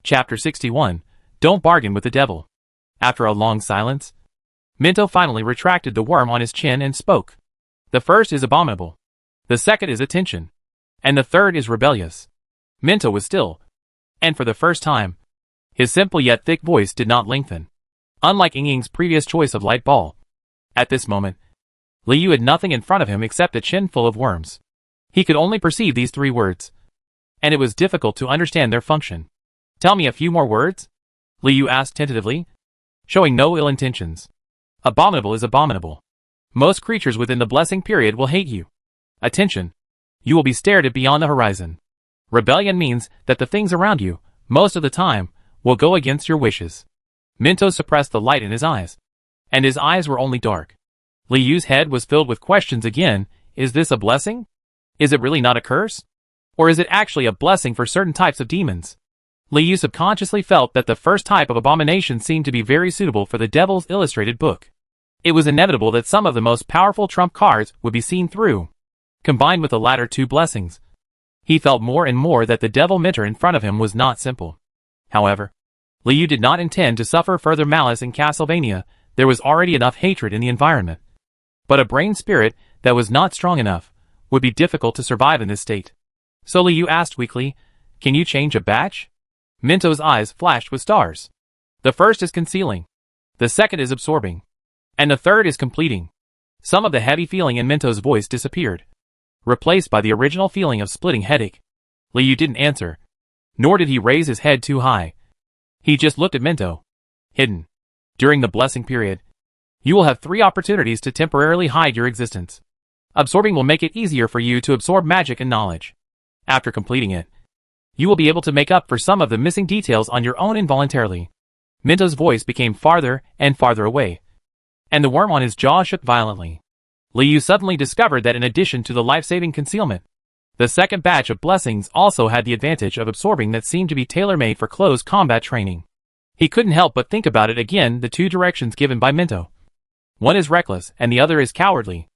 Chapter 61. Don't Bargain with the Devil. After a long silence, Minto finally retracted the worm on his chin and spoke. The first is abominable. The second is attention. And the third is rebellious. Minto was still. And for the first time, his simple yet thick voice did not lengthen. Unlike Ying's previous choice of light ball. At this moment, Liu had nothing in front of him except a chin full of worms. He could only perceive these three words. And it was difficult to understand their function. Tell me a few more words? Liu asked tentatively, showing no ill intentions. Abominable is abominable. Most creatures within the blessing period will hate you. Attention. You will be stared at beyond the horizon. Rebellion means that the things around you, most of the time, will go against your wishes. Minto suppressed the light in his eyes. And his eyes were only dark. Liu's head was filled with questions again. Is this a blessing? Is it really not a curse? Or is it actually a blessing for certain types of demons? Liu subconsciously felt that the first type of abomination seemed to be very suitable for the Devil's Illustrated book. It was inevitable that some of the most powerful trump cards would be seen through. Combined with the latter two blessings, he felt more and more that the devil mentor in front of him was not simple. However, Liu did not intend to suffer further malice in Castlevania. There was already enough hatred in the environment. But a brain spirit that was not strong enough would be difficult to survive in this state. So Liu asked weakly, "Can you change a batch?" Minto's eyes flashed with stars. The first is concealing. The second is absorbing. And the third is completing. Some of the heavy feeling in Minto's voice disappeared, replaced by the original feeling of splitting headache. Liu didn't answer, nor did he raise his head too high. He just looked at Minto. Hidden. During the blessing period, you will have 3 opportunities to temporarily hide your existence. Absorbing will make it easier for you to absorb magic and knowledge. After completing it, you will be able to make up for some of the missing details on your own involuntarily. Minto's voice became farther and farther away, and the worm on his jaw shook violently. Liu suddenly discovered that in addition to the life-saving concealment, the second batch of blessings also had the advantage of absorbing that seemed to be tailor-made for close combat training. He couldn't help but think about it again, the 2 directions given by Minto. One is reckless and the other is cowardly.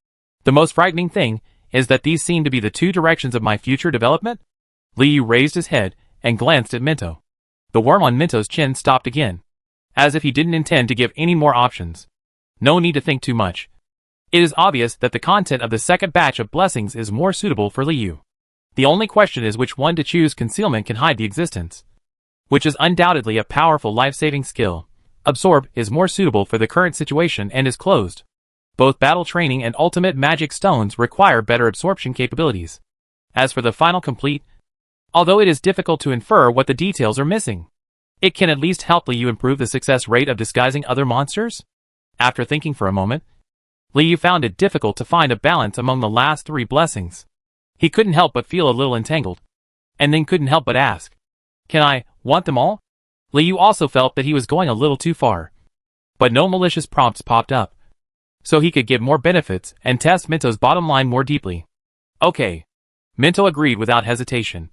The most frightening thing is that these seem to be the 2 directions of my future development? Liu raised his head and glanced at Minto. The worm on Minto's chin stopped again, as if he didn't intend to give any more options. No need to think too much. It is obvious that the content of the second batch of blessings is more suitable for Liu. The only question is which one to choose. Concealment can hide the existence, which is undoubtedly a powerful life-saving skill. Absorb is more suitable for the current situation and is closed. Both battle training and ultimate magic stones require better absorption capabilities. As for the final complete, although it is difficult to infer what the details are missing, it can at least help Liu improve the success rate of disguising other monsters. After thinking for a moment, Liu found it difficult to find a balance among the last 3 blessings. He couldn't help but feel a little entangled, and then couldn't help but ask, "Can I want them all?" Liu also felt that he was going a little too far, but no malicious prompts popped up, so he could get more benefits and test Minto's bottom line more deeply. "Okay." Minto agreed without hesitation,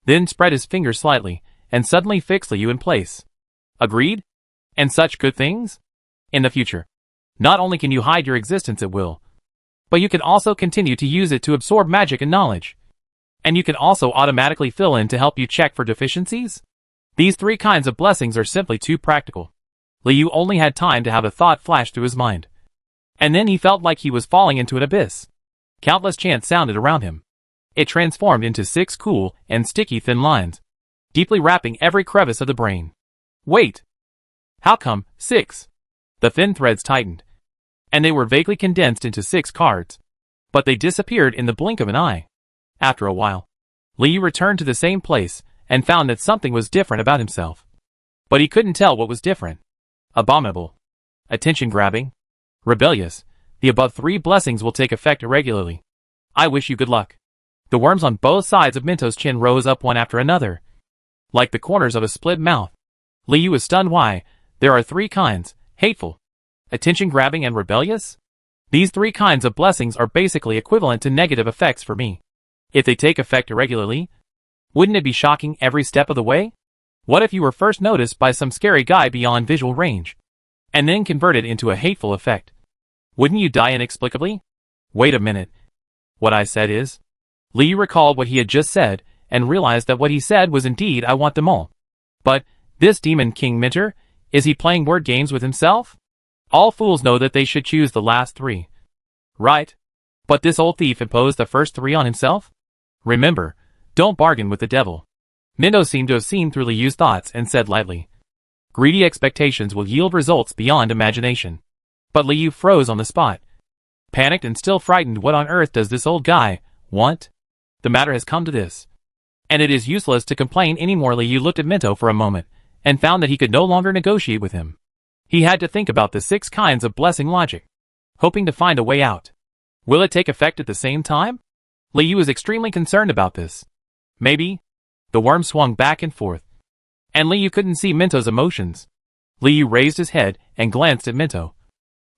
then spread his fingers slightly and suddenly fixed Liu in place. "Agreed? And such good things? In the future, not only can you hide your existence at will, but you can also continue to use it to absorb magic and knowledge. And you can also automatically fill in to help you check for deficiencies. These 3 kinds of blessings are simply too practical." Liu only had time to have a thought flash through his mind. And then he felt like he was falling into an abyss. Countless chants sounded around him. It transformed into 6 cool and sticky thin lines, deeply wrapping every crevice of the brain. "Wait! How come 6? The thin threads tightened, and they were vaguely condensed into 6 cards, but they disappeared in the blink of an eye. After a while, Liu returned to the same place and found that something was different about himself. But he couldn't tell what was different. Abominable. Attention-grabbing. Rebellious. The above 3 blessings will take effect irregularly. I wish you good luck. The worms on both sides of Minto's chin rose up one after another, like the corners of a split mouth. Liu was stunned. Why? There are 3 kinds: hateful, attention-grabbing, and rebellious? These 3 kinds of blessings are basically equivalent to negative effects for me. If they take effect irregularly, wouldn't it be shocking every step of the way? What if you were first noticed by some scary guy beyond visual range, and then converted into a hateful effect? Wouldn't you die inexplicably? Wait a minute. What I said is... Liu recalled what he had just said, and realized that what he said was indeed, "I want them all." But, this Demon King Minter, is he playing word games with himself? All fools know that they should choose the last three. Right? But this old thief imposed the first three on himself? Remember, don't bargain with the devil. Minto seemed to have seen through Liyu's thoughts and said lightly, greedy expectations will yield results beyond imagination. But Liyu froze on the spot. Panicked and still frightened, what on earth does this old guy want? The matter has come to this. And it is useless to complain anymore. Liyu looked at Minto for a moment, and found that he could no longer negotiate with him. He had to think about the 6 kinds of blessing logic, hoping to find a way out. Will it take effect at the same time? Liyu was extremely concerned about this. Maybe. The worm swung back and forth, and Liyu couldn't see Minto's emotions. Liyu raised his head and glanced at Minto,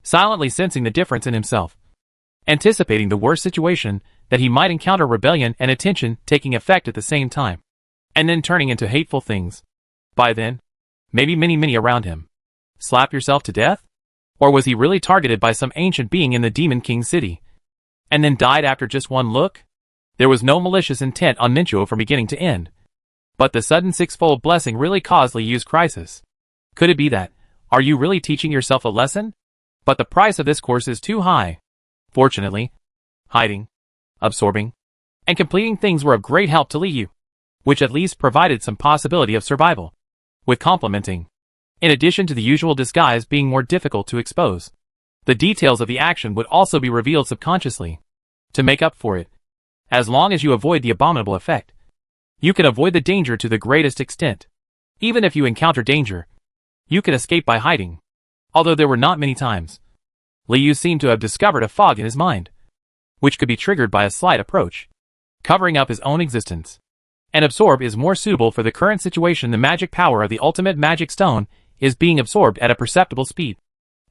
silently sensing the difference in himself, anticipating the worst situation, that he might encounter rebellion and attention taking effect at the same time, and then turning into hateful things. By then, maybe many around him. Slap yourself to death? Or was he really targeted by some ancient being in the Demon King city, and then died after just one look? There was no malicious intent on Mincho from beginning to end. But the sudden 6-fold blessing really caused Liyu's crisis. Could it be that, are you really teaching yourself a lesson? But the price of this course is too high. Fortunately, hiding, absorbing, and completing things were of great help to Liyu, which at least provided some possibility of survival, with complementing. In addition to the usual disguise being more difficult to expose, the details of the action would also be revealed subconsciously. To make up for it, as long as you avoid the abominable effect, you can avoid the danger to the greatest extent. Even if you encounter danger, you can escape by hiding. Although there were not many times, Liyu seemed to have discovered a fog in his mind, which could be triggered by a slight approach, covering up his own existence. And absorb is more suitable for the current situation. The magic power of the ultimate magic stone is being absorbed at a perceptible speed,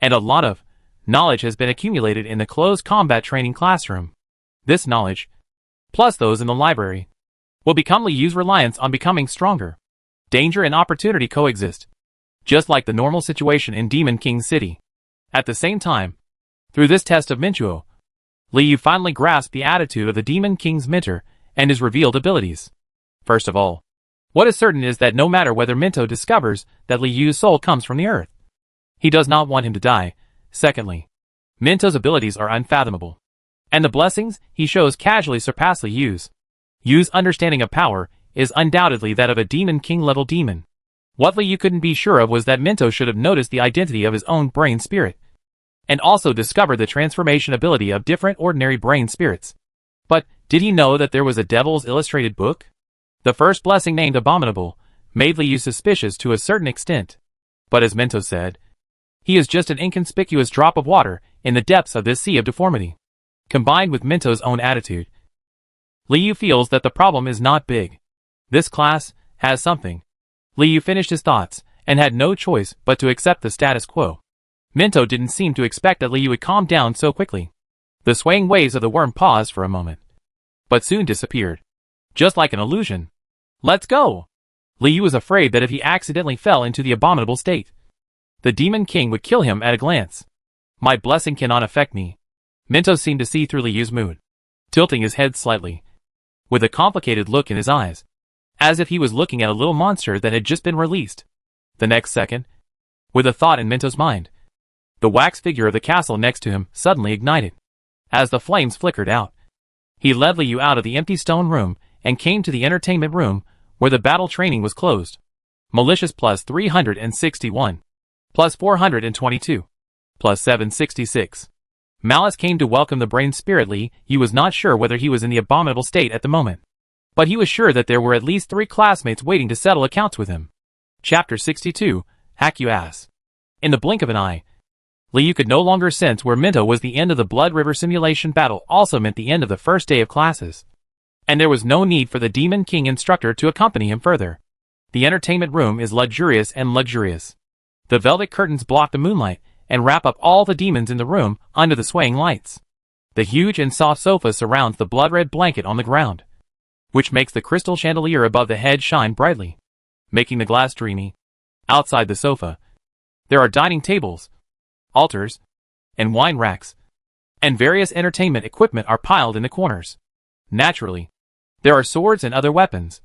and a lot of knowledge has been accumulated in the closed combat training classroom. This knowledge, plus those in the library, will become Liyu's reliance on becoming stronger. Danger and opportunity coexist, just like the normal situation in Demon King City. At the same time, through this test of Mincho, Liyu finally grasped the attitude of the Demon King's Minter and his revealed abilities. First of all, what is certain is that no matter whether Minto discovers that Liyu's soul comes from the earth, he does not want him to die. Secondly, Minto's abilities are unfathomable, and the blessings he shows casually surpass Liyu's. Yu's understanding of power is undoubtedly that of a Demon King level demon. What Liyu couldn't be sure of was that Minto should have noticed the identity of his own brain spirit, and also discovered the transformation ability of different ordinary brain spirits. But, did he know that there was a Devil's Illustrated book? The first blessing, named Abominable, made Liyu suspicious to a certain extent. But as Minto said, he is just an inconspicuous drop of water in the depths of this sea of deformity. Combined with Minto's own attitude, Liyu feels that the problem is not big. This class has something. Liyu finished his thoughts, and had no choice but to accept the status quo. Minto didn't seem to expect that Liyu would calm down so quickly. The swaying waves of the worm paused for a moment, but soon disappeared, just like an illusion. Let's go! Liyu was afraid that if he accidentally fell into the abominable state, the Demon King would kill him at a glance. My blessing cannot affect me. Minto seemed to see through Liyu's mood, tilting his head slightly, with a complicated look in his eyes, as if he was looking at a little monster that had just been released. The next second, with a thought in Minto's mind, the wax figure of the castle next to him suddenly ignited. As the flames flickered out, he led Liyu out of the empty stone room and came to the entertainment room where the battle training was closed. Malicious plus 361, plus 422, plus 766. Malice came to welcome the brain spirit. He was not sure whether he was in the abominable state at the moment, but he was sure that there were at least 3 classmates waiting to settle accounts with him. Chapter 62, Hack You Ass. In the blink of an eye, Liyu could no longer sense where Minto was. The end of the Blood River simulation battle also meant the end of the first day of classes, and there was no need for the Demon King instructor to accompany him further. The entertainment room is luxurious and luxurious. The velvet curtains block the moonlight and wrap up all the demons in the room under the swaying lights. The huge and soft sofa surrounds the blood-red blanket on the ground, which makes the crystal chandelier above the head shine brightly, making the glass dreamy. Outside the sofa, there are dining tables, altars, and wine racks, and various entertainment equipment are piled in the corners. Naturally, there are swords and other weapons,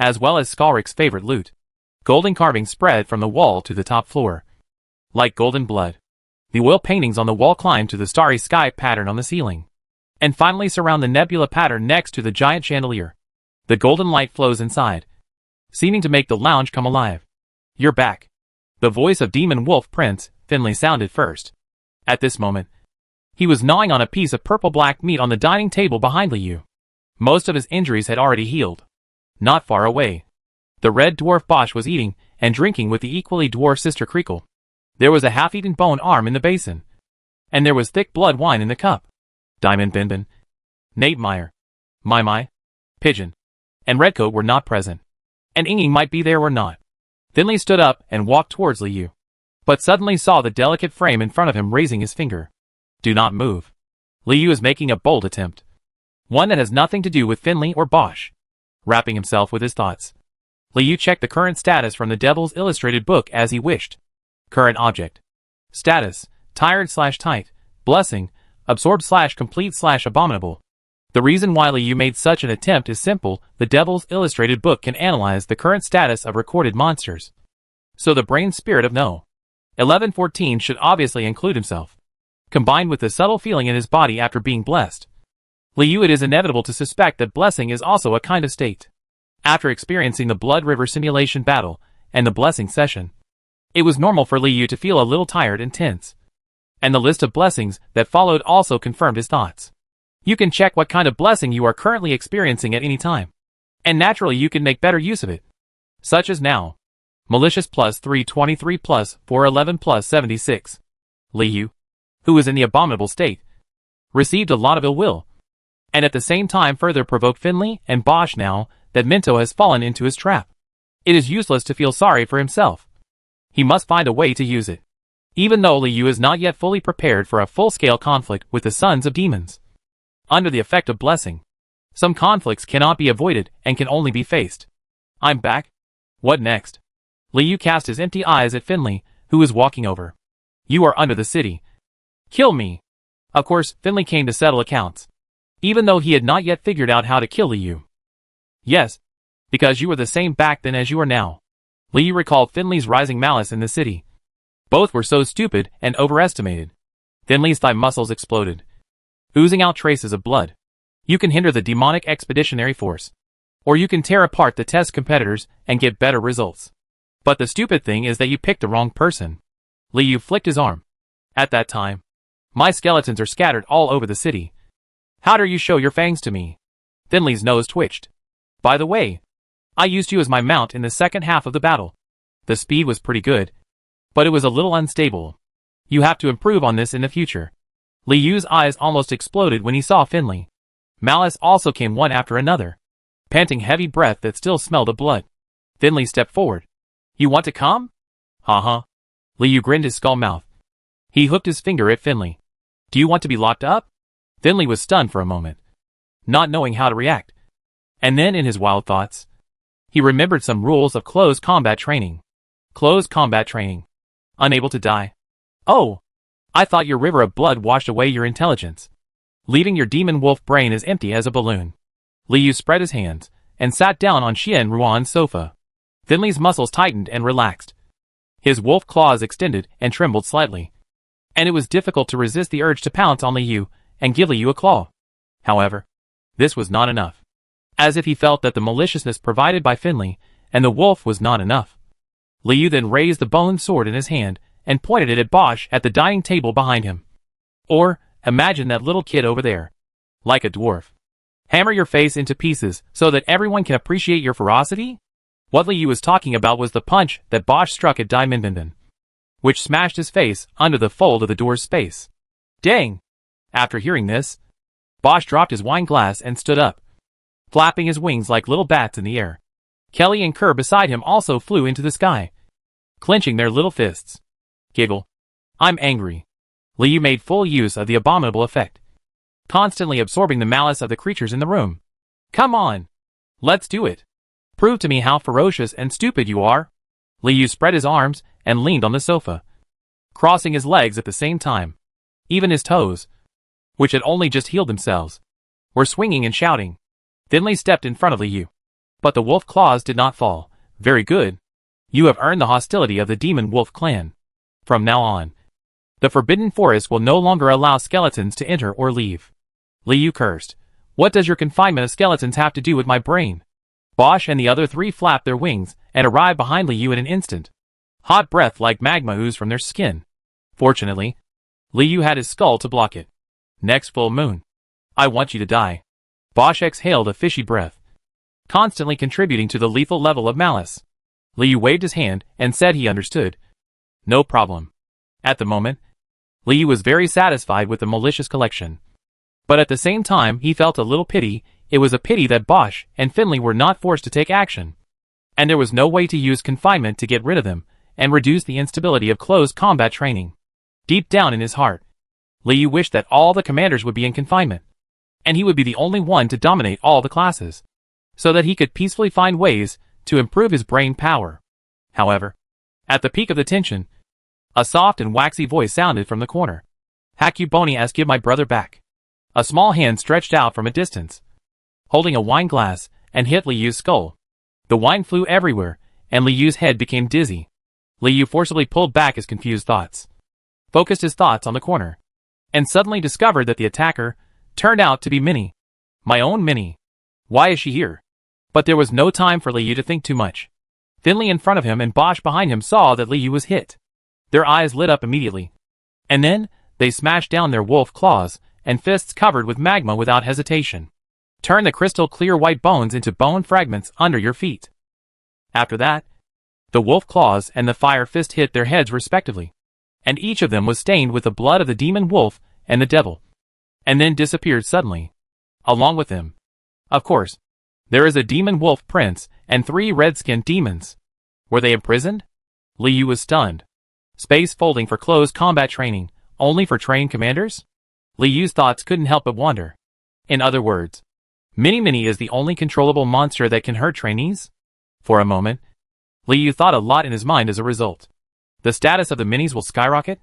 as well as Skalrik's favorite loot. Golden carvings spread from the wall to the top floor. Like golden blood. The oil paintings on the wall climb to the starry sky pattern on the ceiling. And finally surround the nebula pattern next to the giant chandelier. The golden light flows inside, seeming to make the lounge come alive. You're back. The voice of Demon Wolf Prince Finley sounded first. At this moment, he was gnawing on a piece of purple-black meat on the dining table behind Liu. Most of his injuries had already healed. Not far away, the red dwarf Bosch was eating and drinking with the equally dwarf sister Creakle. There was a half-eaten bone arm in the basin. And there was thick blood wine in the cup. Diamond Binbin, Nate Meyer, Mai, Pigeon, and Redcoat were not present. And Ingy might be there or not. Finley stood up and walked towards Liu. But suddenly saw the delicate frame in front of him raising his finger. Do not move. Liu is making a bold attempt. One that has nothing to do with Finley or Bosch. Wrapping himself with his thoughts, Liu checked the current status from the Devil's Illustrated book as he wished. Current object. Status, tired/tight, blessing, absorbed/complete/abominable. The reason why Liu made such an attempt is simple: the Devil's Illustrated book can analyze the current status of recorded monsters. So the brain spirit of No. 1114 should obviously include himself. Combined with the subtle feeling in his body after being blessed, Liu, it is inevitable to suspect that blessing is also a kind of state. After experiencing the Blood River simulation battle and the blessing session, it was normal for Liu to feel a little tired and tense. And the list of blessings that followed also confirmed his thoughts. You can check what kind of blessing you are currently experiencing at any time. And naturally you can make better use of it. Such as now. Malicious plus 323 plus 411 plus 76. Liu, who was in the abominable state, received a lot of ill will. And at the same time further provoked Finley and Bosch now that Minto has fallen into his trap. It is useless to feel sorry for himself. He must find a way to use it. Even though Liu is not yet fully prepared for a full-scale conflict with the Sons of Demons. Under the effect of blessing, some conflicts cannot be avoided and can only be faced. I'm back. What next? Liu cast his empty eyes at Finley, who was walking over. You are under the city. Kill me. Of course, Finley came to settle accounts. Even though he had not yet figured out how to kill Liu. Yes, because you were the same back then as you are now. Liu recalled Finley's rising malice in the city. Both were so stupid and overestimated. Finley's thigh muscles exploded, oozing out traces of blood. You can hinder the demonic expeditionary force. Or you can tear apart the test competitors and get better results. But the stupid thing is that you picked the wrong person. Liu flicked his arm. At that time, my skeletons are scattered all over the city. How dare you show your fangs to me? Finley's nose twitched. By the way, I used you as my mount in the second half of the battle. The speed was pretty good, but it was a little unstable. You have to improve on this in the future. Liu's eyes almost exploded when he saw Finley. Malice also came one after another, panting heavy breath that still smelled of blood. Finley stepped forward. You want to come? Ha. Liu grinned his skull mouth. He hooked his finger at Finley. Do you want to be locked up? Finley was stunned for a moment, not knowing how to react. And then in his wild thoughts, he remembered some rules of close combat training. Close combat training. Unable to die. Oh! I thought your river of blood washed away your intelligence, leaving your demon wolf brain as empty as a balloon. Liu spread his hands and sat down on Xian Ruan's sofa. Finley's muscles tightened and relaxed. His wolf claws extended and trembled slightly. And it was difficult to resist the urge to pounce on Liu and give Liu a claw. However, this was not enough. As if he felt that the maliciousness provided by Finley and the wolf was not enough. Liu then raised the bone sword in his hand and pointed it at Bosch at the dining table behind him. Or, imagine that little kid over there. Like a dwarf. Hammer your face into pieces so that everyone can appreciate your ferocity? What Liu was talking about was the punch that Bosch struck at Diamond, which smashed his face under the fold of the door's space. Dang! After hearing this, Bosch dropped his wine glass and stood up, flapping his wings like little bats in the air. Kelly and Kerr beside him also flew into the sky, clenching their little fists. Giggle. I'm angry. Liu made full use of the abominable effect, constantly absorbing the malice of the creatures in the room. Come on! Let's do it! Prove to me how ferocious and stupid you are! Liu spread his arms and leaned on the sofa, crossing his legs at the same time. Even his toes, which had only just healed themselves, were swinging and shouting. Finley stepped in front of Liu. But the wolf claws did not fall. Very good. You have earned the hostility of the Demon Wolf clan. From now on, the Forbidden Forest will no longer allow skeletons to enter or leave. Liu cursed. What does your confinement of skeletons have to do with my brain? Bosch and the other three flapped their wings and arrived behind Liu in an instant. Hot breath like magma oozed from their skin. Fortunately, Liu had his skull to block it. Next full moon. I want you to die. Bosch exhaled a fishy breath, constantly contributing to the lethal level of malice. Liu waved his hand and said he understood. No problem. At the moment, Liu was very satisfied with the malicious collection. But at the same time he felt a little pity. It was a pity that Bosch and Finley were not forced to take action. And there was no way to use confinement to get rid of them and reduce the instability of close combat training. Deep down in his heart, Liu wished that all the commanders would be in confinement, and he would be the only one to dominate all the classes, so that he could peacefully find ways to improve his brain power. However, at the peak of the tension, a soft and waxy voice sounded from the corner. Hakuboni asked, "Give my brother back." A small hand stretched out from a distance, holding a wine glass, and hit Liu's skull. The wine flew everywhere, and Liu's head became dizzy. Liu forcibly pulled back his confused thoughts, focused his thoughts on the corner, and suddenly discovered that the attacker turned out to be Minnie. My own Minnie. Why is she here? But there was no time for Liu to think too much. Finley in front of him and Bosch behind him saw that Liu was hit. Their eyes lit up immediately. And then, they smashed down their wolf claws and fists covered with magma without hesitation. Turn the crystal clear white bones into bone fragments under your feet. After that, the wolf claws and the fire fist hit their heads respectively, and each of them was stained with the blood of the demon wolf and the devil, and then disappeared suddenly, along with them. Of course, there is a demon wolf prince and 3 red-skinned demons. Were they imprisoned? Liu was stunned. Space folding for close combat training, only for trained commanders? Liu's thoughts couldn't help but wander. In other words, Minnie is the only controllable monster that can hurt trainees? For a moment, Liu thought a lot in his mind as a result. The status of the minis will skyrocket?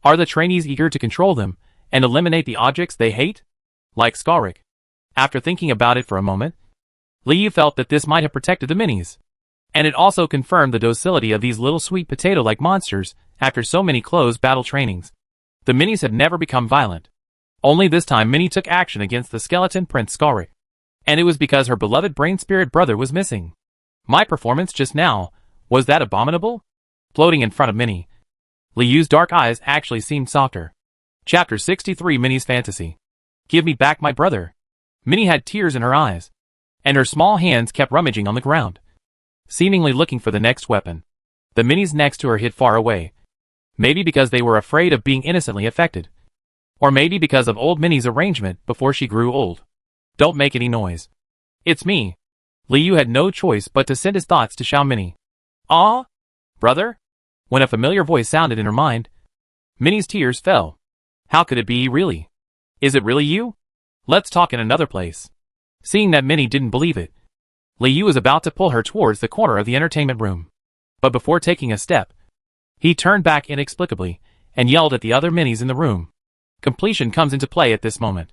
Are the trainees eager to control them and eliminate the objects they hate? Like Skalrik. After thinking about it for a moment, Liu felt that this might have protected the minis. And it also confirmed the docility of these little sweet potato-like monsters after so many close battle trainings. The minis have never become violent. Only this time Minnie took action against the skeleton prince Skalrik. And it was because her beloved brain-spirit brother was missing. My performance just now, was that abominable? Floating in front of Minnie, Liu's dark eyes actually seemed softer. Chapter 63 Minnie's Fantasy. Give me back my brother. Minnie had tears in her eyes, and her small hands kept rummaging on the ground, seemingly looking for the next weapon. The minis next to her hid far away. Maybe because they were afraid of being innocently affected. Or maybe because of old Minnie's arrangement before she grew old. Don't make any noise. It's me. Liu had no choice but to send his thoughts to Xiao Minnie. Ah? Brother? When a familiar voice sounded in her mind, Minnie's tears fell. How could it be really? Is it really you? Let's talk in another place. Seeing that Minnie didn't believe it, Liu was about to pull her towards the corner of the entertainment room. But before taking a step, he turned back inexplicably and yelled at the other minis in the room. Completion comes into play at this moment.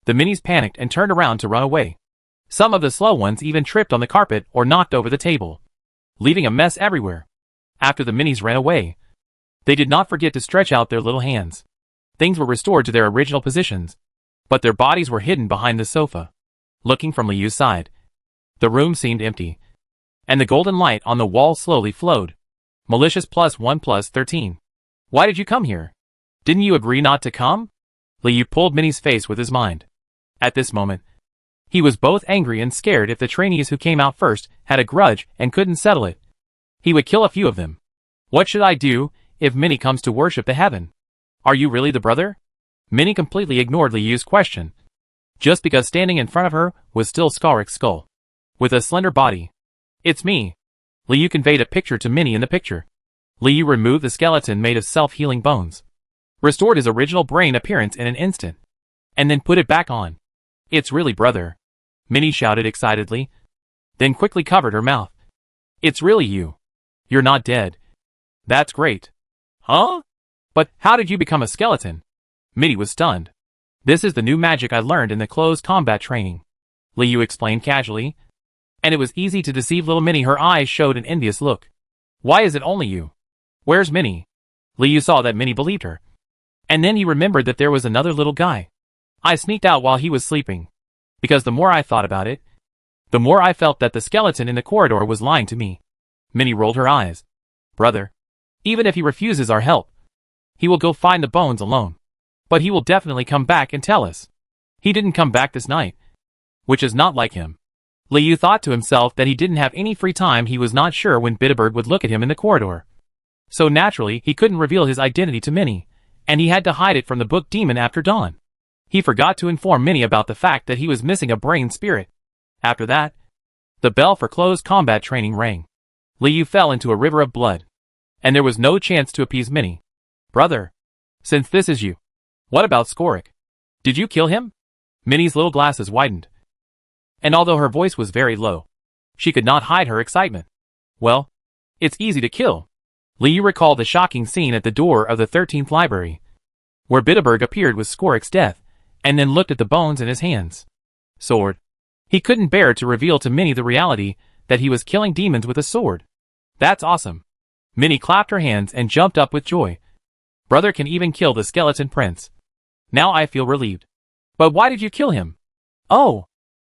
The minis panicked and turned around to run away. Some of the slow ones even tripped on the carpet or knocked over the table, leaving a mess everywhere. After the minis ran away, they did not forget to stretch out their little hands. Things were restored to their original positions, but their bodies were hidden behind the sofa. Looking from Liu's side, the room seemed empty, and the golden light on the wall slowly flowed. Malicious +1 +13. Why did you come here? Didn't you agree not to come? Liu pulled Minnie's face with his mind. At this moment, he was both angry and scared. If the trainees who came out first had a grudge and couldn't settle it, he would kill a few of them. What should I do if Minnie comes to worship the heaven? Are you really the brother? Minnie completely ignored Liu's question, just because standing in front of her was still Skalrik's skull, with a slender body. It's me. Liu conveyed a picture to Minnie in the picture. Liu removed the skeleton made of self-healing bones, restored his original brain appearance in an instant, and then put it back on. It's really brother. Minnie shouted excitedly, then quickly covered her mouth. It's really you. You're not dead. That's great. Huh? But how did you become a skeleton? Minnie was stunned. This is the new magic I learned in the close combat training, Liu explained casually, and it was easy to deceive little Minnie. Her eyes showed an envious look. Why is it only you? Where's Minnie? Liu saw that Minnie believed her. And then he remembered that there was another little guy. I sneaked out while he was sleeping. Because the more I thought about it, the more I felt that the skeleton in the corridor was lying to me. Minnie rolled her eyes. Brother, even if he refuses our help, he will go find the bones alone. But he will definitely come back and tell us. He didn't come back this night. Which is not like him. Liu thought to himself that he didn't have any free time. He was not sure when Bitterbird would look at him in the corridor. So naturally, he couldn't reveal his identity to Minnie, and he had to hide it from the book demon after dawn. He forgot to inform Minnie about the fact that he was missing a brain spirit. After that, the bell for close combat training rang. Liu fell into a river of blood. And there was no chance to appease Minnie. Brother, since this is you, what about Skorik? Did you kill him? Minnie's little glasses widened. And although her voice was very low, she could not hide her excitement. Well, it's easy to kill. Liu recalled the shocking scene at the door of the 13th library, where Bitterberg appeared with Skorik's death, and then looked at the bones in his hands. Sword. He couldn't bear to reveal to Minnie the reality that he was killing demons with a sword. That's awesome. Minnie clapped her hands and jumped up with joy. Brother can even kill the skeleton prince. Now I feel relieved. But why did you kill him? Oh.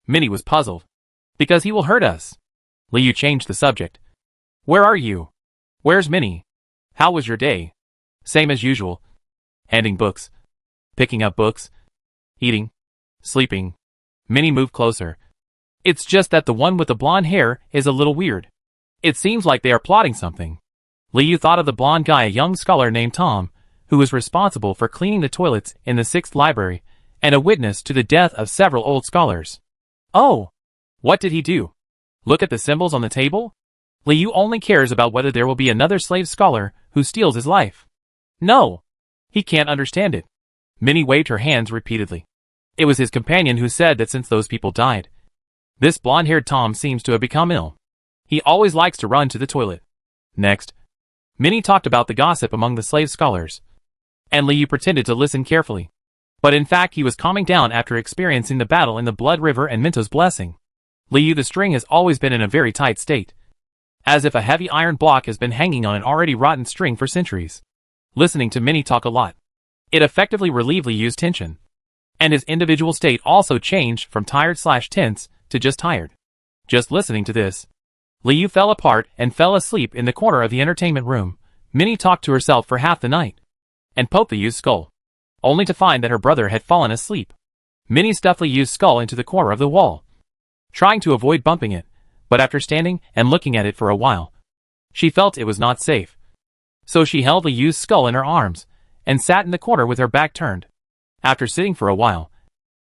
Minnie was puzzled. Because he will hurt us. Liu changed the subject. Where are you? Where's Minnie? How was your day? Same as usual. Handing books. Picking up books. Eating. Sleeping. Minnie moved closer. It's just that the one with the blonde hair is a little weird. It seems like they are plotting something. Liu thought of the blonde guy, a young scholar named Tom, who was responsible for cleaning the toilets in the 6th library, and a witness to the death of several old scholars. Oh! What did he do? Look at the symbols on the table? Liu only cares about whether there will be another slave scholar who steals his life. No! He can't understand it. Minnie waved her hands repeatedly. It was his companion who said that since those people died, this blonde-haired Tom seems to have become ill. He always likes to run to the toilet. Next, Minnie talked about the gossip among the slave scholars, and Liu pretended to listen carefully. But in fact he was calming down after experiencing the battle in the Blood River and Minto's blessing. Liu, the string has always been in a very tight state, as if a heavy iron block has been hanging on an already rotten string for centuries. Listening to Minnie talk a lot, it effectively relieved Liu's tension, and his individual state also changed from tired/tense to just tired. Just listening to this, Liu fell apart and fell asleep in the corner of the entertainment room. Minnie talked to herself for half the night, and poked Liu's skull, only to find that her brother had fallen asleep. Minnie stuffed Liu's skull into the corner of the wall, trying to avoid bumping it, but after standing and looking at it for a while, she felt it was not safe. So she held Liu's skull in her arms, and sat in the corner with her back turned. After sitting for a while,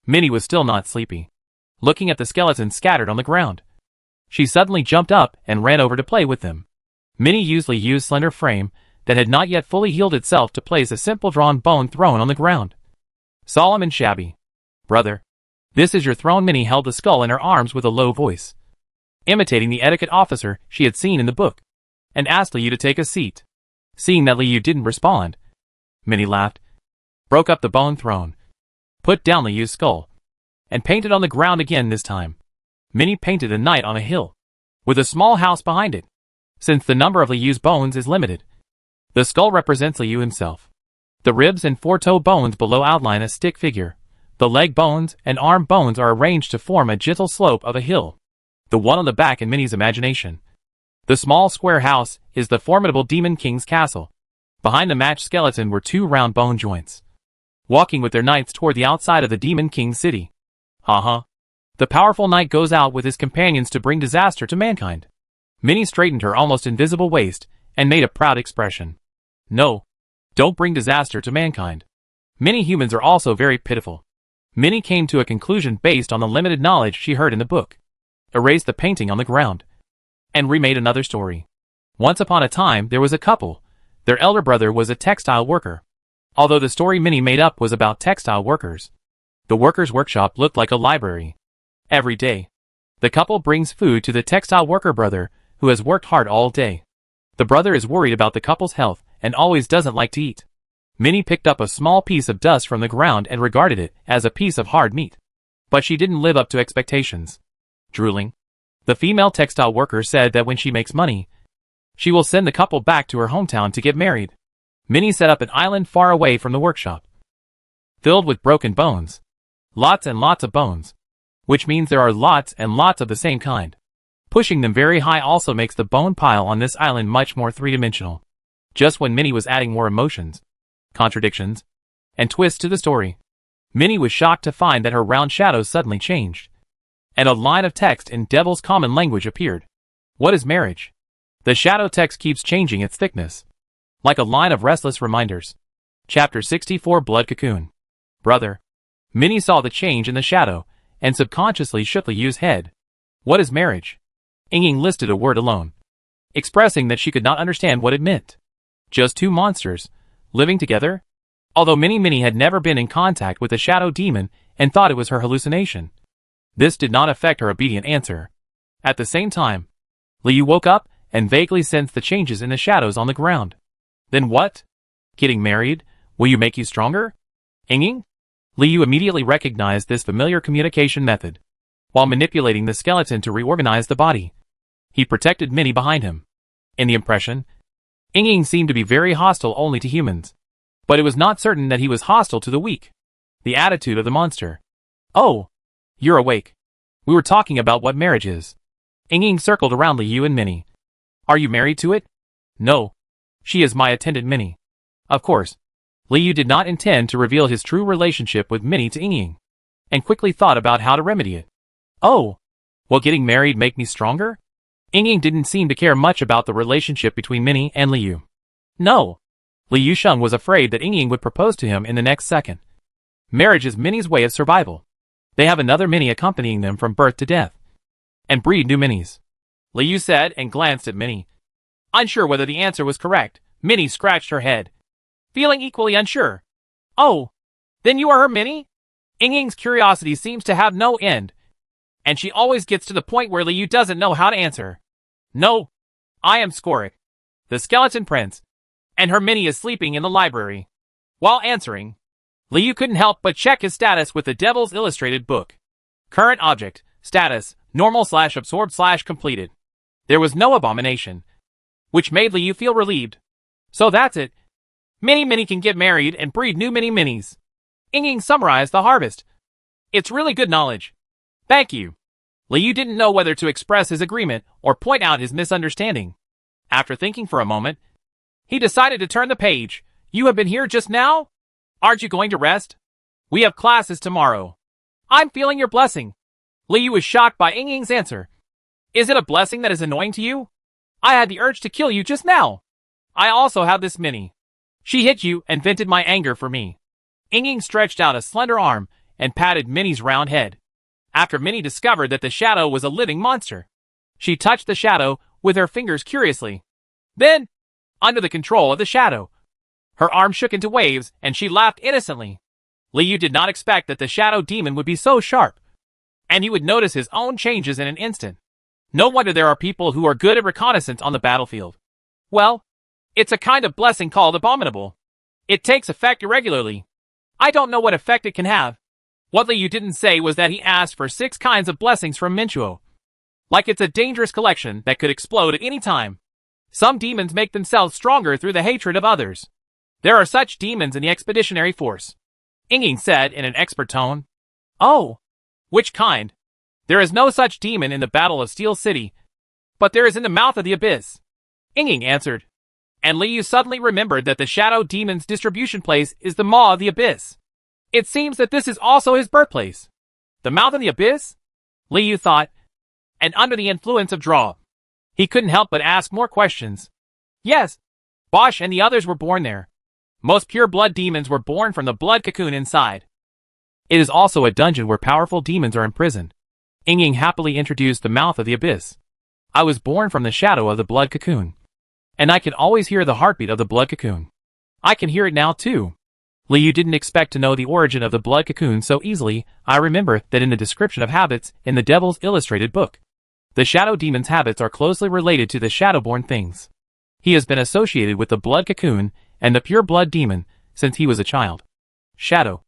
Minnie was still not sleepy, looking at the skeletons scattered on the ground. She suddenly jumped up and ran over to play with them. Minnie used Liu's slender frame that had not yet fully healed itself to place a simple drawn bone throne on the ground. Solemn and shabby. Brother, this is your throne. Minnie held the skull in her arms with a low voice, imitating the etiquette officer she had seen in the book, and asked Liu to take a seat. Seeing that Liu didn't respond, Minnie laughed, broke up the bone throne, put down Liu's skull, and painted on the ground again this time. Minnie painted a knight on a hill, with a small house behind it. Since the number of Liu's bones is limited, the skull represents Liu himself. The ribs and 4-toe bones below outline a stick figure. The leg bones and arm bones are arranged to form a gentle slope of a hill. The one on the back in Minnie's imagination. The small square house is the formidable Demon King's castle. Behind the matched skeleton were 2 round bone joints, walking with their knights toward the outside of the Demon King's city. The powerful knight goes out with his companions to bring disaster to mankind. Minnie straightened her almost invisible waist and made a proud expression. No, don't bring disaster to mankind. Many humans are also very pitiful. Minnie came to a conclusion based on the limited knowledge she heard in the book, erased the painting on the ground, and remade another story. Once upon a time there was a couple. Their elder brother was a textile worker. Although the story Minnie made up was about textile workers, the workers' workshop looked like a library. Every day, the couple brings food to the textile worker brother, who has worked hard all day. The brother is worried about the couple's health and always doesn't like to eat. Minnie picked up a small piece of dust from the ground and regarded it as a piece of hard meat. But she didn't live up to expectations. Drooling, the female textile worker said that when she makes money, She will send the couple back to her hometown to get married. Minnie set up an island far away from the workshop, filled with broken bones. Lots and lots of bones. Which means there are lots and lots of the same kind. Pushing them very high also makes the bone pile on this island much more three-dimensional. Just when Minnie was adding more emotions, contradictions, and twists to the story, Minnie was shocked to find that her round shadows suddenly changed, and a line of text in Devil's common language appeared. What is marriage? The shadow text keeps changing its thickness, like a line of restless reminders. Chapter 64 Blood Cocoon. Brother. Minnie saw the change in the shadow, and subconsciously shook Liyu's head. What is marriage? Ying listed a word alone, expressing that she could not understand what it meant. Just two monsters, living together? Although Minnie had never been in contact with the shadow demon and thought it was her hallucination, this did not affect her obedient answer. At the same time, Liyu woke up and vaguely sensed the changes in the shadows on the ground. Then what? Getting married? Will you make you stronger? Ying? Liyu immediately recognized this familiar communication method. While manipulating the skeleton to reorganize the body, he protected Minnie behind him. In the impression, Ying seemed to be very hostile only to humans, but it was not certain that he was hostile to the weak. The attitude of the monster. Oh, you're awake. We were talking about what marriage is. Ying circled around Liyu and Minnie. Are you married to it? No. She is my attendant Minnie. Of course. Liyu did not intend to reveal his true relationship with Minnie to Ying, and quickly thought about how to remedy it. Oh, will getting married make me stronger? Ying didn't seem to care much about the relationship between Minnie and Liyu. No. Liu Sheng was afraid that Ying would propose to him in the next second. Marriage is Minnie's way of survival. They have another Minnie accompanying them from birth to death, and breed new Minnies. Liu said and glanced at Minnie. Unsure whether the answer was correct, Minnie scratched her head, feeling equally unsure. Oh, then you are her Minnie? Ying's curiosity seems to have no end, and she always gets to the point where Liu doesn't know how to answer. No, I am Skorik, the skeleton prince, and her Minnie is sleeping in the library. While answering, Liu couldn't help but check his status with the Devil's Illustrated book. Current object, status, normal/absorbed/completed. There was no abomination, which made Liu feel relieved. So that's it. Minnie can get married and breed new Minis. Ying summarized the harvest. It's really good knowledge. Thank you. Liu didn't know whether to express his agreement or point out his misunderstanding. After thinking for a moment, he decided to turn the page. You have been here just now? Aren't you going to rest? We have classes tomorrow. I'm feeling your blessing. Liu was shocked by Ying's answer. Is it a blessing that is annoying to you? I had the urge to kill you just now. I also have this Minnie. She hit you and vented my anger for me. Ying stretched out a slender arm and patted Minnie's round head. After Minnie discovered that the shadow was a living monster, she touched the shadow with her fingers curiously. Then, under the control of the shadow, her arm shook into waves and she laughed innocently. Liu did not expect that the shadow demon would be so sharp, and he would notice his own changes in an instant. No wonder there are people who are good at reconnaissance on the battlefield. Well, it's a kind of blessing called abominable. It takes effect irregularly. I don't know what effect it can have. What Liu didn't say was that he asked for 6 kinds of blessings from Minchuo. Like it's a dangerous collection that could explode at any time. Some demons make themselves stronger through the hatred of others. There are such demons in the expeditionary force. Ying said in an expert tone. Oh, which kind? There is no such demon in the Battle of Steel City, but there is in the mouth of the abyss. Ying answered. And Liu suddenly remembered that the shadow demon's distribution place is the Maw of the Abyss. It seems that this is also his birthplace. The mouth of the abyss? Liu thought, and under the influence of draw, he couldn't help but ask more questions. Yes, Bosch and the others were born there. Most pure blood demons were born from the blood cocoon inside. It is also a dungeon where powerful demons are imprisoned. Ying happily introduced the mouth of the abyss. I was born from the shadow of the blood cocoon, and I can always hear the heartbeat of the blood cocoon. I can hear it now too. Liu didn't expect to know the origin of the blood cocoon so easily. I remember that in the description of habits in the Devil's Illustrated book, the shadow demon's habits are closely related to the shadowborn things. He has been associated with the blood cocoon and the pure blood demon since he was a child. Shadow,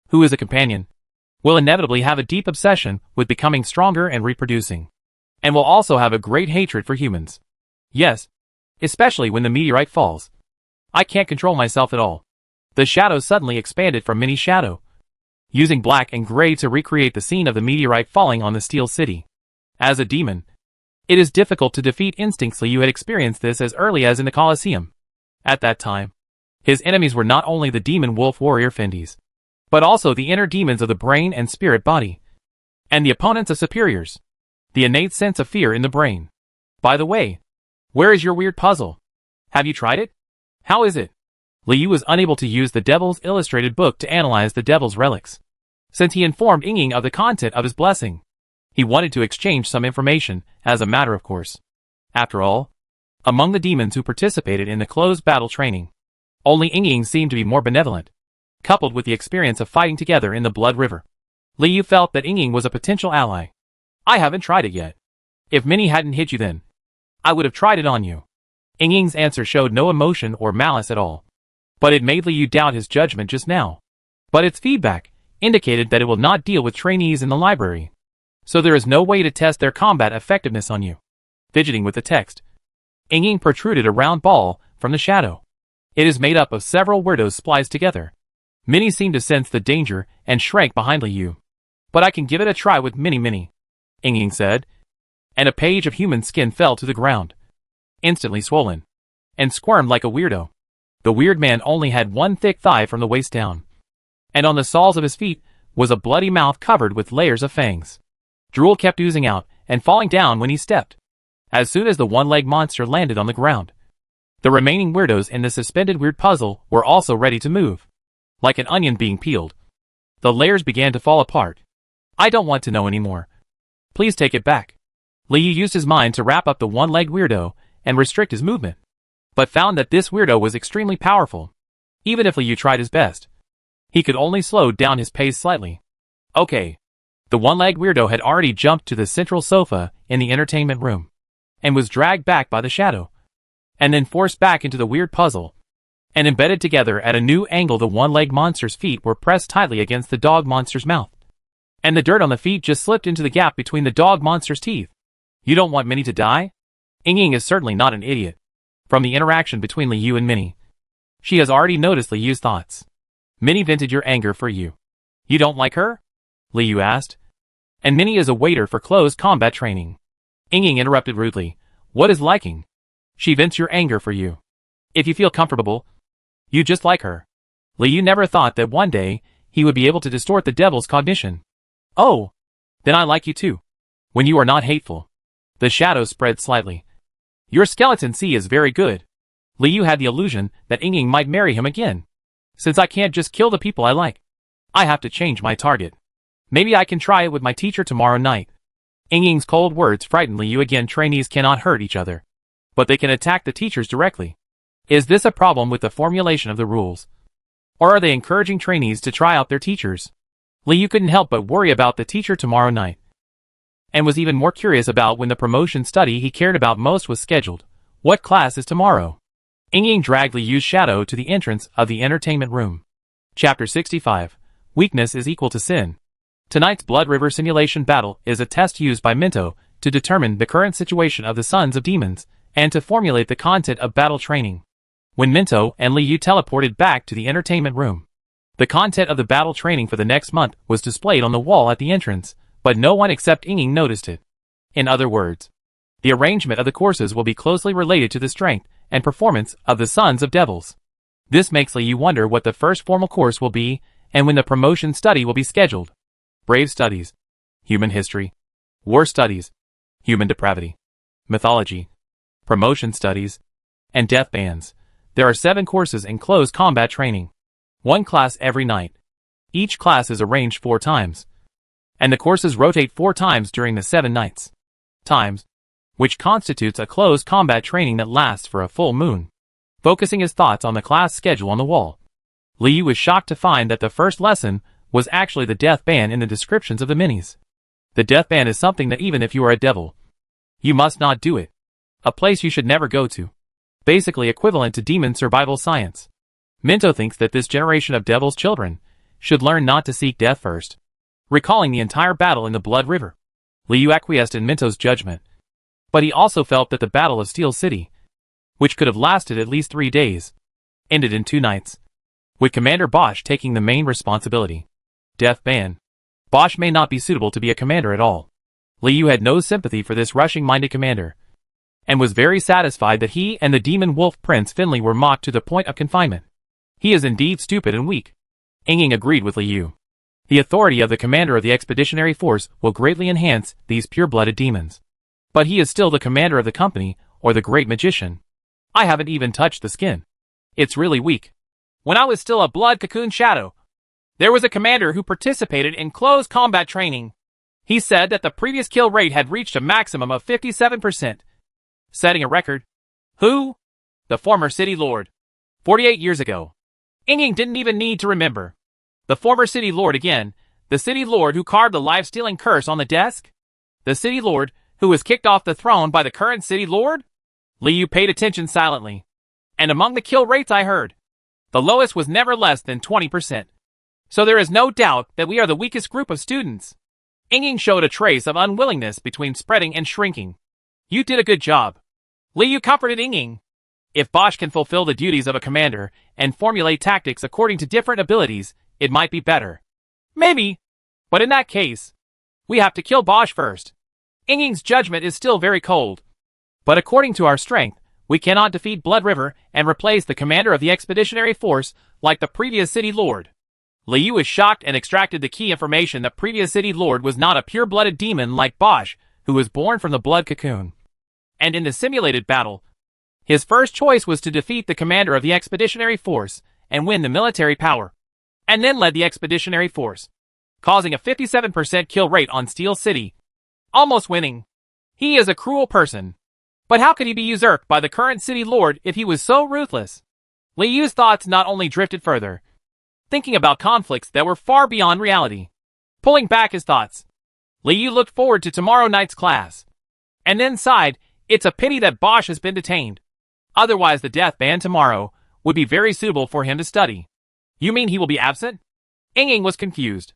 who is a companion, will inevitably have a deep obsession with becoming stronger and reproducing, and will also have a great hatred for humans. Yes, especially when the meteorite falls. I can't control myself at all. The shadow suddenly expanded from Minnie's shadow, using black and gray to recreate the scene of the meteorite falling on the Steel City. As a demon, it is difficult to defeat instincts. Liu had experienced this as early as in the Colosseum. At that time, his enemies were not only the demon wolf warrior Fendies, but also the inner demons of the brain and spirit body, and the opponents of superiors. The innate sense of fear in the brain. By the way, where is your weird puzzle? Have you tried it? How is it? Liu was unable to use the Devil's Illustrated book to analyze the Devil's relics, since he informed Ying of the content of his blessing. He wanted to exchange some information, as a matter of course. After all, among the demons who participated in the closed battle training, only Ying seemed to be more benevolent, coupled with the experience of fighting together in the Blood River. Liu felt that Ying was a potential ally. I haven't tried it yet. If Minnie hadn't hit you then, I would have tried it on you. Ying's answer showed no emotion or malice at all, but it made Liu doubt his judgment just now. But its feedback indicated that it will not deal with trainees in the library, so there is no way to test their combat effectiveness on you. Fidgeting with the text, Ying protruded a round ball from the shadow. It is made up of several weirdos spliced together. Minnie seemed to sense the danger and shrank behind Liu. But I can give it a try with Minnie, Ying said, and a page of human skin fell to the ground, instantly swollen, and squirmed like a weirdo. The weird man only had one thick thigh from the waist down, and on the soles of his feet was a bloody mouth covered with layers of fangs. Drool kept oozing out and falling down when he stepped. As soon as the one-legged monster landed on the ground, the remaining weirdos in the suspended weird puzzle were also ready to move. Like an onion being peeled, the layers began to fall apart. I don't want to know anymore. Please take it back. Liu used his mind to wrap up the one-legged weirdo and restrict his movement, but found that this weirdo was extremely powerful. Even if Liu tried his best, he could only slow down his pace slightly. Okay. The one-legged weirdo had already jumped to the central sofa in the entertainment room, and was dragged back by the shadow, and then forced back into the weird puzzle, and embedded together at a new angle. The one-legged monster's feet were pressed tightly against the dog monster's mouth, and the dirt on the feet just slipped into the gap between the dog monster's teeth. You don't want Minnie to die? Ying is certainly not an idiot. From the interaction between Liu and Minnie, she has already noticed Liu's thoughts. Minnie vented your anger for you. You don't like her? Liu asked. And Minnie is a waiter for closed combat training. Ying interrupted rudely. What is liking? She vents your anger for you. If you feel comfortable, you just like her. Liu never thought that one day he would be able to distort the devil's cognition. Oh, then I like you too. When you are not hateful. The shadows spread slightly. Your skeleton C is very good. Liu had the illusion that Ying might marry him again. Since I can't just kill the people I like, I have to change my target. Maybe I can try it with my teacher tomorrow night. Ying's cold words frightened Liu again. Trainees cannot hurt each other, but they can attack the teachers directly. Is this a problem with the formulation of the rules? Or are they encouraging trainees to try out their teachers? Liu couldn't help but worry about the teacher tomorrow night, and was even more curious about when the promotion study he cared about most was scheduled. What class is tomorrow? Ying dragged Liu's shadow to the entrance of the entertainment room. Chapter 65. Weakness is equal to sin. Tonight's Blood River simulation battle is a test used by Minto to determine the current situation of the Sons of Demons and to formulate the content of battle training. When Minto and Liu teleported back to the entertainment room, the content of the battle training for the next month was displayed on the wall at the entrance, but no one except Ying noticed it. In other words, the arrangement of the courses will be closely related to the strength and performance of the Sons of Devils. This makes Liu wonder what the first formal course will be and when the promotion study will be scheduled. Brave Studies, Human History, War Studies, Human Depravity, Mythology, Promotion Studies, and Death Bands. There are 7 courses in close combat training. 1 class every night. Each class is arranged 4 times, and the courses rotate 4 times during the 7 nights. Times, which constitutes a close combat training that lasts for a full moon. Focusing his thoughts on the class schedule on the wall, Liu was shocked to find that the first lesson was actually the death ban in the descriptions of the minis. The death ban is something that even if you are a devil, you must not do it. A place you should never go to. Basically equivalent to demon survival science. Minto thinks that this generation of devil's children should learn not to seek death first. Recalling the entire battle in the Blood River, Liu acquiesced in Minto's judgment. But he also felt that the Battle of Steel City which could have lasted at least 3 days, ended in 2 nights, with Commander Bosch taking the main responsibility. Death ban. Bosch may not be suitable to be a commander at all. Liu had no sympathy for this rushing-minded commander, and was very satisfied that he and the demon wolf Prince Finley were mocked to the point of confinement. He is indeed stupid and weak. Ying agreed with Liu. The authority of the commander of the expeditionary force will greatly enhance these pure-blooded demons. But he is still the commander of the company, or the great magician. I haven't even touched the skin. It's really weak. When I was still a blood cocoon shadow, there was a commander who participated in close combat training. He said that the previous kill rate had reached a maximum of 57%, setting a record. Who? The former city lord. 48 years ago. Ying didn't even need to remember. The former city lord again, the city lord who carved the life-stealing curse on the desk? The city lord who was kicked off the throne by the current city lord? Liu paid attention silently. And among the kill rates I heard, the lowest was never less than 20%. So there is no doubt that we are the weakest group of students. Ying showed a trace of unwillingness between spreading and shrinking. You did a good job. Liu comforted Ying. If Bosch can fulfill the duties of a commander and formulate tactics according to different abilities, it might be better. Maybe. But in that case, we have to kill Bosch first. Ying's judgment is still very cold. But according to our strength, we cannot defeat Blood River and replace the commander of the expeditionary force like the previous city lord. Liu is shocked and extracted the key information that previous city lord was not a pure-blooded demon like Bosch, who was born from the blood cocoon. And in the simulated battle, his first choice was to defeat the commander of the expeditionary force and win the military power, and then led the expeditionary force, causing a 57% kill rate on Steel City, almost winning. He is a cruel person. But how could he be usurped by the current city lord if he was so ruthless? Liu's thoughts not only drifted further, thinking about conflicts that were far beyond reality. Pulling back his thoughts, Liu looked forward to tomorrow night's class, and then sighed, it's a pity that Bosch has been detained. Otherwise the death ban tomorrow would be very suitable for him to study. You mean he will be absent? Ying was confused.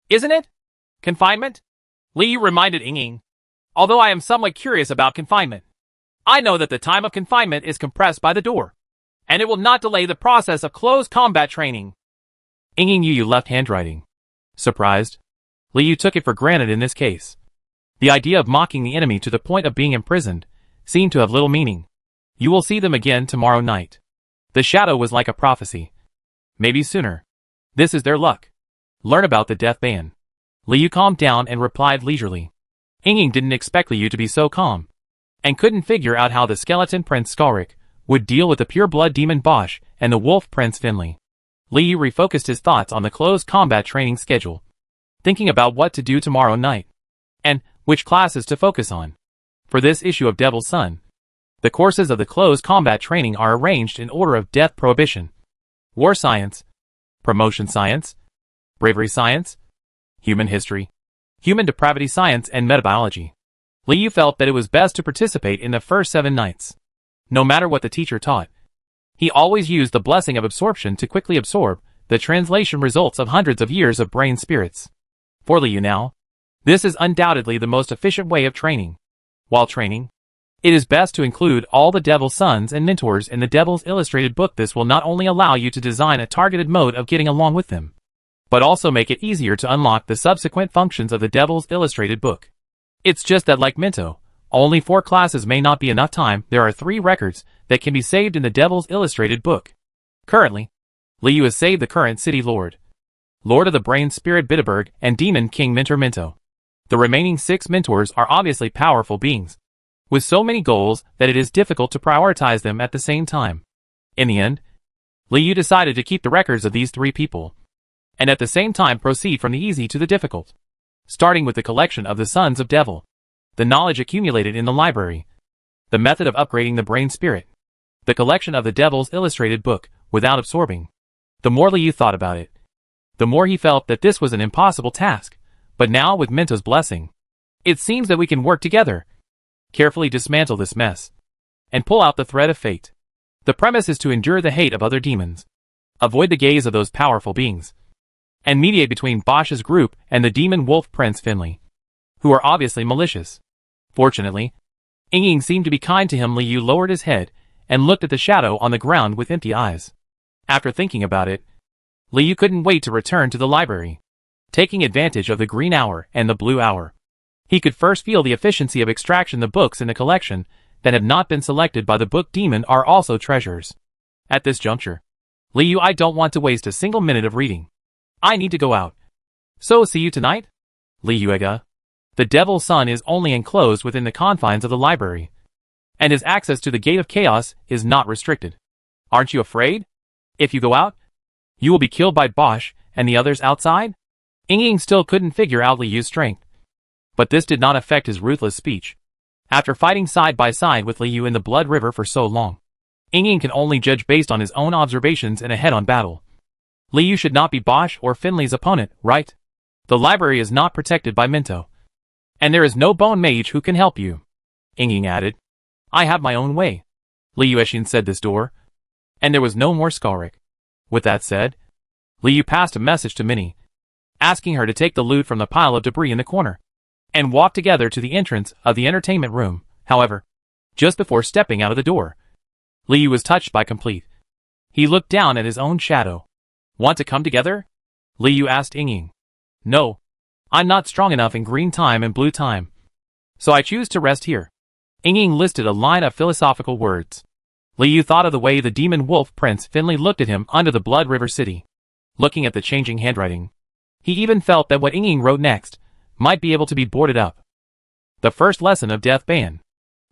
Isn't it? Confinement? Liu reminded Ying. Although I am somewhat curious about confinement, I know that the time of confinement is compressed by the door, and it will not delay the process of close combat training. Ying Yu left handwriting. Surprised, Liu took it for granted in this case. The idea of mocking the enemy to the point of being imprisoned seemed to have little meaning. You will see them again tomorrow night. The shadow was like a prophecy. Maybe sooner. This is their luck. Learn about the death ban. Liu calmed down and replied leisurely. Ying didn't expect Liu to be so calm, and couldn't figure out how the skeleton Prince Skalrik would deal with the pure-blood demon Bosch and the wolf Prince Finley. Liu refocused his thoughts on the close combat training schedule, thinking about what to do tomorrow night, and which classes to focus on. For this issue of Devil's Son, the courses of the close combat training are arranged in order of death prohibition, war science, promotion science, bravery science, human history, human depravity science, and metabiology. Liu felt that it was best to participate in the first 7 nights. No matter what the teacher taught, he always used the blessing of absorption to quickly absorb the translation results of hundreds of years of brain spirits. For Liu now, this is undoubtedly the most efficient way of training. While training, it is best to include all the Devil's Sons and mentors in the Devil's Illustrated book. This will not only allow you to design a targeted mode of getting along with them, but also make it easier to unlock the subsequent functions of the Devil's Illustrated book. It's just that like Minto, only 4 classes may not be enough time. There are 3 records that can be saved in the Devil's Illustrated book. Currently, Liu has saved the current city lord, Lord of the Brain Spirit Bitterberg, and Demon King Mentor Minto. The remaining 6 mentors are obviously powerful beings, with so many goals that it is difficult to prioritize them at the same time. In the end, Liu decided to keep the records of these 3 people, and at the same time proceed from the easy to the difficult, starting with the collection of the Sons of Devil, the knowledge accumulated in the library, the method of upgrading the brain spirit, the collection of the Devil's Illustrated book, without absorbing. The more Liu thought about it, the more he felt that this was an impossible task, but now with Minto's blessing, it seems that we can work together, carefully dismantle this mess, and pull out the thread of fate. The premise is to endure the hate of other demons, avoid the gaze of those powerful beings, and mediate between Bosch's group and the demon wolf Prince Finley, who are obviously malicious. Fortunately, Ying seemed to be kind to him. Liu lowered his head and looked at the shadow on the ground with empty eyes. After thinking about it, Liu couldn't wait to return to the library. Taking advantage of the green hour and the blue hour, he could first feel the efficiency of extraction. The books in the collection that have not been selected by the book demon are also treasures. At this juncture, Liu, I don't want to waste a single minute of reading. I need to go out. So see you tonight? Liuega. The Devil's Son is only enclosed within the confines of the library, and his access to the Gate of Chaos is not restricted. Aren't you afraid? If you go out, you will be killed by Bosch and the others outside? Ying still couldn't figure out Liu's strength, but this did not affect his ruthless speech. After fighting side by side with Liu in the Blood River for so long, Ying can only judge based on his own observations in a head-on battle. Liu should not be Bosch or Finley's opponent, right? The library is not protected by Minto, and there is no bone mage who can help you. Ying added. I have my own way. Liu Eshin said this door, and there was no more Skalrik. With that said, Liu passed a message to Minnie, asking her to take the loot from the pile of debris in the corner, and walk together to the entrance of the entertainment room. However, just before stepping out of the door, Liu was touched by complete. He looked down at his own shadow. Want to come together? Liu asked Ying. No. I'm not strong enough in green time and blue time, so I choose to rest here. Ying listed a line of philosophical words. Liu thought of the way the demon wolf Prince Finley looked at him under the Blood River City. Looking at the changing handwriting, he even felt that what Ying wrote next might be able to be boarded up. The first lesson of Death Ban.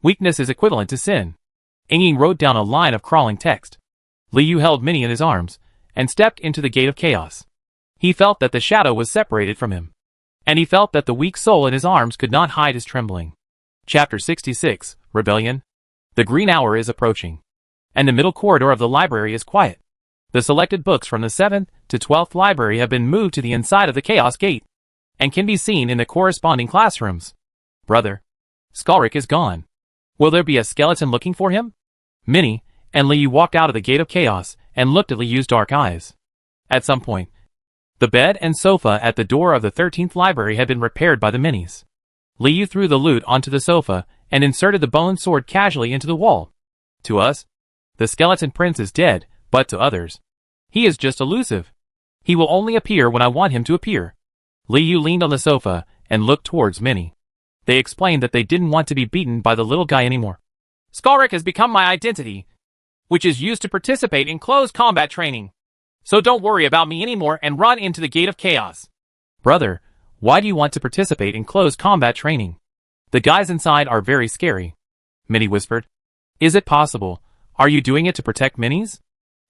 Weakness is equivalent to sin. Ying wrote down a line of crawling text. Liu held Minnie in his arms and stepped into the Gate of Chaos. He felt that the shadow was separated from him, and he felt that the weak soul in his arms could not hide his trembling. Chapter 66, Rebellion. The green hour is approaching, and the middle corridor of the library is quiet. The selected books from the 7th to 12th library have been moved to the inside of the Chaos Gate, and can be seen in the corresponding classrooms. Brother, Skalrik is gone. Will there be a skeleton looking for him? Minnie and Liu walked out of the Gate of Chaos and looked at Liu's dark eyes. At some point, the bed and sofa at the door of the 13th library had been repaired by the Minis. Liu threw the loot onto the sofa and inserted the bone sword casually into the wall. To us, the skeleton prince is dead, but to others, he is just elusive. He will only appear when I want him to appear. Liu leaned on the sofa and looked towards Minnie. They explained that they didn't want to be beaten by the little guy anymore. Skalrik has become my identity, which is used to participate in close combat training. So don't worry about me anymore and run into the Gate of Chaos. Brother, why do you want to participate in close combat training? The guys inside are very scary. Minnie whispered. Is it possible? Are you doing it to protect Minis?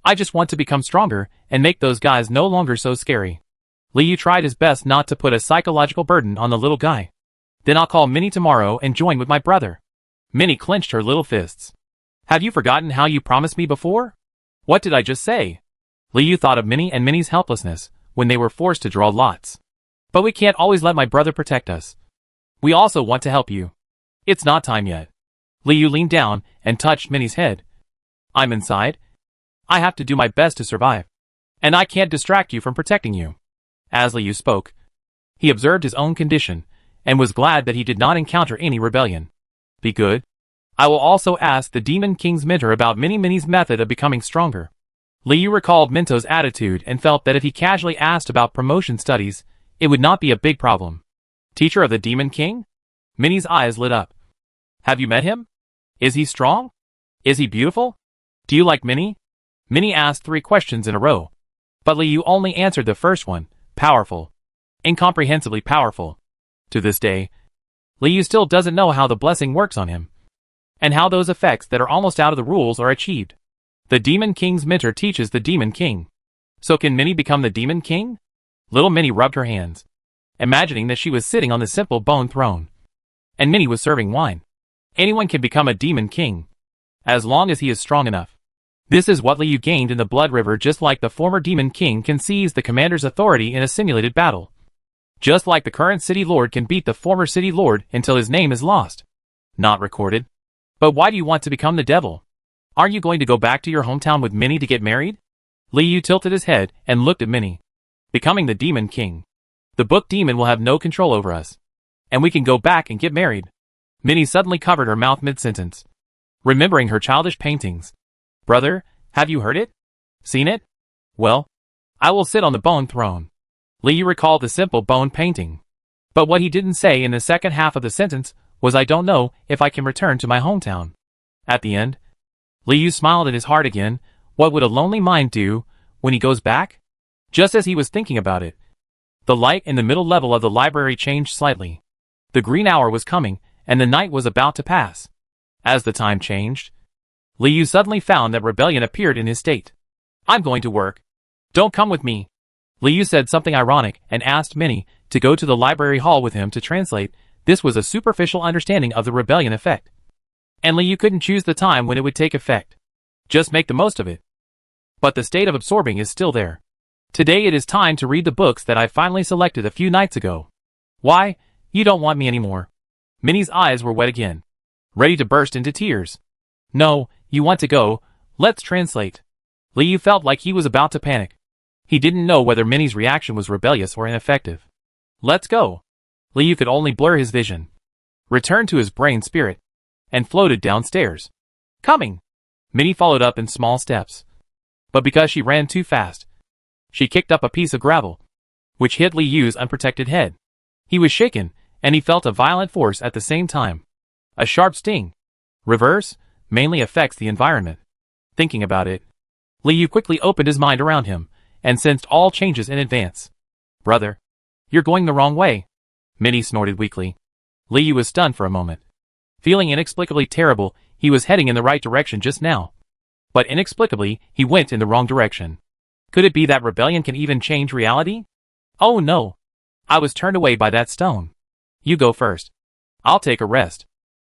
I just want to become stronger and make those guys no longer so scary. Liu tried his best not to put a psychological burden on the little guy. Then I'll call Minnie tomorrow and join with my brother. Minnie clenched her little fists. Have you forgotten how you promised me before? What did I just say? Liu thought of Minnie and Minnie's helplessness when they were forced to draw lots. But we can't always let my brother protect us. We also want to help you. It's not time yet. Liu leaned down and touched Minnie's head. I'm inside. I have to do my best to survive, and I can't distract you from protecting you. As Liu spoke, he observed his own condition and was glad that he did not encounter any rebellion. Be good. I will also ask the Demon King's mentor about Minnie's method of becoming stronger. Liu recalled Minto's attitude and felt that if he casually asked about promotion studies, it would not be a big problem. Teacher of the Demon King? Minnie's eyes lit up. Have you met him? Is he strong? Is he beautiful? Do you like Minnie? Minnie asked 3 questions in a row, but Liu only answered the first one, powerful. Incomprehensibly powerful. To this day, Liu still doesn't know how the blessing works on him, and how those effects that are almost out of the rules are achieved. The Demon King's mentor teaches the Demon King. So can Minnie become the Demon King? Little Minnie rubbed her hands, imagining that she was sitting on the simple bone throne, and Minnie was serving wine. Anyone can become a Demon King, as long as he is strong enough. This is what Liu gained in the Blood River, just like the former Demon King can seize the commander's authority in a simulated battle. Just like the current City Lord can beat the former City Lord until his name is lost. Not recorded. But why do you want to become the devil? Aren't you going to go back to your hometown with Minnie to get married? Liu tilted his head and looked at Minnie. Becoming the Demon King. The book demon will have no control over us, and we can go back and get married. Minnie suddenly covered her mouth mid-sentence, remembering her childish paintings. Brother, have you heard it? Seen it? Well, I will sit on the bone throne. Liu recalled the simple bone painting. But what he didn't say in the second half of the sentence was, I don't know if I can return to my hometown. At the end, Liu smiled at his heart again. What would a lonely mind do when he goes back? Just as he was thinking about it, the light in the middle level of the library changed slightly. The green hour was coming, and the night was about to pass. As the time changed, Liu suddenly found that rebellion appeared in his state. I'm going to work. Don't come with me. Liu said something ironic and asked Minnie to go to the library hall with him to translate. This was a superficial understanding of the rebellion effect. And Liu couldn't choose the time when it would take effect. Just make the most of it. But the state of absorbing is still there. Today it is time to read the books that I finally selected a few nights ago. Why? You don't want me anymore. Minnie's eyes were wet again, ready to burst into tears. No, you want to go. Let's translate. Liu felt like he was about to panic. He didn't know whether Minnie's reaction was rebellious or ineffective. Let's go. Liu could only blur his vision, returned to his brain spirit, and floated downstairs. Coming! Minnie followed up in small steps. But because she ran too fast, she kicked up a piece of gravel, which hit Liu's unprotected head. He was shaken, and he felt a violent force at the same time. A sharp sting. Reverse mainly affects the environment. Thinking about it, Liu quickly opened his mind around him, and sensed all changes in advance. Brother, you're going the wrong way. Minnie snorted weakly. Liu was stunned for a moment. Feeling inexplicably terrible, he was heading in the right direction just now. But inexplicably, he went in the wrong direction. Could it be that rebellion can even change reality? Oh no! I was turned away by that stone. You go first. I'll take a rest.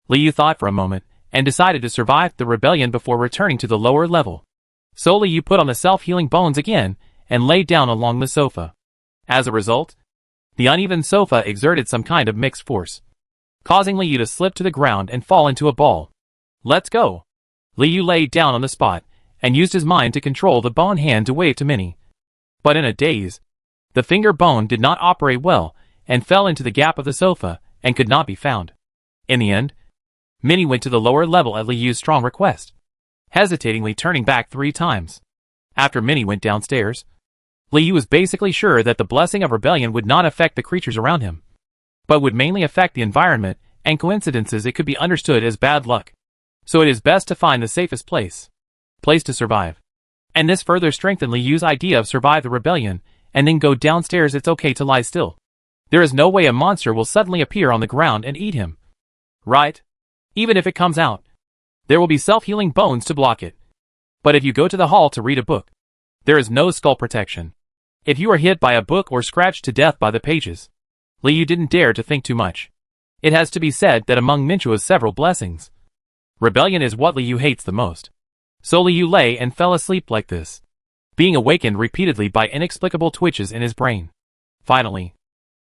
Liu thought for a moment, and decided to survive the rebellion before returning to the lower level. So Liu put on the self-healing bones again, and laid down along the sofa. As a result, the uneven sofa exerted some kind of mixed force, causing Liu to slip to the ground and fall into a ball. Let's go. Liu laid down on the spot, and used his mind to control the bone hand to wave to Minnie. But in a daze, the finger bone did not operate well, and fell into the gap of the sofa, and could not be found. In the end, Minnie went to the lower level at Liu's strong request, hesitatingly turning back 3 times. After Minnie went downstairs, Liu was basically sure that the blessing of rebellion would not affect the creatures around him, but would mainly affect the environment, and coincidences it could be understood as bad luck. So it is best to find the safest place to survive. And this further strengthened Liu's idea of survive the rebellion, and then go downstairs. It's okay to lie still. There is no way a monster will suddenly appear on the ground and eat him. Right? Even if it comes out, there will be self-healing bones to block it. But if you go to the hall to read a book, there is no skull protection. If you are hit by a book or scratched to death by the pages, Liu didn't dare to think too much. It has to be said that among Minchua's several blessings, rebellion is what Liu hates the most. So Liu lay and fell asleep like this, being awakened repeatedly by inexplicable twitches in his brain. Finally,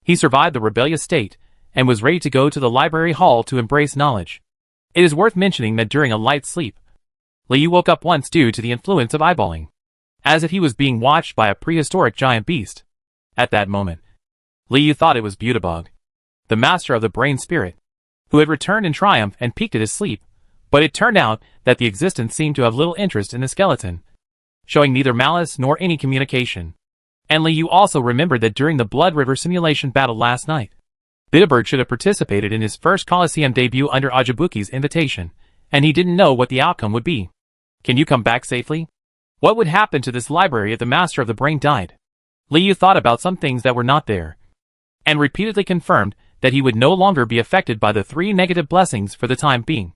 he survived the rebellious state, and was ready to go to the library hall to embrace knowledge. It is worth mentioning that during a light sleep, Liu woke up once due to the influence of eyeballing, as if he was being watched by a prehistoric giant beast. At that moment, Liu thought it was Butibog, the master of the brain spirit, who had returned in triumph and peeked at his sleep, but it turned out that the existence seemed to have little interest in the skeleton, showing neither malice nor any communication. And Liu also remembered that during the Blood River simulation battle last night, Butibog should have participated in his first Coliseum debut under Ajibuki's invitation, and he didn't know what the outcome would be. Can you come back safely? What would happen to this library if the master of the brain died? Liu thought about some things that were not there, and repeatedly confirmed that he would no longer be affected by the 3 negative blessings for the time being.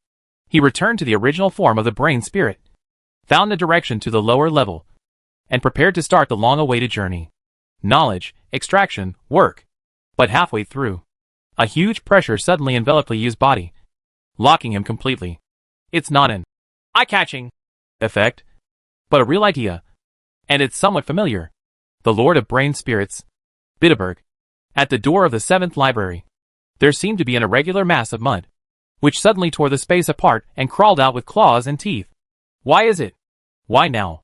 He returned to the original form of the brain spirit, found the direction to the lower level, and prepared to start the long-awaited journey. Knowledge, extraction, work. But halfway through, a huge pressure suddenly enveloped Liu's body, locking him completely. It's not an eye-catching effect, but a real idea, and it's somewhat familiar. The Lord of Brain Spirits, Butibog. At the door of the 7th library, there seemed to be an irregular mass of mud, which suddenly tore the space apart and crawled out with claws and teeth. Why is it? Why now?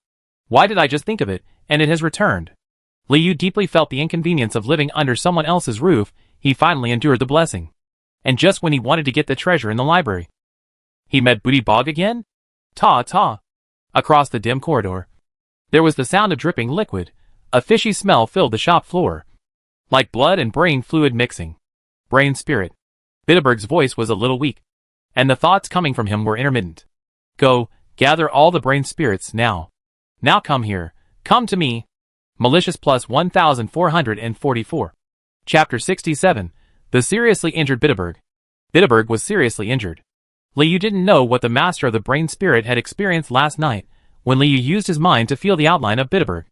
Why did I just think of it, and it has returned? Liu deeply felt the inconvenience of living under someone else's roof. He finally endured the blessing. And just when he wanted to get the treasure in the library, he met Butibog again? Ta-ta. Across the dim corridor, there was the sound of dripping liquid. A fishy smell filled the shop floor, like blood and brain fluid mixing. Brain spirit. Bitterberg's voice was a little weak, and the thoughts coming from him were intermittent. Go, gather all the brain spirits now. Now come here. Come to me. Malicious plus 1444. Chapter 67. The seriously injured Bitterberg. Bitterberg was seriously injured. Liu didn't know what the master of the brain spirit had experienced last night when Liu used his mind to feel the outline of Bitterberg.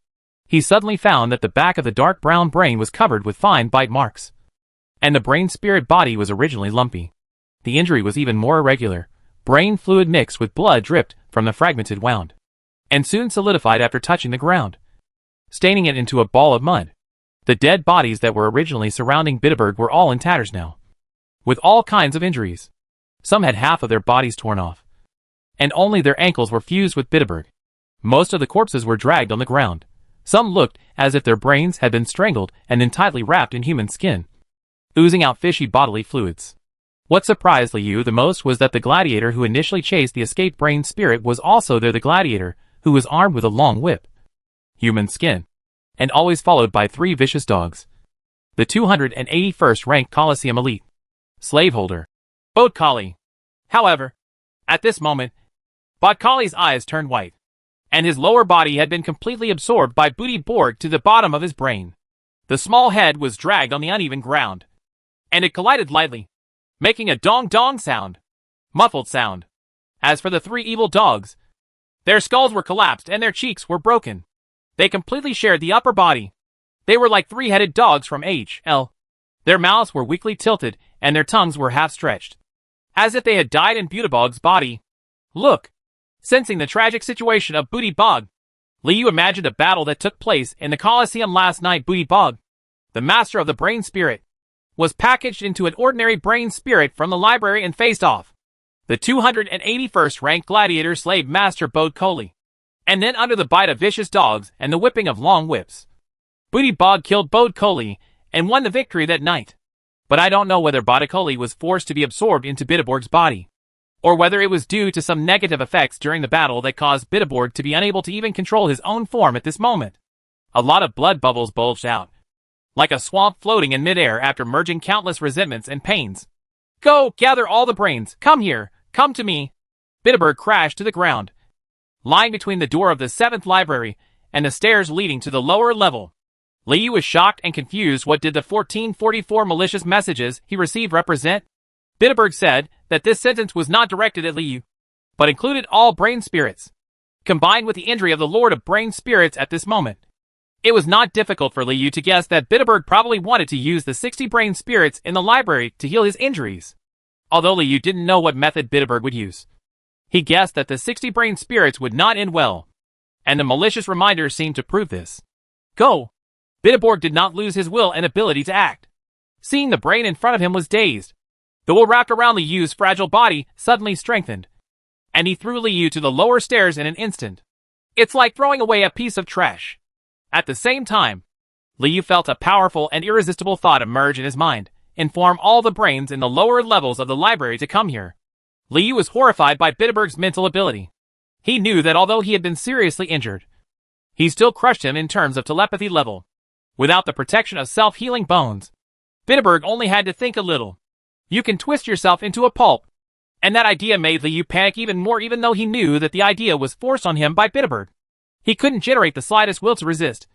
He suddenly found that the back of the dark brown brain was covered with fine bite marks, and the brain spirit body was originally lumpy. The injury was even more irregular. Brain fluid mixed with blood dripped from the fragmented wound, and soon solidified after touching the ground, staining it into a ball of mud. The dead bodies that were originally surrounding Bitterberg were all in tatters now, with all kinds of injuries. Some had half of their bodies torn off, and only their ankles were fused with Bitterberg. Most of the corpses were dragged on the ground. Some looked as if their brains had been strangled and then tightly wrapped in human skin, oozing out fishy bodily fluids. What surprised Liu the most was that the gladiator who initially chased the escaped brain spirit was also there, the gladiator who was armed with a long whip, human skin, and always followed by 3 vicious dogs. The 281st ranked Colosseum elite slaveholder, Bodkali. However, at this moment, Bodkali's eyes turned white, and his lower body had been completely absorbed by Booty Borg to the bottom of his brain. The small head was dragged on the uneven ground, and it collided lightly, making a dong-dong sound, muffled sound. As for the 3 evil dogs, their skulls were collapsed and their cheeks were broken. They completely shared the upper body. They were like 3-headed dogs from HL. Their mouths were weakly tilted and their tongues were half stretched, as if they had died in Butibog's body. Look! Sensing the tragic situation of Booty Bog, Liu imagined a battle that took place in the Colosseum last night. Booty Bog, the master of the brain spirit, was packaged into an ordinary brain spirit from the library and faced off the 281st ranked gladiator slave master Bodkali. And then under the bite of vicious dogs and the whipping of long whips, Booty Bog killed Bodkali and won the victory that night. But I don't know whether Bodkali was forced to be absorbed into Bitterberg's body, or whether it was due to some negative effects during the battle that caused Bitterberg to be unable to even control his own form at this moment. A lot of blood bubbles bulged out, like a swamp floating in midair after merging countless resentments and pains. Go, gather all the brains, come here, come to me. Bitterberg crashed to the ground, lying between the door of the 7th library and the stairs leading to the lower level. Liu was shocked and confused. What did the 1444 malicious messages he received represent? Bitterberg said that this sentence was not directed at Liu, but included all brain spirits, combined with the injury of the Lord of Brain Spirits at this moment. It was not difficult for Liu to guess that Bitterberg probably wanted to use the 60 brain spirits in the library to heal his injuries. Although Liu didn't know what method Bitterberg would use, he guessed that the 60 brain spirits would not end well, and the malicious reminder seemed to prove this. Go! Bitterberg did not lose his will and ability to act. Seeing the brain in front of him was dazed. The will wrapped around Liu's fragile body suddenly strengthened, and he threw Liu to the lower stairs in an instant. It's like throwing away a piece of trash. At the same time, Liu felt a powerful and irresistible thought emerge in his mind: inform all the brains in the lower levels of the library to come here. Liu was horrified by Bitterberg's mental ability. He knew that although he had been seriously injured, he still crushed him in terms of telepathy level. Without the protection of self-healing bones, Bitterberg only had to think a little. You can twist yourself into a pulp. And that idea made Liu panic even more, even though he knew that the idea was forced on him by Bitterberg. He couldn't generate the slightest will to resist,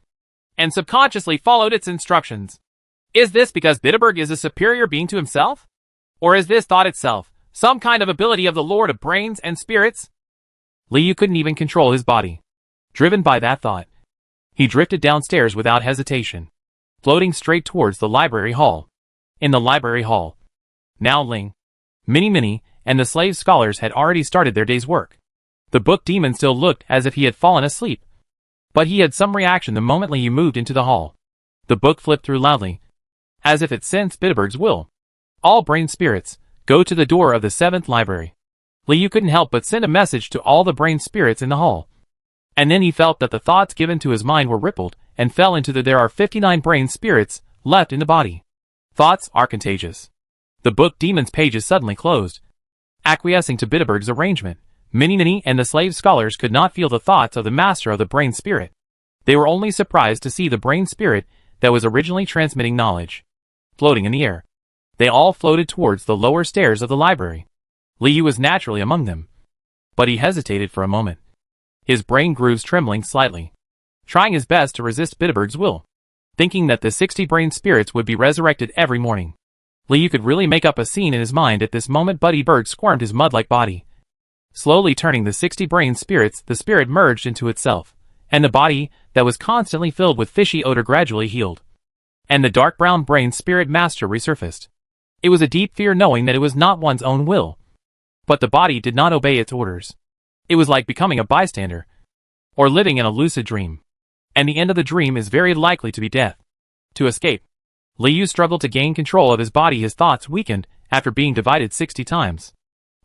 and subconsciously followed its instructions. Is this because Bitterberg is a superior being to himself? Or is this thought itself some kind of ability of the Lord of Brains and Spirits? Liu couldn't even control his body. Driven by that thought, he drifted downstairs without hesitation, floating straight towards the library hall. In the library hall, now Ling, Mini, and the slave scholars had already started their day's work. The book demon still looked as if he had fallen asleep, but he had some reaction the moment Liu moved into the hall. The book flipped through loudly, as if it sensed Bitterberg's will. All brain spirits, go to the door of the 7th library. Liu couldn't help but send a message to all the brain spirits in the hall. And then he felt that the thoughts given to his mind were rippled and fell into there are 59 brain spirits left in the body. Thoughts are contagious. The book demon's pages suddenly closed. Acquiescing to Bitterberg's arrangement, Mini and the slave scholars could not feel the thoughts of the master of the brain spirit. They were only surprised to see the brain spirit that was originally transmitting knowledge floating in the air. They all floated towards the lower stairs of the library. Liu was naturally among them. But he hesitated for a moment. His brain grooves trembling slightly, trying his best to resist Bitterberg's will, thinking that the 60 brain spirits would be resurrected every morning. Liu could really make up a scene in his mind at this moment. Buddyberg squirmed his mud-like body. Slowly turning the 60 brain spirits, the spirit merged into itself, and the body that was constantly filled with fishy odor gradually healed. And the dark brown brain spirit master resurfaced. It was a deep fear knowing that it was not one's own will. But the body did not obey its orders. It was like becoming a bystander, or living in a lucid dream. And the end of the dream is very likely to be death. To escape, Liu struggled to gain control of his body. His thoughts weakened after being divided 60 times.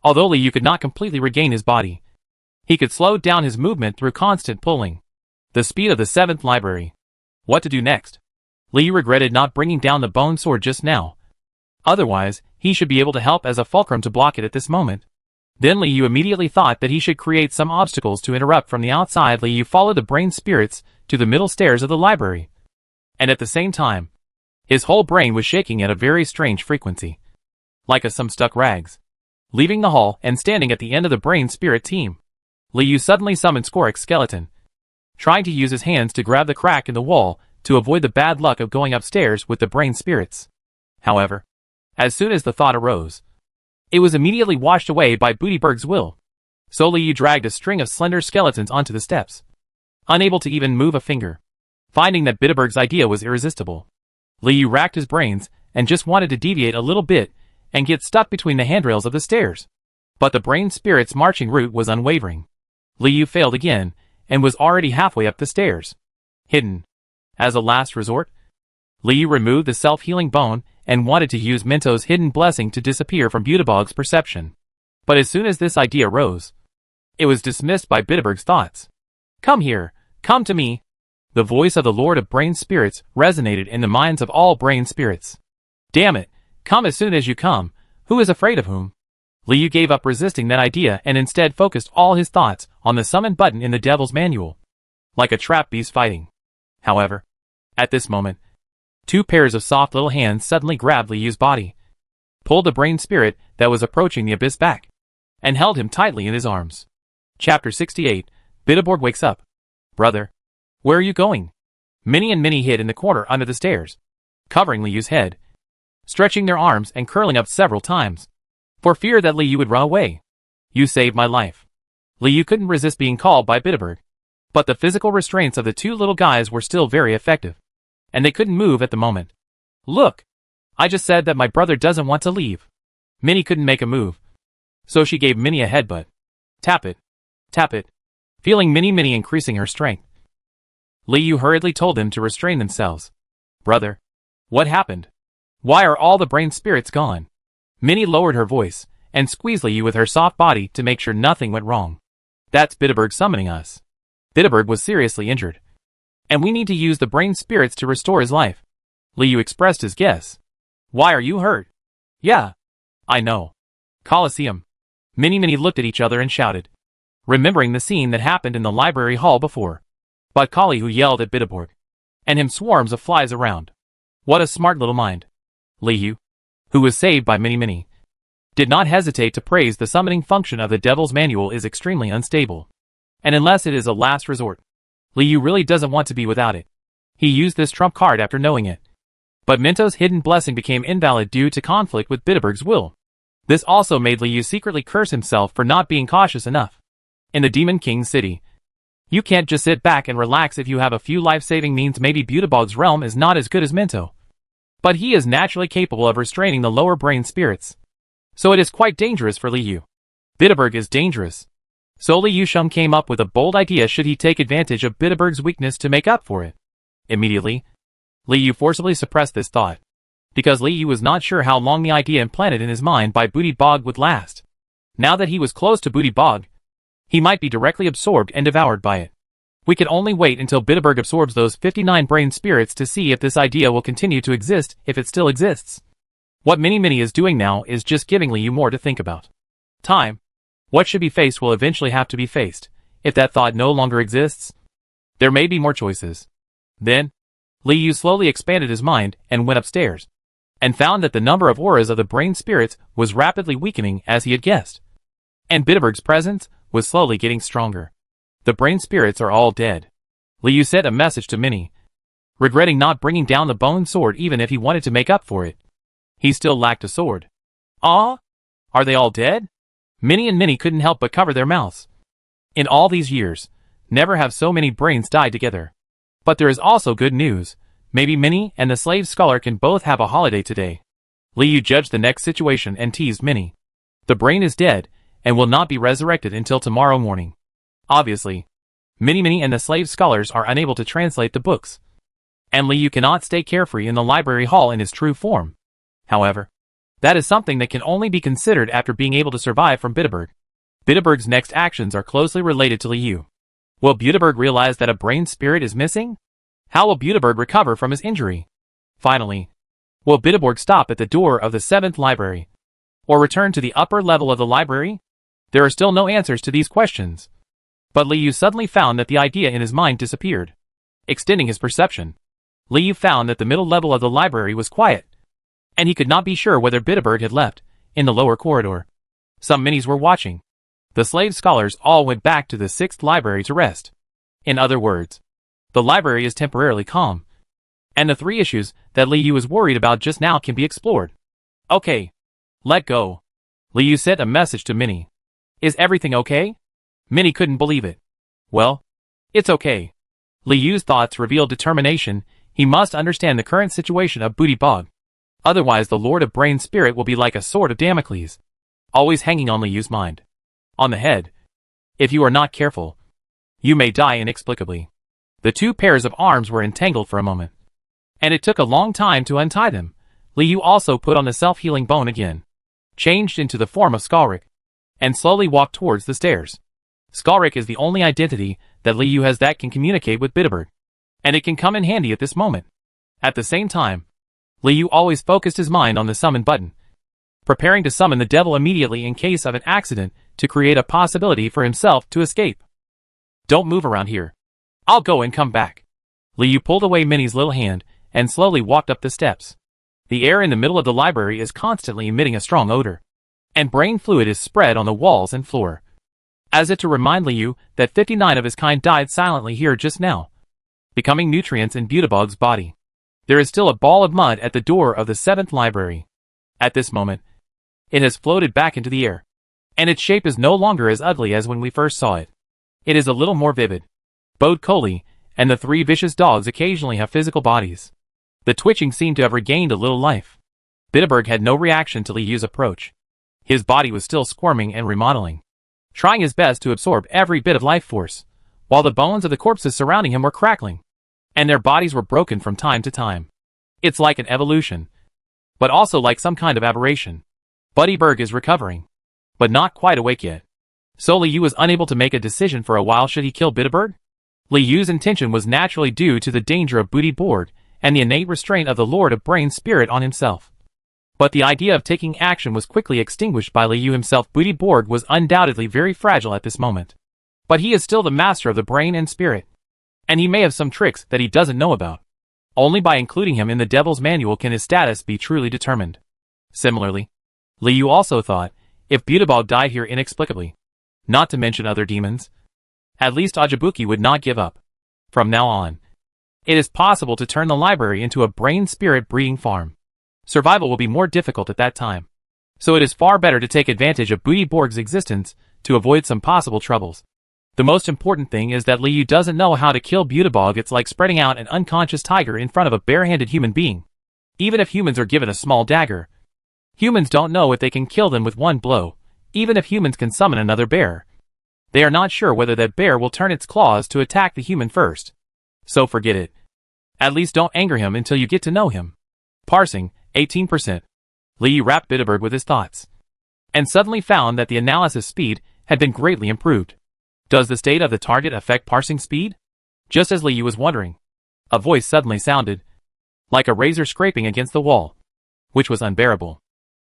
Although Liu could not completely regain his body, he could slow down his movement through constant pulling. The speed of the 7th library. What to do next? Liu regretted not bringing down the bone sword just now. Otherwise, he should be able to help as a fulcrum to block it at this moment. Then Liu immediately thought that he should create some obstacles to interrupt from the outside. Liu followed the brain spirits to the middle stairs of the library. And at the same time, his whole brain was shaking at a very strange frequency, like some stuck rags. Leaving the hall and standing at the end of the brain spirit team, Liu suddenly summoned Skorik's skeleton, trying to use his hands to grab the crack in the wall to avoid the bad luck of going upstairs with the brain spirits. However, as soon as the thought arose, it was immediately washed away by Buddyberg's will. So Liu dragged a string of slender skeletons onto the steps, unable to even move a finger. Finding that Bitterberg's idea was irresistible, Liu racked his brains and just wanted to deviate a little bit and get stuck between the handrails of the stairs. But the brain spirit's marching route was unwavering. Liu failed again and was already halfway up the stairs. Hidden. As a last resort, Liu removed the self-healing bone and wanted to use Minto's hidden blessing to disappear from Buddyberg's perception. But as soon as this idea rose, it was dismissed by Bitterberg's thoughts. Come here, come to me. The voice of the Lord of Brain Spirits resonated in the minds of all brain spirits. Damn it, come as soon as you come, who is afraid of whom? Liu gave up resisting that idea and instead focused all his thoughts on the summon button in the Devil's Manual, like a trap beast fighting. However, at this moment, 2 pairs of soft little hands suddenly grabbed Liu's body, pulled the brain spirit that was approaching the abyss back, and held him tightly in his arms. Chapter 68. Bitterberg wakes up. Brother, where are you going? Minnie and Minnie hid in the corner under the stairs, covering Liu's head, stretching their arms and curling up several times, for fear that Liu would run away. You saved my life. Liu couldn't resist being called by Bitterberg, but the physical restraints of the 2 little guys were still very effective, and they couldn't move at the moment. Look, I just said that my brother doesn't want to leave. Minnie couldn't make a move, so she gave Minnie a headbutt. Tap it, feeling Minnie increasing her strength. Liu hurriedly told them to restrain themselves. Brother, what happened? Why are all the brain spirits gone? Minnie lowered her voice and squeezed Liu with her soft body to make sure nothing went wrong. That's Bitterberg summoning us. Bitterberg was seriously injured, and we need to use the brain spirits to restore his life. Liu expressed his guess. Why are you hurt? Yeah, I know. Colosseum. Minnie looked at each other and shouted, remembering the scene that happened in the library hall before. But Kali who yelled at Bitterberg, and him swarms of flies around. What a smart little mind. Liu, who was saved by Minnie, did not hesitate to praise the summoning function of the Devil's Manual is extremely unstable, and unless it is a last resort, Liu really doesn't want to be without it. He used this trump card after knowing it. But Minto's hidden blessing became invalid due to conflict with Bitterberg's will. This also made Liu secretly curse himself for not being cautious enough. In the Demon King's city, you can't just sit back and relax if you have a few life-saving means. Maybe Buddyberg's realm is not as good as Minto, but he is naturally capable of restraining the lower brain spirits. So it is quite dangerous for Liu. Bitterberg is dangerous. So Liu Sheng came up with a bold idea. Should he take advantage of Bitterberg's weakness to make up for it? Immediately, Liu forcibly suppressed this thought, because Liu was not sure how long the idea implanted in his mind by Buddyberg would last. Now that he was close to Buddyberg, he might be directly absorbed and devoured by it. We can only wait until Bitterberg absorbs those 59 brain spirits to see if this idea will continue to exist, if it still exists. What Minnie is doing now is just giving Liu more to think about. Time. What should be faced will eventually have to be faced. If that thought no longer exists, there may be more choices. Then, Li Yu slowly expanded his mind and went upstairs, and found that the number of auras of the brain spirits was rapidly weakening as he had guessed. And Bitterberg's presence was slowly getting stronger. The brain spirits are all dead. Li Yu sent a message to Minnie, regretting not bringing down the bone sword even if he wanted to make up for it. He still lacked a sword. Ah? Are they all dead? Minnie and Minnie couldn't help but cover their mouths. In all these years, never have so many brains died together. But there is also good news. Maybe Minnie and the slave scholar can both have a holiday today. Li Yu judged the next situation and teased Minnie. The brain is dead and will not be resurrected until tomorrow morning. Obviously, Minnie and the slave scholars are unable to translate the books, and Li Yu cannot stay carefree in the library hall in his true form. However, that is something that can only be considered after being able to survive from Bitterberg. Bitterberg's next actions are closely related to Li Yu. Will Bitterberg realize that a brain spirit is missing? How will Bitterberg recover from his injury? Finally, will Bitterberg stop at the door of the 7th library, or return to the upper level of the library? There are still no answers to these questions. But Li Yu suddenly found that the idea in his mind disappeared. Extending his perception, Li Yu found that the middle level of the library was quiet, and he could not be sure whether Bitterberg had left in the lower corridor. Some minis were watching. The slave scholars all went back to the 6th library to rest. In other words, the library is temporarily calm, and the 3 issues that Li Yu was worried about just now can be explored. Okay, let go. Li Yu sent a message to Minnie. Is everything okay? Minnie couldn't believe it. Well, it's okay. Li Yu's thoughts revealed determination. He must understand the current situation of Booty Bog. Otherwise the Lord of Brain Spirit will be like a sword of Damocles, always hanging on Li Yu's mind. On the head. If you are not careful, you may die inexplicably. The 2 pairs of arms were entangled for a moment, and it took a long time to untie them. Li Yu also put on the self-healing bone again, changed into the form of Skalrik, and slowly walked towards the stairs. Skalrik is the only identity that Li Yu has that can communicate with Bitterberg, and it can come in handy at this moment. At the same time, Li Yu always focused his mind on the summon button, preparing to summon the devil immediately in case of an accident to create a possibility for himself to escape. Don't move around here. I'll go and come back. Li Yu pulled away Minnie's little hand and slowly walked up the steps. The air in the middle of the library is constantly emitting a strong odor, and brain fluid is spread on the walls and floor, as if to remind Li Yu that 59 of his kind died silently here just now, becoming nutrients in Bitterbog's body. There is still a ball of mud at the door of the 7th library. At this moment, it has floated back into the air, and its shape is no longer as ugly as when we first saw it. It is a little more vivid. Bode Coley and the 3 vicious dogs occasionally have physical bodies. The twitching seemed to have regained a little life. Bitterberg had no reaction to Li Yu's approach. His body was still squirming and remodeling, trying his best to absorb every bit of life force, while the bones of the corpses surrounding him were crackling, and their bodies were broken from time to time. It's like an evolution, but also like some kind of aberration. Bitterberg is recovering, but not quite awake yet. So Li Yu was unable to make a decision for a while. Should he kill Bitterberg? Li Yu's intention was naturally due to the danger of Booty Borg and the innate restraint of the Lord of Brain Spirit on himself. But the idea of taking action was quickly extinguished by Li Yu himself. Booty Borg was undoubtedly very fragile at this moment, but he is still the master of the brain and spirit, and he may have some tricks that he doesn't know about. Only by including him in the Devil's Manual can his status be truly determined. Similarly, Li Yu also thought, if Bitterbog died here inexplicably, not to mention other demons, at least Ajibuki would not give up. From now on, it is possible to turn the library into a brain spirit breeding farm. Survival will be more difficult at that time, so it is far better to take advantage of Booty Borg's existence to avoid some possible troubles. The most important thing is that Li Yu doesn't know how to kill Bitterbog. It's like spreading out an unconscious tiger in front of a bare-handed human being. Even if humans are given a small dagger, humans don't know if they can kill them with one blow. Even if humans can summon another bear, they are not sure whether that bear will turn its claws to attack the human first. So forget it. At least don't anger him until you get to know him. Parsing, 18%. Li Yu wrapped Bitterberg with his thoughts, and suddenly found that the analysis speed had been greatly improved. Does the state of the target affect parsing speed? Just as Li Yu was wondering, a voice suddenly sounded, like a razor scraping against the wall, which was unbearable.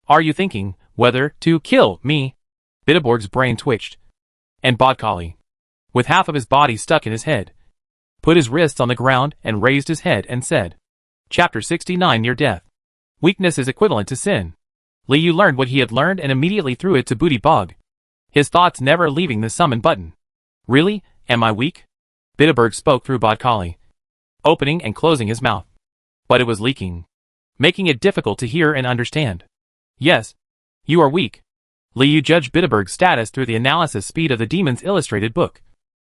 Are you thinking whether to kill me? Bitterborg's brain twitched, and Bodkali, with half of his body stuck in his head, put his wrists on the ground and raised his head and said, Chapter 69 Near Death. Weakness is equivalent to sin. Liu learned what he had learned and immediately threw it to Booty Bog, his thoughts never leaving the summon button. Really? Am I weak? Bitterberg spoke through Bodkali, opening and closing his mouth. But it was leaking, making it difficult to hear and understand. Yes, you are weak. Liu judged Bitterberg's status through the analysis speed of the demon's illustrated book,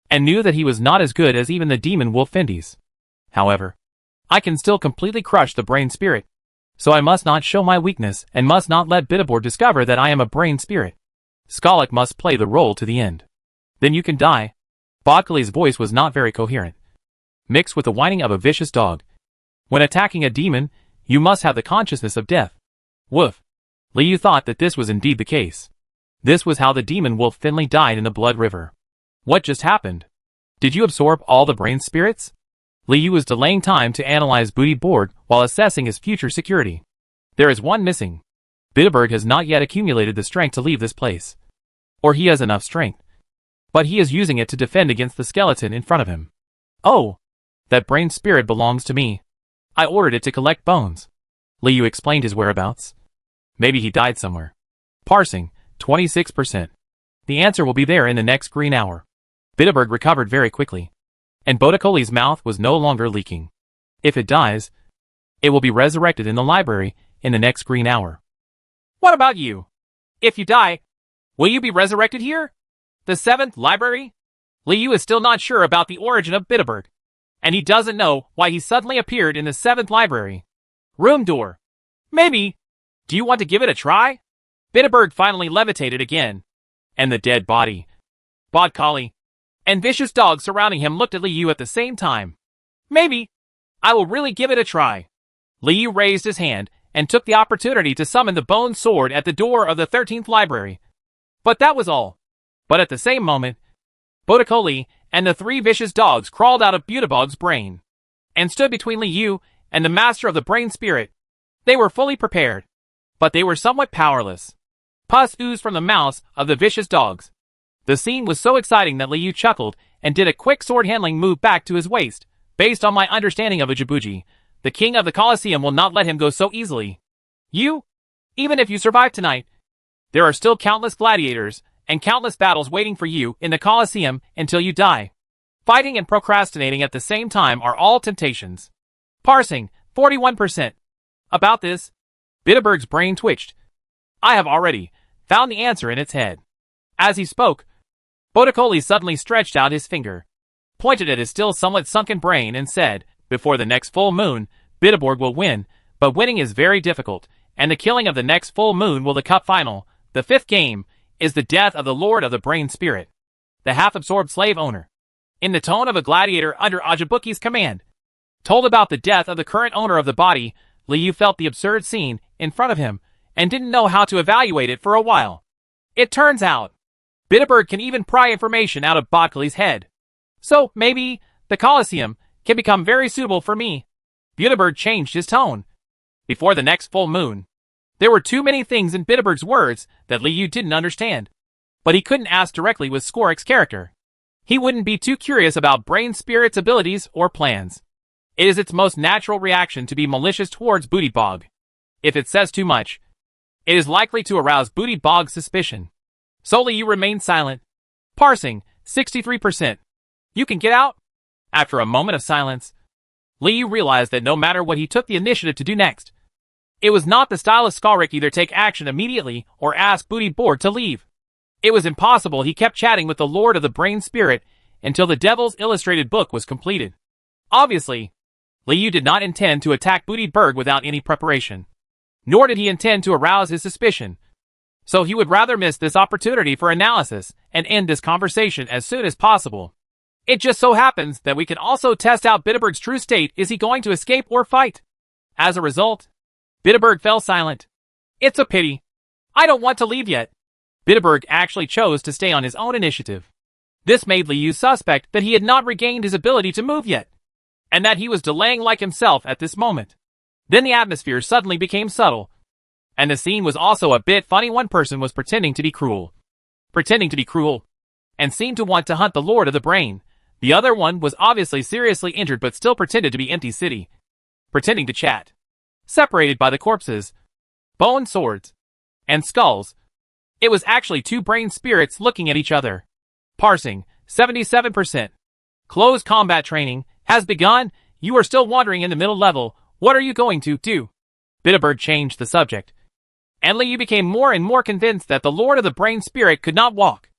and knew that he was not as good as even the demon Wolf Findies. However, I can still completely crush the brain spirit, so I must not show my weakness and must not let Bitterborg discover that I am a brain spirit. Skolik must play the role to the end. Then you can die. Bodkali's voice was not very coherent, mixed with the whining of a vicious dog. When attacking a demon, you must have the consciousness of death. Woof. Liu thought that this was indeed the case. This was how the demon Wolf Finley died in the Blood River. What just happened? Did you absorb all the brain spirits? Liu was delaying time to analyze Booty Borg while assessing his future security. There is one missing. Bitterberg has not yet accumulated the strength to leave this place. Or he has enough strength, but he is using it to defend against the skeleton in front of him. Oh, that brain spirit belongs to me. I ordered it to collect bones. Liu explained his whereabouts. Maybe he died somewhere. Parsing, 26%. The answer will be there in the next green hour. Bitterberg recovered very quickly, and Bodakoli's mouth was no longer leaking. If it dies, it will be resurrected in the library in the next green hour. What about you? If you die, will you be resurrected here? The 7th library? Liu is still not sure about the origin of Bitterberg, and he doesn't know why he suddenly appeared in the 7th library. Room door. Maybe. Do you want to give it a try? Bitterberg finally levitated again, and the dead body, Bodkali, and vicious dog surrounding him looked at Liu at the same time. Maybe. I will really give it a try. Liu raised his hand and took the opportunity to summon the bone sword at the door of the 13th library. But that was all. But at the same moment, Bodakoli and the 3 vicious dogs crawled out of Butibog's brain and stood between Liu and the master of the brain spirit. They were fully prepared, but they were somewhat powerless. Pus oozed from the mouths of the vicious dogs. The scene was so exciting that Liu chuckled and did a quick sword handling move back to his waist. Based on my understanding of Ichibuji, the king of the Colosseum will not let him go so easily. Even if you survive tonight, there are still countless gladiators and countless battles waiting for you in the Colosseum until you die. Fighting and procrastinating at the same time are all temptations. Parsing, 41%. About this, Bitterberg's brain twitched. I have already found the answer in its head. As he spoke, Bodakoli suddenly stretched out his finger, pointed at his still somewhat sunken brain and said, Before the next full moon, Bitterborg will win, but winning is very difficult, and the killing of the next full moon will the cup final. The 5th game is the death of the Lord of the Brain Spirit, the half-absorbed slave owner. In the tone of a gladiator under Ajabuki's command, told about the death of the current owner of the body, Liu felt the absurd scene in front of him and didn't know how to evaluate it for a while. It turns out, Bitterberg can even pry information out of Bodkali's head. So maybe the Colosseum can become very suitable for me. Bitterberg changed his tone. Before the next full moon, there were too many things in Bitterberg's words that Liu didn't understand. But he couldn't ask directly with Skorik's character. He wouldn't be too curious about Brain Spirit's abilities or plans. It is its most natural reaction to be malicious towards Booty Bog. If it says too much, it is likely to arouse Booty Bog's suspicion. So Liu remained silent. Parsing, 63%. You can get out? After a moment of silence, Liu realized that no matter what he took the initiative to do next, it was not the style of Skorik either take action immediately or ask Booty Borg to leave. It was impossible. He kept chatting with the Lord of the Brain Spirit until the Devil's Illustrated book was completed. Obviously, Liu did not intend to attack Booty Borg without any preparation, nor did he intend to arouse his suspicion. So he would rather miss this opportunity for analysis and end this conversation as soon as possible. It just so happens that we can also test out Bitterberg's true state. Is he going to escape or fight? As a result, Bitterberg fell silent. It's a pity. I don't want to leave yet. Bitterberg actually chose to stay on his own initiative. This made Liu suspect that he had not regained his ability to move yet, and that he was delaying like himself at this moment. Then the atmosphere suddenly became subtle, and the scene was also a bit funny. One person was pretending to be cruel, pretending to be cruel, and seemed to want to hunt the Lord of the Brain. The other one was obviously seriously injured but still pretended to be empty city, pretending to chat. Separated by the corpses, bone swords, and skulls, it was actually two brain spirits looking at each other. Parsing, 77%. Closed combat training has begun. You are still wandering in the middle level. What are you going to do? Bitterbird changed the subject, and Liu became more and more convinced that the Lord of the Brain Spirit could not walk.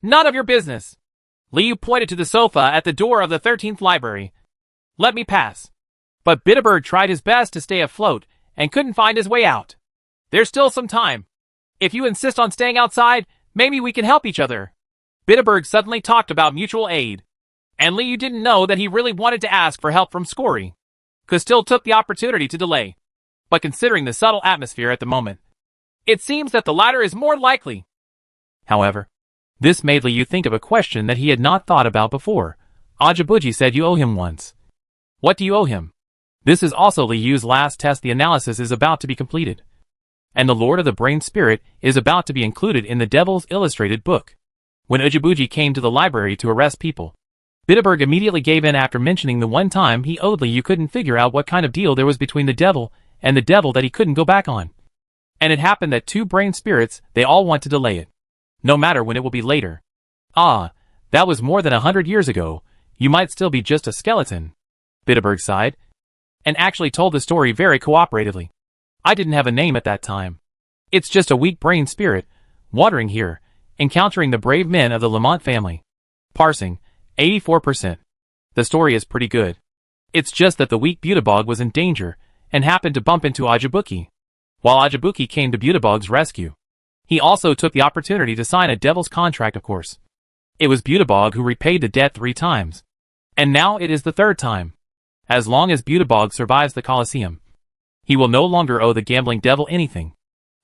None of your business. Liu pointed to the sofa at the door of the 13th library. Let me pass. But Bitterbird tried his best to stay afloat and couldn't find his way out. There's still some time. If you insist on staying outside, maybe we can help each other. Bitterbird suddenly talked about mutual aid, and Liu didn't know that he really wanted to ask for help from Scory, who still took the opportunity to delay. But considering the subtle atmosphere at the moment, it seems that the latter is more likely. However, this made Liu think of a question that he had not thought about before. Ajibuji said you owe him once. What do you owe him? This is also Liu's last test. The analysis is about to be completed, and the Lord of the Brain Spirit is about to be included in the Devil's Illustrated book. When Ajibuji came to the library to arrest people, Bitterberg immediately gave in after mentioning the one time he owed Liu couldn't figure out what kind of deal there was between the devil and the devil that he couldn't go back on. And it happened that two brain spirits, they all want to delay it, no matter when it will be later. Ah, that was more than 100 years ago. You might still be just a skeleton. Bitterberg sighed, and actually told the story very cooperatively. I didn't have a name at that time. It's just a weak brain spirit, wandering here, encountering the brave men of the Lamont family. Parsing, 84%. The story is pretty good. It's just that the weak Butabog was in danger, and happened to bump into Ajibuki. While Ajibuki came to Butabog's rescue, he also took the opportunity to sign a devil's contract, of course. It was Butabog who repaid the debt 3 times. And now it is the 3rd time. As long as Butabog survives the Colosseum, he will no longer owe the gambling devil anything.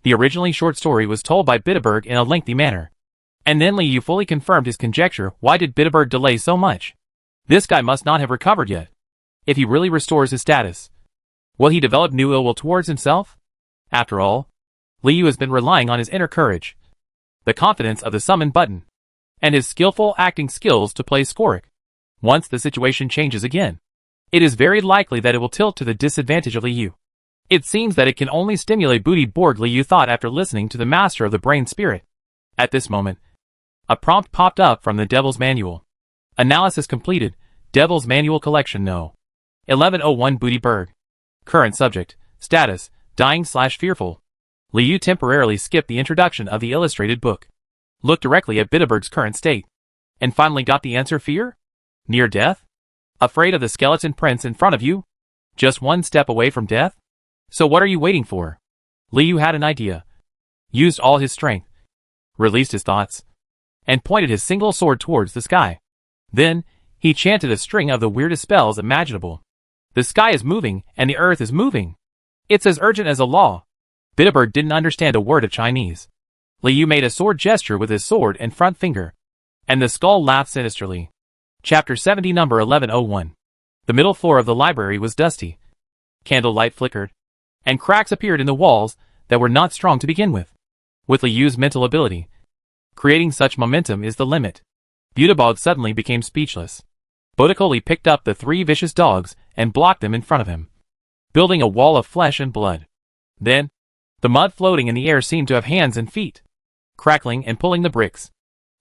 The originally short story was told by Bitterberg in a lengthy manner. And then Liu fully confirmed his conjecture. Why did Bitterberg delay so much? This guy must not have recovered yet. If he really restores his status, will he develop new ill will towards himself? After all, Liu has been relying on his inner courage, the confidence of the summon button, and his skillful acting skills to play Scorik. Once the situation changes again, it is very likely that it will tilt to the disadvantage of Liu. It seems that it can only stimulate Booty Borg, Liu thought after listening to the master of the brain spirit. At this moment, a prompt popped up from the Devil's Manual. Analysis completed. Devil's Manual Collection No. 1101 Booty Berg. Current subject, status, dying/fearful. Liu temporarily skipped the introduction of the illustrated book, looked directly at Bitterberg's current state, and finally got the answer: fear? Near death? Afraid of the skeleton prince in front of you? Just one step away from death? So what are you waiting for? Liu had an idea, used all his strength, released his thoughts, and pointed his single sword towards the sky. Then, he chanted a string of the weirdest spells imaginable. The sky is moving, and the earth is moving. It's as urgent as a law. Bitterberg didn't understand a word of Chinese. Liu made a sword gesture with his sword and front finger, and the skull laughed sinisterly. Chapter 70, number 1101. The middle floor of the library was dusty. Candlelight flickered, and cracks appeared in the walls that were not strong to begin with. With Liu's mental ability, creating such momentum is the limit. Butabog suddenly became speechless. Boticoli picked up the 3 vicious dogs and blocked them in front of him, building a wall of flesh and blood. Then, the mud floating in the air seemed to have hands and feet, crackling and pulling the bricks.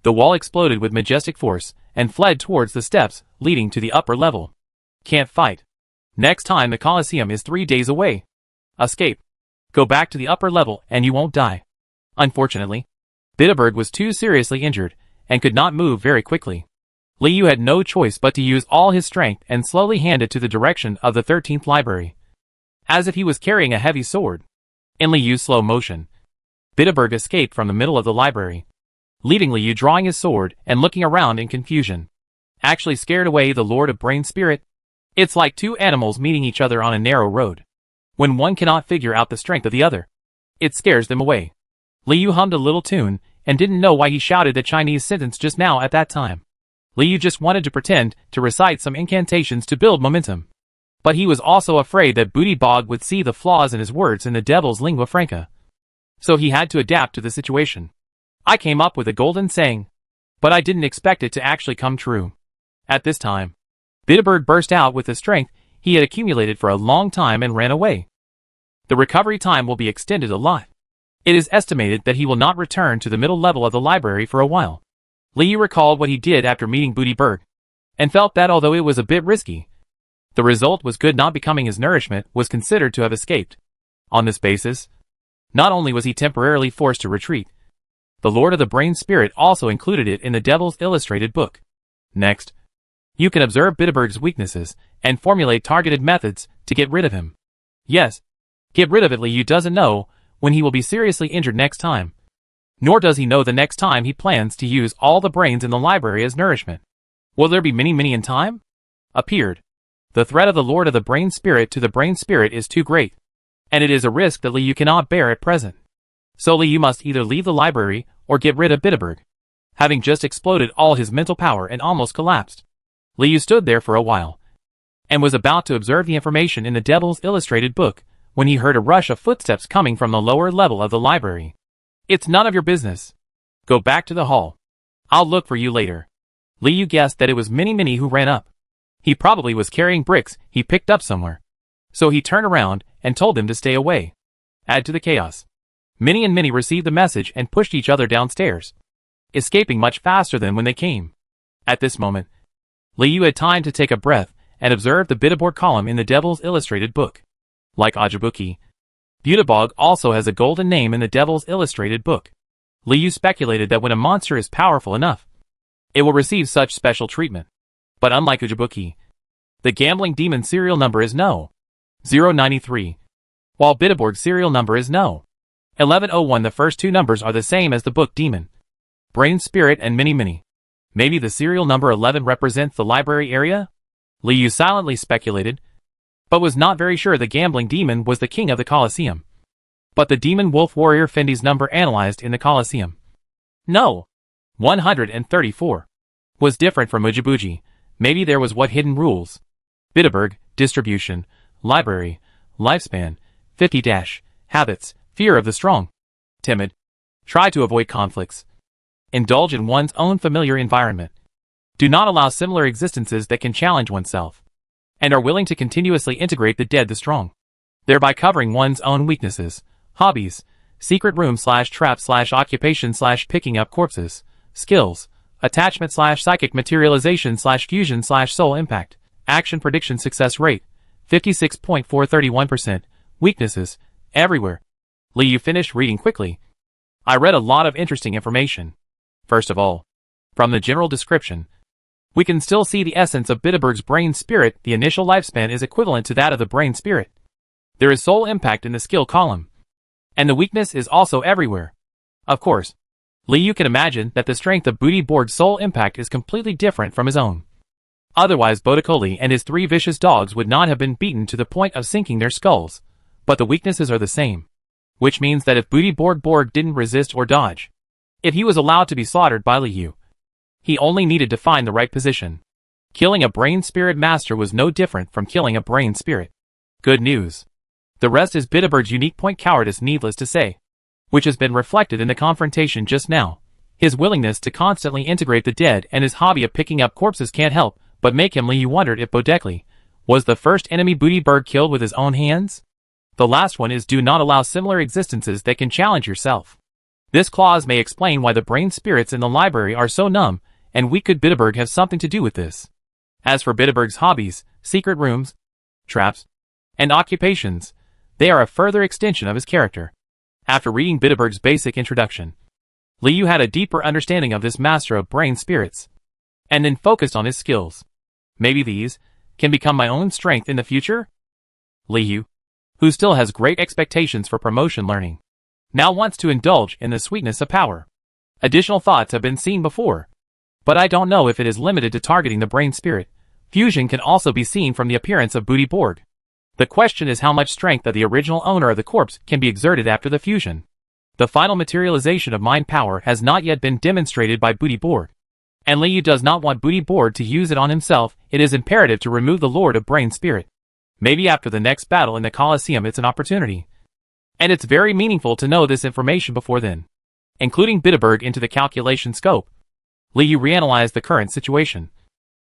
The wall exploded with majestic force and fled towards the steps leading to the upper level. Can't fight. Next time the Colosseum is 3 days away. Escape. Go back to the upper level and you won't die. Unfortunately, Bitterberg was too seriously injured and could not move very quickly. Liu had no choice but to use all his strength and slowly hand it to the direction of the 13th library, as if he was carrying a heavy sword. In Liu's slow motion, Bitterberg escaped from the middle of the library, leaving Liu drawing his sword and looking around in confusion. Actually scared away the Lord of Brain Spirit? It's like 2 animals meeting each other on a narrow road. When one cannot figure out the strength of the other, it scares them away. Liu hummed a little tune and didn't know why he shouted the Chinese sentence just now at that time. Liu just wanted to pretend to recite some incantations to build momentum. But he was also afraid that Booty Bog would see the flaws in his words in the devil's lingua franca. So he had to adapt to the situation. I came up with a golden saying, but I didn't expect it to actually come true. At this time, Bitterberg burst out with the strength he had accumulated for a long time and ran away. The recovery time will be extended a lot. It is estimated that he will not return to the middle level of the library for a while. Liu recalled what he did after meeting Bitterberg, and felt that although it was a bit risky, the result was good. Not becoming his nourishment was considered to have escaped. On this basis, not only was he temporarily forced to retreat, the Lord of the Brain Spirit also included it in the Devil's Illustrated book. Next, you can observe Bitterberg's weaknesses and formulate targeted methods to get rid of him. Yes, get rid of it. Liu doesn't know when he will be seriously injured next time, nor does he know the next time he plans to use all the brains in the library as nourishment. Will there be many in time? Appeared. The threat of the Lord of the Brain Spirit to the Brain Spirit is too great, and it is a risk that Liu cannot bear at present. So Liu must either leave the library or get rid of Bitterberg. Having just exploded all his mental power and almost collapsed, Liu stood there for a while, and was about to observe the information in the Devil's Illustrated book, when he heard a rush of footsteps coming from the lower level of the library. It's none of your business. Go back to the hall. I'll look for you later. Liu guessed that it was Mini who ran up. He probably was carrying bricks he picked up somewhere, so he turned around and told him to stay away. Add to the chaos, Minnie and Minnie received the message and pushed each other downstairs, escaping much faster than when they came. At this moment, Liu had time to take a breath and observe the Bitterborg column in the Devil's Illustrated book. Like Ajabuki, Bitterborg also has a golden name in the Devil's Illustrated book. Liu speculated that when a monster is powerful enough, it will receive such special treatment. But unlike Ajabuki, the gambling demon serial number is No. 093, while Bitterborg's serial number is No. 1101. The first two numbers are the same as the book demon, Brain Spirit and Mini. Maybe the serial number 11 represents the library area? Liu silently speculated, but was not very sure the gambling demon was the king of the Colosseum. But the demon wolf warrior Fendi's number analyzed in the Colosseum, No. 134, was different from Ujibuji. Maybe there was what hidden rules. Bitterberg, distribution, library, lifespan, 50 habits, fear of the strong, timid, try to avoid conflicts, indulge in one's own familiar environment, do not allow similar existences that can challenge oneself, and are willing to continuously integrate the dead the strong, thereby covering one's own weaknesses, hobbies, secret room / trap / occupation / picking up corpses, skills, attachment / psychic materialization / fusion / soul impact, action prediction success rate, 56.431%, weaknesses, everywhere. Liu finished reading quickly. I read a lot of interesting information. First of all, from the general description, we can still see the essence of Bitterberg's brain spirit. The initial lifespan is equivalent to that of the brain spirit. There is soul impact in the skill column, and the weakness is also everywhere. Of course, Liu can imagine that the strength of Bitterberg's soul impact is completely different from his own. Otherwise Botticelli and his three vicious dogs would not have been beaten to the point of sinking their skulls, but the weaknesses are the same. Which means that if Bitterborg didn't resist or dodge, if he was allowed to be slaughtered by Liu, he only needed to find the right position. Killing a brain spirit master was no different from killing a brain spirit. Good news. The rest is Bitterberg's unique point, cowardice needless to say, which has been reflected in the confrontation just now. His willingness to constantly integrate the dead and his hobby of picking up corpses can't help but make him. Liu wondered if Botticelli was the first enemy Bitterberg killed with his own hands. The last one is do not allow similar existences that can challenge yourself. This clause may explain why the brain spirits in the library are so numb and weak. Could Bitterberg have something to do with this? As for Bitterberg's hobbies, secret rooms, traps, and occupations, they are a further extension of his character. After reading Bitterberg's basic introduction, Liu had a deeper understanding of this master of brain spirits, and then focused on his skills. Maybe these can become my own strength in the future? Liu, who still has great expectations for promotion learning, now wants to indulge in the sweetness of power. Additional thoughts have been seen before, but I don't know if it is limited to targeting the brain spirit. Fusion can also be seen from the appearance of Bitterborg. The question is how much strength of the original owner of the corpse can be exerted after the fusion. The final materialization of mind power has not yet been demonstrated by Bitterborg, and Liu does not want Bitterborg to use it on himself. It is imperative to remove the Lord of Brain Spirit. Maybe after the next battle in the Colosseum it's an opportunity. And it's very meaningful to know this information before then. Including Bitterberg into the calculation scope, Liu reanalyzed the current situation,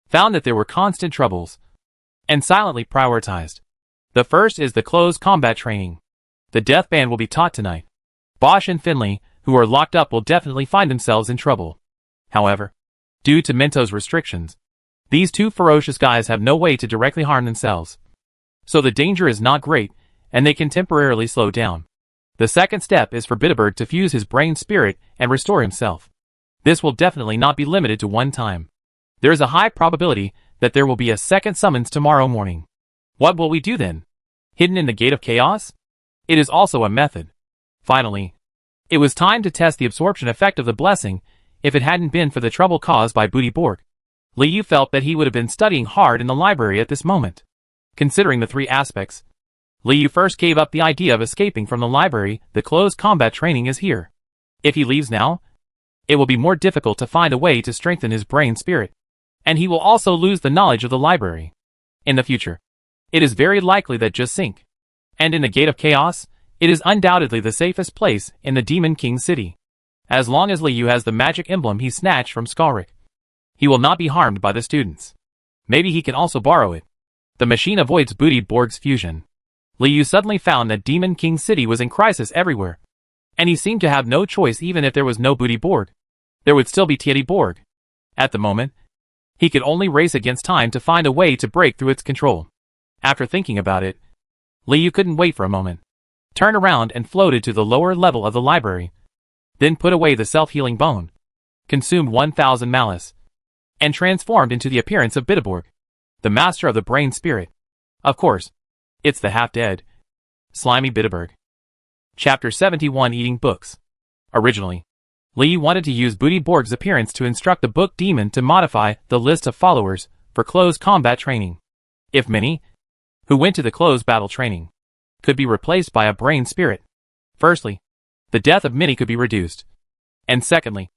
found that there were constant troubles, and silently prioritized. The first is the close combat training. The death band will be taught tonight. Bosch and Finley, who are locked up, will definitely find themselves in trouble. However, due to Minto's restrictions, these two ferocious guys have no way to directly harm themselves. So the danger is not great, and they can temporarily slow down. The second step is for Bitterberg to fuse his brain spirit and restore himself. This will definitely not be limited to one time. There is a high probability that there will be a second summons tomorrow morning. What will we do then? Hidden in the Gate of Chaos? It is also a method. Finally, it was time to test the absorption effect of the blessing. If it hadn't been for the trouble caused by Booty Borg, Liu felt that he would have been studying hard in the library at this moment. Considering the three aspects, Liu first gave up the idea of escaping from the library. The close combat training is here. If he leaves now, it will be more difficult to find a way to strengthen his brain spirit, and he will also lose the knowledge of the library. In the future, it is very likely that just sink. And in the Gate of Chaos, it is undoubtedly the safest place in the Demon King City. As long as Liu has the magic emblem he snatched from Skalrik, he will not be harmed by the students. Maybe he can also borrow it. The machine avoids Booty Borg's fusion. Liu suddenly found that Demon King City was in crisis everywhere, and he seemed to have no choice. Even if there was no Booty Borg, there would still be Teddy Borg. At the moment, he could only race against time to find a way to break through its control. After thinking about it, Liu couldn't wait for a moment, turned around and floated to the lower level of the library, then put away the self-healing bone, consumed 1000 malice, and transformed into the appearance of Bitterborg, the master of the brain spirit. Of course, it's the half-dead, slimy Bitterberg. Chapter 71: Eating Books. Originally, Liu wanted to use Booty Borg's appearance to instruct the book demon to modify the list of followers for close combat training. If many, who went to the close battle training, could be replaced by a brain spirit, firstly, the death of many could be reduced, and secondly,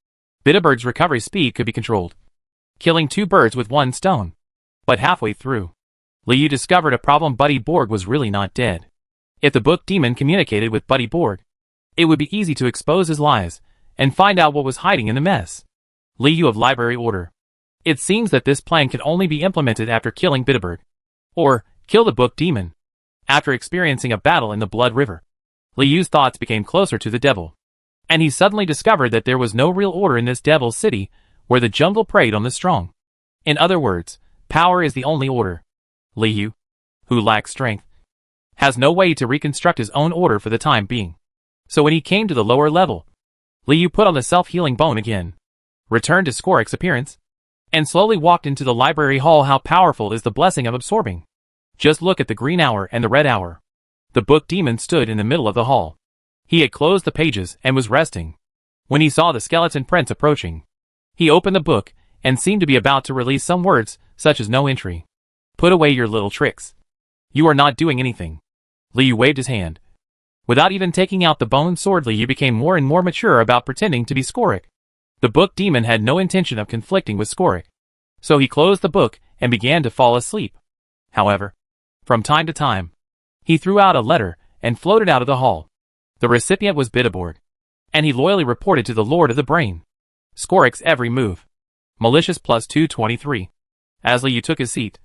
Bitterberg's recovery speed could be controlled, killing two birds with one stone. But halfway through, Liu discovered a problem. Buddy Borg was really not dead. If the book demon communicated with Buddy Borg, it would be easy to expose his lies and find out what was hiding in the mess. Liu of Library Order. It seems that this plan can only be implemented after killing Bitterberg, or kill the book demon. After experiencing a battle in the Blood River, Liu's thoughts became closer to the devil, and he suddenly discovered that there was no real order in this devil's city where the jungle preyed on the strong. In other words, power is the only order. Liu, who lacks strength, has no way to reconstruct his own order for the time being. So when he came to the lower level, Liu put on the self-healing bone again, returned to Skorik's appearance, and slowly walked into the library hall. How powerful is the blessing of absorbing? Just look at the green hour and the red hour. The book demon stood in the middle of the hall. He had closed the pages and was resting. When he saw the skeleton prince approaching, he opened the book and seemed to be about to release some words, such as no entry. Put away your little tricks. You are not doing anything. Liu waved his hand. Without even taking out the bone sword, Liu became more and more mature about pretending to be Skorik. The book demon had no intention of conflicting with Skorik, so he closed the book and began to fall asleep. However, from time to time, he threw out a letter and floated out of the hall. The recipient was Bitterborg, and he loyally reported to the Lord of the Brain Skorik's every move. Malicious plus 223. As Liu took his seat,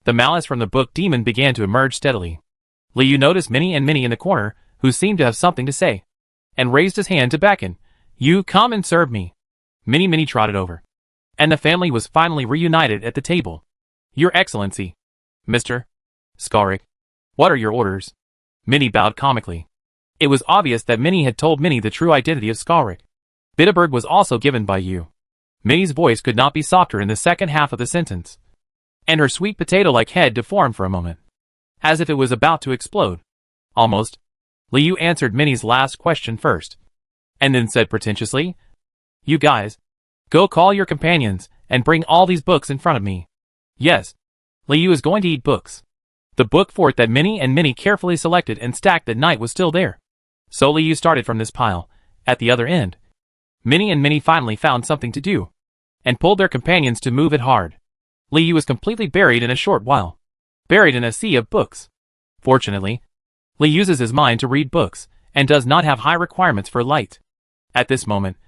the malice from the book demon began to emerge steadily. Liu noticed Minnie and Minnie in the corner, who seemed to have something to say, and raised his hand to beckon. You come and serve me. Minnie trotted over, and the family was finally reunited at the table. Your Excellency, Mr. Skalrik, what are your orders? Minnie bowed comically. It was obvious that Minnie had told Minnie the true identity of Skalrik. Bitterberg was also given by you. Minnie's voice could not be softer in the second half of the sentence, and her sweet potato-like head deformed for a moment, as if it was about to explode. Almost. Liu answered Minnie's last question first, and then said pretentiously, You guys, go call your companions and bring all these books in front of me. Yes, Liu is going to eat books. The book fort that Minnie and Minnie carefully selected and stacked that night was still there. So Liu started from this pile, at the other end. Minnie and Minnie finally found something to do, and pulled their companions to move it hard. Liu was completely buried in a short while, buried in a sea of books. Fortunately, Liu uses his mind to read books, and does not have high requirements for light. At this moment,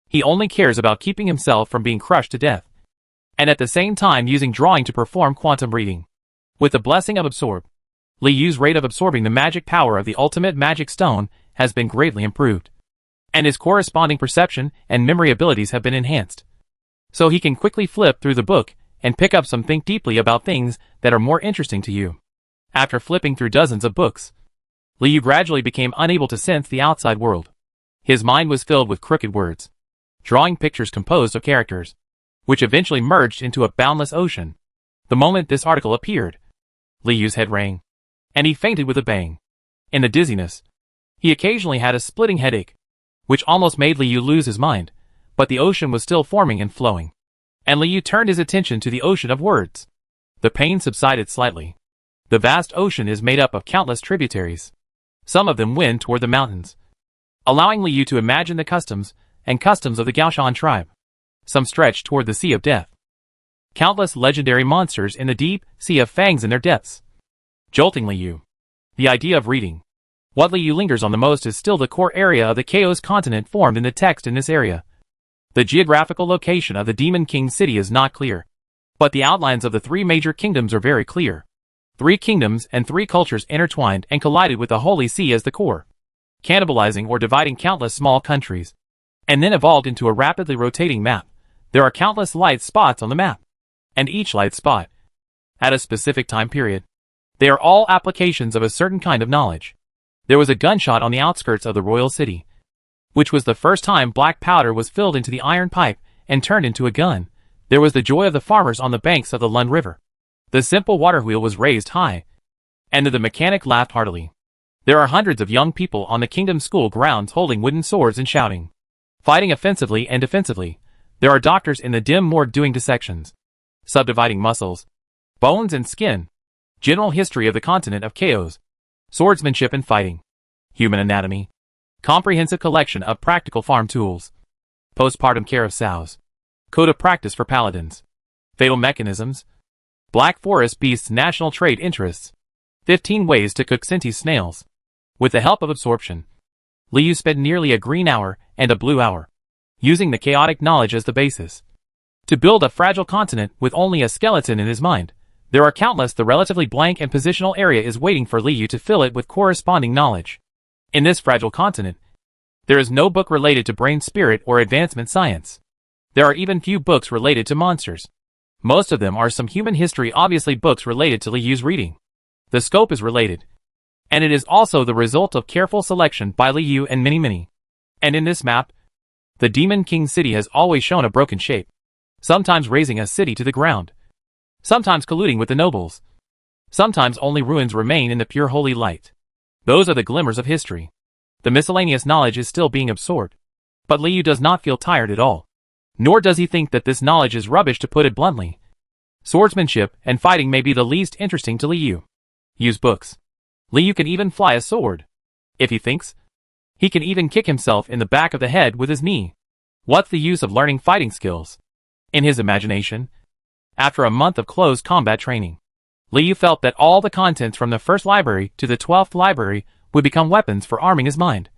he only cares about keeping himself from being crushed to death, and at the same time using drawing to perform quantum reading. With the blessing of Absorb, Li Yu's rate of absorbing the magic power of the ultimate magic stone has been greatly improved, and his corresponding perception and memory abilities have been enhanced. So he can quickly flip through the book and pick up some think deeply about things that are more interesting to you. After flipping through dozens of books, Li Yu gradually became unable to sense the outside world. His mind was filled with crooked words, drawing pictures composed of characters, which eventually merged into a boundless ocean. The moment this article appeared, Li Yu's head rang, and he fainted with a bang. In the dizziness, he occasionally had a splitting headache, which almost made Li Yu lose his mind, but the ocean was still forming and flowing, and Li Yu turned his attention to the ocean of words. The pain subsided slightly. The vast ocean is made up of countless tributaries. Some of them wind toward the mountains, allowing Li Yu to imagine the customs of the Gaoshan tribe. Some stretch toward the Sea of Death. Countless legendary monsters in the deep sea of fangs in their depths. Jolting Li Yu. The idea of reading. What Li Yu lingers on the most is still the core area of the Chaos continent formed in the text in this area. The geographical location of the Demon King city is not clear, but the outlines of the three major kingdoms are very clear. 3 kingdoms and 3 cultures intertwined and collided with the Holy Sea as the core, cannibalizing or dividing countless small countries, and then evolved into a rapidly rotating map. There are countless light spots on the map, and each light spot, at a specific time period. They are all applications of a certain kind of knowledge. There was a gunshot on the outskirts of the royal city, which was the first time black powder was filled into the iron pipe and turned into a gun. There was the joy of the farmers on the banks of the Lund River. The simple water wheel was raised high, and the mechanic laughed heartily. There are hundreds of young people on the kingdom school grounds holding wooden swords and shouting, fighting offensively and defensively. There are doctors in the dim morgue doing dissections, subdividing muscles, bones and skin. General history of the continent of Chaos, swordsmanship and fighting, human anatomy, comprehensive collection of practical farm tools, postpartum care of sows, code of practice for paladins, fatal mechanisms, Black Forest beasts national trade interests, 15 ways to cook Sinti snails. With the help of absorption, Li Yu spent nearly a green hour and a blue hour, using the chaotic knowledge as the basis, to build a fragile continent with only a skeleton in his mind. There are countless. The relatively blank and positional area is waiting for Li Yu to fill it with corresponding knowledge. In this fragile continent, there is no book related to brain spirit or advancement science. There are even few books related to monsters. Most of them are some human history, obviously books related to Li Yu's reading. The scope is related, and it is also the result of careful selection by Li Yu and many. And in this map, the Demon King city has always shown a broken shape, sometimes razing a city to the ground, sometimes colluding with the nobles. Sometimes only ruins remain in the pure holy light. Those are the glimmers of history. The miscellaneous knowledge is still being absorbed. But Li Yu does not feel tired at all. Nor does he think that this knowledge is rubbish, to put it bluntly. Swordsmanship and fighting may be the least interesting to Li Yu. Use books. Li Yu can even fly a sword. If he thinks, he can even kick himself in the back of the head with his knee. What's the use of learning fighting skills? In his imagination, after a month of close combat training, Li Yu felt that all the contents from the first library to the 12th library would become weapons for arming his mind.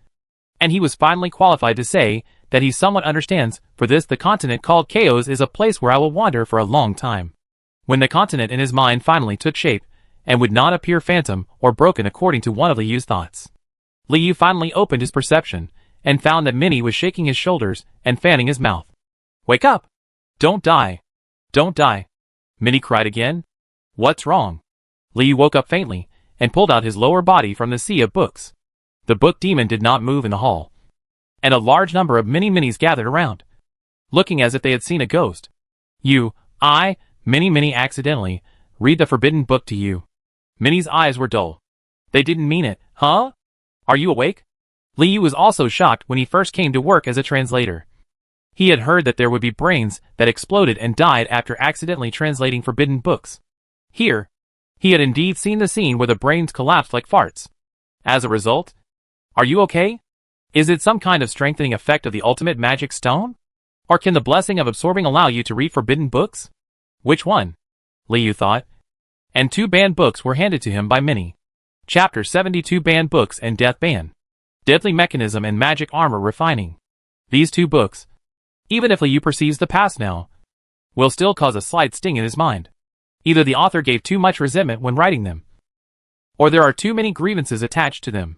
And he was finally qualified to say that he somewhat understands. For this, the continent called Chaos is a place where I will wander for a long time. When the continent in his mind finally took shape, and would not appear phantom or broken according to one of Li Yu's thoughts, Li Yu finally opened his perception, and found that Minnie was shaking his shoulders and fanning his mouth. Wake up! Don't die! Don't die! Minnie cried again. What's wrong? Li Yu woke up faintly, and pulled out his lower body from the sea of books. The book demon did not move in the hall, and a large number of Minis gathered around, looking as if they had seen a ghost. Minnie accidentally, read the forbidden book to you. Minnie's eyes were dull. They didn't mean it, huh? Are you awake? Li Yu was also shocked when he first came to work as a translator. He had heard that there would be brains that exploded and died after accidentally translating forbidden books. Here, he had indeed seen the scene where the brains collapsed like farts. As a result, are you okay? Is it some kind of strengthening effect of the ultimate magic stone? Or can the blessing of absorbing allow you to read forbidden books? Which one? Li Yu thought. And 2 banned books were handed to him by Minnie. Chapter 72 Banned Books and Death Ban. Deadly Mechanism and Magic Armor Refining. These two books, even if Liu perceives the past now, will still cause a slight sting in his mind. Either the author gave too much resentment when writing them, or there are too many grievances attached to them.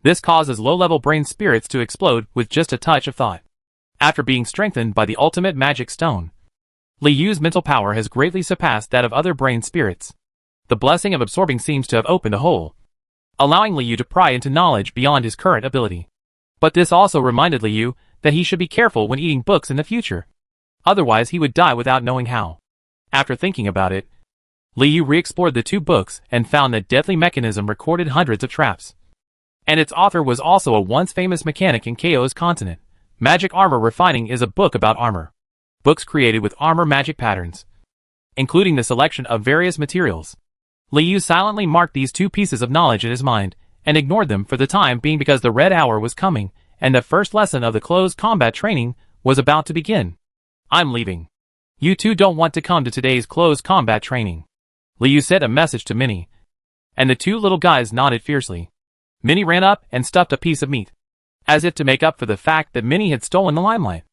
This causes low-level brain spirits to explode with just a touch of thought. After being strengthened by the ultimate magic stone, Liu's mental power has greatly surpassed that of other brain spirits. The blessing of absorbing seems to have opened a hole, allowing Liu to pry into knowledge beyond his current ability. But this also reminded Liu that he should be careful when eating books in the future. Otherwise he would die without knowing how. After thinking about it, Liu re-explored the two books and found that deadly mechanism recorded hundreds of traps. And its author was also a once famous mechanic in KO's continent. Magic Armor Refining is a book about armor. Books created with armor magic patterns, including the selection of various materials. Liu silently marked these two pieces of knowledge in his mind, and ignored them for the time being because the red hour was coming, and the first lesson of the close combat training was about to begin. I'm leaving. You two don't want to come to today's close combat training. Liu sent a message to Minnie, and the two little guys nodded fiercely. Minnie ran up and stuffed a piece of meat, as if to make up for the fact that Minnie had stolen the limelight.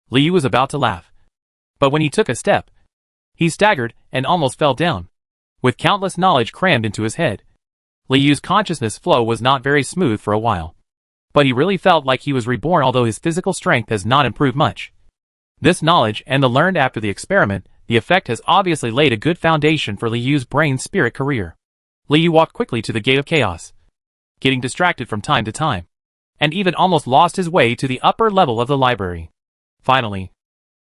Liu was about to laugh, but when he took a step, he staggered and almost fell down. With countless knowledge crammed into his head, Liu's consciousness flow was not very smooth for a while. But he really felt like he was reborn, although his physical strength has not improved much. This knowledge and the learned after the experiment, the effect has obviously laid a good foundation for Liu's brain-spirit career. Liu walked quickly to the Gate of Chaos, getting distracted from time to time, and even almost lost his way to the upper level of the library. Finally,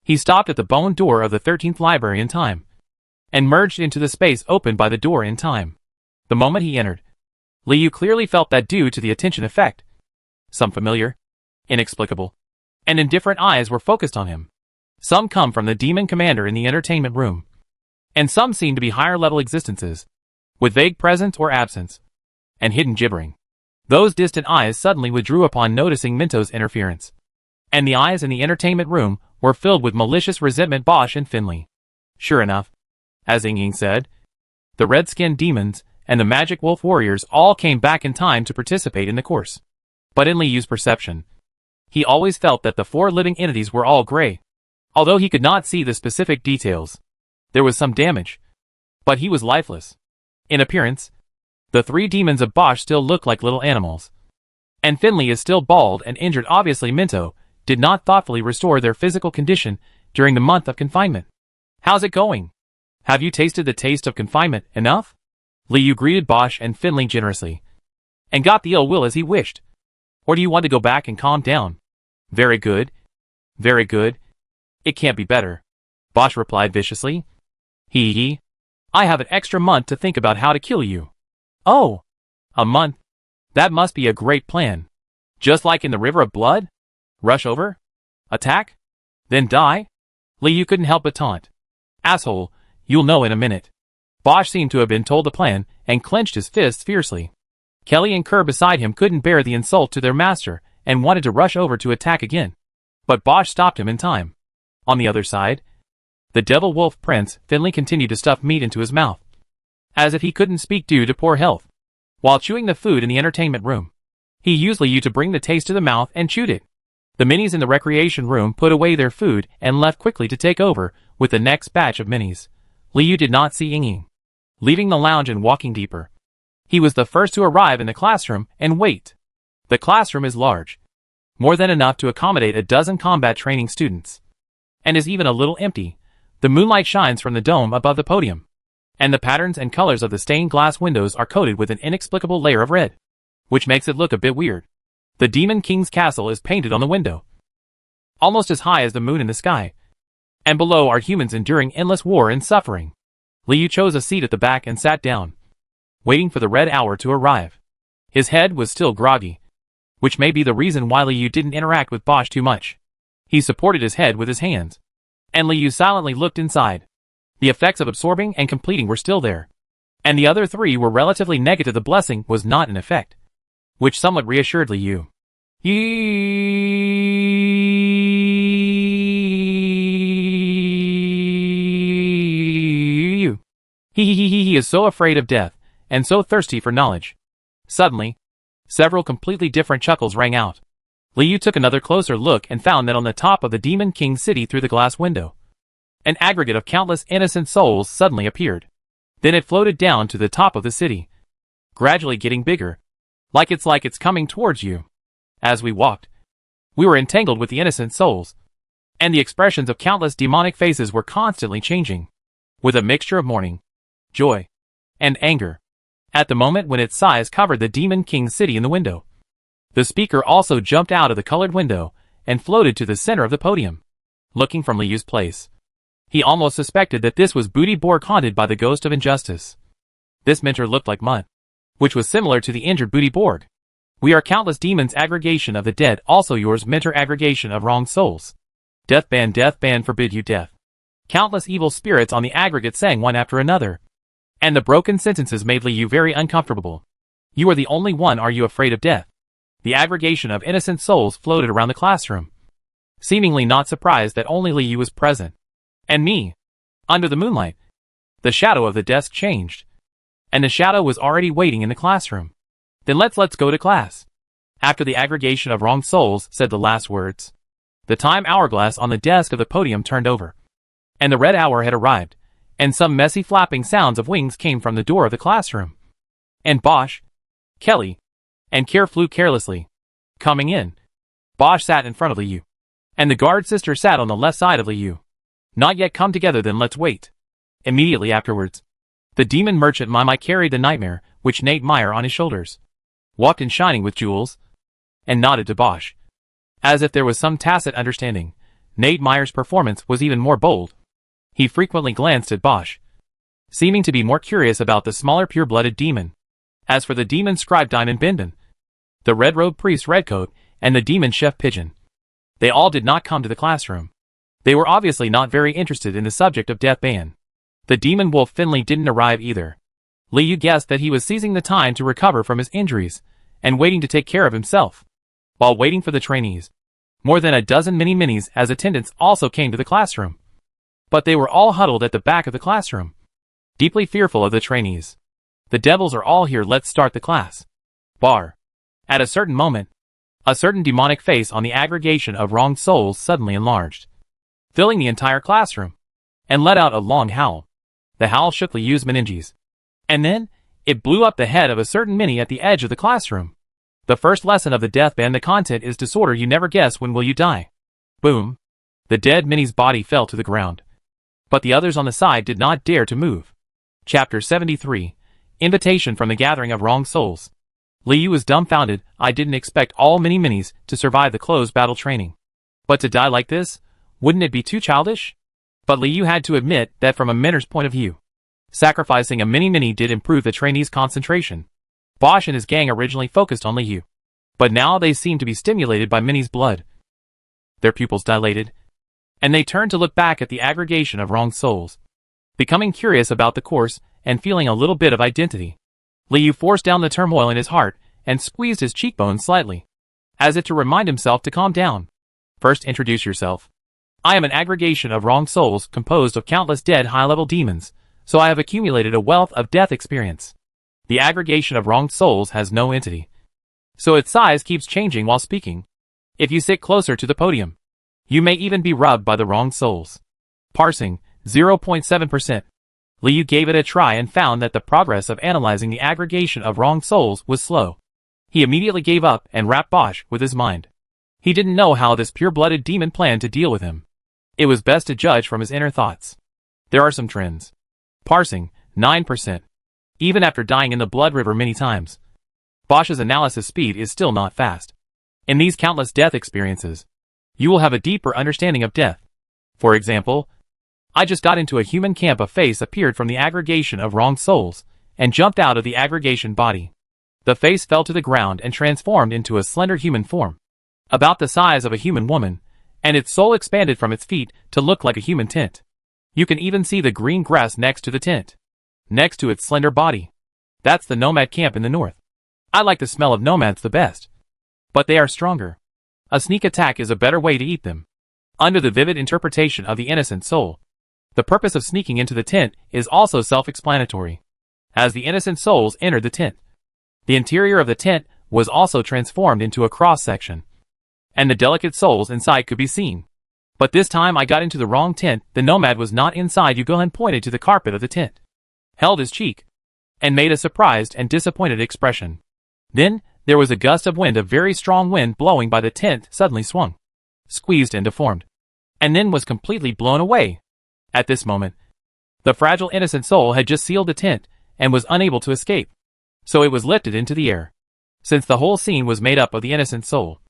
he stopped at the bone door of the 13th library in time, and merged into the space opened by the door in time. The moment he entered, Liu clearly felt that due to the attention effect, some familiar, inexplicable, and indifferent eyes were focused on him. Some come from the demon commander in the entertainment room, and some seem to be higher-level existences, with vague presence or absence, and hidden gibbering. Those distant eyes suddenly withdrew upon noticing Minto's interference, and the eyes in the entertainment room were filled with malicious resentment. Bosch and Finley. Sure enough, as Ying said, the red-skinned demons and the magic wolf warriors all came back in time to participate in the course. But in Liu's perception, he always felt that the four living entities were all gray. Although he could not see the specific details, there was some damage, but he was lifeless. In appearance, the three demons of Bosch still looked like little animals, and Finley is still bald and injured. Obviously Minto did not thoughtfully restore their physical condition during the month of confinement. How's it going? Have you tasted the taste of confinement enough? Liu greeted Bosch and Finley generously, and got the ill will as he wished. Or do you want to go back and calm down? Very good. Very good. It can't be better, Bosch replied viciously. Hee. I have an extra month to think about how to kill you. Oh, a month? That must be a great plan. Just like in the River of Blood? Rush over? Attack? Then die? Liu couldn't help but taunt. Asshole, you'll know in a minute. Bosch seemed to have been told the plan, and clenched his fists fiercely. Kelly and Kerr beside him couldn't bear the insult to their master, and wanted to rush over to attack again. But Bosch stopped him in time. On the other side, the Devil Wolf Prince, Finley, continued to stuff meat into his mouth, as if he couldn't speak due to poor health. While chewing the food in the entertainment room, he used Liu to bring the taste to the mouth and chewed it. The minis in the recreation room put away their food and left quickly to take over with the next batch of minis. Liu did not see Ying, leaving the lounge and walking deeper. He was the first to arrive in the classroom and wait. The classroom is large, more than enough to accommodate a dozen combat training students, and is even a little empty. The moonlight shines from the dome above the podium, and the patterns and colors of the stained glass windows are coated with an inexplicable layer of red, which makes it look a bit weird. The Demon King's castle is painted on the window, almost as high as the moon in the sky, and below are humans enduring endless war and suffering. Liu chose a seat at the back and sat down, waiting for the red hour to arrive. His head was still groggy, which may be the reason why Liu didn't interact with Bosch too much. He supported his head with his hands, and Liu silently looked inside. The effects of absorbing and completing were still there, and the other three were relatively negative. The blessing was not in effect, which somewhat reassured Liu. He is so afraid of death, and so thirsty for knowledge. Suddenly, several completely different chuckles rang out. Liu took another closer look and found that on the top of the Demon King city through the glass window, an aggregate of countless innocent souls suddenly appeared. Then it floated down to the top of the city, gradually getting bigger, like it's coming towards you. As we walked, we were entangled with the innocent souls, and the expressions of countless demonic faces were constantly changing, with a mixture of mourning, joy, and anger. At the moment when its size covered the Demon King city in the window, the speaker also jumped out of the colored window and floated to the center of the podium. Looking from Liu's place, he almost suspected that this was Booty Borg haunted by the ghost of injustice. This mentor looked like mud, which was similar to the injured Booty Borg. We are countless demons aggregation of the dead, also yours mentor aggregation of wrong souls. Death ban forbid you death. Countless evil spirits on the aggregate sang one after another, and the broken sentences made Liu very uncomfortable. You are the only one, are you afraid of death? The aggregation of innocent souls floated around the classroom, seemingly not surprised that only Liu was present. And me. Under the moonlight, the shadow of the desk changed, and the shadow was already waiting in the classroom. Then let's go to class. After the aggregation of wrong souls said the last words, the time hourglass on the desk of the podium turned over, and the red hour had arrived, and some messy flapping sounds of wings came from the door of the classroom. And Bosch, Kelly, and Kier flew carelessly. Coming in, Bosch sat in front of Liu, and the guard sister sat on the left side of Liu. Not yet come together, then let's wait. Immediately afterwards, the demon merchant Mai carried the nightmare, which Nate Meyer on his shoulders, walked in shining with jewels, and nodded to Bosch. As if there was some tacit understanding, Nate Meyer's performance was even more bold. He frequently glanced at Bosch, seeming to be more curious about the smaller pure-blooded demon. As for the demon scribe Diamond Bindon, the red-robed priest Redcoat, and the demon chef Pigeon, they all did not come to the classroom. They were obviously not very interested in the subject of death ban. The demon wolf Finley didn't arrive either. Liu guessed that he was seizing the time to recover from his injuries, and waiting to take care of himself. While waiting for the trainees, more than a dozen mini-minis as attendants also came to the classroom. But they were all huddled at the back of the classroom, deeply fearful of the trainees. The devils are all here, let's start the class. Bar. At a certain moment, a certain demonic face on the aggregation of wronged souls suddenly enlarged, filling the entire classroom, and let out a long howl. The howl shook Liu's meninges. And then, it blew up the head of a certain mini at the edge of the classroom. The first lesson of the death ban, the content is disorder, you never guess when will you die. Boom. The dead mini's body fell to the ground, but the others on the side did not dare to move. Chapter 73, Invitation from the Gathering of Wrong Souls. Liu was dumbfounded. I didn't expect all mini-minis to survive the closed battle training. But to die like this, wouldn't it be too childish? But Liu had to admit that from a mentor's point of view, sacrificing a mini-mini did improve the trainees' concentration. Bosch and his gang originally focused on Liu, but now they seemed to be stimulated by Minnie's blood. Their pupils dilated, and they turned to look back at the aggregation of wrong souls, becoming curious about the course and feeling a little bit of identity. Liu forced down the turmoil in his heart and squeezed his cheekbones slightly, as if to remind himself to calm down. First, introduce yourself. I am an aggregation of wrong souls composed of countless dead high-level demons, so I have accumulated a wealth of death experience. The aggregation of wronged souls has no entity, so its size keeps changing while speaking. If you sit closer to the podium, you may even be rubbed by the wronged souls. Parsing, 0.7%. Liu gave it a try and found that the progress of analyzing the aggregation of wronged souls was slow. He immediately gave up and wrapped Bosch with his mind. He didn't know how this pure-blooded demon planned to deal with him. It was best to judge from his inner thoughts. There are some trends. Parsing, 9%. Even after dying in the blood river many times, Bosch's analysis speed is still not fast. In these countless death experiences, you will have a deeper understanding of death. For example, I just got into a human camp. A face appeared from the aggregation of wronged souls and jumped out of the aggregation body. The face fell to the ground and transformed into a slender human form, about the size of a human woman, and its soul expanded from its feet to look like a human tent. You can even see the green grass next to the tent, next to its slender body. That's the nomad camp in the north. I like the smell of nomads the best, but they are stronger. A sneak attack is a better way to eat them. Under the vivid interpretation of the innocent soul, the purpose of sneaking into the tent is also self-explanatory. As the innocent souls entered the tent, the interior of the tent was also transformed into a cross-section. and the delicate souls inside could be seen. But this time I got into the wrong tent. The nomad was not inside. Yugohan pointed to the carpet of the tent, held his cheek, and made a surprised and disappointed expression. Then, there was a gust of wind. A very strong wind blowing by the tent suddenly swung, squeezed and deformed, and then was completely blown away. At this moment, the fragile innocent soul had just sealed the tent, and was unable to escape. So it was lifted into the air. Since the whole scene was made up of the innocent soul,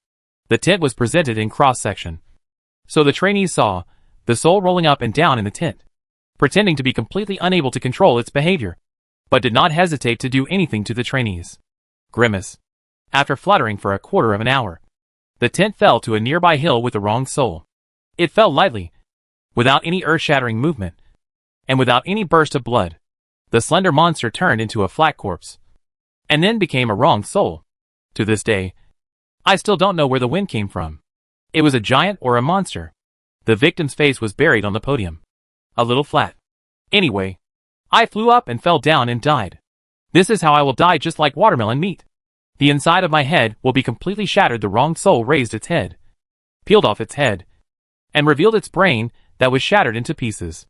the tent was presented in cross-section. So the trainees saw the soul rolling up and down in the tent, pretending to be completely unable to control its behavior, but did not hesitate to do anything to the trainees. Grimace. After fluttering for a quarter of an hour, the tent fell to a nearby hill with the wrong soul. It fell lightly, without any earth-shattering movement, and without any burst of blood. The slender monster turned into a flat corpse, and then became a wrong soul. To this day, I still don't know where the wind came from. It was a giant or a monster. The victim's face was buried on the podium, a little flat. Anyway, I flew up and fell down and died. This is how I will die, just like watermelon meat. The inside of my head will be completely shattered. The wrong soul raised its head, peeled off its head, and revealed its brain that was shattered into pieces.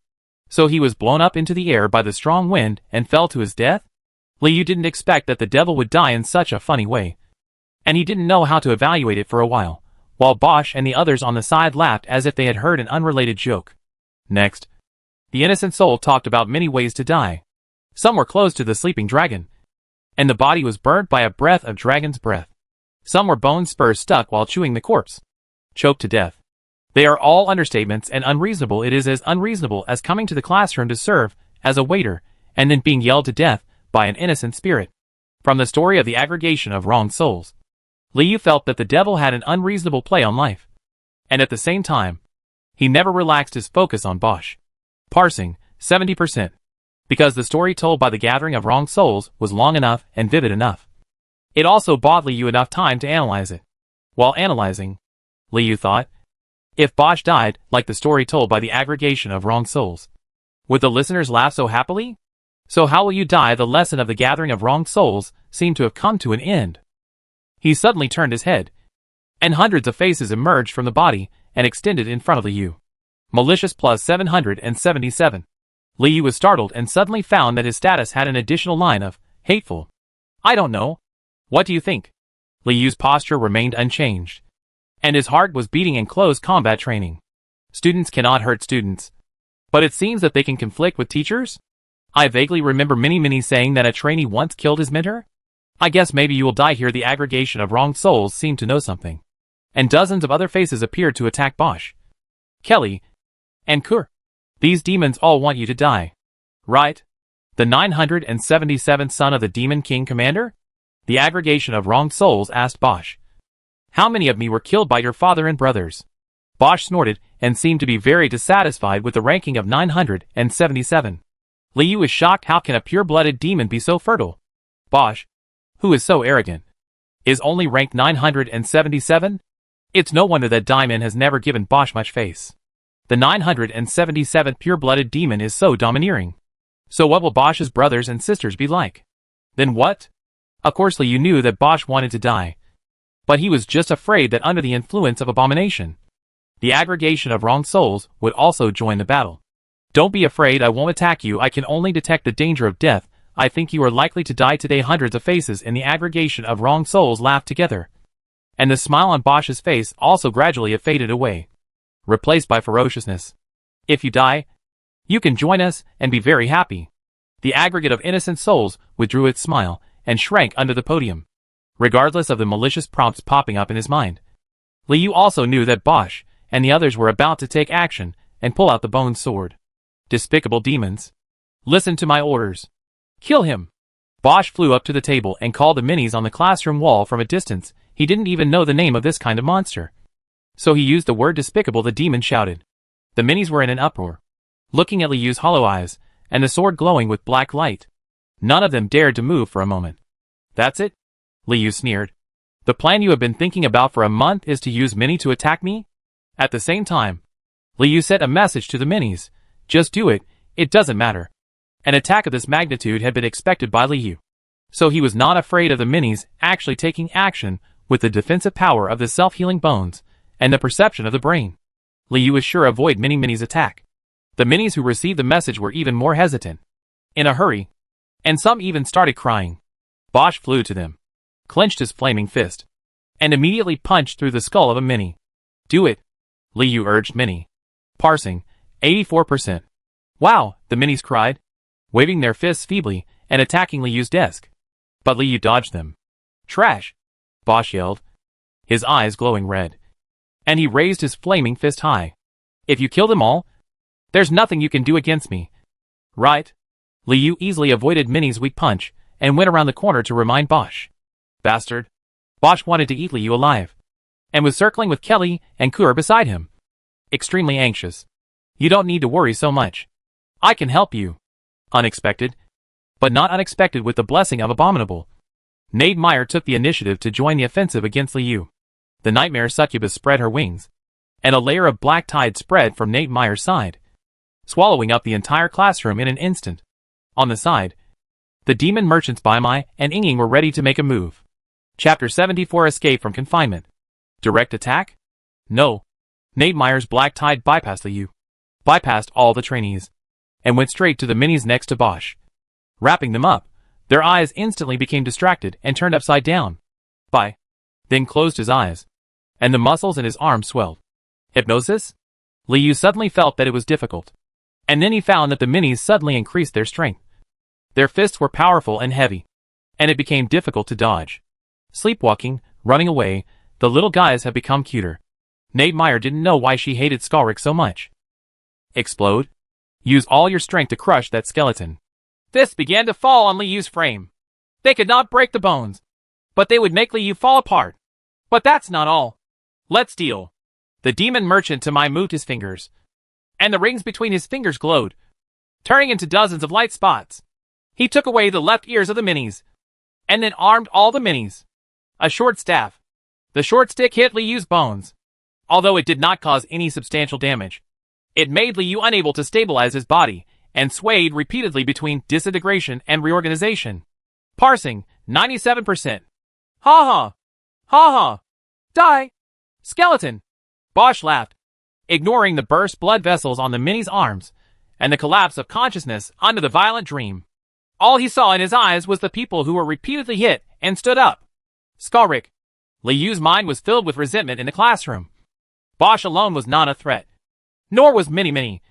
So he was blown up into the air by the strong wind and fell to his death? Liu didn't expect that the devil would die in such a funny way, and he didn't know how to evaluate it for a while Bosch and the others on the side laughed as if they had heard an unrelated joke. Next, the innocent soul talked about many ways to die. Some were close to the sleeping dragon, and the body was burnt by a breath of dragon's breath. Some were bone spurs stuck while chewing the corpse, choked to death. They are all understatements and unreasonable. It is as unreasonable as coming to the classroom to serve as a waiter and then being yelled to death by an innocent spirit. From the story of the aggregation of wrong souls, Liu felt that the devil had an unreasonable play on life, and at the same time, he never relaxed his focus on Bosch. Parsing, 70%. Because the story told by the gathering of wrong souls was long enough and vivid enough. It also bought Liu enough time to analyze it. While analyzing, Liu thought, if Bosch died, like the story told by the aggregation of wrong souls, would the listeners laugh so happily? So how will you die? The lesson of the gathering of wrong souls seemed to have come to an end. He suddenly turned his head, and hundreds of faces emerged from the body and extended in front of Liu. Malicious plus 777. Liu was startled and suddenly found that his status had an additional line of hateful. I don't know. What do you think? Liu's posture remained unchanged, and his heart was beating in close combat training. Students cannot hurt students, but it seems that they can conflict with teachers? I vaguely remember many saying that a trainee once killed his mentor. I guess maybe you will die here. The aggregation of wrong souls seemed to know something, and dozens of other faces appeared to attack Bosch, Kelly, and Kur. These demons all want you to die, right? The 977th son of the Demon King Commander? The aggregation of wrong souls asked Bosch. How many of me were killed by your father and brothers? Bosch snorted and seemed to be very dissatisfied with the ranking of 977. Liu is shocked. How can a pure-blooded demon be so fertile? Bosch, who is so arrogant, is only ranked 977? It's no wonder that Diamond has never given Bosch much face. The 977th pure-blooded demon is so domineering. So what will Bosch's brothers and sisters be like? Then what? Of course Liu knew that Bosch wanted to die, but he was just afraid that under the influence of abomination, the aggregation of wrong souls would also join the battle. Don't be afraid, I won't attack you. I can only detect the danger of death. I think you are likely to die today. Hundreds of faces in the aggregation of wrong souls laughed together, and the smile on Bosch's face also gradually faded away, replaced by ferociousness. If you die, you can join us and be very happy. The aggregate of innocent souls withdrew its smile and shrank under the podium, regardless of the malicious prompts popping up in his mind. Liu also knew that Bosch and the others were about to take action and pull out the bone sword. Despicable demons. Listen to my orders. Kill him. Bosch flew up to the table and called the minis on the classroom wall from a distance. He didn't even know the name of this kind of monster, so he used the word despicable. The demon shouted. The minis were in an uproar, looking at Liu's hollow eyes and the sword glowing with black light. None of them dared to move for a moment. That's it? Liu sneered. The plan you have been thinking about for a month is to use Mini to attack me? At the same time, Liu sent a message to the minis. Just do it, it doesn't matter. An attack of this magnitude had been expected by Liu, so he was not afraid of the minis actually taking action with the defensive power of the self-healing bones and the perception of the brain, Liu was sure to avoid Mini's attack. The minis who received the message were even more hesitant, in a hurry, and some even started crying. Bosch flew to them, clenched his flaming fist, and immediately punched through the skull of a mini. Do it, Liu urged Mini. Parsing, 84%. Wow, the minis cried, waving their fists feebly and attacking Liu's desk. But Liu dodged them. Trash, Bosch yelled, his eyes glowing red. And he raised his flaming fist high. If you kill them all, there's nothing you can do against me. Right? Liu easily avoided Mini's weak punch and went around the corner to remind Bosch. Bastard. Bosch wanted to eat Liu alive, and was circling with Kelly and Kur beside him. Extremely anxious. You don't need to worry so much. I can help you. Unexpected. But not unexpected with the blessing of Abominable. Nade Meyer took the initiative to join the offensive against Liu. The nightmare succubus spread her wings, and a layer of black tide spread from Nade Meyer's side, swallowing up the entire classroom in an instant. On the side, the demon merchants Baimai and Yingying were ready to make a move. Chapter 74 Escape from Confinement. Direct attack? No. Nade Meyer's black tide bypassed Liu, bypassed all the trainees, and went straight to the minis next to Bosch. Wrapping them up, their eyes instantly became distracted and turned upside down. Then closed his eyes, and the muscles in his arms swelled. Hypnosis? Liu suddenly felt that it was difficult. And then he found that the minis suddenly increased their strength. Their fists were powerful and heavy, and it became difficult to dodge. Sleepwalking, running away, the little guys have become cuter. Nade Meyer didn't know why she hated Skalrik so much. Explode? Use all your strength to crush that skeleton. Fists began to fall on Liu's frame. They could not break the bones, but they would make Liu fall apart. But that's not all. Let's deal. The demon merchant to my moved his fingers, and the rings between his fingers glowed, turning into dozens of light spots. He took away the left ears of the minis, and then armed all the minis. A short staff. The short stick hit Liu's bones, although it did not cause any substantial damage. It made Liu unable to stabilize his body, and swayed repeatedly between disintegration and reorganization. Parsing, 97%. Ha ha! Ha ha! Die! Skeleton! Bosch laughed, ignoring the burst blood vessels on the mini's arms, and the collapse of consciousness under the violent dream. All he saw in his eyes was the people who were repeatedly hit and stood up. Skalrik. Liu's mind was filled with resentment in the classroom. Bosch alone was not a threat, nor was Mini,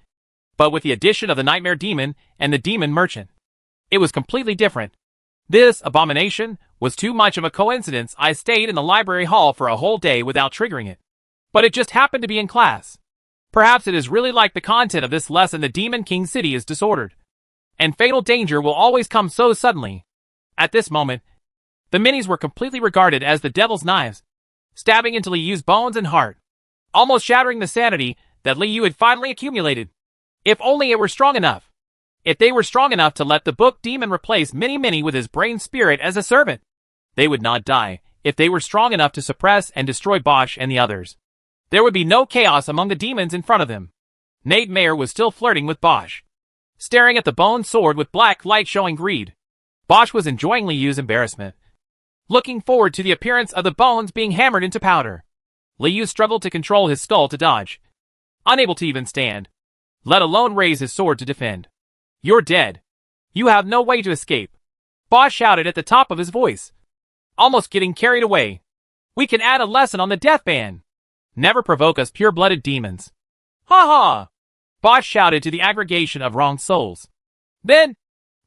but with the addition of the nightmare demon and the demon merchant, it was completely different. This abomination was too much of a coincidence. I stayed in the library hall for a whole day without triggering it. But it just happened to be in class. Perhaps it is really like the content of this lesson. The Demon King City is disordered, and fatal danger will always come so suddenly. At this moment, the minis were completely regarded as the devil's knives, stabbing into Liu's bones and heart, almost shattering the sanity that Liu had finally accumulated. If only it were strong enough. If they were strong enough to let the book demon replace Mini with his brain spirit as a servant, they would not die. If they were strong enough to suppress and destroy Bosch and the others, there would be no chaos among the demons in front of them. Nade Meyer was still flirting with Bosch, staring at the bone sword with black light showing greed. Bosch was enjoying Liu's embarrassment, looking forward to the appearance of the bones being hammered into powder. Liu struggled to control his skull to dodge, unable to even stand, let alone raise his sword to defend. You're dead. You have no way to escape. Bosch shouted at the top of his voice, almost getting carried away. We can add a lesson on the death ban. Never provoke us pure-blooded demons. Ha ha! Bosch shouted to the aggregation of wronged souls. Then,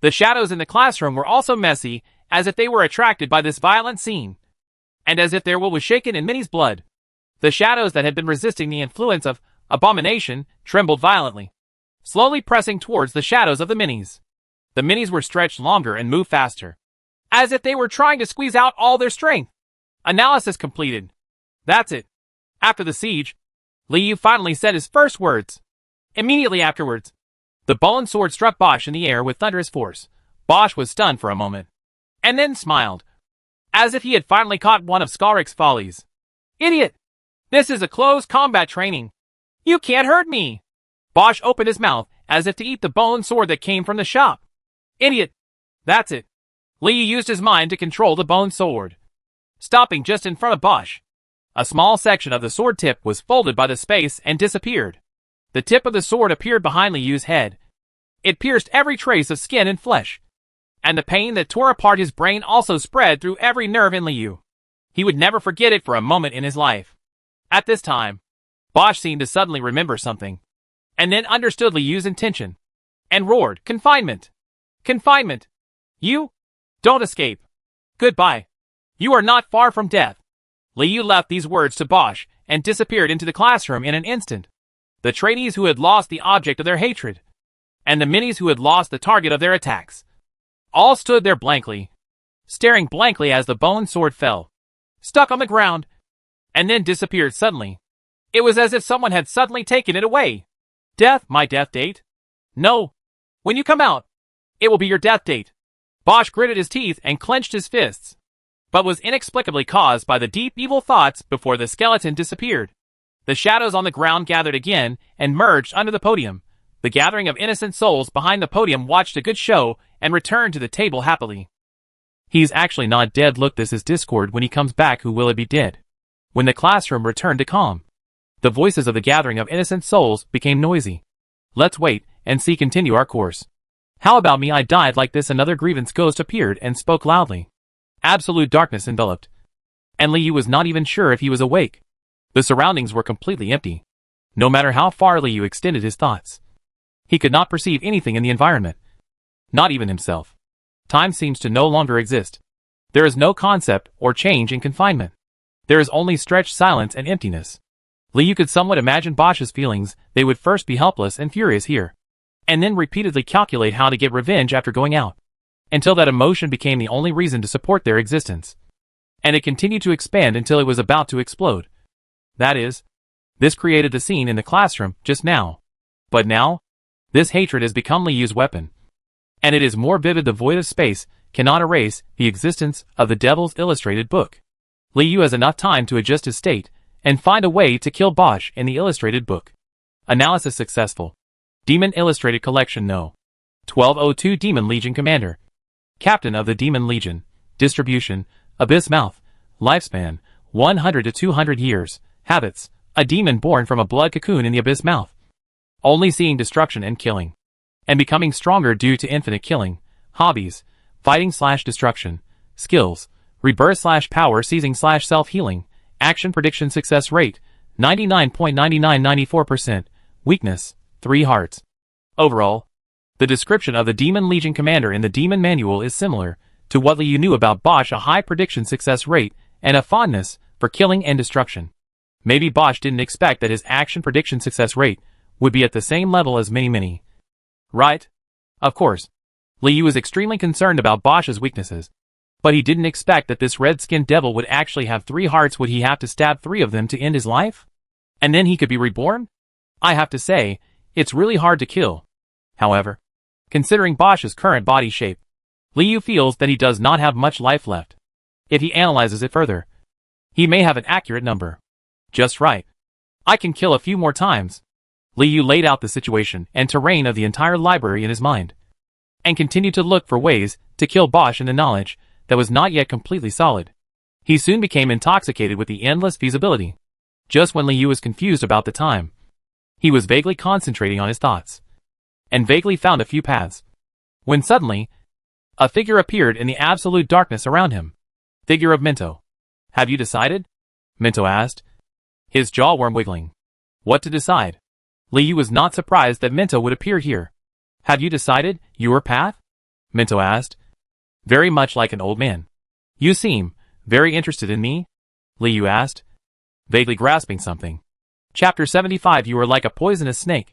the shadows in the classroom were also messy, as if they were attracted by this violent scene, and as if their will was shaken in Mini's blood. The shadows that had been resisting the influence of abomination trembled violently, slowly pressing towards the shadows of the minis. The minis were stretched longer and moved faster, as if they were trying to squeeze out all their strength. Analysis completed. That's it. After the siege, Liu finally said his first words. Immediately afterwards, the bone sword struck Bosch in the air with thunderous force. Bosch was stunned for a moment, and then smiled, as if he had finally caught one of Skalrik's follies. Idiot! This is a close combat training. You can't hurt me! Bosch opened his mouth as if to eat the bone sword that came from the shop. Idiot! That's it. Liu used his mind to control the bone sword. stopping just in front of Bosch. A small section of the sword tip was folded by the space and disappeared. The tip of the sword appeared behind Liu's head. It pierced every trace of skin and flesh. And the pain that tore apart his brain also spread through every nerve in Liu. He would never forget it for a moment in his life. At this time, Bosch seemed to suddenly remember something, and then understood Liu's intention, and roared, "Confinement! Confinement! You? Don't escape! Goodbye! You are not far from death!" Liu left these words to Bosch and disappeared into the classroom in an instant. The trainees who had lost the object of their hatred, and the minis who had lost the target of their attacks, all stood there blankly, staring blankly as the bone sword fell, stuck on the ground, and then disappeared suddenly. It was as if someone had suddenly taken it away. Death, my death date? No. When you come out, it will be your death date. Bosch gritted his teeth and clenched his fists, but was inexplicably caused by the deep evil thoughts before the skeleton disappeared. The shadows on the ground gathered again and merged under the podium. The gathering of innocent souls behind the podium watched a good show and returned to the table happily. "He's actually not dead. Look, this is discord. When he comes back, who will it be dead?" When the classroom returned to calm, the voices of the gathering of innocent souls became noisy. "Let's wait and see. Continue our course. How about me? I died like this." Another grievance ghost appeared and spoke loudly. Absolute darkness enveloped, and Liu was not even sure if he was awake. The surroundings were completely empty. No matter how far Liu extended his thoughts, he could not perceive anything in the environment, not even himself. Time seems to no longer exist. There is no concept or change in confinement. There is only stretched silence and emptiness. Liu could somewhat imagine Bosch's feelings. They would first be helpless and furious here, and then repeatedly calculate how to get revenge after going out, until that emotion became the only reason to support their existence. And it continued to expand until it was about to explode. That is, this created the scene in the classroom just now. But now, this hatred has become Liu's weapon. And it is more vivid. The void of space cannot erase the existence of the Devil's Illustrated book. Liu has enough time to adjust his state and find a way to kill Bosch in the illustrated book. Analysis successful. Demon Illustrated Collection No. 1202 Demon Legion Commander. Captain of the Demon Legion. Distribution: Abyss Mouth. Lifespan: 100 to 200 years. Habits: a demon born from a blood cocoon in the Abyss Mouth, only seeing destruction and killing, and becoming stronger due to infinite killing. Hobbies: fighting/destruction. Skills: rebirth/power seizing/self-healing. Action prediction success rate: 99.9994%. Weakness: 3 hearts. Overall, the description of the Demon Legion Commander in the Demon Manual is similar to what Liu knew about Bosch: a high prediction success rate and a fondness for killing and destruction. Maybe Bosch didn't expect that his action prediction success rate would be at the same level as Mini. Right? Of course. Liu was extremely concerned about Bosch's weaknesses, but he didn't expect that this red-skinned devil would actually have 3 hearts. Would he have to stab 3 of them to end his life? And then he could be reborn? I have to say, it's really hard to kill. However, considering Bosch's current body shape, Liu feels that he does not have much life left. If he analyzes it further, he may have an accurate number. Just right. I can kill a few more times. Liu laid out the situation and terrain of the entire library in his mind, and continued to look for ways to kill Bosch in the knowledge that was not yet completely solid. He soon became intoxicated with the endless feasibility. Just when Liu was confused about the time, he was vaguely concentrating on his thoughts, and vaguely found a few paths, when suddenly, a figure appeared in the absolute darkness around him. Figure of Minto. "Have you decided?" Minto asked, his jawworm wiggling. What to decide? Liu was not surprised that Minto would appear here. "Have you decided your path?" Minto asked, very much like an old man. "You seem very interested in me?" Liu asked, vaguely grasping something. Chapter 75. You are like a poisonous snake.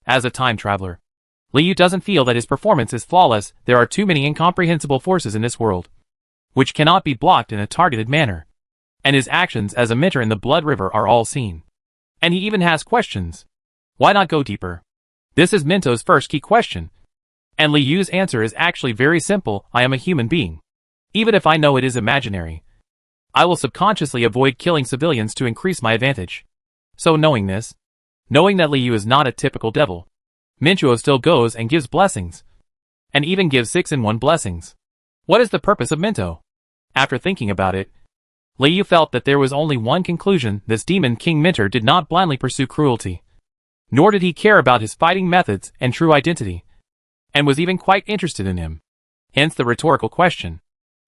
As a time traveler, Liu doesn't feel that his performance is flawless. There are too many incomprehensible forces in this world, which cannot be blocked in a targeted manner. And his actions as a mentor in the Blood River are all seen. And he even has questions. Why not go deeper? This is Minto's first key question. And Liu's answer is actually very simple. I am a human being. Even if I know it is imaginary, I will subconsciously avoid killing civilians to increase my advantage. So knowing this, knowing that Liu is not a typical devil, Minto still goes and gives blessings. And even gives 6-in-1 blessings. What is the purpose of Minto? After thinking about it, Liu felt that there was only one conclusion: this demon King Minter did not blindly pursue cruelty. Nor did he care about his fighting methods and true identity, and was even quite interested in him. Hence the rhetorical question.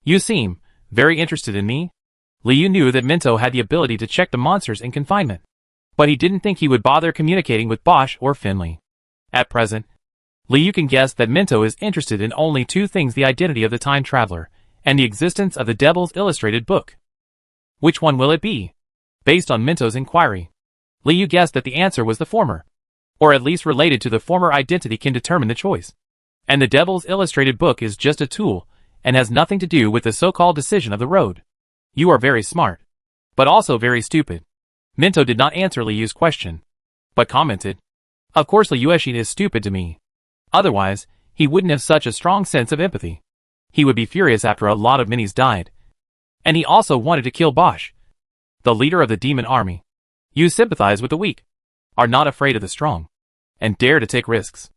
You seem very interested in me? Liu knew that Minto had the ability to check the monsters in confinement, but he didn't think he would bother communicating with Bosch or Finley. At present, Liu can guess that Minto is interested in only two things: the identity of the time traveler, and the existence of the Devil's Illustrated book. Which one will it be? Based on Minto's inquiry, Liu guessed that the answer was the former, or at least related to the former identity can determine the choice. And the Devil's Illustrated book is just a tool, and has nothing to do with the so-called decision of the road. You are very smart, but also very stupid. Minto did not answer Liu's question, but commented, "Of course Liu Eshin is stupid to me. Otherwise, he wouldn't have such a strong sense of empathy. He would be furious after a lot of minis died. And he also wanted to kill Bosch, the leader of the demon army. You sympathize with the weak, are not afraid of the strong, and dare to take risks."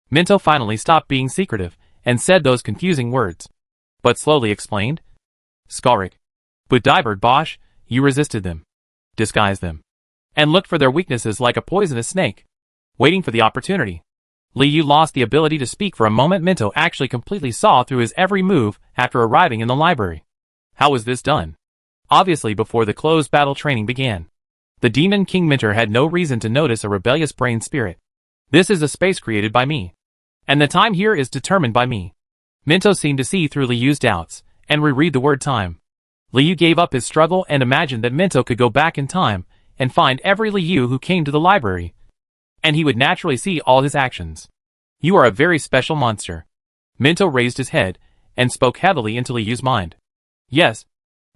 Minto finally stopped being secretive, and said those confusing words, but slowly explained. "Skalrik, but Dibert Bosch, you resisted them, disguised them, and looked for their weaknesses like a poisonous snake, waiting for the opportunity." Liu lost the ability to speak for a moment. Minto actually completely saw through his every move after arriving in the library. How was this done? Obviously before the closed battle training began. The demon King Minter had no reason to notice a rebellious brain spirit. This is a space created by me, and the time here is determined by me. Minto seemed to see through Liu's doubts, and reread the word time. Liu gave up his struggle and imagined that Minto could go back in time, and find every Liu who came to the library, and he would naturally see all his actions. "You are a very special monster." Minto raised his head, and spoke heavily into Liu's mind. "Yes,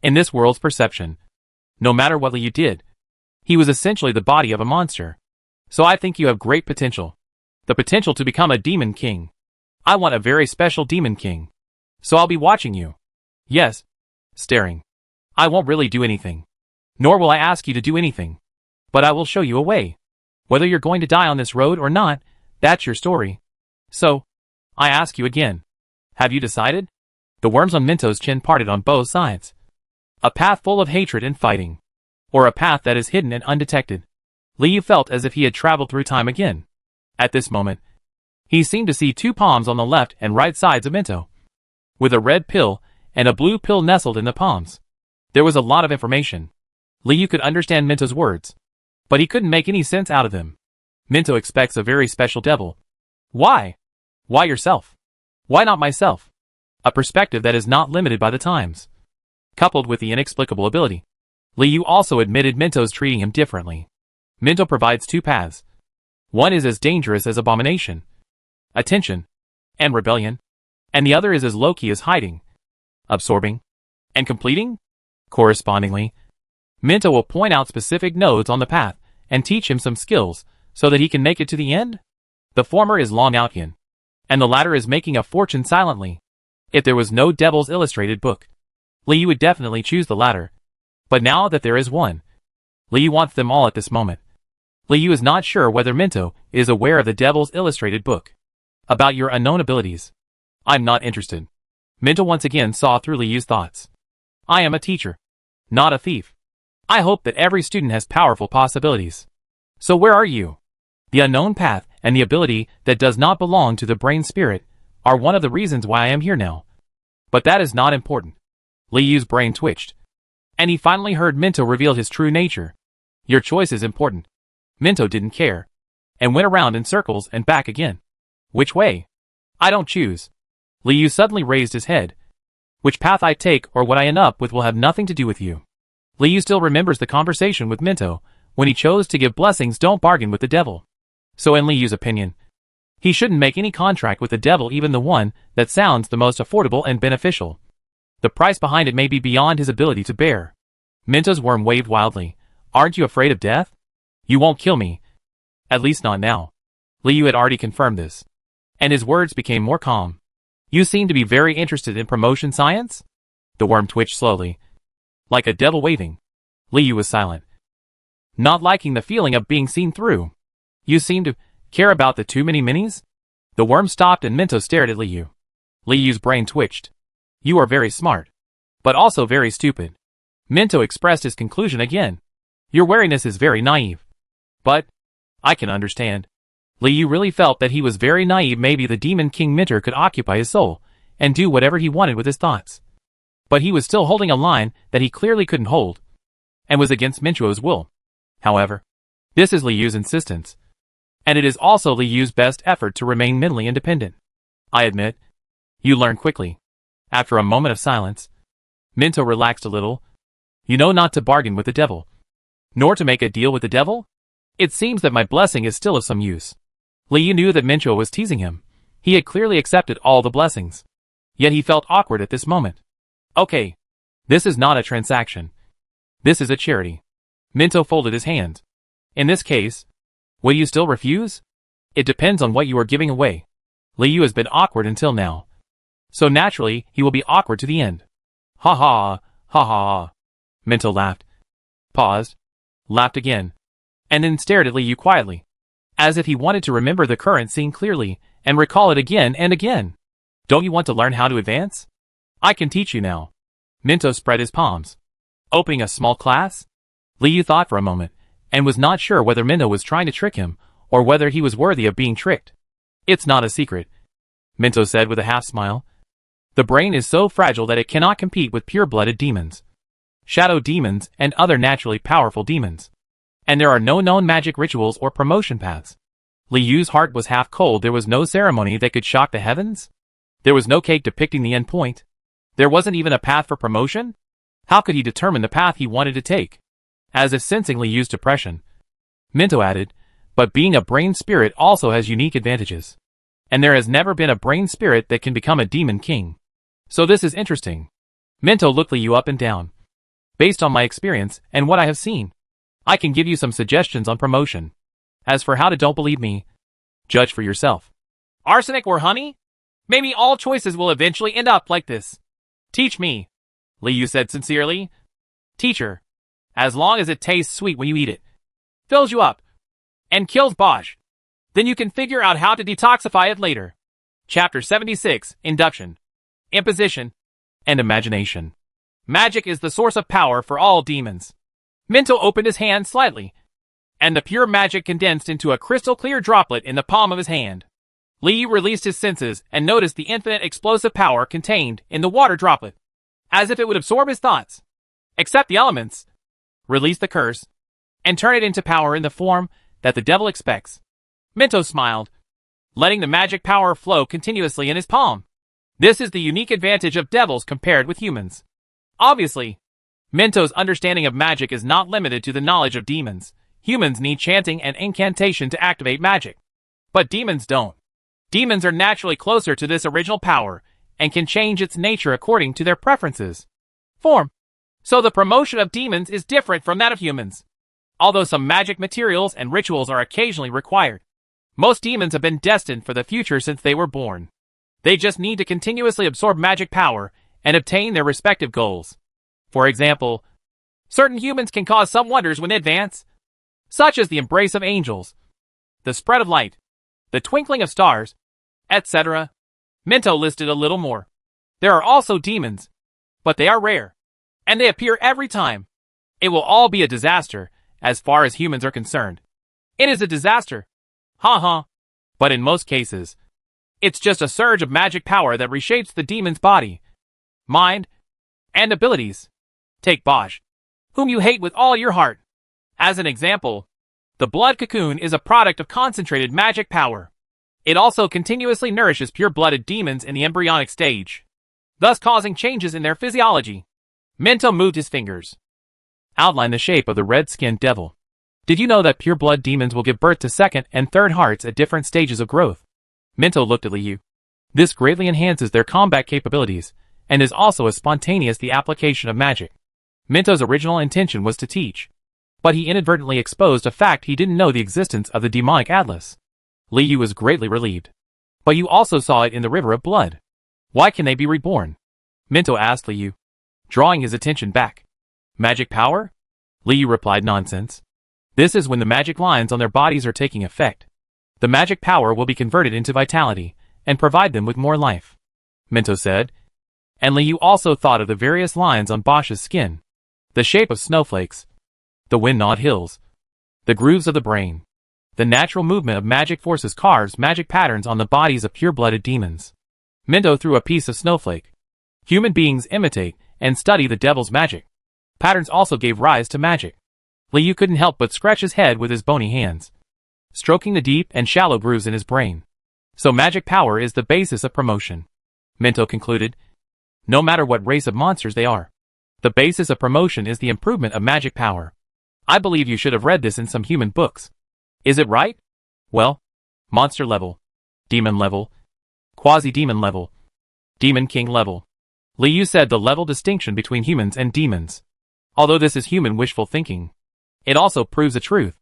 in this world's perception, no matter what Liu did, he was essentially the body of a monster. So I think you have great potential. The potential to become a demon king. I want a very special demon king. So I'll be watching you. Yes. Staring. I won't really do anything. Nor will I ask you to do anything. But I will show you a way. Whether you're going to die on this road or not, that's your story. So, I ask you again. Have you decided?" The worms on Minto's chin parted on both sides. A path full of hatred and fighting, or a path that is hidden and undetected. Liu felt as if he had traveled through time again. At this moment, he seemed to see two palms on the left and right sides of Minto, with a red pill and a blue pill nestled in the palms. There was a lot of information. Liu could understand Minto's words, but he couldn't make any sense out of them. Minto expects a very special devil. Why? Why yourself? Why not myself? A perspective that is not limited by the times, coupled with the inexplicable ability. Liu also admitted Minto's treating him differently. Minto provides two paths. One is as dangerous as abomination, attention, and rebellion, and the other is as low-key as hiding, absorbing, and completing. Correspondingly, Minto will point out specific nodes on the path and teach him some skills so that he can make it to the end. The former is long out in, and the latter is making a fortune silently. If there was no Devil's Illustrated book, Liu would definitely choose the latter. But now that there is one, Liu wants them all at this moment. Liu is not sure whether Minto is aware of the Devil's Illustrated book. About your unknown abilities, I'm not interested. Minto once again saw through Liu's thoughts. I am a teacher, not a thief. I hope that every student has powerful possibilities. So where are you? The unknown path and the ability that does not belong to the brain spirit are one of the reasons why I am here now. But that is not important. Liu's brain twitched, and he finally heard Minto reveal his true nature. Your choice is important. Minto didn't care, and went around in circles and back again. Which way? I don't choose. Liu suddenly raised his head. Which path I take or what I end up with will have nothing to do with you. Liu still remembers the conversation with Minto, when he chose to give blessings. Don't bargain with the devil. So in Liu's opinion, he shouldn't make any contract with the devil, even the one that sounds the most affordable and beneficial. The price behind it may be beyond his ability to bear. Minto's worm waved wildly. Aren't you afraid of death? You won't kill me. At least not now. Liu had already confirmed this, and his words became more calm. You seem to be very interested in promotion science? The worm twitched slowly, like a devil waving. Liu was silent, not liking the feeling of being seen through. You seem to care about the too many minis? The worm stopped and Minto stared at Liu. Liu's brain twitched. You are very smart, but also very stupid. Minto expressed his conclusion again. Your wariness is very naive. But, I can understand. Liu really felt that he was very naive. Maybe the Demon King Minter could occupy his soul, and do whatever he wanted with his thoughts. But he was still holding a line that he clearly couldn't hold, and was against Mintuo's will. However, this is Liu's insistence, and it is also Liu's best effort to remain mentally independent. I admit, you learn quickly. After a moment of silence, Minto relaxed a little. You know not to bargain with the devil, nor to make a deal with the devil? It seems that my blessing is still of some use. Liu knew that Mintuo was teasing him. He had clearly accepted all the blessings. Yet he felt awkward at this moment. Okay. This is not a transaction. This is a charity. Minto folded his hands. In this case, will you still refuse? It depends on what you are giving away. Liu has been awkward until now. So naturally, he will be awkward to the end. Ha ha, ha ha. Minto laughed. Paused. Laughed again. And then stared at Liu quietly, as if he wanted to remember the current scene clearly, and recall it again and again. Don't you want to learn how to advance? I can teach you now. Minto spread his palms. Opening a small class? Liu thought for a moment, and was not sure whether Minto was trying to trick him, or whether he was worthy of being tricked. It's not a secret, Minto said with a half smile. The brain is so fragile that it cannot compete with pure-blooded demons, shadow demons, and other naturally powerful demons. And there are no known magic rituals or promotion paths. Liu's heart was half cold. There was no ceremony that could shock the heavens. There was no cake depicting the end point. There wasn't even a path for promotion. How could he determine the path he wanted to take? As if sensing Liu's depression, Minto added, but being a brain spirit also has unique advantages. And there has never been a brain spirit that can become a demon king. So this is interesting. Minto looked Liu up and down. Based on my experience and what I have seen, I can give you some suggestions on promotion. As for how to, don't believe me. Judge for yourself. Arsenic or honey? Maybe all choices will eventually end up like this. Teach me, Liu said sincerely. Teacher, as long as it tastes sweet when you eat it, fills you up, and kills Bosch, then you can figure out how to detoxify it later. Chapter 76, Induction, Imposition, and Imagination. Magic is the source of power for all demons. Minto opened his hand slightly, and the pure magic condensed into a crystal-clear droplet in the palm of his hand. Liu released his senses and noticed the infinite explosive power contained in the water droplet, as if it would absorb his thoughts, accept the elements, release the curse, and turn it into power in the form that the devil expects. Minto smiled, letting the magic power flow continuously in his palm. This is the unique advantage of devils compared with humans. Obviously, Minto's understanding of magic is not limited to the knowledge of demons. Humans need chanting and incantation to activate magic. But demons don't. Demons are naturally closer to this original power, and can change its nature according to their preferences. Form. So the promotion of demons is different from that of humans. Although some magic materials and rituals are occasionally required, most demons have been destined for the future since they were born. They just need to continuously absorb magic power and obtain their respective goals. For example, certain humans can cause some wonders when they advance, such as the embrace of angels, the spread of light, the twinkling of stars, etc. Minto listed a little more. There are also demons, but they are rare, and they appear every time. It will all be a disaster, as far as humans are concerned. It is a disaster. Ha ha. But in most cases, it's just a surge of magic power that reshapes the demon's body, mind, and abilities. Take Bosch, whom you hate with all your heart. As an example, the blood cocoon is a product of concentrated magic power. It also continuously nourishes pure-blooded demons in the embryonic stage, thus causing changes in their physiology. Minto moved his fingers. Outline the shape of the red-skinned devil. Did you know that pure-blood demons will give birth to second and third hearts at different stages of growth? Minto looked at Liu. This greatly enhances their combat capabilities, and is also as spontaneous the application of magic. Minto's original intention was to teach, but he inadvertently exposed a fact he didn't know: the existence of the demonic atlas. Liu was greatly relieved. But you also saw it in the river of blood. Why can they be reborn? Minto asked Liu, drawing his attention back. Magic power? Liu replied, nonsense. This is when the magic lines on their bodies are taking effect. The magic power will be converted into vitality, and provide them with more life, Minto said. And Liu also thought of the various lines on Bosch's skin. the shape of snowflakes, the wind-gnawed hills, the grooves of the brain. The natural movement of magic forces carves magic patterns on the bodies of pure-blooded demons. Minto threw a piece of snowflake. Human beings imitate and study the devil's magic. Patterns also gave rise to magic. Liu couldn't help but scratch his head with his bony hands, stroking the deep and shallow grooves in his brain. So magic power is the basis of promotion, Minto concluded. No matter what race of monsters they are, the basis of promotion is the improvement of magic power. I believe you should have read this in some human books. Is it right? Well, monster level, demon level, quasi-demon level, demon king level. Liu said the level distinction between humans and demons. Although this is human wishful thinking, it also proves a truth.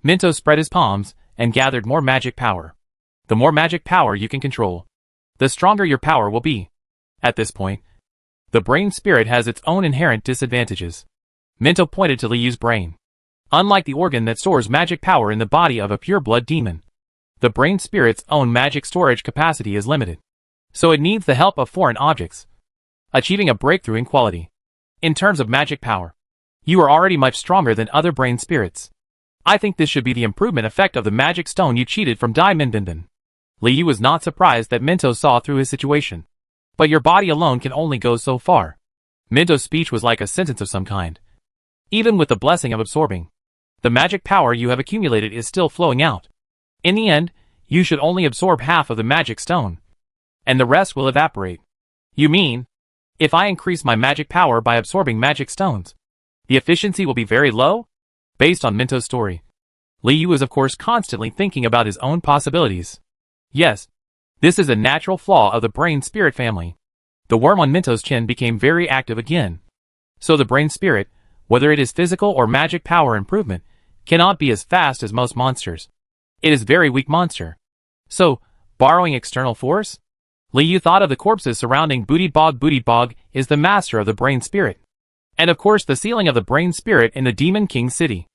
Minto spread his palms and gathered more magic power. The more magic power you can control, the stronger your power will be. At this point, the brain spirit has its own inherent disadvantages. Minto pointed to Liu's brain. Unlike the organ that stores magic power in the body of a pure-blood demon, the brain spirit's own magic storage capacity is limited. So it needs the help of foreign objects, achieving a breakthrough in quality. In terms of magic power, you are already much stronger than other brain spirits. I think this should be the improvement effect of the magic stone you cheated from Dai Minbinbin. Liu was not surprised that Minto saw through his situation. But your body alone can only go so far. Minto's speech was like a sentence of some kind. Even with the blessing of absorbing, the magic power you have accumulated is still flowing out. In the end, you should only absorb half of the magic stone, and the rest will evaporate. You mean, if I increase my magic power by absorbing magic stones, the efficiency will be very low? Based on Minto's story, Liu was of course constantly thinking about his own possibilities. Yes, this is a natural flaw of the brain spirit family. The worm on Minto's chin became very active again. So the brain spirit, whether it is physical or magic power improvement, cannot be as fast as most monsters. It is very weak monster. So, borrowing external force? Liu thought of the corpses surrounding Booty Bog is the master of the brain spirit. And of course the sealing of the brain spirit in the Demon King city.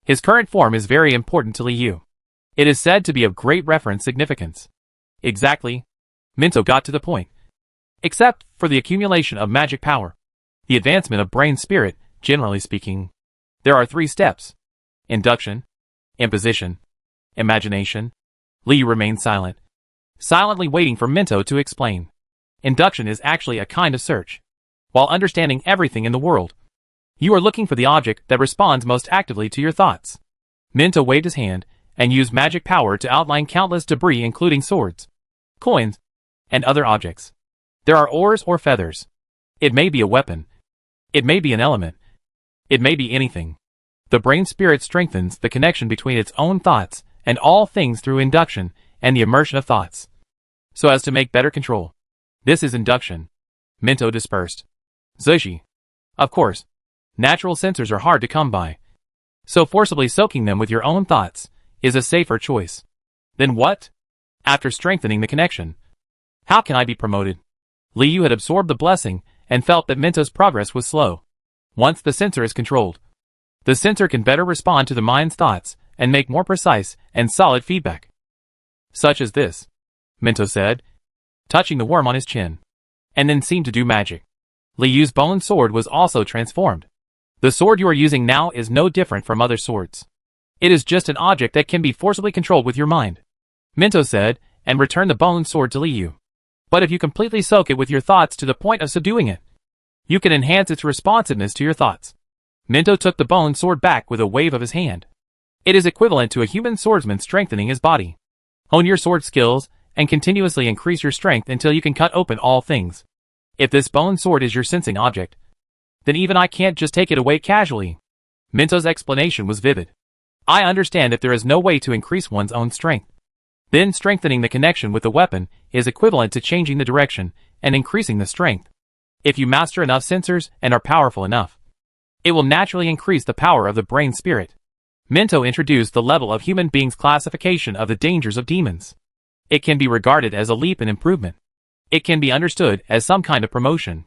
His current form is very important to Liu. It is said to be of great reference significance. Exactly. Minto got to the point. Except for the accumulation of magic power, the advancement of brain spirit, generally speaking, there are 3 steps. Induction, imposition, imagination. Liu remained silent, silently waiting for Minto to explain. Induction is actually a kind of search. While understanding everything in the world, you are looking for the object that responds most actively to your thoughts. Minto waved his hand and used magic power to outline countless debris including swords, coins, and other objects. There are oars or feathers. It may be a weapon. It may be an element. It may be anything. The brain spirit strengthens the connection between its own thoughts and all things through induction and the immersion of thoughts, so as to make better control. This is induction. Minto dispersed. Zushi. Of course, natural sensors are hard to come by, so forcibly soaking them with your own thoughts is a safer choice. Then what? After strengthening the connection, how can I be promoted? Liu had absorbed the blessing and felt that Minto's progress was slow. Once the sensor is controlled, the sensor can better respond to the mind's thoughts and make more precise and solid feedback. Such as this, Minto said, touching the worm on his chin, and then seemed to do magic. Liu's bone sword was also transformed. The sword you are using now is no different from other swords. It is just an object that can be forcibly controlled with your mind, Minto said, and returned the bone sword to Liu. But if you completely soak it with your thoughts to the point of subduing it, you can enhance its responsiveness to your thoughts. Minto took the bone sword back with a wave of his hand. It is equivalent to a human swordsman strengthening his body. Hone your sword skills and continuously increase your strength until you can cut open all things. If this bone sword is your sensing object, then even I can't just take it away casually. Minto's explanation was vivid. I understand if there is no way to increase one's own strength, then strengthening the connection with the weapon is equivalent to changing the direction and increasing the strength. If you master enough sensors and are powerful enough, it will naturally increase the power of the brain spirit. Minto introduced the level of human beings' classification of the dangers of demons. It can be regarded as a leap in improvement. It can be understood as some kind of promotion.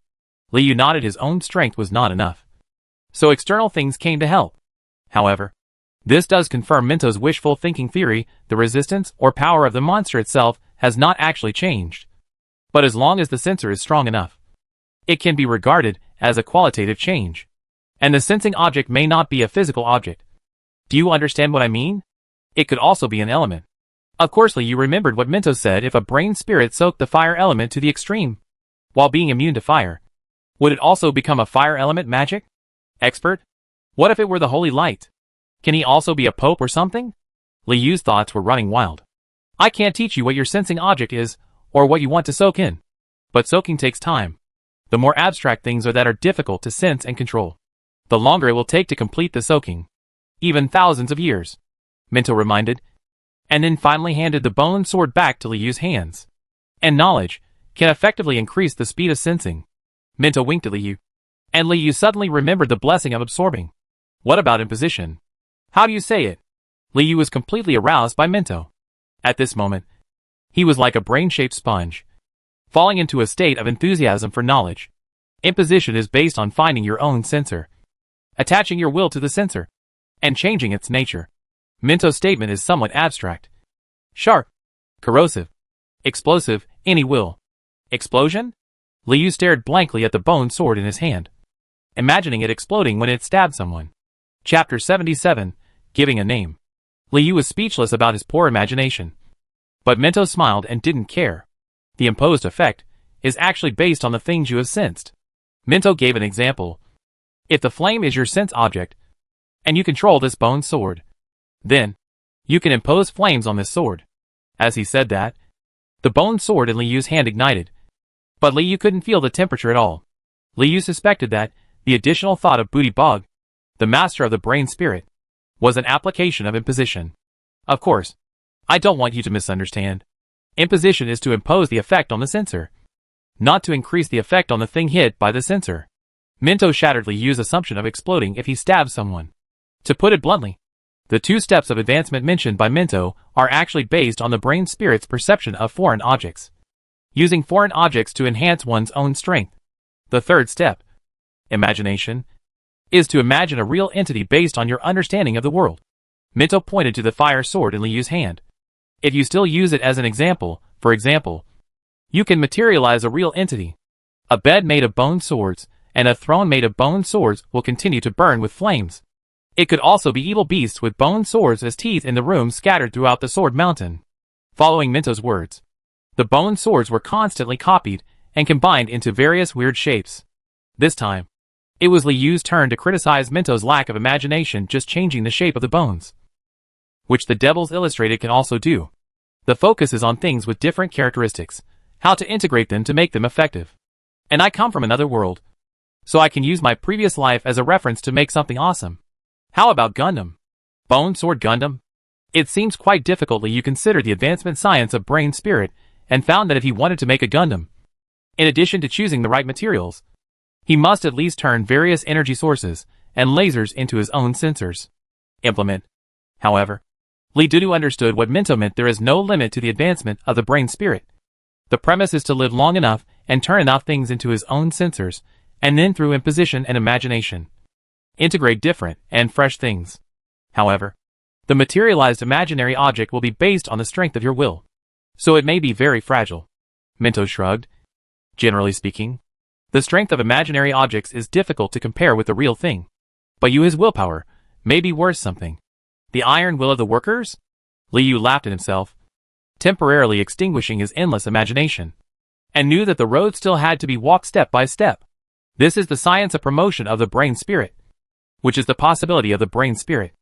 Liu nodded his own strength was not enough, so external things came to help. However, this does confirm Minto's wishful thinking theory. The resistance or power of the monster itself has not actually changed. But as long as the sensor is strong enough, it can be regarded as a qualitative change. And the sensing object may not be a physical object. Do you understand what I mean? It could also be an element. Of course, you remembered what Minto said if a brain spirit soaked the fire element to the extreme, while being immune to fire. Would it also become a fire element magic? Expert? What if it were the holy light? Can he also be a pope or something? Li Yu's thoughts were running wild. I can't teach you what your sensing object is, or what you want to soak in. But soaking takes time. The more abstract things are that are difficult to sense and control, the longer it will take to complete the soaking. Even thousands of years, Minto reminded, and then finally handed the bone sword back to Li Yu's hands. And knowledge can effectively increase the speed of sensing. Minto winked at Li Yu, and Li Yu suddenly remembered the blessing of absorbing. What about imposition? How do you say it? Li Yu was completely aroused by Minto. At this moment, he was like a brain-shaped sponge, falling into a state of enthusiasm for knowledge. Imposition is based on finding your own sensor, attaching your will to the sensor, and changing its nature. Minto's statement is somewhat abstract. Sharp, corrosive, explosive, any will. Explosion? Li Yu stared blankly at the bone sword in his hand, imagining it exploding when it stabbed someone. Chapter 77, Giving a Name. Li Yu was speechless about his poor imagination. But Minto smiled and didn't care. The imposed effect is actually based on the things you have sensed. Minto gave an example. If the flame is your sense object, and you control this bone sword, then you can impose flames on this sword. As he said that, the bone sword in Li Yu's hand ignited. But Li Yu couldn't feel the temperature at all. Li Yu suspected that the additional thought of Booty Bog, the master of the brain spirit, was an application of imposition. Of course, I don't want you to misunderstand. Imposition is to impose the effect on the sensor, not to increase the effect on the thing hit by the sensor. Minto shattered Li Yu's assumption of exploding if he stabs someone. To put it bluntly, the two steps of advancement mentioned by Minto are actually based on the brain spirit's perception of foreign objects, using foreign objects to enhance one's own strength. The third step, imagination, is to imagine a real entity based on your understanding of the world. Minto pointed to the fire sword in Li Yu's hand. If you still use it as an example, for example, you can materialize a real entity. A bed made of bone swords and a throne made of bone swords will continue to burn with flames. It could also be evil beasts with bone swords as teeth in the room scattered throughout the sword mountain. Following Minto's words, the bone swords were constantly copied and combined into various weird shapes. This time, it was Li Yu's turn to criticize Minto's lack of imagination, just changing the shape of the bones, which the Devils Illustrated can also do. The focus is on things with different characteristics, how to integrate them to make them effective. And I come from another world, so I can use my previous life as a reference to make something awesome. How about Gundam? Bone Sword Gundam? It seems quite difficult. You consider the advancement science of brain spirit and found that if he wanted to make a Gundam, in addition to choosing the right materials, he must at least turn various energy sources and lasers into his own sensors. Implement. However, Li Dudu understood what Minto meant. There is no limit to the advancement of the brain spirit. The premise is to live long enough and turn enough things into his own sensors, and then through imposition and imagination, integrate different and fresh things. However, the materialized imaginary object will be based on the strength of your will, so it may be very fragile. Minto shrugged. Generally speaking, the strength of imaginary objects is difficult to compare with the real thing. But his willpower may be worth something. The iron will of the workers? Li Yu laughed at himself, temporarily extinguishing his endless imagination, and knew that the road still had to be walked step by step. This is the science of promotion of the brain spirit, which is the possibility of the brain spirit.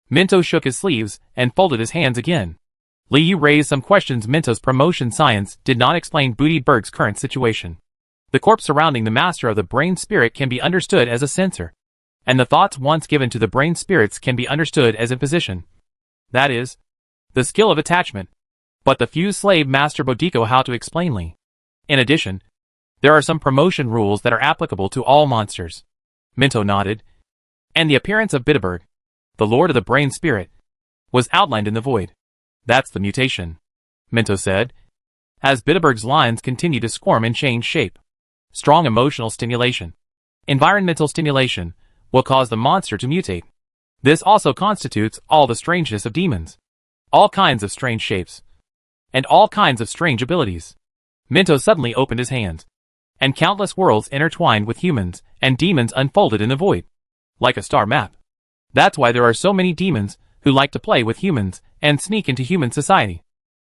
Minto shook his sleeves and folded his hands again. Li Yu raised some questions. Minto's promotion science did not explain Booty Berg's current situation. The corpse surrounding the master of the brain spirit can be understood as a sensor, and the thoughts once given to the brain spirits can be understood as imposition. That is, the skill of attachment. But the fused slave master Bodiko how to explain Li. In addition, there are some promotion rules that are applicable to all monsters. Minto nodded, and the appearance of Bitterberg, the lord of the brain spirit, was outlined in the void. That's the mutation, Minto said, as Bitterberg's lines continued to squirm and change shape. Strong emotional stimulation, environmental stimulation, will cause the monster to mutate. This also constitutes all the strangeness of demons, all kinds of strange shapes, and all kinds of strange abilities. Minto suddenly opened his hands, and countless worlds intertwined with humans and demons unfolded in the void. like a star map. That's why there are so many demons who like to play with humans and sneak into human society.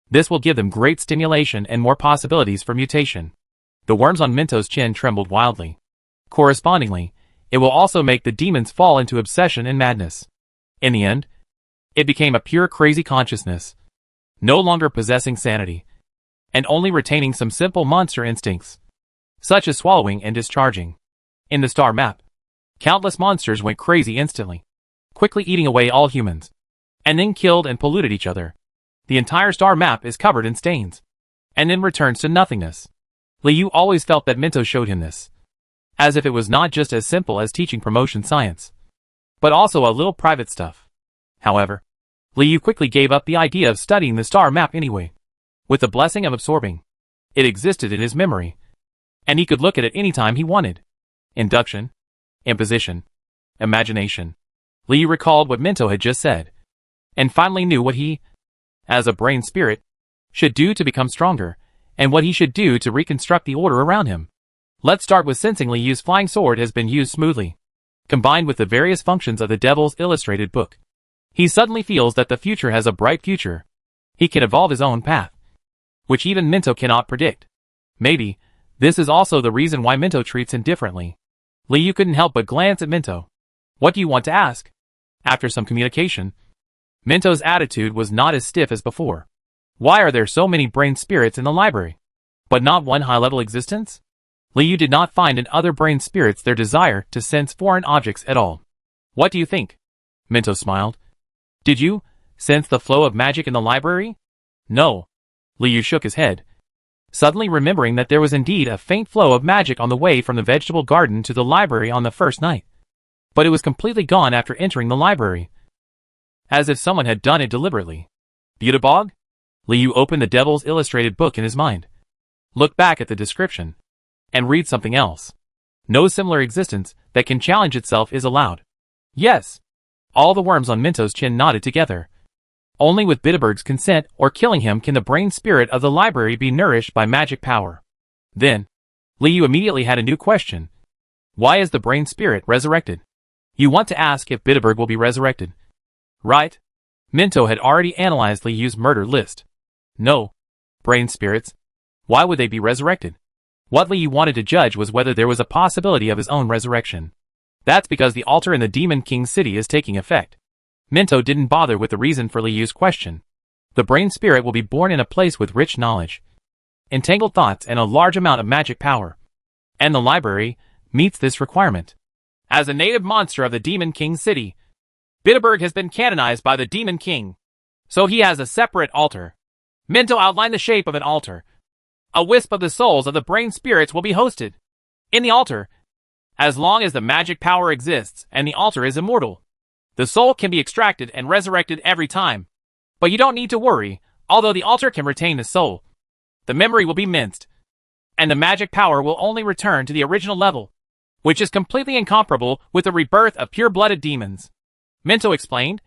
This will give them great stimulation and more possibilities for mutation. The worms on Minto's chin trembled wildly. Correspondingly, it will also make the demons fall into obsession and madness. In the end, it became a pure crazy consciousness, no longer possessing sanity, and only retaining some simple monster instincts, such as swallowing and discharging. In the star map, countless monsters went crazy instantly, quickly eating away all humans, and then killed and polluted each other. The entire star map is covered in stains, and then returns to nothingness. Liu always felt that Minto showed him this, as if it was not just as simple as teaching promotion science, but also a little private stuff. However, Liu quickly gave up the idea of studying the star map anyway. With the blessing of absorbing, it existed in his memory, and he could look at it any time he wanted. Induction, imposition, imagination. Liu recalled what Minto had just said, and finally knew what he, as a brain spirit, should do to become stronger, and what he should do to reconstruct the order around him. Let's start with sensing Liu's flying sword has been used smoothly, combined with the various functions of the Devil's Illustrated book. He suddenly feels that the future has a bright future. He can evolve his own path, which even Minto cannot predict. Maybe, this is also the reason why Minto treats him differently. Liu couldn't help but glance at Minto. What do you want to ask? After some communication, Minto's attitude was not as stiff as before. Why are there so many brain spirits in the library, but not one high-level existence? Liu did not find in other brain spirits their desire to sense foreign objects at all. What do you think? Minto smiled. Did you sense the flow of magic in the library? No. Liu shook his head, suddenly remembering that there was indeed a faint flow of magic on the way from the vegetable garden to the library on the first night. But it was completely gone after entering the library, as if someone had done it deliberately. Beautibog? Liu opened the Devil's Illustrated book in his mind, looked back at the description, and read something else. No similar existence that can challenge itself is allowed. Yes. All the worms on Minto's chin nodded together. Only with Bitterberg's consent or killing him can the brain spirit of the library be nourished by magic power. Then, Liu immediately had a new question. Why is the brain spirit resurrected? You want to ask if Bitterberg will be resurrected, right? Minto had already analyzed Liu's murder list. No. Brain spirits. Why would they be resurrected? What Liu wanted to judge was whether there was a possibility of his own resurrection. That's because the altar in the Demon King city is taking effect. Minto didn't bother with the reason for Liu's question. The brain spirit will be born in a place with rich knowledge, entangled thoughts, and a large amount of magic power. And the library meets this requirement. As a native monster of the Demon King city, Bitterberg has been canonized by the Demon King, so he has a separate altar. Minto outlined the shape of an altar. A wisp of the souls of the brain spirits will be hosted in the altar, as long as the magic power exists and the altar is immortal. The soul can be extracted and resurrected every time. But you don't need to worry, although the altar can retain the soul. The memory will be minced, and the magic power will only return to the original level, which is completely incomparable with the rebirth of pure-blooded demons. Minto explained.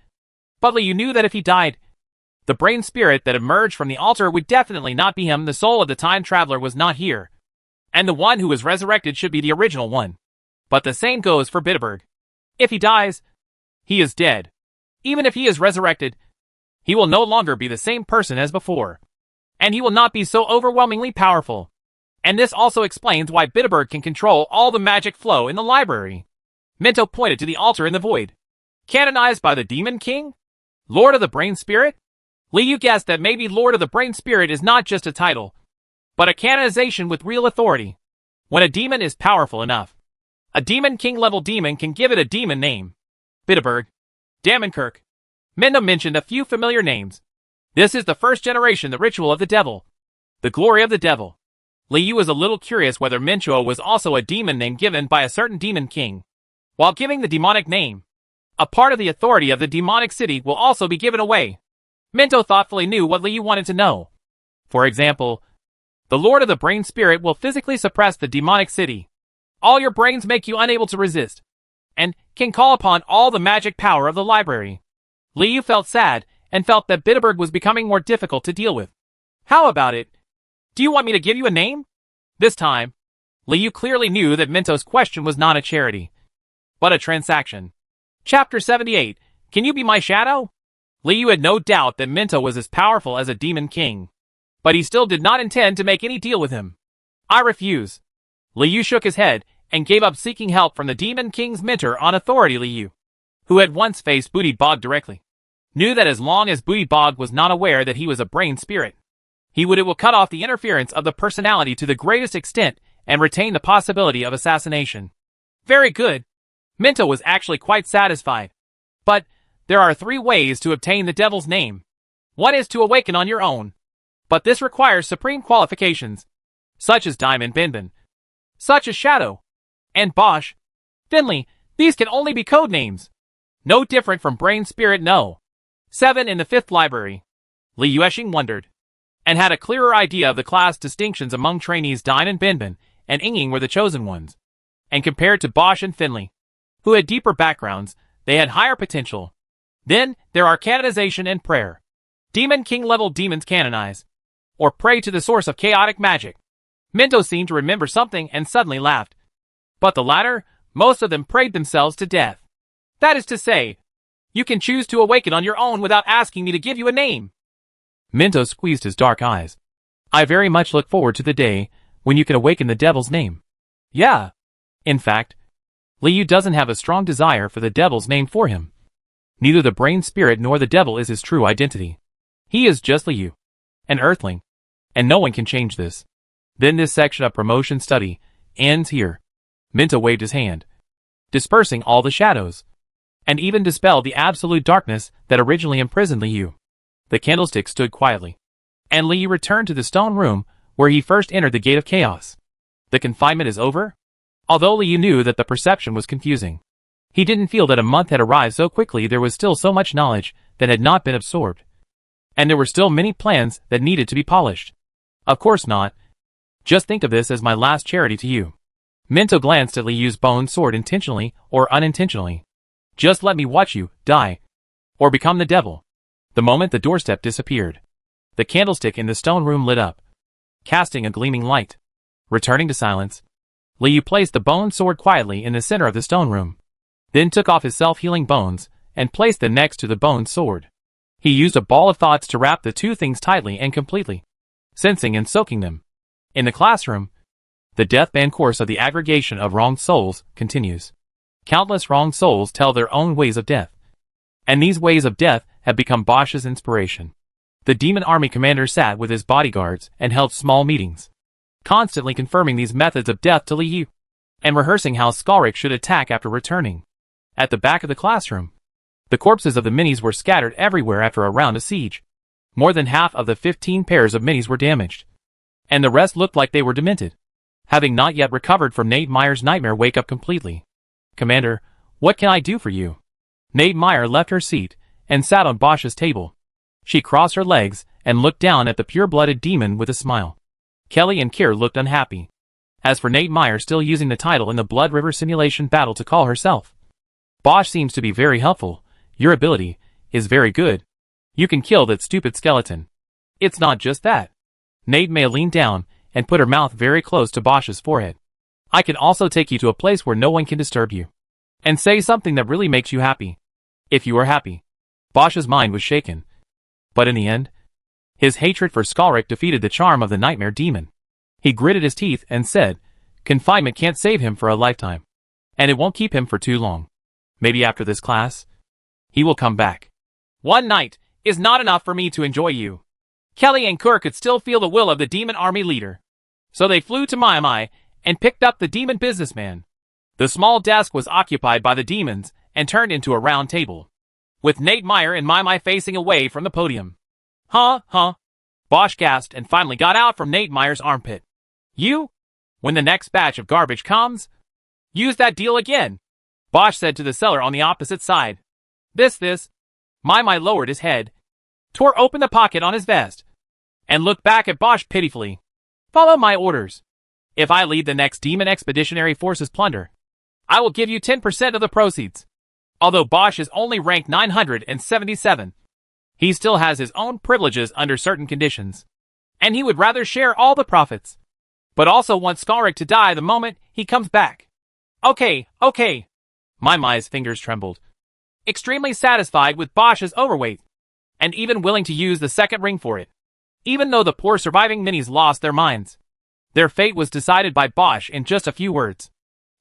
But Liu knew that if he died, the brain spirit that emerged from the altar would definitely not be him. The soul of the time traveler was not here, and the one who was resurrected should be the original one. But the same goes for Bitterberg. If he dies, he is dead. Even if he is resurrected, he will no longer be the same person as before, and he will not be so overwhelmingly powerful. And this also explains why Bitterberg can control all the magic flow in the library. Minto pointed to the altar in the void. Canonized by the Demon King? Lord of the Brain Spirit? Liu guessed that maybe Lord of the Brain Spirit is not just a title, but a canonization with real authority. When a demon is powerful enough, a Demon King level demon can give it a demon name. Bitterberg, Damonkirk. Minto mentioned a few familiar names. This is the first generation, the ritual of the devil, the glory of the devil. Liu was a little curious whether Mincho was also a demon name given by a certain demon king. While giving the demonic name, a part of the authority of the demonic city will also be given away. Minto thoughtfully knew what Liu wanted to know. For example, the Lord of the Brain Spirit will physically suppress the demonic city. All your brains make you unable to resist, and can call upon all the magic power of the library. Liu felt sad, and felt that Bitterberg was becoming more difficult to deal with. How about it? Do you want me to give you a name? This time, Liu clearly knew that Minto's question was not a charity, but a transaction. Chapter 78. Can you be my shadow? Liu had no doubt that Minto was as powerful as a demon king. But he still did not intend to make any deal with him. I refuse. Liu shook his head and gave up seeking help from the demon king's mentor on authority. Liu, who had once faced Booty Bog directly, knew that as long as Booty Bog was not aware that he was a brain spirit, it will cut off the interference of the personality to the greatest extent and retain the possibility of assassination. Very good. Minto was actually quite satisfied. But there are 3 ways to obtain the devil's name. One is to awaken on your own. But this requires supreme qualifications, such as Diamond Binbin, such as Shadow, and Bosch. Finley, these can only be code names. No different from Brain Spirit No. 7 in the 5th library. Li Yuexing wondered, and had a clearer idea of the class distinctions among trainees. Diamond Binbin and Yingying were the chosen ones. And compared to Bosch and Finley, who had deeper backgrounds, they had higher potential. Then there are canonization and prayer. Demon King level demons canonize, or pray to the source of chaotic magic. Minto seemed to remember something and suddenly laughed. But the latter, most of them prayed themselves to death. That is to say, you can choose to awaken on your own without asking me to give you a name. Minto squeezed his dark eyes. I very much look forward to the day when you can awaken the devil's name. Yeah. In fact, Liu doesn't have a strong desire for the devil's name for him. Neither the brain spirit nor the devil is his true identity. He is just Liu, an earthling, and no one can change this. Then this section of promotion study ends here. Minto waved his hand, dispersing all the shadows, and even dispelled the absolute darkness that originally imprisoned Liu. The candlestick stood quietly, and Liu returned to the stone room where he first entered the Gate of Chaos. The confinement is over? Although Liu knew that the perception was confusing, he didn't feel that a month had arrived so quickly. There was still so much knowledge that had not been absorbed, and there were still many plans that needed to be polished. Of course not. Just think of this as my last charity to you. Minto glanced at Liu's bone sword intentionally or unintentionally. Just let me watch you die, or become the devil. The moment the doorstep disappeared, the candlestick in the stone room lit up, casting a gleaming light. Returning to silence, Liu placed the bone sword quietly in the center of the stone room, then took off his self-healing bones and placed them next to the bone sword. He used a ball of thoughts to wrap the two things tightly and completely, sensing and soaking them. In the classroom, the deathband course of the aggregation of wronged souls continues. Countless wronged souls tell their own ways of death, and these ways of death have become Bosch's inspiration. The demon army commander sat with his bodyguards and held small meetings, constantly confirming these methods of death to Liu, and rehearsing how Skalrik should attack after returning. At the back of the classroom, the corpses of the minis were scattered everywhere after a round of siege. More than half of the 15 pairs of minis were damaged, and the rest looked like they were demented, having not yet recovered from Nate Meyer's nightmare wake-up completely. Commander, what can I do for you? Nate Meyer left her seat and sat on Bosch's table. She crossed her legs and looked down at the pure-blooded demon with a smile. Kelly and Kier looked unhappy. As for Nate Meyer still using the title in the Blood River simulation battle to call herself, Bosch seems to be very helpful. Your ability is very good. You can kill that stupid skeleton. It's not just that. Nate May leaned down and put her mouth very close to Bosch's forehead. I can also take you to a place where no one can disturb you, and say something that really makes you happy. If you are happy. Bosch's mind was shaken. But in the end, his hatred for Skalrik defeated the charm of the nightmare demon. He gritted his teeth and said, confinement can't save him for a lifetime, and it won't keep him for too long. Maybe after this class, he will come back. One night is not enough for me to enjoy you. Kelly and Kerr could still feel the will of the demon army leader. So they flew to Mai and picked up the demon businessman. The small desk was occupied by the demons and turned into a round table, with Nate Meyer and Mai facing away from the podium. Huh? Bosch gasped and finally got out from Nate Meyer's armpit. You? When the next batch of garbage comes, use that deal again, Bosch said to the seller on the opposite side. This. Mai lowered his head, tore open the pocket on his vest, and looked back at Bosch pitifully. Follow my orders. If I lead the next Demon Expeditionary Forces plunder, I will give you 10% of the proceeds. Although Bosch is only ranked 977, he still has his own privileges under certain conditions, and he would rather share all the profits, but also wants Skalrik to die the moment he comes back. Okay. Mai's fingers trembled. extremely satisfied with Bosch's overweight, and even willing to use the second ring for it. Even though the poor surviving minis lost their minds, their fate was decided by Bosch in just a few words.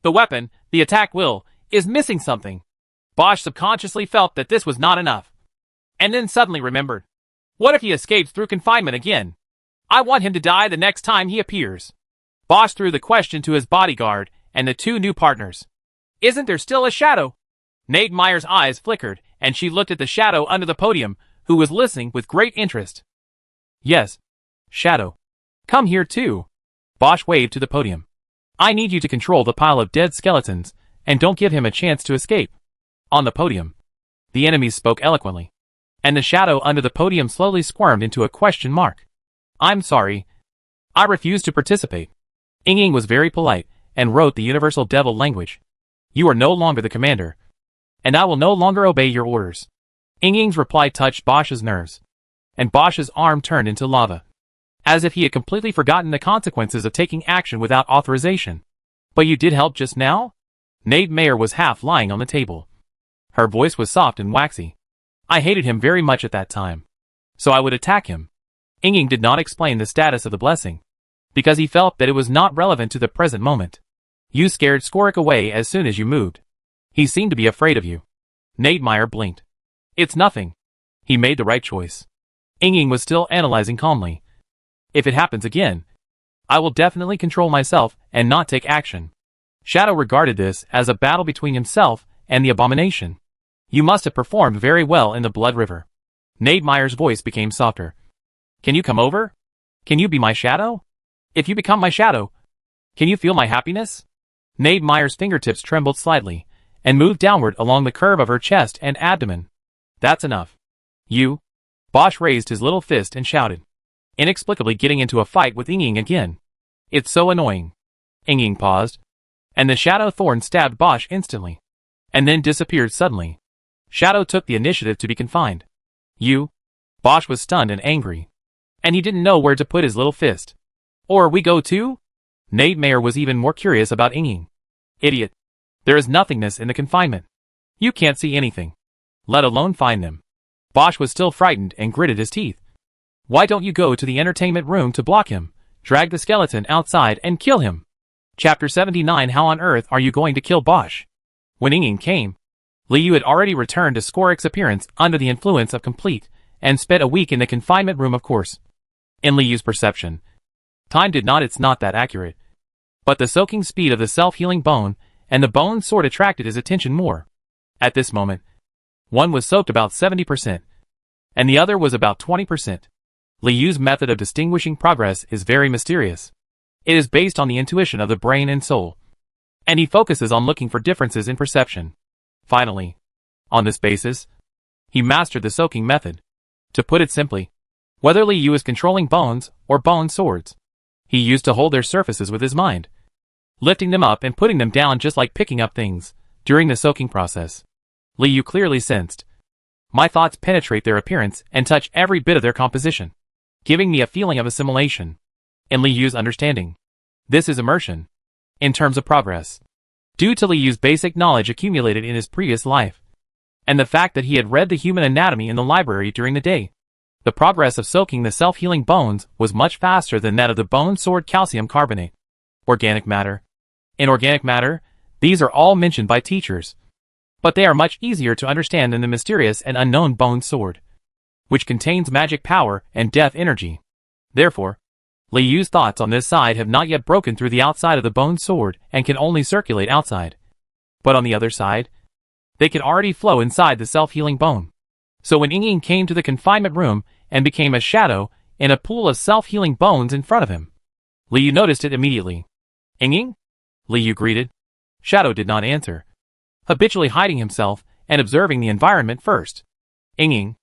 The weapon, the attack will, is missing something. Bosch subconsciously felt that this was not enough. And then suddenly remembered. What if he escapes through confinement again? I want him to die the next time he appears. Bosch threw the question to his bodyguard and the two new partners. Isn't there still a shadow? Nademeyer's eyes flickered, and she looked at the shadow under the podium, who was listening with great interest. Yes. Shadow. Come here too. Bosch waved to the podium. I need you to control the pile of dead skeletons, and don't give him a chance to escape. On the podium, the enemies spoke eloquently, and the shadow under the podium slowly squirmed into a question mark. I'm sorry. I refuse to participate. Ying was very polite, and wrote the universal devil language. You are no longer the commander, and I will no longer obey your orders. Ying's reply touched Bosch's nerves, and Bosch's arm turned into lava, as if he had completely forgotten the consequences of taking action without authorization. But you did help just now? Nademeyer was half lying on the table. Her voice was soft and waxy. I hated him very much at that time, so I would attack him. Ying did not explain the status of the blessing, because he felt that it was not relevant to the present moment. You scared Skorik away as soon as you moved. He seemed to be afraid of you. Nademeyer blinked. It's nothing. He made the right choice. Ying was still analyzing calmly. If it happens again, I will definitely control myself and not take action. Shadow regarded this as a battle between himself and the abomination. You must have performed very well in the Blood River. Nademeyer's voice became softer. Can you come over? Can you be my shadow? If you become my shadow, can you feel my happiness? Nademeyer's fingertips trembled slightly, and moved downward along the curve of her chest and abdomen. That's enough. You. Bosch raised his little fist and shouted, inexplicably getting into a fight with Ying again. It's so annoying. Ying paused, and the shadow thorn stabbed Bosch instantly, and then disappeared suddenly. Shadow took the initiative to be confined. You. Bosch was stunned and angry, and he didn't know where to put his little fist. Or we go too? Nademeyer was even more curious about Ying. Idiot. There is nothingness in the confinement. You can't see anything, let alone find them. Bosch was still frightened and gritted his teeth. Why don't you go to the entertainment room to block him, drag the skeleton outside and kill him? Chapter 79. How on earth are you going to kill Bosch? When Ying came, Liu had already returned to Skorik's appearance under the influence of complete, and spent a week in the confinement room of course. In Liu's perception, time did not it's not that accurate. But the soaking speed of the self-healing bone and the bone sword attracted his attention more. At this moment, one was soaked about 70%, and the other was about 20%. Liu's method of distinguishing progress is very mysterious. It is based on the intuition of the brain and soul, and he focuses on looking for differences in perception. Finally, on this basis, he mastered the soaking method. To put it simply, whether Liu is controlling bones or bone swords, he used to hold their surfaces with his mind, lifting them up and putting them down just like picking up things. During the soaking process, Liu clearly sensed, my thoughts penetrate their appearance and touch every bit of their composition, giving me a feeling of assimilation. In Liu's understanding, this is immersion. In terms of progress, due to Liu's basic knowledge accumulated in his previous life, and the fact that he had read the human anatomy in the library during the day, the progress of soaking the self-healing bones was much faster than that of the bone sword calcium carbonate. Organic matter. In organic matter, these are all mentioned by teachers, but they are much easier to understand than the mysterious and unknown bone sword, which contains magic power and death energy. Therefore, Liu's thoughts on this side have not yet broken through the outside of the bone sword and can only circulate outside. But on the other side, they can already flow inside the self-healing bone. So when Ying came to the confinement room and became a shadow in a pool of self-healing bones in front of him, Liu noticed it immediately. Ying? Liu greeted. Shadow did not answer, habitually hiding himself and observing the environment first. Ying,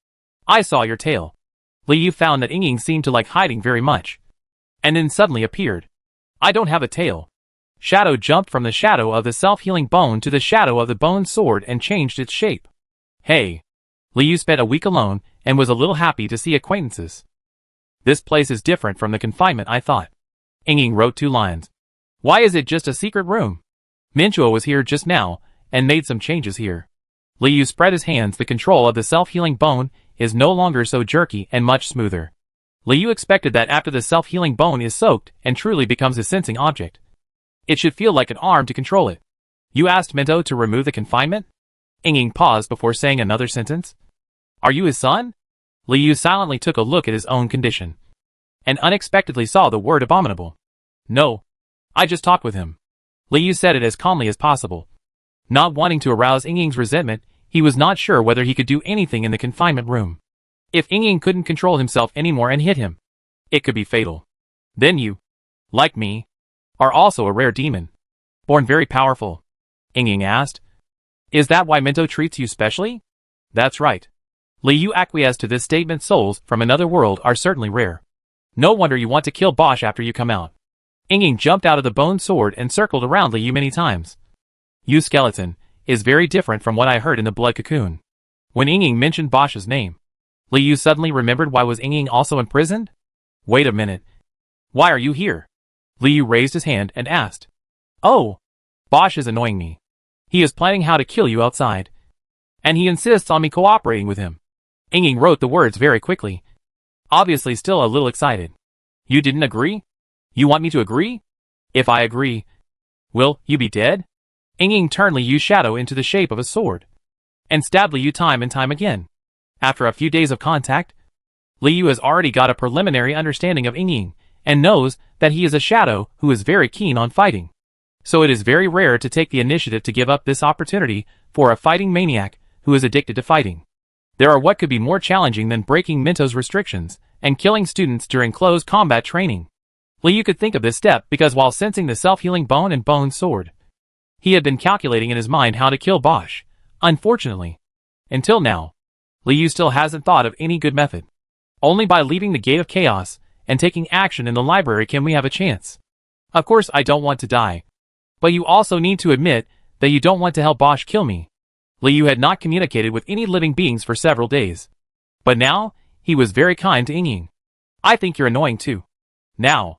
I saw your tail. Liu found that Ying seemed to like hiding very much, and then suddenly appeared. I don't have a tail. Shadow jumped from the shadow of the self-healing bone to the shadow of the bone sword and changed its shape. Hey. Liu spent a week alone and was a little happy to see acquaintances. This place is different from the confinement I thought. Ying wrote 2 lines. Why is it just a secret room? Minchuo was here just now and made some changes here. Li Yu spread his hands. The control of the self-healing bone is no longer so jerky and much smoother. Li Yu expected that after the self-healing bone is soaked and truly becomes a sensing object, it should feel like an arm to control it. You asked Minto to remove the confinement? Ying paused before saying another sentence. Are you his son? Li Yu silently took a look at his own condition, and unexpectedly saw the word abominable. No. I just talked with him. Li Yu said it as calmly as possible. Not wanting to arouse Ying's resentment, he was not sure whether he could do anything in the confinement room. If Ying couldn't control himself anymore and hit him, it could be fatal. Then you, like me, are also a rare demon. Born very powerful. Ying asked. Is that why Minto treats you specially? That's right. Li Yu acquiesced to this statement. Souls from another world are certainly rare. No wonder you want to kill Bosch after you come out. Ying jumped out of the bone sword and circled around Li Yu many times. You skeleton is very different from what I heard in the blood cocoon. When Ying mentioned Bosch's name, Li Yu suddenly remembered why was Ying also imprisoned? Wait a minute. Why are you here? Li Yu raised his hand and asked. Oh, Bosch is annoying me. He is planning how to kill you outside, and he insists on me cooperating with him. Ying wrote the words very quickly, obviously still a little excited. You didn't agree? You want me to agree? If I agree, will you be dead? Ying turned Li Yu's shadow into the shape of a sword, and stabbed Li Yu time and time again. After a few days of contact, Li Yu has already got a preliminary understanding of Ying, and knows that he is a shadow who is very keen on fighting. So it is very rare to take the initiative to give up this opportunity for a fighting maniac who is addicted to fighting. There are what could be more challenging than breaking Minto's restrictions and killing students during close combat training. Li Yu could think of this step because while sensing the self-healing bone and bone sword, he had been calculating in his mind how to kill Bosch. Unfortunately, until now, Li Yu still hasn't thought of any good method. Only by leaving the Gate of Chaos and taking action in the library can we have a chance. Of course I don't want to die. But you also need to admit that you don't want to help Bosch kill me. Li Yu had not communicated with any living beings for several days. But now, he was very kind to Ying. I think you're annoying too. Now,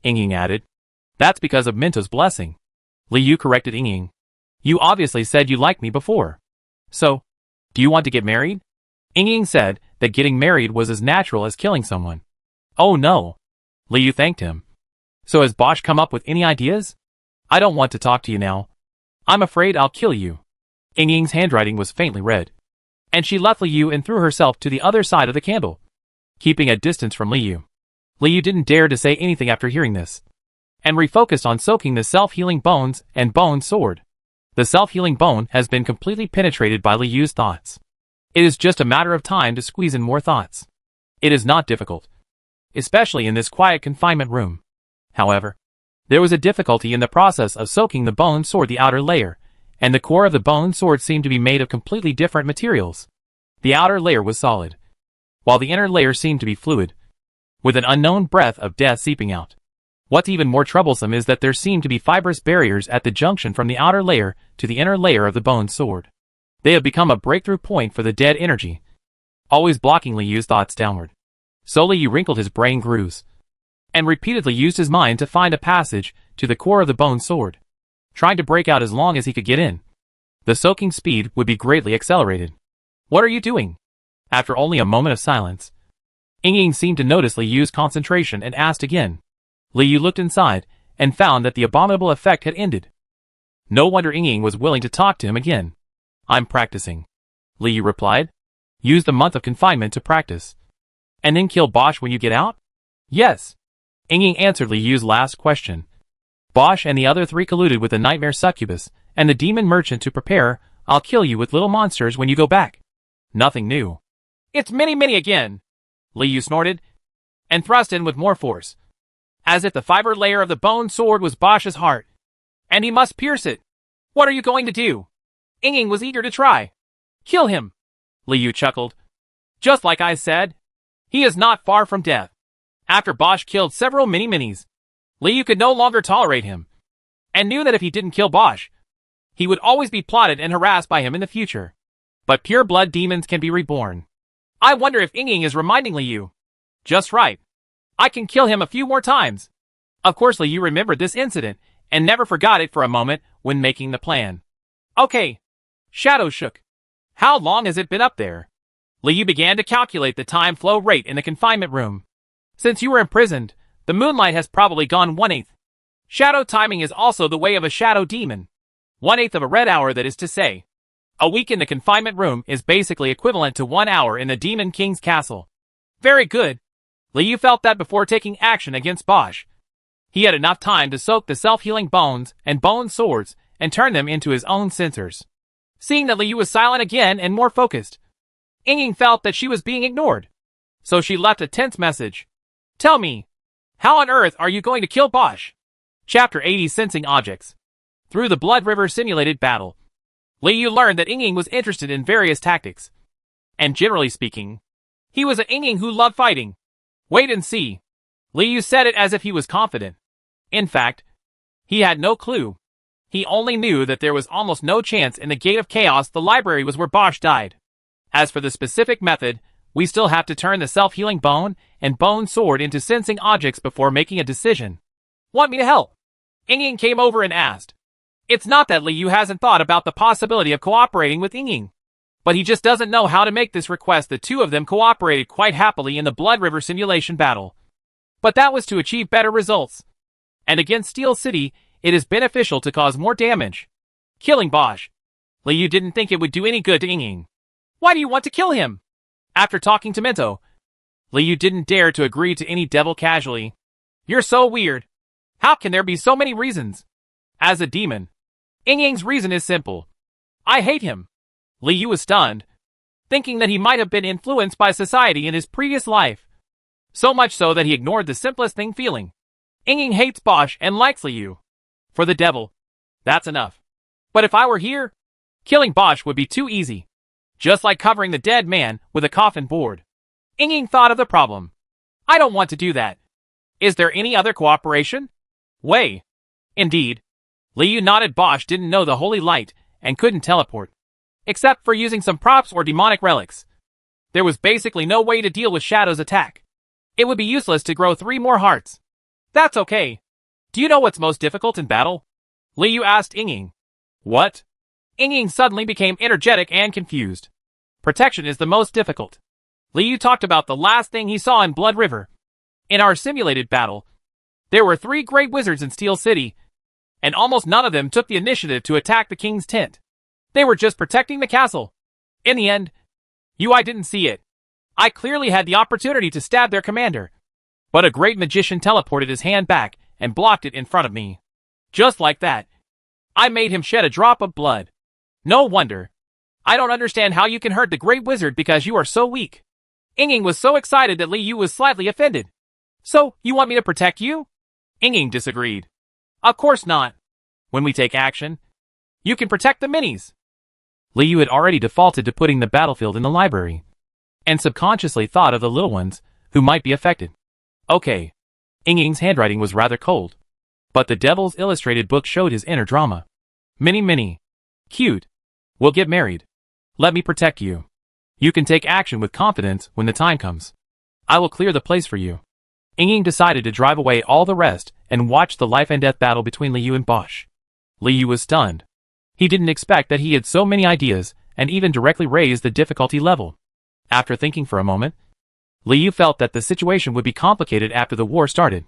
Ying added. That's because of Minto's blessing. Li Yu corrected Ying. You obviously said you liked me before. So, do you want to get married? Ying said that getting married was as natural as killing someone. Oh no. Li Yu thanked him. So has Bosch come up with any ideas? I don't want to talk to you now. I'm afraid I'll kill you. Ying's handwriting was faintly red, and she left Li Yu and threw herself to the other side of the candle, keeping a distance from Li Yu. Li Yu didn't dare to say anything after hearing this, and refocused on soaking the self-healing bones and bone sword. The self-healing bone has been completely penetrated by Li Yu's thoughts. It is just a matter of time to squeeze in more thoughts. It is not difficult, especially in this quiet confinement room. However, there was a difficulty in the process of soaking the bone sword. The outer layer and the core of the bone sword seemed to be made of completely different materials. The outer layer was solid, while the inner layer seemed to be fluid, with an unknown breath of death seeping out. What's even more troublesome is that there seemed to be fibrous barriers at the junction from the outer layer to the inner layer of the bone sword. They have become a breakthrough point for the dead energy, always blocking Li Yu's thoughts downward. So Li Yu wrinkled his brain grooves, and repeatedly used his mind to find a passage to the core of the bone sword, trying to break out as long as he could get in. The soaking speed would be greatly accelerated. What are you doing? After only a moment of silence, Ying seemed to notice Li Yu's concentration and asked again. Li Yu looked inside and found that the abominable effect had ended. No wonder Ying was willing to talk to him again. I'm practicing, Li Yu replied. Use the month of confinement to practice, and then kill Bosch when you get out? Yes. Ying answered Li Yu's last question. Bosch and the other three colluded with the nightmare succubus and the demon merchant to prepare. I'll kill you with little monsters when you go back. Nothing new. It's many again, Li Yu snorted, and thrust in with more force, as if the fiber layer of the bone sword was Bosch's heart, and he must pierce it. What are you going to do? Ying was eager to try. Kill him, Li Yu chuckled. Just like I said, he is not far from death. After Bosch killed several mini-minis, Li Yu could no longer tolerate him, and knew that if he didn't kill Bosch, he would always be plotted and harassed by him in the future. But pure blood demons can be reborn. I wonder if Ying is reminding Li Yu. Just right. I can kill him a few more times. Of course Li Yu remembered this incident, and never forgot it for a moment when making the plan. Okay. Shadow shook. How long has it been up there? Liu began to calculate the time flow rate in the confinement room. Since you were imprisoned, the moonlight has probably gone 1/8. Shadow timing is also the way of a shadow demon. 1/8 of a red hour, that is to say. A week in the confinement room is basically equivalent to 1 hour in the Demon King's castle. Very good. Liu felt that before taking action against Bosch, he had enough time to soak the self-healing bones and bone swords and turn them into his own sensors. Seeing that Liu was silent again and more focused, Ying felt that she was being ignored. So she left a tense message. Tell me, how on earth are you going to kill Bosch? Chapter 80, Sensing Objects. Through the Blood River simulated battle, Liu learned that Ying was interested in various tactics. And generally speaking, he was a Ying who loved fighting. Wait and see. Liu said it as if he was confident. In fact, he had no clue. He only knew that there was almost no chance in the Gate of Chaos the library was where Bosch died. As for the specific method, we still have to turn the self-healing bone and bone sword into sensing objects before making a decision. Want me to help? Ying came over and asked. It's not that Liu hasn't thought about the possibility of cooperating with Ying, but he just doesn't know how to make this request. The two of them cooperated quite happily in the Blood River simulation battle. But that was to achieve better results. And against Steel City, it is beneficial to cause more damage. Killing Bosch. Liu didn't think it would do any good to Ying. Why do you want to kill him? After talking to Minto, Liu didn't dare to agree to any devil casually. You're so weird. How can there be so many reasons? As a demon, Ying's reason is simple. I hate him. Liu was stunned, thinking that he might have been influenced by society in his previous life. So much so that he ignored the simplest thing feeling. Ying hates Bosch and likes Liu. For the devil, that's enough. But if I were here, killing Bosch would be too easy. Just like covering the dead man with a coffin board. Ying thought of the problem. I don't want to do that. Is there any other cooperation? Way. Indeed. Liu nodded. Bosch didn't know the holy light and couldn't teleport. Except for using some props or demonic relics. There was basically no way to deal with Shadow's attack. It would be useless to grow 3 more hearts. That's okay. Do you know what's most difficult in battle? Liu asked Ying. What? Ying suddenly became energetic and confused. Protection is the most difficult. Liu talked about the last thing he saw in Blood River. In our simulated battle, there were 3 great wizards in Steel City, and almost none of them took the initiative to attack the king's tent. They were just protecting the castle. In the end, I didn't see it. I clearly had the opportunity to stab their commander. But a great magician teleported his hand back and blocked it in front of me. Just like that. I made him shed a drop of blood. No wonder. I don't understand how you can hurt the great wizard because you are so weak. Ying was so excited that Liu was slightly offended. So, you want me to protect you? Ying disagreed. Of course not. When we take action, you can protect the minis. Liu had already defaulted to putting the battlefield in the library, and subconsciously thought of the little ones who might be affected. Okay. Ying's handwriting was rather cold, but the Devil's Illustrated book showed his inner drama. Mini. Cute. We'll get married. Let me protect you. You can take action with confidence when the time comes. I will clear the place for you. Ying decided to drive away all the rest and watch the life and death battle between Liu and Bosch. Liu was stunned. He didn't expect that he had so many ideas and even directly raised the difficulty level. After thinking for a moment, Liu felt that the situation would be complicated after the war started.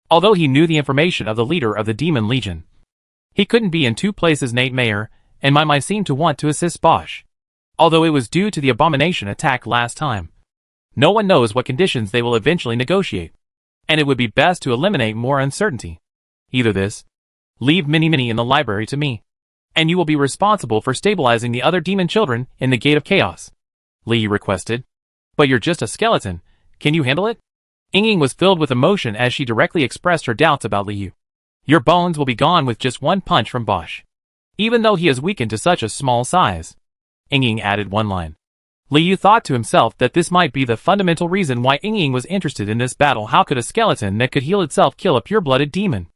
Although he knew the information of the leader of the Demon Legion, he couldn't be in 2 places. Nate Mayer and Mai seemed to want to assist Bosch, although it was due to the abomination attack last time. No one knows what conditions they will eventually negotiate, and it would be best to eliminate more uncertainty. Either this, leave Mini in the library to me, and you will be responsible for stabilizing the other demon children in the Gate of Chaos, Liu requested. But you're just a skeleton. Can you handle it? Ying was filled with emotion as she directly expressed her doubts about Liu. Your bones will be gone with just 1 punch from Bosch, even though he is weakened to such a small size. Ying added one line. Liu thought to himself that this might be the fundamental reason why Ying was interested in this battle. How could a skeleton that could heal itself kill a pure-blooded demon,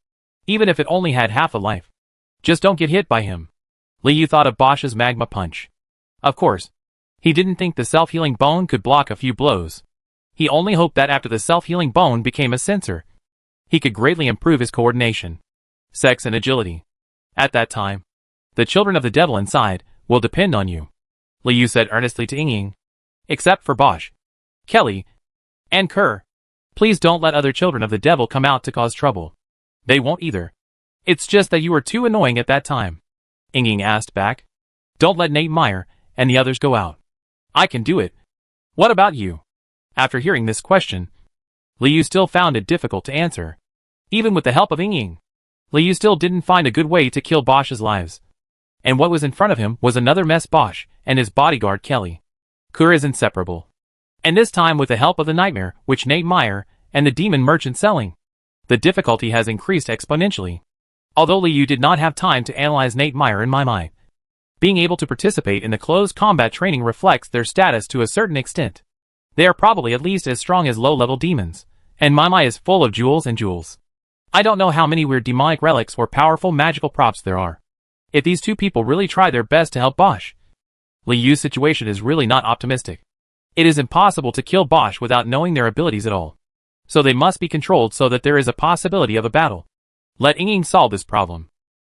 even if it only had half a life? Just don't get hit by him. Liu thought of Bosch's magma punch. Of course, he didn't think the self-healing bone could block a few blows. He only hoped that after the self-healing bone became a sensor, he could greatly improve his coordination, sex and agility. At that time, the children of the devil inside will depend on you. Liu said earnestly to Ying. Except for Bosch, Kelly, and Kerr. Please don't let other children of the devil come out to cause trouble. They won't either. It's just that you were too annoying at that time. Ying asked back. Don't let Nate Meyer and the others go out. I can do it. What about you? After hearing this question, Liu still found it difficult to answer. Even with the help of Ying, Liu still didn't find a good way to kill Bosch's lives. And what was in front of him was another mess: Bosch and his bodyguard Kelly. Kerr is inseparable. And this time with the help of the nightmare which Nate Meyer and the demon merchant selling. The difficulty has increased exponentially. Although Liu did not have time to analyze Nate Meyer and Mai, being able to participate in the close combat training reflects their status to a certain extent. They are probably at least as strong as low-level demons, and Mai is full of jewels and jewels. I don't know how many weird demonic relics or powerful magical props there are. If these two people really try their best to help Bosch, Liu's situation is really not optimistic. It is impossible to kill Bosch without knowing their abilities at all. So they must be controlled so that there is a possibility of a battle. Let Ying solve this problem.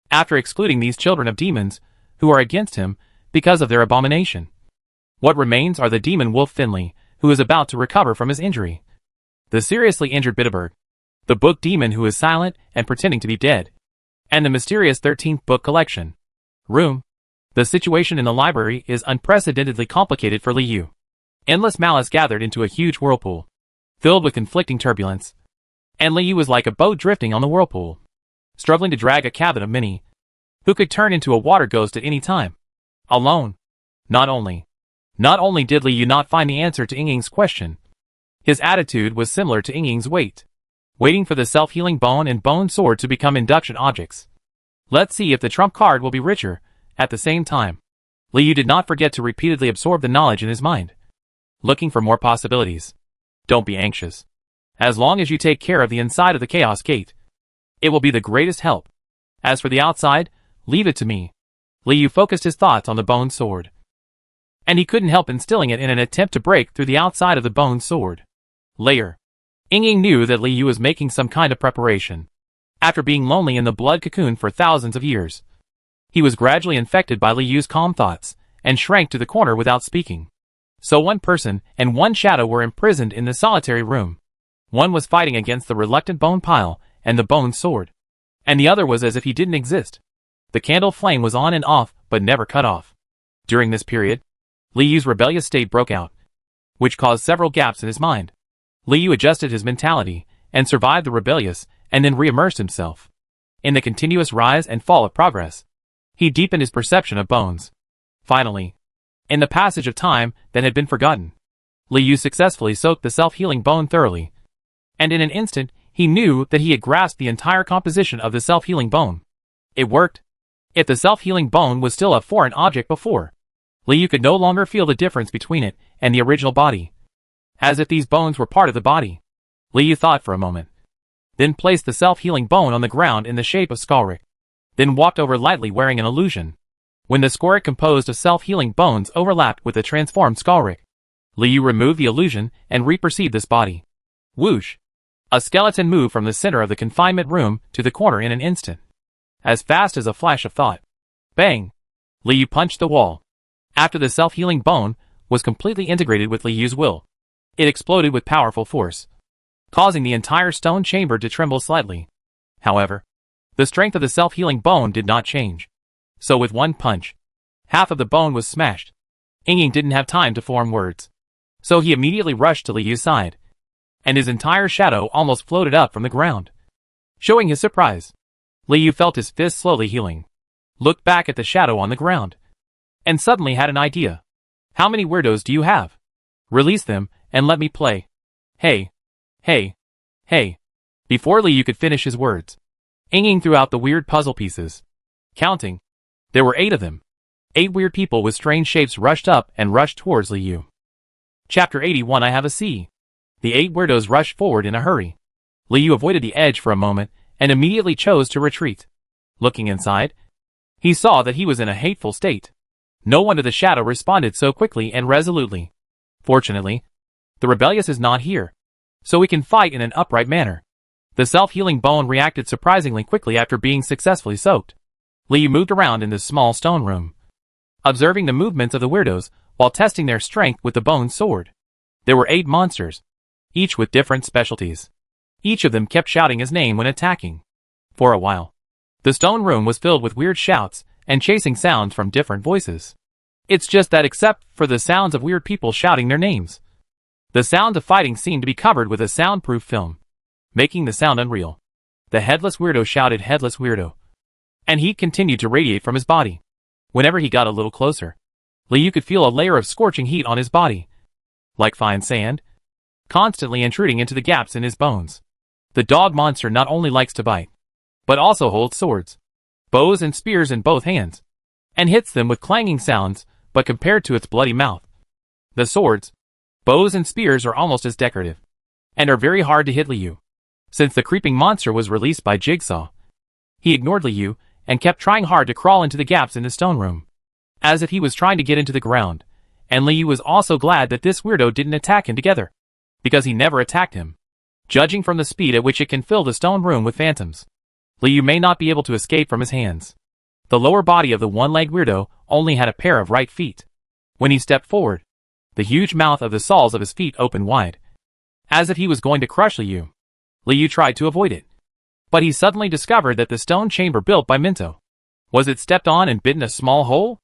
After excluding these children of demons, who are against him, because of their abomination. What remains are the demon wolf Finley, who is about to recover from his injury. The seriously injured Bitterberg. The book demon who is silent and pretending to be dead. And the mysterious 13th book collection. Room. The situation in the library is unprecedentedly complicated for Liu. Endless malice gathered into a huge whirlpool, filled with conflicting turbulence. And Liu was like a boat drifting on the whirlpool, struggling to drag a cabin of many, who could turn into a water ghost at any time. Alone. Not only did Liu not find the answer to Ying's question, his attitude was similar to Ying's waiting for the self-healing bone and bone sword to become induction objects. Let's see if the trump card will be richer. At the same time, Liu did not forget to repeatedly absorb the knowledge in his mind, looking for more possibilities. Don't be anxious. As long as you take care of the inside of the Chaos Gate, it will be the greatest help. As for the outside, leave it to me. Liu focused his thoughts on the bone sword, and he couldn't help instilling it in an attempt to break through the outside of the bone sword. Layer. Ying knew that Liu was making some kind of preparation. After being lonely in the blood cocoon for thousands of years, he was gradually infected by Liu's calm thoughts, and shrank to the corner without speaking. So one person and one shadow were imprisoned in the solitary room. One was fighting against the reluctant bone pile and the bone sword, and the other was as if he didn't exist. The candle flame was on and off, but never cut off. During this period, Liu's rebellious state broke out, which caused several gaps in his mind. Liu adjusted his mentality, and survived the rebellious, and then re-immersed himself in the continuous rise and fall of progress. He deepened his perception of bones. Finally, in the passage of time that had been forgotten, Liu successfully soaked the self-healing bone thoroughly, and in an instant, he knew that he had grasped the entire composition of the self-healing bone. It worked. If the self-healing bone was still a foreign object before, Liu could no longer feel the difference between it and the original body, as if these bones were part of the body. Liu thought for a moment, then placed the self-healing bone on the ground in the shape of Skalric, then walked over lightly wearing an illusion. When the Skalric composed of self-healing bones overlapped with the transformed Skalric, Liu removed the illusion and re-perceived this body. Whoosh! A skeleton moved from the center of the confinement room to the corner in an instant, as fast as a flash of thought. Bang! Liu punched the wall. After the self-healing bone was completely integrated with Liu's will, it exploded with powerful force, causing the entire stone chamber to tremble slightly. However, the strength of the self-healing bone did not change. So with one punch, half of the bone was smashed. Ying didn't have time to form words, so he immediately rushed to Liu's side, and his entire shadow almost floated up from the ground. Showing his surprise, Liu felt his fist slowly healing, looked back at the shadow on the ground, and suddenly had an idea. How many weirdos do you have? Release them, and let me play. Hey. Hey. Hey. Before Liu could finish his words, Ying threw out the weird puzzle pieces. Counting, there were 8 of them. 8 weird people with strange shapes rushed up and rushed towards Liu. Chapter 81. I have a C. The 8 weirdos rushed forward in a hurry. Liu avoided the edge for a moment, and immediately chose to retreat. Looking inside, he saw that he was in a hateful state. No wonder the shadow responded so quickly and resolutely. Fortunately, the rebellious is not here, so we can fight in an upright manner. The self-healing bone reacted surprisingly quickly after being successfully soaked. Liu moved around in this small stone room, observing the movements of the weirdos while testing their strength with the bone sword. There were 8 monsters, each with different specialties. Each of them kept shouting his name when attacking. For a while, the stone room was filled with weird shouts and chasing sounds from different voices. It's just that except for the sounds of weird people shouting their names, the sound of fighting seemed to be covered with a soundproof film, making the sound unreal. The headless weirdo shouted "Headless weirdo," and heat continued to radiate from his body. Whenever he got a little closer, Liu could feel a layer of scorching heat on his body, like fine sand, constantly intruding into the gaps in his bones. The dog monster not only likes to bite, but also holds swords, bows and spears in both hands, and hits them with clanging sounds, but compared to its bloody mouth, the swords, bows and spears are almost as decorative, and are very hard to hit Liu. Since the creeping monster was released by Jigsaw, he ignored Liu and kept trying hard to crawl into the gaps in the stone room, as if he was trying to get into the ground, and Liu was also glad that this weirdo didn't attack him together, because he never attacked him. Judging from the speed at which it can fill the stone room with phantoms, Liu may not be able to escape from his hands. The lower body of the one-legged weirdo only had a pair of right feet. When he stepped forward, the huge mouth of the soles of his feet opened wide, as if he was going to crush Liu. Liu tried to avoid it, but he suddenly discovered that the stone chamber built by Minto, was it stepped on and bitten a small hole?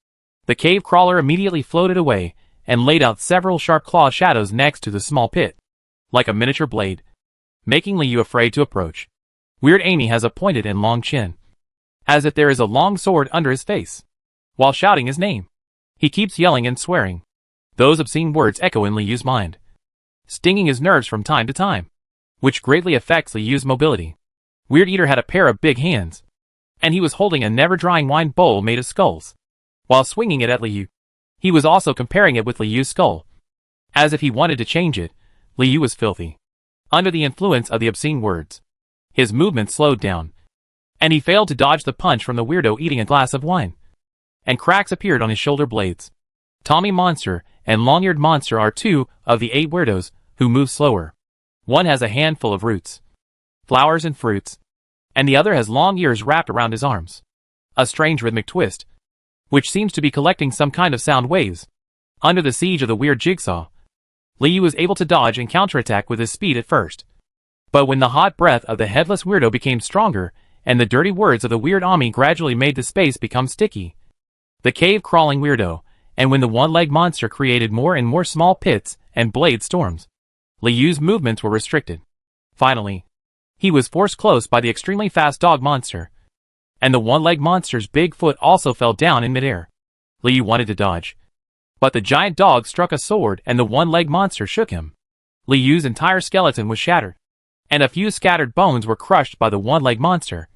The cave crawler immediately floated away and laid out several sharp claw shadows next to the small pit, like a miniature blade, making Liu afraid to approach. Weird Amy has a pointed and long chin, as if there is a long sword under his face. While shouting his name, he keeps yelling and swearing. Those obscene words echo in Liu's mind, stinging his nerves from time to time, which greatly affects Liu's mobility. Weird Eater had a pair of big hands, and he was holding a never-drying wine bowl made of skulls. While swinging it at Liu, he was also comparing it with Liu's skull. As if he wanted to change it, Liu was filthy. Under the influence of the obscene words, his movement slowed down, and he failed to dodge the punch from the weirdo eating a glass of wine, and cracks appeared on his shoulder blades. Tommy Monster and Long-Eared Monster are 2 of the 8 weirdos who move slower. One has a handful of roots, flowers and fruits, and the other has long ears wrapped around his arms. A strange rhythmic twist, which seems to be collecting some kind of sound waves. Under the siege of the weird Jigsaw, Liu was able to dodge and counterattack with his speed at first. But when the hot breath of the headless weirdo became stronger, and the dirty words of the weird Ami gradually made the space become sticky, the cave-crawling weirdo, and when the one-legged monster created more and more small pits and blade storms, Liu's movements were restricted. Finally, he was forced close by the extremely fast dog monster, and the one-legged monster's big foot also fell down in midair. Liu wanted to dodge, but the giant dog struck a sword and the one-legged monster shook him. Liu's entire skeleton was shattered, and a few scattered bones were crushed by the one-legged monster,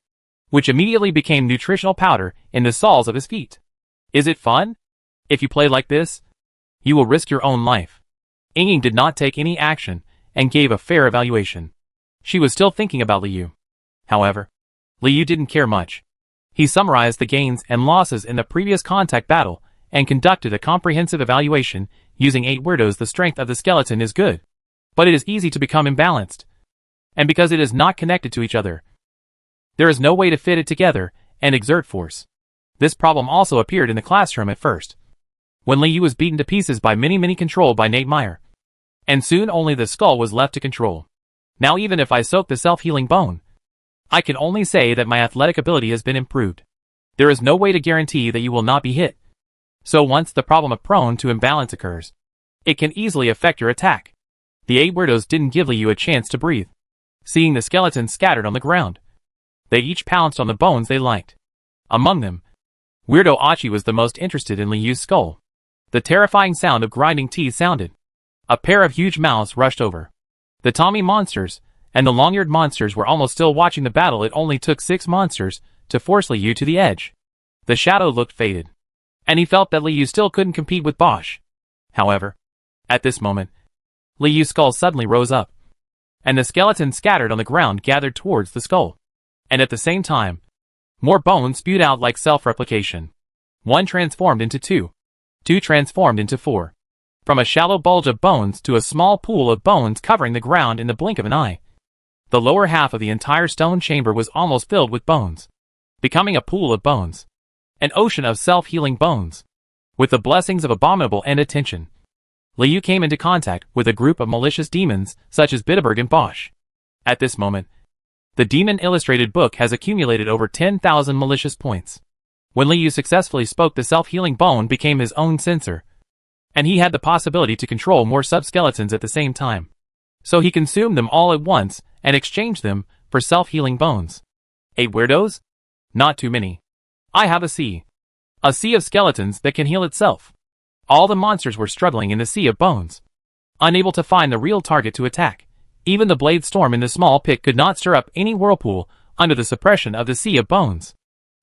which immediately became nutritional powder in the soles of his feet. Is it fun? If you play like this, you will risk your own life. Ying did not take any action and gave a fair evaluation. She was still thinking about Liu. However, Liu didn't care much. He summarized the gains and losses in the previous contact battle and conducted a comprehensive evaluation. Using 8 weirdos, the strength of the skeleton is good, but it is easy to become imbalanced. And because it is not connected to each other, there is no way to fit it together and exert force. This problem also appeared in the classroom at first, when Liu was beaten to pieces by Mini controlled by Nate Meyer, and soon only the skull was left to control. Now even if I soak the self-healing bone, I can only say that my athletic ability has been improved. There is no way to guarantee that you will not be hit. So once the problem of prone to imbalance occurs, it can easily affect your attack. The 8 weirdos didn't give Liu a chance to breathe. Seeing the skeletons scattered on the ground, they each pounced on the bones they liked. Among them, Weirdo Achi was the most interested in Liu's skull. The terrifying sound of grinding teeth sounded. A pair of huge mouths rushed over. The Tommy monsters and the long-eared monsters were almost still watching the battle. It only took 6 monsters to force Liu to the edge. The shadow looked faded, and he felt that Liu still couldn't compete with Bosch. However, at this moment, Liu's skull suddenly rose up, and the skeletons scattered on the ground gathered towards the skull. And at the same time, more bones spewed out like self-replication. 1 transformed into 2. 2 transformed into 4. From a shallow bulge of bones to a small pool of bones covering the ground in the blink of an eye. The lower half of the entire stone chamber was almost filled with bones, becoming a pool of bones. An ocean of self-healing bones. With the blessings of Abominable and attention, Liu came into contact with a group of malicious demons such as Bitterberg and Bosch. At this moment, the Demon Illustrated book has accumulated over 10,000 malicious points. When Liu successfully spoke, the self-healing bone became his own sensor, and he had the possibility to control more sub-skeletons at the same time. So he consumed them all at once and exchanged them for self-healing bones. 8 weirdos? Not too many. I have a sea of skeletons that can heal itself. All the monsters were struggling in the sea of bones, unable to find the real target to attack. Even the blade storm in the small pit could not stir up any whirlpool under the suppression of the sea of bones.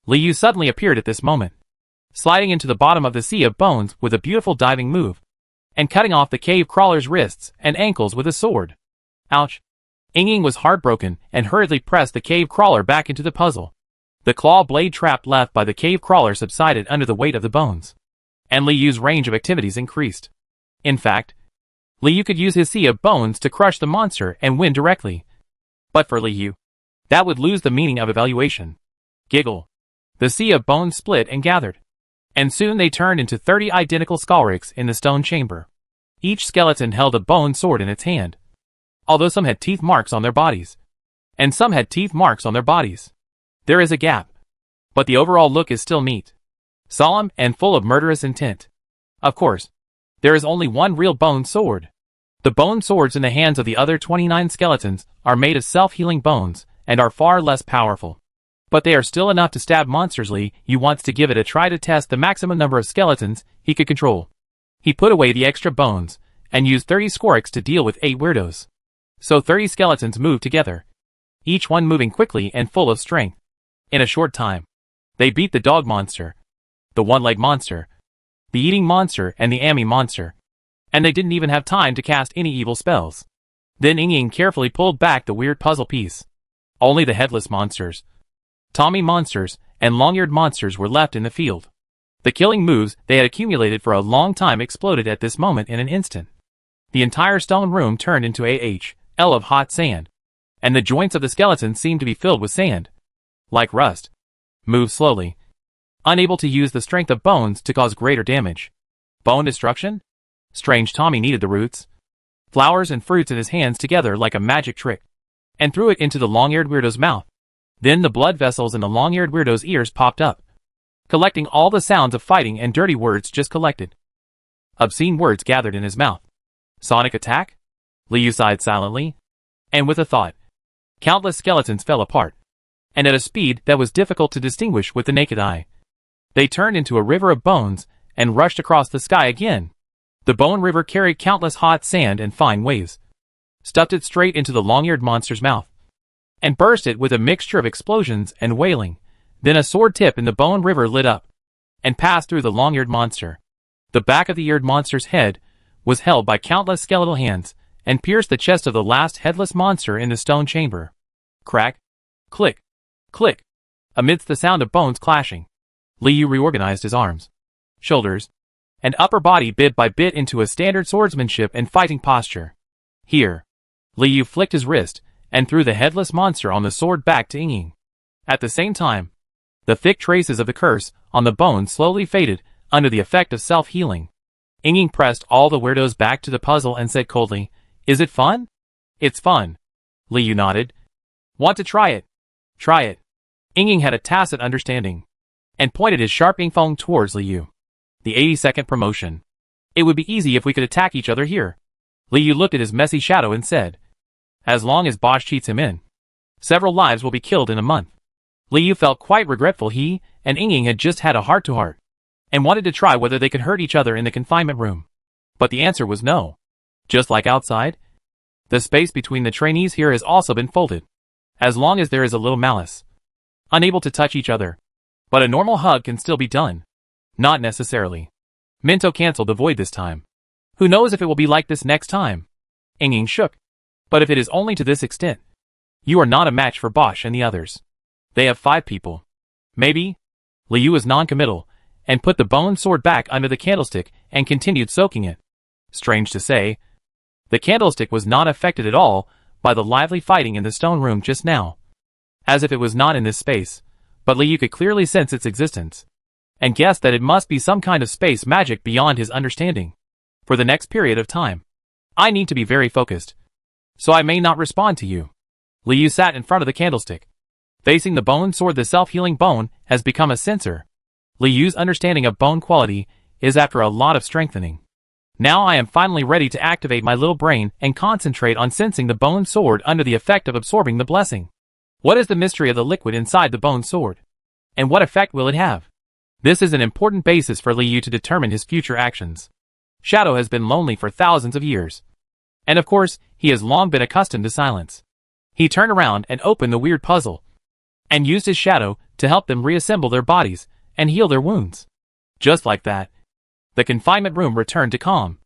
Liu suddenly appeared at this moment, sliding into the bottom of the sea of bones with a beautiful diving move, and cutting off the cave crawler's wrists and ankles with a sword. Ouch! Ying was heartbroken and hurriedly pressed the cave crawler back into the puzzle. The claw blade trap left by the cave crawler subsided under the weight of the bones, and Liu's range of activities increased. In fact, Liu could use his sea of bones to crush the monster and win directly. But for Liu, that would lose the meaning of evaluation. Giggle. The sea of bones split and gathered, and soon they turned into 30 identical Skalriks in the stone chamber. Each skeleton held a bone sword in its hand, although some had teeth marks on their bodies, and some had teeth marks on their bodies. There is a gap, but the overall look is still neat, solemn and full of murderous intent. Of course, there is only one real bone sword. The bone swords in the hands of the other 29 skeletons are made of self-healing bones and are far less powerful. But they are still enough to stab monsters. Liu wants to give it a try to test the maximum number of skeletons he could control. He put away the extra bones and used 30 Skalriks to deal with 8 weirdos. So 30 skeletons moved together, each one moving quickly and full of strength. In a short time, they beat the dog monster, the one-leg monster, the eating monster and the Ami monster, and they didn't even have time to cast any evil spells. Then Ying carefully pulled back the weird puzzle piece. Only the headless monsters, Tommy monsters, and long-eared monsters were left in the field. The killing moves they had accumulated for a long time exploded at this moment in an instant. The entire stone room turned into a hell of hot sand, and the joints of the skeletons seemed to be filled with sand. Like rust. Move slowly, unable to use the strength of bones to cause greater damage. Bone destruction? Strange. Tommy kneaded the roots, flowers and fruits in his hands together like a magic trick, and threw it into the long-eared weirdo's mouth. Then the blood vessels in the long-eared weirdo's ears popped up, collecting all the sounds of fighting and dirty words just collected. Obscene words gathered in his mouth. Sonic attack? Liu sighed silently, and with a thought, countless skeletons fell apart, and at a speed that was difficult to distinguish with the naked eye. They turned into a river of bones and rushed across the sky again. The bone river carried countless hot sand and fine waves, stuffed it straight into the long-eared monster's mouth, and burst it with a mixture of explosions and wailing. Then a sword tip in the bone river lit up and passed through the long-eared monster. The back of the eared monster's head was held by countless skeletal hands and pierced the chest of the last headless monster in the stone chamber. Crack, click, click. Amidst the sound of bones clashing, Liu reorganized his arms, shoulders, and upper body bit by bit into a standard swordsmanship and fighting posture. Here, Liu flicked his wrist and threw the headless monster on the sword back to Ying. At the same time, the thick traces of the curse on the bone slowly faded under the effect of self-healing. Ying pressed all the weirdos back to the puzzle and said coldly, "Is it fun?" "It's fun." Liu nodded. "Want to try it?" "Try it." Ying had a tacit understanding, and pointed his sharp ingfeng towards Liu. "The 82nd promotion. It would be easy if we could attack each other here." Liu looked at his messy shadow and said, "As long as Bosch cheats him in, several lives will be killed in a month." Liu felt quite regretful. He and Ying had just had a heart-to-heart, and wanted to try whether they could hurt each other in the confinement room. But the answer was no. Just like outside, the space between the trainees here has also been folded, as long as there is a little malice. Unable to touch each other, but a normal hug can still be done. Not necessarily. Minto cancelled the void this time. Who knows if it will be like this next time? Ying shook. But if it is only to this extent, you are not a match for Bosch and the others. They have 5 people. Maybe? Liu was non-committal, and put the bone sword back under the candlestick and continued soaking it. Strange to say, the candlestick was not affected at all by the lively fighting in the stone room just now. As if it was not in this space, but Liu could clearly sense its existence. and guessed that it must be some kind of space magic beyond his understanding. For the next period of time, I need to be very focused, so I may not respond to you. Liu sat in front of the candlestick. Facing the bone sword, the self-healing bone has become a sensor. Liu's understanding of bone quality is after a lot of strengthening. Now I am finally ready to activate my little brain and concentrate on sensing the bone sword under the effect of absorbing the blessing. What is the mystery of the liquid inside the bone sword? And what effect will it have? This is an important basis for Liu to determine his future actions. Shadow has been lonely for thousands of years. And of course, he has long been accustomed to silence. He turned around and opened the weird puzzle, and used his shadow to help them reassemble their bodies and heal their wounds. Just like that, the confinement room returned to calm,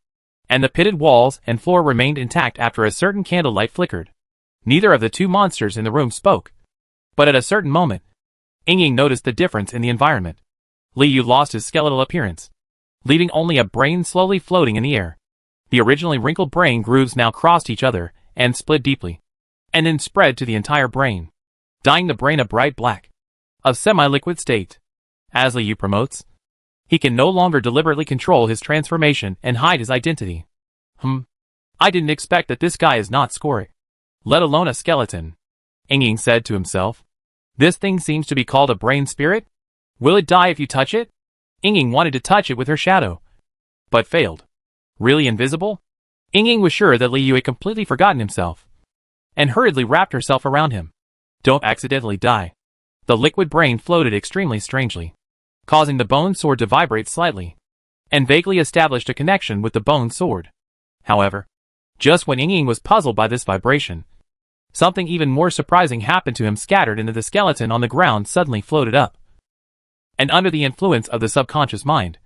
and the pitted walls and floor remained intact after a certain candlelight flickered. Neither of the two monsters in the room spoke, but at a certain moment, Ying noticed the difference in the environment. Liu lost his skeletal appearance, leaving only a brain slowly floating in the air. The originally wrinkled brain grooves now crossed each other and split deeply, and then spread to the entire brain, dyeing the brain a bright black, of semi-liquid state. As Liu promotes, he can no longer deliberately control his transformation and hide his identity. I didn't expect that this guy is not scoric, let alone a skeleton, Ying said to himself. This thing seems to be called a brain spirit? Will it die if you touch it? Ying wanted to touch it with her shadow, but failed. Really invisible? Ying was sure that Liu had completely forgotten himself, and hurriedly wrapped herself around him. Don't accidentally die. The liquid brain floated extremely strangely, causing the bone sword to vibrate slightly, and vaguely established a connection with the bone sword. However, just when Ying was puzzled by this vibration, something even more surprising happened to him. Scattered into the skeleton on the ground suddenly floated up, and under the influence of the subconscious mind,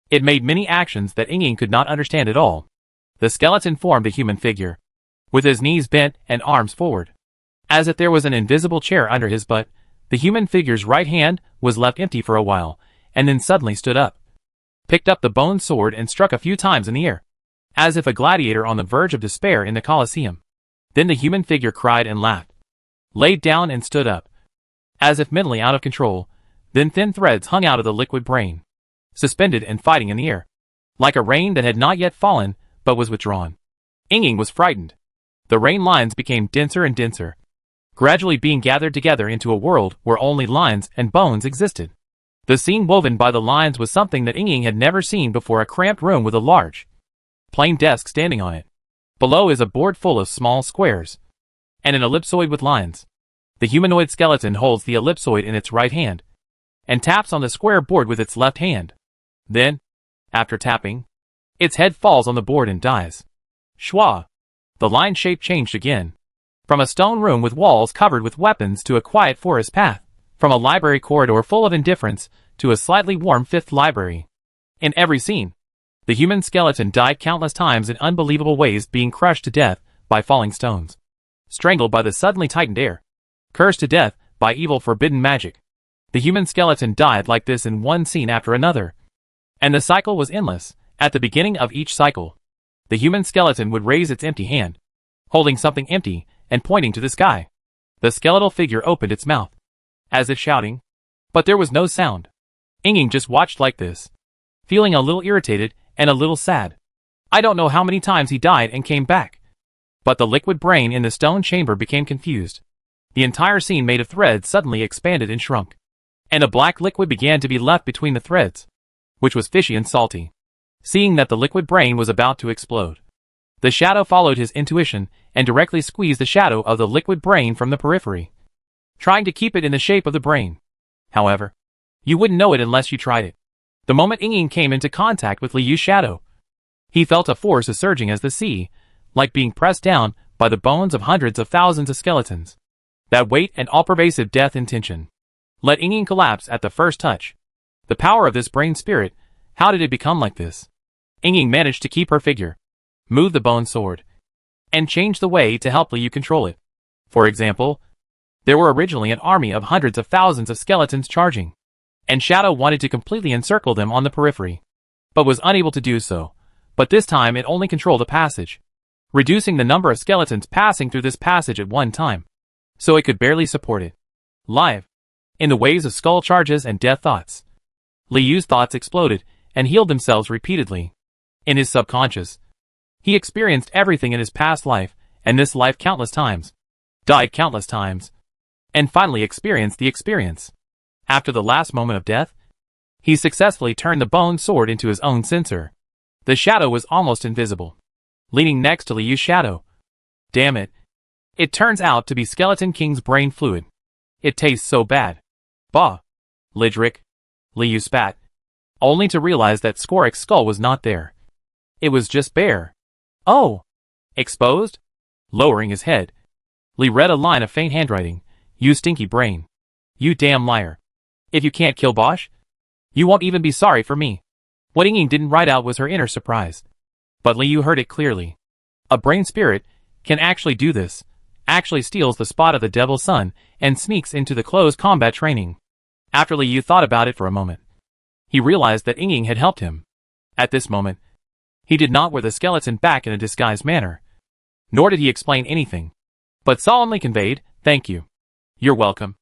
it made many actions that Ying could not understand at all. The skeleton formed a human figure, with his knees bent and arms forward, as if there was an invisible chair under his butt. The human figure's right hand was left empty for a while, and then suddenly stood up, picked up the bone sword and struck a few times in the air, as if a gladiator on the verge of despair in the Colosseum. Then the human figure cried and laughed, laid down and stood up, as if mentally out of control. Then thin threads hung out of the liquid brain, suspended and fighting in the air, like a rain that had not yet fallen, but was withdrawn. Ying was frightened. The rain lines became denser and denser, gradually being gathered together into a world where only lines and bones existed. The scene woven by the lines was something that Ying had never seen before. A cramped room with a large, plain desk standing on it. Below is a board full of small squares, and an ellipsoid with lines. The humanoid skeleton holds the ellipsoid in its right hand, and taps on the square board with its left hand. Then, after tapping, its head falls on the board and dies. Schwa! The line shape changed again. From a stone room with walls covered with weapons to a quiet forest path. From a library corridor full of indifference to a slightly warm fifth library. In every scene, the human skeleton died countless times in unbelievable ways, being crushed to death by falling stones, strangled by the suddenly tightened air, cursed to death by evil forbidden magic. The human skeleton died like this in one scene after another, and the cycle was endless. At the beginning of each cycle, the human skeleton would raise its empty hand, holding something empty and pointing to the sky. The skeletal figure opened its mouth, as if shouting, but there was no sound. Ying just watched like this, feeling a little irritated and a little sad. I don't know how many times he died and came back, but the liquid brain in the stone chamber became confused. The entire scene made of threads suddenly expanded and shrunk, and a black liquid began to be left between the threads, which was fishy and salty. Seeing that the liquid brain was about to explode, the shadow followed his intuition and directly squeezed the shadow of the liquid brain from the periphery, trying to keep it in the shape of the brain. However, you wouldn't know it unless you tried it. The moment Ying came into contact with Liu's shadow, he felt a force surging as the sea, like being pressed down by the bones of hundreds of thousands of skeletons. That weight and all-pervasive death intention let Ying collapse at the first touch. The power of this brain spirit, how did it become like this? Ying managed to keep her figure, move the bone sword, and change the way to help Liu control it. For example, there were originally an army of hundreds of thousands of skeletons charging, and Shadow wanted to completely encircle them on the periphery, but was unable to do so. But this time it only controlled a passage, reducing the number of skeletons passing through this passage at one time, so it could barely support it. Live, in the waves of skull charges and death thoughts, Yu's thoughts exploded and healed themselves repeatedly. In his subconscious, he experienced everything in his past life, and this life countless times, died countless times, and finally experienced the experience. After the last moment of death, he successfully turned the bone sword into his own censer. The shadow was almost invisible, leaning next to Yu's shadow. Damn it. It turns out to be Skeleton King's brain fluid. It tastes so bad. Bah. Lidrick. Yu spat, only to realize that Skorik's skull was not there. It was just bare. Oh! Exposed? Lowering his head, Lee read a line of faint handwriting. You stinky brain. You damn liar. If you can't kill Bosch, you won't even be sorry for me. What Ying didn't write out was her inner surprise. But Yu heard it clearly. A brain spirit can actually do this, actually steals the spot of the Devil's Son, and sneaks into the close combat training. After Yu thought about it for a moment, he realized that Ying had helped him. At this moment, he did not wear the skeleton back in a disguised manner, nor did he explain anything, but solemnly conveyed, "Thank you. You're welcome.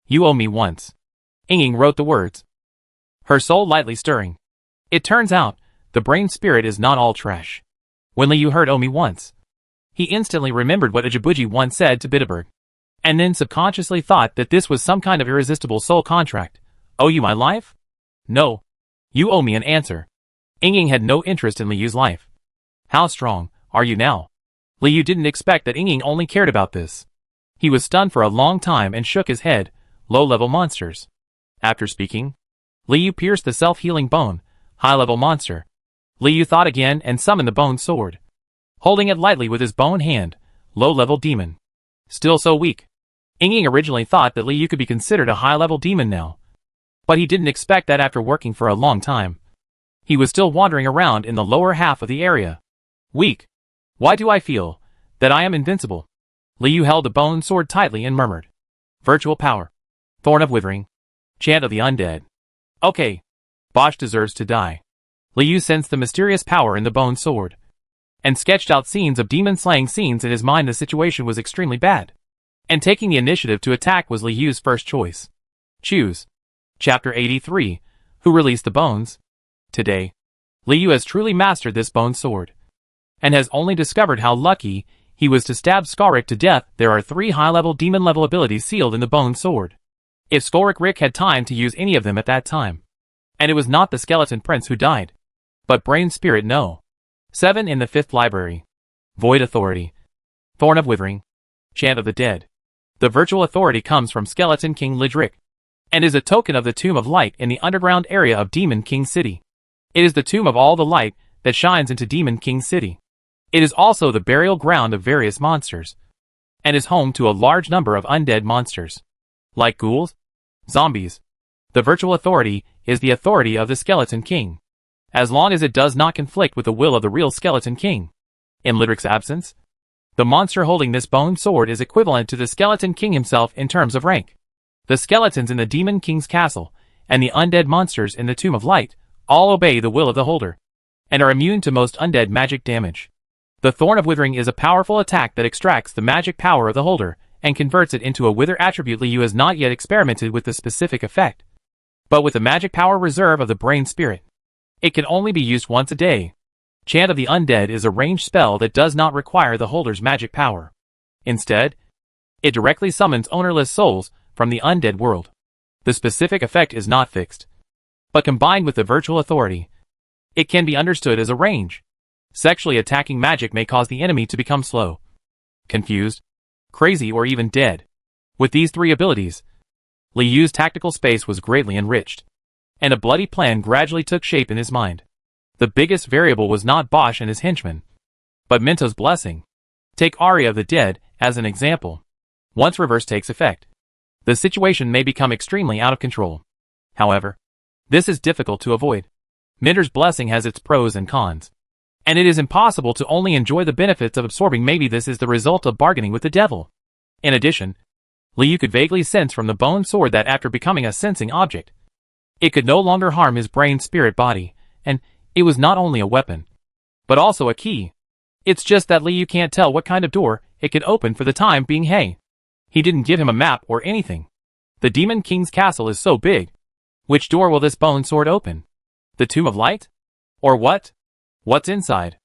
You owe me once." Ying wrote the words, her soul lightly stirring. It turns out, the brain spirit is not all trash. When Yu heard "owe me once," he instantly remembered what Ajibuji once said to Bitterberg, and then subconsciously thought that this was some kind of irresistible soul contract. Owe you my life? No. You owe me an answer. Ying had no interest in Yu's life. How strong are you now? Yu didn't expect that Ying only cared about this. He was stunned for a long time and shook his head. Low-level monsters. After speaking, Yu pierced the self-healing bone. High-level monster. Yu thought again and summoned the bone sword, holding it lightly with his bone hand. Low-level demon. Still so weak. Ying originally thought that Yu could be considered a high-level demon now, but he didn't expect that after working for a long time. He was still wandering around in the lower half of the area. Weak. Why do I feel that I am invincible? Yu held the bone sword tightly and murmured. Virtual power. Thorn of Withering. Chant of the Undead. Okay. Bosch deserves to die. Yu sensed the mysterious power in the bone sword, and sketched out scenes of demon-slaying scenes in his mind. The situation was extremely bad, and taking the initiative to attack was Yu's first choice. Choose. Chapter 83. Who released the bones? Today, Yu has truly mastered this bone sword, and has only discovered how lucky he was to stab Skorik to death. There are 3 high-level demon-level abilities sealed in the bone sword. If Skorik had time to use any of them at that time, and it was not the Skeleton Prince who died, but Brain Spirit. No. 7 in the 5th library. Void Authority. Thorn of Withering. Chant of the Dead. The virtual authority comes from Skeleton King Lidrick, and is a token of the Tomb of Light in the underground area of Demon King City. It is the tomb of all the light that shines into Demon King City. It is also the burial ground of various monsters, and is home to a large number of undead monsters, like ghouls, zombies. The virtual authority is the authority of the Skeleton King, as long as it does not conflict with the will of the real Skeleton King. In Lidrick's absence, the monster holding this bone sword is equivalent to the Skeleton King himself in terms of rank. The skeletons in the Demon King's castle, and the undead monsters in the Tomb of Light, all obey the will of the holder, and are immune to most undead magic damage. The Thorn of Withering is a powerful attack that extracts the magic power of the holder, and converts it into a wither attribute. Yu has not yet experimented with the specific effect, but with the magic power reserve of the Brain Spirit, it can only be used once a day. Chant of the Undead is a ranged spell that does not require the holder's magic power. Instead, it directly summons ownerless souls from the undead world. The specific effect is not fixed, but combined with the virtual authority, it can be understood as a range. Sexually attacking magic may cause the enemy to become slow, confused, crazy, or even dead. With these 3 abilities, Yu's tactical space was greatly enriched, and a bloody plan gradually took shape in his mind. The biggest variable was not Bosch and his henchmen, but Minto's blessing. Take Aria of the Dead as an example. Once reverse takes effect, the situation may become extremely out of control. However, this is difficult to avoid. Minter's blessing has its pros and cons, and it is impossible to only enjoy the benefits of absorbing. Maybe this is the result of bargaining with the devil. In addition, Yu could vaguely sense from the bone sword that after becoming a sensing object, it could no longer harm his brain spirit body, and it was not only a weapon, but also a key. It's just that Yu can't tell what kind of door it could open for the time being. Hey, he didn't give him a map or anything. The Demon King's castle is so big, Which door will this bone sword open? The Tomb of Light? Or what? What's inside?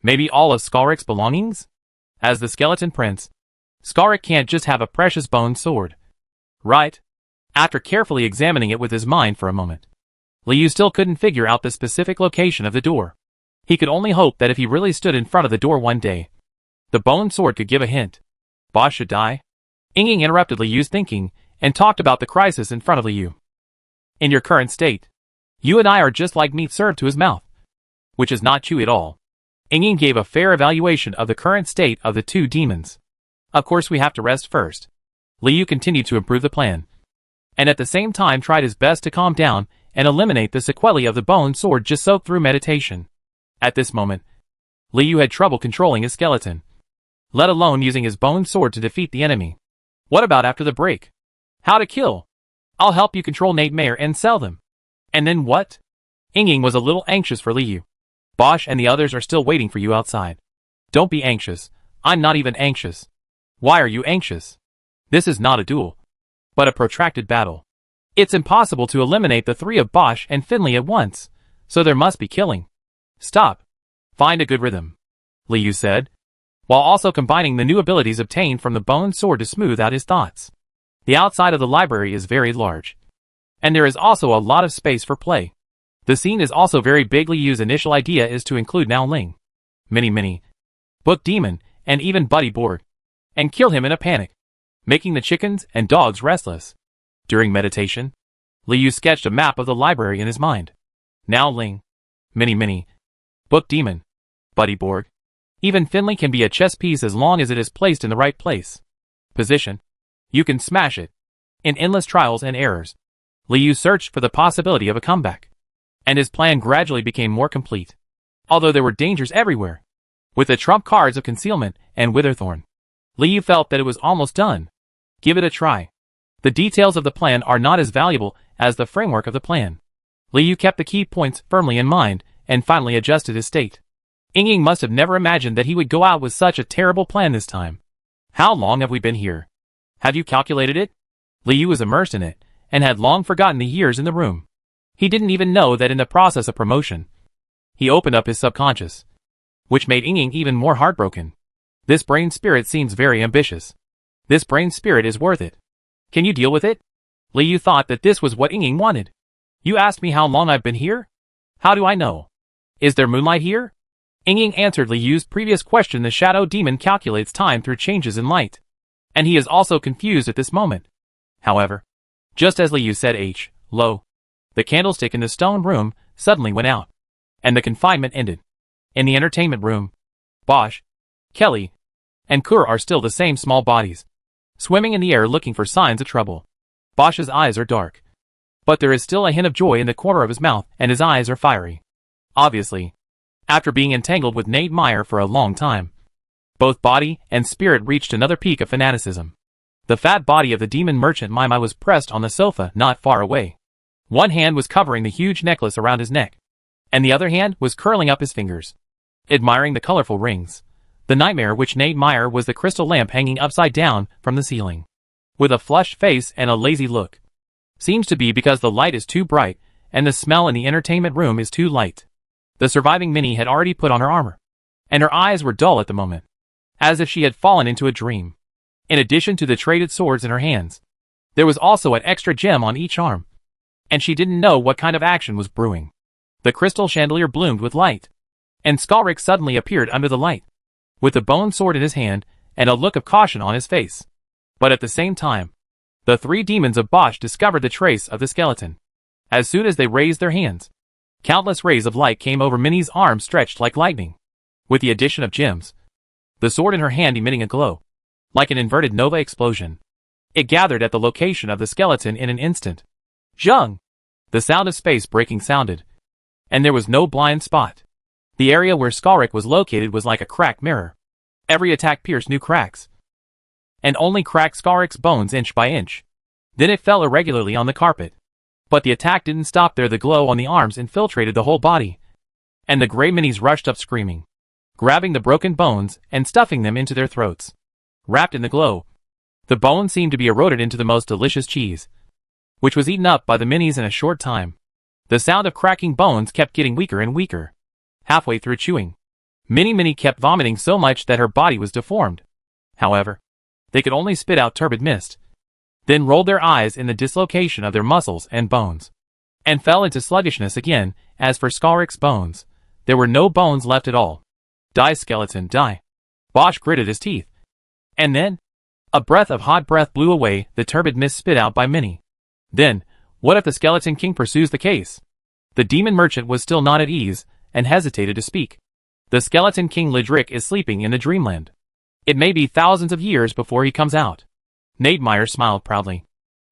Maybe all of Skalric's belongings? As the skeleton prince, Skalric can't just have a precious bone sword. Right? After carefully examining it with his mind for a moment, Liu still couldn't figure out the specific location of the door. He could only hope that if he really stood in front of the door one day, the bone sword could give a hint. Boss should die? Ying interrupted Liu's thinking and talked about the crisis in front of Liu. In your current state, you and I are just like meat served to his mouth, which is not chewy at all. Ying gave a fair evaluation of the current state of the two demons. Of course we have to rest first. Liu continued to improve the plan, and at the same time tried his best to calm down and eliminate the sequelae of the bone sword just soaked through meditation. At this moment, Liu had trouble controlling his skeleton, let alone using his bone sword to defeat the enemy. What about after the break? How to kill? I'll help you control Nightmare and sell them. And then what? Ying was a little anxious for Liu. Bosch and the others are still waiting for you outside. Don't be anxious. I'm not even anxious. Why are you anxious? This is not a duel, but a protracted battle. It's impossible to eliminate the three of Bosch and Finley at once, so there must be killing. Stop. Find a good rhythm, Liu said, while also combining the new abilities obtained from the bone sword to smooth out his thoughts. The outside of the library is very large, and there is also a lot of space for play. The scene is also very big. Liu's initial idea is to include Nao Ling, Mini, Book Demon, and even Buddy Borg, and kill him in a panic, making the chickens and dogs restless. During meditation, Liu sketched a map of the library in his mind. Nao Ling, Mini, Book Demon, Buddy Borg. Even Finley can be a chess piece as long as it is placed in the right place. Position. You can smash it. In endless trials and errors, Liu searched for the possibility of a comeback, and his plan gradually became more complete. Although there were dangers everywhere, with the trump cards of concealment and Witherthorn, Liu felt that it was almost done. Give it a try. The details of the plan are not as valuable as the framework of the plan. Liu kept the key points firmly in mind and finally adjusted his state. Ying must have never imagined that he would go out with such a terrible plan this time. How long have we been here? Have you calculated it? Liu was immersed in it, and had long forgotten the years in the room. He didn't even know that in the process of promotion, he opened up his subconscious, which made Ying even more heartbroken. This brain spirit seems very ambitious. This brain spirit is worth it. Can you deal with it? Liu thought that this was what Ying wanted. You asked me how long I've been here? How do I know? Is there moonlight here? Ying answered Liu's previous question. The shadow demon calculates time through changes in light, and he is also confused at this moment. However, just as Liu said lo, the candlestick in the stone room suddenly went out, and the confinement ended. In the entertainment room, Bosch, Kelly, and Kur are still the same small bodies, swimming in the air looking for signs of trouble. Bosch's eyes are dark, but there is still a hint of joy in the corner of his mouth, and his eyes are fiery. Obviously, after being entangled with Nate Meyer for a long time, both body and spirit reached another peak of fanaticism. The fat body of the demon merchant Mima was pressed on the sofa not far away. One hand was covering the huge necklace around his neck, and the other hand was curling up his fingers, admiring the colorful rings. The nightmare which Nate Meyer was the crystal lamp hanging upside down from the ceiling, with a flushed face and a lazy look. Seems to be because the light is too bright, and the smell in the entertainment room is too light. The surviving Minnie had already put on her armor, and her eyes were dull at the moment, as if she had fallen into a dream. In addition to the traded swords in her hands, there was also an extra gem on each arm, and she didn't know what kind of action was brewing. The crystal chandelier bloomed with light, and Skalric suddenly appeared under the light, with the bone sword in his hand and a look of caution on his face. But at the same time, the three demons of Bosch discovered the trace of the skeleton. As soon as they raised their hands, countless rays of light came over Minnie's arm stretched like lightning, with the addition of gems, the sword in her hand emitting a glow, like an inverted nova explosion. It gathered at the location of the skeleton in an instant. Zheng! The sound of space breaking sounded, and there was no blind spot. The area where Skalric was located was like a cracked mirror. Every attack pierced new cracks, and only cracked Skalric's bones inch by inch. Then it fell irregularly on the carpet. But the attack didn't stop there. The glow on the arms infiltrated the whole body, and the gray minis rushed up screaming, grabbing the broken bones and stuffing them into their throats. Wrapped in the glow, the bones seemed to be eroded into the most delicious cheese. which was eaten up by the minis in a short time. The sound of cracking bones kept getting weaker and weaker. Halfway through chewing, Minnie kept vomiting so much that her body was deformed. However, they could only spit out turbid mist, then rolled their eyes in the dislocation of their muscles and bones, and fell into sluggishness again. As for Skalrik's bones, there were no bones left at all. Die, skeleton, die. Bosch gritted his teeth. And then, a breath of hot breath blew away the turbid mist spit out by Minnie. Then, what if the Skeleton King pursues the case? The demon merchant was still not at ease, and hesitated to speak. The Skeleton King Ledric is sleeping in the dreamland. It may be thousands of years before he comes out. Nademeyer smiled proudly.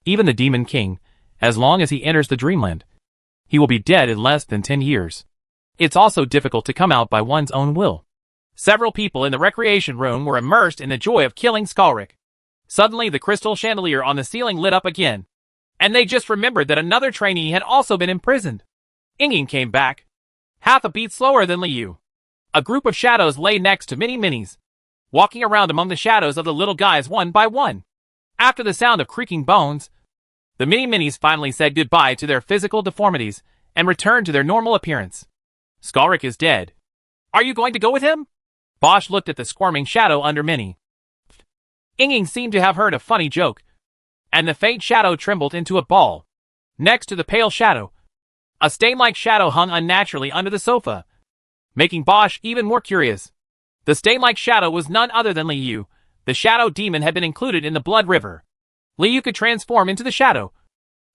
Even the Demon King, as long as he enters the dreamland, he will be dead in less than 10 years. It's also difficult to come out by one's own will. Several people in the recreation room were immersed in the joy of killing Skalrik. Suddenly the crystal chandelier on the ceiling lit up again, and they just remembered that another trainee had also been imprisoned. Inging came back, half a beat slower than Liu. A group of shadows lay next to minis, walking around among the shadows of the little guys one by one. After the sound of creaking bones, the minis finally said goodbye to their physical deformities and returned to their normal appearance. Skalrik is dead. Are you going to go with him? Bosch looked at the squirming shadow under Minnie. Inging seemed to have heard a funny joke, and the faint shadow trembled into a ball. Next to the pale shadow, a stain-like shadow hung unnaturally under the sofa, making Bosch even more curious. The stain-like shadow was none other than Liu. The shadow demon had been included in the blood river. Liu could transform into the shadow,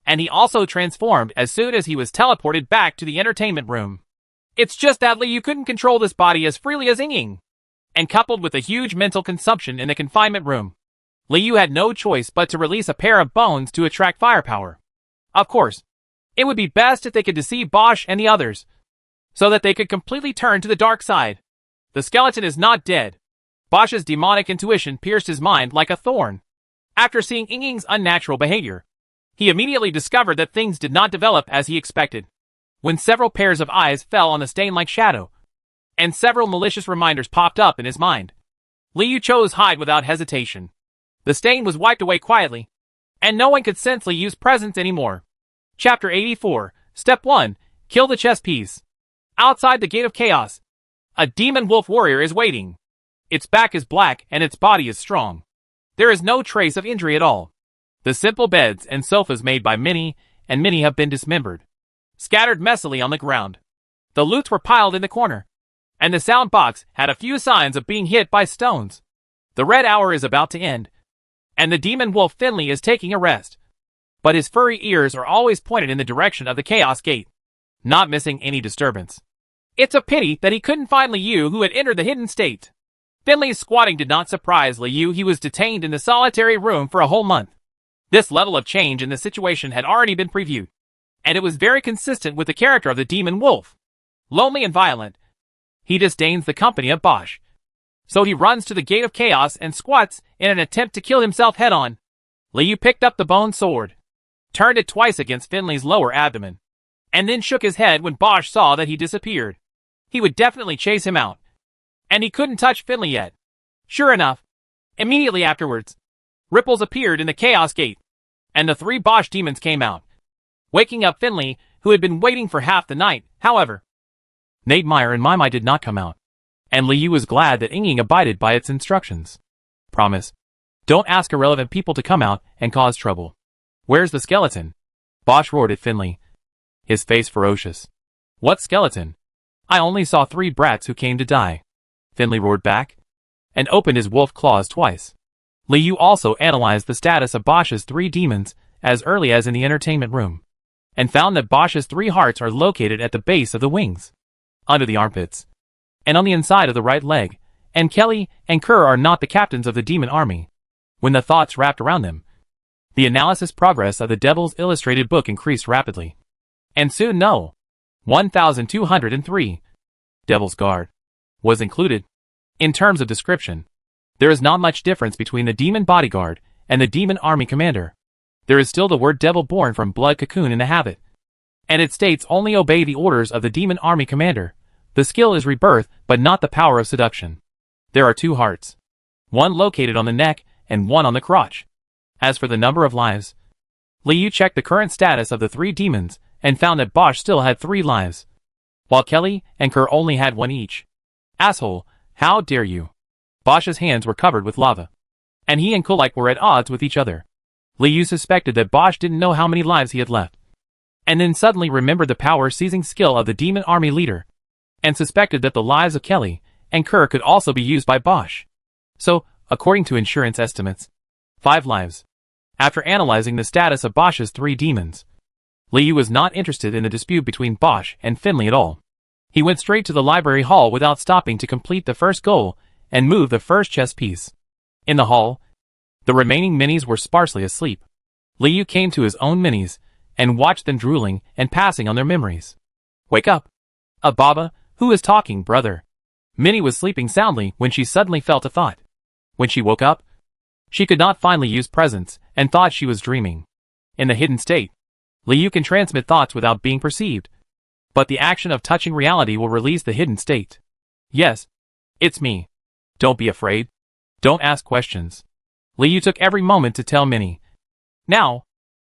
and he also transformed as soon as he was teleported back to the entertainment room. It's just that Liu couldn't control this body as freely as Inging, and coupled with a huge mental consumption in the confinement room, Liu had no choice but to release a pair of bones to attract firepower. Of course, it would be best if they could deceive Bosch and the others, so that they could completely turn to the dark side. The skeleton is not dead. Bosch's demonic intuition pierced his mind like a thorn. After seeing Inging's unnatural behavior, he immediately discovered that things did not develop as he expected. When several pairs of eyes fell on the stain-like shadow, and several malicious reminders popped up in his mind, Liu chose hide without hesitation. The stain was wiped away quietly, and no one could sense Liu's presence anymore. Chapter 84, Step 1, Kill the chess piece. Outside the Gate of Chaos, a demon wolf warrior is waiting. Its back is black and its body is strong. There is no trace of injury at all. The simple beds and sofas made by Minnie have been dismembered, scattered messily on the ground. The loots were piled in the corner, and the sound box had a few signs of being hit by stones. The red hour is about to end, and the demon wolf Finley is taking a rest. But his furry ears are always pointed in the direction of the Chaos Gate, not missing any disturbance. It's a pity that he couldn't find Liu, who had entered the hidden state. Finley's squatting did not surprise Liu. He was detained in the solitary room for a whole month. This level of change in the situation had already been previewed, and it was very consistent with the character of the demon wolf. Lonely and violent, he disdains the company of Bosch. So he runs to the Gate of Chaos and squats in an attempt to kill himself head-on. Liu picked up the bone sword, turned it twice against Finley's lower abdomen, and then shook his head when Bosch saw that he disappeared. He would definitely chase him out, and he couldn't touch Finley yet. Sure enough, immediately afterwards, ripples appeared in the Chaos Gate, and the 3 Bosch demons came out, waking up Finley, who had been waiting for half the night. However, Nademeyer and Maimai did not come out, and Liu was glad that Inging abided by its instructions. Promise. Don't ask irrelevant people to come out and cause trouble. Where's the skeleton? Bosch roared at Finley, his face ferocious. What skeleton? I only saw 3 brats who came to die. Finley roared back, and opened his wolf claws twice. Liu also analyzed the status of Bosch's 3 demons as early as in the entertainment room, and found that Bosch's 3 hearts are located at the base of the wings, under the armpits, and on the inside of the right leg, and Kelly and Kerr are not the captains of the demon army. When the thoughts wrapped around them, the analysis progress of the Devil's Illustrated book increased rapidly, and soon 1203, Devil's Guard, was included. In terms of description, there is not much difference between the demon bodyguard and the demon army commander. There is still the word devil born from blood cocoon in the habit, and it states only obey the orders of the demon army commander. The skill is rebirth, but not the power of seduction. There are 2 hearts, one located on the neck and one on the crotch. As for the number of lives, Liu checked the current status of the 3 demons and found that Bosch still had 3 lives, while Kelly and Kerr only had 1 each. Asshole, how dare you? Bosch's hands were covered with lava, and he and Kulik were at odds with each other. Liu suspected that Bosch didn't know how many lives he had left, and then suddenly remembered the power-seizing skill of the demon army leader, and suspected that the lives of Kelly and Kerr could also be used by Bosch. So, according to insurance estimates, 5 lives. After analyzing the status of Bosch's 3 demons, Liu was not interested in the dispute between Bosch and Finley at all. He went straight to the library hall without stopping to complete the first goal and move the first chess piece. In the hall, the remaining minis were sparsely asleep. Liu came to his own minis and watched them drooling and passing on their memories. Wake up! Baba, who is talking, brother? Minnie was sleeping soundly when she suddenly felt a thought. When she woke up, she could not find Liu's presence and thought she was dreaming. In the hidden state, Liu can transmit thoughts without being perceived, but the action of touching reality will release the hidden state. Yes, it's me. Don't be afraid. Don't ask questions. Liu took every moment to tell Minnie. Now,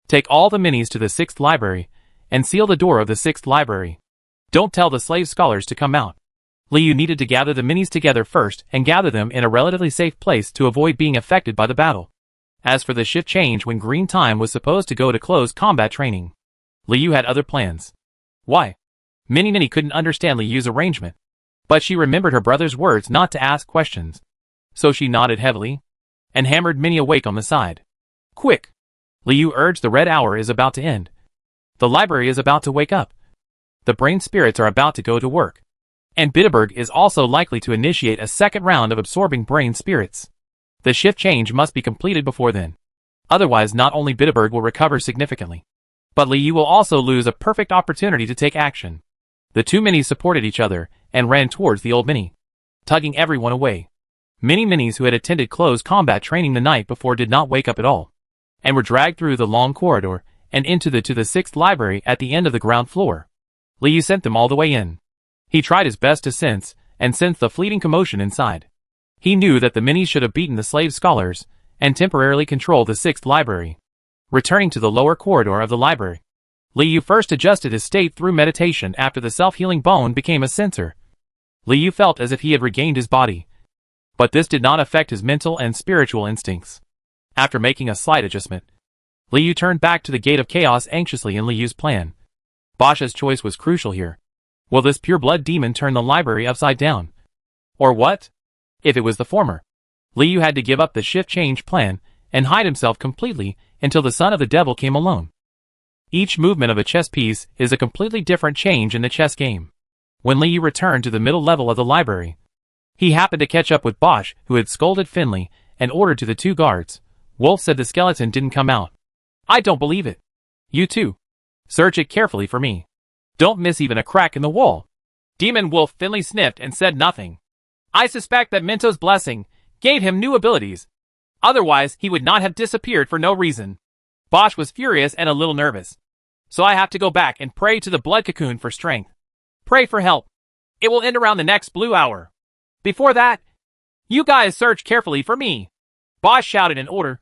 take all the minis to the 6th library and seal the door of the 6th library. Don't tell the slave scholars to come out. Liu needed to gather the minis together first and gather them in a relatively safe place to avoid being affected by the battle. As for the shift change when Green Time was supposed to go to close combat training, Liu had other plans. Why? Minnie couldn't understand Liu's arrangement, but she remembered her brother's words not to ask questions. So she nodded heavily and hammered Minnie awake on the side. Quick! Liu urged. The red hour is about to end. The library is about to wake up. The brain spirits are about to go to work. And Bitterberg is also likely to initiate a second round of absorbing brain spirits. The shift change must be completed before then. Otherwise, not only Bitterberg will recover significantly, but Liu will also lose a perfect opportunity to take action. The 2 minis supported each other and ran towards the old mini, tugging everyone away. Many minis who had attended close combat training the night before did not wake up at all, and were dragged through the long corridor and into the 6th library at the end of the ground floor. Liu sent them all the way in. He tried his best to sense the fleeting commotion inside. He knew that the minis should have beaten the slave scholars and temporarily controlled the 6th library. Returning to the lower corridor of the library, Liu first adjusted his state through meditation after the self-healing bone became a sensor. Liu felt as if he had regained his body, but this did not affect his mental and spiritual instincts. After making a slight adjustment, Liu turned back to the Gate of Chaos anxiously in Liu's plan. Bosch's choice was crucial here. Will this pure-blood demon turn the library upside down? Or what? If it was the former, Liu had to give up the shift change plan and hide himself completely until the son of the devil came alone. Each movement of a chess piece is a completely different change in the chess game. When Liu returned to the middle level of the library, he happened to catch up with Bosch, who had scolded Finley and ordered to the 2 guards. Wolf said the skeleton didn't come out. I don't believe it. You too. Search it carefully for me. Don't miss even a crack in the wall. Demon Wolf. Finley sniffed and said nothing. I suspect that Minto's blessing gave him new abilities. Otherwise, he would not have disappeared for no reason. Bosch was furious and a little nervous. So I have to go back and pray to the blood cocoon for strength. Pray for help. It will end around the next blue hour. Before that, you guys search carefully for me. Bosch shouted an order.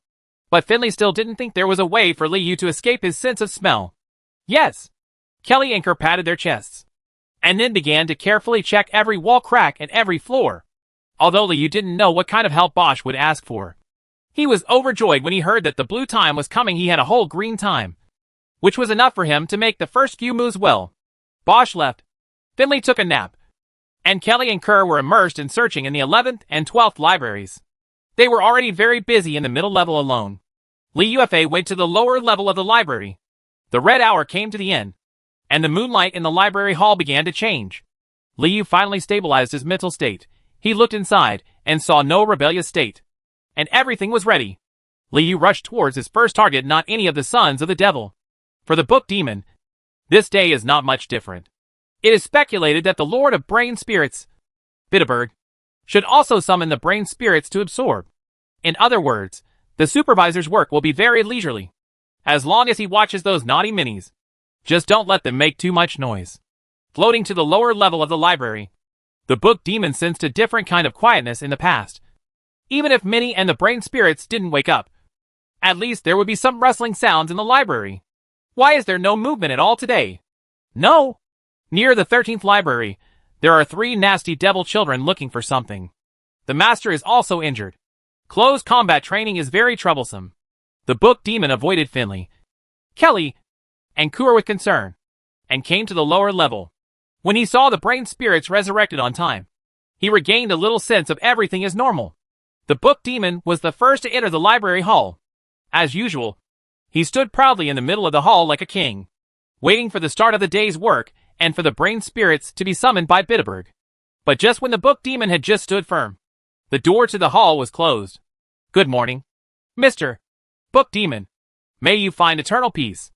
But Finley still didn't think there was a way for Liu to escape his sense of smell. Yes. Kelly and Kerr patted their chests, and then began to carefully check every wall crack and every floor. Although Liu didn't know what kind of help Bosch would ask for, he was overjoyed when he heard that the blue time was coming. He had a whole green time, which was enough for him to make the first few moves well. Bosch left. Finley took a nap, and Kelly and Kerr were immersed in searching in the 11th and 12th libraries. They were already very busy in the middle level alone. Liu went to the lower level of the library. The red hour came to the end, and the moonlight in the library hall began to change. Liu finally stabilized his mental state. He looked inside and saw no rebellious state, and everything was ready. Liu rushed towards his first target, not any of the sons of the devil. For the book demon, this day is not much different. It is speculated that the Lord of Brain Spirits, Bitterberg, should also summon the brain spirits to absorb. In other words, the supervisor's work will be very leisurely, as long as he watches those naughty minis. Just don't let them make too much noise. Floating to the lower level of the library, the book demon sensed a different kind of quietness in the past. Even if Minnie and the brain spirits didn't wake up, At least there would be some rustling sounds in the library. Why is there no movement at all today? No. Near the 13th library, there are 3 nasty devil children looking for something. The master is also injured. Close combat training is very troublesome. The book demon avoided Finley, Kelly, and Kur with concern, and came to the lower level. When he saw the brain spirits resurrected on time, he regained a little sense of everything as normal. The book demon was the first to enter the library hall. As usual, he stood proudly in the middle of the hall like a king, waiting for the start of the day's work and for the brain spirits to be summoned by Bitterberg. But just when the book demon had just stood firm, the door to the hall was closed. Good morning, Mr. Book Demon. May you find eternal peace.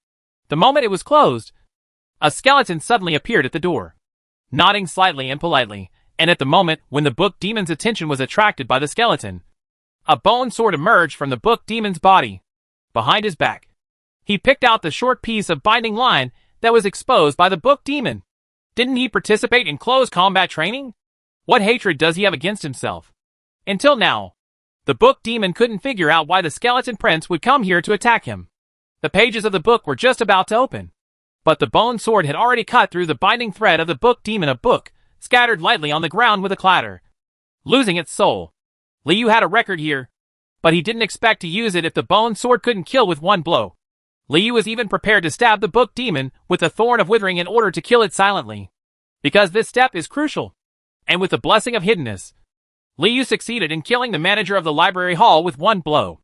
The moment it was closed, a skeleton suddenly appeared at the door, nodding slightly and politely, and at the moment when the book demon's attention was attracted by the skeleton, a bone sword emerged from the book demon's body, behind his back. He picked out the short piece of binding line that was exposed by the book demon. Didn't he participate in close combat training? What hatred does he have against himself? Until now, the book demon couldn't figure out why the skeleton prince would come here to attack him. The pages of the book were just about to open, but the bone sword had already cut through the binding thread of the book demon. A book scattered lightly on the ground with a clatter, losing its soul. Liu had a record here, but he didn't expect to use it if the bone sword couldn't kill with one blow. Liu was even prepared to stab the book demon with the thorn of withering in order to kill it silently, because this step is crucial. And with the blessing of hiddenness, Liu succeeded in killing the manager of the library hall with one blow.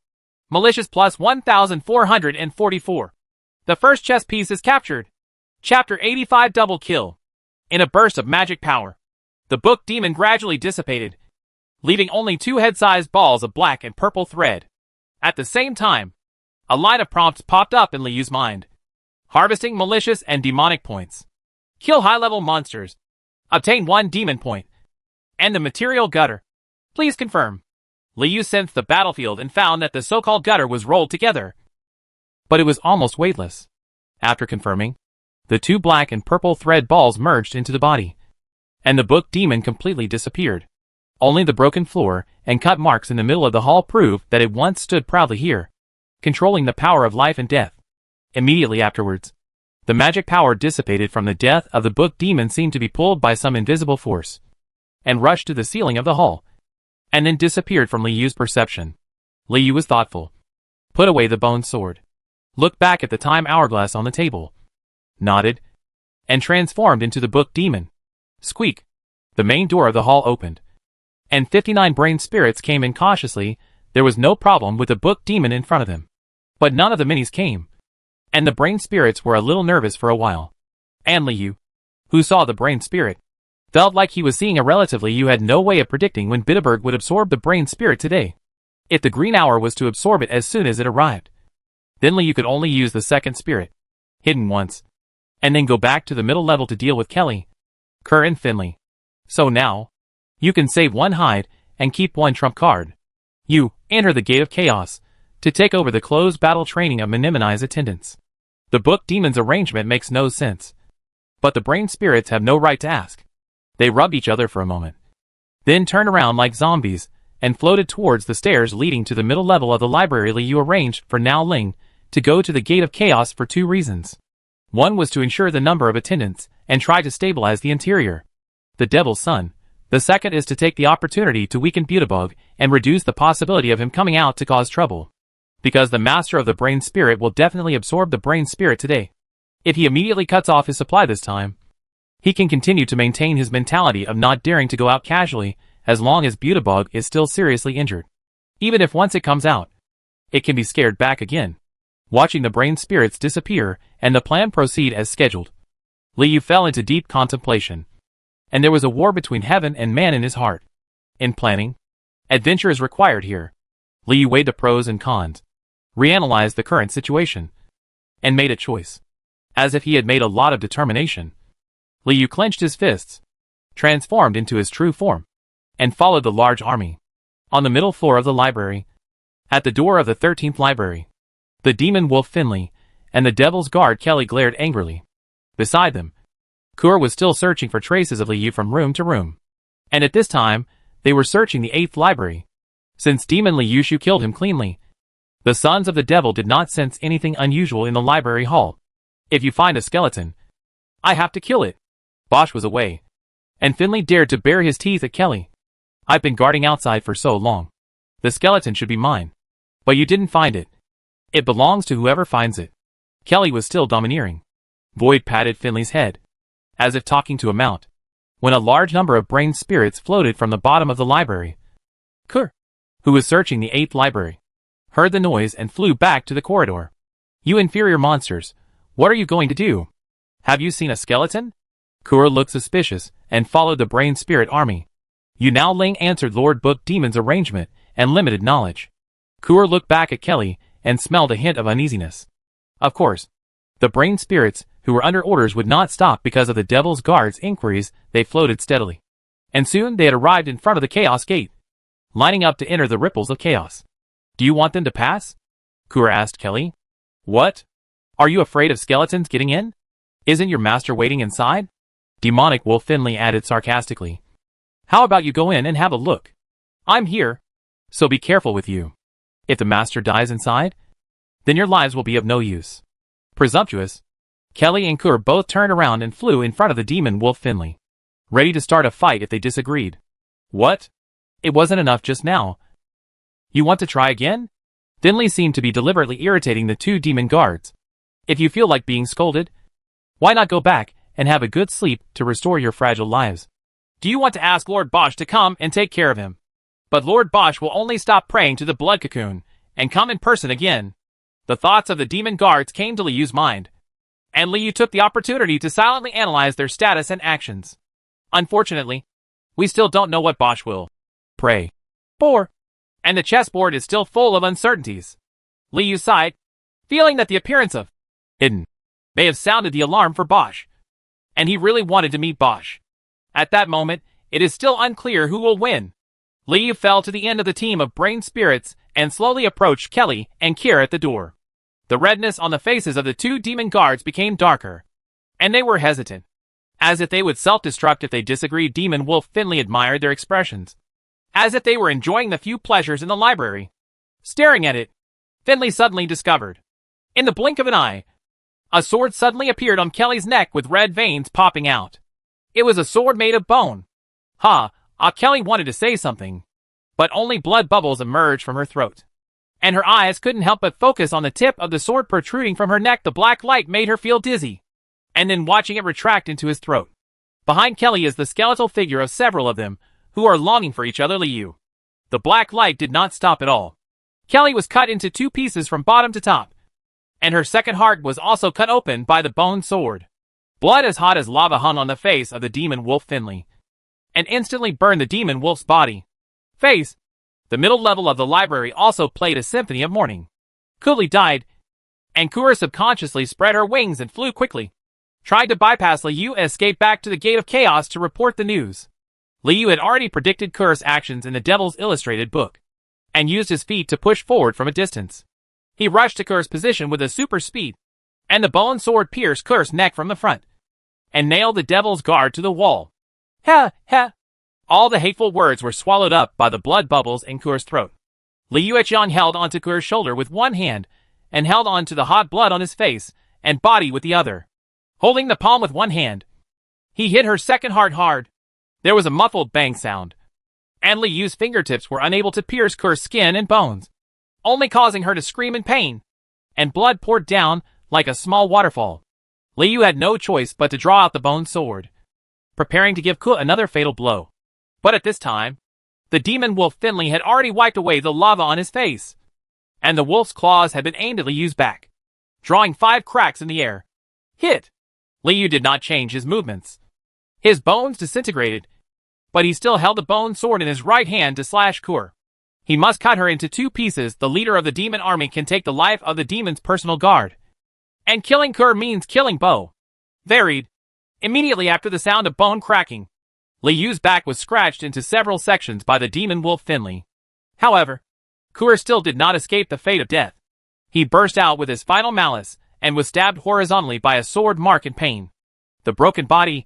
Malicious plus 1444. The first chess piece is captured. Chapter 85 Double Kill. In a burst of magic power, the book demon gradually dissipated, leaving only 2 head-sized balls of black and purple thread. At the same time, a line of prompts popped up in Liu's mind. Harvesting malicious and demonic points. Kill high-level monsters. Obtain 1 demon point. And the material gutter. Please confirm. Liu sensed the battlefield and found that the so-called gutter was rolled together, but it was almost weightless. After confirming, the 2 black and purple thread balls merged into the body, and the book demon completely disappeared. Only the broken floor and cut marks in the middle of the hall prove that it once stood proudly here, controlling the power of life and death. Immediately afterwards, the magic power dissipated from the death of the book demon seemed to be pulled by some invisible force, and rushed to the ceiling of the hall, and then disappeared from Liu's perception. Liu was thoughtful. Put away the bone sword, looked back at the time hourglass on the table, nodded, and transformed into the book demon. Squeak! The main door of the hall opened, and 59 brain spirits came in cautiously. There was no problem with the book demon in front of them, but none of the minis came, and the brain spirits were a little nervous for a while. And Liu, who saw the brain spirit, felt like he was seeing a relatively. You had no way of predicting when Bitterberg would absorb the brain spirit today. If the green hour was to absorb it as soon as it arrived, then Liu could only use the second spirit, hidden once, and then go back to the middle level to deal with Kelly, Kur and Finley. So now, you can save 1 hide and keep 1 trump card. You enter the Gate of Chaos to take over the closed battle training of minimize attendance. The book demon's arrangement makes no sense, but the brain spirits have no right to ask. They rubbed each other for a moment, then turned around like zombies and floated towards the stairs leading to the middle level of the library. Liu arranged for Nao Ling to go to the Gate of Chaos for 2 reasons. One was to ensure the number of attendants and try to stabilize the interior, the Devil's Son. The second is to take the opportunity to weaken Bitterberg and reduce the possibility of him coming out to cause trouble, because the master of the brain spirit will definitely absorb the brain spirit today. If he immediately cuts off his supply this time, he can continue to maintain his mentality of not daring to go out casually as long as Bitterberg is still seriously injured. Even if once it comes out, it can be scared back again. Watching the brain spirits disappear and the plan proceed as scheduled, Liu fell into deep contemplation, and there was a war between heaven and man in his heart. In planning, adventure is required here. Liu weighed the pros and cons, reanalyzed the current situation, and made a choice. As if he had made a lot of determination, Liu clenched his fists, transformed into his true form, and followed the large army. On the middle floor of the library, at the door of the 13th library, the demon wolf Finley and the devil's guard Kelly glared angrily. Beside them, Kur was still searching for traces of Liu from room to room. And at this time, they were searching the 8th library. Since demon Liu Shu killed him cleanly, The sons of the devil did not sense anything unusual in the library hall. If you find a skeleton, I have to kill it. Bosch was away, and Finley dared to bare his teeth at Kelly. I've been guarding outside for so long. The skeleton should be mine. But you didn't find it. It belongs to whoever finds it. Kelly was still domineering. Void patted Finley's head, as if talking to a mount, when a large number of brain spirits floated from the bottom of the library. Kerr, who was searching the 8th library, heard the noise and flew back to the corridor. You inferior monsters, what are you going to do? Have you seen a skeleton? Kerr looked suspicious and followed the brain spirit army. Yu Nao Ling answered Lord Book Demon's arrangement and limited knowledge. Kerr looked back at Kelly and smelled a hint of uneasiness. Of course, the brain spirits who were under orders would not stop because of the Devil's Guard's inquiries. They floated steadily, and soon they had arrived in front of the Chaos Gate, lining up to enter the ripples of chaos. Do you want them to pass? Kerr asked Kelly. What? Are you afraid of skeletons getting in? Isn't your master waiting inside? Demonic Wolf Finley added sarcastically. How about you go in and have a look? I'm here, so be careful with you. If the master dies inside, then your lives will be of no use. Presumptuous. Kelly and Kerr both turned around and flew in front of the demon Wolf Finley, ready to start a fight if they disagreed. What? It wasn't enough just now. You want to try again? Finley seemed to be deliberately irritating the 2 demon guards. If you feel like being scolded, why not go back and have a good sleep to restore your fragile lives? Do you want to ask Lord Bosch to come and take care of him? But Lord Bosch will only stop praying to the blood cocoon and come in person again. The thoughts of the demon guards came to Liyu's mind, and Liyu took the opportunity to silently analyze their status and actions. Unfortunately, we still don't know what Bosch will pray for, and the chessboard is still full of uncertainties. Liyu sighed, feeling that the appearance of Hidden may have sounded the alarm for Bosch, and he really wanted to meet Bosch. At that moment, it is still unclear who will win. Liyu fell to the end of the team of brain spirits and slowly approached Kelly and Kerr at the door. The redness on the faces of the 2 demon guards became darker, and they were hesitant, as if they would self-destruct if they disagreed. Demon Wolf Finley admired their expressions, as if they were enjoying the few pleasures in the library. Staring at it, Finley suddenly discovered, in the blink of an eye, a sword suddenly appeared on Kelly's neck with red veins popping out. It was a sword made of bone. Kelly wanted to say something, but only blood bubbles emerged from her throat, and her eyes couldn't help but focus on the tip of the sword protruding from her neck. The black light made her feel dizzy, and then watching it retract into his throat. Behind Kelly is the skeletal figure of several of them, who are longing for each other. Liyu. The black light did not stop at all. Kelly was cut into 2 pieces from bottom to top, and her second heart was also cut open by the bone sword. Blood as hot as lava hung on the face of the demon Wolf Finley, and instantly burned the demon wolf's body. Face. The middle level of the library also played a symphony of mourning. Kuli died, and Kura subconsciously spread her wings and flew quickly, tried to bypass Liyu and escape back to the Gate of Chaos to report the news. Liyu had already predicted Kura's actions in the Devil's Illustrated book, and used his feet to push forward from a distance. He rushed to Kura's position with a super speed, and the bone sword pierced Kura's neck from the front, and nailed the Devil's Guard to the wall. Ha, ha. All the hateful words were swallowed up by the blood bubbles in Kura's throat. Liu Echong held onto Kura's shoulder with one hand, and held on to the hot blood on his face and body with the other. Holding the palm with one hand, he hit her second heart hard. There was a muffled bang sound, and Liyu's fingertips were unable to pierce Kura's skin and bones, only causing her to scream in pain, and blood poured down like a small waterfall. Liu had no choice but to draw out the bone sword, preparing to give Kura another fatal blow. But at this time, the demon wolf Finley had already wiped away the lava on his face, and the wolf's claws had been aimed at Liyu's back, drawing 5 cracks in the air. Hit! Liu did not change his movements. His bones disintegrated, but he still held the bone sword in his right hand to slash Kura. He must cut her into 2 pieces. The leader of the demon army can take the life of the demon's personal guard, and killing Kura means killing Bo. Varied. Immediately after the sound of bone cracking, Liyu's back was scratched into several sections by the demon wolf Finley. However, Kura still did not escape the fate of death. He burst out with his final malice, and was stabbed horizontally by a sword mark in pain. The broken body,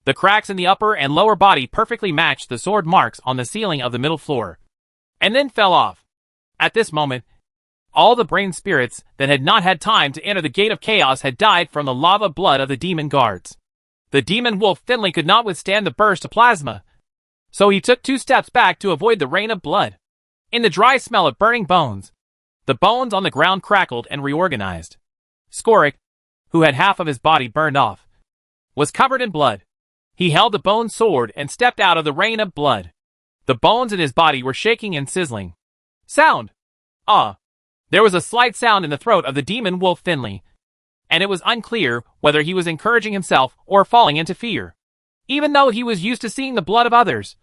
the cracks in the upper and lower body perfectly matched the sword marks on the ceiling of the middle floor, and then fell off. At this moment, All the brain spirits that had not had time to enter the gate of chaos had died from the lava blood of the demon guards. The demon wolf Finley could not withstand the burst of plasma, so he took 2 steps back to avoid the rain of blood. In the dry smell of burning bones, the bones on the ground crackled and reorganized. Skorik, who had half of his body burned off, was covered in blood. He held the bone sword and stepped out of the rain of blood. The bones in his body were shaking and sizzling. Sound! There was a slight sound in the throat of the demon wolf Finley, and it was unclear whether he was encouraging himself or falling into fear, even though he was used to seeing the blood of others.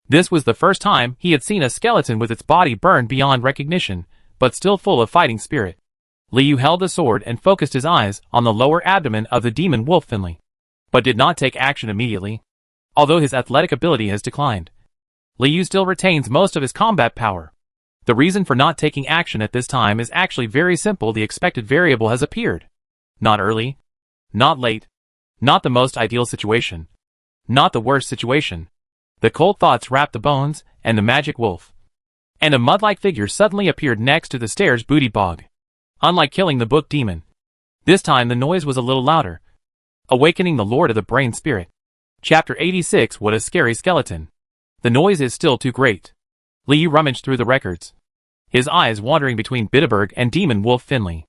This was the first time he had seen a skeleton with its body burned beyond recognition, but still full of fighting spirit. Liu held the sword and focused his eyes on the lower abdomen of the demon wolf Finley, but did not take action immediately. Although his athletic ability has declined, Liu still retains most of his combat power. The reason for not taking action at this time is actually very simple. The expected variable has appeared. Not early, not late, not the most ideal situation, not the worst situation. The cold thoughts wrapped the bones and the magic wolf, and a mud-like figure suddenly appeared next to the stairs booty bog. Unlike killing the book demon, this time the noise was a little louder, awakening the Lord of the Brain Spirit. Chapter 86. What a scary skeleton. The noise is still too great. Liu rummaged through the records, his eyes wandering between Bitterberg and Demon Wolf Finley.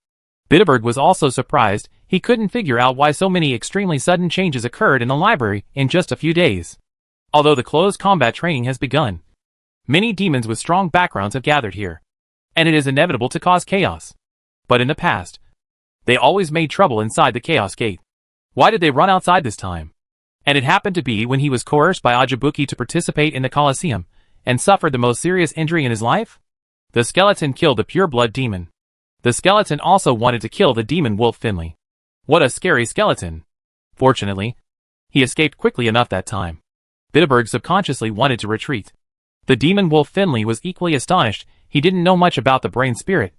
Bitterberg was also surprised. He couldn't figure out why so many extremely sudden changes occurred in the library in just a few days. Although the closed combat training has begun, many demons with strong backgrounds have gathered here, and it is inevitable to cause chaos. But in the past, they always made trouble inside the Chaos Gate. Why did they run outside this time? And it happened to be when he was coerced by Ajibuki to participate in the Colosseum, and suffered the most serious injury in his life? The skeleton killed the pure-blood demon. The skeleton also wanted to kill the demon wolf Finley. What a scary skeleton. Fortunately, he escaped quickly enough that time. Bitterberg subconsciously wanted to retreat. The demon wolf Finley was equally astonished. He didn't know much about the brain spirit,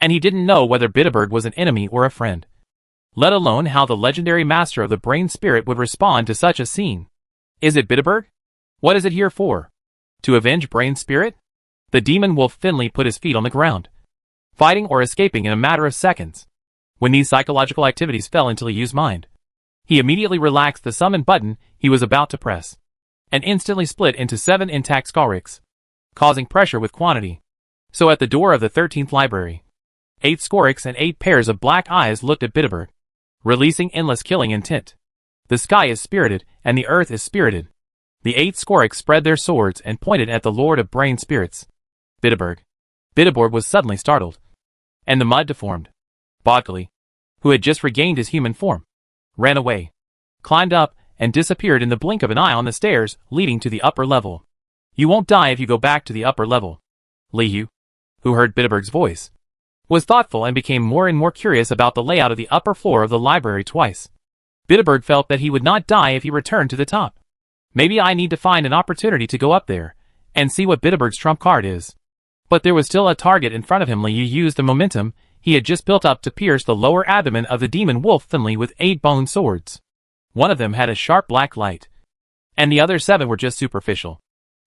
and he didn't know whether Bitterberg was an enemy or a friend, let alone how the legendary master of the brain spirit would respond to such a scene. Is it Bitterberg? What is it here for? To avenge brain spirit? The demon wolf Finley put his feet on the ground, fighting or escaping in a matter of seconds. When these psychological activities fell into Liu's mind, he immediately relaxed the summon button he was about to press, and instantly split into 7 intact Skoriks, causing pressure with quantity. So at the door of the 13th library, 8 Skoriks and 8 pairs of black eyes looked at Bitterberg, releasing endless killing intent. The sky is spirited, and the earth is spirited. The 8 Skoriks spread their swords and pointed at the Lord of Brain Spirits. Bitterberg. Bitterberg was suddenly startled, and the mud deformed. Bodkali, who had just regained his human form, ran away, climbed up, and disappeared in the blink of an eye on the stairs leading to the upper level. You won't die if you go back to the upper level. Liu, who heard Bitterberg's voice, was thoughtful and became more and more curious about the layout of the upper floor of the library twice. Bitterberg felt that he would not die if he returned to the top. Maybe I need to find an opportunity to go up there and see what Bitterberg's trump card is. But there was still a target in front of him. Liu used the momentum he had just built up to pierce the lower abdomen of the demon wolf Finley with 8 bone swords. One of them had a sharp black light, and the other 7 were just superficial.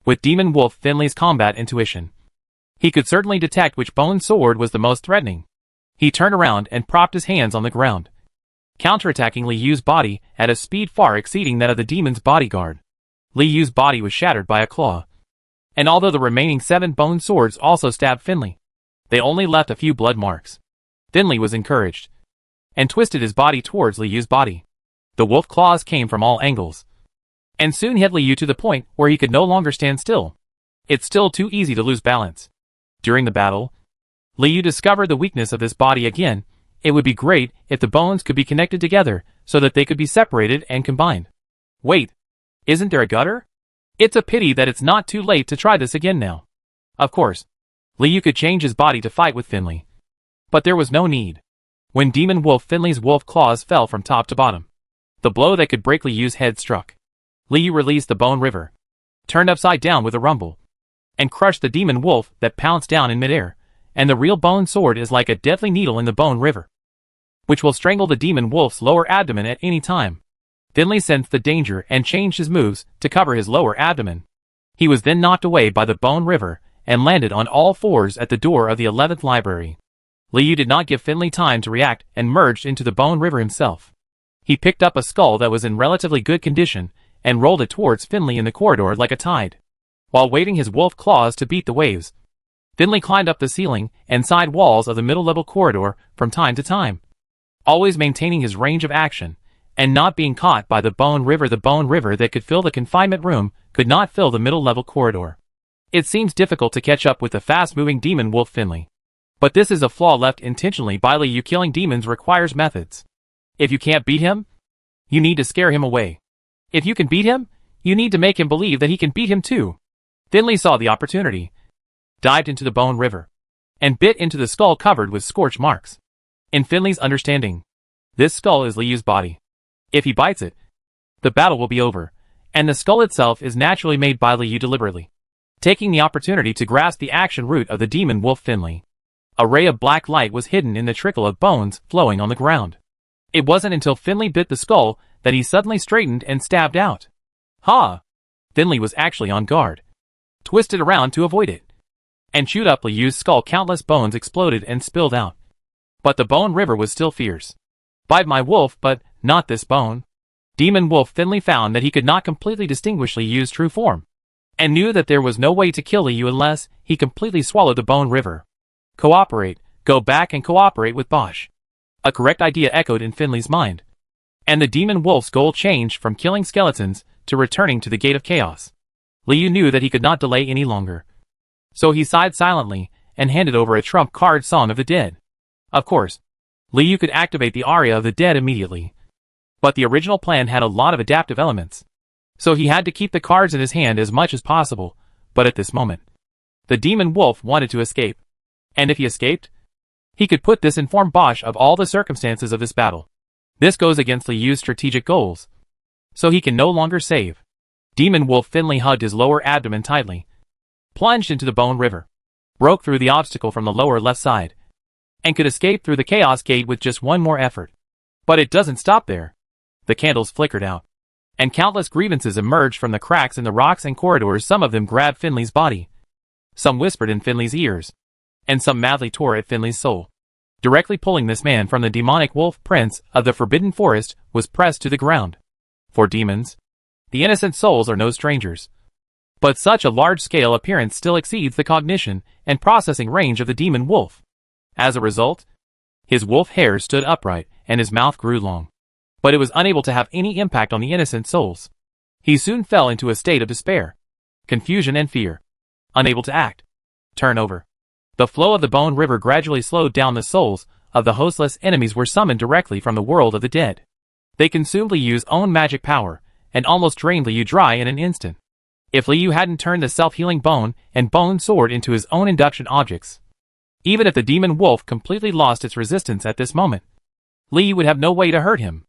With demon wolf Finley's combat intuition, he could certainly detect which bone sword was the most threatening. He turned around and propped his hands on the ground, counterattacking Liu's body at a speed far exceeding that of the demon's bodyguard. Liu's body was shattered by a claw, and although the remaining 7 bone swords also stabbed Finley, they only left a few blood marks. Finley was encouraged, and twisted his body towards Liu's body. The wolf claws came from all angles, and soon hit Liu to the point where he could no longer stand still. It's still too easy to lose balance. During the battle, Liu discovered the weakness of this body again. It would be great if the bones could be connected together so that they could be separated and combined. Wait, isn't there a gutter? It's a pity that it's not too late to try this again now. Of course, Liu could change his body to fight with Finley, but there was no need. When Demon Wolf Finley's wolf claws fell from top to bottom, the blow that could break Liu's head struck. Liu released the bone river, turned upside down with a rumble, and crushed the demon wolf that pounced down in midair, and the real bone sword is like a deadly needle in the bone river, which will strangle the demon wolf's lower abdomen at any time. Finley sensed the danger and changed his moves to cover his lower abdomen. He was then knocked away by the bone river and landed on all fours at the door of the 11th library. Liu did not give Finley time to react and merged into the Bone River himself. He picked up a skull that was in relatively good condition and rolled it towards Finley in the corridor like a tide. While waving his wolf claws to beat the waves, Finley climbed up the ceiling and side walls of the middle-level corridor from time to time, always maintaining his range of action and not being caught by the Bone River. The Bone River that could fill the confinement room could not fill the middle-level corridor. It seems difficult to catch up with the fast-moving demon wolf Finley. But this is a flaw left intentionally by Liu. Killing demons requires methods. If you can't beat him, you need to scare him away. If you can beat him, you need to make him believe that he can beat him too. Finley saw the opportunity, dived into the Bone River, and bit into the skull covered with scorch marks. In Finley's understanding, this skull is Liu's body. If he bites it, the battle will be over, and the skull itself is naturally made by Liu deliberately, taking the opportunity to grasp the action root of the demon wolf Finley. A ray of black light was hidden in the trickle of bones flowing on the ground. It wasn't until Finley bit the skull that he suddenly straightened and stabbed out. Ha! Finley was actually on guard, twisted around to avoid it, and chewed up Liu's skull. Countless bones exploded and spilled out. But the Bone River was still fierce. Bite my wolf, but not this bone. Demon wolf Finley found that he could not completely distinguish Liu's true form, and knew that there was no way to kill Liu unless he completely swallowed the Bone River. Cooperate, go back and cooperate with Bosch. A correct idea echoed in Finley's mind, and the demon wolf's goal changed from killing skeletons to returning to the Gate of Chaos. Liu knew that he could not delay any longer, so he sighed silently and handed over a trump card Song of the Dead. Of course, Liu could activate the aria of the dead immediately, but the original plan had a lot of adaptive elements, so he had to keep the cards in his hand as much as possible. But at this moment, the demon wolf wanted to escape, and if he escaped, he could put this inform Bosch of all the circumstances of this battle. This goes against Liu's strategic goals, so he can no longer save. Demon wolf Finley hugged his lower abdomen tightly, plunged into the Bone River, broke through the obstacle from the lower left side, and could escape through the Chaos Gate with just one more effort. But it doesn't stop there. The candles flickered out, and countless grievances emerged from the cracks in the rocks and corridors. Some of them grabbed Finley's body, some whispered in Finley's ears, and some madly tore at Finley's soul. Directly pulling this man from the demonic wolf prince of the Forbidden Forest was pressed to the ground. For demons, the innocent souls are no strangers. But such a large-scale appearance still exceeds the cognition and processing range of the demon wolf. As a result, his wolf hair stood upright and his mouth grew long. But it was unable to have any impact on the innocent souls. He soon fell into a state of despair, confusion and fear, unable to act, turn over. The flow of the Bone River gradually slowed down. The souls of the hostless enemies were summoned directly from the world of the dead. They consumed Liu's own magic power and almost drained Liu dry in an instant. If Liu hadn't turned the self-healing bone and bone sword into his own induction objects, even if the demon wolf completely lost its resistance at this moment, Liu would have no way to hurt him.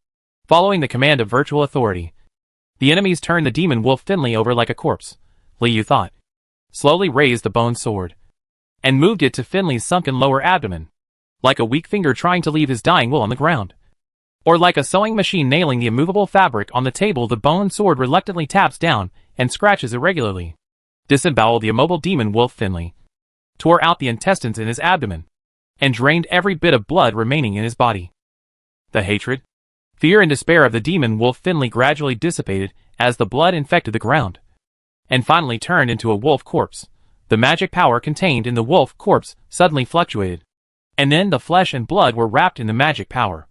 Following the command of virtual authority, the enemies turned the demon wolf Finley over like a corpse, Liu thought, slowly raised the bone sword, and moved it to Finley's sunken lower abdomen, like a weak finger trying to leave his dying will on the ground. Or like a sewing machine nailing the immovable fabric on the table, the bone sword reluctantly taps down and scratches irregularly. Disemboweled the immobile demon wolf Finley, tore out the intestines in his abdomen, and drained every bit of blood remaining in his body. The hatred, fear and despair of the demon wolf Finley gradually dissipated as the blood infected the ground, and finally turned into a wolf corpse. The magic power contained in the wolf corpse suddenly fluctuated, and then the flesh and blood were wrapped in the magic power.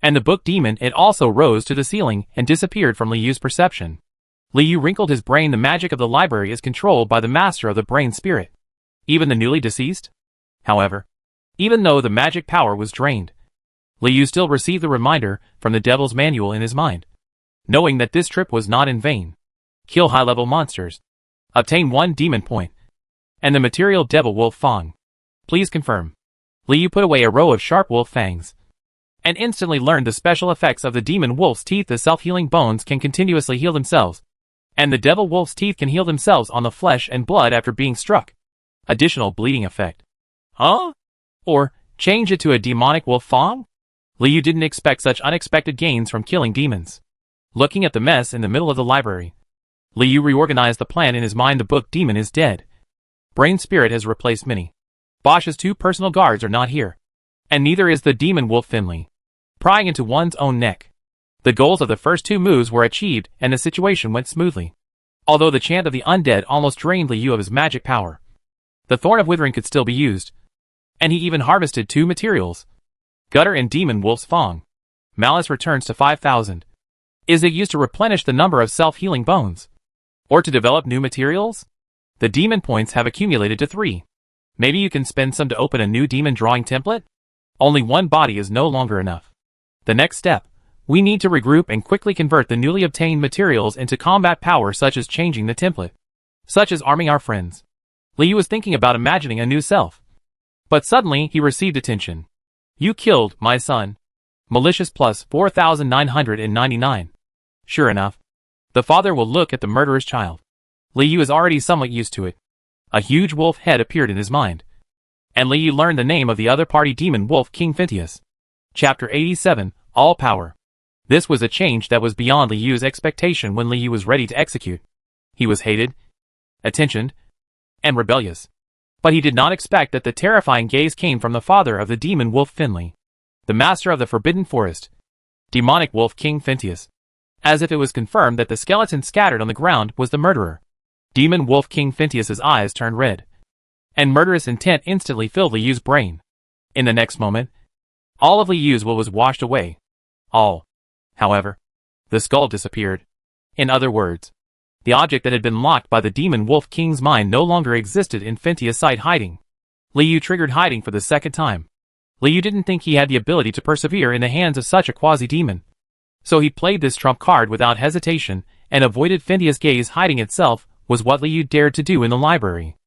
And the book demon, it also rose to the ceiling and disappeared from Liu's perception. Liu wrinkled his brain. The magic of the library is controlled by the master of the brain spirit, even the newly deceased. However, even though the magic power was drained, Liu still received the reminder from the devil's manual in his mind, knowing that this trip was not in vain. Kill high-level monsters, obtain 1 demon point, and the material devil wolf fang. Please confirm. Liu put away a row of sharp wolf fangs, and instantly learned the special effects of the demon wolf's teeth. The self-healing bones can continuously heal themselves, and the devil wolf's teeth can heal themselves on the flesh and blood after being struck. Additional bleeding effect. Huh? Or, change it to a demonic wolf fang? Liu didn't expect such unexpected gains from killing demons. Looking at the mess in the middle of the library, Liu reorganized the plan in his mind. The book demon is dead, Brain Spirit has replaced Minnie. Bosch's two personal guards are not here. And neither is the demon wolf Finley, prying into one's own neck. The goals of the first two moves were achieved and the situation went smoothly. Although the chant of the undead almost drained Liu of his magic power, the Thorn of Withering could still be used. And he even harvested two materials, Gutter and Demon Wolf's Fong. Malice returns to 5,000. Is it used to replenish the number of self-healing bones? Or to develop new materials? The demon points have accumulated to 3. Maybe you can spend some to open a new demon drawing template? Only one body is no longer enough. The next step, we need to regroup and quickly convert the newly obtained materials into combat power, such as changing the template. Such as arming our friends. Liu was thinking about imagining a new self. But suddenly he received attention. You killed my son. Malicious plus 4,999. Sure enough. The father will look at the murderer's child. Liu is already somewhat used to it. A huge wolf head appeared in his mind. And Liu learned the name of the other party demon wolf, King Phintius. Chapter 87, All Power. This was a change that was beyond Liu's expectation when Liu was ready to execute. He was hated, attentioned, and rebellious. But he did not expect that the terrifying gaze came from the father of the demon wolf Finley, the master of the Forbidden Forest, demonic wolf King Phintius. As if it was confirmed that the skeleton scattered on the ground was the murderer. Demon wolf King Phintius's eyes turned red, and murderous intent instantly filled Liu's brain. In the next moment, all of Liu's will was washed away. All. However, the skull disappeared. In other words, the object that had been locked by the demon wolf king's mind no longer existed in Phintius' sight. Hiding. Liu triggered hiding for the second time. Liu didn't think he had the ability to persevere in the hands of such a quasi-demon. So he played this trump card without hesitation and avoided Phintius' gaze. Hiding itself was what Liu dared to do in the library.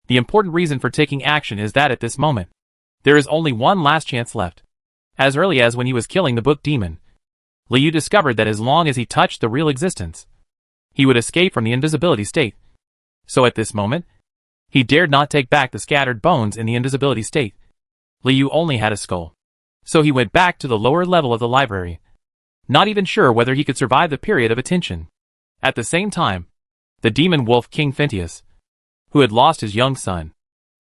The important reason for taking action is that at this moment, there is only one last chance left. As early as when he was killing the book demon, Liu discovered that as long as he touched the real existence, he would escape from the invisibility state. So at this moment, he dared not take back the scattered bones in the invisibility state. Liu only had a skull. So he went back to the lower level of the library, not even sure whether he could survive the period of attention. At the same time, the demon wolf King Phintius, who had lost his young son,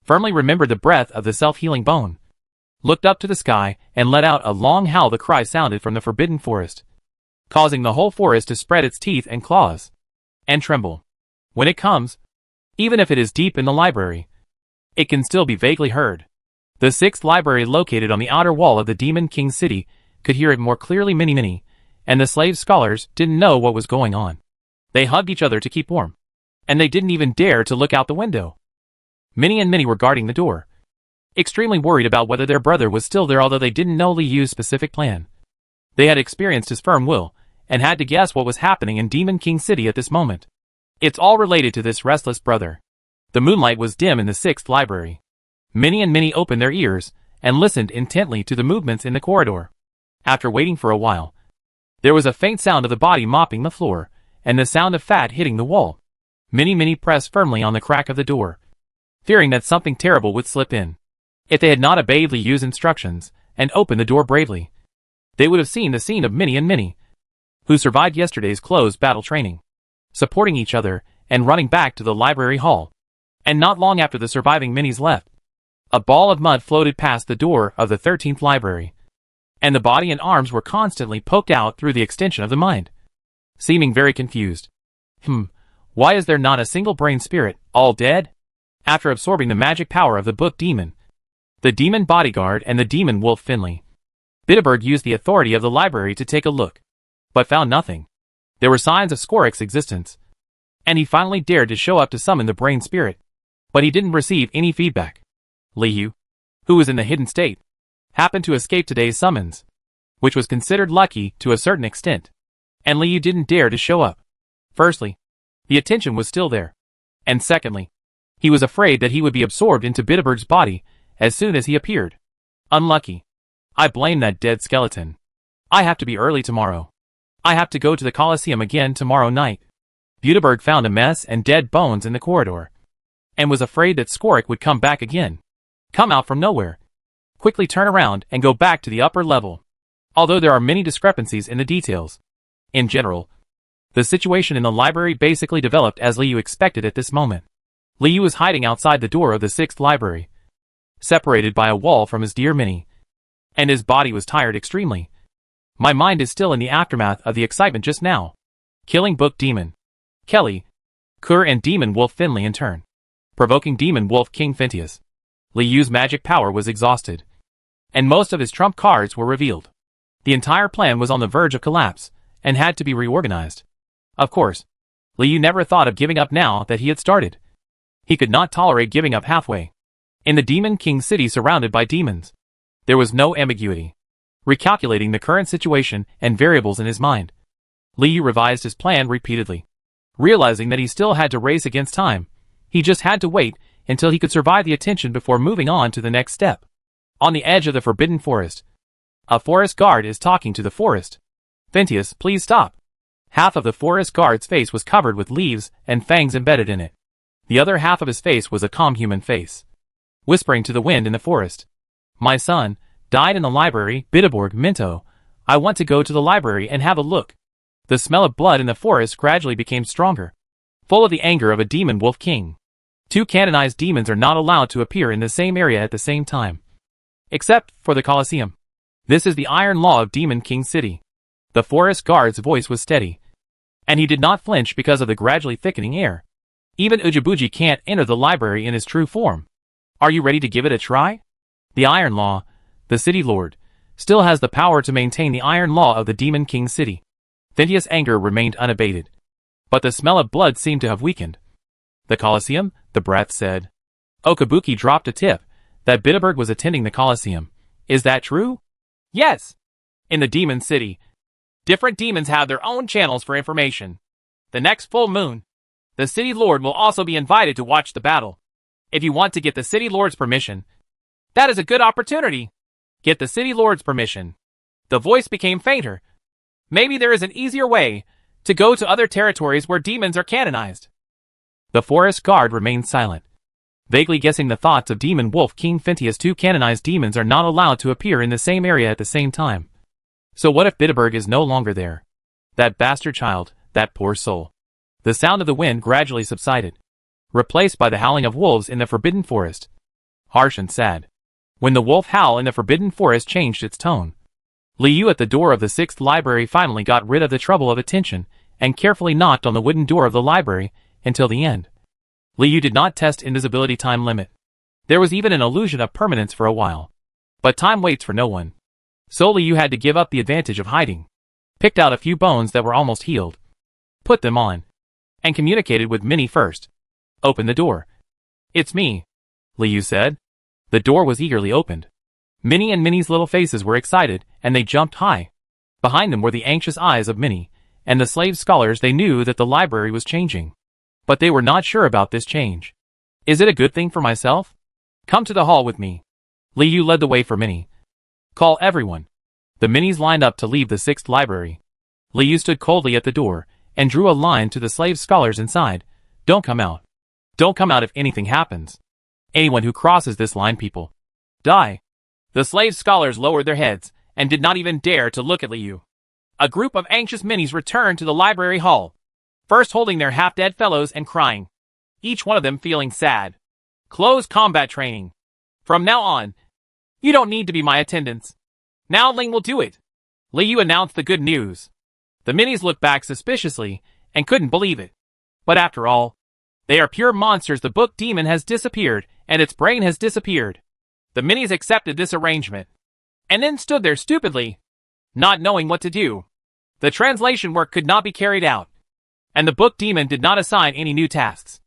firmly remembered the breath of the self-healing bone, looked up to the sky and let out a long howl. The cry sounded from the Forbidden Forest, causing the whole forest to spread its teeth and claws and tremble. When it comes, even if it is deep in the library, it can still be vaguely heard. The 6th library, located on the outer wall of the Demon King city, could hear it more clearly. Minnie and the slave scholars didn't know what was going on. They hugged each other to keep warm, and they didn't even dare to look out the window. Minnie and Minnie were guarding the door, extremely worried about whether their brother was still there, although they didn't know Liu's specific plan. They had experienced his firm will, and had to guess what was happening in Demon King City at this moment. It's all related to this restless brother. The moonlight was dim in the 6th library. Minnie and Minnie opened their ears, and listened intently to the movements in the corridor. After waiting for a while, there was a faint sound of the body mopping the floor, and the sound of fat hitting the wall. Minnie pressed firmly on the crack of the door, fearing that something terrible would slip in. If they had not obeyed Liu's instructions, and opened the door bravely, they would have seen the scene of Minnie and Minnie, who survived yesterday's closed battle training, supporting each other, and running back to the library hall. And not long after the surviving Minnies left, a ball of mud floated past the door of the 13th library, and the body and arms were constantly poked out through the extension of the mind. Seeming very confused. Why is there not a single brain spirit, all dead? After absorbing the magic power of the book demon, the demon bodyguard and the demon wolf Finley, Bitterberg used the authority of the library to take a look, but found nothing. There were signs of Skorik's existence, and he finally dared to show up to summon the brain spirit, but he didn't receive any feedback. Liu, who was in the hidden state, happened to escape today's summons, which was considered lucky to a certain extent, and Liu didn't dare to show up. Firstly, the attention was still there, and secondly, he was afraid that he would be absorbed into Bitterberg's body as soon as he appeared. Unlucky. I blame that dead skeleton. I have to be early tomorrow. I have to go to the Colosseum again tomorrow night. Bitterberg found a mess and dead bones in the corridor, and was afraid that Skorik would come back again. Come out from nowhere. Quickly turn around and go back to the upper level. Although there are many discrepancies in the details, in general, the situation in the library basically developed as Liu expected at this moment. Liu was hiding outside the door of the 6th library, separated by a wall from his dear Minnie, and his body was tired extremely. My mind is still in the aftermath of the excitement just now. Killing Book Demon Kelly, Kur and Demon Wolf Finley in turn. Provoking Demon Wolf King Phintius. Liu's magic power was exhausted, and most of his trump cards were revealed. The entire plan was on the verge of collapse, and had to be reorganized. Of course, Liu never thought of giving up now that he had started. He could not tolerate giving up halfway. In the Demon King city surrounded by demons, there was no ambiguity. Recalculating the current situation and variables in his mind, Liu revised his plan repeatedly. Realizing that he still had to race against time, he just had to wait until he could survive the attention before moving on to the next step. On the edge of the Forbidden Forest, a forest guard is talking to the forest. Phintius, please stop. Half of the forest guard's face was covered with leaves and fangs embedded in it. The other half of his face was a calm human face, whispering to the wind in the forest. My son died in the library, Bitterborg Minto. I want to go to the library and have a look. The smell of blood in the forest gradually became stronger, full of the anger of a demon wolf king. 2 canonized demons are not allowed to appear in the same area at the same time, except for the Colosseum. This is the iron law of Demon King City. The forest guard's voice was steady, and he did not flinch because of the gradually thickening air. Even Ujibuji can't enter the library in his true form. Are you ready to give it a try? The Iron Law, the City Lord, still has the power to maintain the Iron Law of the Demon King City. Phintius' anger remained unabated, but the smell of blood seemed to have weakened. The Colosseum, the breath said. Okabuki dropped a tip that Bitterberg was attending the Colosseum. Is that true? Yes. In the Demon City, different demons have their own channels for information. The next full moon, the City Lord will also be invited to watch the battle. If you want to get the City Lord's permission, that is a good opportunity. Get the City Lord's permission. The voice became fainter. Maybe there is an easier way to go to other territories where demons are canonized. The forest guard remained silent, vaguely guessing the thoughts of Demon Wolf King Phintius. 2 canonized demons are not allowed to appear in the same area at the same time. So what if Bitterberg is no longer there? That bastard child, that poor soul. The sound of the wind gradually subsided, replaced by the howling of wolves in the Forbidden Forest. Harsh and sad. When the wolf howl in the Forbidden Forest changed its tone, Liu at the door of the 6th library finally got rid of the trouble of attention and carefully knocked on the wooden door of the library until the end. Liu did not test invisibility time limit. There was even an illusion of permanence for a while. But time waits for no one. So Liu had to give up the advantage of hiding. Picked out a few bones that were almost healed, put them on, and communicated with Minnie first. Open the door. It's me, Liu said. The door was eagerly opened. Minnie and Minnie's little faces were excited, and they jumped high. Behind them were the anxious eyes of Minnie, and the slave scholars. They knew that the library was changing, but they were not sure about this change. Is it a good thing for myself? Come to the hall with me. Liu led the way for Minnie. Call everyone. The Minnies lined up to leave the 6th library. Liu stood coldly at the door, and drew a line to the slave scholars inside. Don't come out. Don't come out if anything happens. Anyone who crosses this line, people, die. The slave scholars lowered their heads, and did not even dare to look at Liu. A group of anxious Minnies returned to the library hall, first holding their half-dead fellows and crying, each one of them feeling sad. Close combat training. From now on, you don't need to be my attendants. Now Ling will do it. Liu announced the good news. The Minnies looked back suspiciously and couldn't believe it. But after all, they are pure monsters. The book demon has disappeared, and its brain has disappeared. The Minnies accepted this arrangement, and then stood there stupidly, not knowing what to do. The translation work could not be carried out, and the book demon did not assign any new tasks.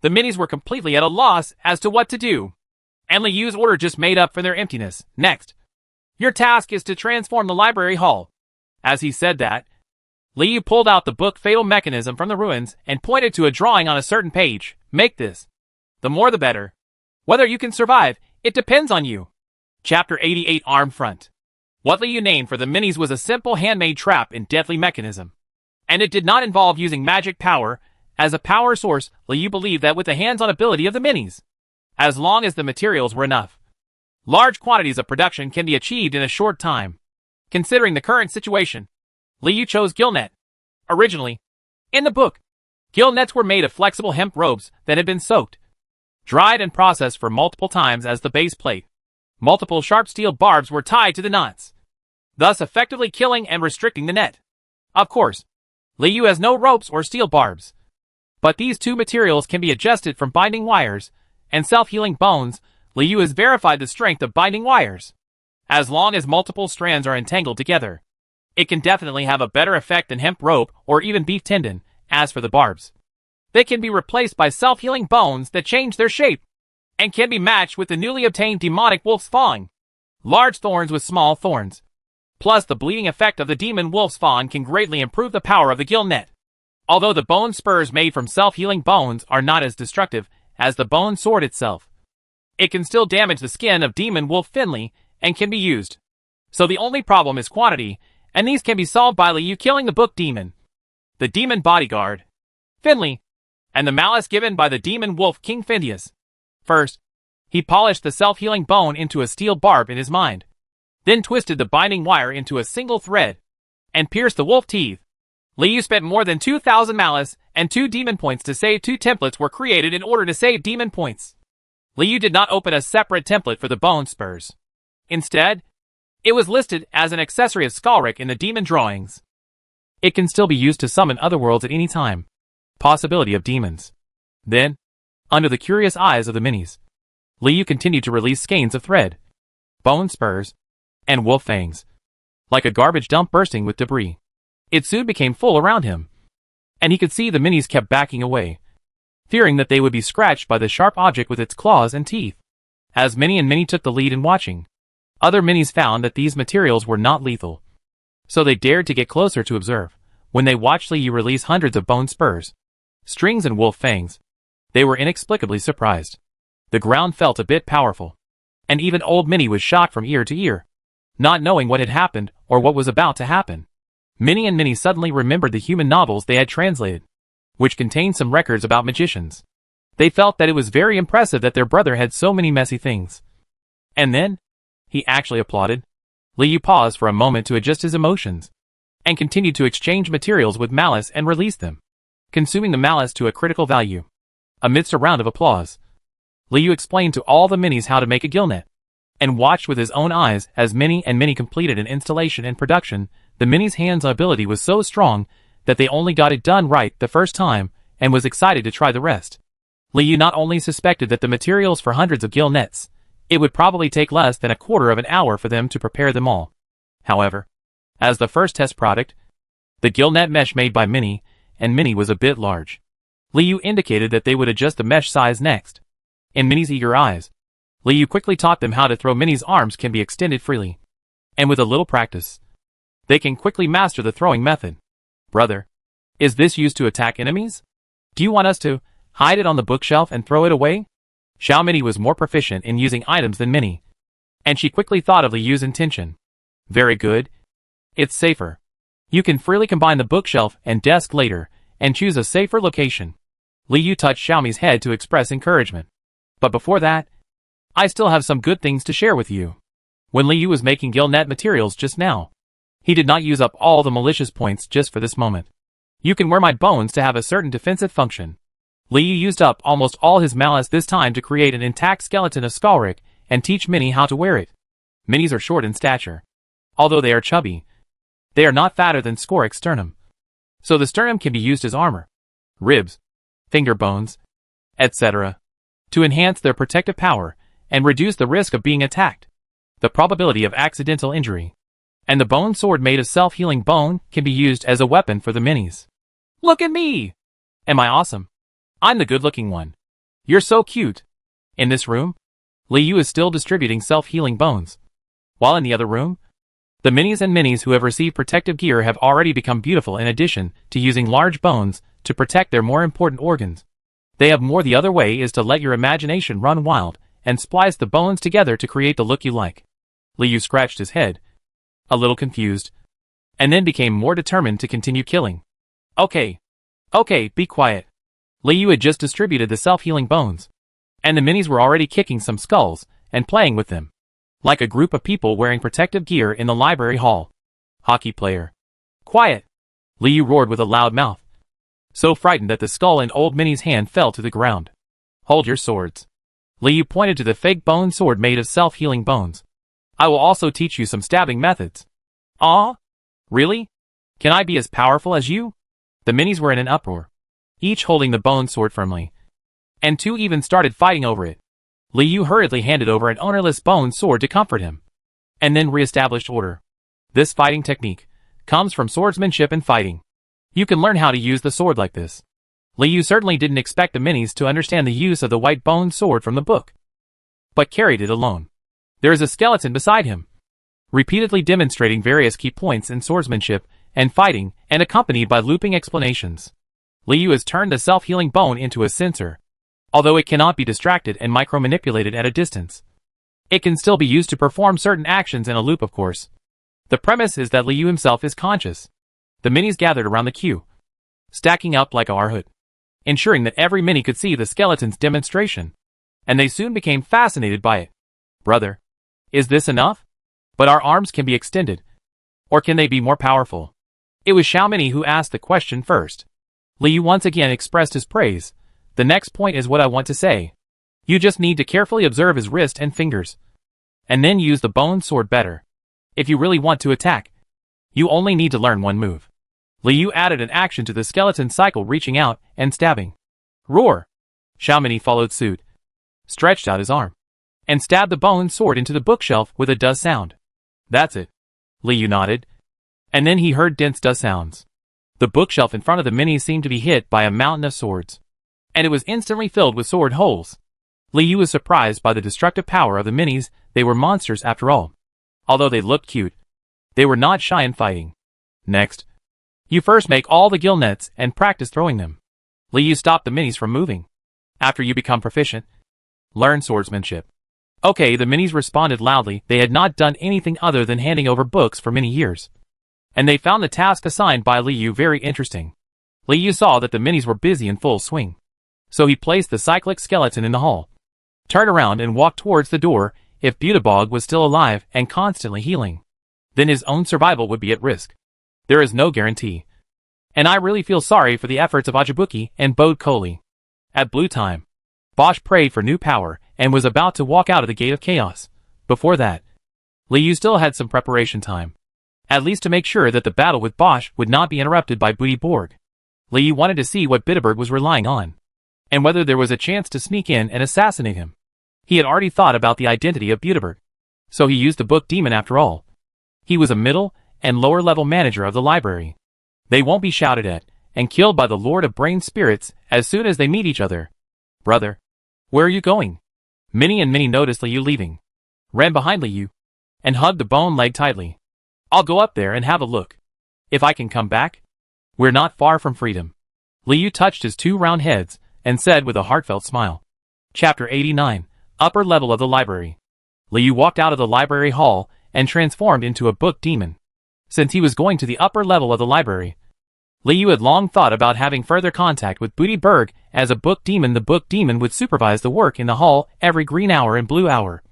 The Minnies were completely at a loss as to what to do, and Liu's order just made up for their emptiness. Next, your task is to transform the library hall. As he said that, Liu pulled out the book Fatal Mechanism from the ruins and pointed to a drawing on a certain page. Make this. The more the better. Whether you can survive, it depends on you. Chapter 88 Arm Front. What Liu named for the Minnies was a simple handmade trap in deadly mechanism, and it did not involve using magic power as a power source. Liu believed that with the hands-on ability of the Minnies, as long as the materials were enough, large quantities of production can be achieved in a short time. Considering the current situation, Liu chose gillnet. Originally, in the book, gill nets were made of flexible hemp robes that had been soaked dried and processed for multiple times as the base plate. Multiple sharp steel barbs were tied to the knots, thus effectively killing and restricting the net. Of course, Liu has no ropes or steel barbs, but these two materials can be adjusted from binding wires and self-healing bones. Liu has verified the strength of binding wires. As long as multiple strands are entangled together, it can definitely have a better effect than hemp rope or even beef tendon. As for the barbs, they can be replaced by self-healing bones that change their shape and can be matched with the newly obtained demonic wolf's fawn. Large thorns with small thorns, plus the bleeding effect of the demon wolf's fawn can greatly improve the power of the gill net. Although the bone spurs made from self-healing bones are not as destructive as the bone sword itself, it can still damage the skin of demon wolf Finley and can be used. So the only problem is quantity, and these can be solved by Liu killing the book demon, the demon bodyguard, Finley, and the malice given by the demon wolf King Phineas. First, he polished the self-healing bone into a steel barb in his mind, then twisted the binding wire into a single thread, and pierced the wolf teeth. Liu spent more than 2,000 malice and 2 demon points to save. 2 templates were created in order to save demon points. Liu did not open a separate template for the bone spurs. Instead, it was listed as an accessory of Skalric in the demon drawings. It can still be used to summon other worlds at any time. Possibility of demons. Then, under the curious eyes of the minis, Liu continued to release skeins of thread, bone spurs, and wolf fangs, like a garbage dump bursting with debris. It soon became full around him, and he could see the minis kept backing away, fearing that they would be scratched by the sharp object with its claws and teeth. As Minnie and Minnie took the lead in watching, other minis found that these materials were not lethal, so they dared to get closer to observe. When they watched Liu release hundreds of bone spurs, strings and wolf fangs, they were inexplicably surprised. The ground felt a bit powerful, and even old Minnie was shocked from ear to ear, not knowing what had happened or what was about to happen. Minnie and Minnie suddenly remembered the human novels they had translated, which contained some records about magicians. They felt that it was very impressive that their brother had so many messy things. And then, he actually applauded. Liu paused for a moment to adjust his emotions, and continued to exchange materials with malice and release them, consuming the malice to a critical value. Amidst a round of applause, Liu explained to all the minis how to make a gill net, and watched with his own eyes as Minnie and Minnie completed an installation and production. The minis' hands-on ability was so strong that they only got it done right the first time, and was excited to try the rest. Liu not only suspected that the materials for hundreds of gill nets, it would probably take less than a quarter of an hour for them to prepare them all. However, as the first test product, the gill net mesh made by Minnie and Minnie was a bit large. Liu indicated that they would adjust the mesh size next. In Minnie's eager eyes, Liu quickly taught them how to throw. Minnie's arms can be extended freely, and with a little practice, they can quickly master the throwing method. Brother, is this used to attack enemies? Do you want us to hide it on the bookshelf and throw it away? Xiao Minnie was more proficient in using items than Minnie, and she quickly thought of Liu's intention. Very good. It's safer. You can freely combine the bookshelf and desk later, and choose a safer location. Liu touched Xiaomi's head to express encouragement. But before that, I still have some good things to share with you. When Liu was making gill net materials just now, he did not use up all the malicious points just for this moment. You can wear my bones to have a certain defensive function. Liu used up almost all his malice this time to create an intact skeleton of Skalric and teach Minnie how to wear it. Minis are short in stature. Although they are chubby, they are not fatter than Skalric's sternum. So the sternum can be used as armor, ribs, finger bones, etc., to enhance their protective power and reduce the risk of being attacked, the probability of accidental injury. And the bone sword made of self-healing bone can be used as a weapon for the minis. Look at me! Am I awesome? I'm the good-looking one. You're so cute. In this room, Liu is still distributing self-healing bones, while in the other room, the minis and minis who have received protective gear have already become beautiful in addition to using large bones to protect their more important organs. They have more. The other way is to let your imagination run wild and splice the bones together to create the look you like. Liu scratched his head, a little confused, and then became more determined to continue killing. Okay, be quiet. Liu had just distributed the self-healing bones, and the minis were already kicking some skulls and playing with them, like a group of people wearing protective gear in the library hall. Hockey player. Quiet! Liu roared with a loud mouth, so frightened that the skull in old Minnie's hand fell to the ground. Hold your swords. Liu pointed to the fake bone sword made of self-healing bones. I will also teach you some stabbing methods. Ah? Really? Can I be as powerful as you? The minis were in an uproar, each holding the bone sword firmly, and two even started fighting over it. Liu hurriedly handed over an ownerless bone sword to comfort him, and then re-established order. This fighting technique comes from swordsmanship and fighting. You can learn how to use the sword like this. Liu certainly didn't expect the minis to understand the use of the white bone sword from the book, but carried it alone. There is a skeleton beside him, repeatedly demonstrating various key points in swordsmanship and fighting, and accompanied by looping explanations. Liu has turned the self-healing bone into a sensor. Although it cannot be distracted and micro-manipulated at a distance, it can still be used to perform certain actions in a loop, of course. The premise is that Liu himself is conscious. The minis gathered around the queue, stacking up like a R-hood, ensuring that every mini could see the skeleton's demonstration, and they soon became fascinated by it. Brother, is this enough? But our arms can be extended, or can they be more powerful? It was Xiaomini who asked the question first. Liu once again expressed his praise. The next point is what I want to say. You just need to carefully observe his wrist and fingers, and then use the bone sword better. If you really want to attack, you only need to learn one move. Liu added an action to the skeleton cycle, reaching out and stabbing. Roar! Xiaomini followed suit, stretched out his arm, and stabbed the bone sword into the bookshelf with a duzz sound. That's it. Liu nodded, and then he heard dense duzz sounds. The bookshelf in front of the minis seemed to be hit by a mountain of swords, and it was instantly filled with sword holes. Liu was surprised by the destructive power of the minis. They were monsters after all. Although they looked cute, they were not shy in fighting. Next, you first make all the gill nets and practice throwing them. Liu stopped the minis from moving. After you become proficient, learn swordsmanship. Okay, the minis responded loudly. They had not done anything other than handing over books for many years, and they found the task assigned by Liu very interesting. Liu saw that the minis were busy in full swing, so he placed the cyclic skeleton in the hall, turned around and walked towards the door. If Beautybog was still alive and constantly healing, then his own survival would be at risk. There is no guarantee, and I really feel sorry for the efforts of Ajibuki and Bode Koli. At blue time, Bosch prayed for new power and was about to walk out of the Gate of Chaos. Before that, Liu still had some preparation time, at least to make sure that the battle with Bosch would not be interrupted by Beautyborg. Liu wanted to see what Bitterberg was relying on, and whether there was a chance to sneak in and assassinate him. He had already thought about the identity of Beautyberg, so he used the book demon after all. He was a middle and lower level manager of the library. They won't be shouted at and killed by the Lord of Brain Spirits as soon as they meet each other. Brother, where are you going? Minnie and Minnie noticed Liu leaving, ran behind Liu, and hugged the bone leg tightly. I'll go up there and have a look. If I can come back? We're not far from freedom. Liu touched his two round heads and said with a heartfelt smile. Chapter 89. Upper level of the library. Liu walked out of the library hall and transformed into a book demon. Since he was going to the upper level of the library, Liu had long thought about having further contact with Beautyberg. As a book demon, the book demon would supervise the work in the hall every green hour and blue hour,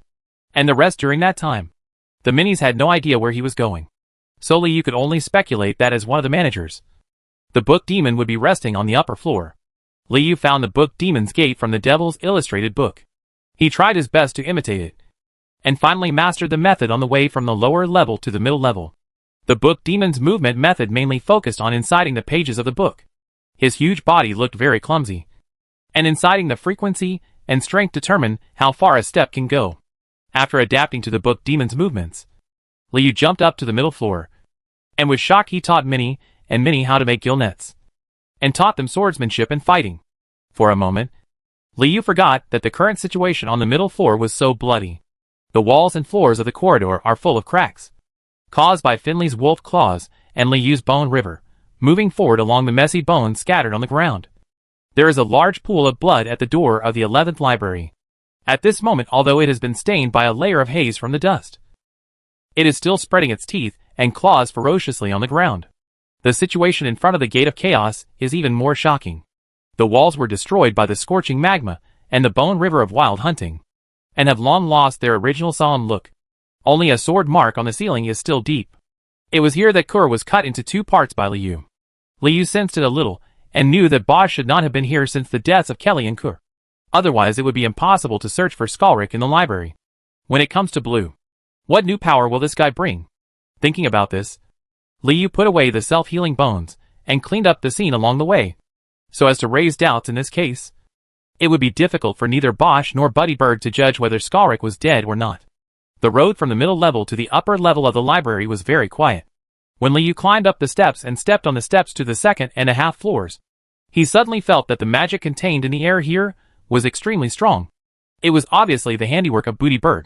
and the rest during that time. The minis had no idea where he was going, so Liu could only speculate that as one of the managers, the book demon would be resting on the upper floor. Liu found the book demon's gate from the Devil's Illustrated book. He tried his best to imitate it, and finally mastered the method on the way from the lower level to the middle level. The book demon's movement method mainly focused on inciting the pages of the book. His huge body looked very clumsy, and inciting the frequency and strength determine how far a step can go. After adapting to the book demon's movements, Liu jumped up to the middle floor, and with shock he taught Minnie and Minnie how to make gill nets, and taught them swordsmanship and fighting. For a moment, Liu forgot that the current situation on the middle floor was so bloody. The walls and floors of the corridor are full of cracks, caused by Finley's wolf claws and Liu's bone river, moving forward along the messy bones scattered on the ground. There is a large pool of blood at the door of the 11th library. At this moment, although it has been stained by a layer of haze from the dust, it is still spreading its teeth and claws ferociously on the ground. The situation in front of the Gate of Chaos is even more shocking. The walls were destroyed by the scorching magma and the bone river of wild hunting, and have long lost their original solemn look. Only a sword mark on the ceiling is still deep. It was here that Kur was cut into two parts by Liu. Liu sensed it a little, and knew that Bosch should not have been here since the deaths of Kelly and Kur. Otherwise it would be impossible to search for Skalric in the library. When it comes to Blue, what new power will this guy bring? Thinking about this, Liu put away the self-healing bones and cleaned up the scene along the way, so as to raise doubts in this case. It would be difficult for neither Bosch nor Buddyberg to judge whether Skalric was dead or not. The road from the middle level to the upper level of the library was very quiet. When Liu climbed up the steps and stepped on the steps to the 2.5 floors, he suddenly felt that the magic contained in the air here was extremely strong. It was obviously the handiwork of Buddyberg.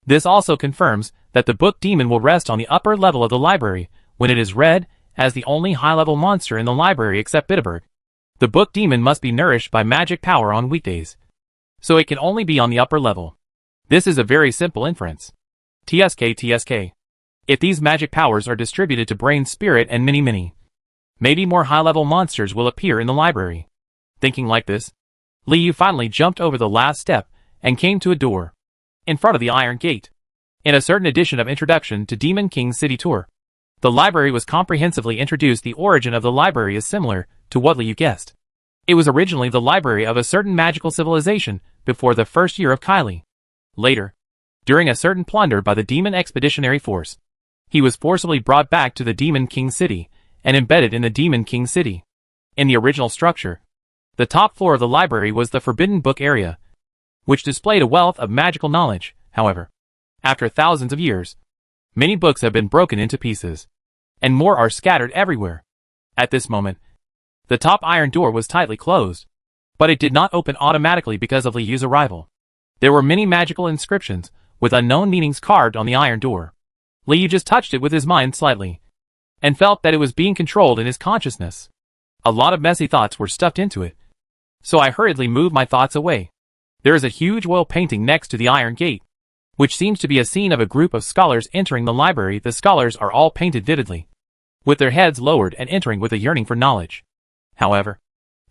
This also confirms that the book demon will rest on the upper level of the library when it is read, as the only high-level monster in the library except Buddyberg. The book demon must be nourished by magic power on weekdays, so it can only be on the upper level. This is a very simple inference. TSK. If these magic powers are distributed to Brain Spirit and Mini, maybe more high-level monsters will appear in the library. Thinking like this, Liu finally jumped over the last step and came to a door in front of the Iron Gate. In a certain edition of Introduction to Demon King City Tour, the library was comprehensively introduced. The origin of the library is similar to what Liu guessed. It was originally the library of a certain magical civilization before the first year of Kylie. Later, during a certain plunder by the Demon Expeditionary Force, he was forcibly brought back to the Demon King City and embedded in the Demon King City. In the original structure, the top floor of the library was the Forbidden Book area, which displayed a wealth of magical knowledge. However, after thousands of years, many books have been broken into pieces, and more are scattered everywhere. At this moment, the top iron door was tightly closed, but it did not open automatically because of Liu's arrival. There were many magical inscriptions with unknown meanings carved on the iron door. Liu just touched it with his mind slightly, and felt that it was being controlled in his consciousness. A lot of messy thoughts were stuffed into it, so I hurriedly moved my thoughts away. There is a huge oil painting next to the Iron Gate, which seems to be a scene of a group of scholars entering the library. The scholars are all painted vividly, with their heads lowered and entering with a yearning for knowledge. However,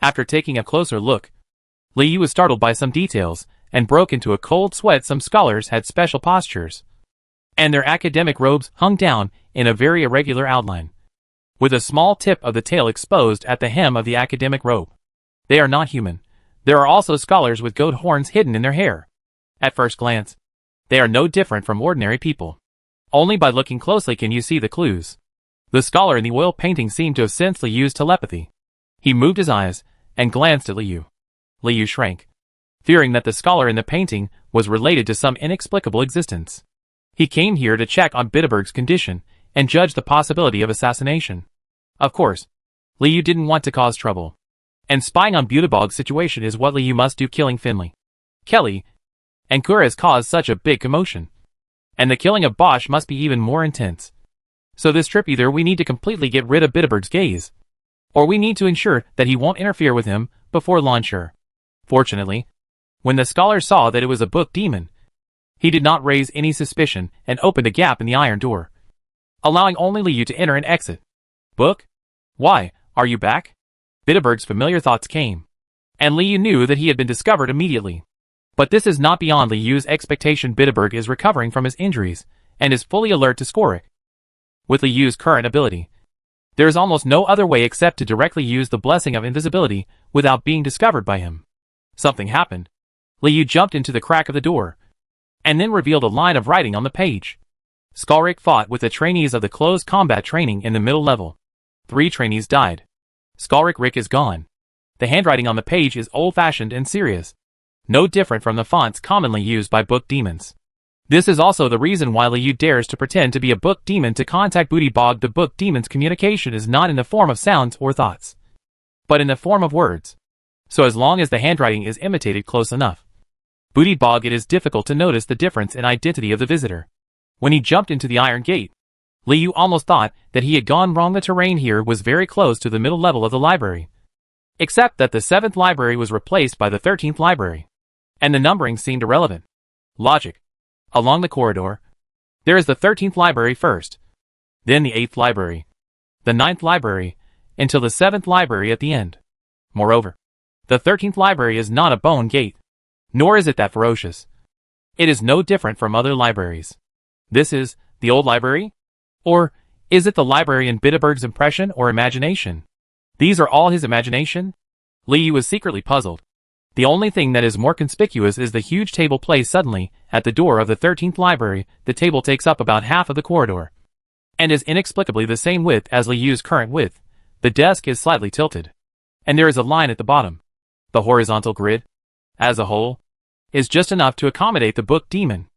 after taking a closer look, Liu was startled by some details and broke into a cold sweat. Some scholars had special postures, and their academic robes hung down in a very irregular outline, with a small tip of the tail exposed at the hem of the academic robe. They are not human. There are also scholars with goat horns hidden in their hair. At first glance, they are no different from ordinary people. Only by looking closely can you see the clues. The scholar in the oil painting seemed to have sensed Liu's telepathy. He moved his eyes and glanced at Liu. Liu shrank, fearing that the scholar in the painting was related to some inexplicable existence. He came here to check on Buddyberg's condition and judge the possibility of assassination. Of course, Liu didn't want to cause trouble, and spying on Buddyberg's situation is what Liu must do. Killing Finley, Kelly, and Kura has caused such a big commotion, and the killing of Bosch must be even more intense. So this trip, either we need to completely get rid of Buddyberg's gaze, or we need to ensure that he won't interfere with him before launcher. Fortunately, when the scholar saw that it was a book demon, he did not raise any suspicion and opened a gap in the iron door, allowing only Liu to enter and exit. Book? Why, are you back? Buddyberg's familiar thoughts came, and Liu knew that he had been discovered immediately. But this is not beyond Liu's expectation. Buddyberg is recovering from his injuries and is fully alert to Skalric. With Liu's current ability, there is almost no other way except to directly use the blessing of invisibility without being discovered by him. Something happened. Liu jumped into the crack of the door, and then revealed a line of writing on the page. Skalric fought with the trainees of the closed combat training in the middle level. 3 trainees died. Skalric is gone. The handwriting on the page is old-fashioned and serious, no different from the fonts commonly used by book demons. This is also the reason why Liu dares to pretend to be a book demon to contact Buddyberg. The book demon's communication is not in the form of sounds or thoughts, but in the form of words. So as long as the handwriting is imitated close enough, Buddyberg, it is difficult to notice the difference in identity of the visitor. When he jumped into the Iron Gate, Liu almost thought that he had gone wrong. The terrain here was very close to the middle level of the library, except that the 7th library was replaced by the 13th library, and the numbering seemed irrelevant. Logic. Along the corridor, there is the 13th library first, then the 8th library, the 9th library, until the 7th library at the end. Moreover, the 13th library is not a bone gate, nor is it that ferocious. It is no different from other libraries. This is the old library? Or is it the library in Buddyberg's impression or imagination? These are all his imagination? Liu was secretly puzzled. The only thing that is more conspicuous is the huge table placed suddenly at the door of the 13th library. The table takes up about half of the corridor and is inexplicably the same width as Liu's current width. The desk is slightly tilted, and there is a line at the bottom. The horizontal grid, as a whole, is just enough to accommodate the book demon.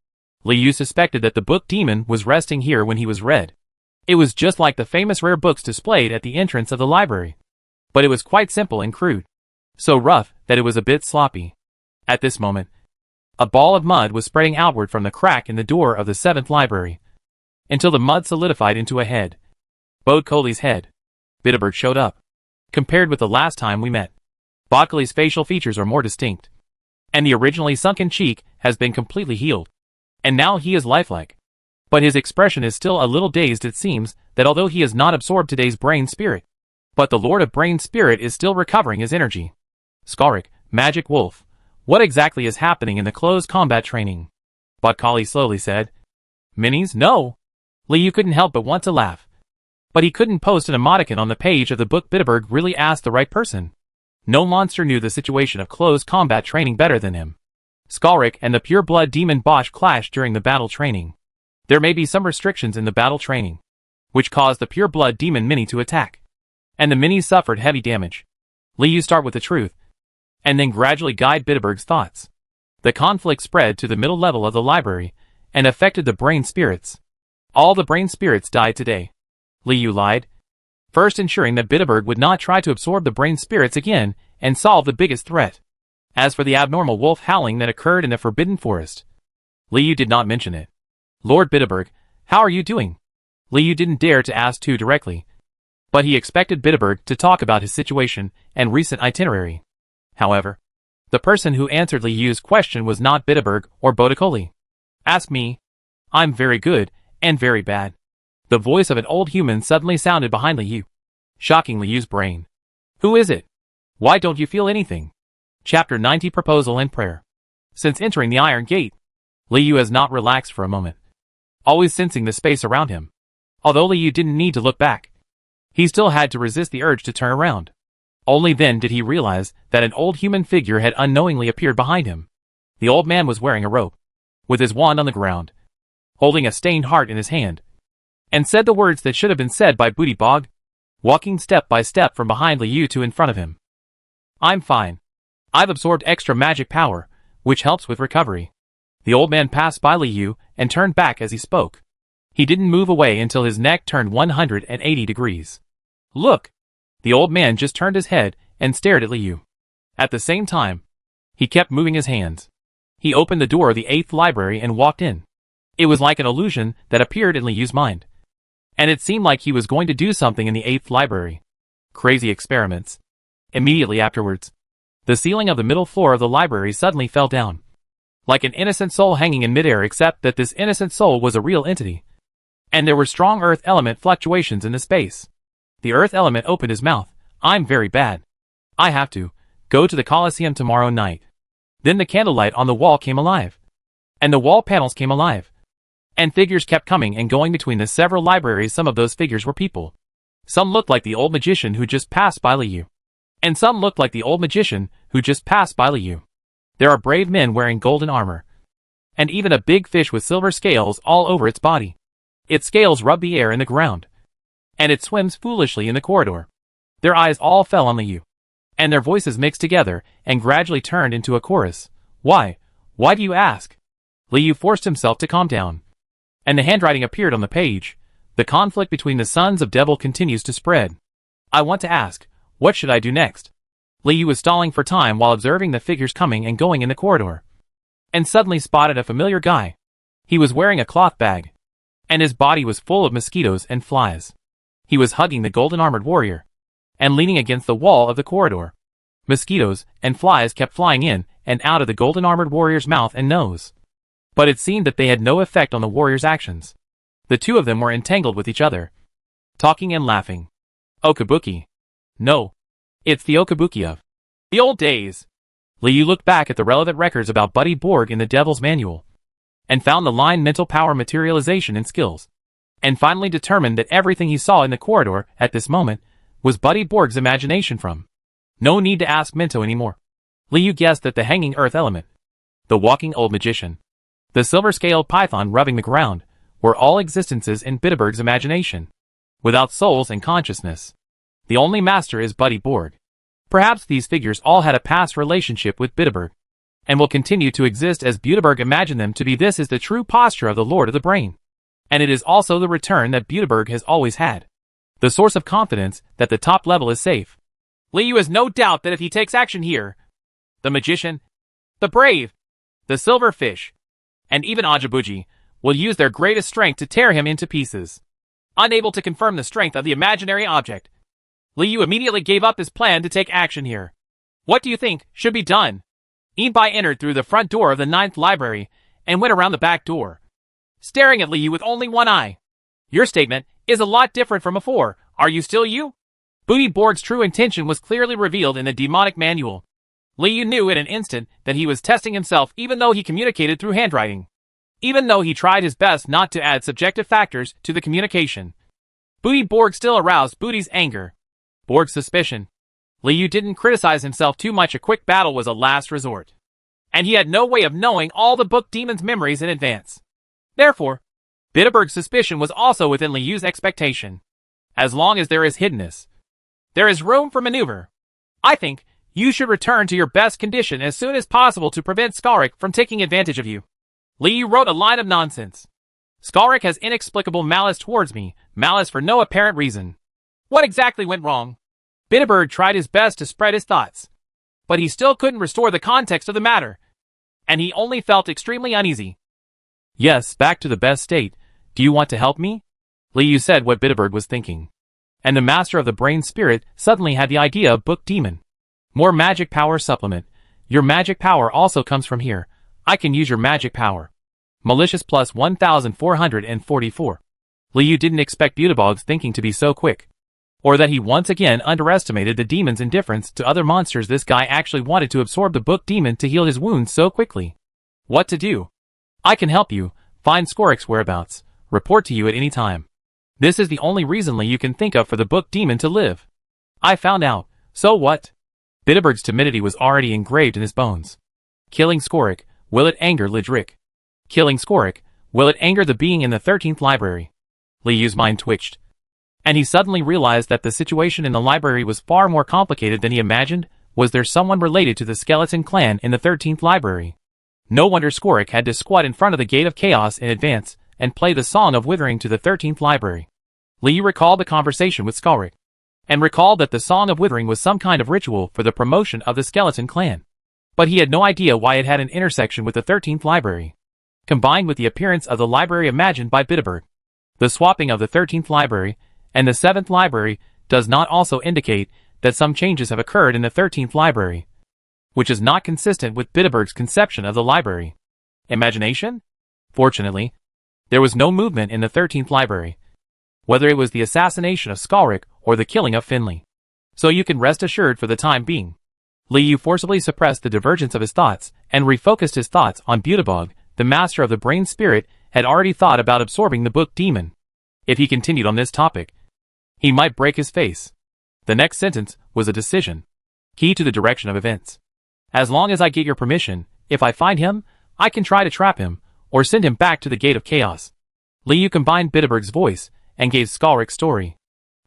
Liu suspected that the book demon was resting here when he was read. It was just like the famous rare books displayed at the entrance of the library. But it was quite simple and crude. So rough that it was a bit sloppy. At this moment, a ball of mud was spreading outward from the crack in the door of the 7th library, until the mud solidified into a head. Bodkoli's head. Bitterberg showed up. Compared with the last time we met, Bodkoli's facial features are more distinct, and the originally sunken cheek has been completely healed. And now he is lifelike. But his expression is still a little dazed. It seems that although he has not absorbed today's brain spirit, but the Lord of Brain Spirit is still recovering his energy. Skalrik, Magic Wolf, what exactly is happening in the closed combat training? Bodkoli slowly said. Minis? No. Liu couldn't help but want to laugh. But he couldn't post an emoticon on the page of the book. Bitterberg really asked the right person. No monster knew the situation of closed combat training better than him. Skalrik and the pure-blood demon Bosch clashed during the battle training. There may be some restrictions in the battle training, which caused the pure-blood demon mini to attack, and the minis suffered heavy damage. Liu start with the truth, and then gradually guide Bitterberg's thoughts. The conflict spread to the middle level of the library, and affected the brain spirits. All the brain spirits died today. Liu lied, first ensuring that Bitterberg would not try to absorb the brain spirits again, and solve the biggest threat. As for the abnormal wolf howling that occurred in the Forbidden Forest, Liu did not mention it. Lord Bitterberg, how are you doing? Liu didn't dare to ask too directly, but he expected Bitterberg to talk about his situation and recent itinerary. However, the person who answered Liu's question was not Bitterberg or Bodkoli. Ask me. I'm very good, and very bad. The voice of an old human suddenly sounded behind Liu, shocking Liu's brain. Who is it? Why don't you feel anything? Chapter 90 Proposal and Prayer. Since entering the Iron Gate, Liu has not relaxed for a moment, always sensing the space around him. Although Liu didn't need to look back, he still had to resist the urge to turn around. Only then did he realize that an old human figure had unknowingly appeared behind him. The old man was wearing a robe, with his wand on the ground, holding a stained heart in his hand, and said the words that should have been said by Booty Bog, walking step by step from behind Liu to in front of him. I'm fine. I've absorbed extra magic power, which helps with recovery. The old man passed by Liu and turned back as he spoke. He didn't move away until his neck turned 180 degrees. Look! The old man just turned his head and stared at Liu. At the same time, he kept moving his hands. He opened the door of the 8th library and walked in. It was like an illusion that appeared in Liu's mind, and it seemed like he was going to do something in the 8th library. Crazy experiments. Immediately afterwards, the ceiling of the middle floor of the library suddenly fell down, like an innocent soul hanging in midair, except that this innocent soul was a real entity, and there were strong earth element fluctuations in the space. The earth element opened his mouth. I'm very bad. I have to go to the Colosseum tomorrow night. Then the candlelight on the wall came alive, and the wall panels came alive, and figures kept coming and going between the several libraries. Some of those figures were people. Some looked like the old magician who just passed by Liu, and some looked like the old magician who just passed by Liu. There are brave men wearing golden armor, and even a big fish with silver scales all over its body. Its scales rub the air and the ground, and it swims foolishly in the corridor. Their eyes all fell on Liu, and their voices mixed together and gradually turned into a chorus. Why? Why do you ask? Liu forced himself to calm down, and the handwriting appeared on the page. The conflict between the sons of devil continues to spread. I want to ask, what should I do next? Liu was stalling for time while observing the figures coming and going in the corridor, and suddenly spotted a familiar guy. He was wearing a cloth bag, and his body was full of mosquitoes and flies. He was hugging the golden armored warrior, and leaning against the wall of the corridor. Mosquitoes and flies kept flying in and out of the golden armored warrior's mouth and nose, but it seemed that they had no effect on the warrior's actions. The two of them were entangled with each other, talking and laughing. Okabuki. No. It's the Okabuki of the old days. Liu looked back at the relevant records about Buddy Borg in the Devil's Manual, and found the line mental power materialization and skills, and finally determined that everything he saw in the corridor at this moment was Buddy Borg's imagination from. No need to ask Minto anymore. Liu guessed that the hanging earth element, the walking old magician, the silver-scaled python rubbing the ground, were all existences in Bitterberg's imagination, without souls and consciousness. The only master is Buddy Borg. Perhaps these figures all had a past relationship with Bitterberg, and will continue to exist as Bitterberg imagined them to be. This is the true posture of the Lord of the Brain. And it is also the return that Bitterberg has always had. The source of confidence that the top level is safe. Liu has no doubt that if he takes action here, the magician, the brave, the silverfish, and even Ajabuji will use their greatest strength to tear him into pieces. Unable to confirm the strength of the imaginary object, Liu immediately gave up his plan to take action here. What do you think should be done? Yinbai entered through the front door of the 9th library and went around the back door, staring at Liu with only one eye. Your statement is a lot different from before. Are you still you? Buddy Borg's true intention was clearly revealed in the demonic manual. Liu knew in an instant that he was testing himself, even though he communicated through handwriting. Even though he tried his best not to add subjective factors to the communication, Buddy Borg still aroused Buddy's anger. Borg's suspicion. Liu didn't criticize himself too much. A quick battle was a last resort, and he had no way of knowing all the book demon's memories in advance. Therefore, Bitterberg's suspicion was also within Liu's expectation. As long as there is hiddenness, there is room for maneuver. I think you should return to your best condition as soon as possible to prevent Skalrik from taking advantage of you. Liu wrote a line of nonsense. Skalrik has inexplicable malice towards me, malice for no apparent reason. What exactly went wrong? Bitterberg tried his best to spread his thoughts, but he still couldn't restore the context of the matter, and he only felt extremely uneasy. Yes, back to the best state. Do you want to help me? Liu said what Bitterberg was thinking. And the master of the brain spirit suddenly had the idea of book demon. More magic power supplement. Your magic power also comes from here. I can use your magic power. Malicious plus 1444. Liu didn't expect Bitterberg's thinking to be so quick, or that he once again underestimated the demon's indifference to other monsters. This guy actually wanted to absorb the book demon to heal his wounds so quickly. What to do? I can help you. Find Skalrik's whereabouts. Report to you at any time. This is the only reason you can think of for the book demon to live. I found out. So what? Bitterberg's timidity was already engraved in his bones. Killing Skalrik, will it anger Lidrick? Killing Skalrik, will it anger the being in the 13th library? Liu's mind twitched, and he suddenly realized that the situation in the library was far more complicated than he imagined. Was there someone related to the skeleton clan in the 13th library? No wonder Skalrik had to squat in front of the Gate of Chaos in advance and play the Song of Withering to the 13th library. Liu recalled the conversation with Skalrik, and recalled that the Song of Withering was some kind of ritual for the promotion of the skeleton clan. But he had no idea why it had an intersection with the 13th library, combined with the appearance of the library imagined by Bitterberg. The swapping of the 13th library and the 7th library does not also indicate that some changes have occurred in the 13th library, which is not consistent with Bitterberg's conception of the library. Imagination? Fortunately, there was no movement in the 13th library, whether it was the assassination of Skalrik or the killing of Finley. So you can rest assured for the time being. Liu forcibly suppressed the divergence of his thoughts and refocused his thoughts on Bitterberg. The master of the brain spirit had already thought about absorbing the book demon. If he continued on this topic, he might break his face. The next sentence was a decision, key to the direction of events. As long as I get your permission, if I find him, I can try to trap him, or send him back to the Gate of Chaos. Liu combined Bitterberg's voice and gave Skalrik's story,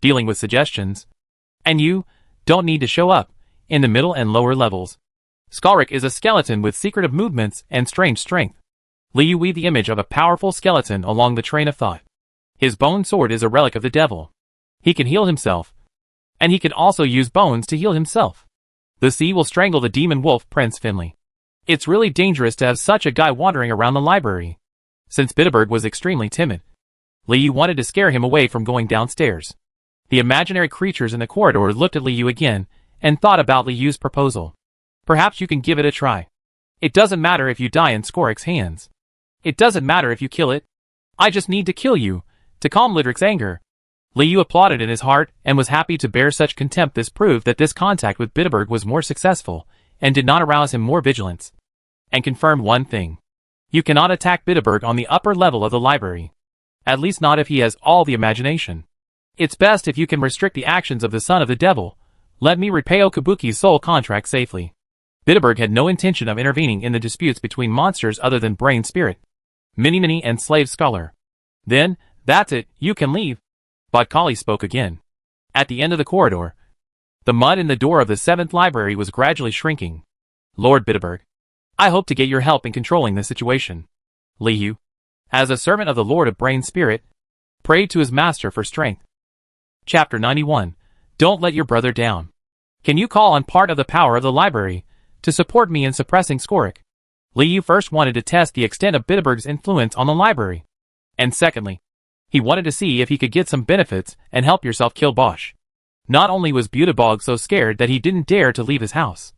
dealing with suggestions. And you don't need to show up in the middle and lower levels. Skalrik is a skeleton with secretive movements and strange strength. Liu weaved the image of a powerful skeleton along the train of thought. His bone sword is a relic of the devil. He can heal himself, and he can also use bones to heal himself. The sea will strangle the demon wolf Prince Finley. It's really dangerous to have such a guy wandering around the library. Since Bitterberg was extremely timid, Liu wanted to scare him away from going downstairs. The imaginary creatures in the corridor looked at Liu again and thought about Liu's proposal. Perhaps you can give it a try. It doesn't matter if you die in Skalrik's hands. It doesn't matter if you kill it. I just need to kill you, to calm Lidrick's anger. Liu applauded in his heart and was happy to bear such contempt. This proved that this contact with Bitterberg was more successful and did not arouse him more vigilance. And confirmed one thing. You cannot attack Bitterberg on the upper level of the library. At least not if he has all the imagination. It's best if you can restrict the actions of the son of the devil. Let me repay Okabuki's soul contract safely. Bitterberg had no intention of intervening in the disputes between monsters other than Brain Spirit, Mini and Slave Scholar. Then, that's it, you can leave. But Kali spoke again. At the end of the corridor, the mud in the door of the 7th library was gradually shrinking. Lord Bitterberg, I hope to get your help in controlling the situation. Liu, as a servant of the Lord of Brain Spirit, prayed to his master for strength. Chapter 91. Don't let your brother down. Can you call on part of the power of the library to support me in suppressing Skorik? Liu first wanted to test the extent of Bitterberg's influence on the library. And secondly, he wanted to see if he could get some benefits and help yourself kill Bosch. Not only was Bitterberg so scared that he didn't dare to leave his house,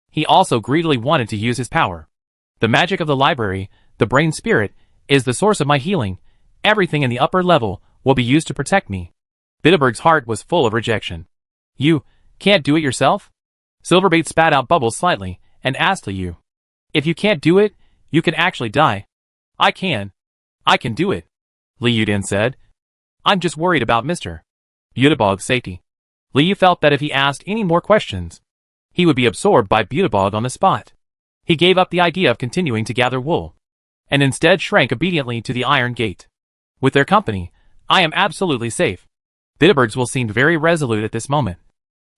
he also greedily wanted to use his power. The magic of the library, the Brain Spirit, is the source of my healing. Everything in the upper level will be used to protect me. Bitterberg's heart was full of rejection. You can't do it yourself? Silverbait spat out bubbles slightly and asked Liu. If you can't do it, you can actually die. I can do it, Liu then said. I'm just worried about Mr. Bitterberg's safety. Liu felt that if he asked any more questions, he would be absorbed by Bitterberg on the spot. He gave up the idea of continuing to gather wool, and instead shrank obediently to the iron gate. With their company, I am absolutely safe. Bitterberg's will seemed very resolute at this moment,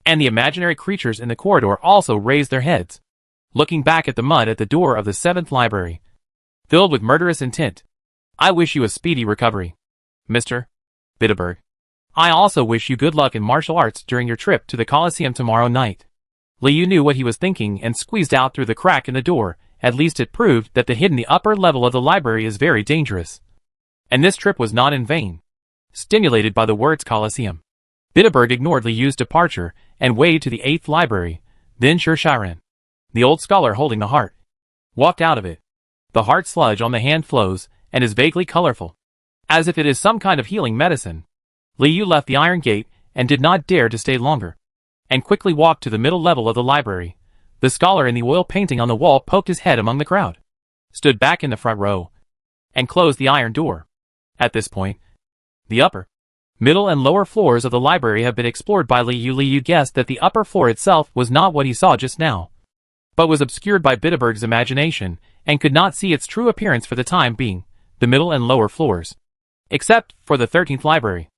and the imaginary creatures in the corridor also raised their heads, looking back at the mud at the door of the 7th library, filled with murderous intent. I wish you a speedy recovery, Mr. Bitterberg. I also wish you good luck in martial arts during your trip to the Colosseum tomorrow night. Liu knew what he was thinking and squeezed out through the crack in the door. At least it proved that the hit in the upper level of the library is very dangerous. And this trip was not in vain. Stimulated by the words Colosseum, Bitterberg ignored Liu's departure and waved to the 8th library. Then Shiren, the old scholar holding the heart, walked out of it. The heart sludge on the hand flows and is vaguely colorful, as if it is some kind of healing medicine. Liu left the iron gate and did not dare to stay longer, and quickly walked to the middle level of the library. The scholar in the oil painting on the wall poked his head among the crowd, stood back in the front row, and closed the iron door. At this point, the upper, middle and lower floors of the library have been explored by Liu. Liu guessed that the upper floor itself was not what he saw just now, but was obscured by Bitterberg's imagination and could not see its true appearance for the time being. The middle and lower floors, except for the 13th library,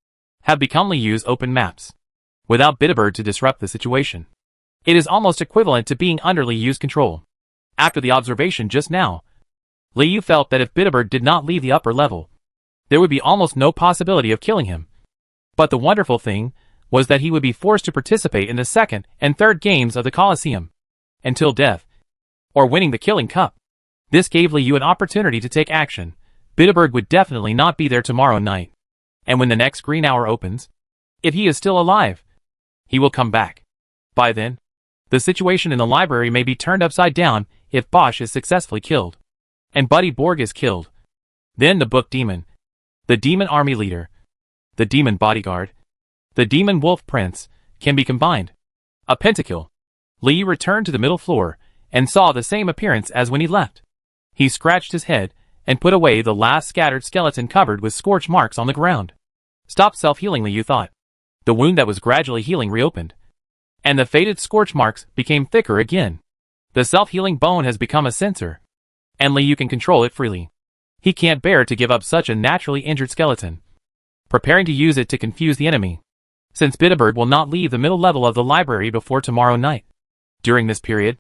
have become Liu's open maps, without Bitterberg to disrupt the situation. It is almost equivalent to being under Liu's control. After the observation just now, Liu felt that if Bitterberg did not leave the upper level, there would be almost no possibility of killing him. But the wonderful thing was that he would be forced to participate in the 2nd and 3rd games of the Colosseum, until death, or winning the Killing Cup. This gave Liu an opportunity to take action. Bitterberg would definitely not be there tomorrow night, and when the next green hour opens, if he is still alive, he will come back. By then, the situation in the library may be turned upside down if Bosch is successfully killed, and Buddy Borg is killed. Then the Book Demon, the Demon Army Leader, the Demon Bodyguard, the Demon Wolf Prince, can be combined. A pentakill. Liu returned to the middle floor, and saw the same appearance as when he left. He scratched his head, and put away the last scattered skeleton covered with scorch marks on the ground. Stop self-healing, Liu thought. The wound that was gradually healing reopened, and the faded scorch marks became thicker again. The self-healing bone has become a sensor, and Liu can control it freely. He can't bear to give up such a naturally injured skeleton, preparing to use it to confuse the enemy, since Bitterberg will not leave the middle level of the library before tomorrow night. During this period,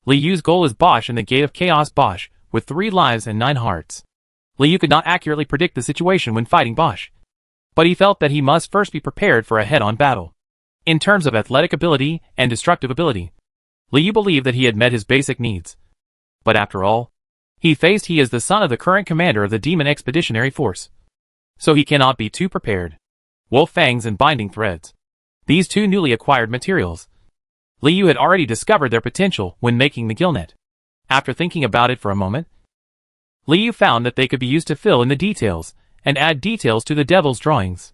Liu's goal is Bosch in the Gate of Chaos. Bosch, with 3 lives and 9 hearts. Liu could not accurately predict the situation when fighting Bosch, but he felt that he must first be prepared for a head-on battle. In terms of athletic ability and destructive ability, Liu believed that he had met his basic needs. But after all, he is the son of the current commander of the Demon Expeditionary Force, so he cannot be too prepared. Wolf fangs and binding threads. These 2 newly acquired materials, Liu had already discovered their potential when making the gillnet. After thinking about it for a moment, Liu found that they could be used to fill in the details and add details to the devil's drawings.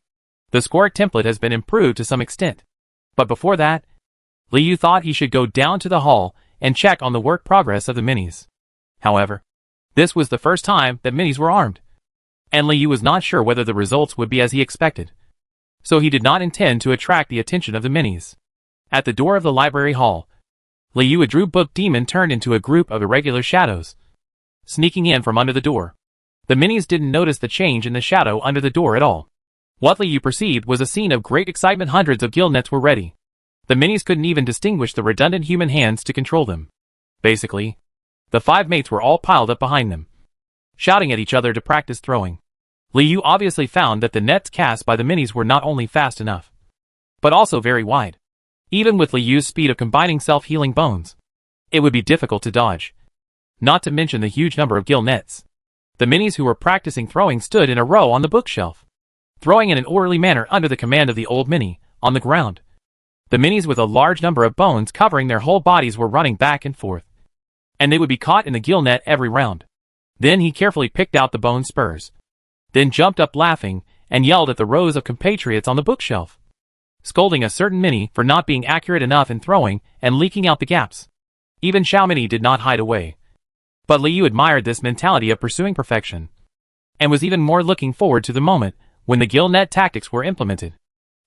The Skorik template has been improved to some extent, but before that, Liu thought he should go down to the hall and check on the work progress of the minis. However, this was the first time that minis were armed, and Liu was not sure whether the results would be as he expected, so he did not intend to attract the attention of the minis. At the door of the library hall, Liu, a Drew book demon, turned into a group of irregular shadows, sneaking in from under the door. The minis didn't notice the change in the shadow under the door at all. What Liu perceived was a scene of great excitement. Hundreds of gill nets were ready. The minis couldn't even distinguish the redundant human hands to control them. Basically, the 5 mates were all piled up behind them, shouting at each other to practice throwing. Liu obviously found that the nets cast by the minis were not only fast enough, but also very wide. Even with Liu's speed of combining self-healing bones, it would be difficult to dodge. Not to mention the huge number of gill nets. The minis who were practicing throwing stood in a row on the bookshelf, throwing in an orderly manner under the command of the old mini, on the ground. The minis with a large number of bones covering their whole bodies were running back and forth, and they would be caught in the gill net every round. Then he carefully picked out the bone spurs, then jumped up laughing and yelled at the rows of compatriots on the bookshelf, scolding a certain mini for not being accurate enough in throwing and leaking out the gaps. Even Xiao Mini did not hide away. But Liu admired this mentality of pursuing perfection, and was even more looking forward to the moment when the gill net tactics were implemented.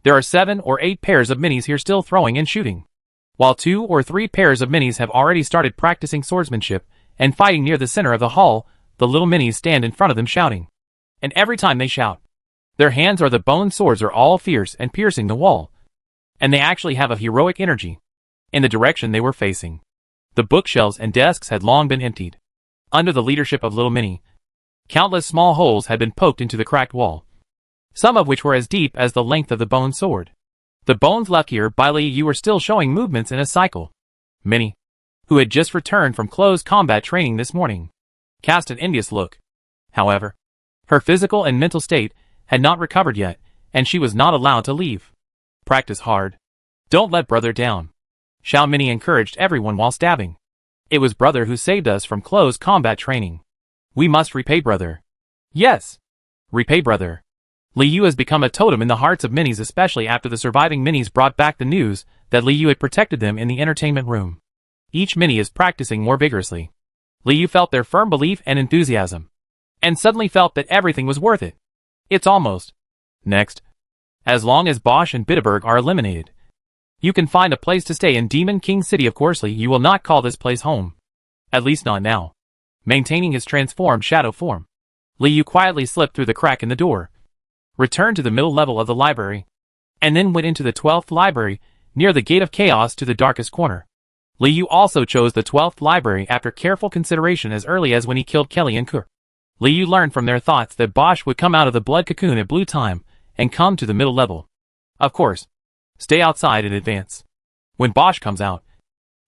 There are 7 or 8 pairs of minis here still throwing and shooting, while 2 or 3 pairs of minis have already started practicing swordsmanship and fighting near the center of the hall. The little minis stand in front of them shouting, and every time they shout, their hands or the bone swords are all fierce and piercing the wall, and they actually have a heroic energy. In the direction they were facing, the bookshelves and desks had long been emptied. Under the leadership of Little Mini, countless small holes had been poked into the cracked wall, some of which were as deep as the length of the bone sword. The bones left here by Liu were still showing movements in a cycle. Mini, who had just returned from close combat training this morning, cast an envious look. However, her physical and mental state had not recovered yet, and she was not allowed to leave. Practice hard. Don't let brother down. Xiao Mini encouraged everyone while stabbing. It was brother who saved us from close combat training. We must repay brother. Yes. Repay brother. Liu has become a totem in the hearts of minis, especially after the surviving minis brought back the news that Liu had protected them in the entertainment room. Each mini is practicing more vigorously. Liu felt their firm belief and enthusiasm, and suddenly felt that everything was worth it. It's almost. Next. As long as Bosch and Bitterberg are eliminated, you can find a place to stay in Demon King City. Of course, you will not call this place home. At least not now. Maintaining his transformed shadow form, Liu quietly slipped through the crack in the door, returned to the middle level of the library, and then went into the 12th library, near the Gate of Chaos, to the darkest corner. Liu also chose the 12th library after careful consideration as early as when he killed Kelly and Kur. Liu learned from their thoughts that Bosch would come out of the blood cocoon at blue time and come to the middle level. Of course, stay outside in advance. When Bosch comes out,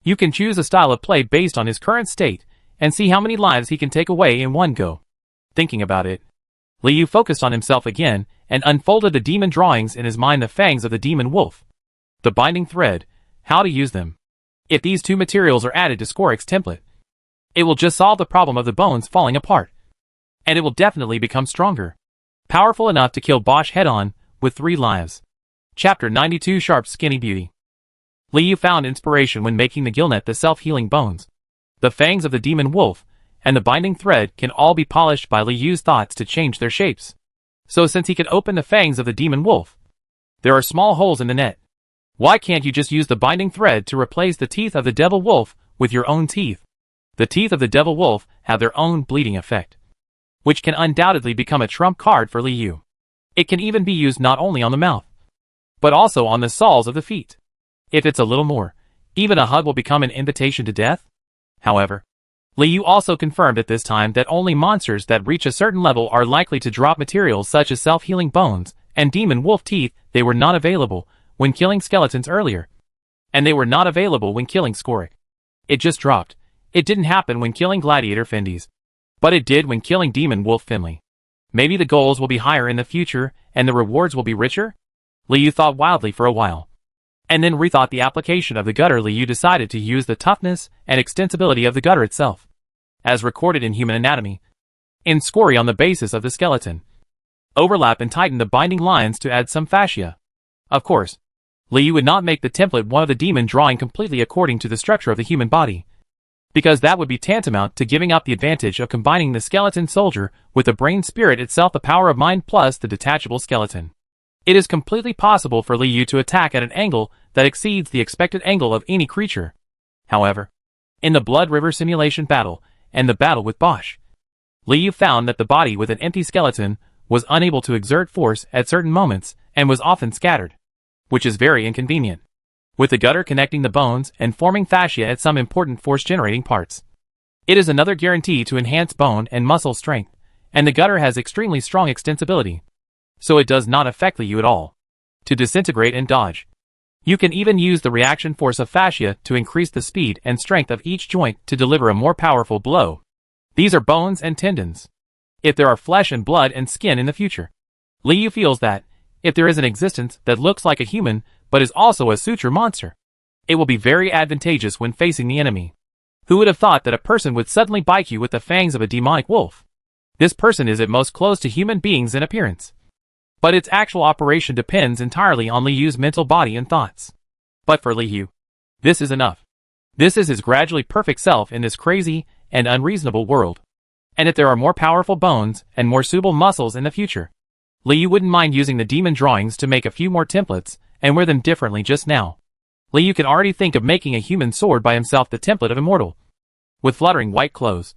you can choose a style of play based on his current state and see how many lives he can take away in one go. Thinking about it, Liu focused on himself again and unfolded the demon drawings in his mind: the fangs of the demon wolf, the binding thread, how to use them. If these 2 materials are added to Skorik's template, it will just solve the problem of the bones falling apart, and it will definitely become stronger, powerful enough to kill Bosch head-on with 3 lives. Chapter 92: Sharp Skinny Beauty. Liu found inspiration when making the gillnet, the self-healing bones, the fangs of the demon wolf, and the binding thread can all be polished by Liu's thoughts to change their shapes. So since he could open the fangs of the demon wolf, there are small holes in the net. Why can't you just use the binding thread to replace the teeth of the devil wolf with your own teeth? The teeth of the devil wolf have their own bleeding effect, which can undoubtedly become a trump card for Liu. It can even be used not only on the mouth, but also on the soles of the feet. If it's a little more, even a hug will become an invitation to death. However, Liu also confirmed at this time that only monsters that reach a certain level are likely to drop materials such as self-healing bones and demon wolf teeth. They were not available when killing skeletons earlier, and they were not available when killing Skorik. It just dropped. It didn't happen when killing Gladiator Fendies, but it did when killing Demon Wolf Finley. Maybe the goals will be higher in the future, and the rewards will be richer? Liu thought wildly for a while, and then rethought the application of the gutter. Liu decided to use the toughness and extensibility of the gutter itself, as recorded in human anatomy, in Skorik on the basis of the skeleton. Overlap and tighten the binding lines to add some fascia. Of course, Liu would not make the template one of the demon drawing completely according to the structure of the human body, because that would be tantamount to giving up the advantage of combining the skeleton soldier with the brain spirit itself, the power of mind plus the detachable skeleton. It is completely possible for Liu to attack at an angle that exceeds the expected angle of any creature. However, in the Blood River simulation battle and the battle with Bosch, Liu found that the body with an empty skeleton was unable to exert force at certain moments and was often scattered, which is very inconvenient, with the gutter connecting the bones and forming fascia at some important force-generating parts. It is another guarantee to enhance bone and muscle strength, and the gutter has extremely strong extensibility, so it does not affect Liu at all. To disintegrate and dodge, you can even use the reaction force of fascia to increase the speed and strength of each joint to deliver a more powerful blow. These are bones and tendons. If there are flesh and blood and skin in the future, Liu feels that, if there is an existence that looks like a human but is also a suture monster, it will be very advantageous when facing the enemy. Who would have thought that a person would suddenly bite you with the fangs of a demonic wolf? This person is at most close to human beings in appearance, but its actual operation depends entirely on Liu's mental body and thoughts. But for Liu, this is enough. This is his gradually perfect self in this crazy and unreasonable world. And if there are more powerful bones and more suitable muscles in the future, Liu wouldn't mind using the demon drawings to make a few more templates and wear them differently just now. Liu can already think of making a human sword by himself, the template of Immortal, with fluttering white clothes,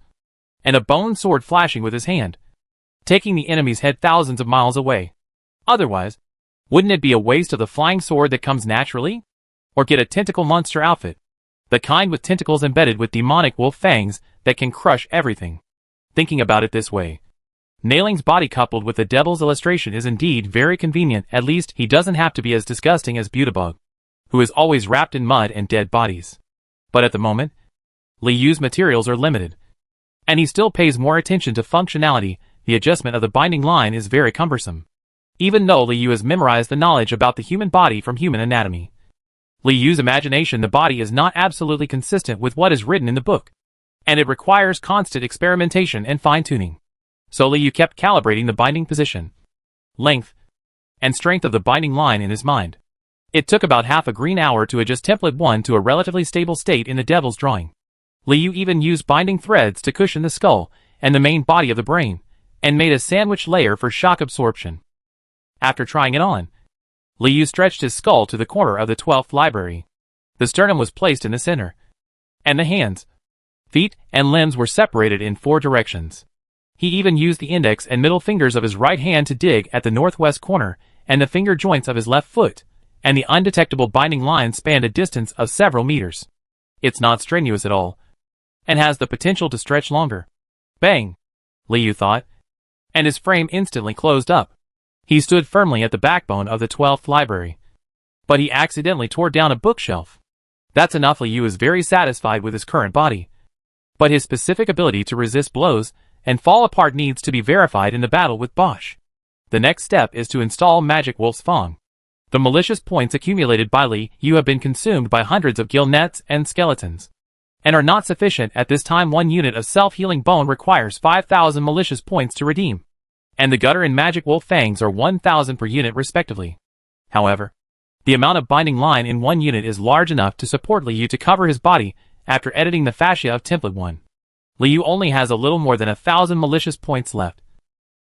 and a bone sword flashing with his hand, taking the enemy's head thousands of miles away. Otherwise, wouldn't it be a waste of the flying sword that comes naturally? Or get a tentacle monster outfit, the kind with tentacles embedded with demonic wolf fangs that can crush everything. Thinking about it this way, Nailing's body coupled with the devil's illustration is indeed very convenient. At least he doesn't have to be as disgusting as Beautybug, who is always wrapped in mud and dead bodies. But at the moment, Liu's materials are limited, and he still pays more attention to functionality. The adjustment of the binding line is very cumbersome, even though Liu has memorized the knowledge about the human body from human anatomy. Liu's imagination, the body is not absolutely consistent with what is written in the book, and it requires constant experimentation and fine-tuning. So Liu kept calibrating the binding position, length, and strength of the binding line in his mind. It took about half a green hour to adjust template 1 to a relatively stable state in the devil's drawing. Liu even used binding threads to cushion the skull and the main body of the brain, and made a sandwich layer for shock absorption. After trying it on, Liu stretched his skull to the corner of the 12th library. The sternum was placed in the center, and the hands, feet, and limbs were separated in 4 directions. He even used the index and middle fingers of his right hand to dig at the northwest corner and the finger joints of his left foot, and the undetectable binding line spanned a distance of several meters. It's not strenuous at all, and has the potential to stretch longer. Bang! Liu thought, and his frame instantly closed up. He stood firmly at the backbone of the 12th library, but he accidentally tore down a bookshelf. That's enough. Liu is very satisfied with his current body, but his specific ability to resist blows and fall apart needs to be verified in the battle with Bosch. The next step is to install Magic Wolf's Fang. The malicious points accumulated by Liu have been consumed by hundreds of gill nets and skeletons, and are not sufficient at this time. 1 unit of self-healing bone requires 5,000 malicious points to redeem, and the gutter and Magic Wolf Fangs are 1,000 per unit respectively. However, the amount of binding line in 1 unit is large enough to support Liu to cover his body after editing the fascia of template 1. Liu only has a little more than 1,000 malicious points left,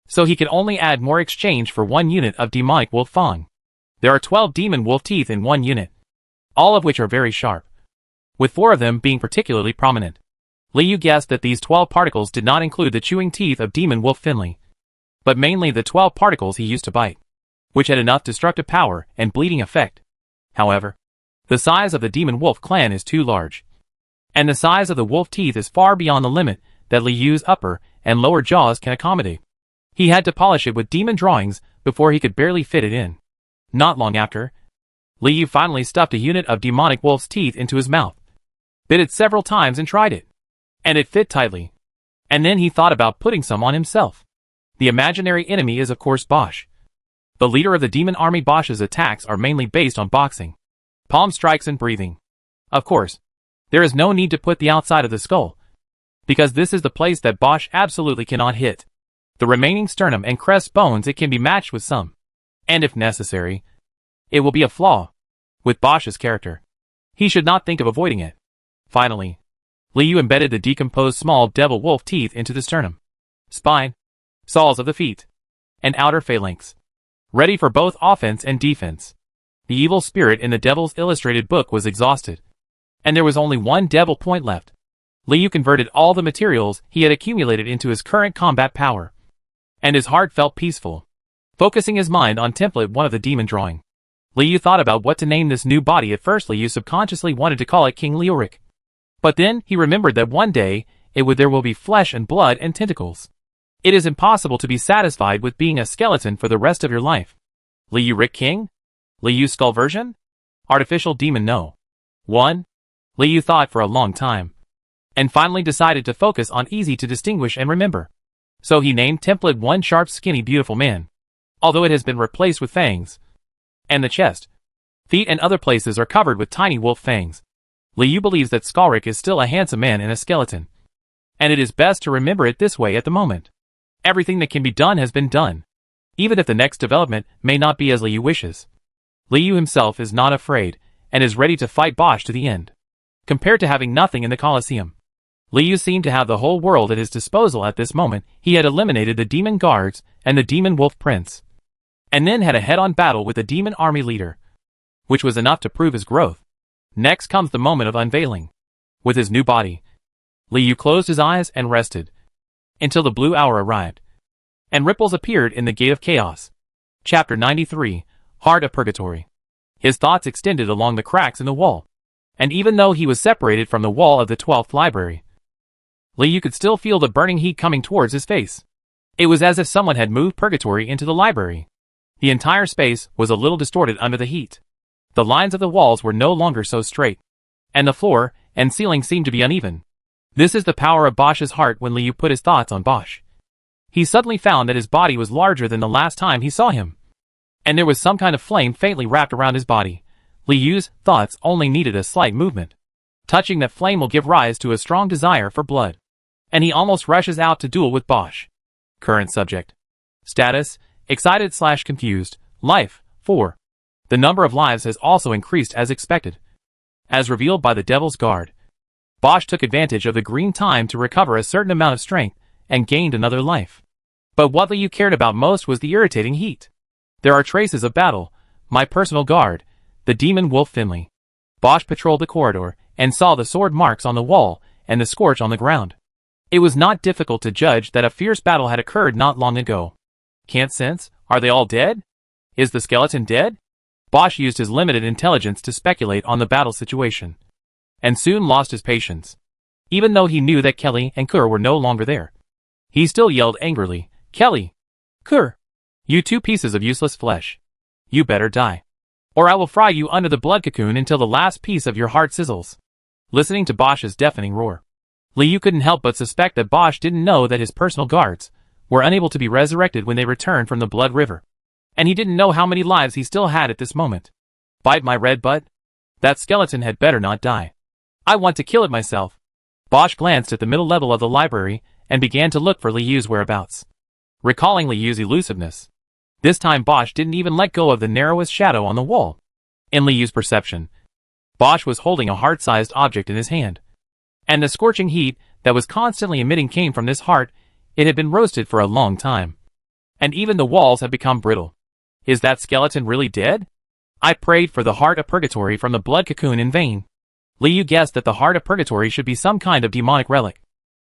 so he can only add more exchange for 1 unit of demonic wolf fang. There are 12 demon wolf teeth in 1 unit, all of which are very sharp, with 4 of them being particularly prominent. Liu guessed that these 12 particles did not include the chewing teeth of demon wolf Finley, but mainly the 12 particles he used to bite, which had enough destructive power and bleeding effect. However, the size of the demon wolf clan is too large, and the size of the wolf teeth is far beyond the limit that Liu's upper and lower jaws can accommodate. He had to polish it with demon drawings before he could barely fit it in. Not long after, Liu finally stuffed a unit of demonic wolf's teeth into his mouth, bit it several times and tried it, and it fit tightly. And then he thought about putting some on himself. The imaginary enemy is of course Bosch. The leader of the demon army. Bosch's attacks are mainly based on boxing, palm strikes and breathing. Of course, there is no need to put the outside of the skull, because this is the place that Bosch absolutely cannot hit. The remaining sternum and crest bones, it can be matched with some, and if necessary, it will be a flaw with Bosch's character. He should not think of avoiding it. Finally, Liu embedded the decomposed small devil wolf teeth into the sternum, spine, soles of the feet, and outer phalanx, ready for both offense and defense. The evil spirit in the devil's illustrated book was exhausted, and there was only one devil point left. Liu converted all the materials he had accumulated into his current combat power, and his heart felt peaceful. Focusing his mind on template 1 of the demon drawing, Liu thought about what to name this new body. At first Liu subconsciously wanted to call it King Leoric. But then he remembered that one day there will be flesh and blood and tentacles. It is impossible to be satisfied with being a skeleton for the rest of your life. Leoric King? Liu Skull version? Artificial demon no. 1. Liu thought for a long time, and finally decided to focus on easy to distinguish and remember. So he named template 1 Sharp Skinny Beautiful Man, although it has been replaced with fangs, and the chest, feet and other places are covered with tiny wolf fangs. Liu believes that Skalric is still a handsome man in a skeleton, and it is best to remember it this way at the moment. Everything that can be done has been done, even if the next development may not be as Liu wishes. Liu himself is not afraid, and is ready to fight Bosch to the end. Compared to having nothing in the Colosseum, Liu seemed to have the whole world at his disposal at this moment. He had eliminated the demon guards and the demon wolf prince, and then had a head-on battle with the demon army leader, which was enough to prove his growth. Next comes the moment of unveiling. With his new body, Liu closed his eyes and rested, until the blue hour arrived, and ripples appeared in the Gate of Chaos. Chapter 93, Heart of Purgatory. His thoughts extended along the cracks in the wall, and even though he was separated from the wall of the 12th library, Liu could still feel the burning heat coming towards his face. It was as if someone had moved purgatory into the library. The entire space was a little distorted under the heat. The lines of the walls were no longer so straight, and the floor and ceiling seemed to be uneven. This is the power of Bosch's heart. When Liu put his thoughts on Bosch, he suddenly found that his body was larger than the last time he saw him, and there was some kind of flame faintly wrapped around his body. Liu's thoughts only needed a slight movement. Touching that flame will give rise to a strong desire for blood, and he almost rushes out to duel with Bosch. Current subject. Status: excited/confused. Life: 4. The number of lives has also increased as expected. As revealed by the Devil's Guard, Bosch took advantage of the green time to recover a certain amount of strength and gained another life. But what Liu cared about most was the irritating heat. There are traces of battle. My personal guard, the demon wolf Finley. Bosch patrolled the corridor and saw the sword marks on the wall and the scorch on the ground. It was not difficult to judge that a fierce battle had occurred not long ago. Can't sense? Are they all dead? Is the skeleton dead? Bosch used his limited intelligence to speculate on the battle situation, and soon lost his patience. Even though he knew that Kelly and Kerr were no longer there, he still yelled angrily, "Kelly! Kerr! You 2 pieces of useless flesh! You better die, or I will fry you under the blood cocoon until the last piece of your heart sizzles." Listening to Bosch's deafening roar, Liu couldn't help but suspect that Bosch didn't know that his personal guards were unable to be resurrected when they returned from the Blood River, and he didn't know how many lives he still had at this moment. Bite my red butt? That skeleton had better not die. I want to kill it myself. Bosch glanced at the middle level of the library and began to look for Liu's whereabouts. Recalling Liu's elusiveness, this time Bosch didn't even let go of the narrowest shadow on the wall. In Liu's perception, Bosch was holding a heart-sized object in his hand, and the scorching heat that was constantly emitting came from this heart. It had been roasted for a long time, and even the walls had become brittle. Is that skeleton really dead? I prayed for the heart of purgatory from the blood cocoon in vain. Liu guessed that the heart of purgatory should be some kind of demonic relic,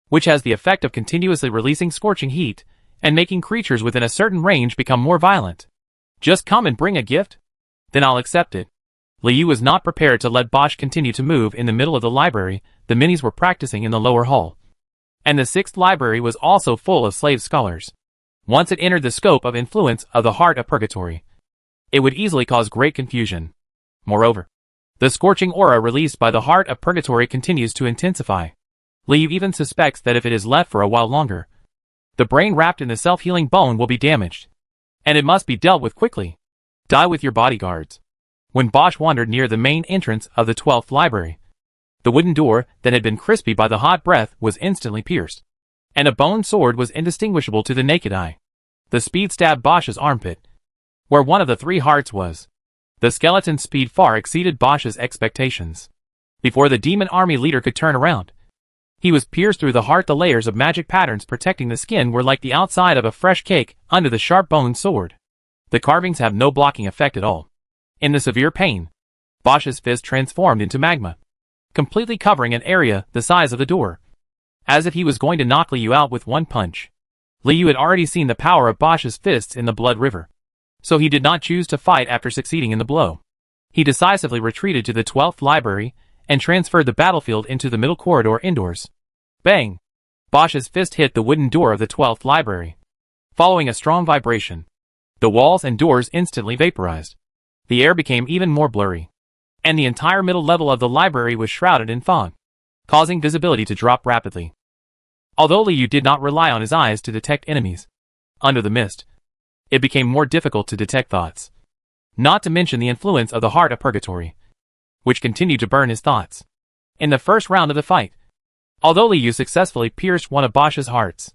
which has the effect of continuously releasing scorching heat and making creatures within a certain range become more violent. Just come and bring a gift? Then I'll accept it. Liu was not prepared to let Bosch continue to move in the middle of the library. The minis were practicing in the lower hall, and the 6th library was also full of slave scholars. Once it entered the scope of influence of the heart of purgatory, it would easily cause great confusion. Moreover, the scorching aura released by the heart of purgatory continues to intensify. Liu even suspects that if it is left for a while longer, the brain wrapped in the self-healing bone will be damaged, and it must be dealt with quickly. Die with your bodyguards. When Bosch wandered near the main entrance of the 12th library, the wooden door that had been crispy by the hot breath was instantly pierced, and a bone sword was indistinguishable to the naked eye. The speed stabbed Bosch's armpit, where one of the 3 hearts was. The skeleton's speed far exceeded Bosch's expectations. Before the demon army leader could turn around, he was pierced through the heart. The layers of magic patterns protecting the skin were like the outside of a fresh cake under the sharp bone sword. The carvings have no blocking effect at all. In the severe pain, Bosch's fist transformed into magma, completely covering an area the size of the door, as if he was going to knock Liu out with one punch. Liu had already seen the power of Bosch's fists in the blood river, so he did not choose to fight after succeeding in the blow. He decisively retreated to the 12th library and transferred the battlefield into the middle corridor indoors. Bang! Bosch's fist hit the wooden door of the 12th library. Following a strong vibration, the walls and doors instantly vaporized. The air became even more blurry, and the entire middle level of the library was shrouded in fog, causing visibility to drop rapidly. Although Liu did not rely on his eyes to detect enemies, under the mist, it became more difficult to detect thoughts, not to mention the influence of the heart of purgatory, which continued to burn his thoughts. In the first round of the fight, although Liu successfully pierced one of Bosch's hearts,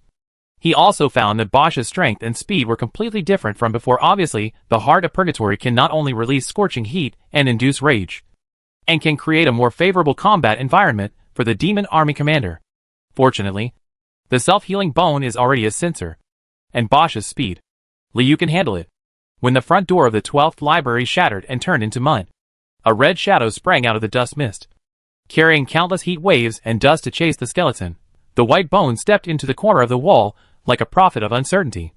he also found that Bosch's strength and speed were completely different from before. Obviously, the heart of purgatory can not only release scorching heat and induce rage, and can create a more favorable combat environment for the demon army commander. Fortunately, the self-healing bone is already a sensor, and Bosch's speed, Liu can handle it. When the front door of the 12th library shattered and turned into mud, a red shadow sprang out of the dust mist, carrying countless heat waves and dust to chase the skeleton. The white bone stepped into the corner of the wall like a prophet of uncertainty,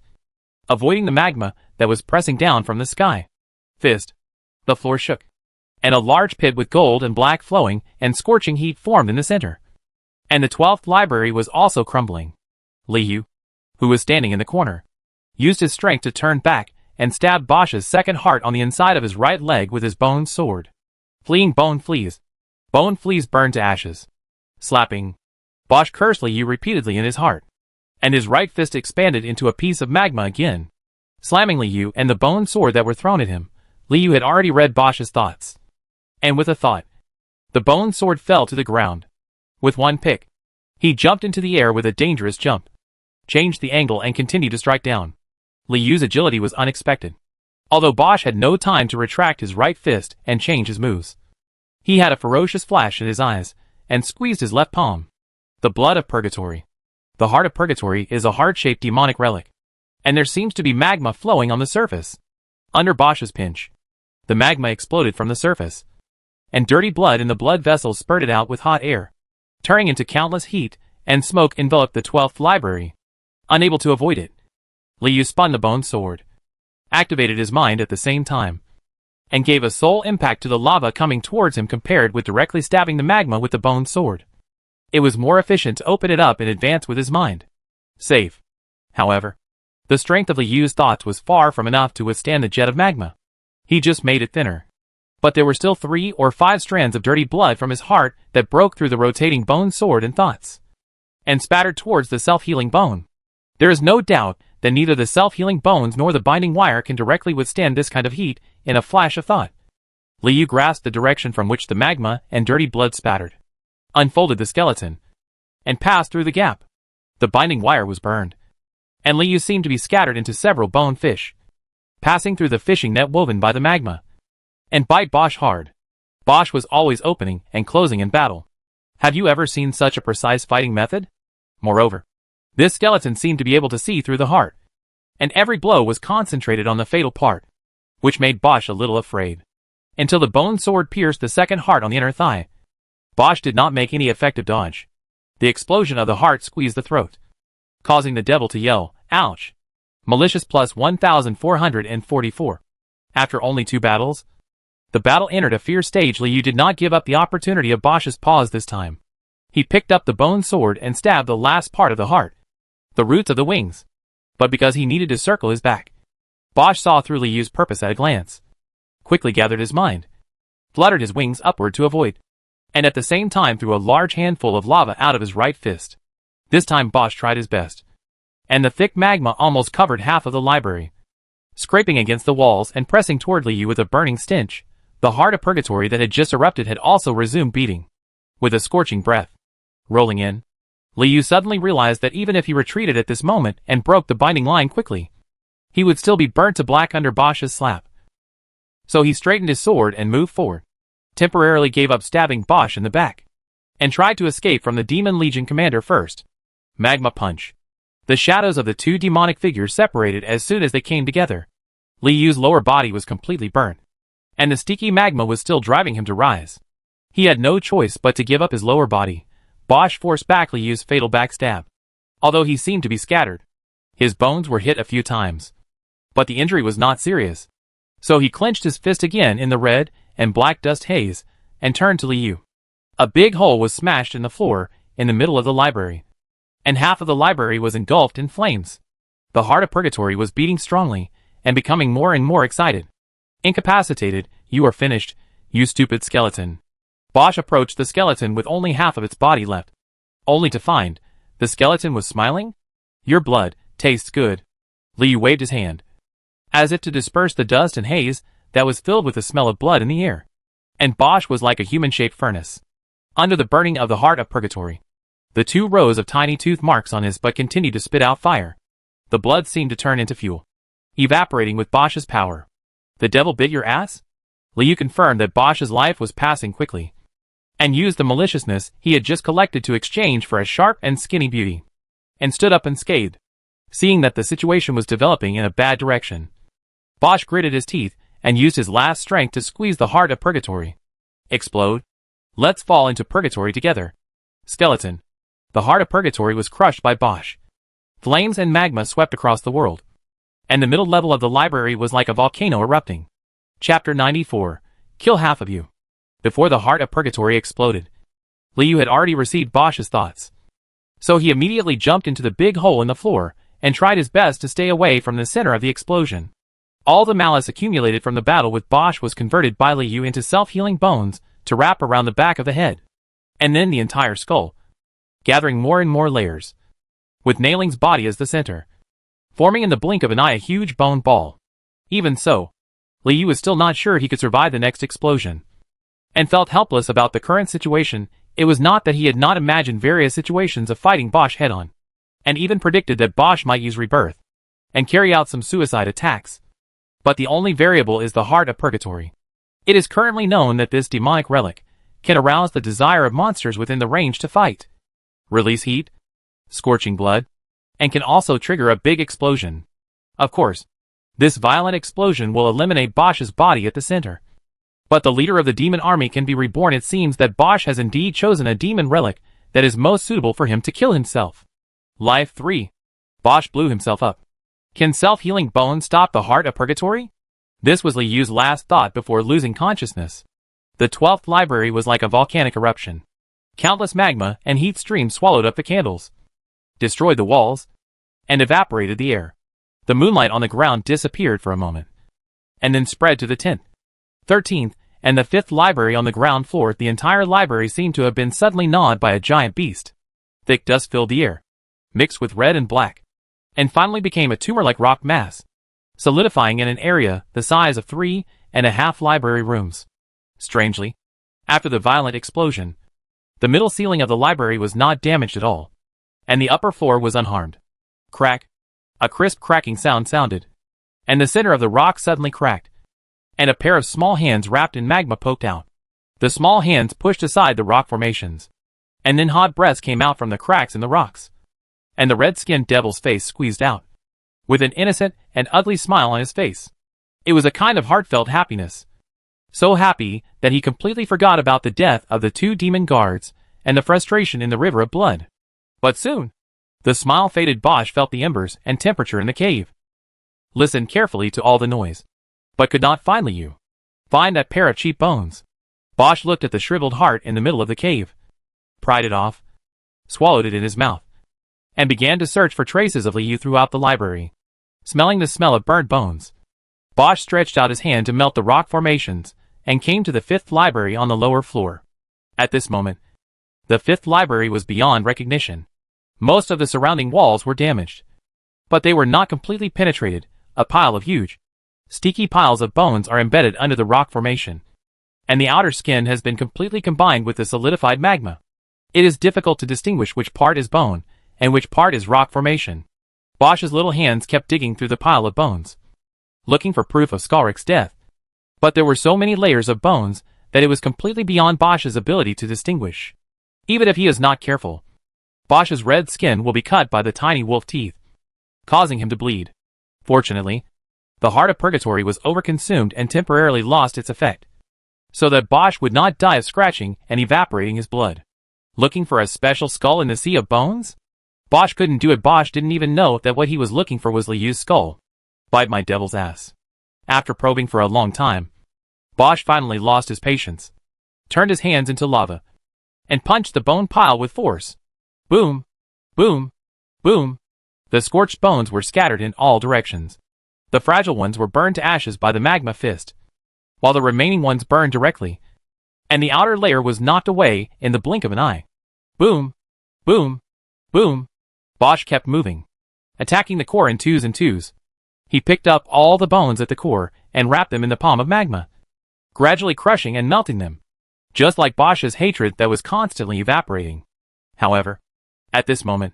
avoiding the magma that was pressing down from the sky. Fist. The floor shook, and a large pit with gold and black flowing and scorching heat formed in the center. And the 12th library was also crumbling. Liu, who was standing in the corner, used his strength to turn back and stabbed Bosch's second heart on the inside of his right leg with his bone sword. Fleeing bone fleas. Bone fleas burned to ashes. Slapping. Bosch cursed Liu repeatedly in his heart, and his right fist expanded into a piece of magma again, slamming Liu and the bone sword that were thrown at him. Liu had already read Bosch's thoughts, and with a thought, the bone sword fell to the ground. With one pick, he jumped into the air with a dangerous jump, changed the angle and continued to strike down. Liu's agility was unexpected, although Bosch had no time to retract his right fist and change his moves. He had a ferocious flash in his eyes and squeezed his left palm. The blood of purgatory. The heart of purgatory is a heart-shaped demonic relic, and there seems to be magma flowing on the surface. Under Bosch's pinch, the magma exploded from the surface, and dirty blood in the blood vessels spurted out with hot air, turning into countless heat, and smoke enveloped the 12th library. Unable to avoid it, Liu spun the bone sword, activated his mind at the same time, and gave a sole impact to the lava coming towards him compared with directly stabbing the magma with the bone sword. It was more efficient to open it up in advance with his mind. Safe. However, the strength of Liu's thoughts was far from enough to withstand the jet of magma. He just made it thinner. But there were still 3 or 5 strands of dirty blood from his heart that broke through the rotating bone sword and thoughts, and spattered towards the self-healing bone. There is no doubt that neither the self-healing bones nor the binding wire can directly withstand this kind of heat in a flash of thought. Liu grasped the direction from which the magma and dirty blood spattered, unfolded the skeleton, and passed through the gap. The binding wire was burned, and Liu seemed to be scattered into several bone fish, passing through the fishing net woven by the magma, and bite Bosch hard. Bosch was always opening and closing in battle. Have you ever seen such a precise fighting method? Moreover, this skeleton seemed to be able to see through the heart, and every blow was concentrated on the fatal part, which made Bosch a little afraid. Until the bone sword pierced the second heart on the inner thigh, Bosch did not make any effective dodge. The explosion of the heart squeezed the throat, causing the devil to yell, "Ouch!" Malicious plus 1444. After only 2 battles, the battle entered a fierce stage. Liu did not give up the opportunity of Bosch's pause this time. He picked up the bone sword and stabbed the last part of the heart, the roots of the wings. But because he needed to circle his back, Bosch saw through Liu's purpose at a glance, quickly gathered his mind, fluttered his wings upward to avoid, and at the same time threw a large handful of lava out of his right fist. This time Bosch tried his best, and the thick magma almost covered half of the library, scraping against the walls and pressing toward Liu with a burning stench. The heart of purgatory that had just erupted had also resumed beating, with a scorching breath. Rolling in, Liu suddenly realized that even if he retreated at this moment and broke the binding line quickly, he would still be burnt to black under Bosch's slap. So he straightened his sword and moved forward, temporarily gave up stabbing Bosch in the back, and tried to escape from the Demon Legion commander first. Magma punch. The shadows of the 2 demonic figures separated as soon as they came together. Liu's lower body was completely burnt, and the sticky magma was still driving him to rise. He had no choice but to give up his lower body. Bosch forced back Liu's fatal backstab. Although he seemed to be scattered, his bones were hit a few times. But the injury was not serious. So he clenched his fist again in the red and black dust haze, and turned to Liu. A big hole was smashed in the floor, in the middle of the library. And half of the library was engulfed in flames. The heart of Purgatory was beating strongly, and becoming more and more excited. Incapacitated, you are finished, you stupid skeleton. Bosch approached the skeleton with only half of its body left. Only to find, the skeleton was smiling? Your blood tastes good. Liu waved his hand, as if to disperse the dust and haze that was filled with the smell of blood in the air. And Bosch was like a human-shaped furnace. Under the burning of the heart of Purgatory, the 2 rows of tiny tooth marks on his butt continued to spit out fire. The blood seemed to turn into fuel, evaporating with Bosch's power. The devil bit your ass? Liu confirmed that Bosch's life was passing quickly, and used the maliciousness he had just collected to exchange for a sharp and skinny beauty, and stood up unscathed. Seeing that the situation was developing in a bad direction, Bosch gritted his teeth and used his last strength to squeeze the heart of Purgatory. Explode. Let's fall into Purgatory together. Skeleton. The heart of Purgatory was crushed by Bosch. Flames and magma swept across the world, and the middle level of the library was like a volcano erupting. Chapter 94. Kill half of you. Before the heart of Purgatory exploded, Liu had already received Bosch's thoughts. So he immediately jumped into the big hole in the floor and tried his best to stay away from the center of the explosion. All the malice accumulated from the battle with Bosch was converted by Liu into self-healing bones to wrap around the back of the head, and then the entire skull, gathering more and more layers, with Nailing's body as the center, forming in the blink of an eye a huge bone ball. Even so, Liu was still not sure he could survive the next explosion, and felt helpless about the current situation. It was not that he had not imagined various situations of fighting Bosch head-on, and even predicted that Bosch might use rebirth, and carry out some suicide attacks. But the only variable is the heart of Purgatory. It is currently known that this demonic relic can arouse the desire of monsters within the range to fight, release heat, scorching blood, and can also trigger a big explosion. Of course, this violent explosion will eliminate Bosch's body at the center. But the leader of the demon army can be reborn. It seems that Bosch has indeed chosen a demon relic that is most suitable for him to kill himself. Life 3. Bosch blew himself up. Can self-healing bones stop the heart of Purgatory? This was Liu's last thought before losing consciousness. The 12th library was like a volcanic eruption. Countless magma and heat streams swallowed up the candles, destroyed the walls, and evaporated the air. The moonlight on the ground disappeared for a moment, and then spread to the 10th, 13th, and the 5th library on the ground floor. The entire library seemed to have been suddenly gnawed by a giant beast. Thick dust filled the air, mixed with red and black, and finally became a tumor-like rock mass, solidifying in an area the size of 3.5 library rooms. Strangely, after the violent explosion, the middle ceiling of the library was not damaged at all, and the upper floor was unharmed. Crack. A crisp cracking sound sounded, and the center of the rock suddenly cracked, and a pair of small hands wrapped in magma poked out. The small hands pushed aside the rock formations, and then hot breaths came out from the cracks in the rocks, and the red-skinned devil's face squeezed out, with an innocent and ugly smile on his face. It was a kind of heartfelt happiness, so happy that he completely forgot about the death of the 2 demon guards and the frustration in the river of blood. But soon, the smile faded. Bosch felt the embers and temperature in the cave, listened carefully to all the noise, but could not find Liu. Find that pair of cheap bones. Bosch looked at the shriveled heart in the middle of the cave, pried it off, swallowed it in his mouth, and began to search for traces of Liu throughout the library. Smelling the smell of burnt bones, Bosch stretched out his hand to melt the rock formations and came to the 5th library on the lower floor. At this moment, the 5th library was beyond recognition. Most of the surrounding walls were damaged, but they were not completely penetrated. A pile of huge, sticky piles of bones are embedded under the rock formation, and the outer skin has been completely combined with the solidified magma. It is difficult to distinguish which part is bone and which part is rock formation. Bosch's little hands kept digging through the pile of bones, looking for proof of Skalrik's death. But there were so many layers of bones that it was completely beyond Bosch's ability to distinguish. Even if he is not careful, Bosch's red skin will be cut by the tiny wolf teeth, causing him to bleed. Fortunately, the heart of Purgatory was overconsumed and temporarily lost its effect. so that Bosch would not die of scratching and evaporating his blood. Looking for a special skull in the sea of bones? Bosch couldn't do it. Bosch didn't even know that what he was looking for was Liu's skull. Bite my devil's ass. After probing for a long time, Bosch finally lost his patience, turned his hands into lava, and punched the bone pile with force. Boom! Boom! Boom! The scorched bones were scattered in all directions. The fragile ones were burned to ashes by the magma fist, while the remaining ones burned directly, and the outer layer was knocked away in the blink of an eye. Boom! Boom! Boom! Bosch kept moving, attacking the core in twos and twos. He picked up all the bones at the core and wrapped them in the palm of magma, gradually crushing and melting them, just like Bosch's hatred that was constantly evaporating. However, at this moment,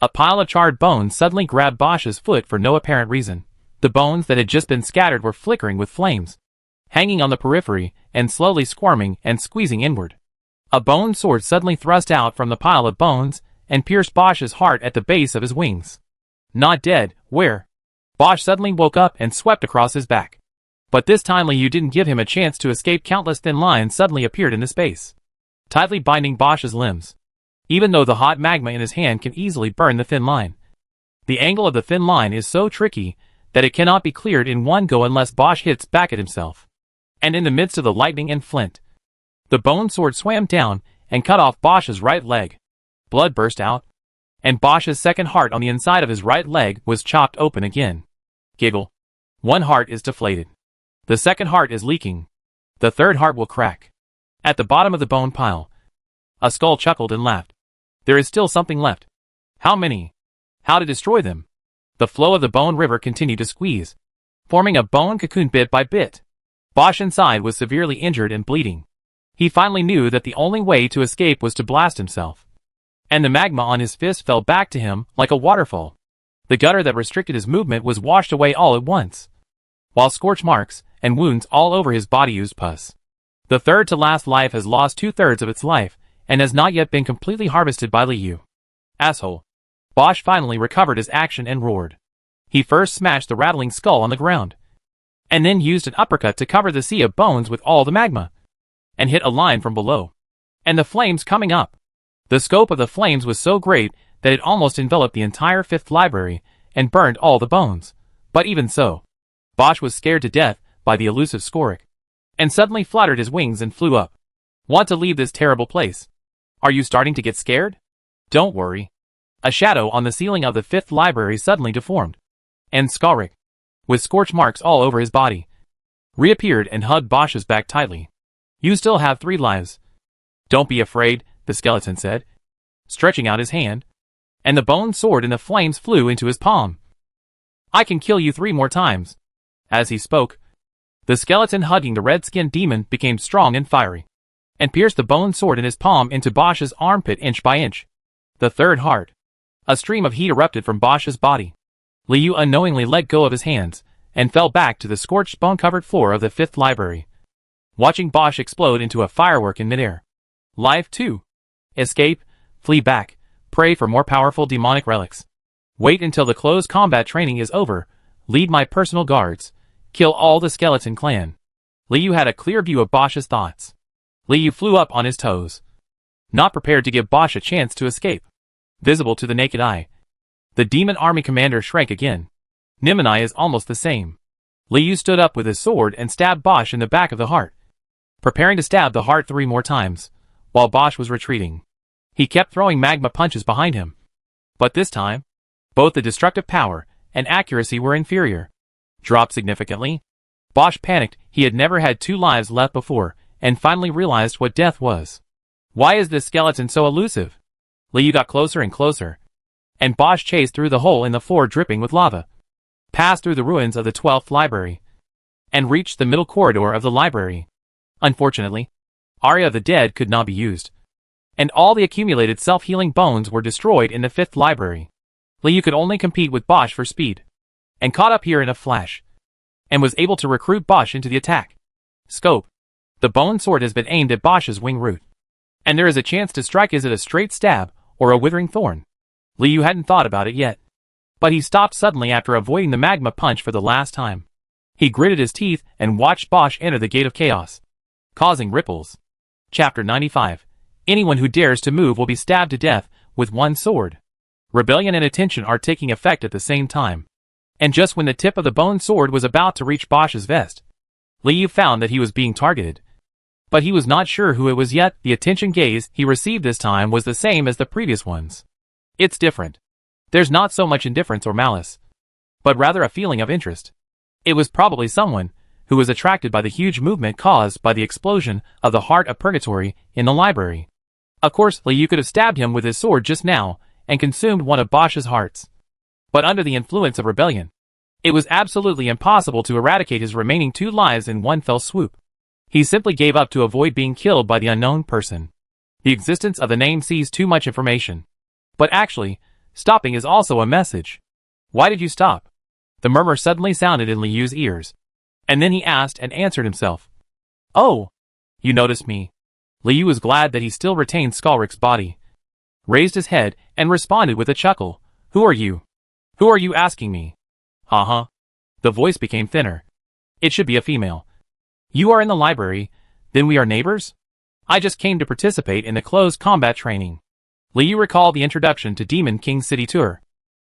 a pile of charred bones suddenly grabbed Bosch's foot for no apparent reason. The bones that had just been scattered were flickering with flames, hanging on the periphery and slowly squirming and squeezing inward. A bone sword suddenly thrust out from the pile of bones and pierced Bosch's heart at the base of his wings. Not dead, where? Bosch suddenly woke up and swept across his back. But this time Liu didn't give him a chance to escape. Countless thin lines suddenly appeared in the space, tightly binding Bosch's limbs. Even though the hot magma in his hand can easily burn the thin line, the angle of the thin line is so tricky that it cannot be cleared in one go unless Bosch hits back at himself. And in the midst of the lightning and flint, the bone sword swam down and cut off Bosch's right leg. Blood burst out, and Bosch's second heart on the inside of his right leg was chopped open again. Giggle. One heart is deflated. The second heart is leaking. The third heart will crack. At the bottom of the bone pile, a skull chuckled and laughed. There is still something left. How many? How to destroy them? The flow of the bone river continued to squeeze, forming a bone cocoon bit by bit. Bosch inside was severely injured and bleeding. He finally knew that the only way to escape was to blast himself, and the magma on his fist fell back to him like a waterfall. The gutter that restricted his movement was washed away all at once, while scorch marks and wounds all over his body oozed pus. The third to last life has lost 2/3 of its life and has not yet been completely harvested by Liu. Asshole. Bosch finally recovered his action and roared. He first smashed the rattling skull on the ground, and then used an uppercut to cover the sea of bones with all the magma, and hit a line from below, and the flames coming up. The scope of the flames was so great that it almost enveloped the entire fifth library and burned all the bones. But even so, Bosch was scared to death by the elusive Skorik, and suddenly fluttered his wings and flew up. Want to leave this terrible place? Are you starting to get scared? Don't worry. A shadow on the ceiling of the fifth library suddenly deformed, and Skorik, with scorch marks all over his body, reappeared and hugged Bosch's back tightly. You still have 3 lives. Don't be afraid, the skeleton said, stretching out his hand, and the bone sword in the flames flew into his palm. I can kill you 3 more times. As he spoke, the skeleton hugging the red-skinned demon became strong and fiery, and pierced the bone sword in his palm into Bosch's armpit inch by inch. The third heart. A stream of heat erupted from Bosch's body. Liu unknowingly let go of his hands, and fell back to the scorched bone-covered floor of the fifth library, watching Bosch explode into a firework in midair. Life 2. Escape, flee back, pray for more powerful demonic relics. Wait until the close combat training is over, lead my personal guards, kill all the skeleton clan. Liu had a clear view of Bosch's thoughts. Liu flew up on his toes, not prepared to give Bosch a chance to escape. Visible to the naked eye, the demon army commander shrank again. Nimani is almost the same. Liu stood up with his sword and stabbed Bosch in the back of the heart, preparing to stab the heart 3 more times, while Bosch was retreating. He kept throwing magma punches behind him, but this time, both the destructive power and accuracy were inferior. Dropped significantly. Bosch panicked. He had never had 2 lives left before, and finally realized what death was. Why is this skeleton so elusive? Liu got closer and closer, and Bosch chased through the hole in the floor dripping with lava, passed through the ruins of the 12th library, and reached the middle corridor of the library. Unfortunately, Aria of the Dead could not be used, and all the accumulated self-healing bones were destroyed in the 5th library. Liu could only compete with Bosch for speed, and caught up here in a flash, and was able to recruit Bosch into the attack. Scope. The bone sword has been aimed at Bosch's wing root, and there is a chance to strike. Is it a straight stab, or a withering thorn? Liu hadn't thought about it yet, but he stopped suddenly after avoiding the magma punch for the last time. He gritted his teeth and watched Bosch enter the gate of chaos. causing ripples. Chapter 95. Anyone who dares to move will be stabbed to death with one sword. Rebellion and attention are taking effect at the same time. And just when the tip of the bone sword was about to reach Bosch's vest, Liu found that he was being targeted. But he was not sure who it was yet. The attention gaze he received this time was the same as the previous ones. It's different. There's not so much indifference or malice, but rather a feeling of interest. It was probably someone who was attracted by the huge movement caused by the explosion of the heart of purgatory in the library. Of course, Liu could have stabbed him with his sword just now and consumed one of Bosch's hearts. But under the influence of rebellion, it was absolutely impossible to eradicate his remaining 2 lives in one fell swoop. He simply gave up to avoid being killed by the unknown person. The existence of the name sees too much information. But actually, stopping is also a message. Why did you stop? The murmur suddenly sounded in Liu's ears. And then he asked and answered himself. Oh, you noticed me. Liu was glad that he still retained Skalric's body. Raised his head and responded with a chuckle. Who are you? Who are you asking me? Uh-huh. The voice became thinner. It should be a female. You are in the library, then we are neighbors? I just came to participate in the closed combat training. Liu recalled the introduction to Demon King City tour.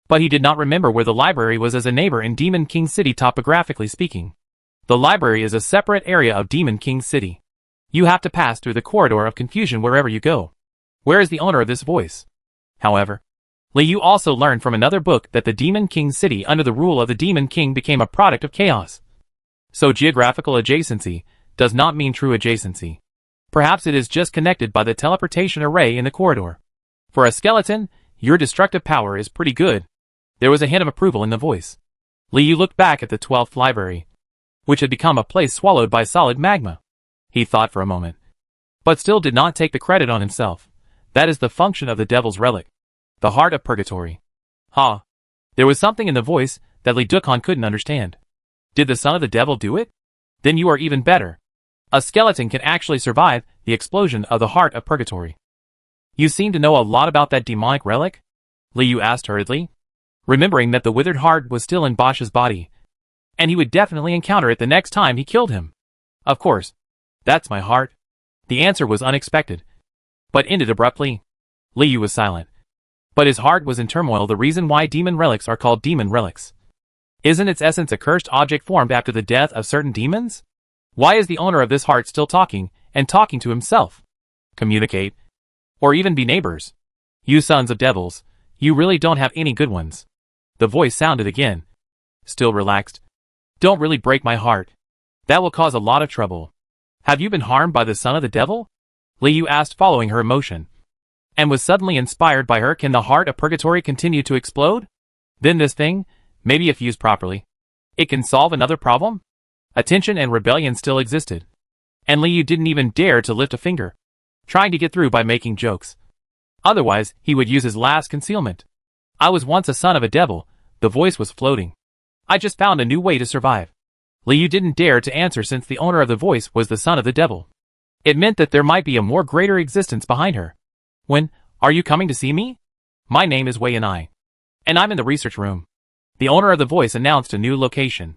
But he did not remember where the library was as a neighbor in Demon King City topographically speaking. The library is a separate area of Demon King City. You have to pass through the corridor of confusion wherever you go. Where is the owner of this voice? However, Liu also learned from another book that the Demon King City under the rule of the Demon King became a product of chaos. So geographical adjacency does not mean true adjacency. Perhaps it is just connected by the teleportation array in the corridor. For a skeleton, your destructive power is pretty good. There was a hint of approval in the voice. Liu looked back at the 12th library, which had become a place swallowed by solid magma. He thought for a moment, but still did not take the credit on himself. That is the function of the devil's relic, the heart of purgatory. Ha! There was something in the voice that Li Dukhan couldn't understand. Did the son of the devil do it? Then you are even better. A skeleton can actually survive the explosion of the heart of purgatory. You seem to know a lot about that demonic relic? Liu asked hurriedly, remembering that the withered heart was still in Bosch's body, and he would definitely encounter it the next time he killed him. Of course. That's my heart. The answer was unexpected, but ended abruptly. Liu was silent. But his heart was in turmoil. The reason why demon relics are called demon relics. Isn't its essence a cursed object formed after the death of certain demons? Why is the owner of this heart still talking, and talking to himself? Communicate. Or even be neighbors. You sons of devils, you really don't have any good ones. The voice sounded again. Still relaxed. Don't really break my heart. That will cause a lot of trouble. Have you been harmed by the son of the devil? Liu asked, following her emotion. And was suddenly inspired by her. Can the heart of purgatory continue to explode? Then this thing, maybe if used properly, it can solve another problem? Attention and rebellion still existed. And Liu didn't even dare to lift a finger, trying to get through by making jokes. Otherwise, he would use his last concealment. I was once a son of a devil, the voice was floating. I just found a new way to survive. Liu didn't dare to answer since the owner of the voice was the son of the devil. It meant that there might be a more greater existence behind her. When, are you coming to see me? My name is Wei and I'm in the research room. The owner of the voice announced a new location.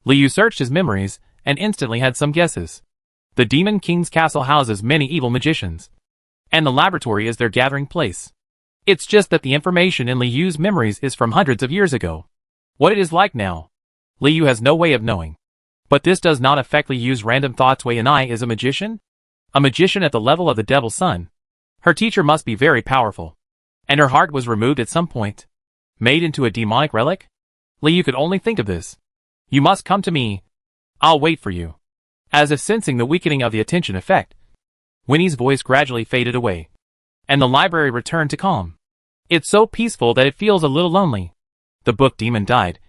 Liu searched his memories and instantly had some guesses. The Demon King's castle houses many evil magicians, and the laboratory is their gathering place. It's just that the information in Liu's memories is from hundreds of years ago. What it is like now, Liu has no way of knowing. But this does not affect Liu's random thoughts. Wei and is a magician? A magician at the level of the devil's son. Her teacher must be very powerful. And her heart was removed at some point. Made into a demonic relic? Liu could only think of this. You must come to me. I'll wait for you. As if sensing the weakening of the attention effect, Winnie's voice gradually faded away, and the library returned to calm. It's so peaceful that it feels a little lonely. The book demon died.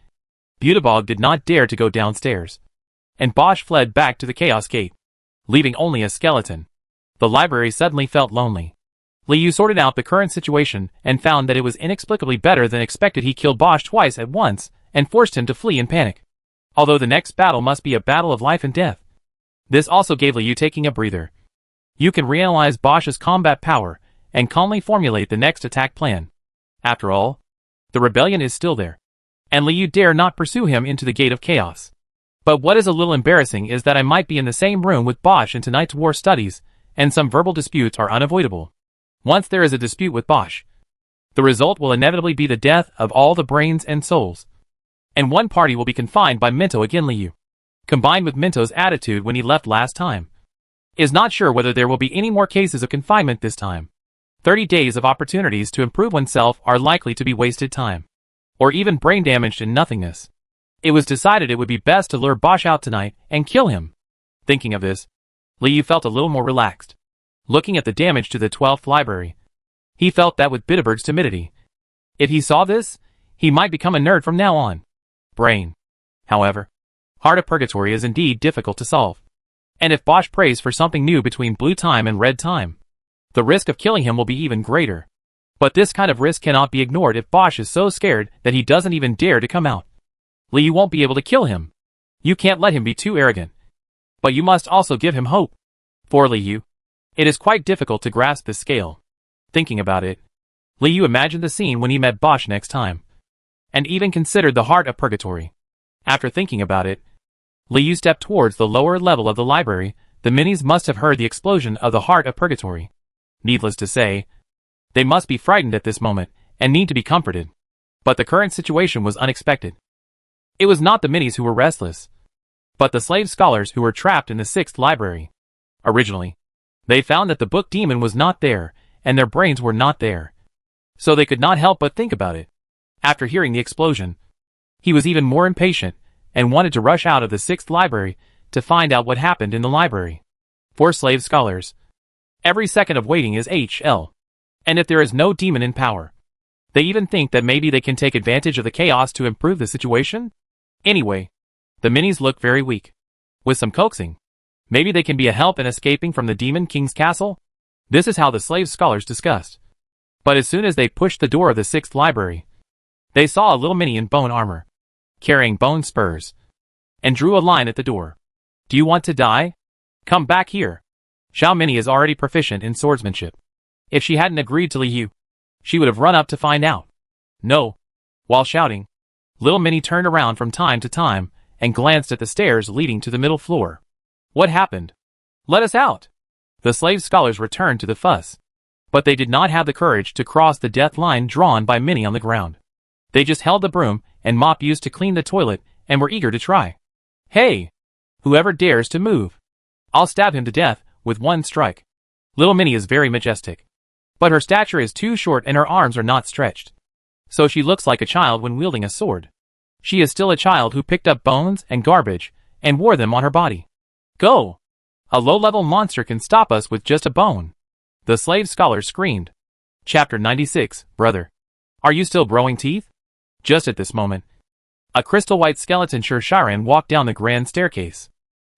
Butebog did not dare to go downstairs, and Bosch fled back to the Chaos Gate, leaving only a skeleton. The library suddenly felt lonely. Liu sorted out the current situation and found that it was inexplicably better than expected. He killed Bosch twice at once and forced him to flee in panic. Although the next battle must be a battle of life and death. This also gave Liu taking a breather. You can reanalyze Bosch's combat power and calmly formulate the next attack plan. After all, the rebellion is still there, and Liu dare not pursue him into the Gate of Chaos. But what is a little embarrassing is that I might be in the same room with Bosch in tonight's war studies, and some verbal disputes are unavoidable. Once there is a dispute with Bosch, the result will inevitably be the death of all the brains and souls. And one party will be confined by Minto again. Liu, combined with Minto's attitude when he left last time, is not sure whether there will be any more cases of confinement this time. 30 days of opportunities to improve oneself are likely to be wasted time, or even brain damaged in nothingness. It was decided it would be best to lure Bosch out tonight and kill him. Thinking of this, Liu felt a little more relaxed. Looking at the damage to the 12th library, he felt that with Bitterberg's timidity, if he saw this, he might become a nerd from now on. Brain, however, Heart of Purgatory is indeed difficult to solve. And if Bosch prays for something new between blue time and red time, the risk of killing him will be even greater. But this kind of risk cannot be ignored if Bosch is so scared that he doesn't even dare to come out. Liu won't be able to kill him. You can't let him be too arrogant. But you must also give him hope. For Liu, it is quite difficult to grasp this scale. Thinking about it, Liu imagined the scene when he met Bosch next time, and even considered the Heart of Purgatory. After thinking about it, Liu stepped towards the lower level of the library. The minis must have heard the explosion of the Heart of Purgatory. Needless to say, they must be frightened at this moment, and need to be comforted. But the current situation was unexpected. It was not the minis who were restless, but the slave scholars who were trapped in the 6th library. Originally, they found that the book demon was not there, and their brains were not there. So they could not help but think about it. After hearing the explosion, he was even more impatient, and wanted to rush out of the 6th library to find out what happened in the library. For slave scholars, every second of waiting is HL. And if there is no demon in power, they even think that maybe they can take advantage of the chaos to improve the situation? Anyway, the minis look very weak. With some coaxing, maybe they can be a help in escaping from the Demon King's castle? This is how the slave scholars discussed. But as soon as they pushed the door of the 6th library, they saw a little mini in bone armor, carrying bone spurs, and drew a line at the door. Do you want to die? Come back here. Xiao Mini is already proficient in swordsmanship. If she hadn't agreed to Liu, she would have run up to find out. No. While shouting, Little Minnie turned around from time to time and glanced at the stairs leading to the middle floor. What happened? Let us out. The slave scholars returned to the fuss. But they did not have the courage to cross the death line drawn by Minnie on the ground. They just held the broom and mop used to clean the toilet and were eager to try. Hey! Whoever dares to move, I'll stab him to death with one strike. Little Minnie is very majestic, but her stature is too short and her arms are not stretched. So she looks like a child when wielding a sword. She is still a child who picked up bones and garbage and wore them on her body. Go! A low-level monster can stop us with just a bone. The slave scholar screamed. Chapter 96, Brother. Are you still growing teeth? Just at this moment, a crystal-white skeleton Shiran walked down the grand staircase.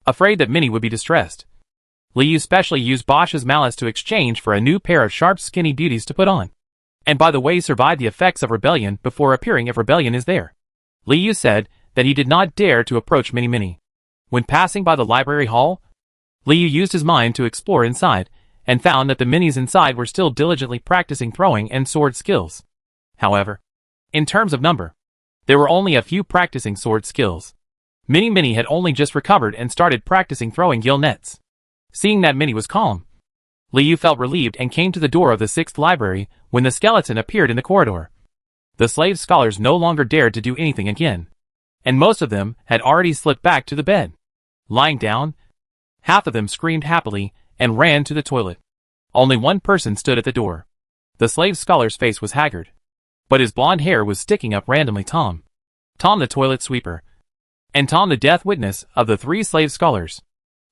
Afraid that Minnie would be distressed, Liu specially used Bosch's malice to exchange for a new pair of sharp skinny beauties to put on. And by the way survived the effects of rebellion before appearing if rebellion is there. Liu said that he did not dare to approach Minnie. When passing by the library hall, Liu used his mind to explore inside, and found that the minis inside were still diligently practicing throwing and sword skills. However, in terms of number, there were only a few practicing sword skills. Minnie had only just recovered and started practicing throwing gill nets. Seeing that Minnie was calm, Liu felt relieved and came to the door of the 6th library when the skeleton appeared in the corridor. The slave scholars no longer dared to do anything again, and most of them had already slipped back to the bed. Lying down, half of them screamed happily and ran to the toilet. Only one person stood at the door. The slave scholar's face was haggard, but his blonde hair was sticking up randomly. Tom the toilet sweeper, and Tom the death witness of the 3 slave scholars.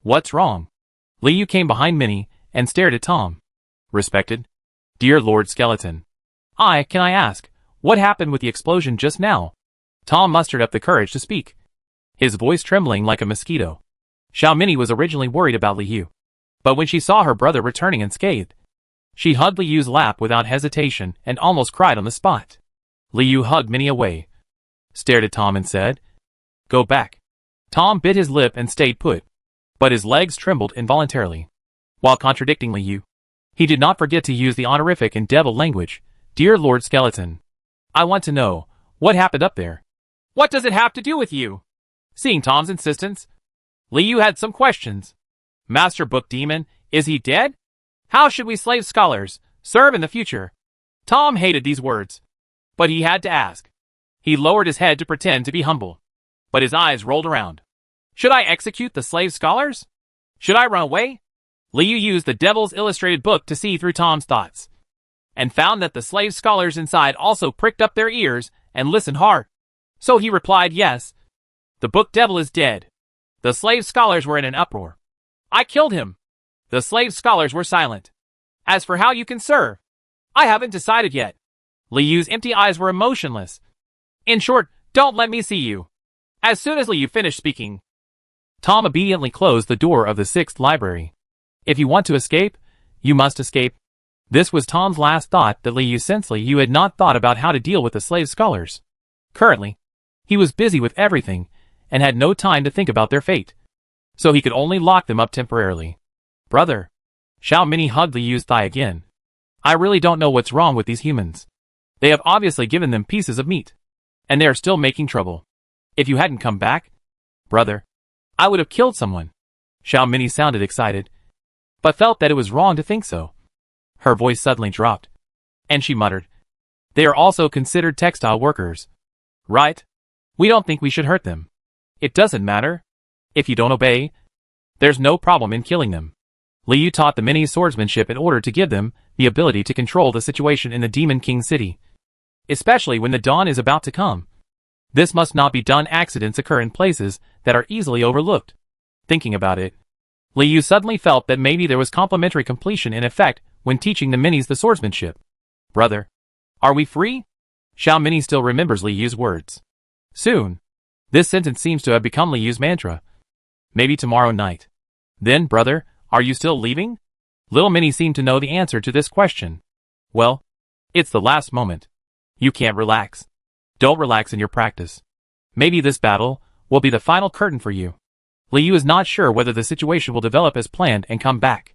What's wrong? Liu came behind Minnie and stared at Tom. Respected? Dear Lord Skeleton. Can I ask, what happened with the explosion just now? Tom mustered up the courage to speak, his voice trembling like a mosquito. Xiao Minnie was originally worried about Liu, but when she saw her brother returning unscathed, she hugged Liu's lap without hesitation and almost cried on the spot. Liu hugged Minnie away, stared at Tom and said, Go back. Tom bit his lip and stayed put, but his legs trembled involuntarily. While contradicting Liu, he did not forget to use the honorific and devil language. Dear Lord Skeleton, I want to know, what happened up there? What does it have to do with you? Seeing Tom's insistence, Liu had some questions. Master Book Demon, is he dead? How should we slave scholars serve in the future? Tom hated these words, but he had to ask. He lowered his head to pretend to be humble, but his eyes rolled around. Should I execute the slave scholars? Should I run away? Liu used the Devil's Illustrated book to see through Tom's thoughts, and found that the slave scholars inside also pricked up their ears and listened hard. So he replied yes. The book devil is dead. The slave scholars were in an uproar. I killed him. The slave scholars were silent. As for how you can serve, I haven't decided yet. Liu's empty eyes were emotionless. In short, don't let me see you. As soon as Liu finished speaking, Tom obediently closed the door of the 6th library. If you want to escape, you must escape. This was Tom's last thought that Liu, since Liu had not thought about how to deal with the slave scholars. Currently, he was busy with everything and had no time to think about their fate, so he could only lock them up temporarily. Brother. Xiao Mini hugged Liu's thigh again. I really don't know what's wrong with these humans. They have obviously given them pieces of meat, and they are still making trouble. If you hadn't come back, brother, I would have killed someone. Xiao Mini sounded excited, but felt that it was wrong to think so. Her voice suddenly dropped, and she muttered, they are also considered textile workers. Right? We don't think we should hurt them. It doesn't matter. If you don't obey, there's no problem in killing them. Liu taught the Minis swordsmanship in order to give them the ability to control the situation in the Demon King City, especially when the dawn is about to come. This must not be done. Accidents occur in places that are easily overlooked. Thinking about it, Liu suddenly felt that maybe there was complementary completion in effect when teaching the Minis the swordsmanship. Brother, are we free? Xiao Mini still remembers Liu's words. Soon. This sentence seems to have become Liu's mantra. Maybe tomorrow night. Then, brother, are you still leaving? Little Minnie seemed to know the answer to this question. Well, it's the last moment. You can't relax. Don't relax in your practice. Maybe this battle will be the final curtain for you. Liu is not sure whether the situation will develop as planned and come back.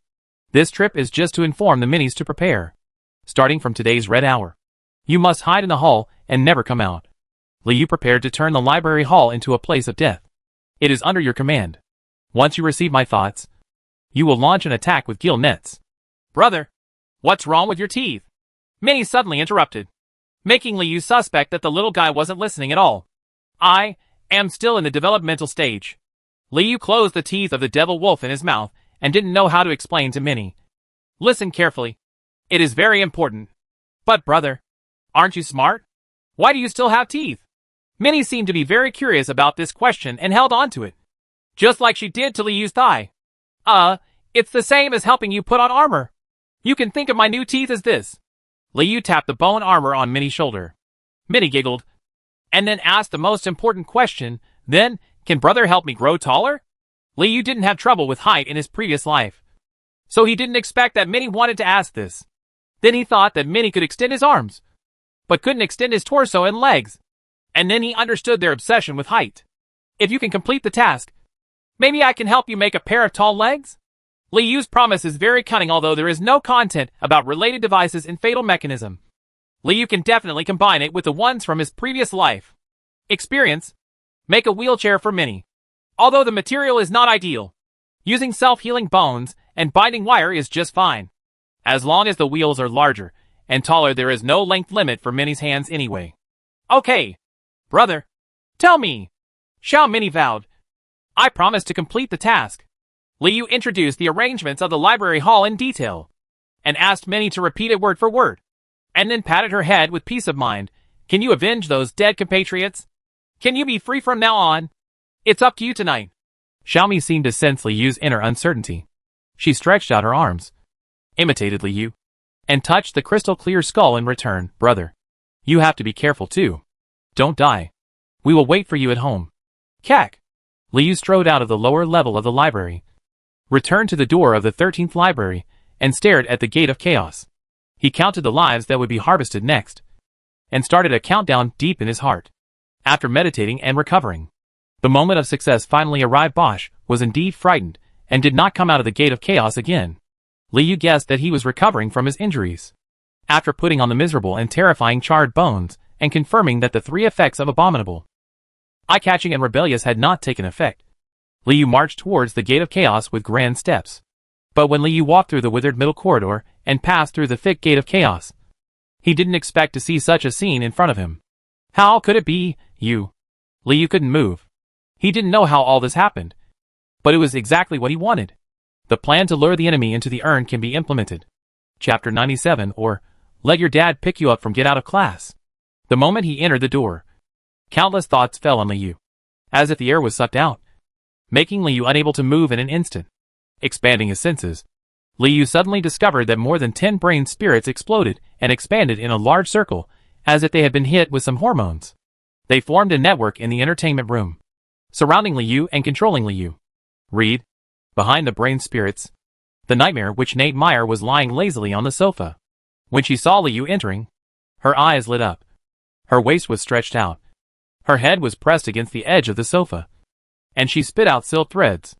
This trip is just to inform the Minis to prepare. Starting from today's red hour, you must hide in the hall and never come out. Liu prepared to turn the library hall into a place of death. It is under your command. Once you receive my thoughts, you will launch an attack with gill nets. Brother, what's wrong with your teeth? Minnie suddenly interrupted, making Liu suspect that the little guy wasn't listening at all. I am still in the developmental stage. Liu closed the teeth of the devil wolf in his mouth and didn't know how to explain to Minnie. Listen carefully. It is very important. But brother, aren't you smart? Why do you still have teeth? Minnie seemed to be very curious about this question and held on to it, just like she did to Liu's thigh. It's the same as helping you put on armor. You can think of my new teeth as this. Liu tapped the bone armor on Minnie's shoulder. Minnie giggled, and then asked the most important question, then, can brother help me grow taller? Liu didn't have trouble with height in his previous life, so he didn't expect that Minnie wanted to ask this. Then he thought that Minnie could extend his arms, but couldn't extend his torso and legs. And then he understood their obsession with height. If you can complete the task, maybe I can help you make a pair of tall legs? Liu's promise is very cunning, although there is no content about related devices in Fatal Mechanism. Liu can definitely combine it with the ones from his previous life. Experience. Make a wheelchair for Minnie. Although the material is not ideal, using self-healing bones and binding wire is just fine. As long as the wheels are larger and taller, there is no length limit for Minnie's hands anyway. Okay. Brother, tell me. Xiao Mini vowed. I promise to complete the task. Liu introduced the arrangements of the library hall in detail, and asked Minnie to repeat it word for word, and then patted her head with peace of mind. Can you avenge those dead compatriots? Can you be free from now on? It's up to you tonight. Xiaomi seemed to sense Liu's inner uncertainty. She stretched out her arms, imitated Liu, and touched the crystal clear skull in return. Brother, you have to be careful too. Don't die. We will wait for you at home. Cack. Liu strode out of the lower level of the library, returned to the door of the 13th library, and stared at the gate of chaos. He counted the lives that would be harvested next, and started a countdown deep in his heart. After meditating and recovering, the moment of success finally arrived. Bosch was indeed frightened, and did not come out of the gate of chaos again. Liu guessed that he was recovering from his injuries. After putting on the miserable and terrifying charred bones, and confirming that the 3 effects of abominable eye-catching and rebellious had not taken effect. Liu marched towards the gate of chaos with grand steps. But when Liu walked through the withered middle corridor and passed through the thick gate of chaos, he didn't expect to see such a scene in front of him. How could it be, you? Liu couldn't move. He didn't know how all this happened. But it was exactly what he wanted. The plan to lure the enemy into the urn can be implemented. Chapter 97, or Let Your Dad Pick You Up from Get Out of Class. The moment he entered the door, countless thoughts fell on Liu, as if the air was sucked out, making Liu unable to move in an instant. Expanding his senses, Liu suddenly discovered that more than 10 brain spirits exploded and expanded in a large circle, as if they had been hit with some hormones. They formed a network in the entertainment room, surrounding Liu and controlling Liu. Read. Behind the brain spirits, the nightmare witch Nate Meyer was lying lazily on the sofa. When she saw Liu entering, her eyes lit up. Her waist was stretched out. Her head was pressed against the edge of the sofa, and she spit out silk threads.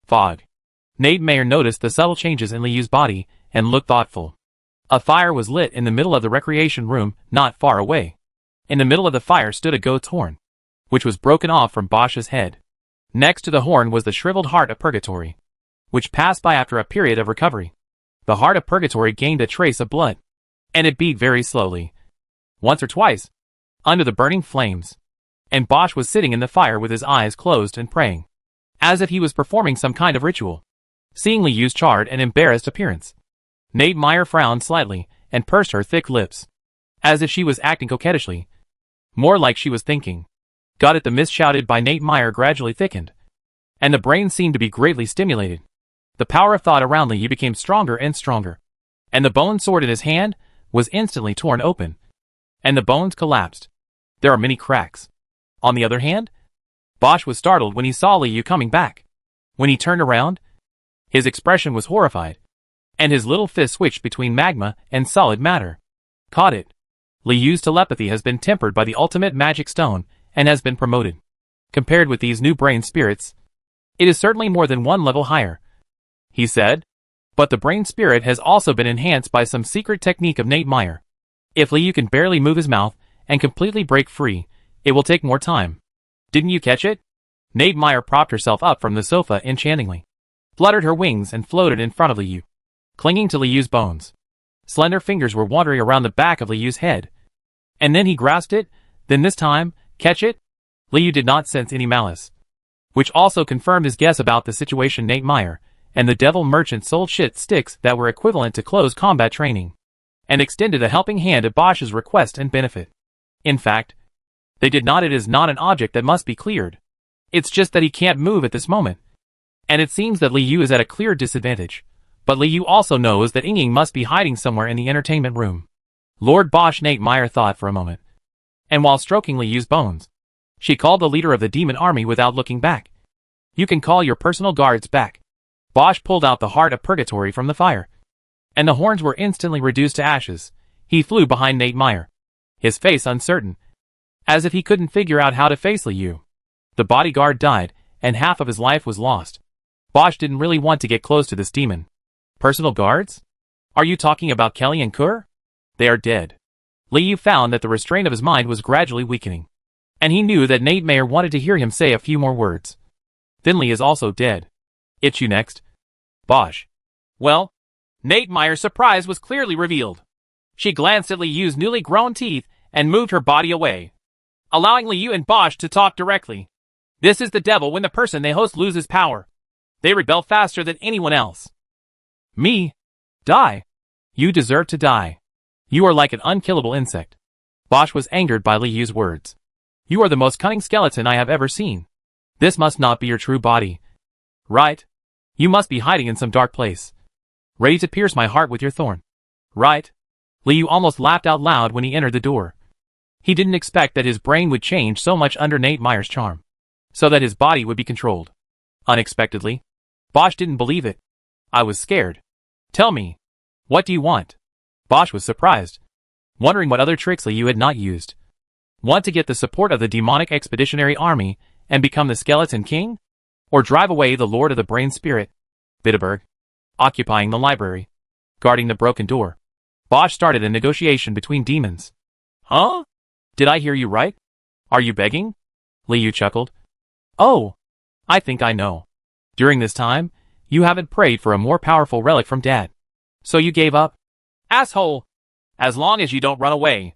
Fog. Nate Meyer noticed the subtle changes in Liu's body and looked thoughtful. A fire was lit in the middle of the recreation room not far away. In the middle of the fire stood a goat's horn, which was broken off from Bosch's head. Next to the horn was the shriveled heart of purgatory, which passed by after a period of recovery. The heart of purgatory gained a trace of blood, and it beat very slowly, once or twice, under the burning flames. And Bosch was sitting in the fire with his eyes closed and praying, as if he was performing some kind of ritual. Seeing Liu's charred and embarrassed appearance, Nate Meyer frowned slightly and pursed her thick lips, as if she was acting coquettishly, more like she was thinking. Got it. The mist shouted by Nate Meyer gradually thickened, and the brain seemed to be greatly stimulated. The power of thought around Liu became stronger and stronger, and the bone sword in his hand was instantly torn open, and the bones collapsed. There are many cracks. On the other hand, Bosch was startled when he saw Liu coming back. When he turned around, his expression was horrified, and his little fist switched between magma and solid matter. Caught it. Liu's telepathy has been tempered by the ultimate magic stone and has been promoted. Compared with these new brain spirits, it is certainly more than one level higher, he said. But the brain spirit has also been enhanced by some secret technique of Nate Meyer. If Liu can barely move his mouth and completely break free, it will take more time. Didn't you catch it? Nate Meyer propped herself up from the sofa enchantingly, fluttered her wings and floated in front of Liu, clinging to Liu's bones. Slender fingers were wandering around the back of Liu's head. And then he grasped it, then this time, catch it? Liu did not sense any malice, which also confirmed his guess about the situation. Nate Meyer and the devil merchant sold shit sticks that were equivalent to close combat training, and extended a helping hand at Bosch's request and benefit. In fact, they did not. It is not an object that must be cleared. It's just that he can't move at this moment. And it seems that Liu is at a clear disadvantage. But Liu also knows that Ying must be hiding somewhere in the entertainment room. Lord Bosch. Nate Meyer thought for a moment, and while stroking Liu's bones, she called the leader of the demon army without looking back. You can call your personal guards back. Bosch pulled out the heart of purgatory from the fire, and the horns were instantly reduced to ashes. He flew behind Nate Meyer, his face uncertain, as if he couldn't figure out how to face Liu. The bodyguard died, and half of his life was lost. Bosch didn't really want to get close to this demon. Personal guards? Are you talking about Kelly and Kerr? They are dead. Liu found that the restraint of his mind was gradually weakening, and he knew that Nate Meyer wanted to hear him say a few more words. Finley is also dead. It's you next. Bosch. Well, Nate Meyer's surprise was clearly revealed. She glanced at Liu's newly grown teeth and moved her body away, allowing Liu and Bosch to talk directly. This is the devil. When the person they host loses power, they rebel faster than anyone else. Me? Die. You deserve to die. You are like an unkillable insect. Bosch was angered by Liu's words. You are the most cunning skeleton I have ever seen. This must not be your true body. Right? You must be hiding in some dark place, ready to pierce my heart with your thorn. Right? Liu almost laughed out loud when he entered the door. He didn't expect that his brain would change so much under Nate Meyer's charm, so that his body would be controlled. Unexpectedly, Bosch didn't believe it. I was scared. Tell me, what do you want? Bosch was surprised, wondering what other tricks Liu had not used. Want to get the support of the demonic expeditionary army and become the skeleton king? Or drive away the lord of the brain spirit? Bitterberg. Occupying the library, guarding the broken door, Bosch started a negotiation between demons. Huh? Did I hear you right? Are you begging? Li Yu chuckled. Oh, I think I know. During this time, you haven't prayed for a more powerful relic from Dad. So you gave up? Asshole! As long as you don't run away,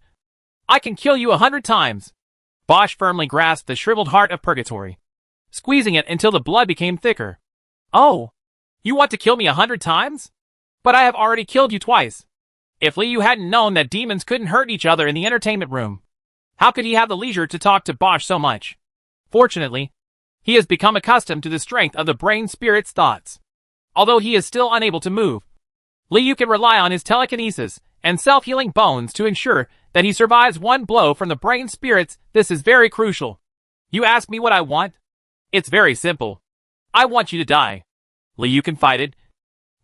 I can kill you 100 times. Bosch firmly grasped the shriveled heart of purgatory, squeezing it until the blood became thicker. Oh, you want to kill me 100 times? But I have already killed you twice. If Li Yu hadn't known that demons couldn't hurt each other in the entertainment room, how could he have the leisure to talk to Bosch so much? Fortunately, he has become accustomed to the strength of the brain-spirit's thoughts. Although he is still unable to move, Li Yu can rely on his telekinesis and self-healing bones to ensure that he survives one blow from the brain-spirits. This is very crucial. You ask me what I want? It's very simple. I want you to die. Li Yu confided.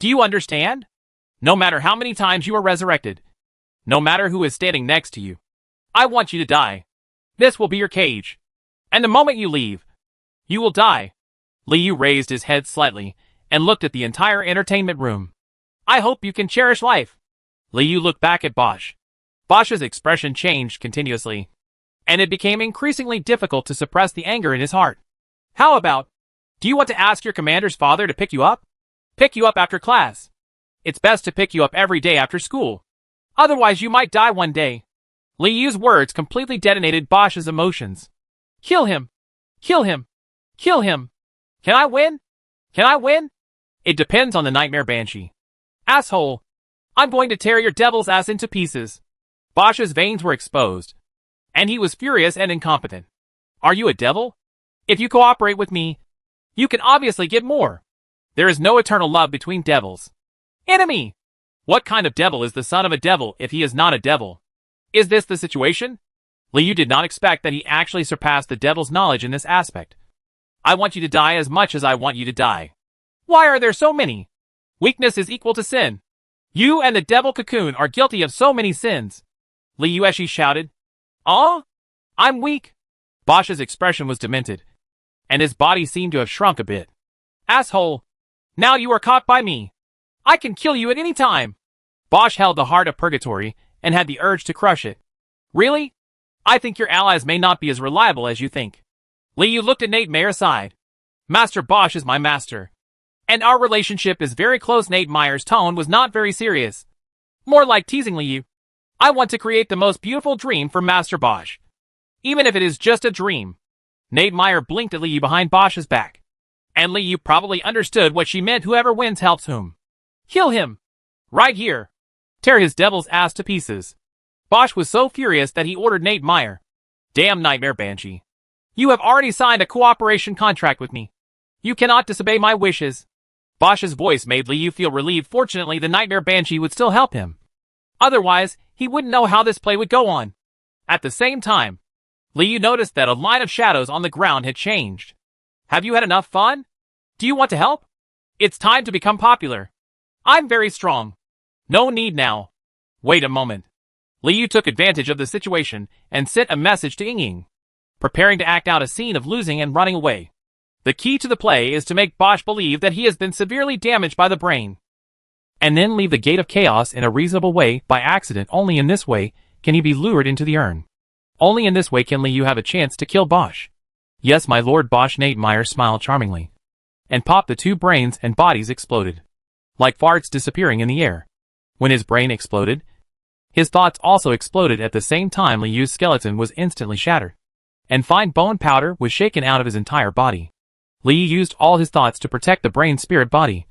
Do you understand? No matter how many times you are resurrected, no matter who is standing next to you, I want you to die. This will be your cage. And the moment you leave, you will die. Li Yu raised his head slightly and looked at the entire entertainment room. I hope you can cherish life. Li Yu looked back at Bosch. Bosch's expression changed continuously, and it became increasingly difficult to suppress the anger in his heart. How about, do you want to ask your commander's father to pick you up? Pick you up after class. It's best to pick you up every day after school. Otherwise you might die one day. Li Yu's words completely detonated Bosch's emotions. Kill him! Kill him! Kill him! Can I win? Can I win? It depends on the Nightmare Banshee. Asshole! I'm going to tear your devil's ass into pieces. Bosch's veins were exposed, and he was furious and incompetent. Are you a devil? If you cooperate with me, you can obviously get more. There is no eternal love between devils. Enemy! What kind of devil is the son of a devil if he is not a devil? Is this the situation? Li Yu did not expect that he actually surpassed the devil's knowledge in this aspect. I want you to die as much as I want you to die. Why are there so many? Weakness is equal to sin. You and the devil cocoon are guilty of so many sins. Li Yu shouted. Oh? I'm weak. Bosch's expression was demented, and his body seemed to have shrunk a bit. Asshole! Now you are caught by me. I can kill you at any time. Bosch held the heart of purgatory and had the urge to crush it. Really? I think your allies may not be as reliable as you think. Li Yu looked at Nate Meyer's side. Master Bosch is my master, and our relationship is very close. Nate Meyer's tone was not very serious. More like teasing Li Yu. I want to create the most beautiful dream for Master Bosch, even if it is just a dream. Nate Meyer blinked at Li Yu behind Bosch's back, and Li Yu probably understood what she meant. Whoever wins helps whom. Kill him! Right here! Tear his devil's ass to pieces. Bosch was so furious that he ordered Nate Meyer. Damn Nightmare Banshee. You have already signed a cooperation contract with me. You cannot disobey my wishes. Bosch's voice made Li Yu feel relieved. Fortunately, the Nightmare Banshee would still help him. Otherwise, he wouldn't know how this play would go on. At the same time, Li Yu noticed that a line of shadows on the ground had changed. Have you had enough fun? Do you want to help? It's time to become popular. I'm very strong. No need now. Wait a moment. Li Yu took advantage of the situation and sent a message to Ying, preparing to act out a scene of losing and running away. The key to the play is to make Bosch believe that he has been severely damaged by the brain, and then leave the gate of chaos in a reasonable way by accident. Only in this way can he be lured into the urn. Only in this way can Li Yu have a chance to kill Bosch. Yes, my lord. Bosch. Nate Meyer smiled charmingly, and popped. The two brains and bodies exploded, like farts disappearing in the air. When his brain exploded, his thoughts also exploded at the same time. Li Yu's skeleton was instantly shattered, and fine bone powder was shaken out of his entire body. Li Yu used all his thoughts to protect the brain-spirit body,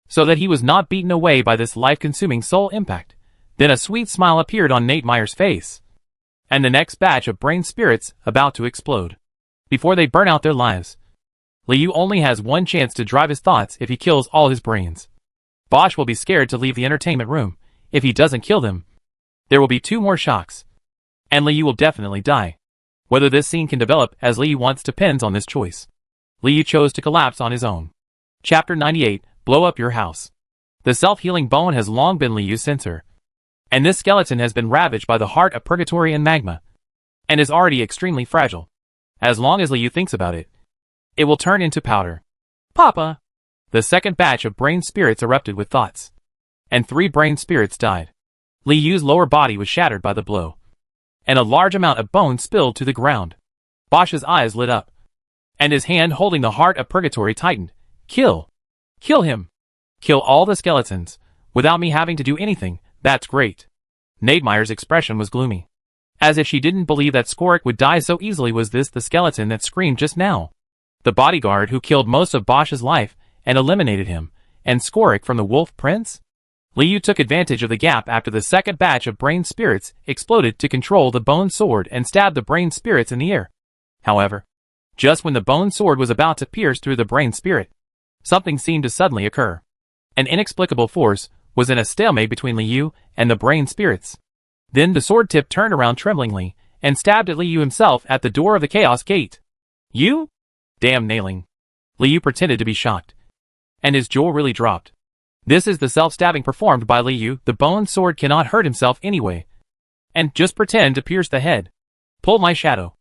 so that he was not beaten away by this life-consuming soul impact. Then a sweet smile appeared on Nate Meyer's face, and the next batch of brain-spirits about to explode. Before they burn out their lives, Li Yu only has one chance to drive his thoughts. If he kills all his brains, Bosch will be scared to leave the entertainment room. If he doesn't kill them, there will be 2 more shocks, and Li Yu will definitely die. Whether this scene can develop as Li Yu wants depends on this choice. Li Yu chose to collapse on his own. Chapter 98, Blow Up Your House. The self-healing bone has long been Li Yu's censor, and this skeleton has been ravaged by the heart of purgatory and magma, and is already extremely fragile. As long as Li Yu thinks about it, it will turn into powder. Papa! The second batch of brain spirits erupted with thoughts, and 3 brain spirits died. Li Yu's lower body was shattered by the blow, and a large amount of bone spilled to the ground. Bosch's eyes lit up, and his hand holding the heart of purgatory tightened. Kill! Kill him! Kill all the skeletons, without me having to do anything, that's great. Nademeyer's expression was gloomy. As if she didn't believe that Skorik would die so easily. Was this the skeleton that screamed just now? The bodyguard who killed most of Bosch's life and eliminated him, and Skorik from the Wolf Prince? Liu took advantage of the gap after the second batch of brain spirits exploded to control the bone sword and stab the brain spirits in the air. However, just when the bone sword was about to pierce through the brain spirit, something seemed to suddenly occur. An inexplicable force was in a stalemate between Liu and the brain spirits. Then the sword tip turned around tremblingly and stabbed at Liu himself at the door of the Chaos Gate. You? Damn nailing. Liu pretended to be shocked, and his jaw really dropped. This is the self-stabbing performed by Liu. The bone sword cannot hurt himself anyway. And just pretend to pierce the head. Pull my shadow.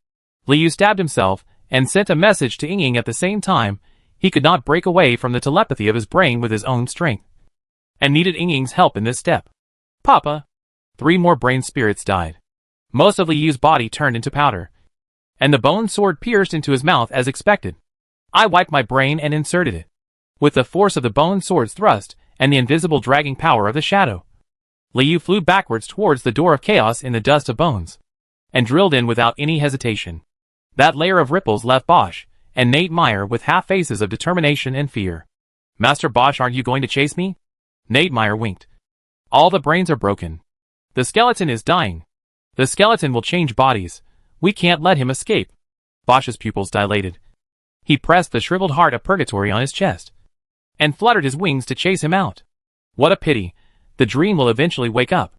Liu stabbed himself and sent a message to Ying at the same time. He could not break away from the telepathy of his brain with his own strength, and needed Ying's help in this step. Papa! 3 more brain spirits died. Most of Liu's body turned into powder, and the bone sword pierced into his mouth as expected. I wiped my brain and inserted it, with the force of the bone sword's thrust and the invisible dragging power of the shadow. Liu flew backwards towards the door of chaos in the dust of bones, and drilled in without any hesitation. That layer of ripples left Bosch and Nademeyer with half faces of determination and fear. Master Bosch, aren't you going to chase me? Nademeyer winked. All the brains are broken. The skeleton is dying. The skeleton will change bodies. We can't let him escape. Bosch's pupils dilated. He pressed the shriveled heart of purgatory on his chest, and fluttered his wings to chase him out. What a pity. The dream will eventually wake up.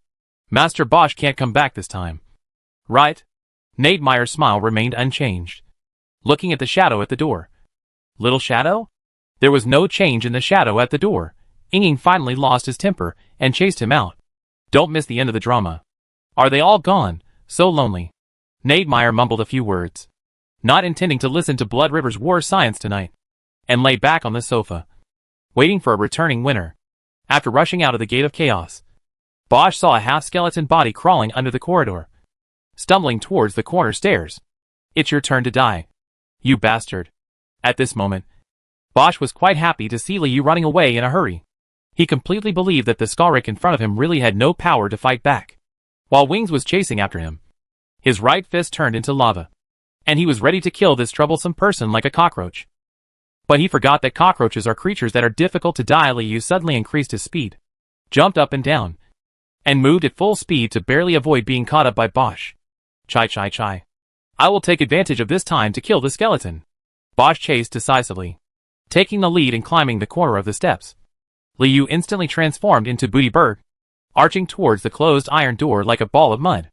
Master Bosch can't come back this time. Right? Nademeyer's smile remained unchanged, looking at the shadow at the door. Little shadow? There was no change in the shadow at the door. Ying finally lost his temper and chased him out. Don't miss the end of the drama. Are they all gone? So lonely. Nademeyer mumbled a few words, not intending to listen to Blood River's war science tonight, and lay back on the sofa, waiting for a returning winner. After rushing out of the Gate of Chaos, Bosch saw a half-skeleton body crawling under the corridor, stumbling towards the corner stairs. It's your turn to die. You bastard. At this moment, Bosch was quite happy to see Liu running away in a hurry. He completely believed that the Skorik in front of him really had no power to fight back. While Wings was chasing after him, his right fist turned into lava, and he was ready to kill this troublesome person like a cockroach. But he forgot that cockroaches are creatures that are difficult to die. Liu suddenly increased his speed, jumped up and down, and moved at full speed to barely avoid being caught up by Bosch. Chai. I will take advantage of this time to kill the skeleton. Bosch chased decisively, taking the lead and climbing the corner of the steps. Liu instantly transformed into Bootyberg, arching towards the closed iron door like a ball of mud.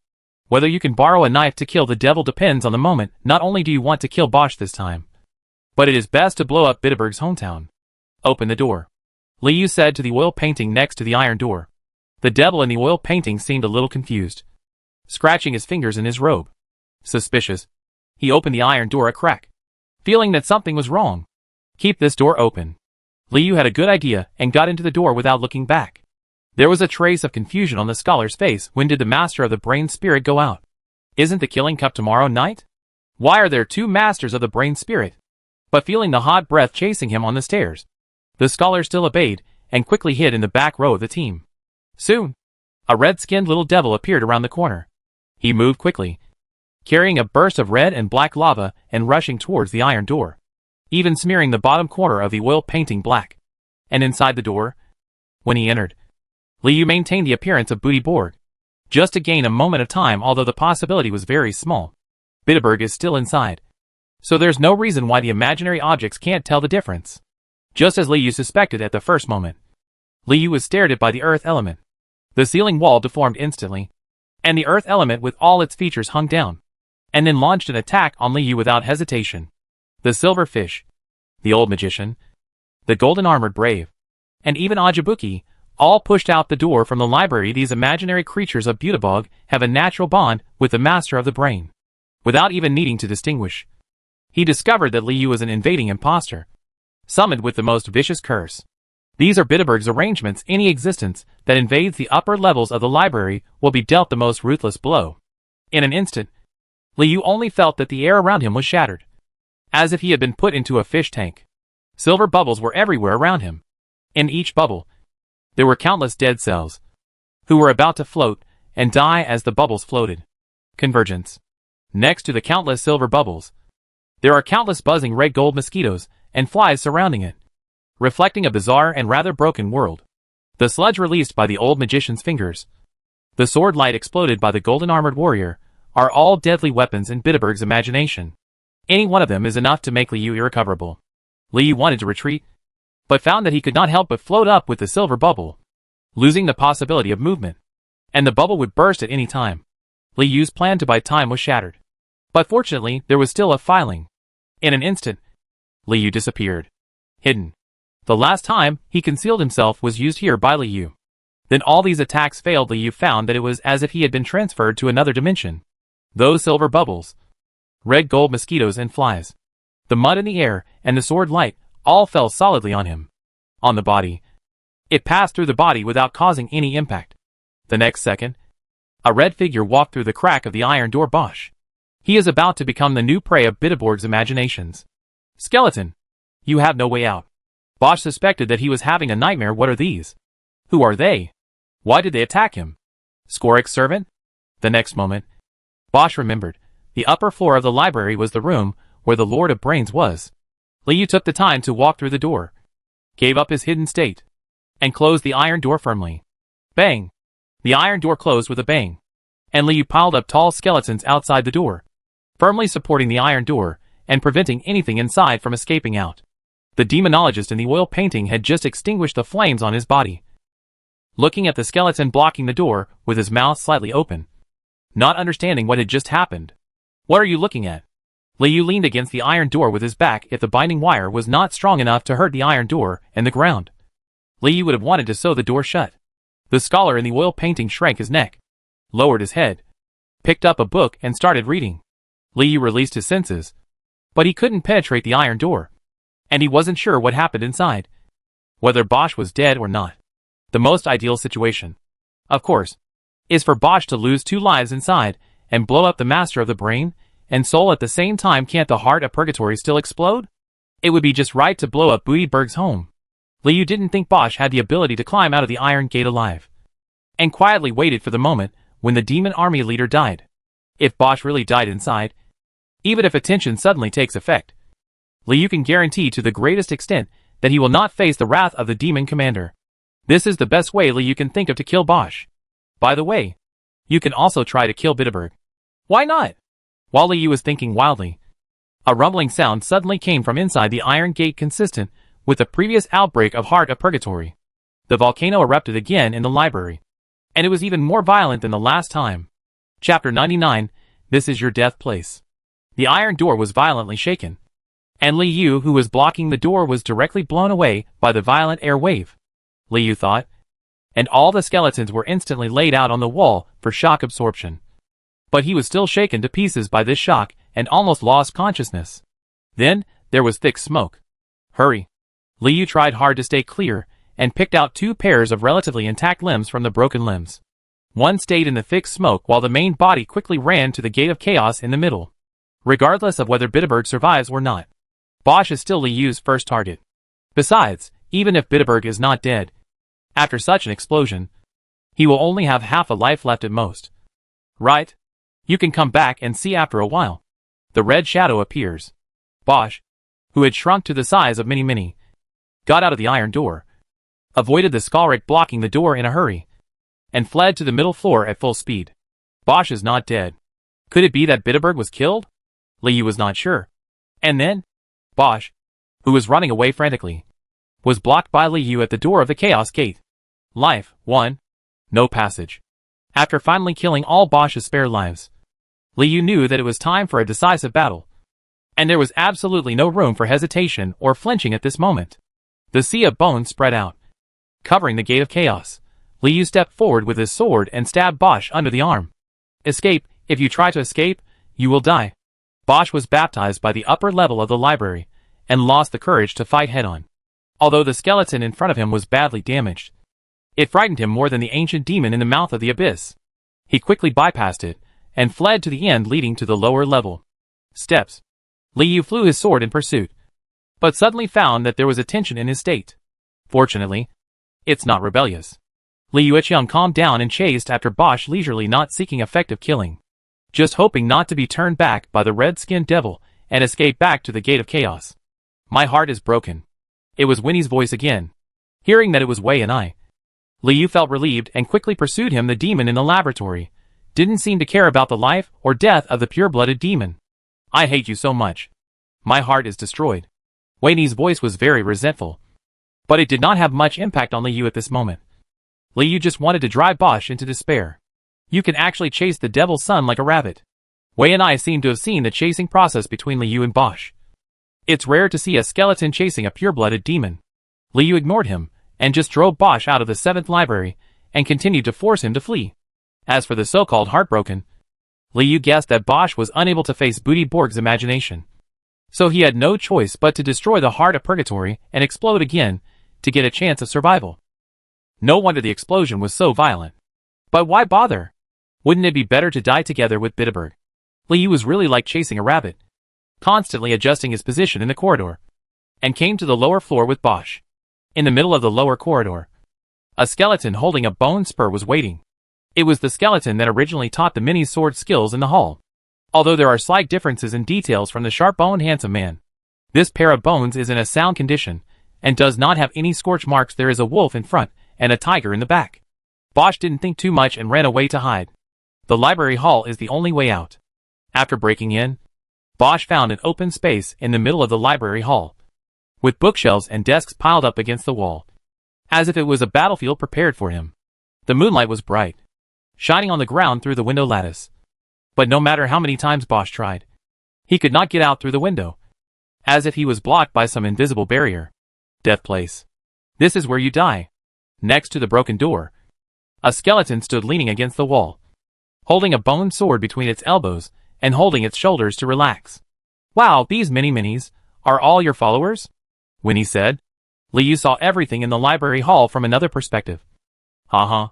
Whether you can borrow a knife to kill the devil depends on the moment. Not only do you want to kill Bosch this time, but it is best to blow up Bitterberg's hometown. Open the door, Liu said to the oil painting next to the iron door. The devil in the oil painting seemed a little confused, scratching his fingers in his robe. Suspicious. He opened the iron door a crack, feeling that something was wrong. Keep this door open. Liu had a good idea and got into the door without looking back. There was a trace of confusion on the scholar's face. When did the master of the brain spirit go out? Isn't the killing cup tomorrow night? Why are there 2 masters of the brain spirit? But feeling the hot breath chasing him on the stairs, the scholar still obeyed and quickly hid in the back row of the team. Soon, a red-skinned little devil appeared around the corner. He moved quickly, carrying a burst of red and black lava and rushing towards the iron door, even smearing the bottom corner of the oil painting black. And inside the door, when he entered, Liu maintained the appearance of Bootyberg, just to gain a moment of time, although the possibility was very small. Bitterberg is still inside, so there's no reason why the imaginary objects can't tell the difference. Just as Liu suspected at the first moment, Liu was stared at by the earth element. The ceiling wall deformed instantly, and the earth element with all its features hung down, and then launched an attack on Liu without hesitation. The silver fish, the old magician, the golden armored brave, and even Ajabuki, all pushed out the door from the library. These imaginary creatures of Butibog have a natural bond with the master of the brain, without even needing to distinguish. He discovered that Liu was an invading impostor, summoned with the most vicious curse. These are Bitterberg's arrangements. Any existence that invades the upper levels of the library will be dealt the most ruthless blow. In an instant, Liu only felt that the air around him was shattered, as if he had been put into a fish tank. Silver bubbles were everywhere around him. In each bubble, there were countless dead cells, who were about to float and die as the bubbles floated. Convergence. Next to the countless silver bubbles, there are countless buzzing red-gold mosquitoes and flies surrounding it, reflecting a bizarre and rather broken world. The sludge released by the old magician's fingers, the sword light exploded by the golden-armored warrior, are all deadly weapons in Bitterberg's imagination. Any one of them is enough to make Liu irrecoverable. Liu wanted to retreat, but found that he could not help but float up with the silver bubble, losing the possibility of movement, and the bubble would burst at any time. Liu's plan to buy time was shattered. But fortunately, there was still a filing. In an instant, Liu disappeared. Hidden. The last time he concealed himself was used here by Liu. Then all these attacks failed. Liu found that it was as if he had been transferred to another dimension. Those silver bubbles, red gold mosquitoes and flies, the mud in the air, and the sword light, all fell solidly on him. On the body. It passed through the body without causing any impact. The next second, a red figure walked through the crack of the iron door. Bosch. He is about to become the new prey of Bitterberg's imaginations. Skeleton. You have no way out. Bosch suspected that he was having a nightmare. What are these? Who are they? Why did they attack him? Skorik's servant? The next moment, Bosch remembered. The upper floor of the library was the room where the Lord of Brains was. Liu took the time to walk through the door, gave up his hidden state, and closed the iron door firmly. Bang! The iron door closed with a bang, and Liu piled up tall skeletons outside the door, firmly supporting the iron door and preventing anything inside from escaping out. The demonologist in the oil painting had just extinguished the flames on his body, looking at the skeleton blocking the door with his mouth slightly open, not understanding what had just happened. What are you looking at? Liu leaned against the iron door with his back. If the binding wire was not strong enough to hurt the iron door and the ground, Liu would have wanted to sew the door shut. The scholar in the oil painting shrank his neck, lowered his head, picked up a book and started reading. Liu released his senses, but he couldn't penetrate the iron door, and he wasn't sure what happened inside, whether Bosch was dead or not. The most ideal situation, of course, is for Bosch to lose 2 lives inside and blow up the master of the brain and soul at the same time. Can't the heart of purgatory still explode? It would be just right to blow up Bitterberg's home. Liu didn't think Bosch had the ability to climb out of the iron gate alive, and quietly waited for the moment when the demon army leader died. If Bosch really died inside, even if attention suddenly takes effect, Liu can guarantee to the greatest extent that he will not face the wrath of the demon commander. This is the best way Liu can think of to kill Bosch. By the way, you can also try to kill Bitterberg. Why not? While Liu was thinking wildly, a rumbling sound suddenly came from inside the iron gate, consistent with the previous outbreak of Heart of Purgatory. The volcano erupted again in the library, and it was even more violent than the last time. Chapter 99, This is Your Death Place. The iron door was violently shaken, and Liu, who was blocking the door, was directly blown away by the violent air wave. Liu thought, and all the skeletons were instantly laid out on the wall for shock absorption. But he was still shaken to pieces by this shock and almost lost consciousness. Then, there was thick smoke. Hurry! Liu tried hard to stay clear and picked out 2 pairs of relatively intact limbs from the broken limbs. One stayed in the thick smoke while the main body quickly ran to the gate of chaos in the middle. Regardless of whether Bitterberg survives or not, Bosch is still Liu's first target. Besides, even if Bitterberg is not dead, after such an explosion, he will only have half a life left at most. Right? You can come back and see after a while. The red shadow appears. Bosch, who had shrunk to the size of Mini, got out of the iron door, avoided the Skalrik blocking the door in a hurry, and fled to the middle floor at full speed. Bosch is not dead. Could it be that Bitterberg was killed? Liu was not sure. And then, Bosch, who was running away frantically, was blocked by Liu at the door of the Chaos Gate. Life 1. No passage. After finally killing all Bosch's spare lives, Liu knew that it was time for a decisive battle, and there was absolutely no room for hesitation or flinching at this moment. The sea of bones spread out, covering the Gate of Chaos. Liu stepped forward with his sword and stabbed Bosch under the arm. Escape! If you try to escape, you will die. Bosch was baptized by the upper level of the library, and lost the courage to fight head-on. Although the skeleton in front of him was badly damaged, it frightened him more than the ancient demon in the mouth of the abyss. He quickly bypassed it, and fled to the end leading to the lower level. Steps. Liu flew his sword in pursuit, but suddenly found that there was a tension in his state. Fortunately, it's not rebellious. Liu Yiqiang calmed down and chased after Bosch leisurely, not seeking effective killing, just hoping not to be turned back by the red-skinned devil and escape back to the Gate of Chaos. My heart is broken. It was Winnie's voice again. Hearing that it was Wei and I, Liu felt relieved and quickly pursued him. The demon in the laboratory didn't seem to care about the life or death of the pure-blooded demon. I hate you so much. My heart is destroyed. Winnie's voice was very resentful, but it did not have much impact on Liu at this moment. Liu just wanted to drive Bosch into despair. You can actually chase the devil's son like a rabbit. Wei and I seem to have seen the chasing process between Liu and Bosch. It's rare to see a skeleton chasing a pure-blooded demon. Liu ignored him and just drove Bosch out of the 7th library and continued to force him to flee. As for the so-called heartbroken, Liu guessed that Bosch was unable to face Booty Borg's imagination, so he had no choice but to destroy the heart of purgatory and explode again to get a chance of survival. No wonder the explosion was so violent. But why bother? Wouldn't it be better to die together with Bitterberg? Liu was really like chasing a rabbit, constantly adjusting his position in the corridor, and came to the lower floor with Bosch. In the middle of the lower corridor, a skeleton holding a bone spur was waiting. It was the skeleton that originally taught the mini sword skills in the hall. Although there are slight differences in details from the sharp-boned handsome man, this pair of bones is in a sound condition and does not have any scorch marks. There is a wolf in front and a tiger in the back. Bosch didn't think too much and ran away to hide. The library hall is the only way out. After breaking in, Bosch found an open space in the middle of the library hall, with bookshelves and desks piled up against the wall, as if it was a battlefield prepared for him. The moonlight was bright, shining on the ground through the window lattice. But no matter how many times Bosch tried, he could not get out through the window, as if he was blocked by some invisible barrier. Death place. This is where you die. Next to the broken door, a skeleton stood leaning against the wall, holding a bone sword between its elbows and holding its shoulders to relax. Wow, these mini-minis are all your followers? Winnie said. Liu saw everything in the library hall from another perspective. Haha.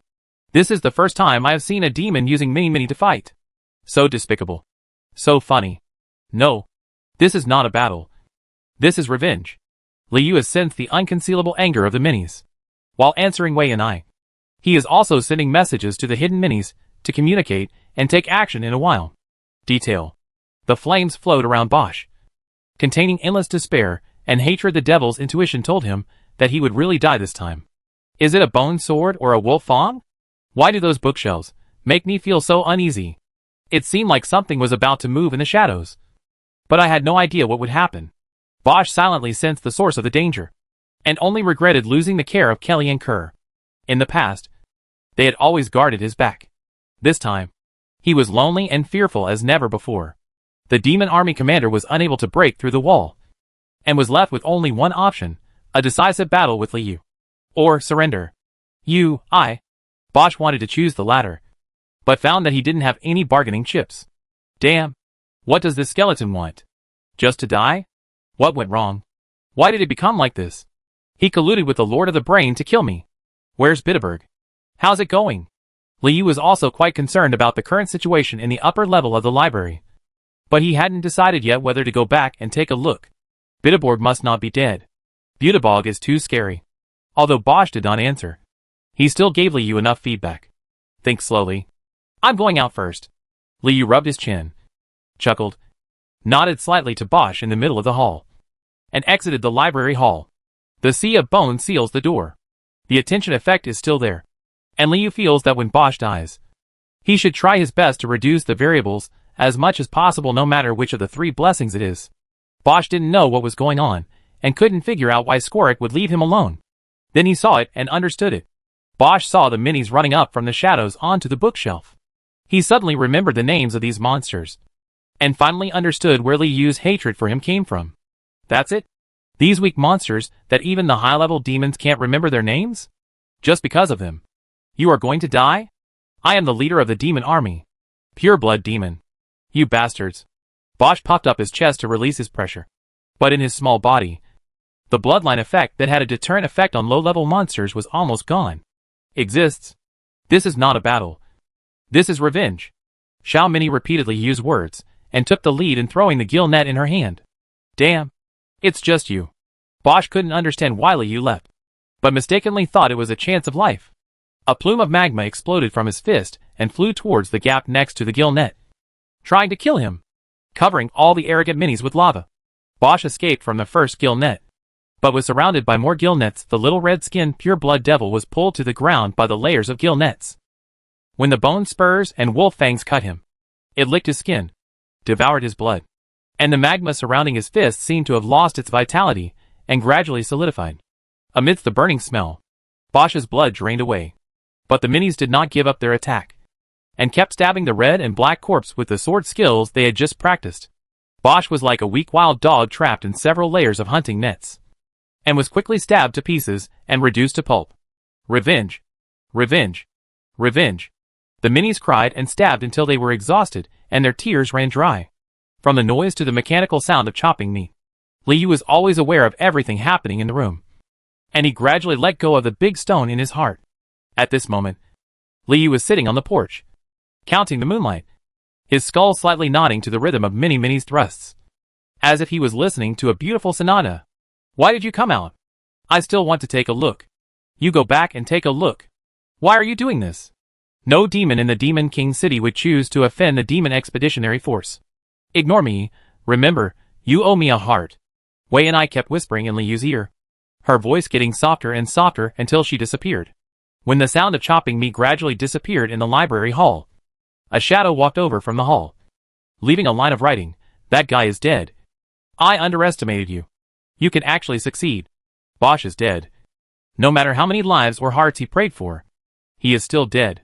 This is the first time I have seen a demon using mini-mini to fight. So despicable. So funny. No. This is not a battle. This is revenge. Liu has sensed the unconcealable anger of the minis. While answering Wei and I, he is also sending messages to the hidden minis to communicate and take action in a while. Detail. The flames flowed around Bosch, containing endless despair and hatred. The devil's intuition told him that he would really die this time. Is it a bone sword or a wolf fang? Why do those bookshelves make me feel so uneasy? It seemed like something was about to move in the shadows, but I had no idea what would happen. Bosch silently sensed the source of the danger, and only regretted losing the care of Kelly and Kerr. In the past, they had always guarded his back. This time, he was lonely and fearful as never before. The demon army commander was unable to break through the wall, and was left with only one option, a decisive battle with Liu, or surrender. Bosch wanted to choose the latter, but found that he didn't have any bargaining chips. Damn. What does this skeleton want? Just to die? What went wrong? Why did it become like this? He colluded with the Lord of the Brain to kill me. Where's Bitterberg? How's it going? Liu was also quite concerned about the current situation in the upper level of the library, but he hadn't decided yet whether to go back and take a look. Bitterberg must not be dead. Butebog is too scary. Although Bosch did not answer, he still gave Liu enough feedback. Think slowly. I'm going out first. Liu rubbed his chin, chuckled, nodded slightly to Bosch in the middle of the hall, and exited the library hall. The sea of bone seals the door. The attention effect is still there, and Liu feels that when Bosch dies, he should try his best to reduce the variables as much as possible, no matter which of the 3 blessings it is. Bosch didn't know what was going on, and couldn't figure out why Skorik would leave him alone. Then he saw it and understood it. Bosch saw the minis running up from the shadows onto the bookshelf. He suddenly remembered the names of these monsters, and finally understood where Liu's hatred for him came from. That's it? These weak monsters that even the high-level demons can't remember their names? Just because of them. You are going to die? I am the leader of the demon army. Pure-blood demon. You bastards. Bosch puffed up his chest to release his pressure. But in his small body, the bloodline effect that had a deterrent effect on low-level monsters was almost gone. Exists. This is not a battle. This is revenge. Xiao Mini repeatedly used words, and took the lead in throwing the gill net in her hand. Damn. It's just you. Bosch couldn't understand why Liu left, but mistakenly thought it was a chance of life. A plume of magma exploded from his fist and flew towards the gap next to the gill net, trying to kill him, covering all the arrogant minis with lava. Bosch escaped from the first gill net, but was surrounded by more gill nets. The little red-skinned pure-blood devil was pulled to the ground by the layers of gill nets. When the bone spurs and wolf fangs cut him, it licked his skin, devoured his blood, and the magma surrounding his fist seemed to have lost its vitality and gradually solidified. Amidst the burning smell, Bosch's blood drained away, but the minis did not give up their attack, and kept stabbing the red and black corpse with the sword skills they had just practiced. Bosch was like a weak wild dog trapped in several layers of hunting nets, and was quickly stabbed to pieces and reduced to pulp. Revenge! Revenge! Revenge! The minis cried and stabbed until they were exhausted, and their tears ran dry. From the noise to the mechanical sound of chopping meat, Liu was always aware of everything happening in the room, and he gradually let go of the big stone in his heart. At this moment, Liu was sitting on the porch, counting the moonlight, his skull slightly nodding to the rhythm of Mini's thrusts, as if he was listening to a beautiful sonata. Why did you come out? I still want to take a look. You go back and take a look. Why are you doing this? No demon in the Demon King City would choose to offend the Demon Expeditionary Force. Ignore me. Remember, you owe me a heart. Wei and I kept whispering in Liu's ear, her voice getting softer and softer until she disappeared. When the sound of chopping meat gradually disappeared in the library hall, a shadow walked over from the hall, leaving a line of writing. That guy is dead. I underestimated you. You can actually succeed. Bosch is dead. No matter how many lives or hearts he prayed for, he is still dead.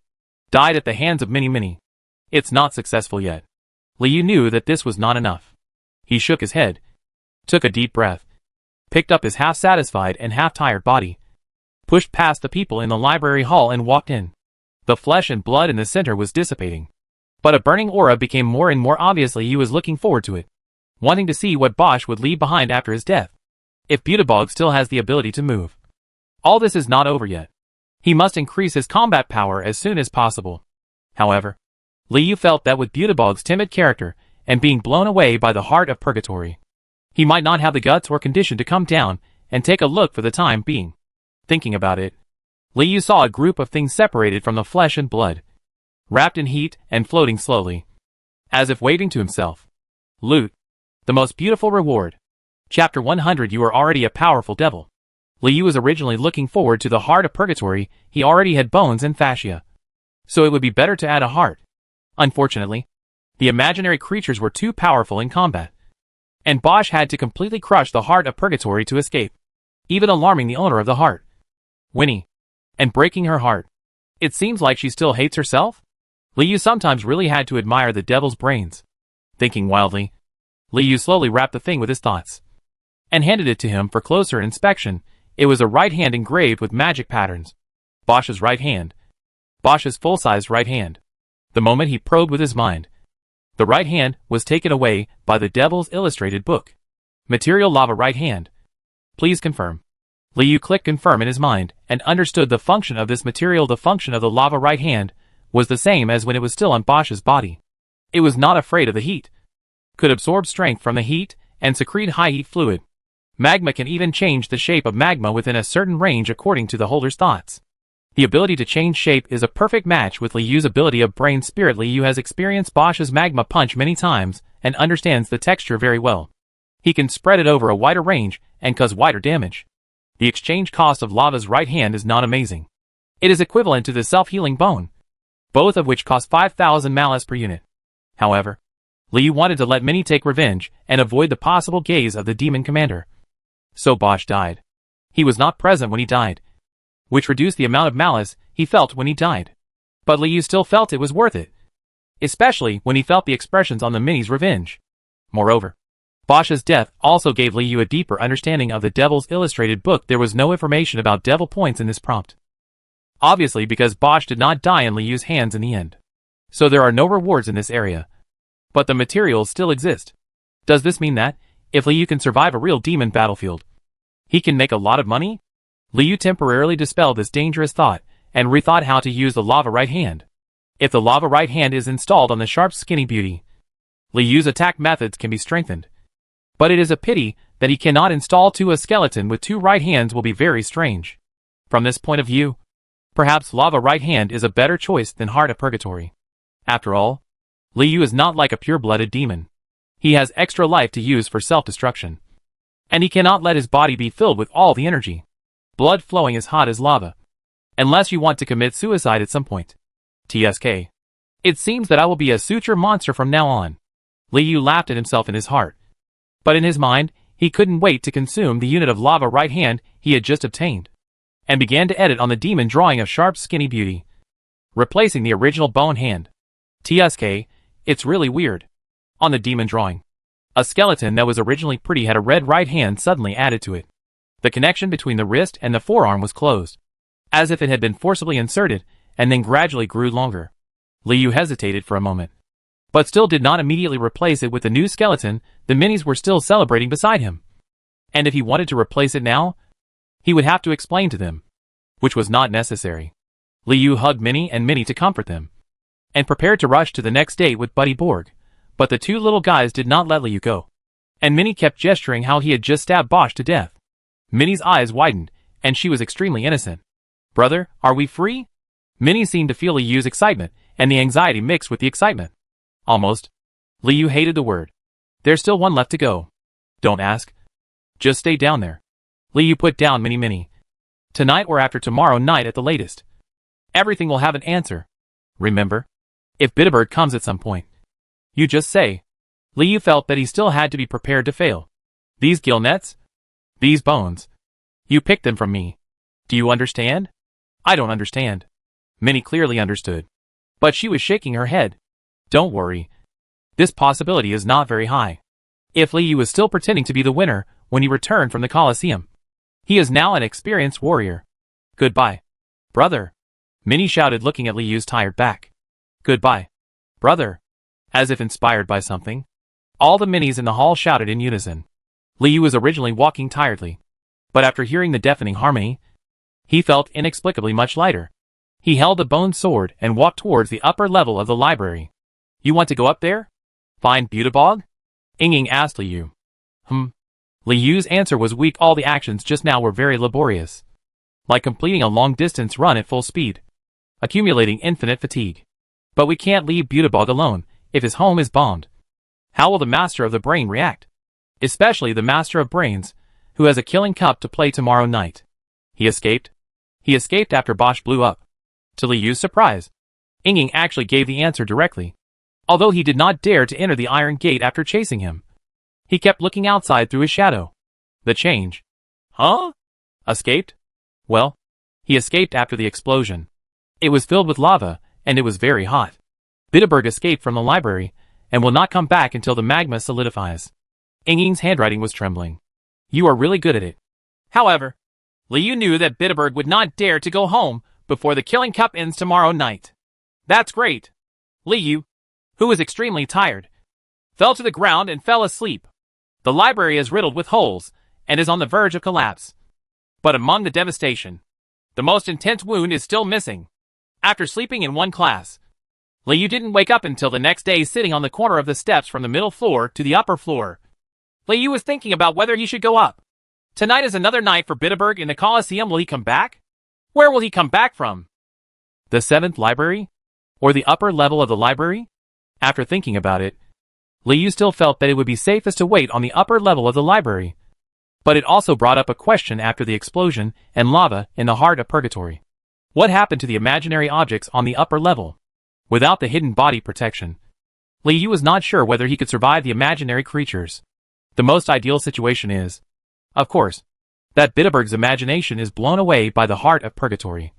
Died at the hands of Mini. It's not successful yet. Liu knew that this was not enough. He shook his head, took a deep breath, picked up his half-satisfied and half-tired body, pushed past the people in the library hall and walked in. The flesh and blood in the center was dissipating, but a burning aura became more and more obvious. Liu was looking forward to it, wanting to see what Bosch would leave behind after his death. If Beelzebub still has the ability to move, all this is not over yet. He must increase his combat power as soon as possible. However, Liu felt that with Beelzebub's timid character and being blown away by the heart of purgatory, he might not have the guts or condition to come down and take a look for the time being. Thinking about it, Liu saw a group of things separated from the flesh and blood, wrapped in heat and floating slowly, as if waving to himself. Loot. The most beautiful reward. Chapter 100. You are already a powerful devil. Liu was originally looking forward to the heart of purgatory. He already had bones and fascia, so it would be better to add a heart. Unfortunately, the imaginary creatures were too powerful in combat, and Bosch had to completely crush the heart of purgatory to escape, even alarming the owner of the heart, Winnie, and breaking her heart. It seems like she still hates herself? Liu sometimes really had to admire the devil's brains. Thinking wildly, Liu slowly wrapped the thing with his thoughts, and handed it to him for closer inspection. It was a right hand engraved with magic patterns. Bosch's right hand. Bosch's full-sized right hand. The moment he probed with his mind, the right hand was taken away by the devil's illustrated book. Material lava right hand. Please confirm. Liu clicked confirm in his mind and understood the function of this material. The function of the lava right hand was the same as when it was still on Bosch's body. It was not afraid of the heat, could absorb strength from the heat and secrete high heat fluid. Magma can even change the shape of magma within a certain range according to the holder's thoughts. The ability to change shape is a perfect match with Liu's ability of brain spirit. Liu has experienced Bosch's magma punch many times and understands the texture very well. He can spread it over a wider range and cause wider damage. The exchange cost of lava's right hand is not amazing. It is equivalent to the self-healing bone, both of which cost 5,000 malice per unit. However, Liu wanted to let Mini take revenge and avoid the possible gaze of the demon commander. So Bosch died. He was not present when he died, which reduced the amount of malice he felt when he died. But Liu still felt it was worth it, especially when he felt the expressions on the Mini's revenge. Moreover, Bosch's death also gave Liu a deeper understanding of the devil's illustrated book. There was no information about devil points in this prompt, obviously because Bosch did not die in Liu's hands in the end. So there are no rewards in this area, but the materials still exist. Does this mean that, if Liu can survive a real demon battlefield, he can make a lot of money? Liu temporarily dispelled this dangerous thought and rethought how to use the lava right hand. If the lava right hand is installed on the sharp skinny beauty, Li Yu's attack methods can be strengthened. But it is a pity that he cannot install a skeleton with 2 right hands will be very strange. From this point of view, perhaps lava right hand is a better choice than heart of purgatory. After all, Li Yu is not like a pure-blooded demon. He has extra life to use for self-destruction. And he cannot let his body be filled with all the energy. Blood flowing as hot as lava. Unless you want to commit suicide at some point. TSK. It seems that I will be a suture monster from now on. Li Yu laughed at himself in his heart. But in his mind, he couldn't wait to consume the unit of lava right hand he had just obtained. And began to edit on the demon drawing of sharp skinny beauty, replacing the original bone hand. TSK, it's really weird. On the demon drawing, a skeleton that was originally pretty had a red right hand suddenly added to it. The connection between the wrist and the forearm was closed, as if it had been forcibly inserted, and then gradually grew longer. Li Yu hesitated for a moment, but still did not immediately replace it with the new skeleton. The minis were still celebrating beside him. And if he wanted to replace it now, he would have to explain to them, which was not necessary. Li Yu hugged Minnie and Minnie to comfort them, and prepared to rush to the next date with Buddy Borg, but the 2 little guys did not let Li Yu go. And Minnie kept gesturing how he had just stabbed Bosch to death. Minnie's eyes widened, and she was extremely innocent. Brother, are we free? Minnie seemed to feel Li Yu's excitement, and the anxiety mixed with the excitement. Almost. Li Yu hated the word. There's still one left to go. Don't ask. Just stay down there. Li Yu put down Minnie. Tonight or after tomorrow night at the latest. Everything will have an answer. Remember? If Bitterberg comes at some point, you just say. Li Yu felt that he still had to be prepared to fail. These gill nets? These bones. You picked them from me. Do you understand? I don't understand. Minnie clearly understood. But she was shaking her head. Don't worry. This possibility is not very high. If Li Yu was still pretending to be the winner when he returned from the Colosseum, he is now an experienced warrior. Goodbye, brother. Minnie shouted, looking at Li Yu's tired back. Goodbye, brother. As if inspired by something, all the minis in the hall shouted in unison. Li Yu was originally walking tiredly, but after hearing the deafening harmony, he felt inexplicably much lighter. He held the bone sword and walked towards the upper level of the library. You want to go up there? Find Butebog? Ying asked Li Yu. Li Yu's answer was weak. All the actions just now were very laborious, like completing a long-distance run at full speed, accumulating infinite fatigue. But we can't leave Butebog alone. If his home is bombed, how will the Master of the Brain react? Especially the Master of Brains, who has a killing cup to play tomorrow night. He escaped? He escaped after Bosch blew up. To Li Yu's surprise, Ying actually gave the answer directly. Although he did not dare to enter the iron gate after chasing him, he kept looking outside through his shadow. The change. Huh? Escaped? Well, he escaped after the explosion. It was filled with lava, and it was very hot. Bitterberg escaped from the library, and will not come back until the magma solidifies. Ying's handwriting was trembling. You are really good at it. However, Li Yu knew that Bitterberg would not dare to go home before the killing cup ends tomorrow night. That's great. Li Yu, who was extremely tired, fell to the ground and fell asleep. The library is riddled with holes, and is on the verge of collapse. But among the devastation, the most intense wound is still missing. After sleeping in one class, Li Yu didn't wake up until the next day, sitting on the corner of the steps from the middle floor to the upper floor. Li Yu was thinking about whether he should go up. Tonight is another night for Bitterberg in the Colosseum. Will he come back? Where will he come back from? The 7th library? Or the upper level of the library? After thinking about it, Li Yu still felt that it would be safest to wait on the upper level of the library. But it also brought up a question after the explosion and lava in the heart of purgatory. What happened to the imaginary objects on the upper level? Without the hidden body protection, Li Yu was not sure whether he could survive the imaginary creatures. The most ideal situation is, of course, that Bitterberg's imagination is blown away by the heart of purgatory,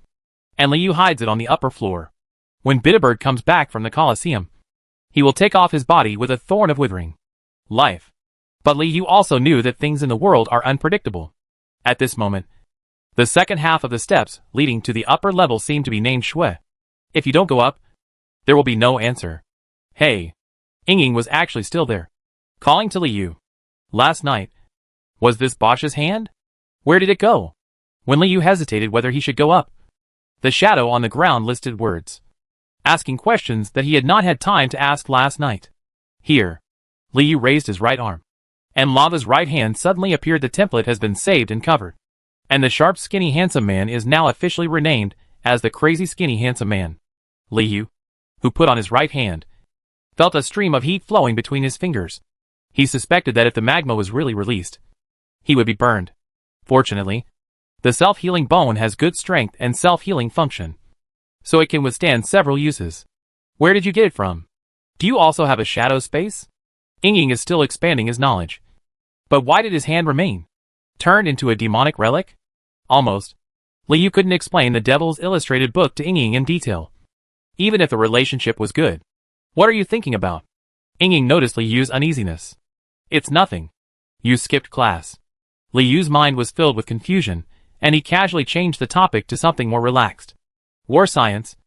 and Li Yu hides it on the upper floor. When Bitterberg comes back from the Colosseum, he will take off his body with a thorn of withering life. But Li Yu also knew that things in the world are unpredictable. At this moment, the second half of the steps leading to the upper level seemed to be named Shui. If you don't go up, there will be no answer. Hey. Ying was actually still there, calling to Li Yu. Last night. Was this Bosch's hand? Where did it go? When Li Yu hesitated whether he should go up, the shadow on the ground listed words. asking questions that he had not had time to ask last night. Here. Liu raised his right arm. And Lava's right hand suddenly appeared. The template has been saved and covered. And the sharp skinny handsome man is now officially renamed as the crazy skinny handsome man. Liu, who put on his right hand, felt a stream of heat flowing between his fingers. He suspected that if the magma was really released, he would be burned. Fortunately, the self-healing bone has good strength and self-healing function, so it can withstand several uses. Where did you get it from? Do you also have a shadow space? Ying is still expanding his knowledge. But why did his hand remain turned into a demonic relic? Almost. Liu couldn't explain the Devil's Illustrated book to Ying in detail, even if the relationship was good. What are you thinking about? Ying noticed Liu's uneasiness. It's nothing. You skipped class. Liu's mind was filled with confusion, and he casually changed the topic to something more relaxed. War science.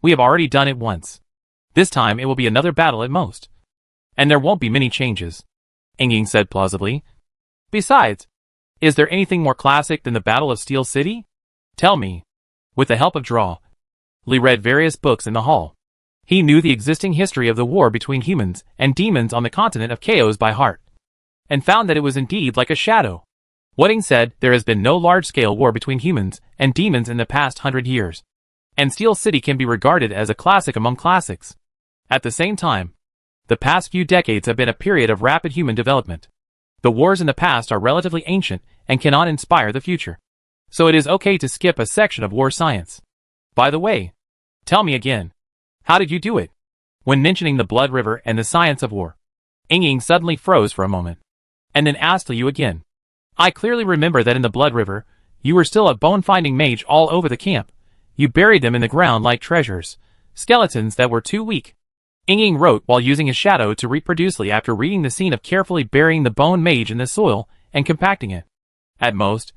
We have already done it once. This time it will be another battle at most. And there won't be many changes, Ying said plausibly. Besides, is there anything more classic than the Battle of Steel City? Tell me. With the help of Draw, Li read various books in the hall. He knew the existing history of the war between humans and demons on the continent of Chaos by heart, and found that it was indeed like a shadow. Ying said there has been no large-scale war between humans and demons in the past 100 years, and Steel City can be regarded as a classic among classics. At the same time, the past few decades have been a period of rapid human development. The wars in the past are relatively ancient and cannot inspire the future. So it is okay to skip a section of war science. By the way, tell me again, how did you do it? When mentioning the Blood River and the science of war, Ying suddenly froze for a moment, and then asked Liu again. I clearly remember that in the Blood River, you were still a bone-finding mage all over the camp. You buried them in the ground like treasures, skeletons that were too weak. Ying wrote while using his shadow to reproduce Li after reading the scene of carefully burying the bone mage in the soil and compacting it. At most,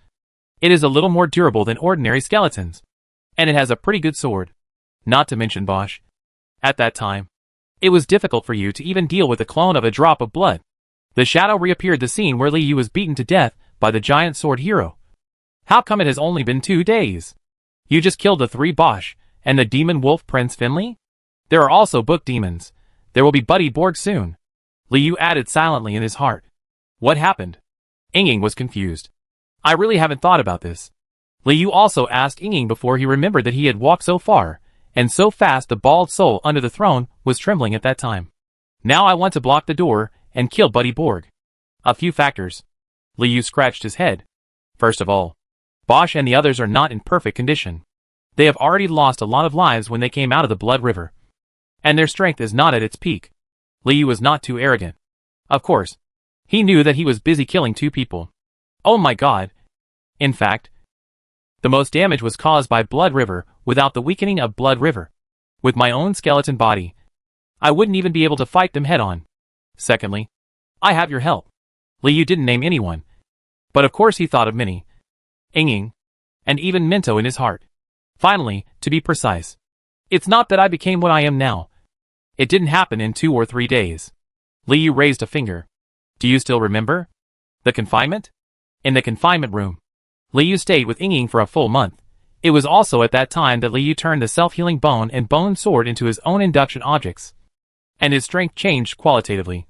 it is a little more durable than ordinary skeletons. And it has a pretty good sword. Not to mention Bosch. At that time, it was difficult for you to even deal with the clone of a drop of blood. The shadow reappeared the scene where Liu was beaten to death by the giant sword hero. How come it has only been 2 days? You just killed the 3 Bosch and the demon wolf Prince Finley? There are also book demons. There will be Buddy Borg soon. Liu added silently in his heart. What happened? Ying was confused. I really haven't thought about this. Liu also asked Ying before he remembered that he had walked so far, and so fast the bald soul under the throne was trembling at that time. Now I want to block the door and kill Buddy Borg. A few factors. Liu scratched his head. First of all, Bosch and the others are not in perfect condition. They have already lost a lot of lives when they came out of the Blood River, and their strength is not at its peak. Liu was not too arrogant. Of course, he knew that he was busy killing 2 people. Oh my god. In fact, the most damage was caused by Blood River without the weakening of Blood River. With my own skeleton body, I wouldn't even be able to fight them head-on. Secondly, I have your help. Liu didn't name anyone, but of course he thought of Minnie, Ying, and even Minto in his heart. Finally, to be precise, it's not that I became what I am now. It didn't happen in 2 or 3 days. Liu raised a finger. Do you still remember? The confinement? In the confinement room, Liu stayed with Ying for a full month. It was also at that time that Liu turned the self-healing bone and bone sword into his own induction objects, and his strength changed qualitatively,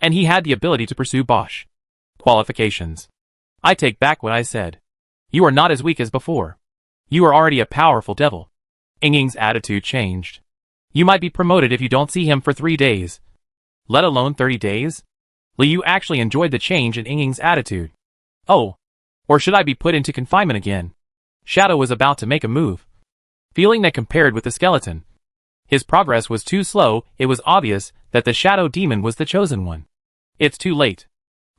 and he had the ability to pursue Bosch. Qualifications. I take back what I said. You are not as weak as before. You are already a powerful devil. Ying's attitude changed. You might be promoted if you don't see him for 3 days. Let alone 30 days? Liu actually enjoyed the change in Ying's attitude. Oh, or should I be put into confinement again? Shadow was about to make a move. Feeling that compared with the skeleton, his progress was too slow, it was obvious that the shadow demon was the chosen one. It's too late.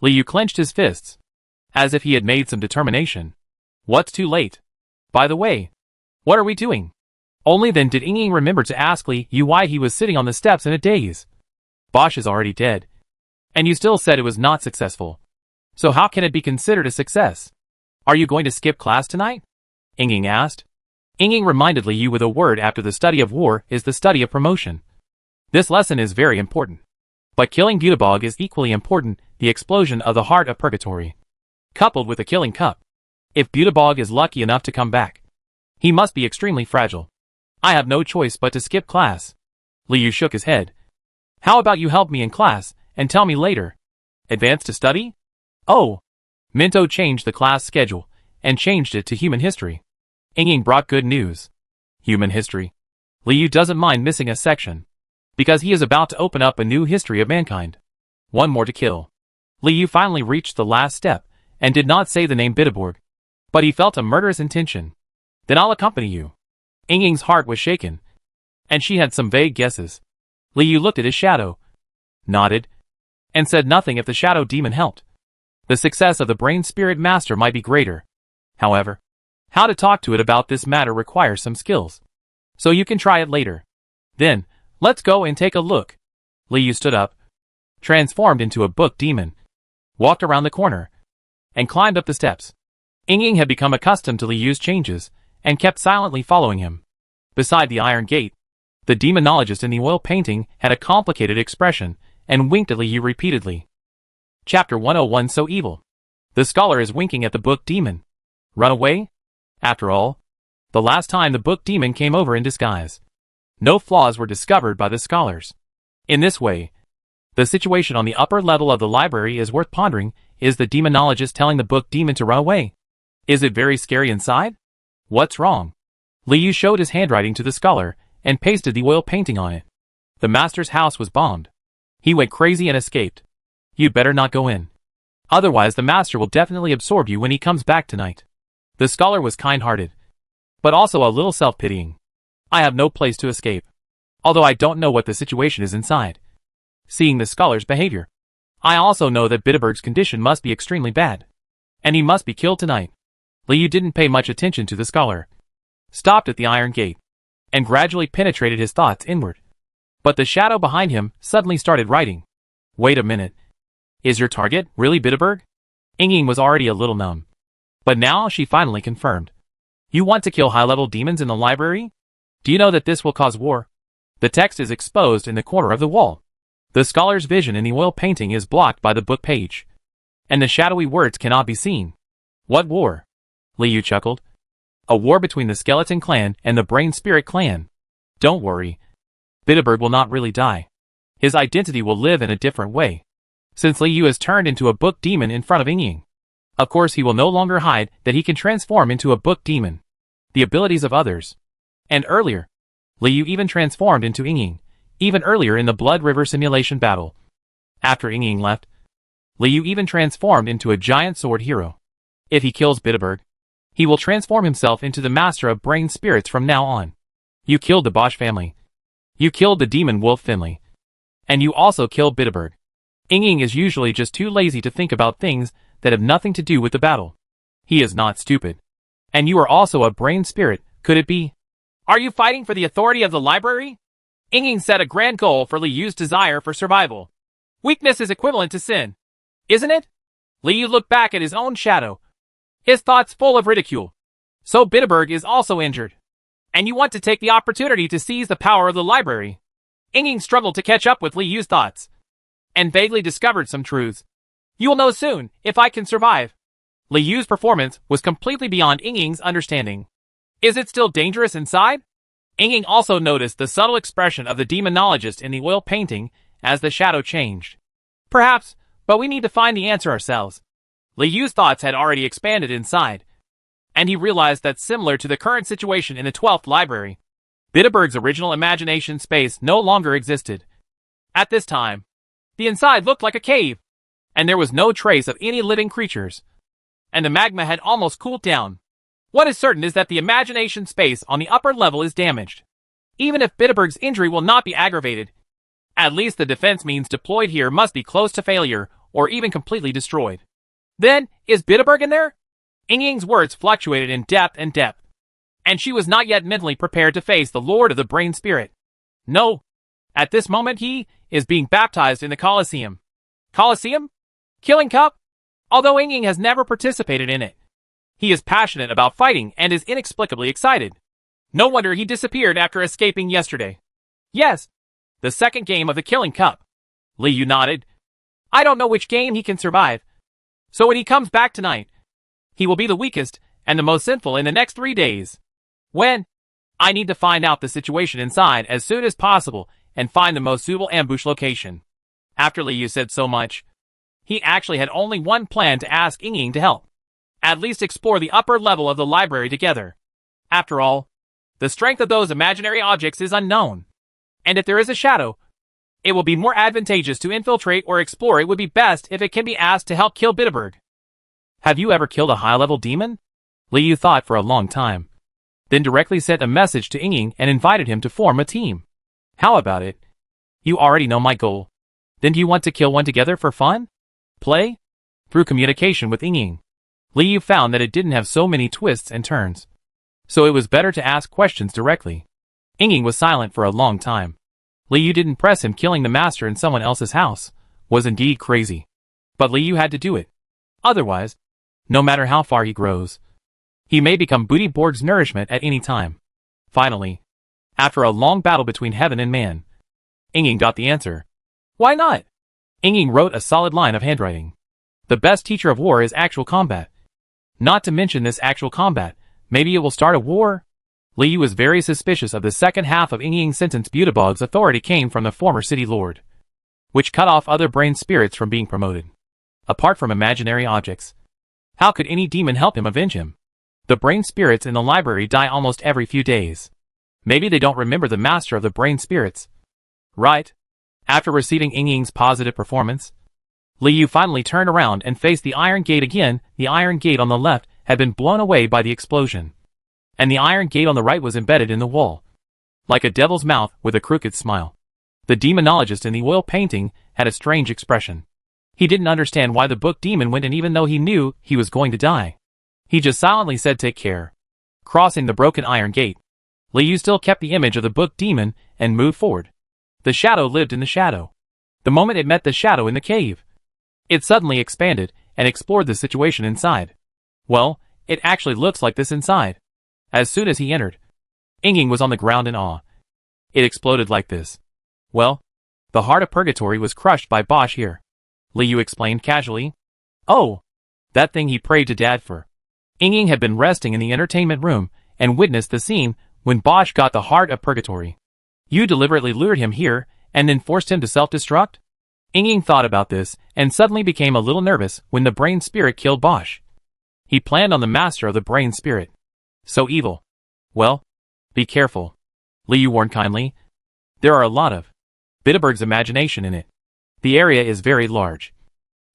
Liu clenched his fists, as if he had made some determination. What's too late? By the way, what are we doing? Only then did Ying remember to ask Liu why he was sitting on the steps in a daze. Bosch is already dead. And you still said it was not successful. So how can it be considered a success? Are you going to skip class tonight? Ying asked. Ying reminded Liu with a word after the study of war is the study of promotion. This lesson is very important. But killing Butebog is equally important, the explosion of the heart of purgatory, coupled with a killing cup. If Butebog is lucky enough to come back, he must be extremely fragile. I have no choice but to skip class. Liu shook his head. How about you help me in class, and tell me later? Advance to study? Oh. Minto changed the class schedule, and changed it to human history. Ying brought good news. Human history. Liu doesn't mind missing a section, because he is about to open up a new history of mankind. One more to kill. Liu finally reached the last step, and did not say the name Bitterborg, but he felt a murderous intention. Then I'll accompany you. Ying's heart was shaken, and she had some vague guesses. Liu looked at his shadow, nodded, and said nothing if the shadow demon helped. The success of the brain spirit master might be greater. However, how to talk to it about this matter requires some skills. So you can try it later. Then, let's go and take a look. Liu stood up, transformed into a book demon, walked around the corner, and climbed up the steps. Ying had become accustomed to Liu's changes, and kept silently following him. Beside the iron gate, the demonologist in the oil painting had a complicated expression, and winked at Liu repeatedly. Chapter 101 So Evil. The scholar is winking at the book demon. Run away? After all, the last time the book demon came over in disguise, no flaws were discovered by the scholars. In this way, the situation on the upper level of the library is worth pondering. Is the demonologist telling the book demon to run away? Is it very scary inside? What's wrong? Liu showed his handwriting to the scholar, and pasted the oil painting on it. The master's house was bombed. He went crazy and escaped. You'd better not go in. Otherwise the master will definitely absorb you when he comes back tonight. The scholar was kind-hearted, but also a little self-pitying. I have no place to escape, although I don't know what the situation is inside. Seeing the scholar's behavior, I also know that Bitterberg's condition must be extremely bad, and he must be killed tonight. Liu didn't pay much attention to the scholar, stopped at the iron gate, and gradually penetrated his thoughts inward. But the shadow behind him suddenly started writing. Wait a minute. Is your target really Bitterberg? Ying was already a little numb, but now she finally confirmed. You want to kill high-level demons in the library? Do you know that this will cause war? The text is exposed in the corner of the wall. The scholar's vision in the oil painting is blocked by the book page, and the shadowy words cannot be seen. What war? Liu chuckled. A war between the skeleton clan and the brain spirit clan. Don't worry. Bitterberg will not really die. His identity will live in a different way, since Liu has turned into a book demon in front of Ying. Of course he will no longer hide that he can transform into a book demon. The abilities of others. And earlier, Liu even transformed into Ying, even earlier in the Blood River simulation battle. After Ying left, Liu even transformed into a giant sword hero. If he kills Bitterberg, he will transform himself into the master of brain spirits from now on. You killed the Bosch family. You killed the demon wolf family. And you also killed Bitterberg. Ying is usually just too lazy to think about things that have nothing to do with the battle. He is not stupid. And you are also a brain spirit, could it be? Are you fighting for the authority of the library? Ying set a grand goal for Liu's desire for survival. Weakness is equivalent to sin, isn't it? Liu looked back at his own shadow, his thoughts full of ridicule. So Bitterberg is also injured, and you want to take the opportunity to seize the power of the library. Ying struggled to catch up with Liu's thoughts, and vaguely discovered some truths. You will know soon, if I can survive. Liu's performance was completely beyond Ying's understanding. Is it still dangerous inside? Ying also noticed the subtle expression of the demonologist in the oil painting as the shadow changed. Perhaps, but we need to find the answer ourselves. Liu's thoughts had already expanded inside, and he realized that similar to the current situation in the 12th library, Bitterberg's original imagination space no longer existed. At this time, the inside looked like a cave, and there was no trace of any living creatures, and the magma had almost cooled down. What is certain is that the imagination space on the upper level is damaged. Even if Bitterberg's injury will not be aggravated, at least the defense means deployed here must be close to failure or even completely destroyed. Then, is Bitterberg in there? Ying's words fluctuated in depth, and she was not yet mentally prepared to face the Lord of the Brain Spirit. No. At this moment he is being baptized in the Colosseum. Colosseum? Killing Cup? Although Ying has never participated in it, he is passionate about fighting and is inexplicably excited. No wonder he disappeared after escaping yesterday. Yes, the second game of the Killing Cup. Liu nodded. I don't know which game he can survive. So when he comes back tonight, he will be the weakest and the most sinful in the next 3 days. When? I need to find out the situation inside as soon as possible and find the most suitable ambush location. After Liu said so much, he actually had only one plan to ask Ying to help. At least explore the upper level of the library together. After all, the strength of those imaginary objects is unknown. And if there is a shadow, it will be more advantageous to infiltrate or explore. It would be best if it can be asked to help kill Bitterberg. Have you ever killed a high-level demon? Liu thought for a long time, then directly sent a message to Ying and invited him to form a team. How about it? You already know my goal. Then do you want to kill one together for fun? Play? Through communication with Ying, Liu found that it didn't have so many twists and turns. So it was better to ask questions directly. Ying was silent for a long time. Liu didn't press him. Killing the master in someone else's house was indeed crazy. But Liu had to do it. Otherwise, no matter how far he grows, he may become Booty Borg's nourishment at any time. Finally, after a long battle between heaven and man, Ying got the answer. Why not? Ying wrote a solid line of handwriting. The best teacher of war is actual combat. Not to mention this actual combat, maybe it will start a war? Liu was very suspicious of the second half of Ying's sentence. Butebog's authority came from the former city lord, which cut off other brain spirits from being promoted. Apart from imaginary objects, how could any demon help him avenge him? The brain spirits in the library die almost every few days. Maybe they don't remember the master of the brain spirits. Right? After receiving Ying's positive performance, Liu finally turned around and faced the iron gate again. The iron gate on the left had been blown away by the explosion, and the iron gate on the right was embedded in the wall, like a devil's mouth with a crooked smile. The demonologist in the oil painting had a strange expression. He didn't understand why the book demon went, and even though he knew he was going to die, he just silently said, "Take care." Crossing the broken iron gate, Liu still kept the image of the book demon and moved forward. The shadow lived in the shadow. The moment it met the shadow in the cave, it suddenly expanded and explored the situation inside. Well, it actually looks like this inside. As soon as he entered, Ying was on the ground in awe. It exploded like this. Well, the heart of purgatory was crushed by Bosch here, Liu explained casually. Oh, that thing he prayed to Dad for. Ying had been resting in the entertainment room and witnessed the scene when Bosch got the heart of purgatory. You deliberately lured him here and then forced him to self-destruct? Ying thought about this and suddenly became a little nervous when the brain spirit killed Bosch. He planned on the master of the brain spirit. So evil. Well, be careful, Liu warned kindly. There are a lot of Bitterberg's imagination in it. The area is very large,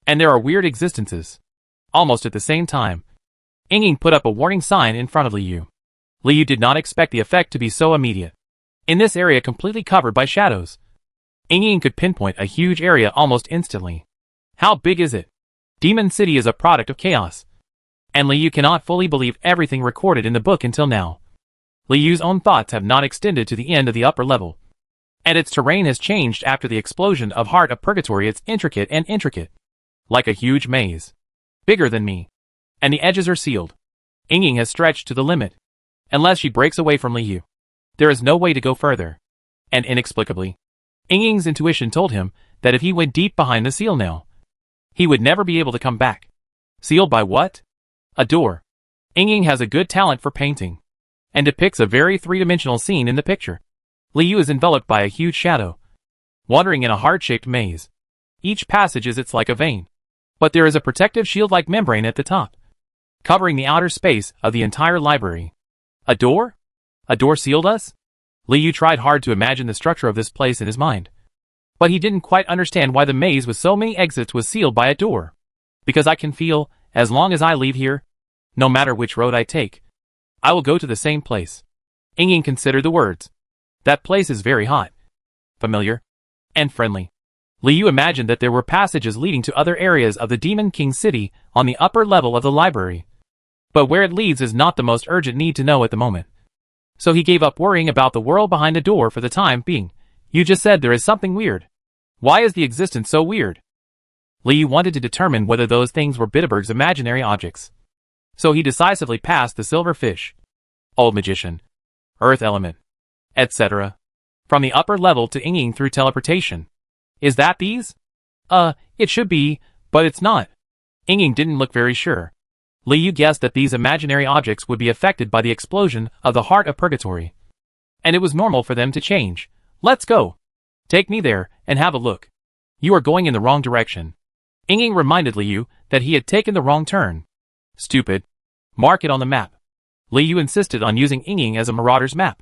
and there are weird existences. Almost at the same time, Ying put up a warning sign in front of Liu. Liu did not expect the effect to be so immediate. In this area completely covered by shadows, Ying could pinpoint a huge area almost instantly. How big is it? Demon City is a product of chaos, and Liu cannot fully believe everything recorded in the book until now. Liu's own thoughts have not extended to the end of the upper level, and its terrain has changed after the explosion of Heart of Purgatory. It's intricate, like a huge maze, bigger than me, and the edges are sealed. Ying has stretched to the limit. Unless she breaks away from Liu, there is no way to go further. And inexplicably, Ying's intuition told him that if he went deep behind the seal now, he would never be able to come back. Sealed by what? A door. Ying has a good talent for painting, and depicts a very three-dimensional scene in the picture. Liu is enveloped by a huge shadow, wandering in a heart-shaped maze. Each passage is it's like a vein, but there is a protective shield-like membrane at the top, covering the outer space of the entire library. A door? A door sealed us? Liu tried hard to imagine the structure of this place in his mind, but he didn't quite understand why the maze with so many exits was sealed by a door. Because I can feel, as long as I leave here, no matter which road I take, I will go to the same place. Ying considered the words. That place is very hot, familiar, and friendly. Liu imagined that there were passages leading to other areas of the Demon King City on the upper level of the library. But where it leads is not the most urgent need to know at the moment. So he gave up worrying about the world behind the door for the time being. You just said there is something weird. Why is the existence so weird? Liu wanted to determine whether those things were Bitterberg's imaginary objects. So he decisively passed the silver fish, old magician, earth element, etc., from the upper level to Ying through teleportation. Is that these? It should be, but it's not. Ying didn't look very sure. Liu guessed that these imaginary objects would be affected by the explosion of the Heart of Purgatory. and it was normal for them to change. Let's go. Take me there, and have a look. You are going in the wrong direction. Ying reminded Liu that he had taken the wrong turn. Stupid. Mark it on the map. Liu insisted on using Ying as a marauder's map.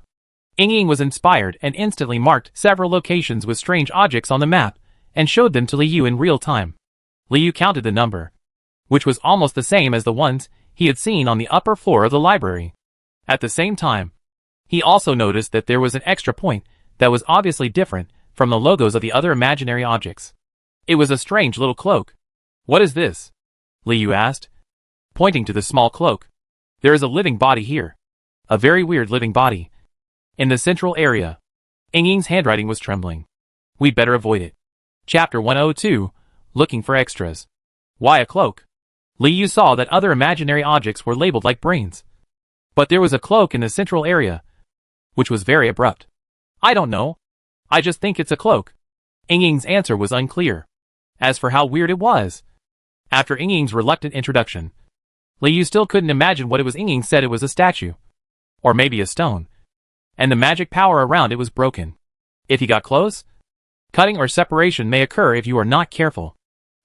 Ying was inspired and instantly marked several locations with strange objects on the map and showed them to Liu in real time. Liu counted the number, which was almost the same as the ones he had seen on the upper floor of the library. At the same time, he also noticed that there was an extra point that was obviously different from the logos of the other imaginary objects. It was a strange little cloak. What is this? Liu asked, pointing to the small cloak. There is a living body here. A very weird living body. In the central area. Ying's handwriting was trembling. We'd better avoid it. Chapter 102, Looking for Extras. Why a cloak? Liu saw that other imaginary objects were labeled like brains. But there was a cloak in the central area, which was very abrupt. I don't know. I just think it's a cloak. Ying's answer was unclear. As for how weird it was, after Ying's reluctant introduction, Liu still couldn't imagine what it was. Ying said it was a statue. Or maybe a stone. And the magic power around it was broken. If he got close, cutting or separation may occur if you are not careful.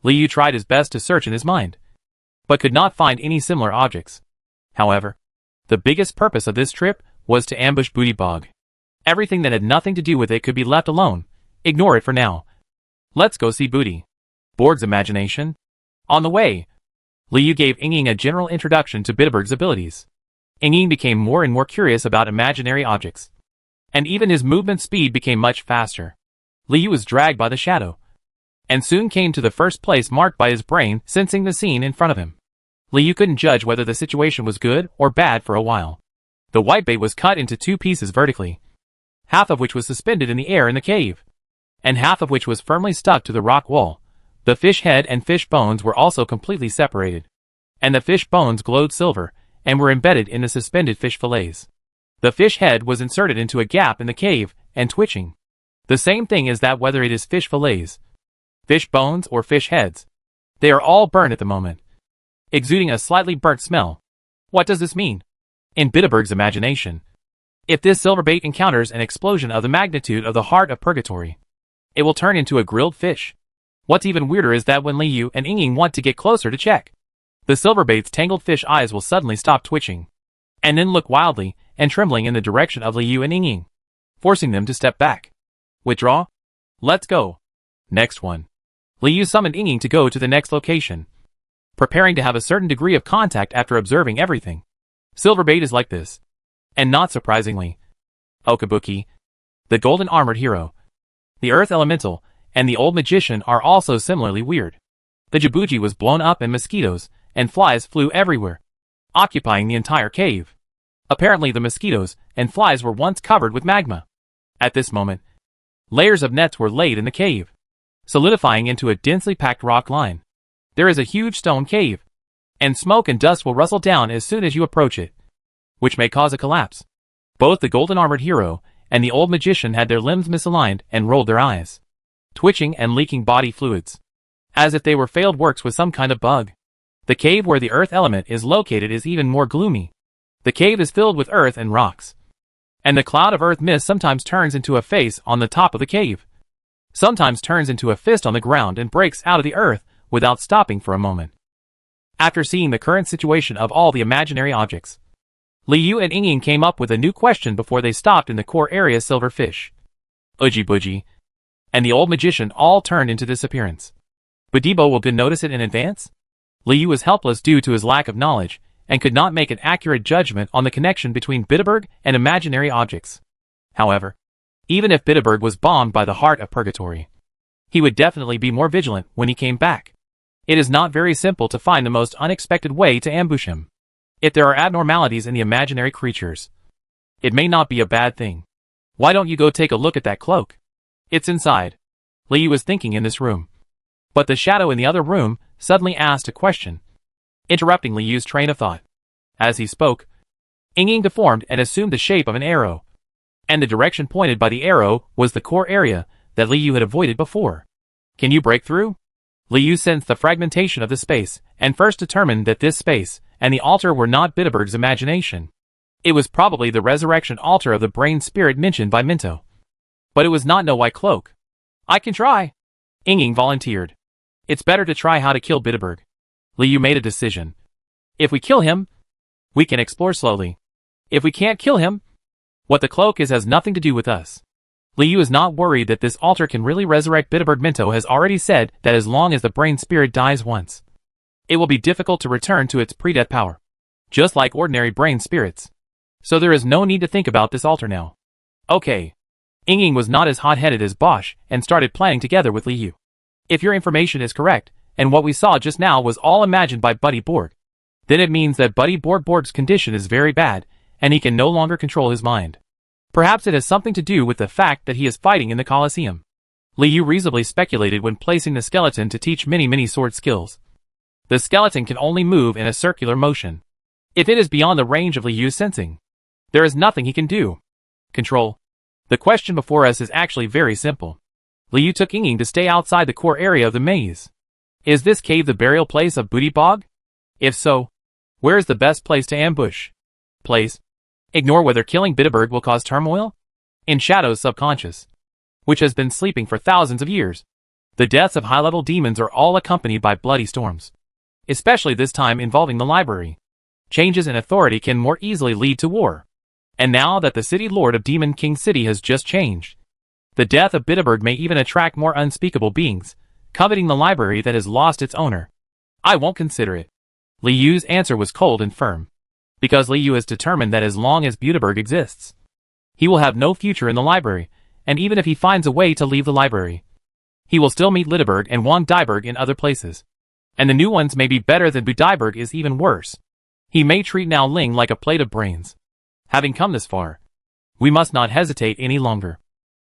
Liu tried his best to search in his mind, but could not find any similar objects. However, the biggest purpose of this trip was to ambush Booty Bog. Everything that had nothing to do with it could be left alone. Ignore it for now. Let's go see Booty Borg's imagination. On the way, Liu gave Ying a general introduction to Bitterberg's abilities. Ying became more and more curious about imaginary objects, and even his movement speed became much faster. Liu was dragged by the shadow, and soon came to the first place marked by his brain sensing the scene in front of him. Liu couldn't judge whether the situation was good or bad for a while. The whitebait was cut into 2 pieces vertically, half of which was suspended in the air in the cave, and half of which was firmly stuck to the rock wall. The fish head and fish bones were also completely separated, and the fish bones glowed silver and were embedded in the suspended fish fillets. The fish head was inserted into a gap in the cave and twitching. The same thing is that whether it is fish fillets, fish bones or fish heads, they are all burnt at the moment, exuding a slightly burnt smell. What does this mean? In Bitterberg's imagination, if this silver bait encounters an explosion of the magnitude of the heart of purgatory, it will turn into a grilled fish. What's even weirder is that when Liu and Ying want to get closer to check, the silverbait's tangled fish eyes will suddenly stop twitching, and then look wildly and trembling in the direction of Liu and Ying, forcing them to step back. Withdraw? Let's go. Next one. Liu summoned Ying to go to the next location, preparing to have a certain degree of contact after observing everything. Silverbait is like this. And not surprisingly, Okabuki, the golden armored hero, the earth elemental, and the old magician are also similarly weird. The Jibuji was blown up and mosquitoes and flies flew everywhere, occupying the entire cave. Apparently the mosquitoes and flies were once covered with magma. At this moment, layers of nets were laid in the cave, solidifying into a densely packed rock line. There is a huge stone cave, and smoke and dust will rustle down as soon as you approach it, which may cause a collapse. Both the golden armored hero and the old magician had their limbs misaligned and rolled their eyes, twitching and leaking body fluids, as if they were failed works with some kind of bug. The cave where the earth element is located is even more gloomy. The cave is filled with earth and rocks, and the cloud of earth mist sometimes turns into a face on the top of the cave, sometimes turns into a fist on the ground and breaks out of the earth without stopping for a moment. After seeing the current situation of all the imaginary objects, Liu and Ying came up with a new question before they stopped in the core area. Silverfish, Uji Buji, and the old magician all turned into disappearance. Budibo will notice it in advance? Liu was helpless due to his lack of knowledge, and could not make an accurate judgment on the connection between Bitterberg and imaginary objects. However, even if Bitterberg was bombed by the heart of purgatory, he would definitely be more vigilant when he came back. It is not very simple to find the most unexpected way to ambush him. If there are abnormalities in the imaginary creatures, it may not be a bad thing. Why don't you go take a look at that cloak? It's inside. Liu was thinking in this room. But the shadow in the other room suddenly asked a question, interrupting Liu's train of thought. As he spoke, Ying deformed and assumed the shape of an arrow, and the direction pointed by the arrow was the core area that Liu had avoided before. Can you break through? Liu sensed the fragmentation of the space, and first determined that this space and the altar were not Bitterberg's imagination, It was probably the resurrection altar of the brain spirit mentioned by Minto. But it was not no white cloak. I can try. Ying volunteered. It's better to try how to kill Bitterberg. Liu made a decision. If we kill him, we can explore slowly. If we can't kill him, what the cloak is has nothing to do with us. Liu is not worried that this altar can really resurrect Bitterberg. Minto has already said that as long as the brain spirit dies once, it will be difficult to return to its pre-death power, just like ordinary brain spirits. So there is no need to think about this altar now. Okay. Ying was not as hot-headed as Bosch and started planning together with Liu. If your information is correct, and what we saw just now was all imagined by Buddy Borg, then it means that Buddy Borg's condition is very bad, and he can no longer control his mind. Perhaps it has something to do with the fact that he is fighting in the Colosseum. Liu reasonably speculated when placing the skeleton to teach many sword skills. The skeleton can only move in a circular motion. If it is beyond the range of Liu's sensing, there is nothing he can do. Control. The question before us is actually very simple. Liu took Ying to stay outside the core area of the maze. Is this cave the burial place of Booty Bog? If so, where is the best place to ambush? Place. Ignore whether killing Bitterberg will cause turmoil? In Shadow's subconscious, which has been sleeping for thousands of years, the deaths of high-level demons are all accompanied by bloody storms. Especially this time involving the library. Changes in authority can more easily lead to war. And now that the city lord of Demon King City has just changed, the death of Bitterberg may even attract more unspeakable beings, coveting the library that has lost its owner. I won't consider it. Liu's answer was cold and firm. Because Liu is determined that as long as Bitterberg exists, he will have no future in the library, and even if he finds a way to leave the library, he will still meet Litterberg and Wang Daiberg in other places. And the new ones may be better than Budaiberg is even worse. He may treat Nao Ling like a plate of brains. Having come this far, we must not hesitate any longer.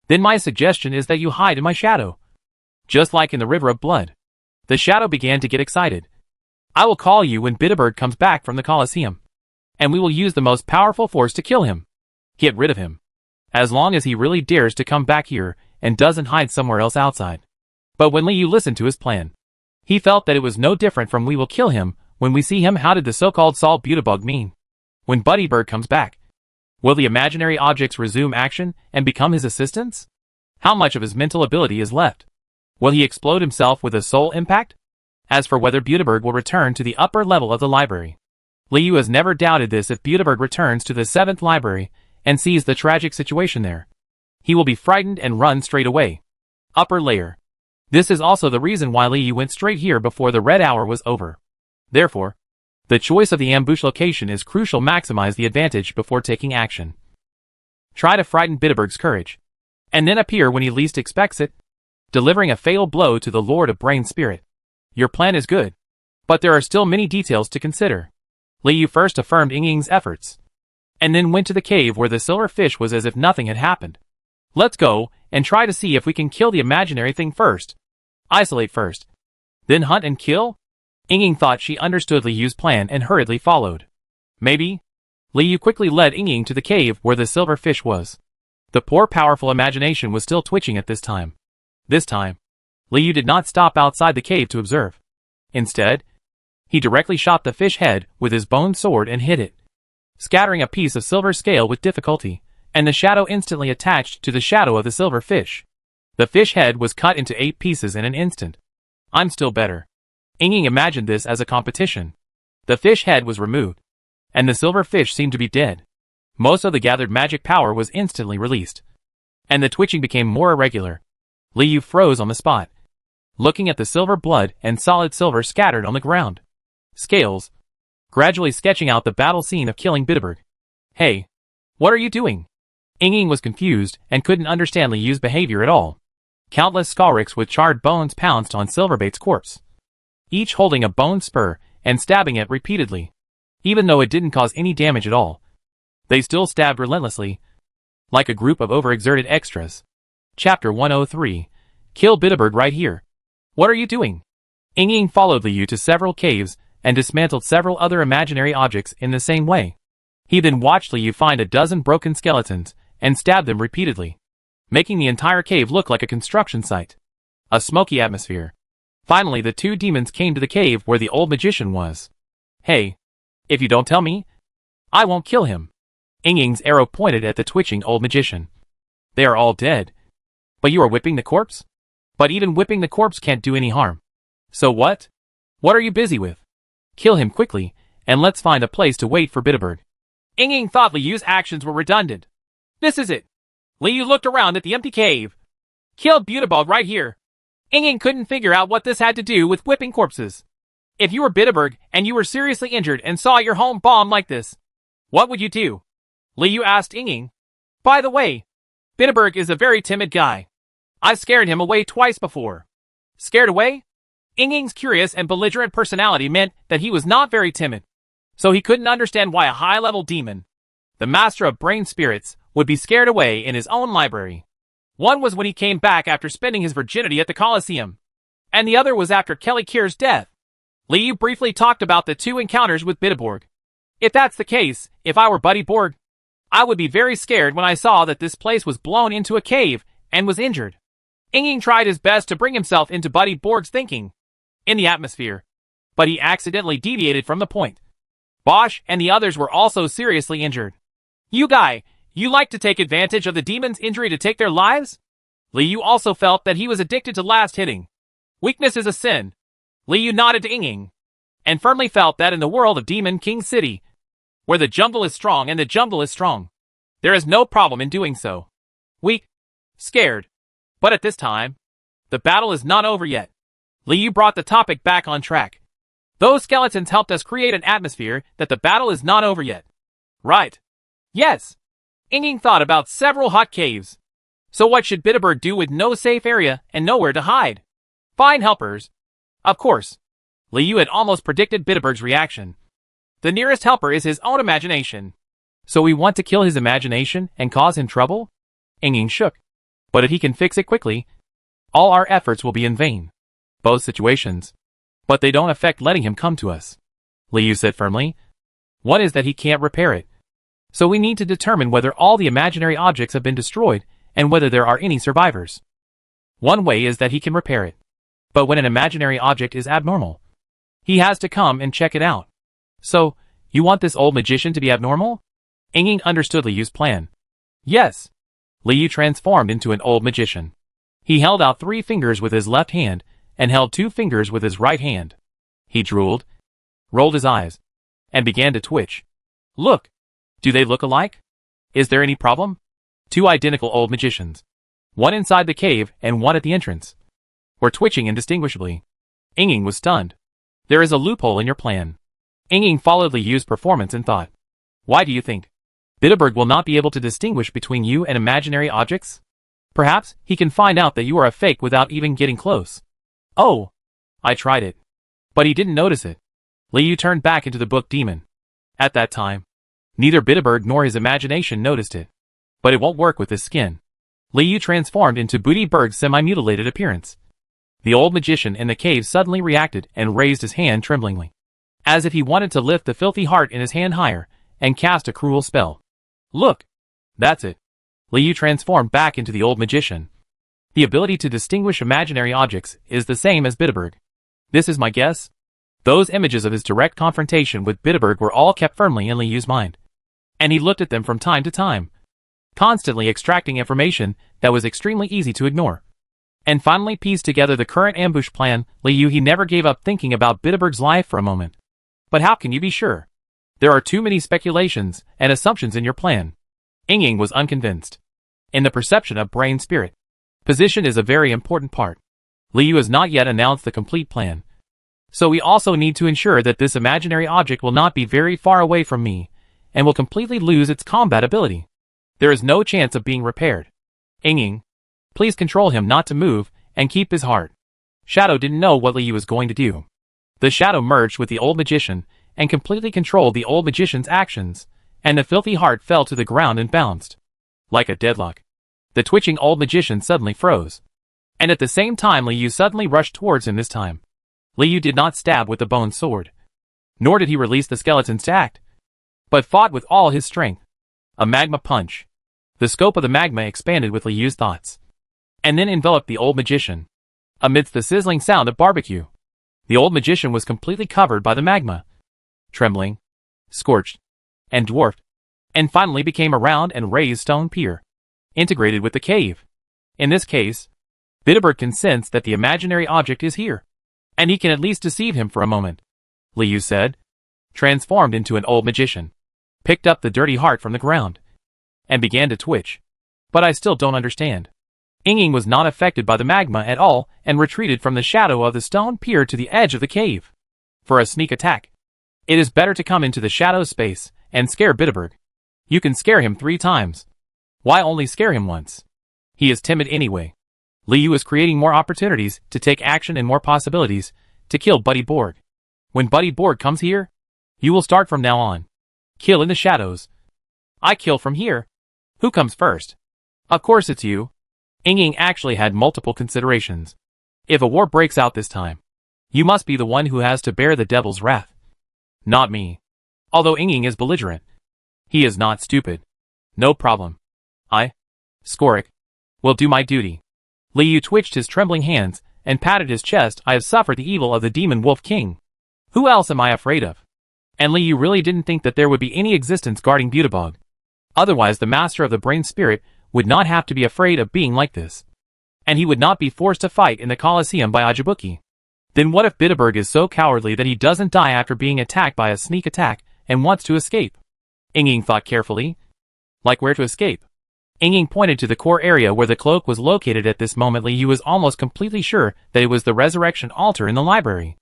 Then my suggestion is that you hide in my shadow. Just like in the River of Blood. The shadow began to get excited. I will call you when Bitterberg comes back from the Colosseum. And we will use the most powerful force to kill him. Get rid of him. As long as he really dares to come back here and doesn't hide somewhere else outside. But when Liu listened to his plan, he felt that it was no different from we will kill him when we see him. How did the so-called Saul Butterbug mean? When Buddyberg comes back, will the imaginary objects resume action and become his assistants? How much of his mental ability is left? Will he explode himself with a soul impact? As for whether Butterberg will return to the upper level of the library, Liu has never doubted this. If Butterberg returns to the 7th library and sees the tragic situation there, he will be frightened and run straight away. Upper layer. This is also the reason why Liu went straight here before the red hour was over. Therefore, the choice of the ambush location is crucial. Maximize the advantage before taking action. Try to frighten Bitterberg's courage, and then appear when he least expects it, delivering a fatal blow to the Lord of Brain Spirit. Your plan is good, but there are still many details to consider. Liu first affirmed Ying's efforts, and then went to the cave where the silver fish was as if nothing had happened. Let's go and try to see if we can kill the imaginary thing first. Isolate first, then hunt and kill? Ying thought she understood Liu's plan and hurriedly followed. Maybe? Liu quickly led Ying to the cave where the silver fish was. The poor powerful imagination was still twitching at this time. This time, Liu did not stop outside the cave to observe. Instead, he directly shot the fish head with his bone sword and hit it, scattering a piece of silver scale with difficulty, and the shadow instantly attached to the shadow of the silver fish. The fish head was cut into 8 pieces in an instant. I'm still better. Ying imagined this as a competition. The fish head was removed, and the silver fish seemed to be dead. Most of the gathered magic power was instantly released, and the twitching became more irregular. Liu froze on the spot, looking at the silver blood and solid silver scattered on the ground. Scales, gradually sketching out the battle scene of killing Bitterberg. Hey, what are you doing? Ying was confused and couldn't understand Liu's behavior at all. Countless Skalriks with charred bones pounced on Silverbait's corpse, each holding a bone spur and stabbing it repeatedly. Even though it didn't cause any damage at all, they still stabbed relentlessly, like a group of overexerted extras. Chapter 103. Kill Bitterberg right here. What are you doing? Ying followed Liu to several caves and dismantled several other imaginary objects in the same way. He then watched Liu find a dozen broken skeletons and stab them repeatedly, making the entire cave look like a construction site. A smoky atmosphere. Finally, the 2 demons came to the cave where the old magician was. Hey, if you don't tell me, I won't kill him. Ying's arrow pointed at the twitching old magician. They are all dead. But you are whipping the corpse? But even whipping the corpse can't do any harm. So what? What are you busy with? Kill him quickly, and let's find a place to wait for Bitterberg. Ying thought Li Yu's actions were redundant. This is it. Li Yu looked around at the empty cave. Kill Bitterberg right here. Ying couldn't figure out what this had to do with whipping corpses. If you were Bitterberg and you were seriously injured and saw your home bombed like this, what would you do? Li Yu asked Ying. By the way, Bitterberg is a very timid guy. I've scared him away twice before. Scared away? Ying's curious and belligerent personality meant that he was not very timid. So he couldn't understand why a high-level demon, the master of brain spirits, would be scared away in his own library. One was when he came back after spending his virginity at the Colosseum, and the other was after Kelly Kier's death. Li Yu briefly talked about the two encounters with Bitterberg. If that's the case, if I were Buddy Borg, I would be very scared when I saw that this place was blown into a cave and was injured. Ying tried his best to bring himself into Buddy Borg's thinking in the atmosphere, but he accidentally deviated from the point. Bosch and the others were also seriously injured. You guy, you like to take advantage of the demon's injury to take their lives? Li Yu also felt that he was addicted to last hitting. Weakness is a sin. Li Yu nodded to Ying, and firmly felt that in the world of Demon King City, where the jungle is strong and the jungle is strong, there is no problem in doing so. Weak, scared. But at this time, the battle is not over yet. Li Yu brought the topic back on track. Those skeletons helped us create an atmosphere that the battle is not over yet. Right. Yes. Ying thought about several hot caves. So what should Bitterberg do with no safe area and nowhere to hide? Find helpers. Of course. Li Yu had almost predicted Bitterberg's reaction. The nearest helper is his own imagination. So we want to kill his imagination and cause him trouble? Ying shook. But if he can fix it quickly, all our efforts will be in vain. Both situations. But they don't affect letting him come to us. Li Yu said firmly. One is that he can't repair it. So we need to determine whether all the imaginary objects have been destroyed and whether there are any survivors. One way is that he can repair it. But when an imaginary object is abnormal, he has to come and check it out. So, you want this old magician to be abnormal? Ying understood Li Yu's plan. Yes. Li Yu transformed into an old magician. He held out 3 fingers with his left hand and held 2 fingers with his right hand. He drooled, rolled his eyes, and began to twitch. Look! Do they look alike? Is there any problem? 2 identical old magicians, one inside the cave and one at the entrance, were twitching indistinguishably. Ying was stunned. There is a loophole in your plan. Ying followed Li Yu's performance and thought. Why do you think? Bitterberg will not be able to distinguish between you and imaginary objects? Perhaps he can find out that you are a fake without even getting close. Oh! I tried it. But he didn't notice it. Li Yu turned back into the book demon. At that time, neither Bitterberg nor his imagination noticed it. But it won't work with his skin. Li Yu transformed into Bitterberg's semi-mutilated appearance. The old magician in the cave suddenly reacted and raised his hand tremblingly, as if he wanted to lift the filthy heart in his hand higher and cast a cruel spell. Look! That's it. Li Yu transformed back into the old magician. The ability to distinguish imaginary objects is the same as Bitterberg. This is my guess. Those images of his direct confrontation with Bitterberg were all kept firmly in Li Yu's mind, and he looked at them from time to time, constantly extracting information that was extremely easy to ignore, and finally pieced together the current ambush plan. Li Yu he never gave up thinking about Bitterberg's life for a moment. But how can you be sure? There are too many speculations and assumptions in your plan. Ying was unconvinced. In the perception of brain spirit, position is a very important part. Li Yu has not yet announced the complete plan. So we also need to ensure that this imaginary object will not be very far away from me, and will completely lose its combat ability. There is no chance of being repaired. Ying, please control him not to move, and keep his heart. Shadow didn't know what Li Yu was going to do. The shadow merged with the old magician, and completely controlled the old magician's actions, and the filthy heart fell to the ground and bounced. Like a deadlock, the twitching old magician suddenly froze. And at the same time Li Yu suddenly rushed towards him this time. Li Yu did not stab with the bone sword, nor did he release the skeleton's to act, but fought with all his strength. A magma punch. The scope of the magma expanded with Li Yu's thoughts, and then enveloped the old magician. Amidst the sizzling sound of barbecue, the old magician was completely covered by the magma. Trembling, scorched, and dwarfed, and finally became a round and raised stone pier, integrated with the cave. In this case, Bitterberg can sense that the imaginary object is here, and he can at least deceive him for a moment. Liu said, transformed into an old magician, picked up the dirty heart from the ground, and began to twitch. But I still don't understand. Ying was not affected by the magma at all and retreated from the shadow of the stone pier to the edge of the cave. For a sneak attack, it is better to come into the shadow space and scare Bitterberg. You can scare him 3 times. Why only scare him once? He is timid anyway. Liu is creating more opportunities to take action and more possibilities to kill Buddy Borg. When Buddy Borg comes here, you will start from now on. Kill in the shadows. I kill from here. Who comes first? Of course it's you. Ying actually had multiple considerations. If a war breaks out this time, you must be the one who has to bear the devil's wrath. Not me. Although Ying is belligerent, he is not stupid. No problem. I, Skorik, will do my duty. Liu twitched his trembling hands and patted his chest. I have suffered the evil of the demon wolf king. Who else am I afraid of? And Liu really didn't think that there would be any existence guarding Bitterberg. Otherwise the master of the brain spirit would not have to be afraid of being like this. And he would not be forced to fight in the Colosseum by Ajibuki. Then what if Bitterberg is so cowardly that he doesn't die after being attacked by a sneak attack and wants to escape? Ying thought carefully. Like where to escape? Ying pointed to the core area where the cloak was located. At this moment Liu was almost completely sure that it was the resurrection altar in the library.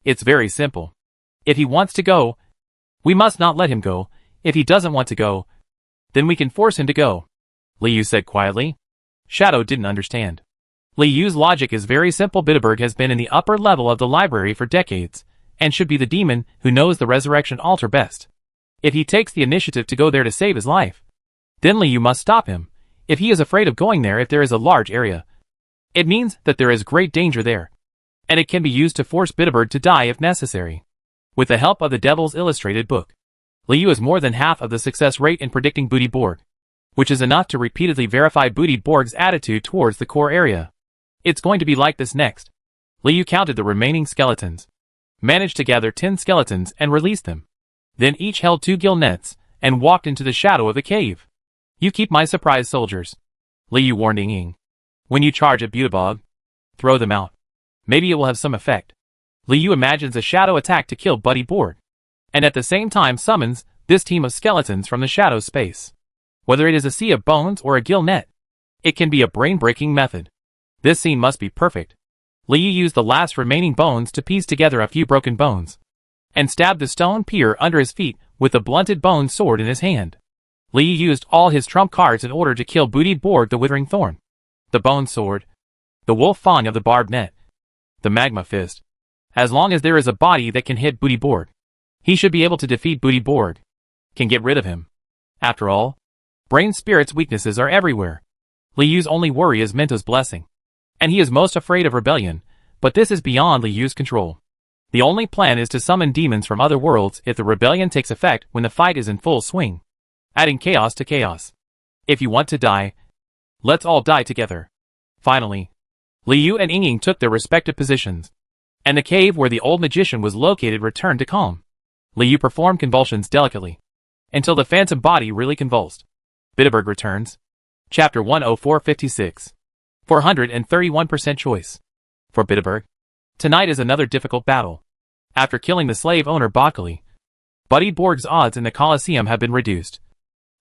It's very simple. If he wants to go, we must not let him go. If he doesn't want to go, then we can force him to go, Liu said quietly. Shadow didn't understand. Liu's logic is very simple. Bitterberg has been in the upper level of the library for decades, and should be the demon who knows the resurrection altar best. If he takes the initiative to go there to save his life, then Liu must stop him. If he is afraid of going there, if there is a large area, it means that there is great danger there, and it can be used to force Bitterberg to die if necessary. With the help of the Devil's Illustrated book, Liu is more than half of the success rate in predicting Buddy Borg, which is enough to repeatedly verify Buddy Borg's attitude towards the core area. It's going to be like this next. Liu counted the remaining skeletons, managed to gather 10 skeletons and released them. Then each held 2 gill nets and walked into the shadow of the cave. You keep my surprise soldiers, Liu warned Ying. When you charge at Bitterberg, throw them out. Maybe it will have some effect. Liu imagines a shadow attack to kill Buddy Borg, and at the same time summons this team of skeletons from the shadow space. Whether it is a sea of bones or a gill net, it can be a brain-breaking method. This scene must be perfect. Liu used the last remaining bones to piece together a few broken bones, and stabbed the stone pier under his feet with the blunted bone sword in his hand. Liu used all his trump cards in order to kill Buddy Borg, the Withering Thorn, the Bone Sword, the Wolf Fang of the Barbed Net, the Magma Fist. As long as there is a body that can hit Buddy Borg, he should be able to defeat Buddy Borg, can get rid of him. After all, brain spirit's weaknesses are everywhere. Liu's only worry is Minto's blessing, and he is most afraid of rebellion, but this is beyond Liu's control. The only plan is to summon demons from other worlds if the rebellion takes effect when the fight is in full swing, adding chaos to chaos. If you want to die, let's all die together. Finally, Liu and Ying took their respective positions, and the cave where the old magician was located returned to calm. Liu performed convulsions delicately, until the phantom body really convulsed. Bitterberg returns. Chapter 10456. 431% choice. For Bitterberg, tonight is another difficult battle. After killing the slave owner Bakali, Buddy Borg's odds in the Colosseum have been reduced.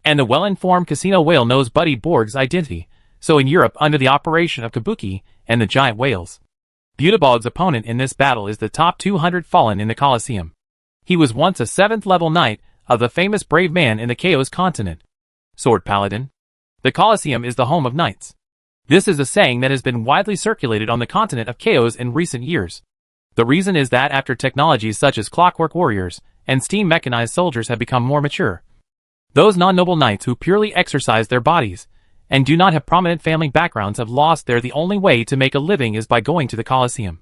And the well-informed casino whale knows Buddy Borg's identity, so in Europe under the operation of Kabuki and the giant whales. Bitterberg's opponent in this battle is the top 200 fallen in the Colosseum. He was once a 7th level knight of the famous brave man in the Chaos continent, Sword Paladin. The Colosseum is the home of knights. This is a saying that has been widely circulated on the continent of Chaos in recent years. The reason is that after technologies such as clockwork warriors and steam mechanized soldiers have become more mature, those non-noble knights who purely exercise their bodies and do not have prominent family backgrounds have lost their the only way to make a living is by going to the Colosseum.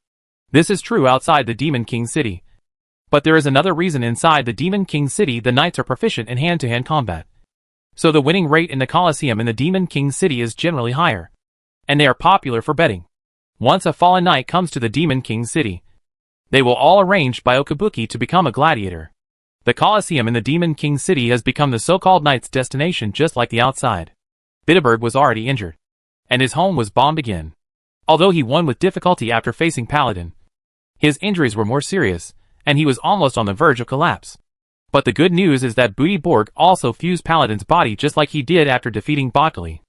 This is true outside the Demon King City. But there is another reason inside the Demon King City. The knights are proficient in hand-to-hand combat. So the winning rate in the Colosseum in the Demon King City is generally higher, and they are popular for betting. Once a fallen knight comes to the Demon King City, they will all arrange by Okabuki to become a gladiator. The Colosseum in the Demon King City has become the so-called knight's destination just like the outside. Bitterberg was already injured, and his home was bombed again. Although he won with difficulty after facing Paladin, his injuries were more serious, and he was almost on the verge of collapse. But the good news is that Booty Borg also fused Paladin's body just like he did after defeating Botkali.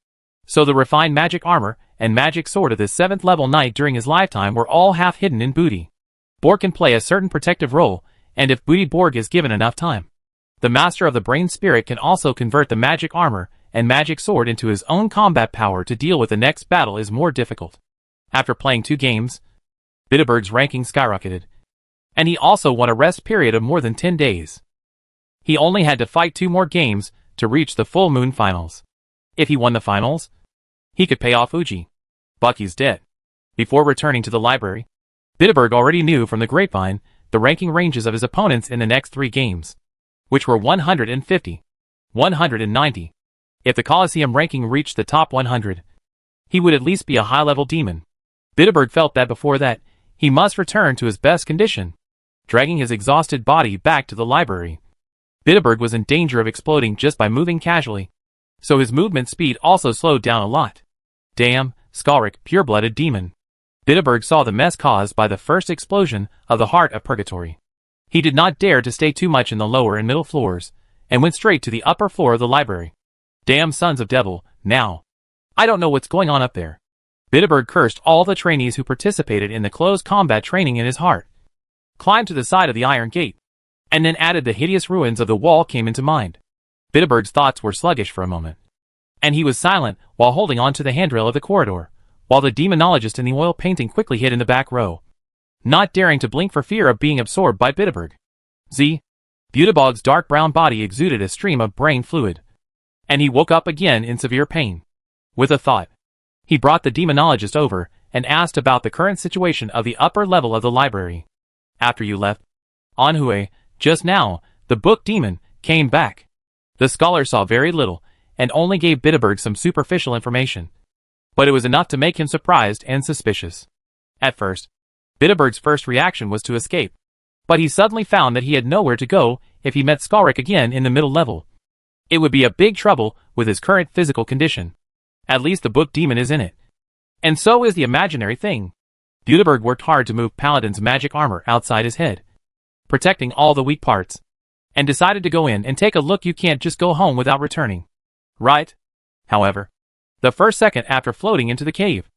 So the refined magic armor and magic sword of this 7th level knight during his lifetime were all half hidden in Booty. Borg can play a certain protective role, and if Booty Borg is given enough time, the master of the brain spirit can also convert the magic armor and magic sword into his own combat power to deal with the next battle is more difficult. After playing 2 games, Bitterberg's ranking skyrocketed, and he also won a rest period of more than 10 days. He only had to fight 2 more games to reach the full moon finals. If he won the finals, he could pay off Uji, Bucky's debt. Before returning to the library, Bitterberg already knew from the grapevine the ranking ranges of his opponents in the next 3 games, which were 150, 190. If the Colosseum ranking reached the top 100, he would at least be a high-level demon. Bitterberg felt that before that, he must return to his best condition. Dragging his exhausted body back to the library, Bitterberg was in danger of exploding just by moving casually, so his movement speed also slowed down a lot. Damn, Skalric, pure-blooded demon. Bitterberg saw the mess caused by the first explosion of the Heart of Purgatory. He did not dare to stay too much in the lower and middle floors, and went straight to the upper floor of the library. Damn sons of devil, now. I don't know what's going on up there. Bitterberg cursed all the trainees who participated in the close combat training in his heart, climbed to the side of the iron gate, and then added the hideous ruins of the wall came into mind. Bitterberg's thoughts were sluggish for a moment, and he was silent while holding on to the handrail of the corridor, while the demonologist in the oil painting quickly hid in the back row, not daring to blink for fear of being absorbed by Bitterberg. Bitterberg's dark brown body exuded a stream of brain fluid, and he woke up again in severe pain. With a thought, he brought the demonologist over and asked about the current situation of the upper level of the library. After you left, Anhui, just now, the book demon came back. The scholar saw very little and only gave Bitterberg some superficial information, but it was enough to make him surprised and suspicious. At first, Bitterberg's first reaction was to escape, but he suddenly found that he had nowhere to go if he met Skalric again in the middle level. It would be a big trouble with his current physical condition. At least the book demon is in it. And so is the imaginary thing. Bitterberg worked hard to move Paladin's magic armor outside his head, protecting all the weak parts, and decided to go in and take a look. You can't just go home without returning, right? However, the first second after floating into the cave,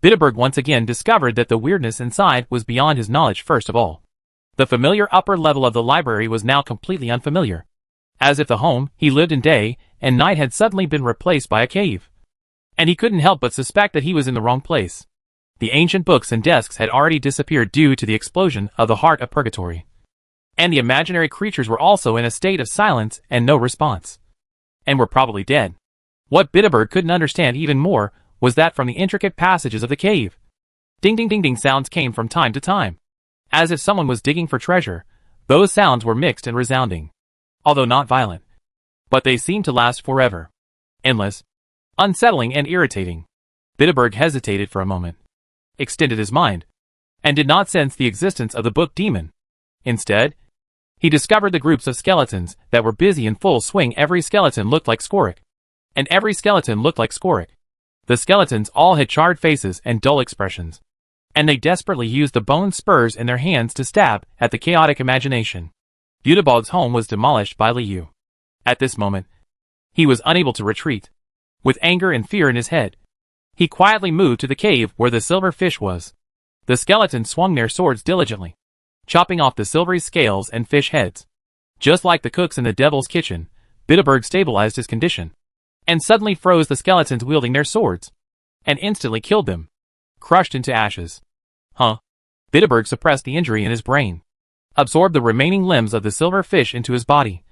Bitterberg once again discovered that the weirdness inside was beyond his knowledge. First of all, the familiar upper level of the library was now completely unfamiliar, as if the home he lived in day and night had suddenly been replaced by a cave. And he couldn't help but suspect that he was in the wrong place. The ancient books and desks had already disappeared due to the explosion of the Heart of Purgatory, and the imaginary creatures were also in a state of silence and no response, and were probably dead. What Bitterberg couldn't understand even more was that from the intricate passages of the cave, ding ding ding ding sounds came from time to time, as if someone was digging for treasure. Those sounds were mixed and resounding, although not violent, but they seemed to last forever. Endless, unsettling and irritating. Bitterberg hesitated for a moment, extended his mind, and did not sense the existence of the book demon. Instead, he discovered the groups of skeletons that were busy in full swing. Every skeleton looked like Skalric, and every skeleton looked like Skalric. The skeletons all had charred faces and dull expressions, and they desperately used the bone spurs in their hands to stab at the chaotic imagination. Bitterberg's home was demolished by Liu. At this moment, he was unable to retreat. With anger and fear in his head, he quietly moved to the cave where the silver fish was. The skeletons swung their swords diligently, chopping off the silvery scales and fish heads. Just like the cooks in the devil's kitchen, Bitterberg stabilized his condition, and suddenly froze the skeletons wielding their swords, and instantly killed them, crushed into ashes. Bitterberg suppressed the injury in his brain, absorbed the remaining limbs of the silver fish into his body,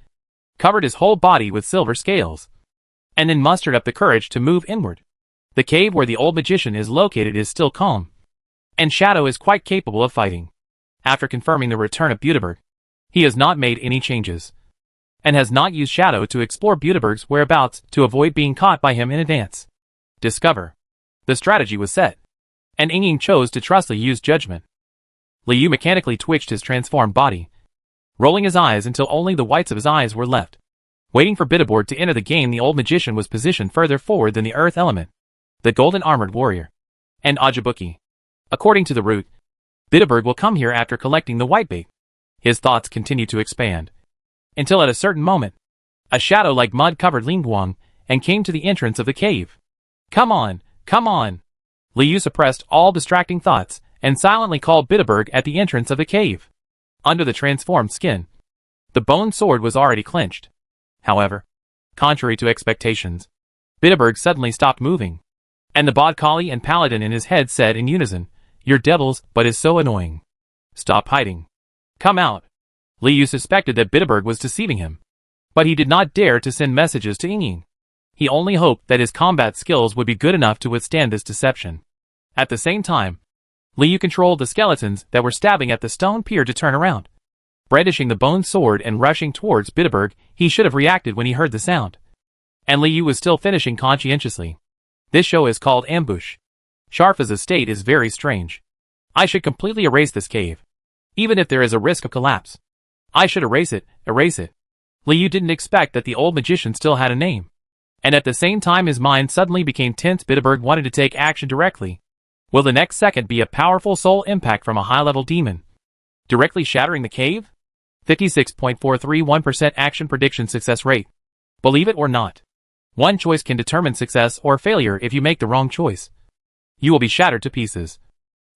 covered his whole body with silver scales, and then mustered up the courage to move inward. The cave where the old magician is located is still calm, and Shadow is quite capable of fighting. After confirming the return of Bitterberg, he has not made any changes, and has not used Shadow to explore Bitterberg's whereabouts to avoid being caught by him in advance. Discover. The strategy was set, and Ying chose to trust Liu's judgment. Liu mechanically twitched his transformed body, rolling his eyes until only the whites of his eyes were left. Waiting for Biddeborg to enter the game, the old magician was positioned further forward than the earth element, the golden armored warrior, and Ajabuki. According to the route, Biddeborg will come here after collecting the whitebait. His thoughts continued to expand, until at a certain moment, a shadow like mud covered Ling Guang and came to the entrance of the cave. Come on, come on! Liu suppressed all distracting thoughts and silently called Biddeborg at the entrance of the cave. Under the transformed skin, the bone sword was already clenched. However, contrary to expectations, Biddeborg suddenly stopped moving, and the Bodkali and Paladin in his head said in unison, "You're devils, but is so annoying. Stop hiding. Come out." Liu suspected that Biddeborg was deceiving him, but he did not dare to send messages to Yingying. He only hoped that his combat skills would be good enough to withstand this deception. At the same time, Liu controlled the skeletons that were stabbing at the stone pier to turn around. Brandishing the bone sword and rushing towards Biddeborg, he should have reacted when he heard the sound. And Liu was still finishing conscientiously. This show is called Ambush. Sharfa's state is very strange. I should completely erase this cave. Even if there is a risk of collapse. I should erase it. Liu didn't expect that the old magician still had a name. And at the same time his mind suddenly became tense. Biddeborg wanted to take action directly. Will the next second be a powerful soul impact from a high-level demon, directly shattering the cave? 56.431% action prediction success rate. Believe it or not, one choice can determine success or failure. If you make the wrong choice, you will be shattered to pieces.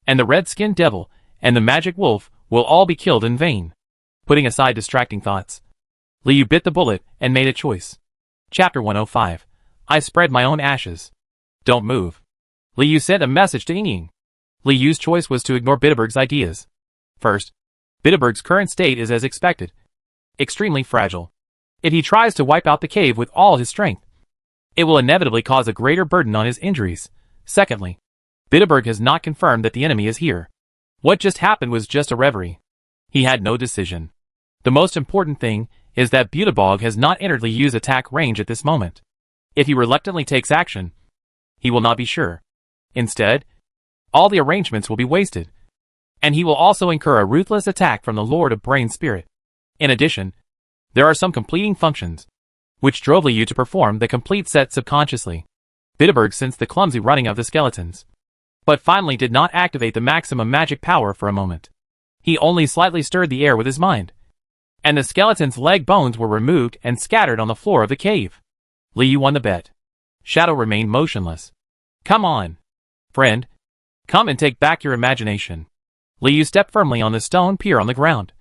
And the red-skinned devil and the magic wolf will all be killed in vain. Putting aside distracting thoughts, Liu bit the bullet and made a choice. Chapter 105. I spread my own ashes. Don't move. Liu sent a message to Yingying. Liu's choice was to ignore Biddeborg's ideas. First, Biddeborg's current state is as expected, extremely fragile. If he tries to wipe out the cave with all his strength, it will inevitably cause a greater burden on his injuries. Secondly, Biddeborg has not confirmed that the enemy is here. What just happened was just a reverie. He had no decision. The most important thing is that Biddeborg has not entered Liu's attack range at this moment. If he reluctantly takes action, he will not be sure. Instead, all the arrangements will be wasted, and he will also incur a ruthless attack from the Lord of Brain Spirit. In addition, there are some completing functions, which drove Liu to perform the complete set subconsciously. Biddeborg sensed the clumsy running of the skeletons, but finally did not activate the maximum magic power for a moment. He only slightly stirred the air with his mind, and the skeleton's leg bones were removed and scattered on the floor of the cave. Liu won the bet. Shadow remained motionless. Come on, friend. Come and take back your imagination. Liu stepped firmly on the stone pier on the ground,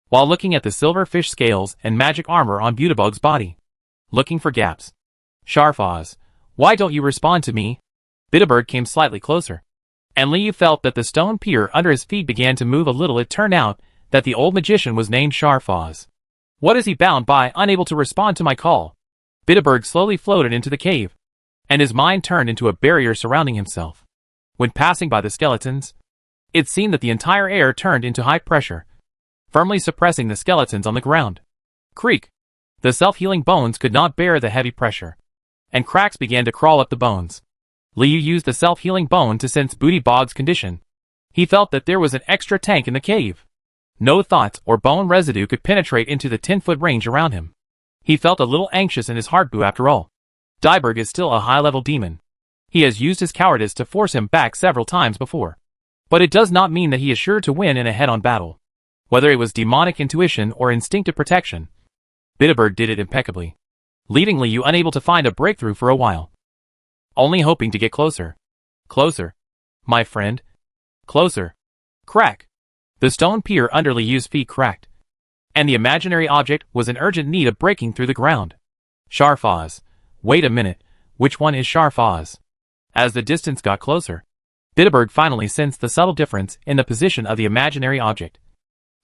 while looking at the silver fish scales and magic armor on Biddeborg's body, looking for gaps. Sharfaz, why don't you respond to me? Biddeborg came slightly closer, and Liu felt that the stone pier under his feet began to move a little. It turned out that the old magician was named Sharfaz. What is he bound by? Unable to respond to my call, Biddeborg slowly floated into the cave, and his mind turned into a barrier surrounding himself. When passing by the skeletons, it seemed that the entire air turned into high pressure, firmly suppressing the skeletons on the ground. Creak! The self-healing bones could not bear the heavy pressure, and cracks began to crawl up the bones. Liu used the self-healing bone to sense Biddeborg's condition. He felt that there was an extra tank in the cave. No thoughts or bone residue could penetrate into the 10-foot range around him. He felt a little anxious in his heart. After all, Biddeborg is still a high-level demon. He has used his cowardice to force him back several times before. But it does not mean that he is sure to win in a head-on battle. Whether it was demonic intuition or instinctive protection, Biddeborg did it impeccably, leaving Liu unable to find a breakthrough for a while, only hoping to get closer. Closer, my friend. Closer. Crack. The stone pier under Liu's feet cracked, and the imaginary object was in urgent need of breaking through the ground. Sharfaz. Wait a minute, which one is Sharfaz? As the distance got closer, Biddeborg finally sensed the subtle difference in the position of the imaginary object,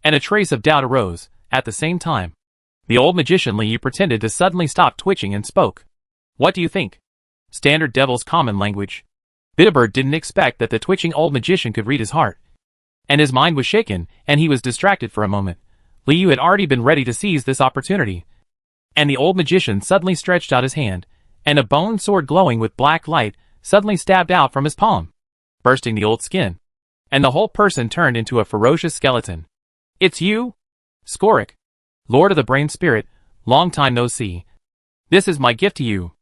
and a trace of doubt arose. At the same time, the old magician Liu pretended to suddenly stop twitching and spoke. What do you think? Standard devil's common language. Biddeborg didn't expect that the twitching old magician could read his heart, and his mind was shaken, and he was distracted for a moment. Liu had already been ready to seize this opportunity, and the old magician suddenly stretched out his hand, and a bone sword glowing with black light suddenly stabbed out from his palm, bursting the old skin, and the whole person turned into a ferocious skeleton. It's you? Skorik. Lord of the Brain Spirit, long time no see. This is my gift to you.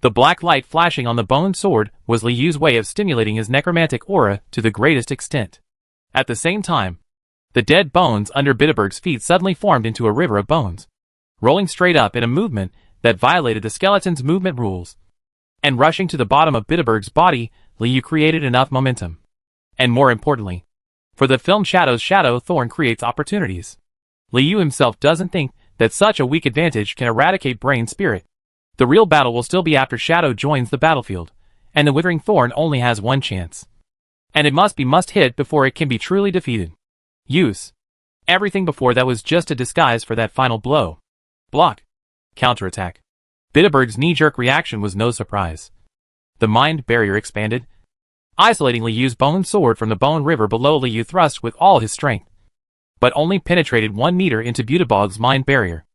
The black light flashing on the bone sword was Li Yu's way of stimulating his necromantic aura to the greatest extent. At the same time, the dead bones under Bitterberg's feet suddenly formed into a river of bones, rolling straight up in a movement that violated the skeleton's movement rules. And rushing to the bottom of Bitterberg's body, Li Yu created enough momentum. And more importantly, for the film Shadow's Shadow Thorn creates opportunities. Li Yu himself doesn't think that such a weak advantage can eradicate Brain Spirit. The real battle will still be after Shadow joins the battlefield, and the Withering Thorn only has one chance. And it must hit before it can be truly defeated. Use. Everything before that was just a disguise for that final blow. Block. Counterattack. Bitterberg's knee-jerk reaction was no surprise. The mind barrier expanded, isolating Li Yu's bone sword from the bone river below. Li Yu thrust with all his strength, but only penetrated 1 meter into Bitterberg's mind barrier,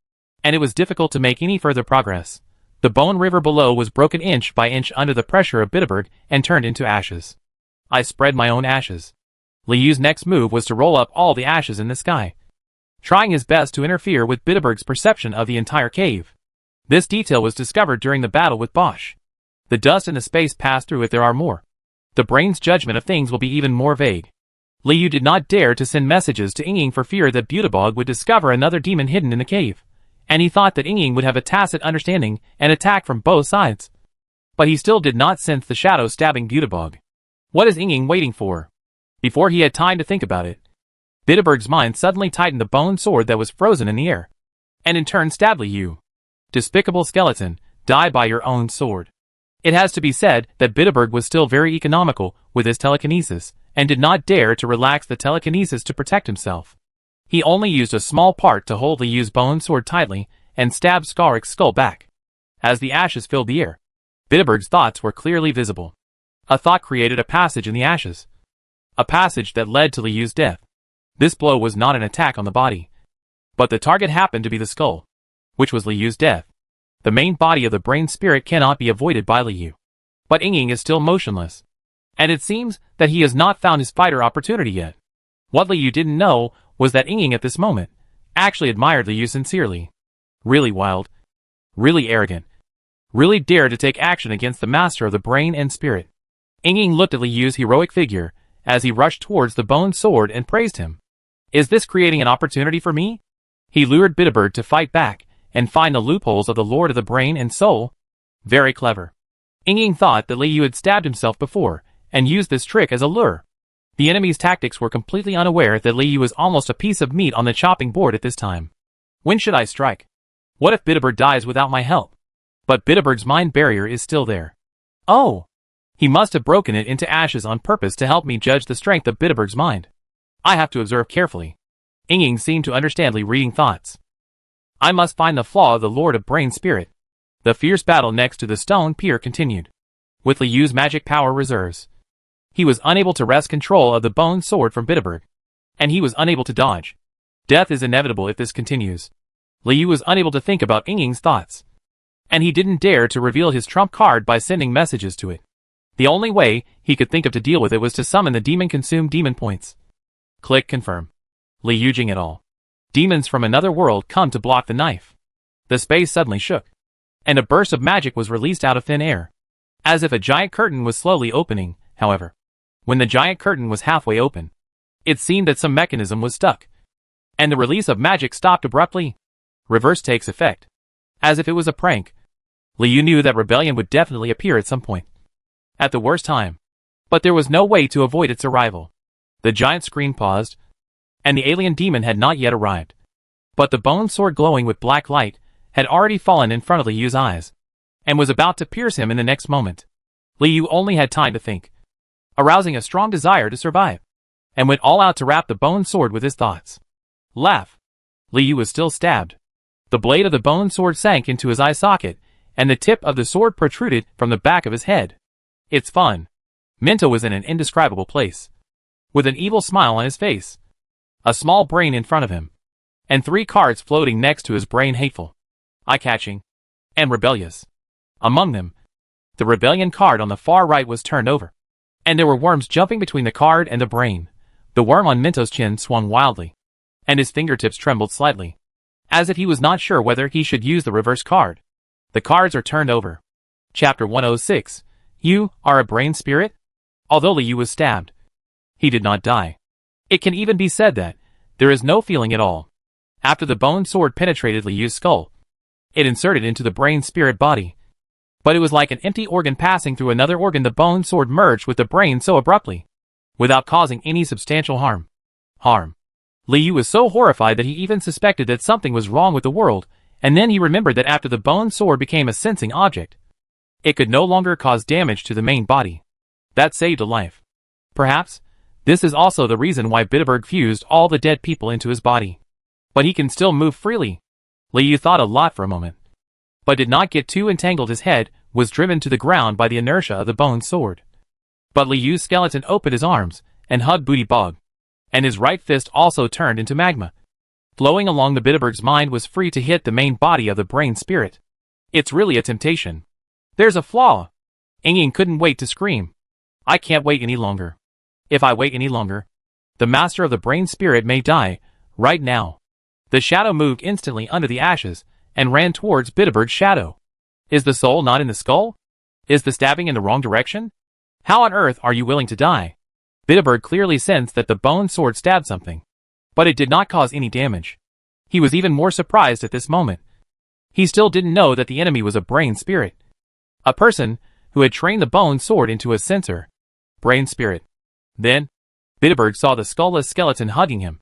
and it was difficult to make any further progress. The bone river below was broken inch by inch under the pressure of Bitterberg and turned into ashes. I spread my own ashes. Li Yu's next move was to roll up all the ashes in the sky, trying his best to interfere with Bitterberg's perception of the entire cave. This detail was discovered during the battle with Bosch. The dust and the space pass through if there are more. The brain's judgment of things will be even more vague. Li Yu did not dare to send messages to Ying for fear that Bitterbog would discover another demon hidden in the cave, and he thought that Ying would have a tacit understanding and attack from both sides. But he still did not sense the shadow stabbing Bitterbog. What is Ying waiting for? Before he had time to think about it, Bitterberg's mind suddenly tightened the bone sword that was frozen in the air, and in turn stabbed Li Yu. Despicable skeleton, die by your own sword. It has to be said that Bitterberg was still very economical with his telekinesis, and did not dare to relax the telekinesis to protect himself. He only used a small part to hold Li Yu's bone sword tightly, and stabbed Skarik's skull back. As the ashes filled the air, Bitterberg's thoughts were clearly visible. A thought created a passage in the ashes. A passage that led to Li Yu's death. This blow was not an attack on the body, but the target happened to be the skull, which was Li Yu's death. The main body of the brain spirit cannot be avoided by Li Yu. But Ying is still motionless, and it seems that he has not found his fighter opportunity yet. What Li Yu didn't know was that Ying at this moment actually admired Li Yu sincerely. Really wild, really arrogant, really dared to take action against the master of the brain and spirit. Ying looked at Li Yu's heroic figure as he rushed towards the bone sword and praised him. Is this creating an opportunity for me? He lured Bitterberg to fight back and find the loopholes of the Lord of the Brain and Soul. Very clever. Ying thought that Li Yu had stabbed himself before, and used this trick as a lure. The enemy's tactics were completely unaware that Li Yu was almost a piece of meat on the chopping board at this time. When should I strike? What if Bitterberg dies without my help? But Bitterberg's mind barrier is still there. Oh! He must have broken it into ashes on purpose to help me judge the strength of Bitterberg's mind. I have to observe carefully. Ying seemed to understand Li reading thoughts. I must find the flaw of the Lord of Brain Spirit. The fierce battle next to the stone pier continued. With Li Yu's magic power reserves, he was unable to wrest control of the bone sword from Bitterberg, and he was unable to dodge. Death is inevitable if this continues. Li Yu was unable to think about Ying's thoughts, and he didn't dare to reveal his trump card by sending messages to it. The only way he could think of to deal with it was to summon the demon-consumed demon points. Click confirm. Li Yu Jing et al. Demons from another world come to block the knife. The space suddenly shook, and a burst of magic was released out of thin air, as if a giant curtain was slowly opening. However, when the giant curtain was halfway open, it seemed that some mechanism was stuck, and the release of magic stopped abruptly. Reverse takes effect. As if it was a prank. Li Yu knew that rebellion would definitely appear at some point, at the worst time, but there was no way to avoid its arrival. The giant screen paused, and the alien demon had not yet arrived. But the bone sword glowing with black light had already fallen in front of Li Yu's eyes, and was about to pierce him in the next moment. Li Yu only had time to think, arousing a strong desire to survive, and went all out to wrap the bone sword with his thoughts. Laugh. Li Yu was still stabbed. The blade of the bone sword sank into his eye socket, and the tip of the sword protruded from the back of his head. It's fun. Minto was in an indescribable place, with an evil smile on his face, a small brain in front of him, and 3 cards floating next to his brain, hateful, eye-catching, and rebellious. Among them, the rebellion card on the far right was turned over, and there were worms jumping between the card and the brain. The worm on Minto's chin swung wildly, and his fingertips trembled slightly. as if he was not sure whether he should use the reverse card. The cards are turned over. Chapter 106. You are a brain spirit? Although Liu was stabbed, he did not die. It can even be said that there is no feeling at all. After the bone sword penetrated Liu's skull, it inserted into the brain spirit body. But it was like an empty organ passing through another organ. The bone sword merged with the brain so abruptly, without causing any substantial harm. Liu was so horrified that he even suspected that something was wrong with the world, and then he remembered that after the bone sword became a sensing object, it could no longer cause damage to the main body. That saved a life. Perhaps this is also the reason why Bitterberg fused all the dead people into his body. But he can still move freely. Liu thought a lot for a moment, but did not get too entangled. His head was driven to the ground by the inertia of the bone sword. But Liu's skeleton opened his arms and hugged Booty Bog, and his right fist also turned into magma. Flowing along the Bitterberg's mind was free to hit the main body of the brain spirit. It's really a temptation. There's a flaw. Ying couldn't wait to scream. I can't wait any longer. If I wait any longer, the master of the brain spirit may die, right now. The shadow moved instantly under the ashes, and ran towards Bitterberg's shadow. Is the soul not in the skull? Is the stabbing in the wrong direction? How on earth are you willing to die? Bitterberg clearly sensed that the bone sword stabbed something, but it did not cause any damage. He was even more surprised at this moment. He still didn't know that the enemy was a brain spirit. A person who had trained the bone sword into a sensor. Brain spirit. Then, Bitterberg saw the skullless skeleton hugging him,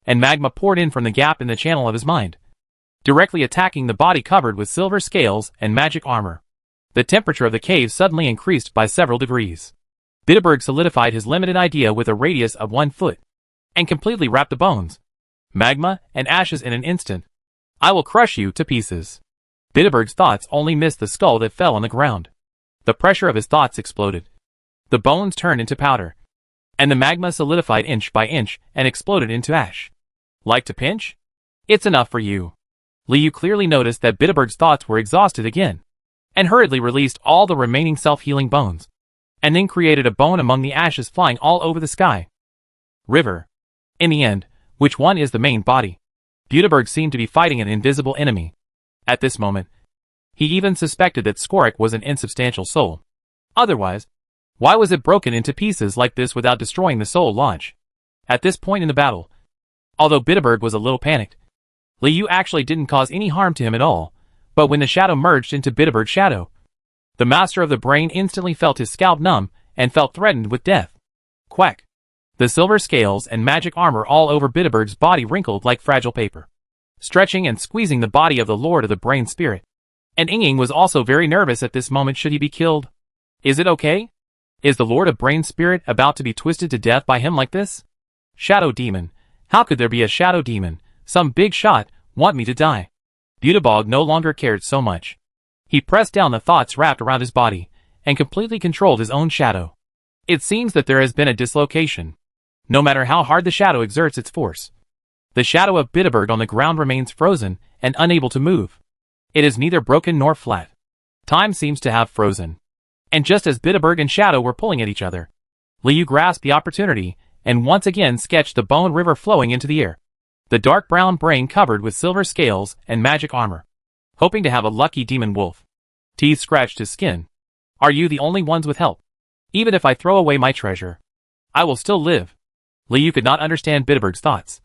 and magma poured in from the gap in the channel of his mind, directly attacking the body covered with silver scales and magic armor. The temperature of the cave suddenly increased by several degrees. Bitterberg solidified his limited idea with a radius of 1 foot, and completely wrapped the bones, magma, and ashes in an instant. I will crush you to pieces. Bitterberg's thoughts only missed the skull that fell on the ground. The pressure of his thoughts exploded. The bones turned into powder, and the magma solidified inch by inch and exploded into ash. Like to pinch? It's enough for you. Liu clearly noticed that Bitterberg's thoughts were exhausted again, and hurriedly released all the remaining self-healing bones, and then created a bone among the ashes flying all over the sky. River. In the end, which one is the main body? Bitterberg seemed to be fighting an invisible enemy. At this moment, he even suspected that Skorik was an insubstantial soul. Otherwise, why was it broken into pieces like this without destroying the soul lodge? At this point in the battle, although Bitterberg was a little panicked, Liu actually didn't cause any harm to him at all. But when the shadow merged into Bitterberg's shadow, the master of the brain instantly felt his scalp numb and felt threatened with death. Quack! The silver scales and magic armor all over Bitterberg's body wrinkled like fragile paper, stretching and squeezing the body of the lord of the brain spirit. And Ying was also very nervous at this moment. Should he be killed? Is it okay? Is the lord of brain spirit about to be twisted to death by him like this? Shadow demon. How could there be a shadow demon? Some big shot want me to die. Butibog no longer cared so much. He pressed down the thoughts wrapped around his body, and completely controlled his own shadow. It seems that there has been a dislocation. No matter how hard the shadow exerts its force, the shadow of Bitterberg on the ground remains frozen and unable to move. It is neither broken nor flat. Time seems to have frozen. And just as Bitterberg and Shadow were pulling at each other, Liu grasped the opportunity and once again sketched the bone river flowing into the air. The dark brown brain covered with silver scales and magic armor, hoping to have a lucky demon wolf. Teeth scratched his skin. Are you the only ones with help? Even if I throw away my treasure, I will still live. Liu could not understand Bitterberg's thoughts,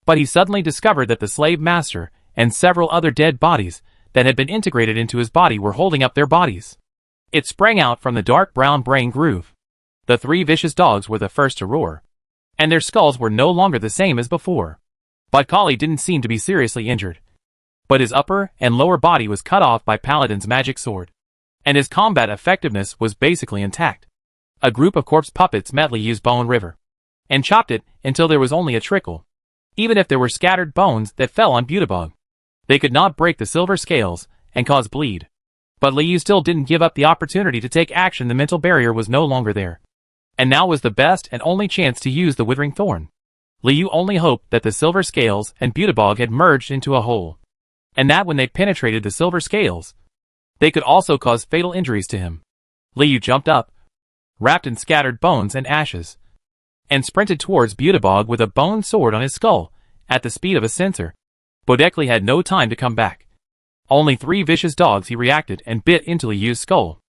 but he suddenly discovered that the slave master and several other dead bodies that had been integrated into his body were holding up their bodies. It sprang out from the dark brown brain groove. The three vicious dogs were the first to roar, and their skulls were no longer the same as before. But Kali didn't seem to be seriously injured, but his upper and lower body was cut off by Paladin's magic sword, and his combat effectiveness was basically intact. A group of corpse puppets met Liu's bone river, and chopped it until there was only a trickle. Even if there were scattered bones that fell on Butibog, they could not break the silver scales and cause bleed. But Liu still didn't give up the opportunity to take action. The mental barrier was no longer there, and now was the best and only chance to use the withering thorn. Liu only hoped that the silver scales and Butibog had merged into a whole, and that when they penetrated the silver scales, they could also cause fatal injuries to him. Liu jumped up, wrapped in scattered bones and ashes, and sprinted towards Butibog with a bone sword on his skull, at the speed of a censer. Bodekli had no time to come back. Only 3 vicious dogs he reacted and bit into Li Yu's skull,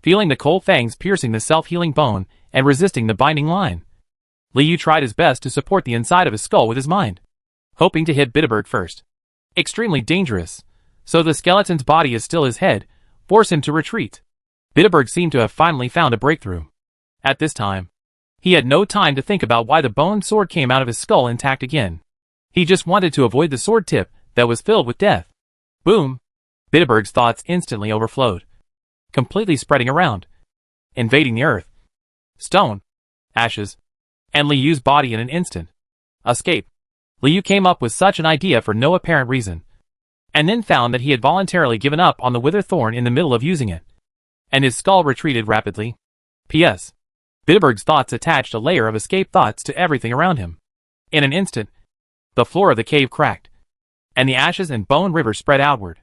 feeling the cold fangs piercing the self-healing bone and resisting the binding line. Li Yu tried his best to support the inside of his skull with his mind, hoping to hit Bitterberg first. Extremely dangerous, so the skeleton's body is still his head, force him to retreat. Bitterberg seemed to have finally found a breakthrough. At this time, he had no time to think about why the bone sword came out of his skull intact again. He just wanted to avoid the sword tip that was filled with death. Boom! Bitterberg's thoughts instantly overflowed, completely spreading around, invading the earth, stone, ashes, and Li Yu's body in an instant. Escape. Li Yu came up with such an idea for no apparent reason, and then found that he had voluntarily given up on the wither thorn in the middle of using it, and his skull retreated rapidly. P.S. Bitterberg's thoughts attached a layer of escape thoughts to everything around him. In an instant, the floor of the cave cracked, and the ashes and bone river spread outward,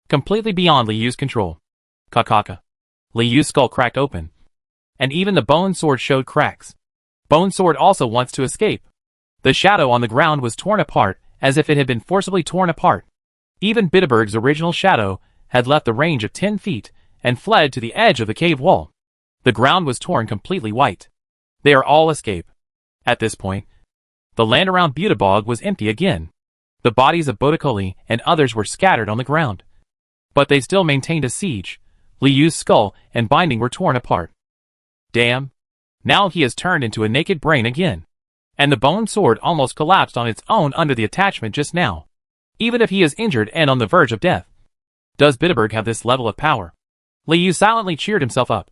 completely beyond Li Yu's control. Kakaka. Li Yu's skull cracked open, and even the bone sword showed cracks. Bone sword also wants to escape. The shadow on the ground was torn apart as if it had been forcibly torn apart. Even Bitterberg's original shadow had left the range of 10 feet and fled to the edge of the cave wall. The ground was torn completely white. They are all escape. At this point, the land around Butebog was empty again. The bodies of Bodekli and others were scattered on the ground, but they still maintained a siege. Li Yu's skull and binding were torn apart. Damn. Now he has turned into a naked brain again. And the bone sword almost collapsed on its own under the attachment just now. Even if he is injured and on the verge of death, does Bitterberg have this level of power? Li Yu silently cheered himself up.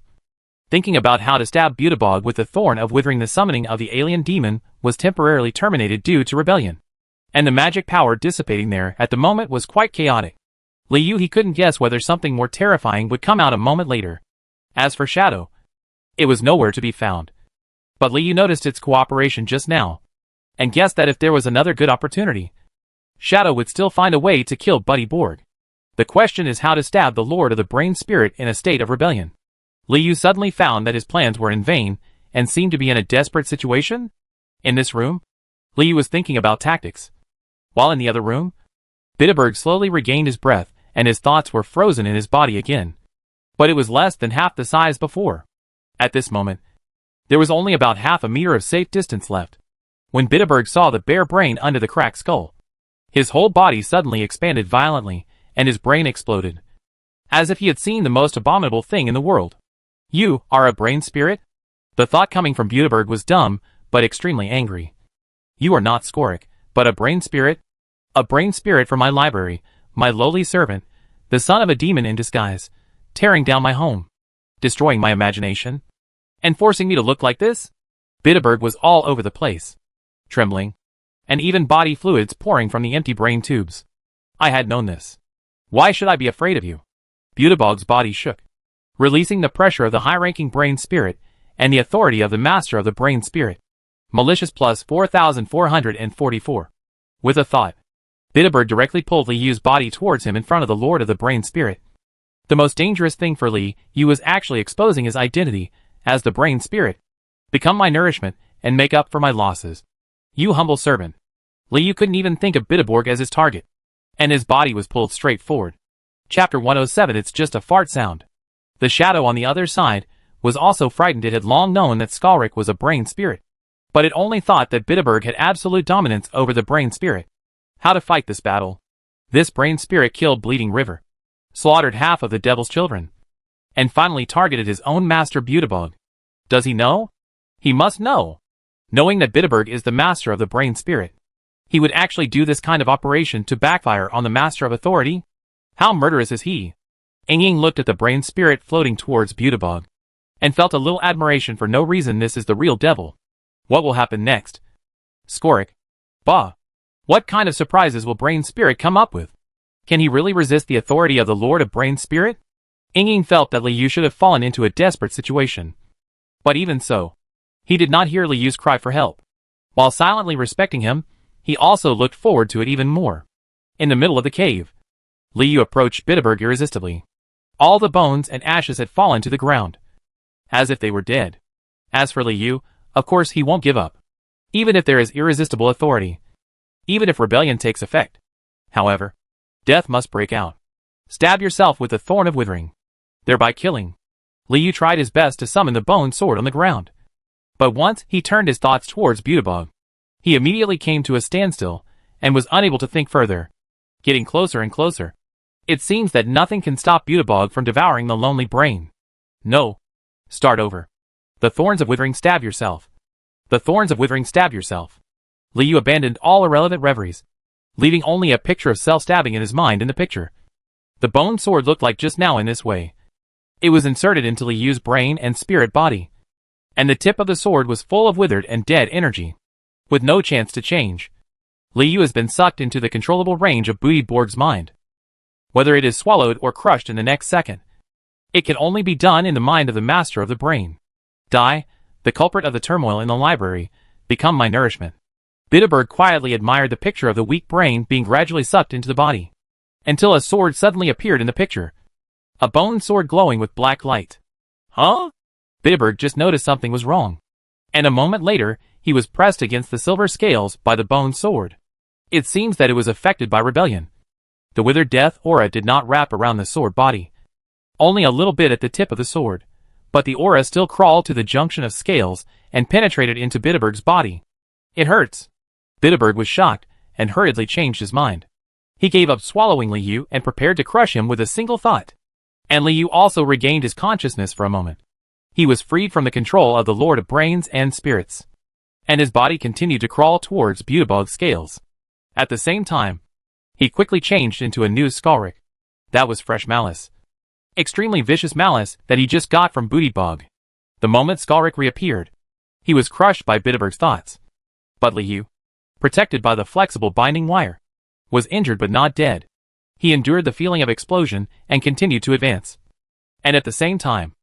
Thinking about how to stab Butebog with the thorn of withering, the summoning of the alien demon was temporarily terminated due to rebellion, and the magic power dissipating there at the moment was quite chaotic. Li Yu, he couldn't guess whether something more terrifying would come out a moment later. As for Shadow, it was nowhere to be found. But Li Yu noticed its cooperation just now, and guessed that if there was another good opportunity, Shadow would still find a way to kill Buddy Borg. The question is how to stab the Lord of the Brain Spirit in a state of rebellion. Li Yu suddenly found that his plans were in vain, and seemed to be in a desperate situation. In this room, Li Yu was thinking about tactics. While in the other room, Bitterberg slowly regained his breath, and his thoughts were frozen in his body again. But it was less than half the size before. At this moment, there was only about half a meter of safe distance left. When Bitterberg saw the bare brain under the cracked skull, his whole body suddenly expanded violently, and his brain exploded, as if he had seen the most abominable thing in the world. You are a brain spirit? The thought coming from Bitterberg was dumb, but extremely angry. You are not Skorik, but a brain spirit? A brain spirit from my library, my lowly servant, the son of a demon in disguise, tearing down my home, destroying my imagination, and forcing me to look like this? Bitterberg was all over the place, trembling, and even body fluids pouring from the empty brain tubes. I had known this. Why should I be afraid of you? Butebog's body shook, releasing the pressure of the high-ranking brain spirit and the authority of the master of the brain spirit. Malicious plus 4,444. With a thought, Bitterberg directly pulled Li Yu's body towards him in front of the Lord of the Brain Spirit. The most dangerous thing for Li Yu was actually exposing his identity as the Brain Spirit. Become my nourishment and make up for my losses. You humble servant. Li Yu couldn't even think of Bitterberg as his target, and his body was pulled straight forward. Chapter 107. It's just a fart sound. The shadow on the other side was also frightened. It had long known that Skalrik was a brain spirit, but it only thought that Bitterberg had absolute dominance over the brain spirit. How to fight this battle? This brain spirit killed Bleeding River, slaughtered half of the devil's children, and finally targeted his own master Butebog. Does he know? He must know. Knowing that Bitterberg is the master of the brain spirit, he would actually do this kind of operation to backfire on the master of authority? How murderous is he? Ying looked at the brain spirit floating towards Butebog, and felt a little admiration for no reason. This is the real devil. What will happen next? Skorik. Bah. What kind of surprises will Brain Spirit come up with? Can he really resist the authority of the Lord of Brain Spirit? Ying felt that Li Yu should have fallen into a desperate situation. But even so, he did not hear Li Yu's cry for help. While silently respecting him, he also looked forward to it even more. In the middle of the cave, Li Yu approached Bitterberg irresistibly. All the bones and ashes had fallen to the ground, as if they were dead. As for Li Yu, of course he won't give up, even if there is irresistible authority. Even if rebellion takes effect. However, death must break out. Stab yourself with the thorn of withering, thereby killing. Liu tried his best to summon the bone sword on the ground. But once he turned his thoughts towards Beelzebub, he immediately came to a standstill and was unable to think further. Getting closer and closer. It seems that nothing can stop Beelzebub from devouring the lonely brain. No. Start over. The thorns of withering stab yourself. The thorns of withering stab yourself. Liu abandoned all irrelevant reveries, leaving only a picture of self-stabbing in his mind in the picture. The bone sword looked like just now in this way. It was inserted into Liu's brain and spirit body, and the tip of the sword was full of withered and dead energy, with no chance to change. Liu has been sucked into the controllable range of Beelzebub's mind. Whether it is swallowed or crushed in the next second, it can only be done in the mind of the master of the brain. Die, the culprit of the turmoil in the library, become my nourishment. Beelzebub quietly admired the picture of the weak brain being gradually sucked into the body, until a sword suddenly appeared in the picture. A bone sword glowing with black light. Huh? Beelzebub just noticed something was wrong, and a moment later, he was pressed against the silver scales by the bone sword. It seems that it was affected by rebellion. The withered death aura did not wrap around the sword body, only a little bit at the tip of the sword, but the aura still crawled to the junction of scales and penetrated into Beelzebub's body. It hurts. Beelzebub was shocked and hurriedly changed his mind. He gave up swallowing Liu and prepared to crush him with a single thought. And Liu also regained his consciousness for a moment. He was freed from the control of the Lord of Brains and Spirits, and his body continued to crawl towards Beelzebub's scales. At the same time, he quickly changed into a new Skalric. That was fresh malice. Extremely vicious malice that he just got from Beelzebub. The moment Skalric reappeared, he was crushed by Beelzebub's thoughts. But Liu, protected by the flexible binding wire, was injured but not dead. He endured the feeling of explosion and continued to advance. And at the same time,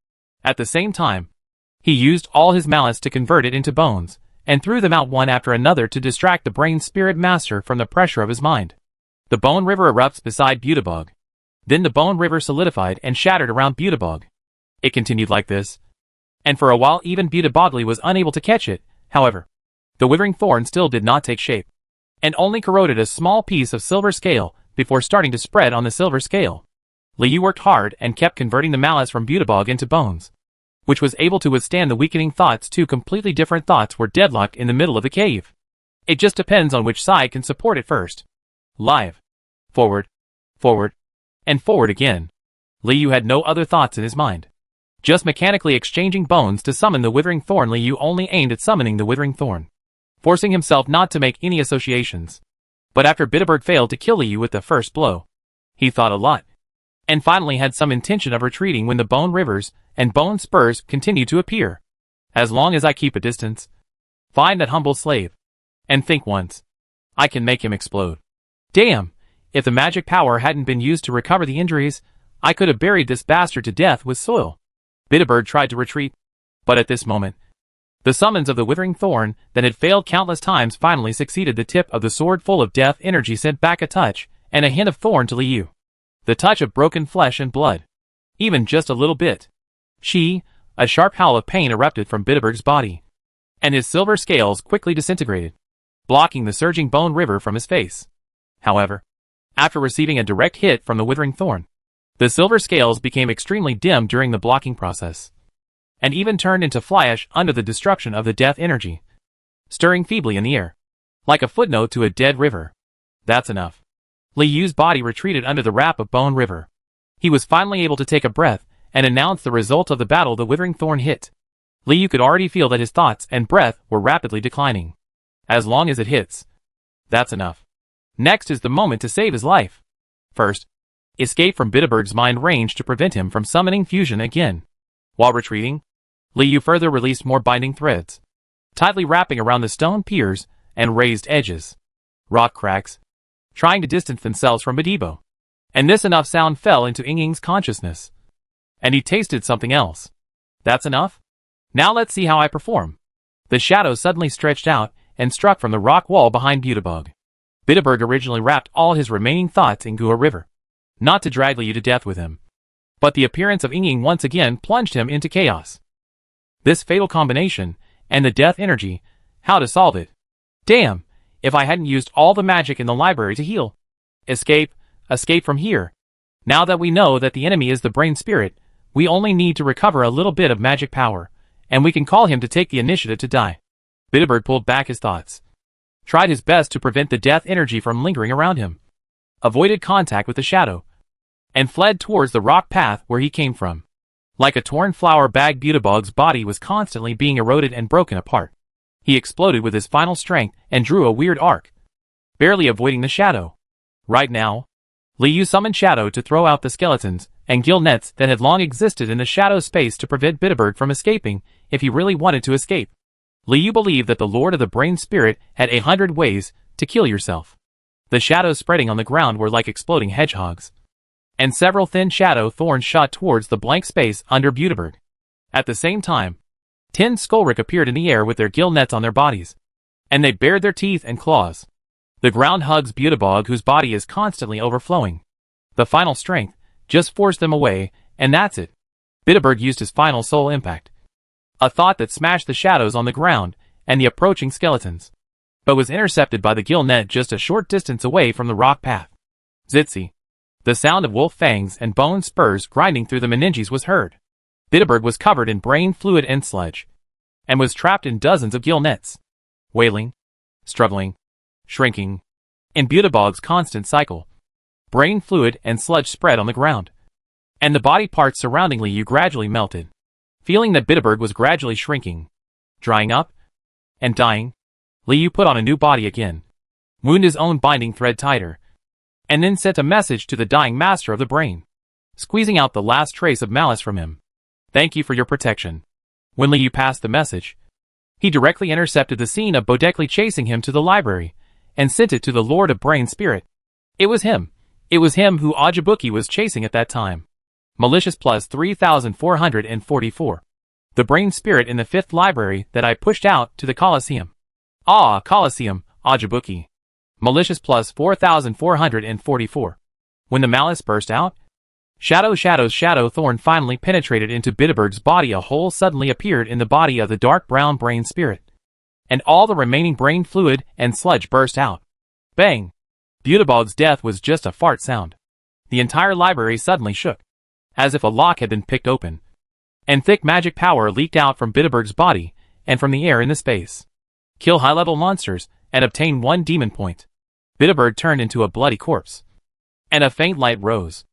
he used all his malice to convert it into bones, and threw them out one after another to distract the brain spirit master from the pressure of his mind. The bone river erupts beside Beelzebub. Then the bone river solidified and shattered around Beelzebub. It continued like this, and for a while even Beelzebub was unable to catch it. However, the withering thorn still did not take shape, and only corroded a small piece of silver scale before starting to spread on the silver scale. Liu worked hard and kept converting the malice from Beelzebub into bones, which was able to withstand the weakening thoughts. Two completely different thoughts were deadlocked in the middle of the cave. It just depends on which side can support it first. Live. Forward. Forward. And forward again. Liu had no other thoughts in his mind. Just mechanically exchanging bones to summon the withering thorn. Liu only aimed at summoning the withering thorn, forcing himself not to make any associations. But after Beelzebub failed to kill Liu with the first blow, he thought a lot, and finally had some intention of retreating when the bone rivers and bone spurs continued to appear. As long as I keep a distance, find that humble slave, and think once, I can make him explode. Damn, if the magic power hadn't been used to recover the injuries, I could have buried this bastard to death with soil. Beelzebub tried to retreat, but at this moment, the summons of the withering thorn that had failed countless times finally succeeded. The tip of the sword full of death energy sent back a touch and a hint of thorn to Liu. The touch of broken flesh and blood. Even just a little bit. A sharp howl of pain erupted from Beelzebub's body, and his silver scales quickly disintegrated, blocking the surging bone river from his face. However, after receiving a direct hit from the withering thorn, the silver scales became extremely dim during the blocking process, and even turned into fly-ash under the destruction of the death energy, stirring feebly in the air, like a footnote to a dead river. That's enough. Liu's body retreated under the wrap of bone river. He was finally able to take a breath and announce the result of the battle. The withering thorn hit. Liu could already feel that his thoughts and breath were rapidly declining. As long as it hits, that's enough. Next is the moment to save his life. First, escape from Beelzebub's mind range to prevent him from summoning fusion again. While retreating, Liu further released more binding threads, tightly wrapping around the stone piers and raised edges, rock cracks, trying to distance themselves from Beelzebub. And this enough sound fell into Ying's consciousness, and he tasted something else. That's enough? Now let's see how I perform. The shadow suddenly stretched out and struck from the rock wall behind Beelzebub. Beelzebub originally wrapped all his remaining thoughts in Gua River, not to drag Liu to death with him. But the appearance of Ying once again plunged him into chaos. This fatal combination, and the death energy, how to solve it? Damn, if I hadn't used all the magic in the library to heal. Escape, escape from here. Now that we know that the enemy is the brain spirit, we only need to recover a little bit of magic power, and we can call him to take the initiative to die. Bitterbird pulled back his thoughts, tried his best to prevent the death energy from lingering around him, avoided contact with the shadow, and fled towards the rock path where he came from. Like a torn flower bag, Beelzebub's body was constantly being eroded and broken apart. He exploded with his final strength and drew a weird arc, barely avoiding the shadow. Right now, Liu summoned Shadow to throw out the skeletons and gill nets that had long existed in the shadow space to prevent Bitterbird from escaping if he really wanted to escape. Liu believed that the Lord of the Brain Spirit had 100 ways to kill yourself. The shadows spreading on the ground were like exploding hedgehogs, and several thin shadow thorns shot towards the blank space under Bitterbird. At the same time, 10 Skullrick appeared in the air with their gill nets on their bodies, and they bared their teeth and claws. The ground hugs Beelzebub, whose body is constantly overflowing. The final strength just forced them away, and that's it. Bitterbird used his final soul impact, a thought that smashed the shadows on the ground and the approaching skeletons, but was intercepted by the gill net just a short distance away from the rock path. Zitsy. The sound of wolf fangs and bone spurs grinding through the meninges was heard. Bitterbird was covered in brain fluid and sludge, and was trapped in dozens of gill nets, wailing, struggling, shrinking, in Beelzebub's constant cycle. Brain fluid and sludge spread on the ground, and the body parts surrounding Liu gradually melted. Feeling that Bitterbird was gradually shrinking, drying up, and dying, Liu put on a new body again, wound his own binding thread tighter, and then sent a message to the dying master of the brain, squeezing out the last trace of malice from him. Thank you for your protection. When Liu passed the message, he directly intercepted the scene of Bodekli chasing him to the library, and sent it to the Lord of Brain Spirit. It was him who Ajibuki was chasing at that time. Malicious plus 3444. The Brain Spirit in the 5th library that I pushed out to the Colosseum. Ah, Colosseum, Ajibuki. Malicious plus 4444. When the malice burst out, Shadow Thorn finally penetrated into Bitterbird's body. A hole suddenly appeared in the body of the dark brown brain spirit, and all the remaining brain fluid and sludge burst out. Bang! Beelzebub's death was just a fart sound. The entire library suddenly shook, as if a lock had been picked open, and thick magic power leaked out from Bitterbird's body and from the air in the space. Kill high-level monsters and obtain 1 demon point. Bitterbird turned into a bloody corpse, and a faint light rose.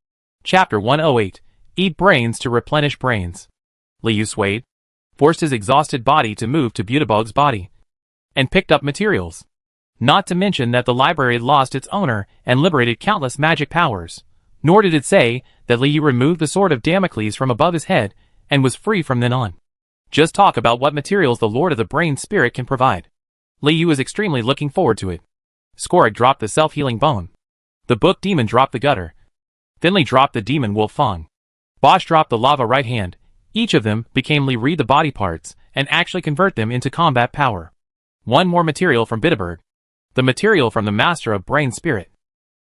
Chapter 108. Eat brains to replenish brains. Liu swayed, forced his exhausted body to move to Beelzebub's body, and picked up materials. Not to mention that the library lost its owner and liberated countless magic powers. Nor did it say that Liu removed the sword of Damocles from above his head and was free from then on. Just talk about what materials the Lord of the Brain Spirit can provide. Liu was extremely looking forward to it. Skorik dropped the self-healing bone. The book demon dropped the gutter. Finley dropped the demon wolf fang. Bosch dropped the lava right hand. Each of them became Li read the body parts and actually convert them into combat power. One more material from Bitterbird. The material from the Master of Brain Spirit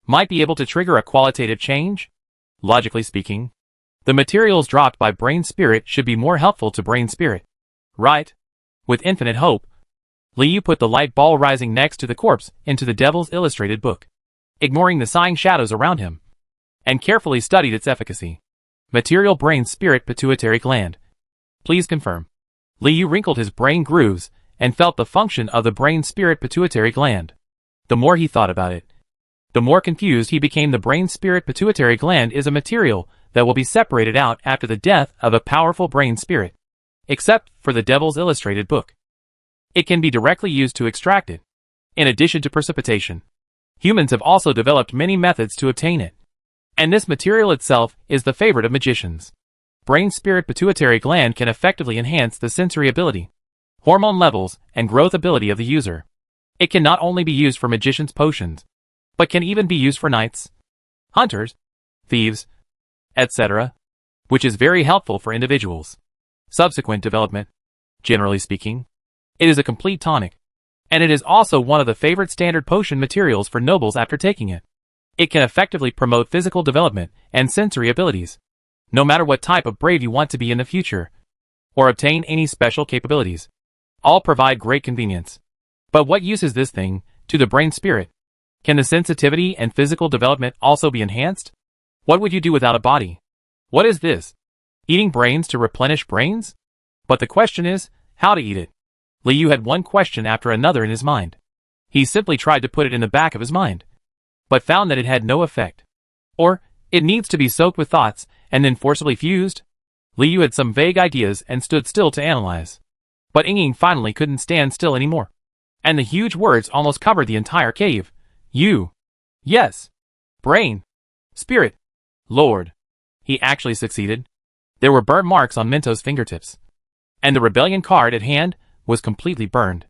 might be able to trigger a qualitative change? Logically speaking, the materials dropped by Brain Spirit should be more helpful to Brain Spirit. Right? With infinite hope, Liu put the light ball rising next to the corpse into the Devil's Illustrated book, ignoring the sighing shadows around him, and carefully studied its efficacy. Material Brain Spirit Pituitary Gland. Please confirm. Liu wrinkled his brain grooves and felt the function of the Brain Spirit Pituitary Gland. The more he thought about it, the more confused he became. The Brain Spirit Pituitary Gland is a material that will be separated out after the death of a powerful brain spirit. Except for the Devil's Illustrated book, it can be directly used to extract it. In addition to precipitation, humans have also developed many methods to obtain it, and this material itself is the favorite of magicians. Brain Spirit Pituitary Gland can effectively enhance the sensory ability, hormone levels, and growth ability of the user. It can not only be used for magicians' potions, but can even be used for knights, hunters, thieves, etc., which is very helpful for individuals. Subsequent development. Generally speaking, it is a complete tonic, and it is also one of the favorite standard potion materials for nobles after taking it. It can effectively promote physical development and sensory abilities, no matter what type of brave you want to be in the future, or obtain any special capabilities. All provide great convenience. But what use is this thing to the brain spirit? Can the sensitivity and physical development also be enhanced? What would you do without a body? What is this? Eating brains to replenish brains? But the question is, how to eat it. Liu had one question after another in his mind. He simply tried to put it in the back of his mind, but found that it had no effect. Or, it needs to be soaked with thoughts and then forcibly fused? Liu had some vague ideas and stood still to analyze. But Ying finally couldn't stand still anymore. And the huge words almost covered the entire cave. You. Yes. Brain. Spirit. Lord. He actually succeeded. There were burnt marks on Minto's fingertips. And the rebellion card at hand was completely burned.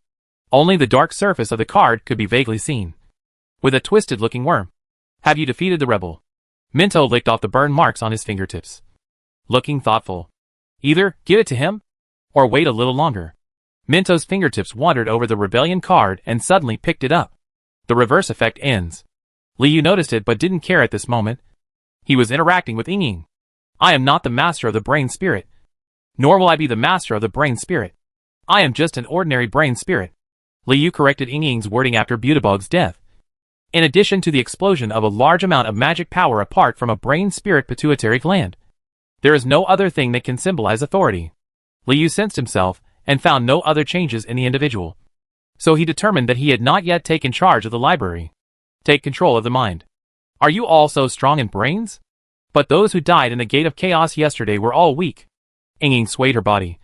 Only the dark surface of the card could be vaguely seen. With a twisted-looking worm. Have you defeated the rebel? Minto licked off the burn marks on his fingertips. Looking thoughtful. Either give it to him, or wait a little longer. Minto's fingertips wandered over the rebellion card and suddenly picked it up. The reverse effect ends. Liu noticed it but didn't care at this moment. He was interacting with Ying. I am not the master of the brain spirit. Nor will I be the master of the brain spirit. I am just an ordinary brain spirit. Liu corrected Ying's wording after Butebug's death. In addition to the explosion of a large amount of magic power apart from a brain spirit pituitary gland, there is no other thing that can symbolize authority. Liu sensed himself and found no other changes in the individual. So he determined that he had not yet taken charge of the library. Take control of the mind. Are you all so strong in brains? But those who died in the Gate of Chaos yesterday were all weak. Ying swayed her body.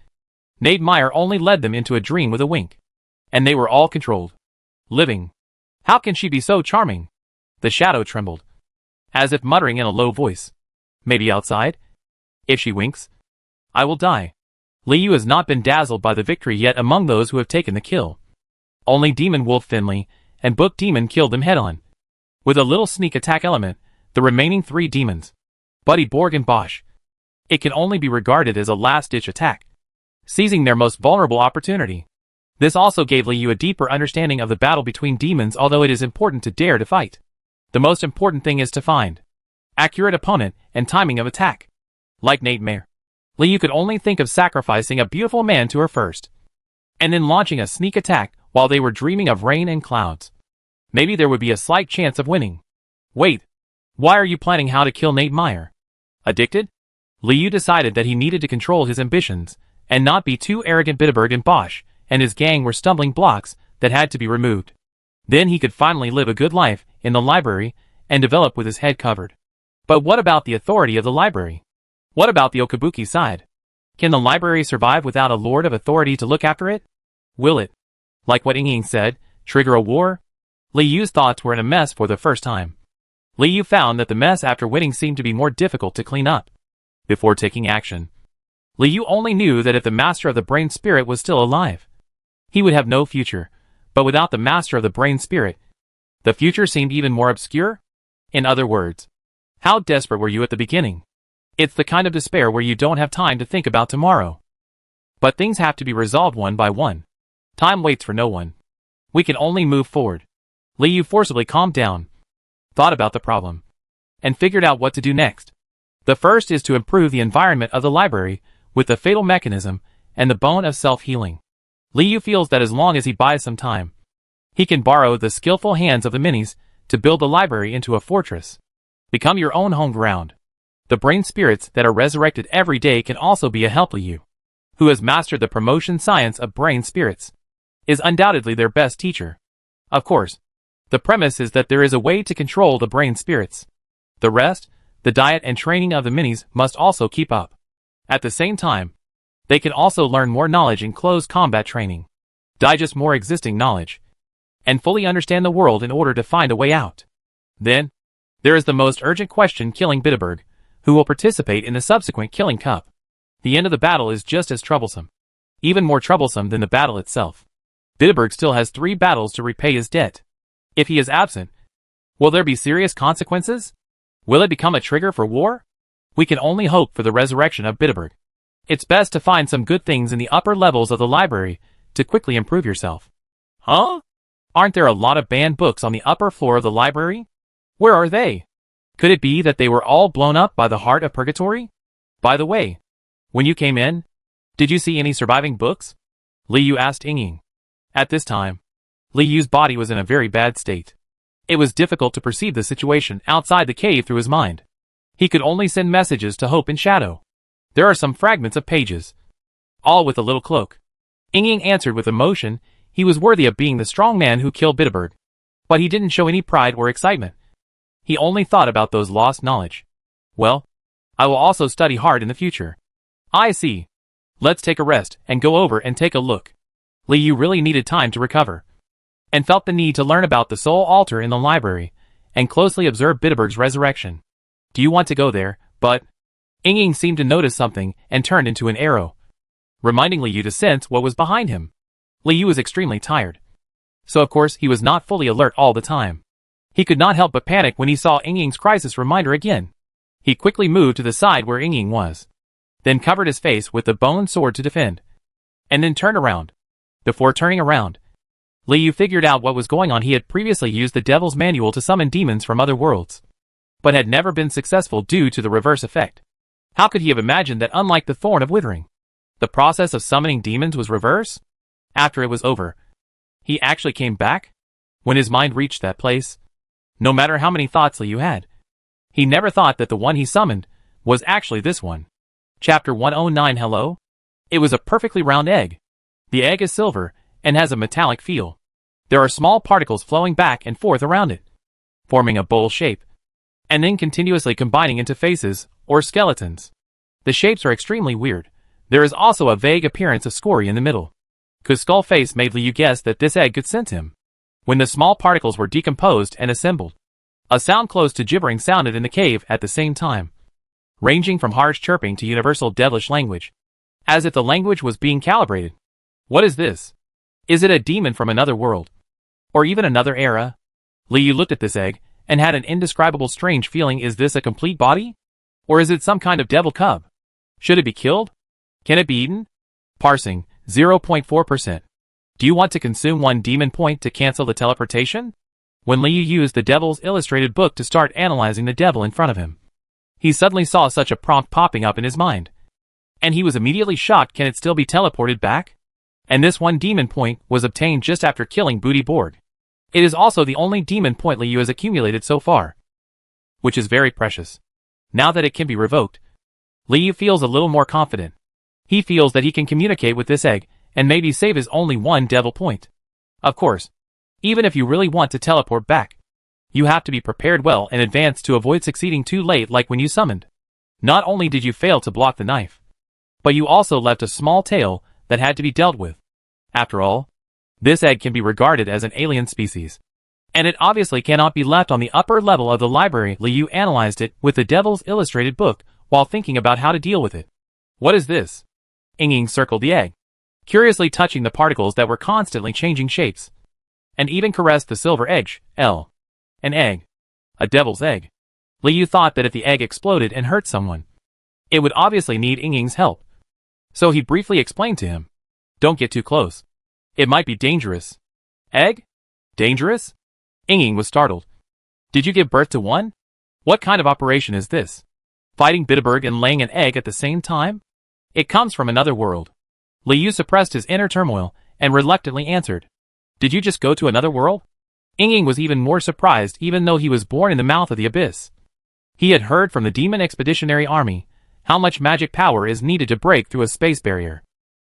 Nate Meyer only led them into a dream with a wink. And they were all controlled. Living. How can she be so charming? The shadow trembled. As if muttering in a low voice. Maybe outside? If she winks, I will die. Liu has not been dazzled by the victory yet among those who have taken the kill. Only Demon Wolf Finley and Book Demon killed them head-on. With a little sneak attack element, the remaining 3 demons, Buddy, Borg and Bosch, it can only be regarded as a last-ditch attack, seizing their most vulnerable opportunity. This also gave Liu a deeper understanding of the battle between demons, although it is important to dare to fight. The most important thing is to find accurate opponent and timing of attack. Like Nate Meyer, Liu could only think of sacrificing a beautiful man to her first, and then launching a sneak attack while they were dreaming of rain and clouds. Maybe there would be a slight chance of winning. Wait, why are you planning how to kill Nate Meyer? Addicted? Liu decided that he needed to control his ambitions, and not be too arrogant. Butebug and Bosch and his gang were stumbling blocks that had to be removed. Then he could finally live a good life in the library and develop with his head covered. But what about the authority of the library? What about the Okabuki side? Can the library survive without a lord of authority to look after it? Will it, like what Ying said, trigger a war? Liu's thoughts were in a mess for the first time. Liu found that the mess after winning seemed to be more difficult to clean up. Before taking action, Liu only knew that if the master of the brain spirit was still alive, he would have no future, but without the master of the brain spirit, the future seemed even more obscure? In other words, how desperate were you at the beginning? It's the kind of despair where you don't have time to think about tomorrow. But things have to be resolved one by one. Time waits for no one. We can only move forward. Liu forcibly calmed down, thought about the problem, and figured out what to do next. The first is to improve the environment of the library with the fatal mechanism and the bone of self-healing. Liu feels that as long as he buys some time, he can borrow the skillful hands of the minis to build the library into a fortress. Become your own home ground. The brain spirits that are resurrected every day can also be a help. Liu, who has mastered the promotion science of brain spirits, is undoubtedly their best teacher. Of course, the premise is that there is a way to control the brain spirits. The rest, the diet and training of the minis, must also keep up. At the same time, they can also learn more knowledge in close combat training, digest more existing knowledge, and fully understand the world in order to find a way out. Then, there is the most urgent question: killing Butebug, who will participate in the subsequent Killing Cup. The end of the battle is just as troublesome, even more troublesome than the battle itself. Butebug still has 3 battles to repay his debt. If he is absent, will there be serious consequences? Will it become a trigger for war? We can only hope for the resurrection of Butebug. It's best to find some good things in the upper levels of the library to quickly improve yourself. Huh? Aren't there a lot of banned books on the upper floor of the library? Where are they? Could it be that they were all blown up by the heart of purgatory? By the way, when you came in, did you see any surviving books? Liu asked Ying. At this time, Liu's body was in a very bad state. It was difficult to perceive the situation outside the cave through his mind. He could only send messages to Hope in shadow. There are some fragments of pages. All with a little cloak. Ying answered with emotion. He was worthy of being the strong man who killed Bitterberg. But he didn't show any pride or excitement. He only thought about those lost knowledge. Well, I will also study hard in the future. I see. Let's take a rest and go over and take a look. Liu really needed time to recover, and felt the need to learn about the soul altar in the library, and closely observe Bitterberg's resurrection. Do you want to go there? But Ying seemed to notice something and turned into an arrow, reminding Liu to sense what was behind him. Liu was extremely tired, so of course he was not fully alert all the time. He could not help but panic when he saw Ying's crisis reminder again. He quickly moved to the side where Ying was, then covered his face with the bone sword to defend, and then turned around. Before turning around, Liu figured out what was going on. He had previously used the Devil's Manual to summon demons from other worlds, but had never been successful due to the reverse effect. How could he have imagined that unlike the Thorn of Withering, the process of summoning demons was reverse? After it was over, he actually came back? When his mind reached that place, no matter how many thoughts Liu had, he never thought that the one he summoned was actually this one. Chapter 109. Hello? It was a perfectly round egg. The egg is silver and has a metallic feel. There are small particles flowing back and forth around it, forming a bowl shape, and then continuously combining into faces or skeletons. The shapes are extremely weird. There is also a vague appearance of scory in the middle. Ku's skull face made Liu guess that this egg could sense him. When the small particles were decomposed and assembled, a sound close to gibbering sounded in the cave at the same time, ranging from harsh chirping to universal devilish language, as if the language was being calibrated. What is this? Is it a demon from another world? Or even another era? Liu looked at this egg, and had an indescribable strange feeling. Is this a complete body? Or is it some kind of devil cub? Should it be killed? Can it be eaten? Parsing, 0.4%. Do you want to consume 1 demon point to cancel the teleportation? When Liu used the Devil's Illustrated book to start analyzing the devil in front of him, he suddenly saw such a prompt popping up in his mind, and he was immediately shocked. Can it still be teleported back? And this 1 demon point was obtained just after killing Booty Borg. It is also the only demon point Liu has accumulated so far, which is very precious. Now that it can be revoked, Liu feels a little more confident. He feels that he can communicate with this egg, and maybe save his only 1 devil point. Of course, even if you really want to teleport back, you have to be prepared well in advance to avoid succeeding too late, like when you summoned. Not only did you fail to block the knife, but you also left a small tail that had to be dealt with. After all, this egg can be regarded as an alien species, and it obviously cannot be left on the upper level of the library. Liu analyzed it with the Devil's Illustrated book while thinking about how to deal with it. What is this? Ying circled the egg, curiously touching the particles that were constantly changing shapes, and even caressed the silver edge. An egg. A devil's egg. Liu thought that if the egg exploded and hurt someone, it would obviously need Ying's help. So he briefly explained to him, don't get too close. It might be dangerous. Egg? Dangerous? Ying was startled. Did you give birth to one? What kind of operation is this? Fighting Bitterberg and laying an egg at the same time? It comes from another world. Liu suppressed his inner turmoil and reluctantly answered, did you just go to another world? Ying was even more surprised, even though he was born in the mouth of the abyss. He had heard from the Demon Expeditionary Army how much magic power is needed to break through a space barrier.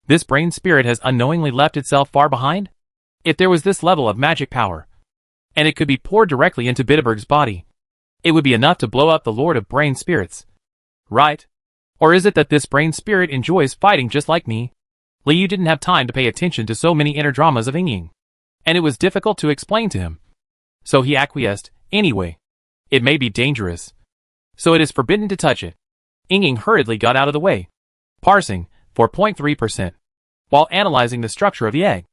This brain spirit has unknowingly left itself far behind? If there was this level of magic power, and it could be poured directly into Bitterberg's body, it would be enough to blow up the Lord of Brain Spirits. Right? Or is it that this brain spirit enjoys fighting just like me? Liu didn't have time to pay attention to so many inner dramas of Ying, and it was difficult to explain to him. So he acquiesced. Anyway, it may be dangerous, so it is forbidden to touch it. Ying hurriedly got out of the way. Parsing, 4.3%. While analyzing the structure of the egg,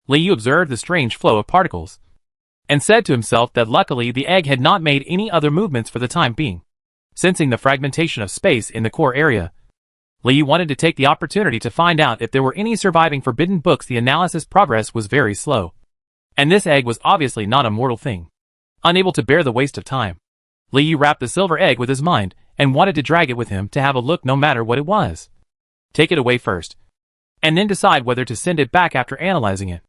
Liu observed the strange flow of particles, and said to himself that luckily the egg had not made any other movements for the time being. Sensing the fragmentation of space in the core area, Liu wanted to take the opportunity to find out if there were any surviving forbidden books. The analysis progress was very slow, and this egg was obviously not a mortal thing. Unable to bear the waste of time, Liu wrapped the silver egg with his mind and wanted to drag it with him to have a look no matter what it was. Take it away first, and then decide whether to send it back after analyzing it.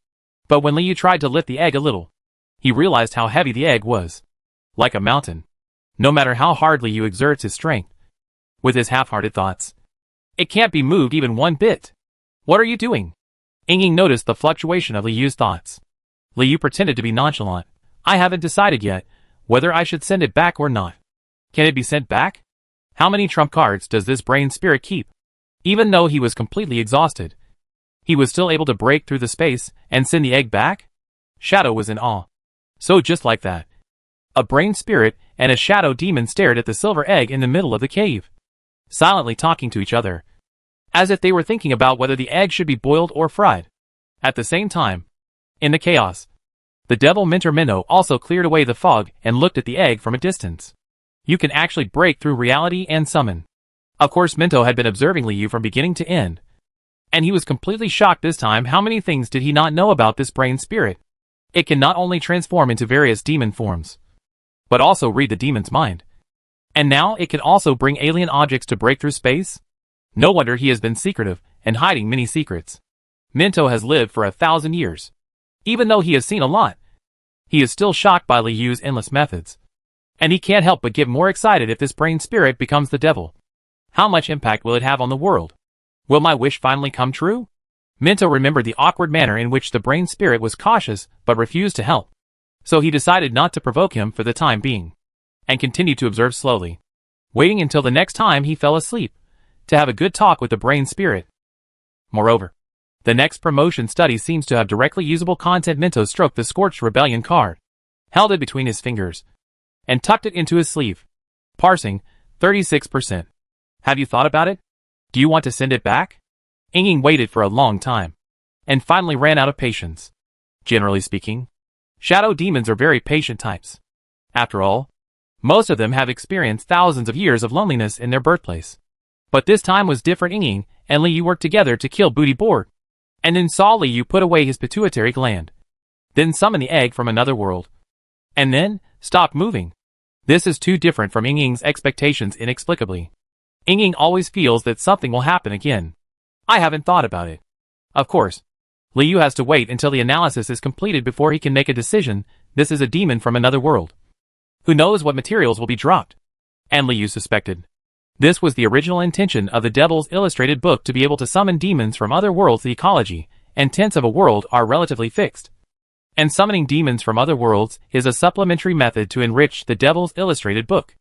But when Liu tried to lift the egg a little, He realized how heavy the egg was. Like a mountain. No matter how hardly you exerts his strength. With his half-hearted thoughts. It can't be moved even one bit. What are you doing? Ying noticed the fluctuation of Li Yu's thoughts. Li Yu pretended to be nonchalant. I haven't decided yet whether I should send it back or not. Can it be sent back? How many trump cards does this brain spirit keep? Even though he was completely exhausted, he was still able to break through the space and send the egg back? Shadow was in awe. So just like that, a brain spirit and a shadow demon stared at the silver egg in the middle of the cave, silently talking to each other, as if they were thinking about whether the egg should be boiled or fried. At the same time, in the chaos, the devil Mentor Minnow also cleared away the fog and looked at the egg from a distance. You can actually break through reality and summon. Of course, Minto had been observing Li Yu from beginning to end, and he was completely shocked this time. How many things did he not know about this brain spirit? It can not only transform into various demon forms, but also read the demon's mind. And now it can also bring alien objects to break through space? No wonder he has been secretive and hiding many secrets. Minto has lived for 1,000 years. Even though he has seen a lot, he is still shocked by Li Yu's endless methods. And he can't help but get more excited if this brain spirit becomes the devil. How much impact will it have on the world? Will my wish finally come true? Minto remembered the awkward manner in which the brain spirit was cautious but refused to help. So he decided not to provoke him for the time being, and continued to observe slowly, waiting until the next time he fell asleep, to have a good talk with the brain spirit. Moreover, the next promotion study seems to have directly usable content. Minto stroked the Scorched Rebellion card, held it between his fingers, and tucked it into his sleeve. Parsing, 36%. Have you thought about it? Do you want to send it back? Ying waited for a long time, and finally ran out of patience. Generally speaking, shadow demons are very patient types. After all, most of them have experienced thousands of years of loneliness in their birthplace. But this time was different. Ying and Li Yu worked together to kill Booty Board, and then saw Li Yu put away his pituitary gland, then summon the egg from another world, and then stop moving. This is too different from Ying's expectations inexplicably. Ying always feels that something will happen again. I haven't thought about it. Of course, Li Yu has to wait until the analysis is completed before he can make a decision. This is a demon from another world. Who knows what materials will be dropped? And Li Yu suspected. This was the original intention of the Devil's Illustrated book, to be able to summon demons from other worlds. The ecology and tense of a world are relatively fixed, and summoning demons from other worlds is a supplementary method to enrich the Devil's Illustrated book.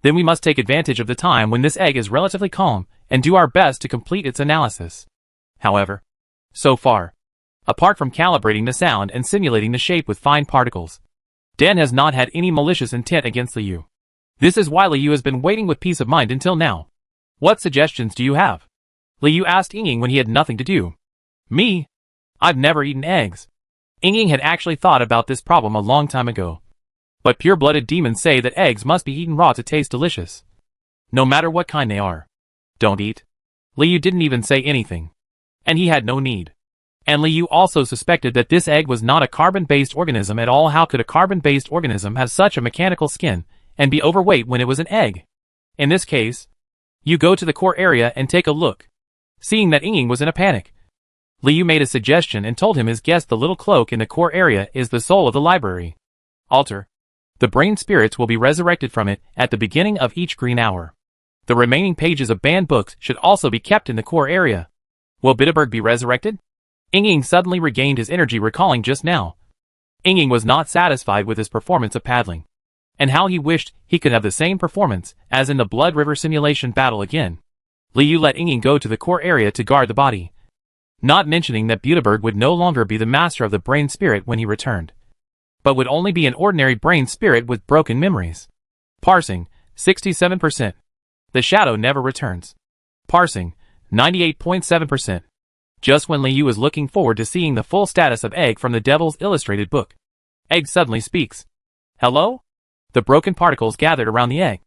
Then we must take advantage of the time when this egg is relatively calm and do our best to complete its analysis. However, so far, apart from calibrating the sound and simulating the shape with fine particles, Dan has not had any malicious intent against Li Yu. This is why Li Yu has been waiting with peace of mind until now. What suggestions do you have? Li Yu asked Ying when he had nothing to do. Me? I've never eaten eggs. Ying had actually thought about this problem a long time ago. But pure-blooded demons say that eggs must be eaten raw to taste delicious. No matter what kind they are. Don't eat. Li Yu didn't even say anything. And he had no need. And Li Yu also suspected that this egg was not a carbon-based organism at all. How could a carbon-based organism have such a mechanical skin and be overweight when it was an egg? In this case, you go to the core area and take a look. Seeing that Ying was in a panic, Li Yu made a suggestion and told him his guess: the little cloak in the core area is the soul of the library. Altar. The brain spirits will be resurrected from it at the beginning of each green hour. The remaining pages of banned books should also be kept in the core area. Will Bitterberg be resurrected? Ying suddenly regained his energy, recalling just now. Ying was not satisfied with his performance of paddling, and how he wished he could have the same performance as in the Blood River simulation battle again. Li Yu let Ying go to the core area to guard the body, not mentioning that Bitterberg would no longer be the master of the brain spirit when he returned, but would only be an ordinary brain spirit with broken memories. Parsing, 67%. The shadow never returns. Parsing, 98.7%. Just when Li Yu was looking forward to seeing the full status of Egg from the Devil's Illustrated book, Egg suddenly speaks. Hello? The broken particles gathered around the egg,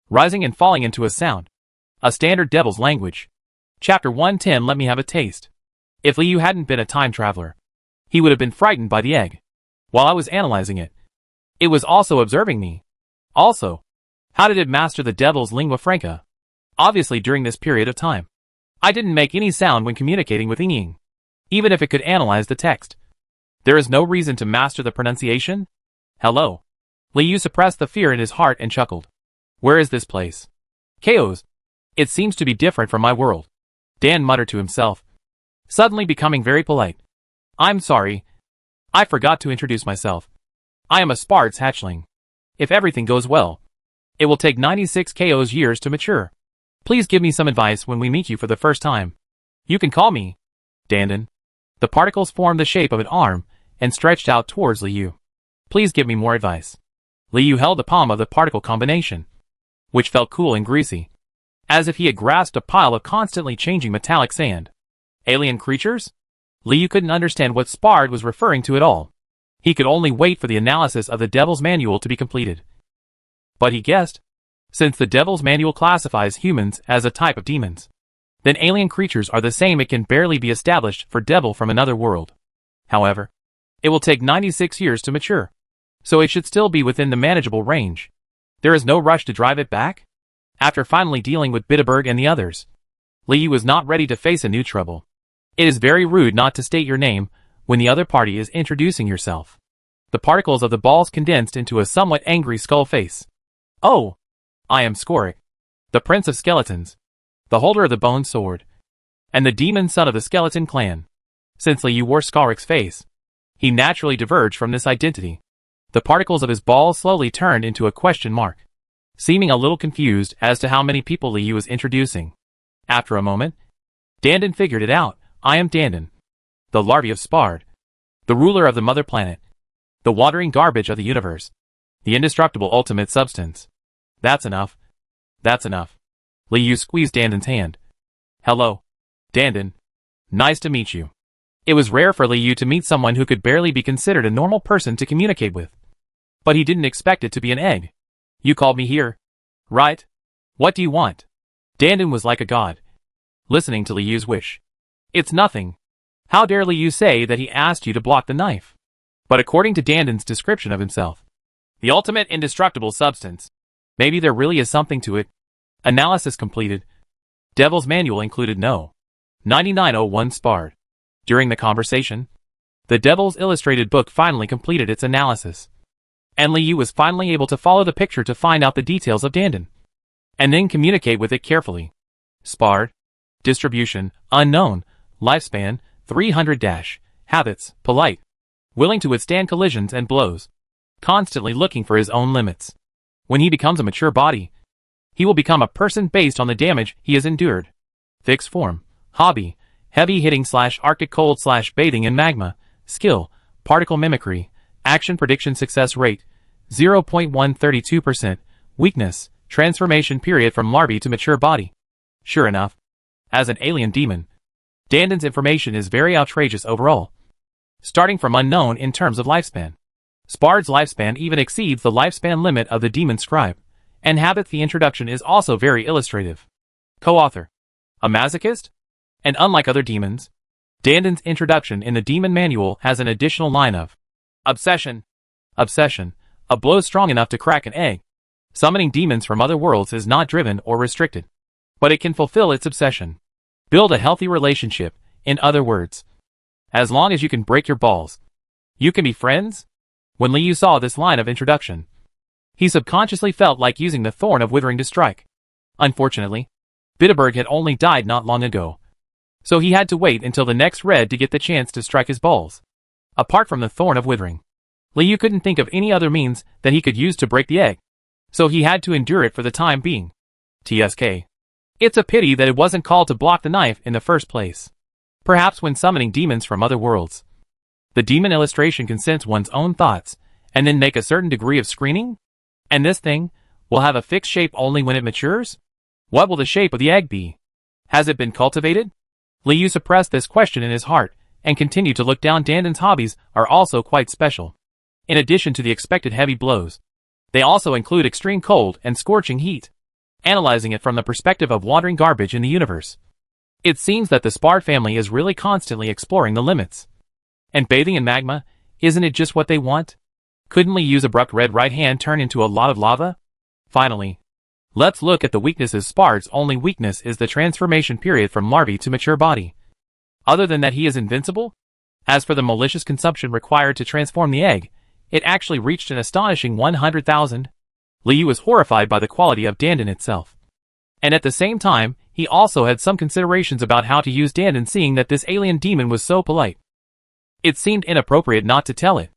rising and falling into a sound. A standard devil's language. Chapter 110. Let me have a taste. If Li Yu hadn't been a time traveler, he would have been frightened by the egg. While I was analyzing it, it was also observing me. Also, how did it master the devil's lingua franca? Obviously during this period of time, I didn't make any sound when communicating with Ying, even if it could analyze the text. There is no reason to master the pronunciation? Hello. Liu suppressed the fear in his heart and chuckled. Where is this place? Chaos. It seems to be different from my world. Dan muttered to himself, suddenly becoming very polite. I'm sorry. I forgot to introduce myself. I am a Spard's hatchling. If everything goes well, it will take 96 KO's years to mature. Please give me some advice when we meet you for the first time. You can call me Dandan. The particles formed the shape of an arm and stretched out towards Liu. Please give me more advice. Liu held the palm of the particle combination, which felt cool and greasy, as if he had grasped a pile of constantly changing metallic sand. Alien creatures? Liu couldn't understand what Spard was referring to at all. He could only wait for the analysis of the Devil's Manual to be completed. But he guessed, since the Devil's Manual classifies humans as a type of demons, then alien creatures are the same. It can barely be established for Devil from another world. However, it will take 96 years to mature, so it should still be within the manageable range. There is no rush to drive it back. After finally dealing with Bitterberg and the others, Liu was not ready to face a new trouble. It is very rude not to state your name when the other party is introducing yourself. The particles of the balls condensed into a somewhat angry skull face. Oh, I am Skorik, the Prince of Skeletons, the holder of the bone sword, and the demon son of the skeleton clan. Since Liu wore Skorik's face, he naturally diverged from this identity. The particles of his balls slowly turned into a question mark, seeming a little confused as to how many people Liu was introducing. After a moment, Dandan figured it out. I am Dandan, the larvae of Spard, the ruler of the mother planet, the wandering garbage of the universe, the indestructible ultimate substance. That's enough. That's enough. Liu squeezed Dandan's hand. Hello, Dandan. Nice to meet you. It was rare for Liu to meet someone who could barely be considered a normal person to communicate with. But he didn't expect it to be an egg. You called me here, right? What do you want? Dandan was like a god, listening to Liu's wish. It's nothing. How dare Liu say that he asked you to block the knife? But according to Dandan's description of himself, the ultimate indestructible substance, maybe there really is something to it. Analysis completed. Devil's Manual included no. 9901 Spard. During the conversation, the Devil's Illustrated book finally completed its analysis, and Liu was finally able to follow the picture to find out the details of Dandan, and then communicate with it carefully. Spard. Distribution, unknown. Lifespan, 300-. Habits, polite. Willing to withstand collisions and blows. Constantly looking for his own limits. When he becomes a mature body, he will become a person based on the damage he has endured. Fixed form. Hobby. Heavy hitting / Arctic cold / bathing in magma. Skill. Particle mimicry. Action prediction success rate. 0.132%. Weakness. Transformation period from larvae to mature body. Sure enough, as an alien demon, Dandan's information is very outrageous overall. Starting from unknown in terms of lifespan, Spard's lifespan even exceeds the lifespan limit of the demon scribe, and Habit the introduction is also very illustrative. Co-author. A masochist? And unlike other demons, Dandan's introduction in the Demon Manual has an additional line of obsession. Obsession, a blow strong enough to crack an egg. Summoning demons from other worlds is not driven or restricted, but it can fulfill its obsession. Build a healthy relationship, in other words. As long as you can break your balls, you can be friends? When Liu saw this line of introduction, he subconsciously felt like using the Thorn of Withering to strike. Unfortunately, Bitterberg had only died not long ago, so he had to wait until the next red to get the chance to strike his balls. Apart from the Thorn of Withering, Liu couldn't think of any other means that he could use to break the egg, so he had to endure it for the time being. TSK. It's a pity that it wasn't called to block the knife in the first place. Perhaps when summoning demons from other worlds, the demon illustration can sense one's own thoughts, and then make a certain degree of screening? And this thing will have a fixed shape only when it matures? What will the shape of the egg be? Has it been cultivated? Liu suppressed this question in his heart, and continued to look down. Dandan's hobbies are also quite special. In addition to the expected heavy blows, they also include extreme cold and scorching heat. Analyzing it from the perspective of wandering garbage in the universe, it seems that the Spard family is really constantly exploring the limits. And bathing in magma, isn't it just what they want? Couldn't Liu's abrupt red right hand turn into a lot of lava? Finally, let's look at the weaknesses. Spard's only weakness is the transformation period from larvae to mature body. Other than that, he is invincible. As for the malicious consumption required to transform the egg, it actually reached an astonishing 100,000. Liu was horrified by the quality of Dandan itself. And at the same time, he also had some considerations about how to use Dandan, seeing that this alien demon was so polite. It seemed inappropriate not to tell it.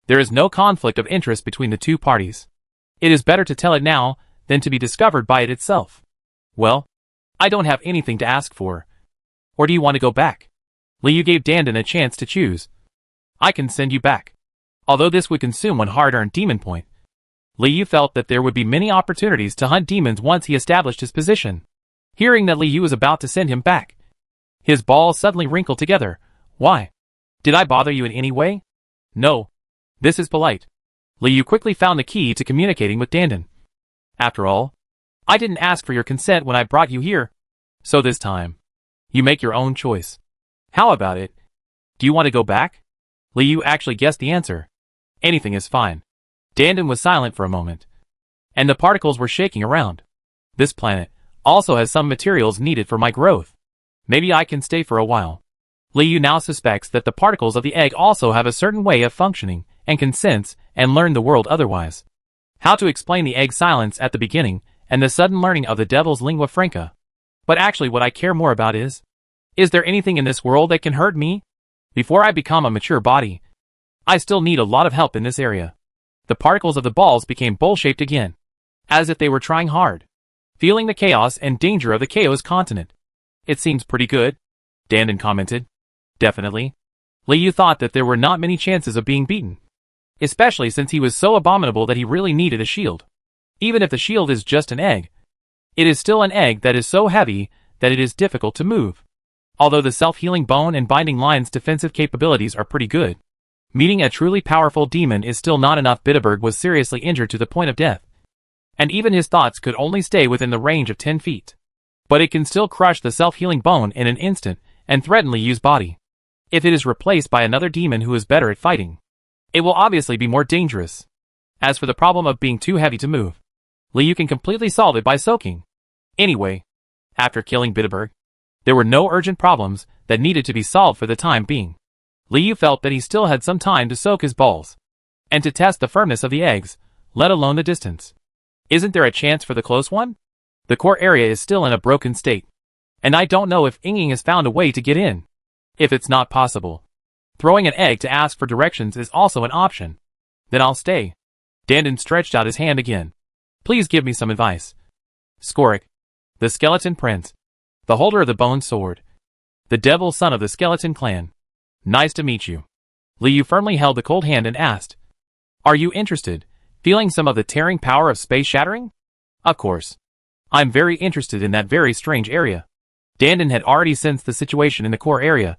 There is no conflict of interest between the two parties. It is better to tell it now than to be discovered by it itself. Well, I don't have anything to ask for. Or do you want to go back? Liu gave Dandan a chance to choose. I can send you back. Although this would consume one hard-earned demon point. Liu felt that there would be many opportunities to hunt demons once he established his position. Hearing that Liu was about to send him back, his balls suddenly wrinkled together. Why? Did I bother you in any way? No. This is polite. Liu quickly found the key to communicating with Dandan. After all, I didn't ask for your consent when I brought you here. So this time, you make your own choice. How about it? Do you want to go back? Liu actually guessed the answer. Anything is fine. Dandan was silent for a moment, and the particles were shaking around. This planet also has some materials needed for my growth. Maybe I can stay for a while. Liu now suspects that the particles of the egg also have a certain way of functioning, and can sense and learn the world otherwise. How to explain the egg's silence at the beginning, and the sudden learning of the devil's lingua franca. But actually what I care more about is there anything in this world that can hurt me? Before I become a mature body, I still need a lot of help in this area. The particles of the balls became bowl-shaped again, as if they were trying hard, feeling the chaos and danger of the chaos continent. It seems pretty good, Dandan commented. Definitely. Liu thought that there were not many chances of being beaten, especially since he was so abominable that he really needed a shield. Even if the shield is just an egg, it is still an egg that is so heavy that it is difficult to move. Although the self-healing bone and binding line's defensive capabilities are pretty good, meeting a truly powerful demon is still not enough. Bitterberg was seriously injured to the point of death, and even his thoughts could only stay within the range of 10 feet. But it can still crush the self-healing bone in an instant and threaten Liu's body. If it is replaced by another demon who is better at fighting, it will obviously be more dangerous. As for the problem of being too heavy to move, Liu can completely solve it by soaking. Anyway, after killing Bitterberg, there were no urgent problems that needed to be solved for the time being. Liu felt that he still had some time to soak his balls, and to test the firmness of the eggs, let alone the distance. Isn't there a chance for the close one? The core area is still in a broken state, and I don't know if Ying has found a way to get in. If it's not possible, throwing an egg to ask for directions is also an option. Then I'll stay. Dandan stretched out his hand again. Please give me some advice. Skorik, the skeleton prince, the holder of the bone sword, the devil son of the skeleton clan. Nice to meet you. Liu firmly held the cold hand and asked, Are you interested, feeling some of the tearing power of space shattering? Of course. I'm very interested in that very strange area. Dandan had already sensed the situation in the core area,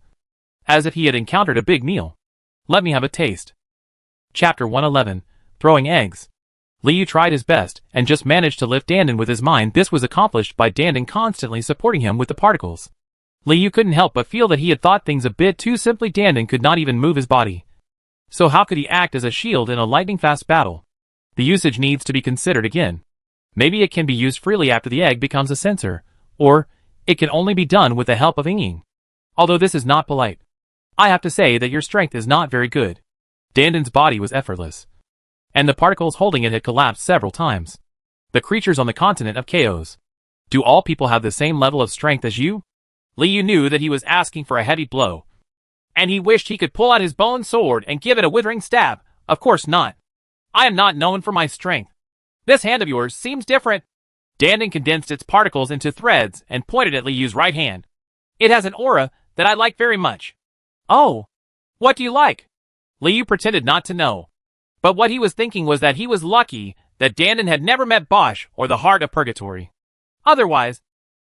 as if he had encountered a big meal. Let me have a taste. Chapter 111, Throwing Eggs. Liu tried his best and just managed to lift Dandan with his mind. This was accomplished by Dandan constantly supporting him with the particles. Liu couldn't help but feel that he had thought things a bit too simply. Dandan could not even move his body, so how could he act as a shield in a lightning-fast battle? The usage needs to be considered again. Maybe it can be used freely after the egg becomes a sensor, or it can only be done with the help of Ying. Although this is not polite, I have to say that your strength is not very good. Dandan's body was effortless, and the particles holding it had collapsed several times. The creatures on the continent of Chaos. Do all people have the same level of strength as you? Liu knew that he was asking for a heavy blow, and he wished he could pull out his bone sword and give it a withering stab. Of course not. I am not known for my strength. This hand of yours seems different. Dandan condensed its particles into threads and pointed at Liu's right hand. It has an aura that I like very much. Oh, what do you like? Liu pretended not to know, but what he was thinking was that he was lucky that Dandan had never met Bosch or the Heart of Purgatory. Otherwise,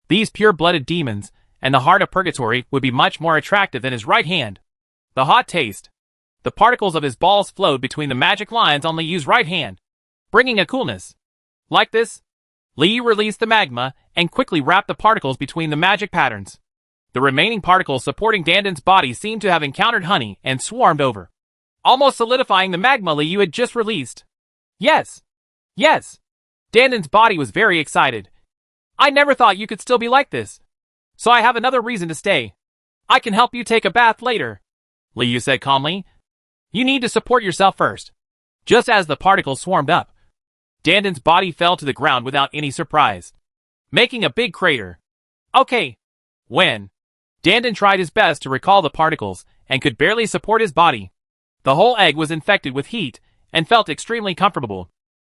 these pure-blooded demons and the Heart of Purgatory would be much more attractive than his right hand. The hot taste. The particles of his balls flowed between the magic lines on Liu's right hand, bringing a coolness. Like this, Liu released the magma and quickly wrapped the particles between the magic patterns. The remaining particles supporting Dandan's body seemed to have encountered honey and swarmed over, almost solidifying the magma Liu had just released. Yes! Yes! Dandan's body was very excited. I never thought you could still be like this. So I have another reason to stay. I can help you take a bath later, Liu said calmly. You need to support yourself first. Just as the particles swarmed up, Danden's body fell to the ground without any surprise, making a big crater. Okay. When Danden tried his best to recall the particles and could barely support his body, the whole egg was infected with heat and felt extremely comfortable.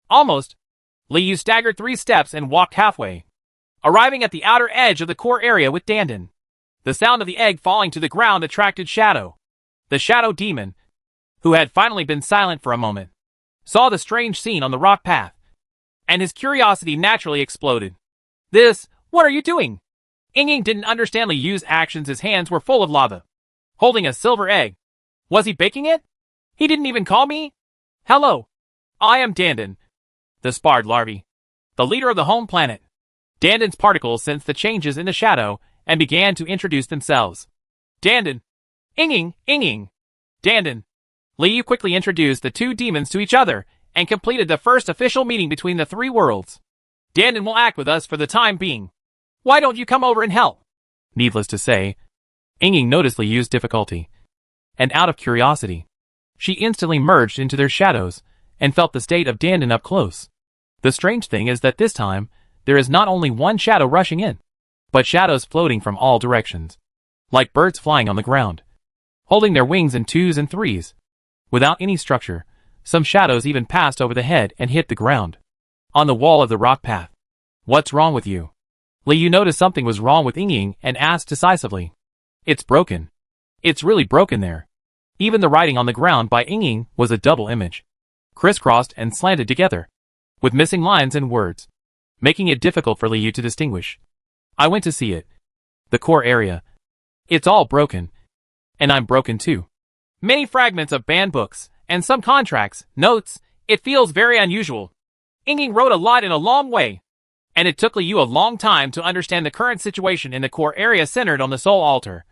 Almost. Liu staggered 3 steps and walked halfway, arriving at the outer edge of the core area with Danden. The sound of the egg falling to the ground attracted Shadow. The Shadow Demon, who had finally been silent for a moment, saw the strange scene on the rock path, and his curiosity naturally exploded. What are you doing? Ying didn't understand Liu's actions. His hands were full of lava, holding a silver egg. Was he baking it? He didn't even call me? Hello. I am Danden, the Spard larvae, the leader of the home planet. Danden's particles sensed the changes in the shadow and began to introduce themselves. Danden. Ying. Danden. Liu quickly introduced the 2 demons to each other and completed the first official meeting between the 3 worlds. Danden will act with us for the time being. Why don't you come over and help? Needless to say, Ying noticed Liu's difficulty, and out of curiosity, she instantly merged into their shadows and felt the state of Danden up close. The strange thing is that this time, there is not only one shadow rushing in, but shadows floating from all directions, like birds flying on the ground, holding their wings in 2s and 3s. Without any structure, some shadows even passed over the head and hit the ground, on the wall of the rock path. What's wrong with you? Liu noticed something was wrong with Ying and asked decisively. It's broken. It's really broken there. Even the writing on the ground by Ying was a double image, crisscrossed and slanted together, with missing lines and words, making it difficult for Liu to distinguish. I went to see it. The core area. It's all broken. And I'm broken too. Many fragments of banned books, and some contracts, notes. It feels very unusual. Ying wrote a lot in a long way, and it took Liu a long time to understand the current situation in the core area centered on the Soul Altar.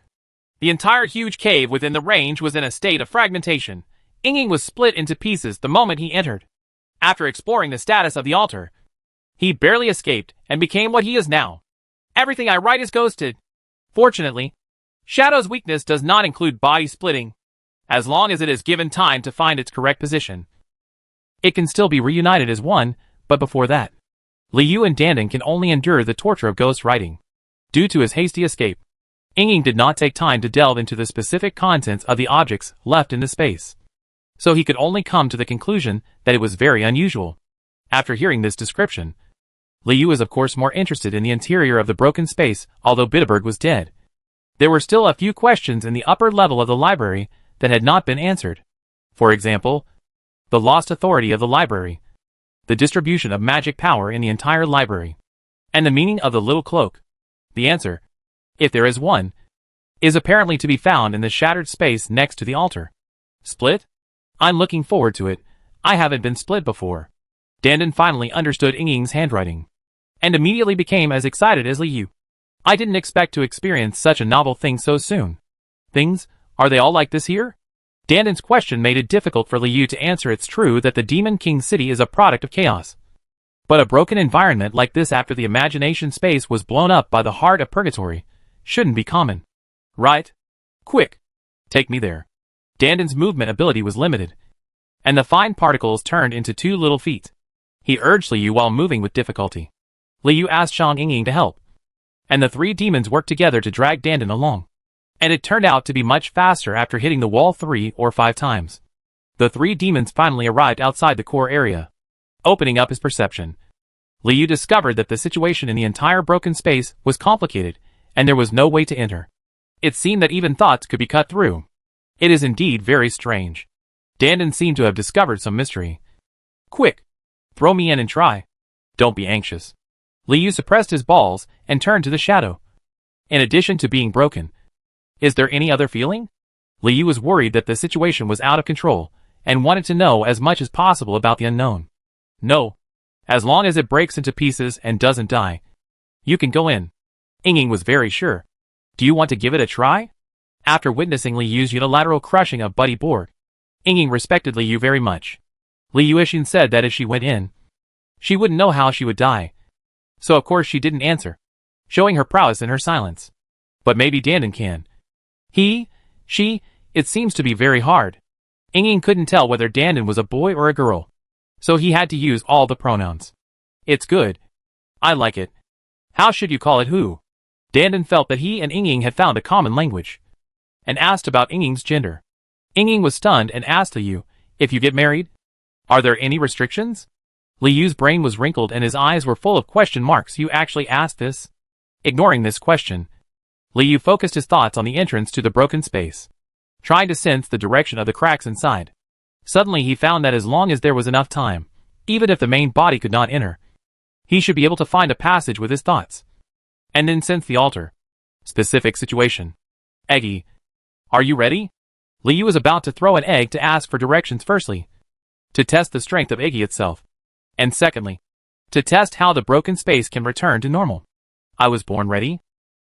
The entire huge cave within the range was in a state of fragmentation. Ying was split into pieces the moment he entered. After exploring the status of the altar, he barely escaped and became what he is now. Everything I write is ghosted. Fortunately, Shadow's weakness does not include body splitting. As long as it is given time to find its correct position, it can still be reunited as one, but before that, Liu and Danden can only endure the torture of ghost writing. Due to his hasty escape, Ying did not take time to delve into the specific contents of the objects left in the space, so he could only come to the conclusion that it was very unusual. After hearing this description, Liu is of course more interested in the interior of the broken space. Although Bitterberg was dead, there were still a few questions in the upper level of the library that had not been answered. For example, the lost authority of the library, the distribution of magic power in the entire library, and the meaning of the little cloak. The answer, if there is one, is apparently to be found in the shattered space next to the altar. Split? I'm looking forward to it. I haven't been split before. Danden finally understood Ying's handwriting, and immediately became as excited as Liu. I didn't expect to experience such a novel thing so soon. Things? Are they all like this here? Danden's question made it difficult for Liu to answer. It's true that the Demon King City is a product of chaos, but a broken environment like this after the imagination space was blown up by the heart of purgatory shouldn't be common. Right? Quick! Take me there. Danden's movement ability was limited, and the fine particles turned into 2 little feet. He urged Liu while moving with difficulty. Liu asked Shang Ying to help, and the 3 demons worked together to drag Danden along. And it turned out to be much faster after hitting the wall 3 or 5 times. The 3 demons finally arrived outside the core area. Opening up his perception, Liu discovered that the situation in the entire broken space was complicated, and there was no way to enter. It seemed that even thoughts could be cut through. It is indeed very strange. Danden seemed to have discovered some mystery. Quick! Throw me in and try. Don't be anxious. Liu suppressed his balls and turned to the shadow. In addition to being broken, is there any other feeling? Liu was worried that the situation was out of control, and wanted to know as much as possible about the unknown. No. As long as it breaks into pieces and doesn't die, you can go in. Ying was very sure. Do you want to give it a try? After witnessing Liu's unilateral crushing of Buddy Borg, Ying respected Liu very much. Liu Ishin said that if she went in, she wouldn't know how she would die. So of course she didn't answer, showing her prowess in her silence. But maybe Danden can. It seems to be very hard. Ying couldn't tell whether Dandan was a boy or a girl, so he had to use all the pronouns. It's good. I like it. How should you call it who? Dandan felt that he and Ying had found a common language, and asked about Ying's gender. Ying was stunned and asked Liu, if you get married, are there any restrictions? Liu's brain was wrinkled and his eyes were full of question marks. You actually asked this? Ignoring this question, Liu focused his thoughts on the entrance to the broken space, trying to sense the direction of the cracks inside. Suddenly he found that as long as there was enough time, even if the main body could not enter, he should be able to find a passage with his thoughts. And then sense the altar. Specific situation. Eggy. Are you ready? Liu was about to throw an egg to ask for directions firstly, to test the strength of Eggy itself, and secondly, to test how the broken space can return to normal. I was born ready.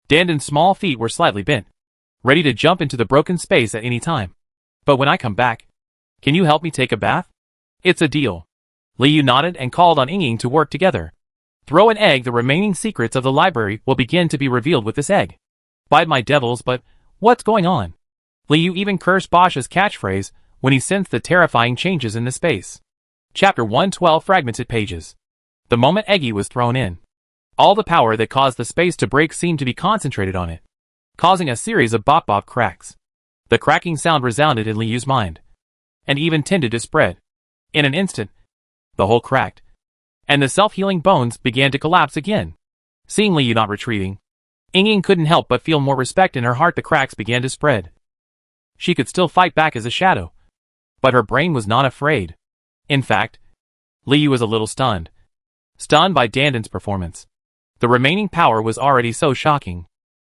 Dandan's small feet were slightly bent, ready to jump into the broken space at any time. But when I come back, can you help me take a bath? It's a deal. Liu nodded and called on Ying to work together. Throw an egg. The remaining secrets of the library will begin to be revealed with this egg. Bite my devils, but what's going on? Liu even cursed Bosch's catchphrase when he sensed the terrifying changes in the space. Chapter 112 Fragmented Pages. The moment Eggy was thrown in, all the power that caused the space to break seemed to be concentrated on it, causing a series of bop-bop cracks. The cracking sound resounded in Liu's mind, and even tended to spread. In an instant, the hole cracked, and the self-healing bones began to collapse again. Seeing Liu not retreating, Ying couldn't help but feel more respect in her heart. The cracks began to spread. She could still fight back as a shadow, but her brain was not afraid. In fact, Liu was a little stunned. Stunned by Dandan's performance. The remaining power was already so shocking.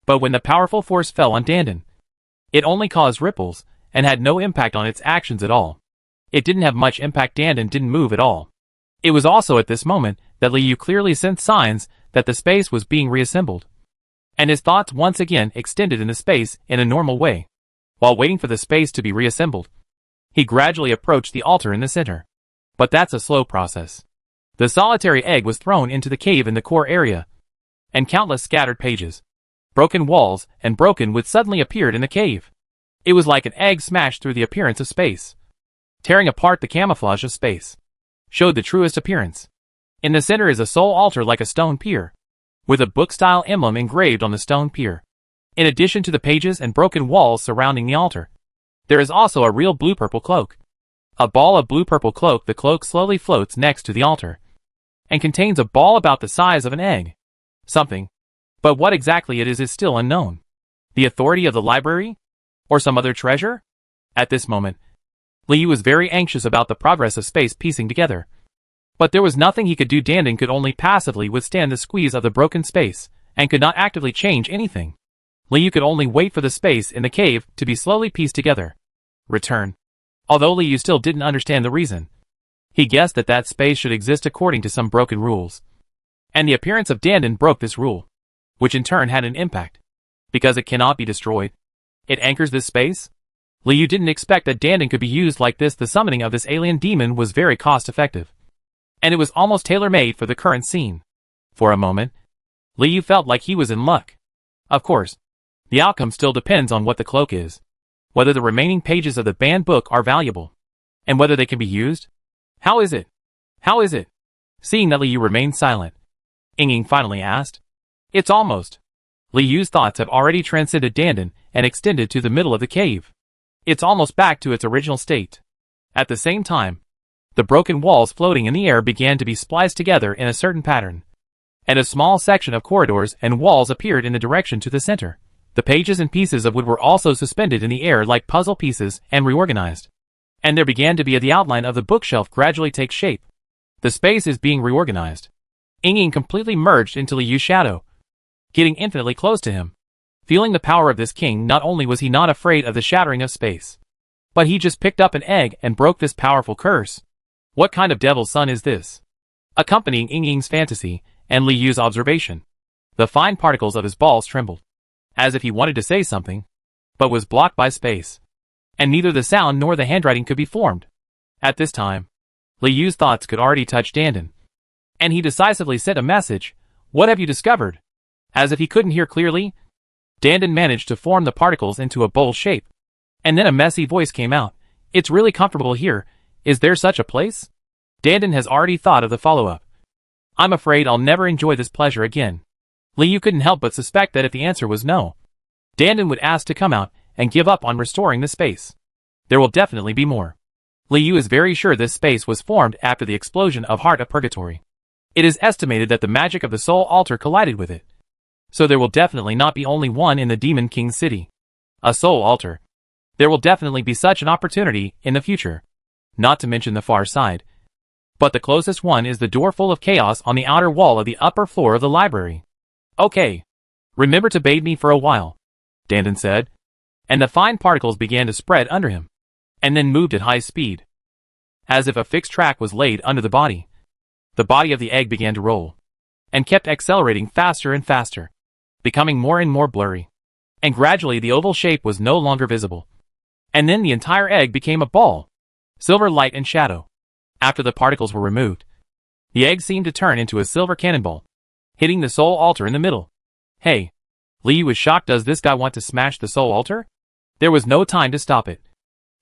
But when the powerful force fell on Dandan, it only caused ripples, and had no impact on its actions at all. It didn't have much impact. Dandan didn't move at all. It was also at this moment that Liu clearly sensed signs that the space was being reassembled, and his thoughts once again extended in the space in a normal way. While waiting for the space to be reassembled, he gradually approached the altar in the center. But that's a slow process. The solitary egg was thrown into the cave in the core area, and countless scattered pages, broken walls, and broken wood suddenly appeared in the cave. It was like an egg smashed through the appearance of space. Tearing apart the camouflage of space, showed the truest appearance. In the center is a sole altar like a stone pier, with a book-style emblem engraved on the stone pier. In addition to the pages and broken walls surrounding the altar, there is also a real blue-purple cloak. A ball of blue-purple cloak. The cloak slowly floats next to the altar, and contains a ball about the size of an egg. Something. But what exactly it is still unknown. The authority of the library? Or some other treasure? At this moment, Liu was very anxious about the progress of space piecing together. But there was nothing he could do. Dandan could only passively withstand the squeeze of the broken space, and could not actively change anything. Liu could only wait for the space in the cave to be slowly pieced together. Return. Although Liu still didn't understand the reason, he guessed that that space should exist according to some broken rules. And the appearance of Dandan broke this rule, which in turn had an impact. Because it cannot be destroyed, it anchors this space? Liu didn't expect that Dandan could be used like this. The summoning of this alien demon was very cost-effective, and it was almost tailor-made for the current scene. For a moment, Liu felt like he was in luck. Of course, the outcome still depends on what the cloak is, whether the remaining pages of the banned book are valuable, and whether they can be used. How is it? How is it? Seeing that Liu remained silent, Ying finally asked. It's almost. Liu's thoughts have already transcended Dandan and extended to the middle of the cave. It's almost back to its original state. At the same time, the broken walls floating in the air began to be spliced together in a certain pattern, and a small section of corridors and walls appeared in the direction to the center. The pages and pieces of wood were also suspended in the air like puzzle pieces and reorganized. And there began to be the outline of the bookshelf gradually take shape. The space is being reorganized. Ying completely merged into Liu's shadow, getting infinitely close to him. Feeling the power of this king, not only was he not afraid of the shattering of space, but he just picked up an egg and broke this powerful curse. What kind of devil's son is this? Accompanying Ying's fantasy and Liu's observation, the fine particles of his balls trembled, as if he wanted to say something, but was blocked by space, and neither the sound nor the handwriting could be formed. At this time, Liu's thoughts could already touch Dandan, and he decisively sent a message. What have you discovered? As if he couldn't hear clearly, Dandan managed to form the particles into a bowl shape, and then a messy voice came out. It's really comfortable here. Is there such a place? Dandan has already thought of the follow-up. I'm afraid I'll never enjoy this pleasure again. Liu couldn't help but suspect that if the answer was no, Dandan would ask to come out and give up on restoring the space. There will definitely be more. Liu is very sure this space was formed after the explosion of Heart of Purgatory. It is estimated that the magic of the Soul Altar collided with it. So there will definitely not be only one in the Demon King's city. A Soul Altar. There will definitely be such an opportunity in the future. Not to mention the far side. But the closest one is the door full of chaos on the outer wall of the upper floor of the library. Okay. Remember to bathe me for a while, Dandan said. And the fine particles began to spread under him. And then moved at high speed. As if a fixed track was laid under the body. The body of the egg began to roll. And kept accelerating faster and faster. Becoming more and more blurry. And gradually the oval shape was no longer visible. And then the entire egg became a ball. Silver light and shadow. After the particles were removed, the egg seemed to turn into a silver cannonball, hitting the Soul Altar in the middle. Hey! Liu was shocked. Does this guy want to smash the Soul Altar? There was no time to stop it.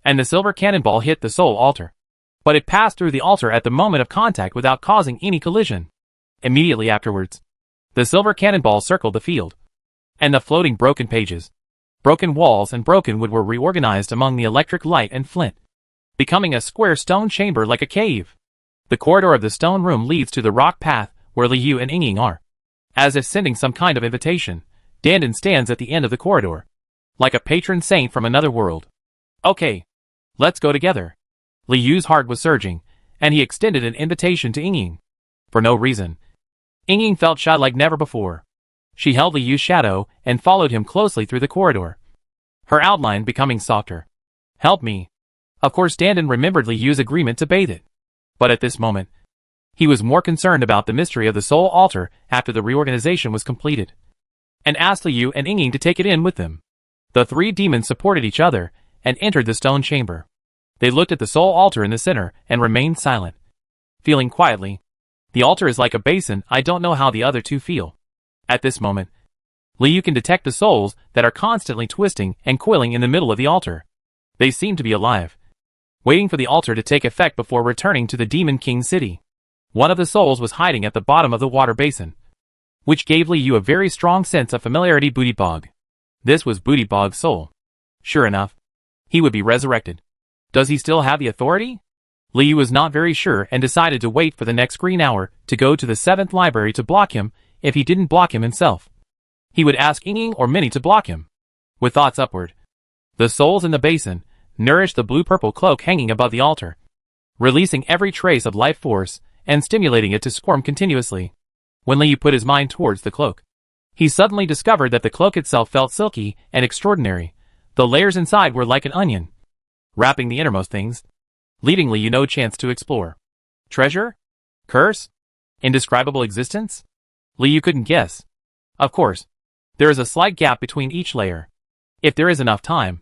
And the silver cannonball hit the Soul Altar. But it passed through the altar at the moment of contact without causing any collision. Immediately afterwards, the silver cannonball circled the field. And the floating broken pages, broken walls and broken wood were reorganized among the electric light and flint, becoming a square stone chamber like a cave. The corridor of the stone room leads to the rock path where Liu and Ying are. As if sending some kind of invitation, Dandan stands at the end of the corridor, like a patron saint from another world. Okay, let's go together. Liu's heart was surging, and he extended an invitation to Ying. For no reason, Ying felt shy like never before. She held Liu's shadow and followed him closely through the corridor, her outline becoming softer. Help me. Of course Dandan remembered Liu's agreement to bathe it. But at this moment, he was more concerned about the mystery of the Soul Altar after the reorganization was completed, and asked Liu and Ying to take it in with them. The three demons supported each other and entered the stone chamber. They looked at the Soul Altar in the center and remained silent, feeling quietly. The altar is like a basin. I don't know how the other two feel. At this moment, Liu can detect the souls that are constantly twisting and coiling in the middle of the altar. They seem to be alive, waiting for the altar to take effect before returning to the Demon King city. One of the souls was hiding at the bottom of the water basin, which gave Liu a very strong sense of familiarity. Booty Bog. This was Booty Bog's soul. Sure enough, he would be resurrected. Does he still have the authority? Liu was not very sure and decided to wait for the next green hour to go to the 7th library to block him. If he didn't block him himself, he would ask Ying or Minnie to block him. With thoughts upward, the souls in the basin nourished the blue-purple cloak hanging above the altar, releasing every trace of life force and stimulating it to squirm continuously. When Liu put his mind towards the cloak, he suddenly discovered that the cloak itself felt silky and extraordinary. The layers inside were like an onion, wrapping the innermost things, leaving Liu no chance to explore. Treasure? Curse? Indescribable existence? Liu couldn't guess. Of course, there is a slight gap between each layer. If there is enough time,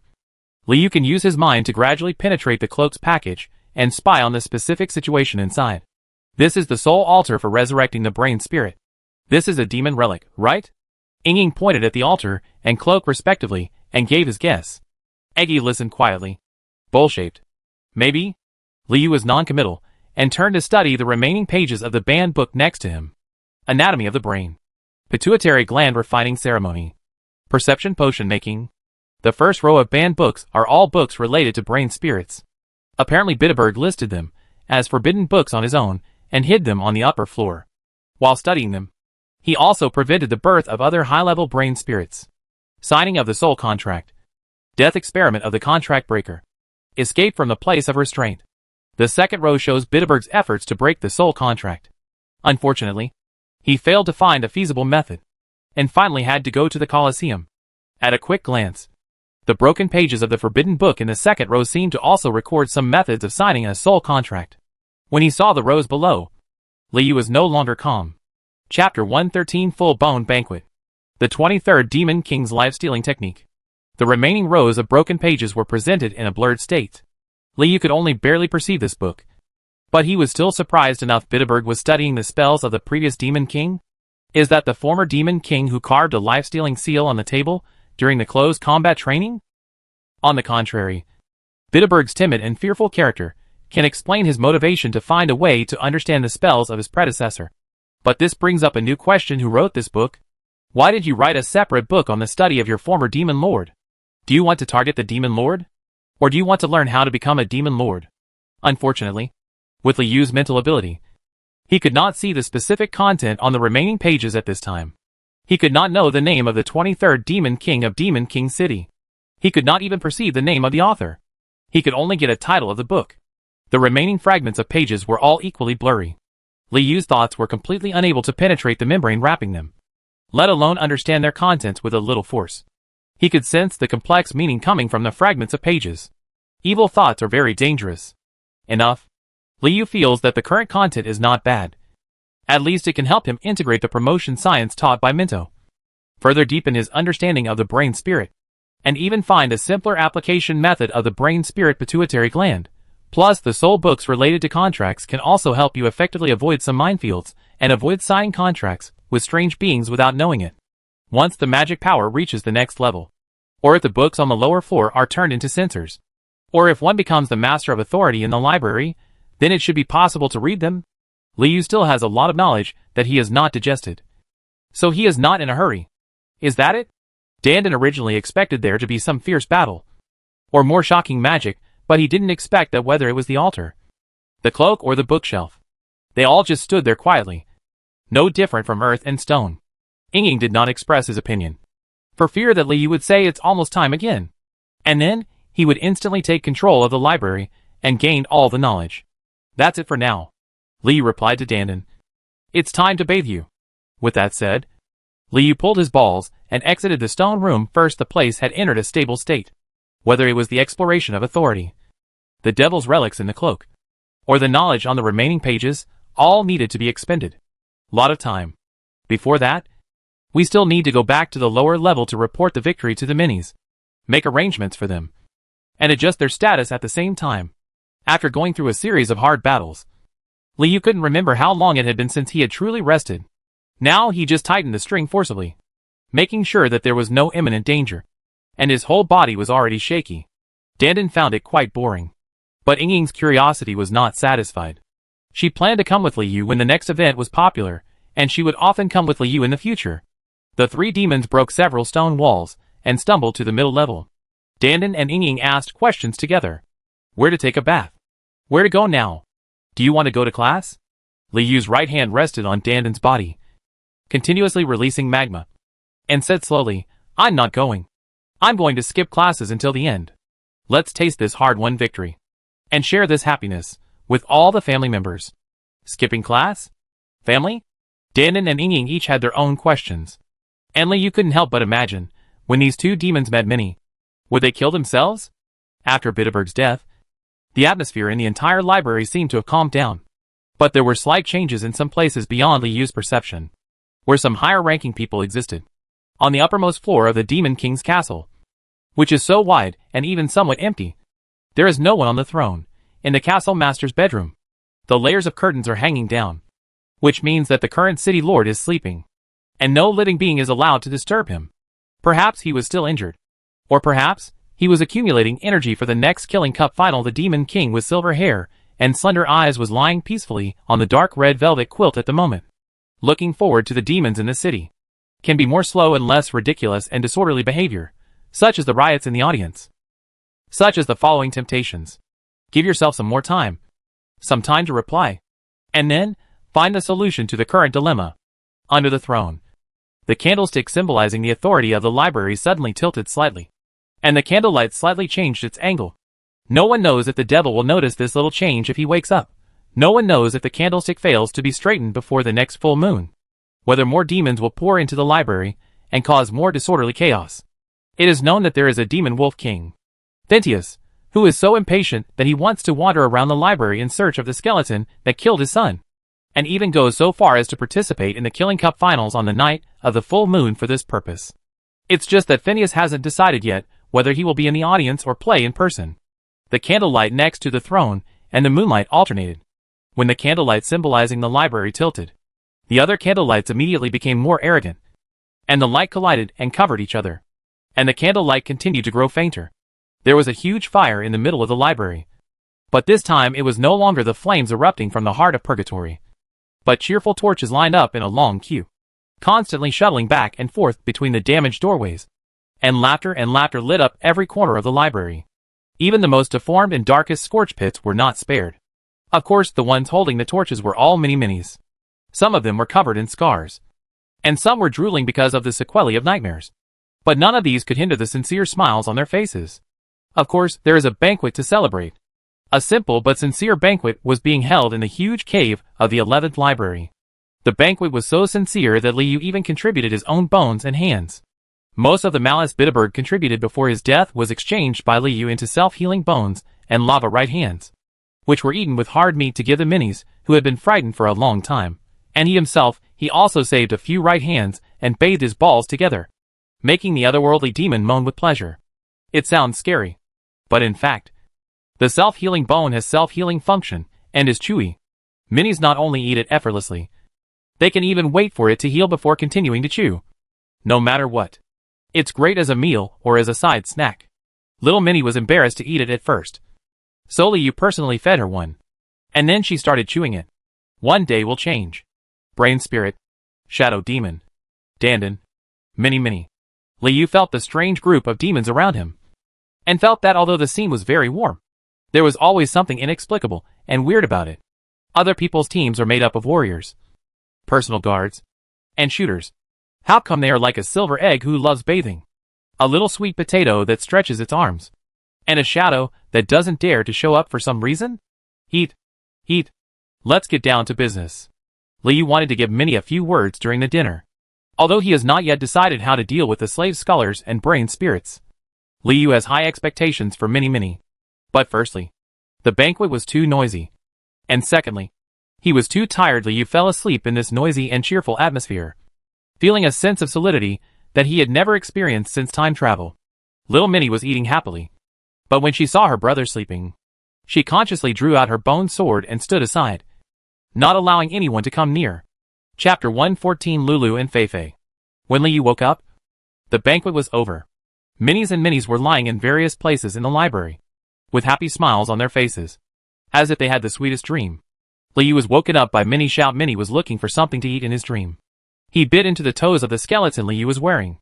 Liu can use his mind to gradually penetrate the cloak's package and spy on the specific situation inside. This is the Soul Altar for resurrecting the brain spirit. This is a demon relic, right? Ying pointed at the altar and cloak respectively and gave his guess. Eggy listened quietly. Bowl-shaped. Maybe? Liu was non-committal and turned to study the remaining pages of the banned book next to him. Anatomy of the brain. Pituitary gland refining ceremony. Perception potion making. The first row of banned books are all books related to brain spirits. Apparently Bitterberg listed them as forbidden books on his own and hid them on the upper floor. While studying them, he also prevented the birth of other high-level brain spirits. Signing of the soul contract. Death experiment of the contract breaker. Escape from the place of restraint. The second row shows Bitterberg's efforts to break the soul contract. Unfortunately, he failed to find a feasible method, and finally had to go to the Colosseum. At a quick glance, the broken pages of the forbidden book in the second row seemed to also record some methods of signing a soul contract. When he saw the rows below, Liu was no longer calm. Chapter 113 Full Bone Banquet. The 23rd Demon King's life-stealing technique. The remaining rows of broken pages were presented in a blurred state. Liu could only barely perceive this book, but he was still surprised enough. Bitterberg was studying the spells of the previous Demon King? Is that the former Demon King who carved a life-stealing seal on the table during the closed combat training? On the contrary, Bitterberg's timid and fearful character can explain his motivation to find a way to understand the spells of his predecessor. But this brings up a new question: who wrote this book? Why did you write a separate book on the study of your former demon lord? Do you want to target the demon lord? Or do you want to learn how to become a demon lord? Unfortunately, with Li Yu's mental ability, he could not see the specific content on the remaining pages at this time. He could not know the name of the 23rd Demon King of Demon King City. He could not even perceive the name of the author. He could only get a title of the book. The remaining fragments of pages were all equally blurry. Li Yu's thoughts were completely unable to penetrate the membrane wrapping them, let alone understand their contents with a little force. He could sense the complex meaning coming from the fragments of pages. Evil thoughts are very dangerous. Enough. Li Yu feels that the current content is not bad. At least it can help him integrate the promotion science taught by Minto, further deepen his understanding of the brain spirit, and even find a simpler application method of the brain spirit pituitary gland. Plus, the soul books related to contracts can also help you effectively avoid some minefields and avoid signing contracts with strange beings without knowing it. Once the magic power reaches the next level, or if the books on the lower floor are turned into censors, or if one becomes the master of authority in the library, then it should be possible to read them. Li Yu still has a lot of knowledge that he has not digested, so he is not in a hurry. Is that it? Dandan originally expected there to be some fierce battle, or more shocking magic, but he didn't expect that whether it was the altar, the cloak, or the bookshelf. They all just stood there quietly, no different from earth and stone. Ying did not express his opinion, for fear that Li Yu would say it's almost time again, and then he would instantly take control of the library and gain all the knowledge. That's it for now, Li Yu replied to Dandan. It's time to bathe you. With that said, Li Yu pulled his balls and exited the stone room. First, the place had entered a stable state. Whether it was the exploration of authority, the devil's relics in the cloak, or the knowledge on the remaining pages, all needed to be expended. Lot of time. Before that, we still need to go back to the lower level to report the victory to the minis, make arrangements for them, and adjust their status at the same time. After going through a series of hard battles, Li Yu couldn't remember how long it had been since he had truly rested. Now he just tightened the string forcibly, making sure that there was no imminent danger, and his whole body was already shaky. Dandan found it quite boring. But Ying's curiosity was not satisfied. She planned to come with Li Yu when the next event was popular, and she would often come with Li Yu in the future. The three demons broke several stone walls and stumbled to the middle level. Dandan and Ying asked questions together. Where to take a bath? Where to go now? Do you want to go to class? Li Yu's right hand rested on Dandan's body, continuously releasing magma, and said slowly, I'm not going. I'm going to skip classes until the end. Let's taste this hard-won victory, and share this happiness with all the family members. Skipping class? Family? Dandan and Ying each had their own questions, and Li Yu couldn't help but imagine, when these two demons met Minnie, would they kill themselves? After Bitterberg's death, the atmosphere in the entire library seemed to have calmed down. But there were slight changes in some places beyond Li Yu's perception, where some higher-ranking people existed. On the uppermost floor of the Demon King's castle, which is so wide and even somewhat empty, there is no one on the throne. In the castle master's bedroom, the layers of curtains are hanging down, which means that the current city lord is sleeping, and no living being is allowed to disturb him. Perhaps he was still injured, or perhaps he was accumulating energy for the next Killing Cup final. The Demon King with silver hair and slender eyes was lying peacefully on the dark red velvet quilt at the moment. Looking forward to the demons in the city can be more slow and less ridiculous and disorderly behavior, such as the riots in the audience, such as the following temptations. Give yourself some more time, some time to reply, and then find the solution to the current dilemma. Under the throne, the candlestick symbolizing the authority of the library suddenly tilted slightly, and the candlelight slightly changed its angle. No one knows if the devil will notice this little change if he wakes up. No one knows if the candlestick fails to be straightened before the next full moon, whether more demons will pour into the library and cause more disorderly chaos. It is known that there is a demon wolf king, Thentius, who is so impatient that he wants to wander around the library in search of the skeleton that killed his son, and even goes so far as to participate in the Killing Cup finals on the night of the full moon for this purpose. It's just that Phineas hasn't decided yet whether he will be in the audience or play in person. The candlelight next to the throne and the moonlight alternated. When the candlelight symbolizing the library tilted, the other candlelights immediately became more arrogant, and the light collided and covered each other, and the candlelight continued to grow fainter. There was a huge fire in the middle of the library. But this time it was no longer the flames erupting from the heart of purgatory, but cheerful torches lined up in a long queue, constantly shuttling back and forth between the damaged doorways. And laughter lit up every corner of the library. Even the most deformed and darkest scorch pits were not spared. Of course, the ones holding the torches were all mini-minis. Some of them were covered in scars, and some were drooling because of the sequelae of nightmares. But none of these could hinder the sincere smiles on their faces. Of course, there is a banquet to celebrate. A simple but sincere banquet was being held in the huge cave of the 11th library. The banquet was so sincere that Liu even contributed his own bones and hands. Most of the malice Bitterberg contributed before his death was exchanged by Liu into self-healing bones and lava right hands, which were eaten with hard meat to give the minis, who had been frightened for a long time. And he also saved a few right hands and bathed his balls together, making the otherworldly demon moan with pleasure. It sounds scary, but in fact, the self-healing bone has self-healing function and is chewy. Minis not only eat it effortlessly, they can even wait for it to heal before continuing to chew. No matter what. It's great as a meal or as a side snack. Little Minnie was embarrassed to eat it at first. So Liu personally fed her one. And then she started chewing it. One day will change. Brain Spirit, Shadow Demon, Dandan, Mini. Liu felt the strange group of demons around him, and felt that although the scene was very warm, there was always something inexplicable and weird about it. Other people's teams are made up of warriors, personal guards, and shooters. How come they are like a silver egg who loves bathing, a little sweet potato that stretches its arms, and a shadow that doesn't dare to show up for some reason? Heat. Let's get down to business. Liu wanted to give Minnie a few words during the dinner, although he has not yet decided how to deal with the slave scholars and brain spirits. Liu has high expectations for Mini. But firstly, the banquet was too noisy. And secondly, he was too tired. Liu fell asleep in this noisy and cheerful atmosphere, feeling a sense of solidity that he had never experienced since time travel. Little Minnie was eating happily, but when she saw her brother sleeping, she consciously drew out her bone sword and stood aside, not allowing anyone to come near. Chapter 114. Lulu and Feifei. When Liu woke up, the banquet was over. Minis were lying in various places in the library, with happy smiles on their faces, as if they had the sweetest dream. Liu was woken up by Minnie. Shout. Minnie was looking for something to eat in his dream. He bit into the toes of the skeleton Liu was wearing,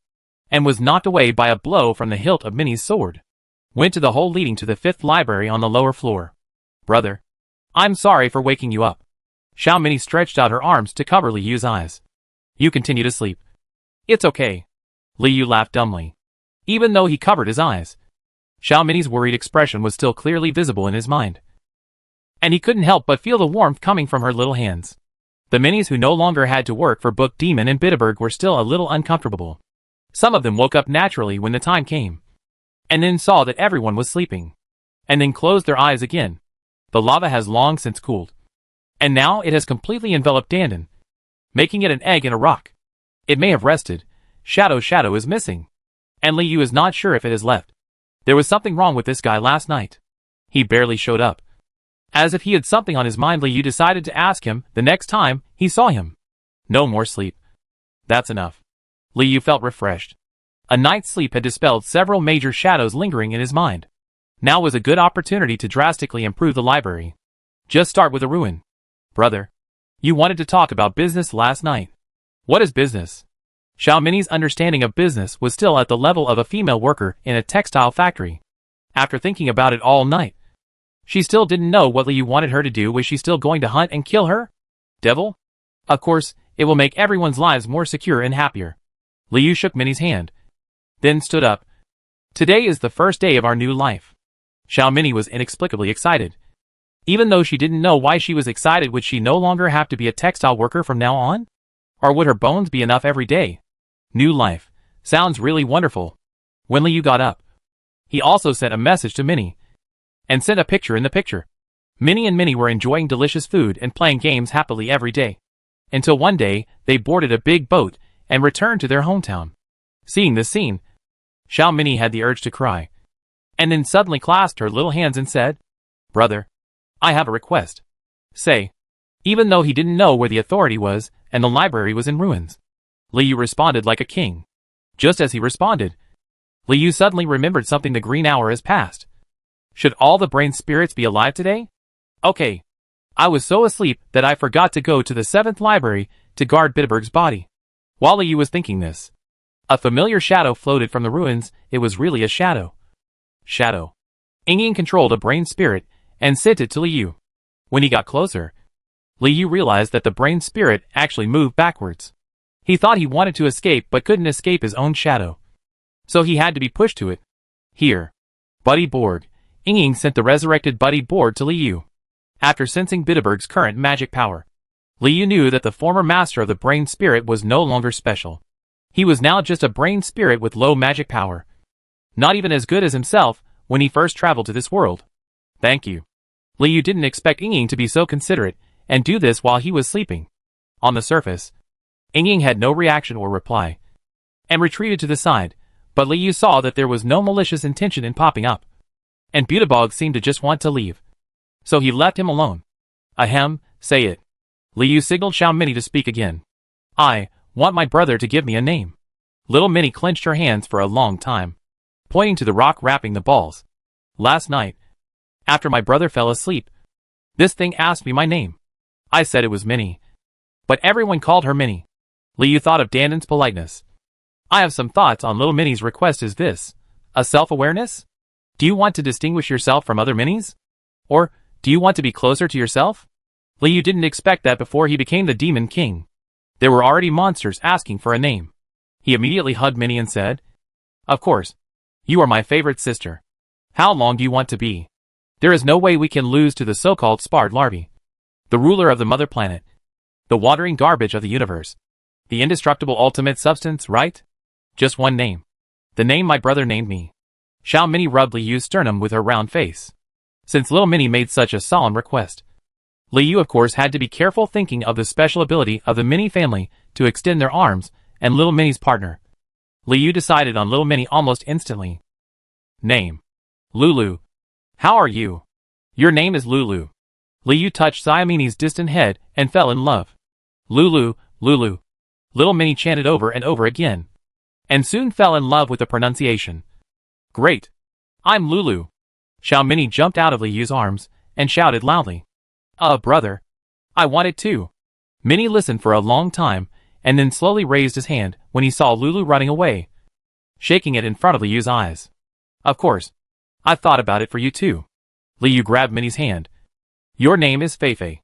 and was knocked away by a blow from the hilt of Minnie's sword. Went to the hole leading to the 5th library on the lower floor. Brother, I'm sorry for waking you up. Xiao Minnie stretched out her arms to cover Liu's eyes. You continue to sleep. It's okay. Liu laughed dumbly, even though he covered his eyes. Xiao Minnie's worried expression was still clearly visible in his mind, and he couldn't help but feel the warmth coming from her little hands. The minis who no longer had to work for Book Demon and Bitterberg were still a little uncomfortable. Some of them woke up naturally when the time came, and then saw that everyone was sleeping, and then closed their eyes again. The lava has long since cooled, and now it has completely enveloped Dandan, making it an egg in a rock. It may have rested. Shadow is missing, and Liu is not sure if it has left. There was something wrong with this guy last night. He barely showed up. As if he had something on his mind, Liu decided to ask him the next time he saw him. No more sleep. That's enough. Liu felt refreshed. A night's sleep had dispelled several major shadows lingering in his mind. Now was a good opportunity to drastically improve the library. Just start with a ruin. Brother, you wanted to talk about business last night. What is business? Xiao Minnie's understanding of business was still at the level of a female worker in a textile factory. After thinking about it all night, she still didn't know what Liu wanted her to do. Was she still going to hunt and kill her? Devil? Of course, it will make everyone's lives more secure and happier. Liu shook Minnie's hand, then stood up. Today is the first day of our new life. Xiao Minnie was inexplicably excited. Even though she didn't know why she was excited, would she no longer have to be a textile worker from now on? Or would her bones be enough every day? New life. Sounds really wonderful. When Liu got up, he also sent a message to Minnie, and sent a picture in the picture. Minnie and Minnie were enjoying delicious food and playing games happily every day, until one day they boarded a big boat and returned to their hometown. Seeing this scene, Xiao Minnie had the urge to cry, and then suddenly clasped her little hands and said, Brother, I have a request. Say. Even though he didn't know where the authority was, and the library was in ruins, Liu responded like a king. Just as he responded, Liu suddenly remembered something. The green hour has passed. Should all the brain spirits be alive today? Okay. I was so asleep that I forgot to go to the 7th library to guard Bitterberg's body. While Liu was thinking this, a familiar shadow floated from the ruins. It was really a shadow. Ying controlled a brain spirit and sent it to Liu. When he got closer, Liu realized that the brain spirit actually moved backwards. He thought he wanted to escape but couldn't escape his own shadow. So he had to be pushed to it. Here. Buddy Borg. Ying sent the resurrected Buddy Borg to Liu. After sensing Bitterberg's current magic power, Liu knew that the former master of the brain spirit was no longer special. He was now just a brain spirit with low magic power. Not even as good as himself when he first traveled to this world. Thank you. Liu didn't expect Ying to be so considerate and do this while he was sleeping. On the surface, Ying had no reaction or reply, and retreated to the side, but Liu saw that there was no malicious intention in popping up. And Bitterbog seemed to just want to leave. So he left him alone. Ahem, say it. Liu signaled Xiao Mini to speak again. I want my brother to give me a name. Little Minnie clenched her hands for a long time, pointing to the rock wrapping the balls. Last night, after my brother fell asleep, this thing asked me my name. I said it was Minnie, but everyone called her Minnie. Liu thought of Danden's politeness. I have some thoughts on little Minnie's request. Is this a self-awareness? Do you want to distinguish yourself from other Minnies? Or do you want to be closer to yourself? Liu didn't expect that before he became the Demon King. There were already monsters asking for a name. He immediately hugged Minnie and said, Of course. You are my favorite sister. How long do you want to be? There is no way we can lose to the so-called Spard larvae. The ruler of the mother planet. The wandering garbage of the universe. The indestructible ultimate substance, right? Just one name. The name my brother named me. Xiao Mini rubbed Liu's sternum with her round face. Since little Minnie made such a solemn request, Liu of course had to be careful, thinking of the special ability of the Minnie family to extend their arms and little Minnie's partner. Liu decided on little Minnie almost instantly. Name. Lulu. How are you? Your name is Lulu. Liu touched Xiaomini's distant head and fell in love. Lulu, Lulu. Little Minnie chanted over and over again, and soon fell in love with the pronunciation. Great. I'm Lulu. Xiao Mini jumped out of Liu's arms and shouted loudly. Brother. I want it too. Minnie listened for a long time and then slowly raised his hand when he saw Lulu running away, shaking it in front of Liu's eyes. Of course. I've thought about it for you too. Liu grabbed Minnie's hand. Your name is Feifei.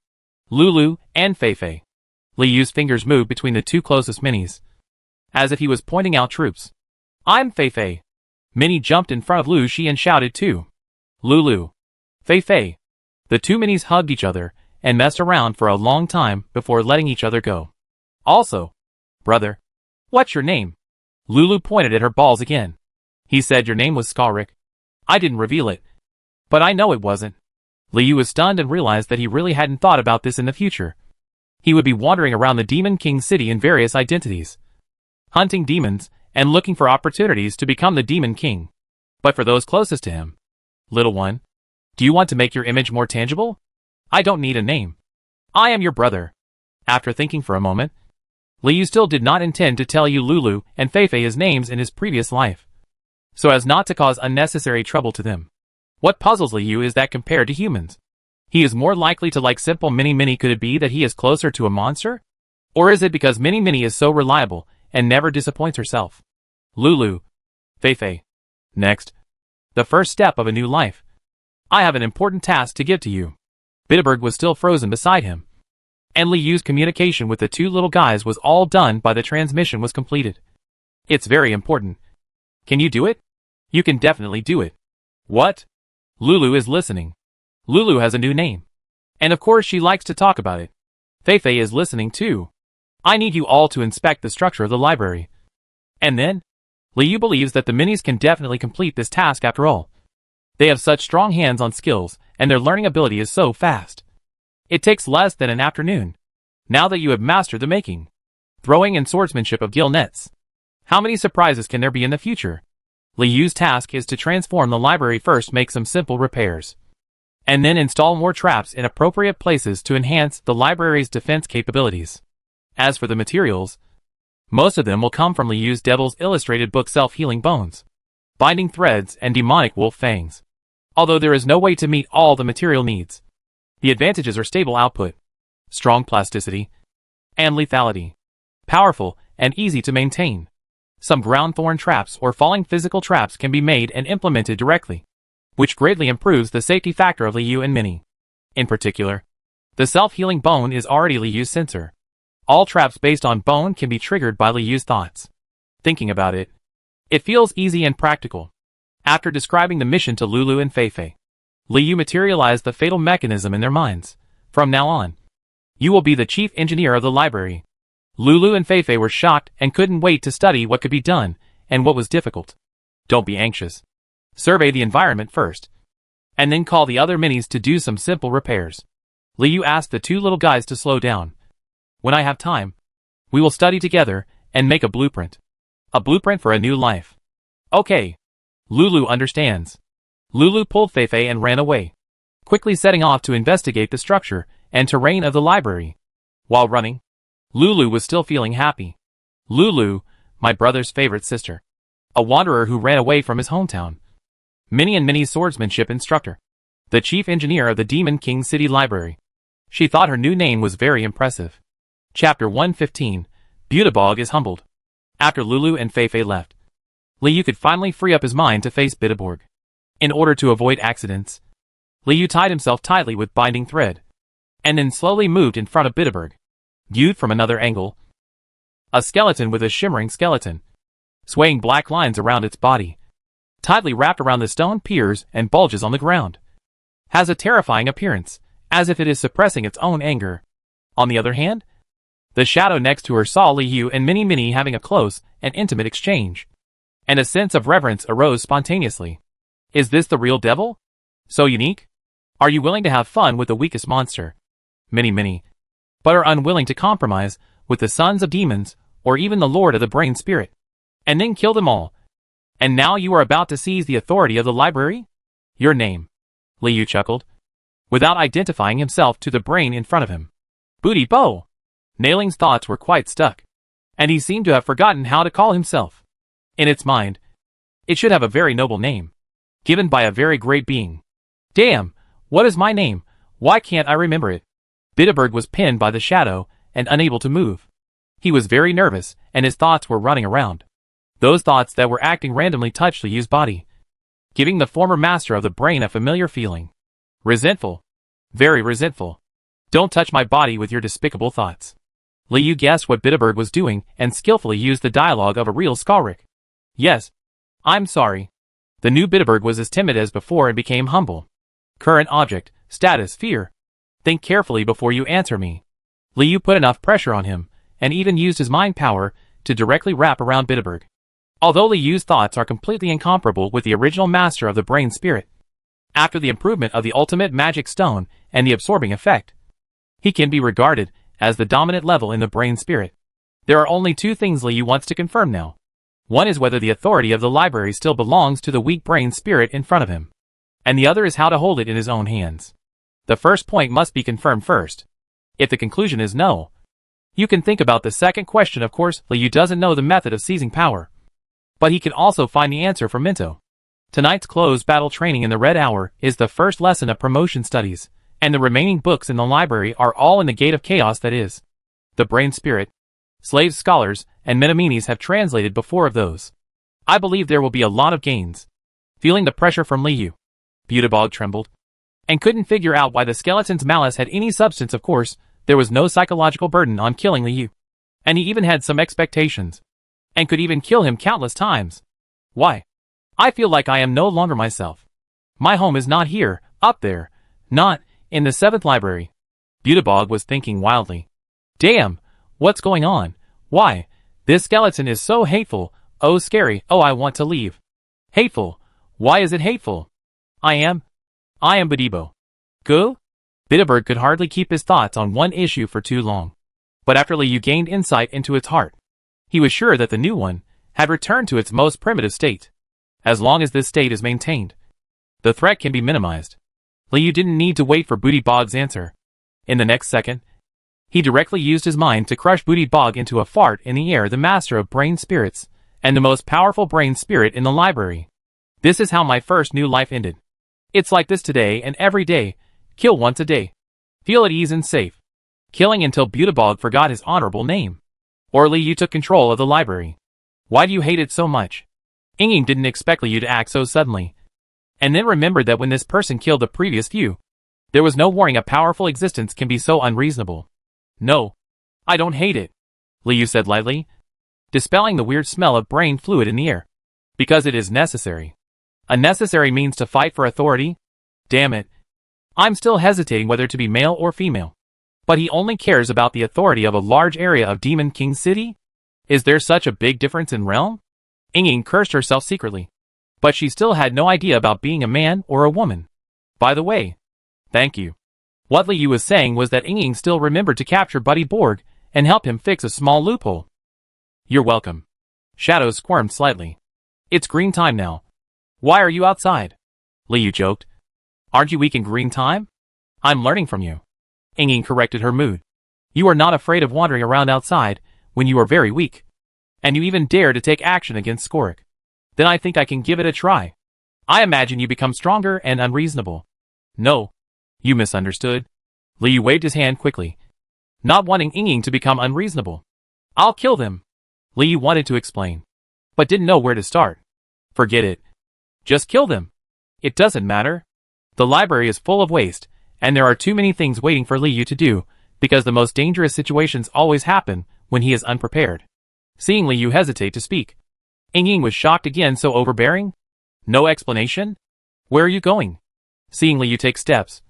Lulu and Feifei. Liu's fingers moved between the two closest Minnies, as if he was pointing out troops. I'm Feifei. Minnie jumped in front of Lu Shi and shouted too. Lulu. Feifei. The two Minnies hugged each other and messed around for a long time before letting each other go. Also, brother. What's your name? Lulu pointed at her balls again. He said your name was Skalrik. I didn't reveal it, but I know it wasn't. Liu was stunned and realized that he really hadn't thought about this in the future. He would be wandering around the Demon King city in various identities, hunting demons and looking for opportunities to become the Demon King. But for those closest to him, little one, do you want to make your image more tangible? I don't need a name. I am your brother. After thinking for a moment, Liu still did not intend to tell you Lulu and Feifei his names in his previous life, so as not to cause unnecessary trouble to them. What puzzles Liu is that compared to humans, he is more likely to like simple Minnie. Could it be that he is closer to a monster? Or is it because Minnie is so reliable and never disappoints herself? Lulu. Feifei. Next. The first step of a new life. I have an important task to give to you. Bitterberg was still frozen beside him, and Liu's communication with the two little guys was all done by the transmission was completed. It's very important. Can you do it? You can definitely do it. What? Lulu is listening. Lulu has a new name, and of course she likes to talk about it. Feifei is listening too. I need you all to inspect the structure of the library. And then? Liu believes that the Minnies can definitely complete this task after all. They have such strong hands-on skills, and their learning ability is so fast. It takes less than an afternoon. Now that you have mastered the making, throwing and swordsmanship of gill nets, how many surprises can there be in the future? Liu's task is to transform the library first, make some simple repairs, and then install more traps in appropriate places to enhance the library's defense capabilities. As for the materials, most of them will come from Liu's Devil's Illustrated book Self-Healing Bones. binding threads, and demonic wolf fangs. Although there is no way to meet all the material needs, the advantages are stable output, strong plasticity, and lethality. Powerful and easy to maintain. Some ground thorn traps or falling physical traps can be made and implemented directly, which greatly improves the safety factor of Liu and Minnie. In particular, the self-healing bone is already Liu's sensor. All traps based on bone can be triggered by Liu's thoughts. Thinking about it, it feels easy and practical. After describing the mission to Lulu and Feifei, Liu materialized the fatal mechanism in their minds. From now on, you will be the chief engineer of the library. Lulu and Feifei were shocked and couldn't wait to study what could be done and what was difficult. Don't be anxious. Survey the environment first, and then call the other minis to do some simple repairs. Liu asked the two little guys to slow down. When I have time, we will study together and make a blueprint. A blueprint for a new life. Okay. Lulu understands. Lulu pulled Feifei and ran away, quickly setting off to investigate the structure and terrain of the library. While running, Lulu was still feeling happy. Lulu, my brother's favorite sister. A wanderer who ran away from his hometown. Minnie and Minnie's swordsmanship instructor. The chief engineer of the Demon King City Library. She thought her new name was very impressive. Chapter 115, Butibog is humbled. After Lulu and Feifei left, Liu could finally free up his mind to face Butibog. In order to avoid accidents, Liu tied himself tightly with binding thread, and then slowly moved in front of Butibog. Viewed from another angle, a skeleton with a shimmering skeleton, swaying black lines around its body, tightly wrapped around the stone piers and bulges on the ground, has a terrifying appearance, as if it is suppressing its own anger. On the other hand, the shadow next to her saw Liu and Minnie having a close and intimate exchange, and a sense of reverence arose spontaneously. Is this the real devil? So unique? Are you willing to have fun with the weakest monster? Minnie, but are unwilling to compromise with the sons of demons or even the lord of the brain spirit, and then kill them all. And now you are about to seize the authority of the library? Your name? Liu chuckled, without identifying himself to the brain in front of him. Booty Bo! Nailing's thoughts were quite stuck, and he seemed to have forgotten how to call himself. In its mind, it should have a very noble name, given by a very great being. Damn, what is my name? Why can't I remember it? Butibog was pinned by the shadow and unable to move. He was very nervous, and his thoughts were running around. Those thoughts that were acting randomly touched Liu's body, giving the former master of the brain a familiar feeling. Resentful. Very resentful. Don't touch my body with your despicable thoughts. Liu guessed what Butibog was doing and skillfully used the dialogue of a real Skalrik. Yes. I'm sorry. The new Butibog was as timid as before and became humble. Current object, status, fear. Think carefully before you answer me. Liu put enough pressure on him, and even used his mind power to directly wrap around Butibog. Although Liu's thoughts are completely incomparable with the original master of the brain spirit, after the improvement of the ultimate magic stone and the absorbing effect, he can be regarded as the dominant level in the brain spirit. There are only two things Liu wants to confirm now. One is whether the authority of the library still belongs to the weak brain spirit in front of him, and the other is how to hold it in his own hands. The first point must be confirmed first. If the conclusion is no, you can think about the second question. Of course, Liu doesn't know the method of seizing power, but he can also find the answer from Minto. Tonight's closed battle training in the Red Hour is the first lesson of promotion studies, and the remaining books in the library are all in the Gate of Chaos that is. The Brain Spirit, Slaves Scholars, and Metaminis have translated before of those. I believe there will be a lot of gains. Feeling the pressure from Liu, Butibog trembled, and couldn't figure out why the skeleton's malice had any substance. Of course, there was no psychological burden on killing Liu, and he even had some expectations, and could even kill him countless times. Why? I feel like I am no longer myself. My home is not here, up there, not in the 7th library. Butibog was thinking wildly. Damn, what's going on? Why? This skeleton is so hateful, oh scary, oh I want to leave. Hateful? Why is it hateful? I am Butibog. Go? Butibog could hardly keep his thoughts on one issue for too long. But after Liu gained insight into its heart, he was sure that the new one had returned to its most primitive state. As long as this state is maintained, the threat can be minimized. Liu didn't need to wait for Butibog's answer. In the next second, he directly used his mind to crush Butibog into a fart in the air. The master of brain spirits, and the most powerful brain spirit in the library, This is how my first new life ended. It's like this today and every day. Kill once a day. Feel at ease and safe. Killing until Butebog forgot his honorable name. Or Li Yu took control of the library. Why do you hate it so much? Ying didn't expect Li Yu to act so suddenly. And then remembered that when this person killed the previous few, there was no warning a powerful existence can be so unreasonable. No. I don't hate it, Li Yu said lightly, dispelling the weird smell of brain fluid in the air. Because it is necessary. A necessary means to fight for authority? Damn it. I'm still hesitating whether to be male or female. But he only cares about the authority of a large area of Demon King City? Is there such a big difference in realm? Ying cursed herself secretly. But she still had no idea about being a man or a woman. By the way. Thank you. What Li Yu was saying was that Ying still remembered to capture Buddy Borg and help him fix a small loophole. You're welcome. Shadows squirmed slightly. It's green time now. Why are you outside? Li Yu joked. Aren't you weak in green time? I'm learning from you. Ying corrected her mood. You are not afraid of wandering around outside when you are very weak. And you even dare to take action against Skorik. Then I think I can give it a try. I imagine you become stronger and unreasonable. No. You misunderstood. Li Yu waved his hand quickly, not wanting Ying to become unreasonable. I'll kill them. Li Yu wanted to explain, but didn't know where to start. Forget it. Just kill them. It doesn't matter. The library is full of waste, and there are too many things waiting for Li Yu to do, because the most dangerous situations always happen when he is unprepared. Seeing Li Yu hesitate to speak, Ying was shocked again. So overbearing? No explanation? Where are you going? Seeing Li Yu take steps,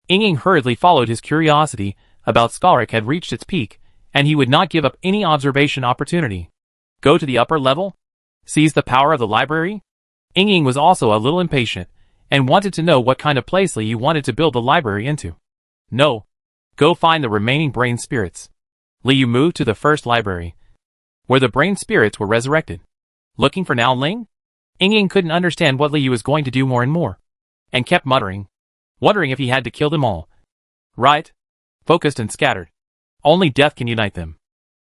Ying hurriedly followed. His curiosity about Skorik had reached its peak, and he would not give up any observation opportunity. Go to the upper level? Seize the power of the library? Ying was also a little impatient, and wanted to know what kind of place Li Yu wanted to build the library into. No. Go find the remaining brain spirits. Li Yu moved to the first library, where the brain spirits were resurrected. Looking for Nao Ling? Ying couldn't understand what Li Yu was going to do more and more, and kept muttering, wondering if he had to kill them all. Right? Focused and scattered. Only death can unite them.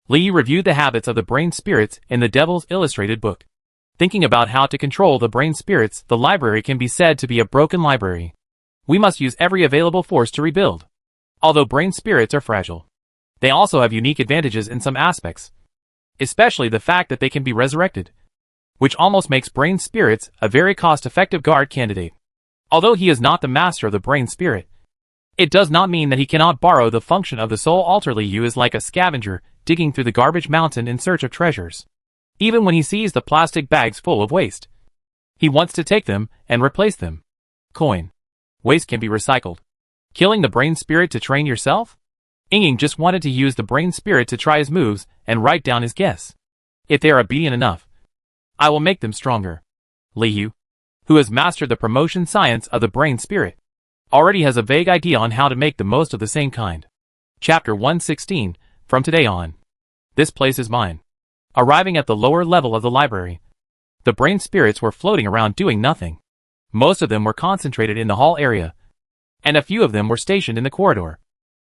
Li Yu reviewed the habits of the brain spirits in the Devil's Illustrated book. Thinking about how to control the brain spirits, the library can be said to be a broken library. We must use every available force to rebuild. Although brain spirits are fragile, they also have unique advantages in some aspects, especially the fact that they can be resurrected, which almost makes brain spirits a very cost-effective guard candidate. Although he is not the master of the brain spirit, it does not mean that he cannot borrow the function of the soul altar. Li Yu is like a scavenger digging through the garbage mountain in search of treasures. Even when he sees the plastic bags full of waste, he wants to take them and replace them. Coin. Waste can be recycled. Killing the brain spirit to train yourself? Ying just wanted to use the brain spirit to try his moves and write down his guess. If they are obedient enough, I will make them stronger. Li Yu, who has mastered the promotion science of the brain spirit, already has a vague idea on how to make the most of the same kind. Chapter 116, From today on. This place is mine. Arriving at the lower level of the library, the brain spirits were floating around doing nothing. Most of them were concentrated in the hall area, and a few of them were stationed in the corridor,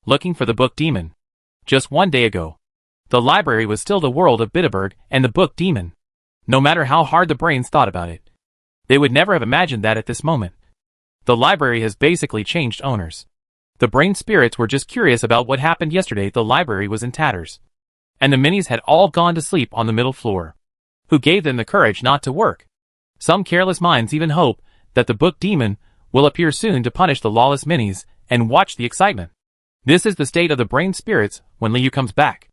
looking for the book demon. Just one day ago, the library was still the world of Bitterberg and the book demon. No matter how hard the brains thought about it, they would never have imagined that at this moment. The library has basically changed owners. The brain spirits were just curious about what happened yesterday. The library was in tatters, and the minis had all gone to sleep on the middle floor. Who gave them the courage not to work? Some careless minds even hope that the book demon will appear soon to punish the lawless minis, and watch the excitement. This is the state of the brain spirits when Li Yu comes back.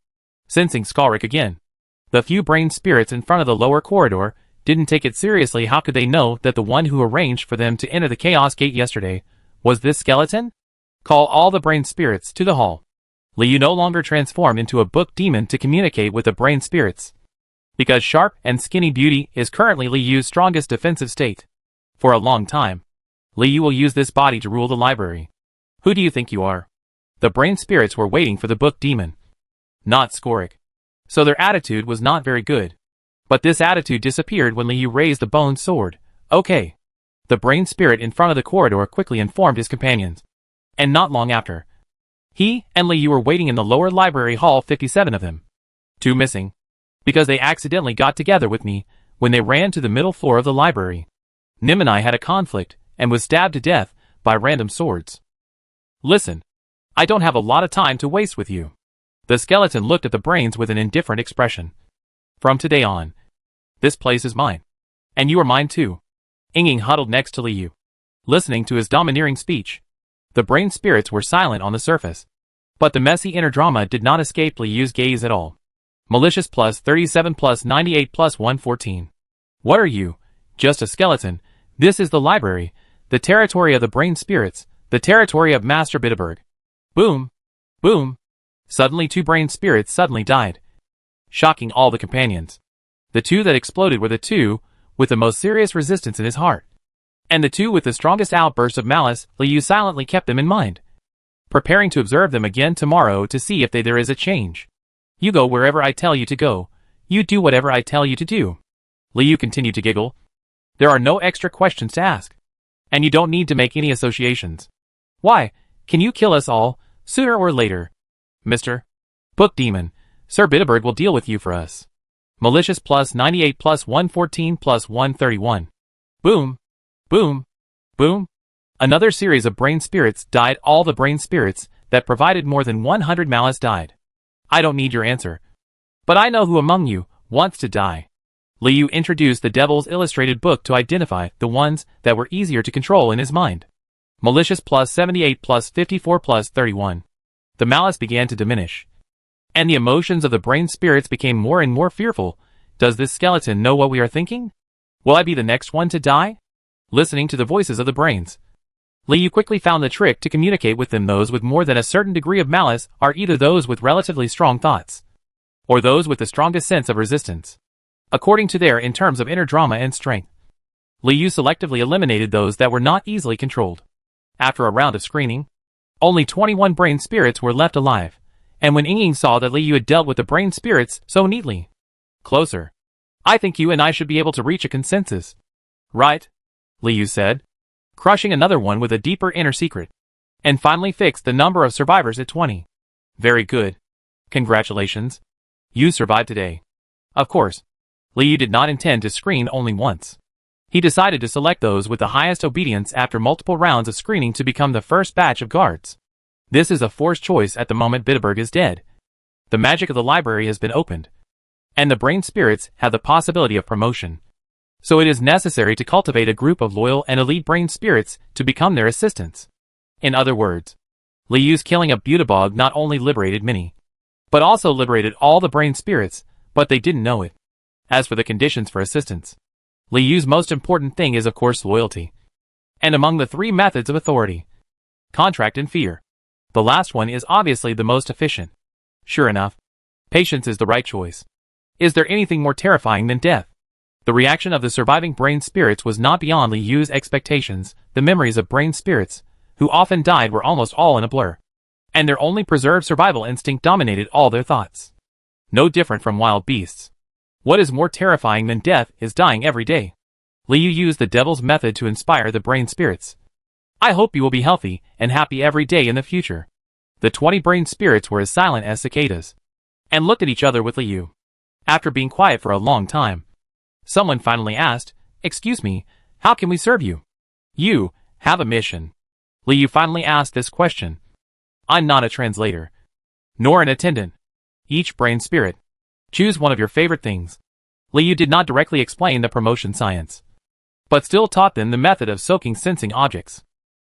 Sensing Skorik again, the few brain spirits in front of the lower corridor didn't take it seriously. How could they know that the one who arranged for them to enter the Chaos Gate yesterday was this skeleton? Call all the brain spirits to the hall. Li Yu no longer transformed into a book demon to communicate with the brain spirits, because sharp and skinny beauty is currently Li Yu's strongest defensive state. For a long time, Li Yu will use this body to rule the library. Who do you think you are? The brain spirits were waiting for the book demon, not Skorik. So their attitude was not very good. But this attitude disappeared when Li Yu raised the bone sword. Okay. The brain spirit in front of the corridor quickly informed his companions. And not long after, he and Li Yu were waiting in the lower library hall. 57 of them. 2 missing, because they accidentally got together with me when they ran to the middle floor of the library. Nim and I had a conflict, and was stabbed to death by random swords. Listen, I don't have a lot of time to waste with you. The skeleton looked at the brains with an indifferent expression. From today on, this place is mine. And you are mine too. Ying huddled next to Liu, listening to his domineering speech. The brain spirits were silent on the surface, but the messy inner drama did not escape Liu's gaze at all. Malicious plus 37 plus 98 plus 114. What are you? Just a skeleton. This is the library, the territory of the brain spirits, the territory of Master Bitterberg. Boom! Boom! Suddenly 2 brain spirits suddenly died, shocking all the companions. The 2 that exploded were the 2 with the most serious resistance in his heart. And the 2 with the strongest outbursts of malice. Liu silently kept them in mind, preparing to observe them again tomorrow to see if there is a change. You go wherever I tell you to go. You do whatever I tell you to do. Liu continued to giggle. There are no extra questions to ask. And you don't need to make any associations. Why, can you kill us all, sooner or later? Mr. Book Demon, Sir Bitterberg will deal with you for us. Malicious plus 98 plus 114 plus 131. Boom. Boom. Boom. Another series of brain spirits died. All the brain spirits that provided more than 100 malice died. I don't need your answer. But I know who among you wants to die. Liu introduced the Devil's Illustrated book to identify the ones that were easier to control in his mind. Malicious plus 78 plus 54 plus 31. The malice began to diminish, and the emotions of the brain spirits became more and more fearful. Does this skeleton know what we are thinking? Will I be the next one to die? Listening to the voices of the brains, Liu quickly found the trick to communicate with them. Those with more than a certain degree of malice are either those with relatively strong thoughts, or those with the strongest sense of resistance, according to their in terms of inner drama and strength. Liu selectively eliminated those that were not easily controlled. After a round of screening, only 21 brain spirits were left alive, and when Ying saw that Liu had dealt with the brain spirits so neatly. Closer. I think you and I should be able to reach a consensus. Right? Liu said, crushing another one with a deeper inner secret, and finally fixed the number of survivors at 20. Very good. Congratulations. You survived today. Of course, Liu did not intend to screen only once. He decided to select those with the highest obedience after multiple rounds of screening to become the first batch of guards. This is a forced choice at the moment Bitterberg is dead. The magic of the library has been opened, and the brain spirits have the possibility of promotion. So it is necessary to cultivate a group of loyal and elite brain spirits to become their assistants. In other words, Liu's killing of Butibog not only liberated many, but also liberated all the brain spirits, but they didn't know it. As for the conditions for assistance, Liu's most important thing is of course loyalty. And among the 3 methods of authority, contract and fear, the last one is obviously the most efficient. Sure enough, patience is the right choice. Is there anything more terrifying than death? The reaction of the surviving brain spirits was not beyond Liu's expectations. The memories of brain spirits, who often died, were almost all in a blur, and their only preserved survival instinct dominated all their thoughts. No different from wild beasts. What is more terrifying than death is dying every day. Liu used the devil's method to inspire the brain spirits. I hope you will be healthy and happy every day in the future. The 20 brain spirits were as silent as cicadas, and looked at each other with Liu. After being quiet for a long time, someone finally asked, "Excuse me, how can we serve you?" "You have a mission." Liu finally asked this question. "I'm not a translator, nor an attendant. Each brain spirit, choose one of your favorite things." Liu did not directly explain the promotion science, but still taught them the method of soaking sensing objects.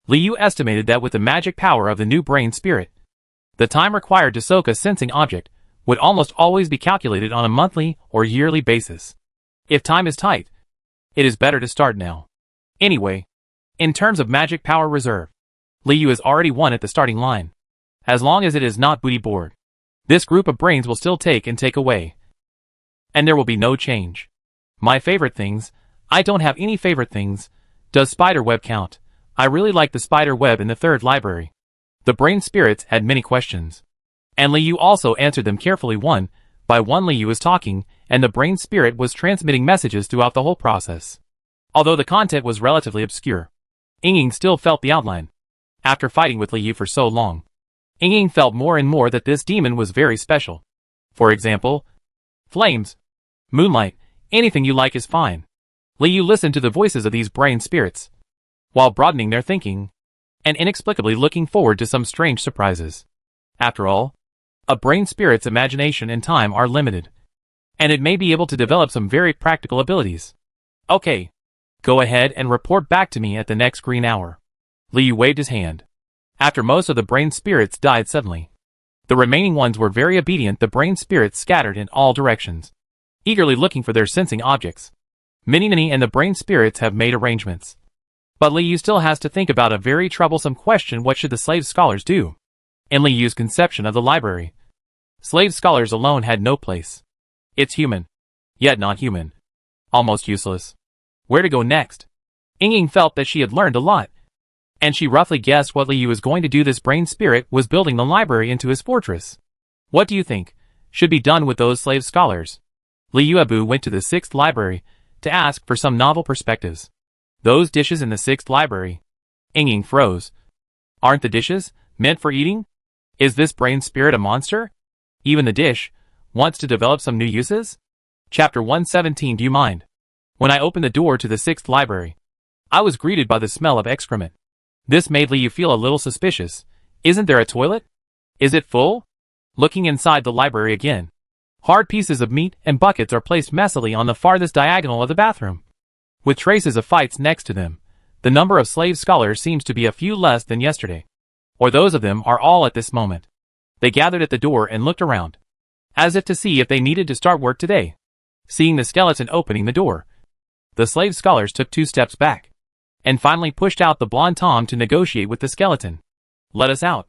Liu estimated that with the magic power of the new brain spirit, the time required to soak a sensing object would almost always be calculated on a monthly or yearly basis. If time is tight, it is better to start now. Anyway, in terms of magic power reserve, Liu is already won at the starting line. As long as it is not booty board, this group of brains will still take and take away, and there will be no change. My favorite things, I don't have any favorite things. Does spider web count? I really like the spider web in the 3rd library. The brain spirits had many questions, and Liu also answered them carefully. One by one Liu was talking, and the brain spirit was transmitting messages throughout the whole process. Although the content was relatively obscure, Ying still felt the outline. After fighting with Liu for so long, Ying felt more and more that this demon was very special. For example, flames, moonlight, anything you like is fine. Li Yu listened to the voices of these brain spirits, while broadening their thinking, and inexplicably looking forward to some strange surprises. After all, a brain spirit's imagination and time are limited, and it may be able to develop some very practical abilities. Okay. Go ahead and report back to me at the next green hour. Li Yu waved his hand. After most of the brain spirits died suddenly, the remaining ones were very obedient. The brain spirits scattered in all directions, eagerly looking for their sensing objects. Mini and the brain spirits have made arrangements. But Li Yu still has to think about a very troublesome question: what should the slave scholars do? In Li Yu's conception of the library, slave scholars alone had no place. It's human, yet not human. Almost useless. Where to go next? Ying felt that she had learned a lot, and she roughly guessed what Li Yu was going to do. This brain spirit was building the library into his fortress. What do you think should be done with those slave scholars? Li Yuabu went to the 6th library to ask for some novel perspectives. Those dishes in the 6th library? Ying froze. Aren't the dishes meant for eating? Is this brain spirit a monster? Even the dish wants to develop some new uses? Chapter 117. Do you mind? When I opened the door to the 6th library, I was greeted by the smell of excrement. This made Li Yu feel a little suspicious. Isn't there a toilet? Is it full? Looking inside the library again, hard pieces of meat and buckets are placed messily on the farthest diagonal of the bathroom, with traces of fights next to them. The number of slave scholars seems to be a few less than yesterday, or those of them are all at this moment. They gathered at the door and looked around, as if to see if they needed to start work today. Seeing the skeleton opening the door, the slave scholars took 2 steps back, and finally pushed out the blonde Tom to negotiate with the skeleton. Let us out.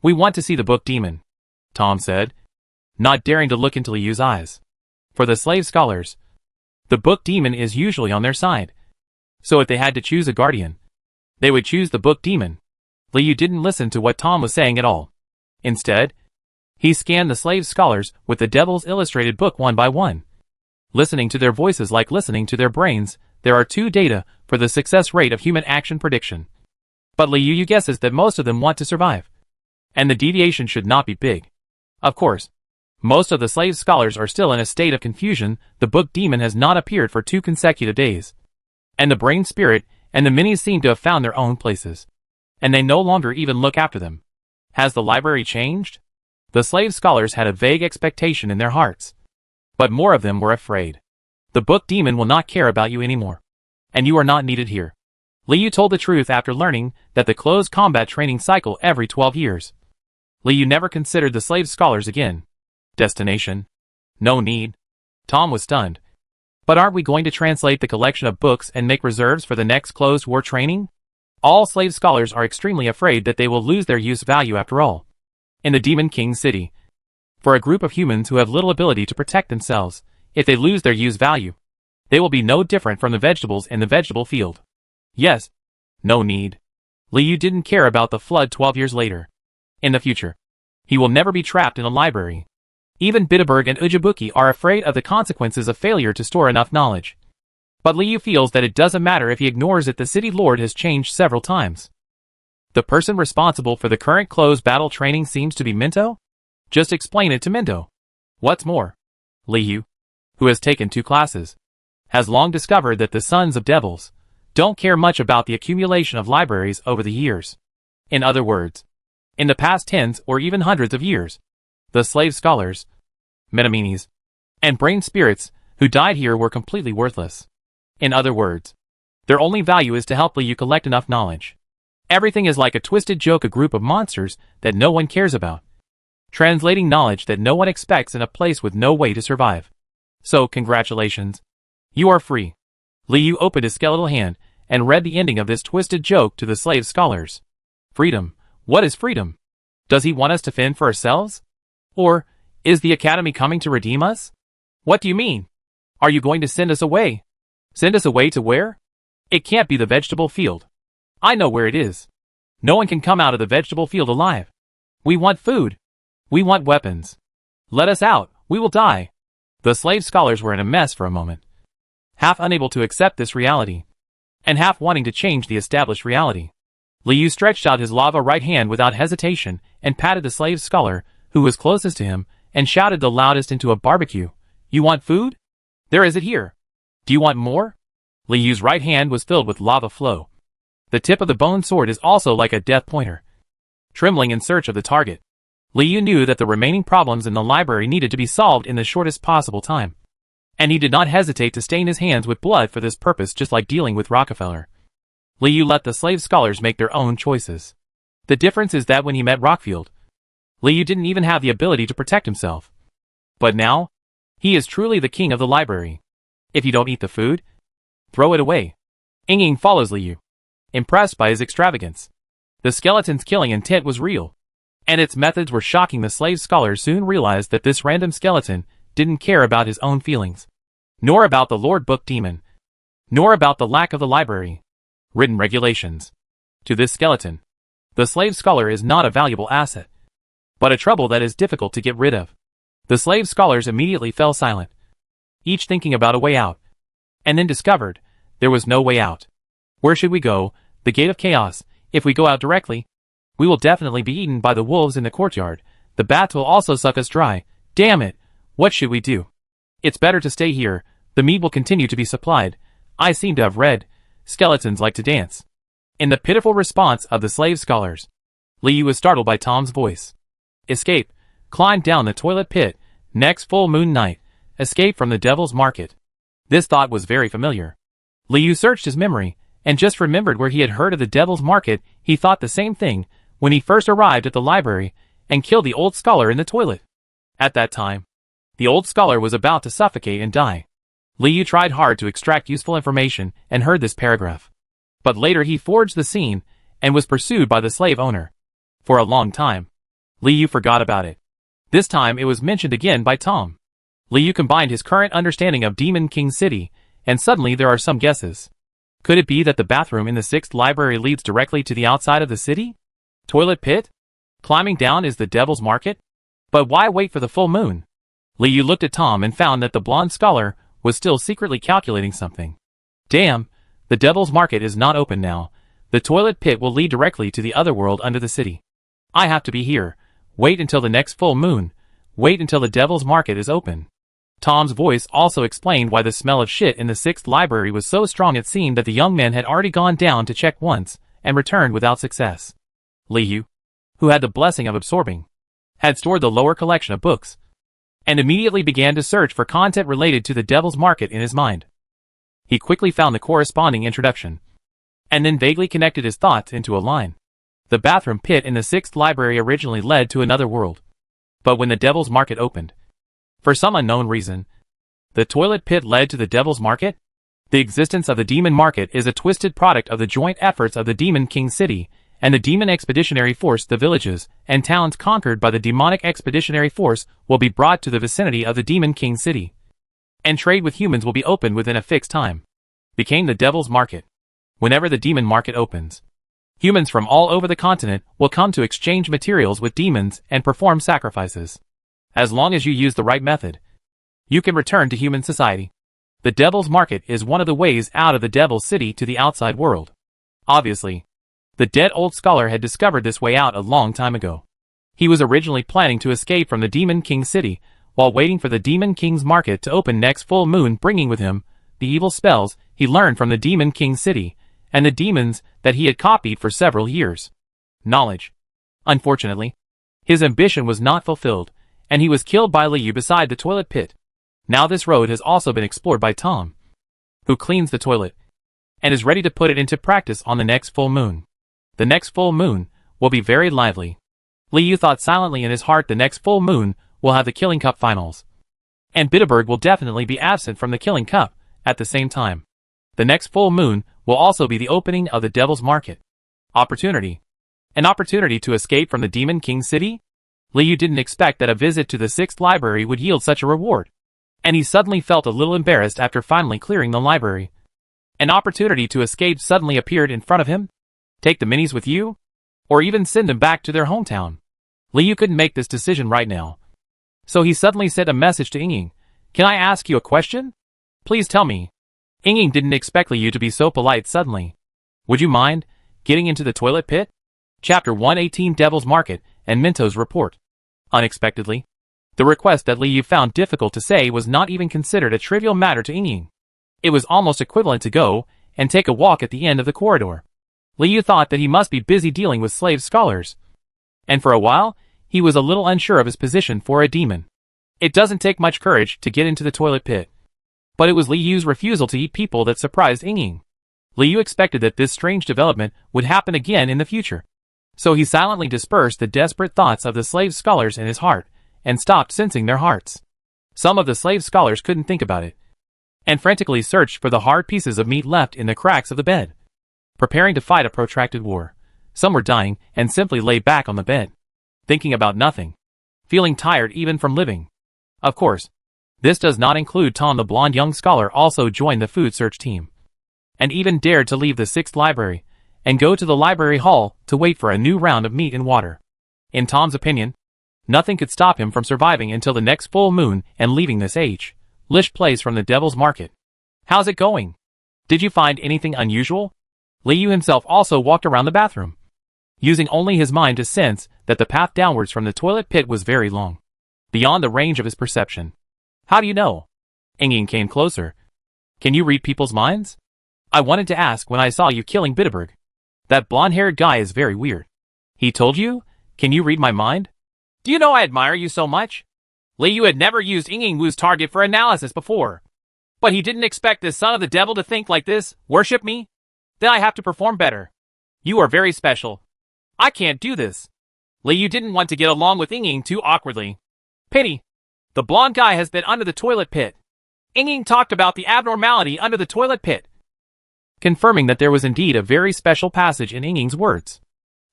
We want to see the book demon, Tom said, not daring to look into Li Yu's eyes. For the slave scholars, the book demon is usually on their side. So if they had to choose a guardian, they would choose the book demon. Li Yu didn't listen to what Tom was saying at all. Instead, he scanned the slave scholars with the Devil's Illustrated book one by one. Listening to their voices like listening to their brains, there are 2 data for the success rate of human action prediction. But Li Yu guesses that most of them want to survive, and the deviation should not be big. Of course, most of the slave scholars are still in a state of confusion. The book demon has not appeared for 2 consecutive days, and the brain spirit and the minis seem to have found their own places, and they no longer even look after them. Has the library changed? The slave scholars had a vague expectation in their hearts, but more of them were afraid. The book demon will not care about you anymore, and you are not needed here. Li Yu told the truth after learning that the closed combat training cycle every 12 years. Li Yu never considered the slave scholars again. Destination? No need. Tom was stunned. But aren't we going to translate the collection of books and make reserves for the next closed war training? All slave scholars are extremely afraid that they will lose their use value after all. In the Demon King City, for a group of humans who have little ability to protect themselves, if they lose their use value, they will be no different from the vegetables in the vegetable field. Yes. No need. Li Yu didn't care about the flood 12 years later. In the future, he will never be trapped in a library. Even Bitterberg and Ujibuki are afraid of the consequences of failure to store enough knowledge. But Li Yu feels that it doesn't matter if he ignores it. The city lord has changed several times. The person responsible for the current closed battle training seems to be Minto? Just explain it to Minto. What's more, Li Yu, who has taken 2 classes, has long discovered that the sons of devils don't care much about the accumulation of libraries over the years. In other words, in the past tens or even hundreds of years, the slave scholars, metaminis, and brain spirits who died here were completely worthless. In other words, their only value is to help Li Yu collect enough knowledge. Everything is like a twisted joke, a group of monsters that no one cares about, translating knowledge that no one expects in a place with no way to survive. So, congratulations. You are free. Li Yu opened his skeletal hand and read the ending of this twisted joke to the slave scholars. Freedom. What is freedom? Does he want us to fend for ourselves? Or, is the academy coming to redeem us? What do you mean? Are you going to send us away? Send us away to where? It can't be the vegetable field. I know where it is. No one can come out of the vegetable field alive. We want food. We want weapons. Let us out, we will die. The slave scholars were in a mess for a moment, half unable to accept this reality, and half wanting to change the established reality. Li Yu stretched out his lava right hand without hesitation and patted the slave scholar, who was closest to him, and shouted the loudest into a barbecue. You want food? There is it here. Do you want more? Li Yu's right hand was filled with lava flow. The tip of the bone sword is also like a death pointer. Trembling in search of the target, Li Yu knew that the remaining problems in the library needed to be solved in the shortest possible time. And he did not hesitate to stain his hands with blood for this purpose, just like dealing with Rockefeller. Li Yu let the slave scholars make their own choices. The difference is that when he met Rockfield, Li Yu didn't even have the ability to protect himself. But now, he is truly the king of the library. If you don't eat the food, throw it away. Ying follows Li Yu, impressed by his extravagance. The skeleton's killing intent was real, and its methods were shocking. The slave scholars soon realized that this random skeleton didn't care about his own feelings, nor about the Lord Book Demon, nor about the lack of the library written regulations. To this skeleton, the slave scholar is not a valuable asset, but a trouble that is difficult to get rid of. The slave scholars immediately fell silent, each thinking about a way out, and then discovered there was no way out. Where should we go? The Gate of Chaos. If we go out directly, we will definitely be eaten by the wolves in the courtyard. The bats will also suck us dry. Damn it! What should we do? It's better to stay here. The meat will continue to be supplied. I seem to have read, skeletons like to dance. In the pitiful response of the slave scholars, Li Yu was startled by Tom's voice. Escape. Climb down the toilet pit. Next full moon night. Escape from the devil's market. This thought was very familiar. Li Yu searched his memory, and just remembered where he had heard of the devil's market. He thought the same thing when he first arrived at the library and killed the old scholar in the toilet. At that time, the old scholar was about to suffocate and die. Li Yu tried hard to extract useful information and heard this paragraph. But later he forged the scene and was pursued by the slave owner. For a long time, Li Yu forgot about it. This time it was mentioned again by Tom. Li Yu combined his current understanding of Demon King City, and suddenly there are some guesses. Could it be that the bathroom in the 6th library leads directly to the outside of the city? Toilet pit? Climbing down is the devil's market? But why wait for the full moon? Li Yu looked at Tom and found that the blonde scholar was still secretly calculating something. Damn, the devil's market is not open now. The toilet pit will lead directly to the other world under the city. I have to be here. Wait until the next full moon. Wait until the devil's market is open. Tom's voice also explained why the smell of shit in the 6th library was so strong. It seemed that the young men had already gone down to check once, and returned without success. Li Yu, who had the blessing of absorbing, had stored the lower collection of books, and immediately began to search for content related to the devil's market in his mind. He quickly found the corresponding introduction, and then vaguely connected his thoughts into a line. The bathroom pit in the 6th library originally led to another world, but when the devil's market opened, for some unknown reason, the toilet pit led to the devil's market? The existence of the demon market is a twisted product of the joint efforts of the Demon King City and the Demon Expeditionary Force. The villages and towns conquered by the Demonic Expeditionary Force will be brought to the vicinity of the Demon King City, and trade with humans will be opened within a fixed time. Became the devil's market. Whenever the demon market opens, humans from all over the continent will come to exchange materials with demons and perform sacrifices. As long as you use the right method, you can return to human society. The devil's market is one of the ways out of the devil's city to the outside world. Obviously, the dead old scholar had discovered this way out a long time ago. He was originally planning to escape from the Demon King City while waiting for the Demon King's market to open next full moon, bringing with him the evil spells he learned from the Demon King City and the demons that he had copied for several years. Knowledge. Unfortunately, his ambition was not fulfilled, and he was killed by Li Yu beside the toilet pit. Now this road has also been explored by Tom, who cleans the toilet, and is ready to put it into practice on the next full moon. The next full moon will be very lively. Li Yu thought silently in his heart the next full moon will have the Killing Cup finals, and Bitterberg will definitely be absent from the Killing Cup at the same time. The next full moon will also be the opening of the Devil's Market. Opportunity. An opportunity to escape from the Demon King City? Li Yu didn't expect that a visit to the 6th library would yield such a reward, and he suddenly felt a little embarrassed after finally clearing the library. An opportunity to escape suddenly appeared in front of him. Take the minis with you? Or even send them back to their hometown? Li Yu couldn't make this decision right now, so he suddenly sent a message to Ying. Can I ask you a question? Please tell me. Ying didn't expect Li Yu to be so polite suddenly. Would you mind getting into the toilet pit? Chapter 118, Devil's Market and Minto's Report. Unexpectedly, the request that Li Yu found difficult to say was not even considered a trivial matter to Ying. It was almost equivalent to go and take a walk at the end of the corridor. Liu thought that he must be busy dealing with slave scholars. And for a while, he was a little unsure of his position for a demon. It doesn't take much courage to get into the toilet pit. But it was Liu's refusal to eat people that surprised Ying. Liu expected that this strange development would happen again in the future. So he silently dispersed the desperate thoughts of the slave scholars in his heart, and stopped sensing their hearts. Some of the slave scholars couldn't think about it, and frantically searched for the hard pieces of meat left in the cracks of the bed. Preparing to fight a protracted war. Some were dying and simply lay back on the bed, thinking about nothing, feeling tired even from living. Of course, this does not include Tom. The blonde young scholar also joined the food search team, and even dared to leave the 6th library and go to the library hall to wait for a new round of meat and water. In Tom's opinion, nothing could stop him from surviving until the next full moon and leaving this lish place from the Devil's Market. How's it going? Did you find anything unusual? Liu himself also walked around the bathroom, using only his mind to sense that the path downwards from the toilet pit was very long, beyond the range of his perception. How do you know? Ying came closer. Can you read people's minds? I wanted to ask when I saw you killing Bitterberg. That blonde-haired guy is very weird. He told you? Can you read my mind? Do you know I admire you so much? Liu had never used Ying Wu's target for analysis before. But he didn't expect this son of the devil to think like this, worship me? Then I have to perform better. You are very special. I can't do this. Liu didn't want to get along with Ying too awkwardly. Pity. The blonde guy has been under the toilet pit. Ying talked about the abnormality under the toilet pit, confirming that there was indeed a very special passage in Ying's words.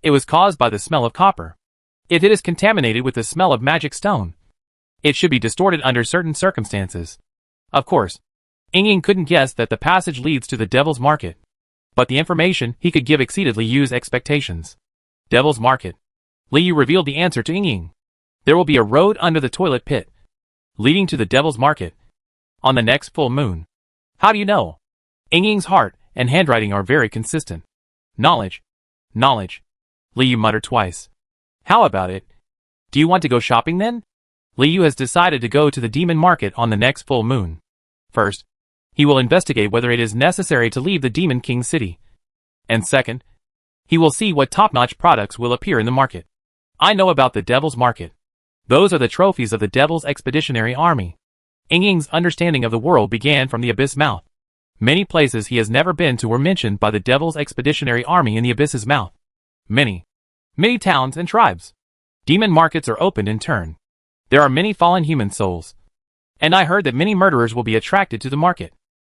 It was caused by the smell of copper. If it is contaminated with the smell of magic stone, it should be distorted under certain circumstances. Of course, Ying couldn't guess that the passage leads to the Devil's Market, but the information he could give exceeded Liu's expectations. Devil's Market. Liu revealed the answer to Ying. There will be a road under the toilet pit, leading to the Devil's Market, on the next full moon. How do you know? Ying's heart and handwriting are very consistent. Knowledge. Knowledge. Liu muttered twice. How about it? Do you want to go shopping then? Liu has decided to go to the Demon Market on the next full moon. First, he will investigate whether it is necessary to leave the Demon King City. And second, he will see what top-notch products will appear in the market. I know about the Devil's Market. Those are the trophies of the Devil's Expeditionary Army. Ying's understanding of the world began from the Abyss Mouth. Many places he has never been to were mentioned by the Devil's Expeditionary Army in the Abyss's mouth. Many towns and tribes. Demon markets are opened in turn. There are many fallen human souls. And I heard that many murderers will be attracted to the market.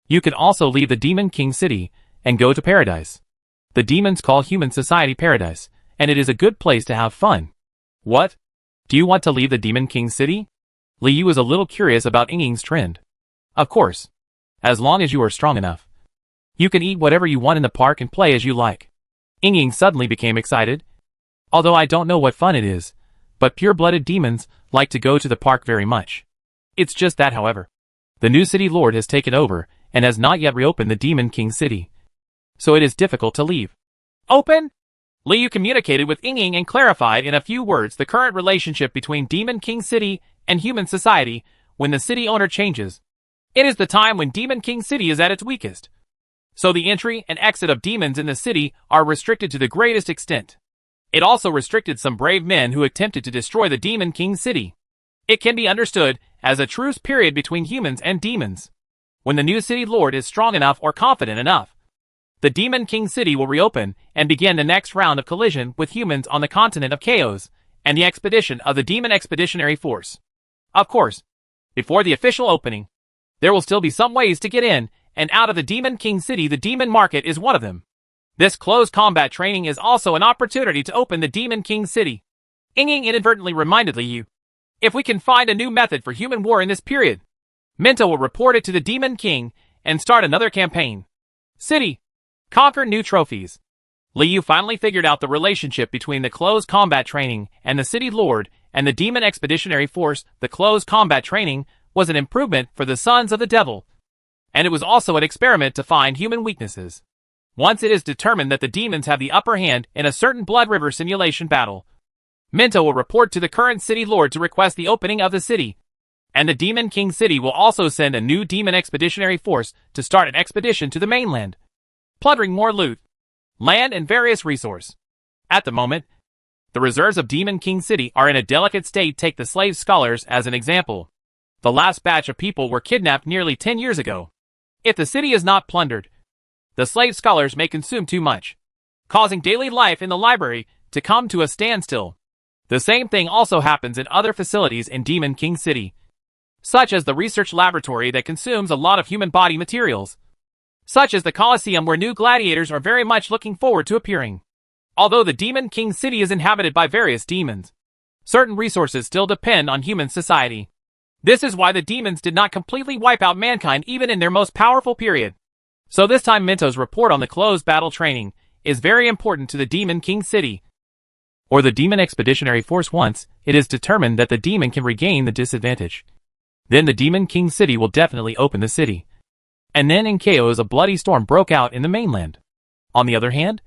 You can also leave the Demon King City and go to paradise. The demons call human society paradise, and it is a good place to have fun. What? Do you want to leave the Demon King City? Liu is a little curious about Ying's trend. Of course. As long as you are strong enough. You can eat whatever you want in the park and play as you like. Ying suddenly became excited. Although I don't know what fun it is, but pure-blooded demons like to go to the park very much. It's just that, however, the new city lord has taken over and has not yet reopened the Demon King City. So it is difficult to leave. Open? Liu communicated with Ying and clarified in a few words the current relationship between Demon King City and human society when the city owner changes. It is the time when Demon King City is at its weakest. So the entry and exit of demons in the city are restricted to the greatest extent. It also restricted some brave men who attempted to destroy the Demon King City. It can be understood as a truce period between humans and demons. When the new city lord is strong enough or confident enough, the Demon King City will reopen and begin the next round of collision with humans on the continent of Chaos and the expedition of the Demon Expeditionary Force. Of course, before the official opening, there will still be some ways to get in and out of the Demon King City. The Demon Market is one of them. This close combat training is also an opportunity to open the Demon King City. Ying inadvertently reminded Liu, if we can find a new method for human war in this period, Minto will report it to the Demon King and start another campaign. City. Conquer new trophies. Liu finally figured out the relationship between the close combat training and the city lord and the Demon Expeditionary Force. The close combat training was an improvement for the Sons of the Devil, and it was also an experiment to find human weaknesses. Once it is determined that the demons have the upper hand in a certain Blood River simulation battle, Minto will report to the current city lord to request the opening of the city. And the Demon King City will also send a new demon expeditionary force to start an expedition to the mainland, plundering more loot, land, and various resources. At the moment, the reserves of Demon King City are in a delicate state. Take the slave scholars as an example. The last batch of people were kidnapped nearly 10 years ago. If the city is not plundered, the slave scholars may consume too much, causing daily life in the library to come to a standstill. The same thing also happens in other facilities in Demon King City, such as the research laboratory that consumes a lot of human body materials, such as the Colosseum where new gladiators are very much looking forward to appearing. Although the Demon King City is inhabited by various demons, certain resources still depend on human society. This is why the demons did not completely wipe out mankind even in their most powerful period. So this time Minto's report on the closed battle training is very important to the Demon King City, or the Demon Expeditionary Force once it is determined that the demon can regain the disadvantage. Then the Demon King City will definitely open the city. And then in chaos a bloody storm broke out in the mainland. On the other hand,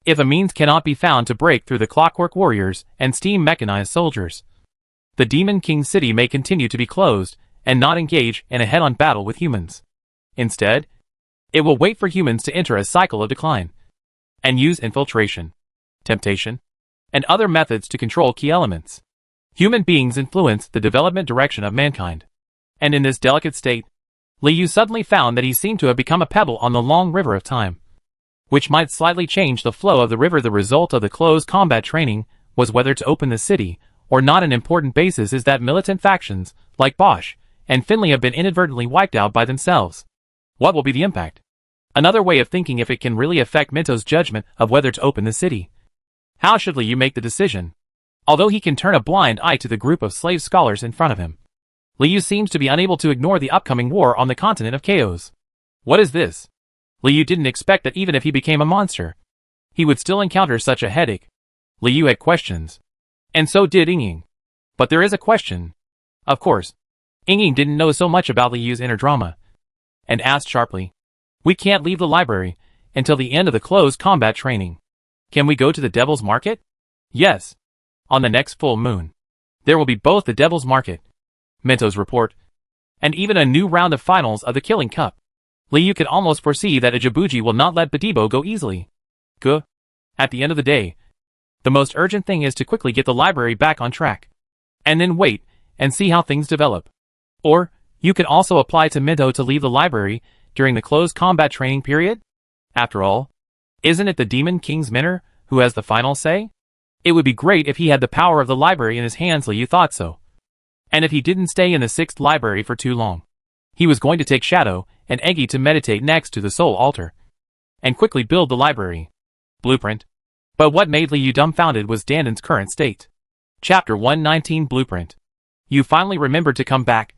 if a means cannot be found to break through the clockwork warriors and steam mechanized soldiers, the Demon King City may continue to be closed and not engage in a head-on battle with humans. Instead, it will wait for humans to enter a cycle of decline and use infiltration, temptation, and other methods to control key elements. Human beings influence the development direction of mankind. And in this delicate state, Liu suddenly found that he seemed to have become a pebble on the long river of time, which might slightly change the flow of the river. The result of the closed combat training was whether to open the city or not. An important basis is that militant factions, like Bosch and Finley, have been inadvertently wiped out by themselves. What will be the impact? Another way of thinking if it can really affect Minto's judgment of whether to open the city. How should Liu make the decision? Although he can turn a blind eye to the group of slave scholars in front of him, Liu seems to be unable to ignore the upcoming war on the continent of Chaos. What is this? Liu didn't expect that even if he became a monster, he would still encounter such a headache. Liu had questions. And so did Ying. But there is a question. Of course, Ying didn't know so much about Liu's inner drama, and asked sharply, "We can't leave the library until the end of the closed combat training. Can we go to the Devil's Market?" "Yes. On the next full moon, there will be both the Devil's Market," Minto's report, and even a new round of finals of the Killing Cup. Liu could almost foresee that Ichibuji will not let Badibo go easily. At the end of the day, the most urgent thing is to quickly get the library back on track, and then wait and see how things develop. Or, you can also apply to Minto to leave the library during the closed combat training period. After all, isn't it the Demon King's Minner who has the final say? It would be great if he had the power of the library in his hands. Liu thought so. And if he didn't stay in the 6th library for too long, he was going to take Shadow and Eggy to meditate next to the soul altar, and quickly build the library blueprint. But what made Liu dumbfounded was Danden's current state. Chapter 119 Blueprint. "You finally remembered to come back.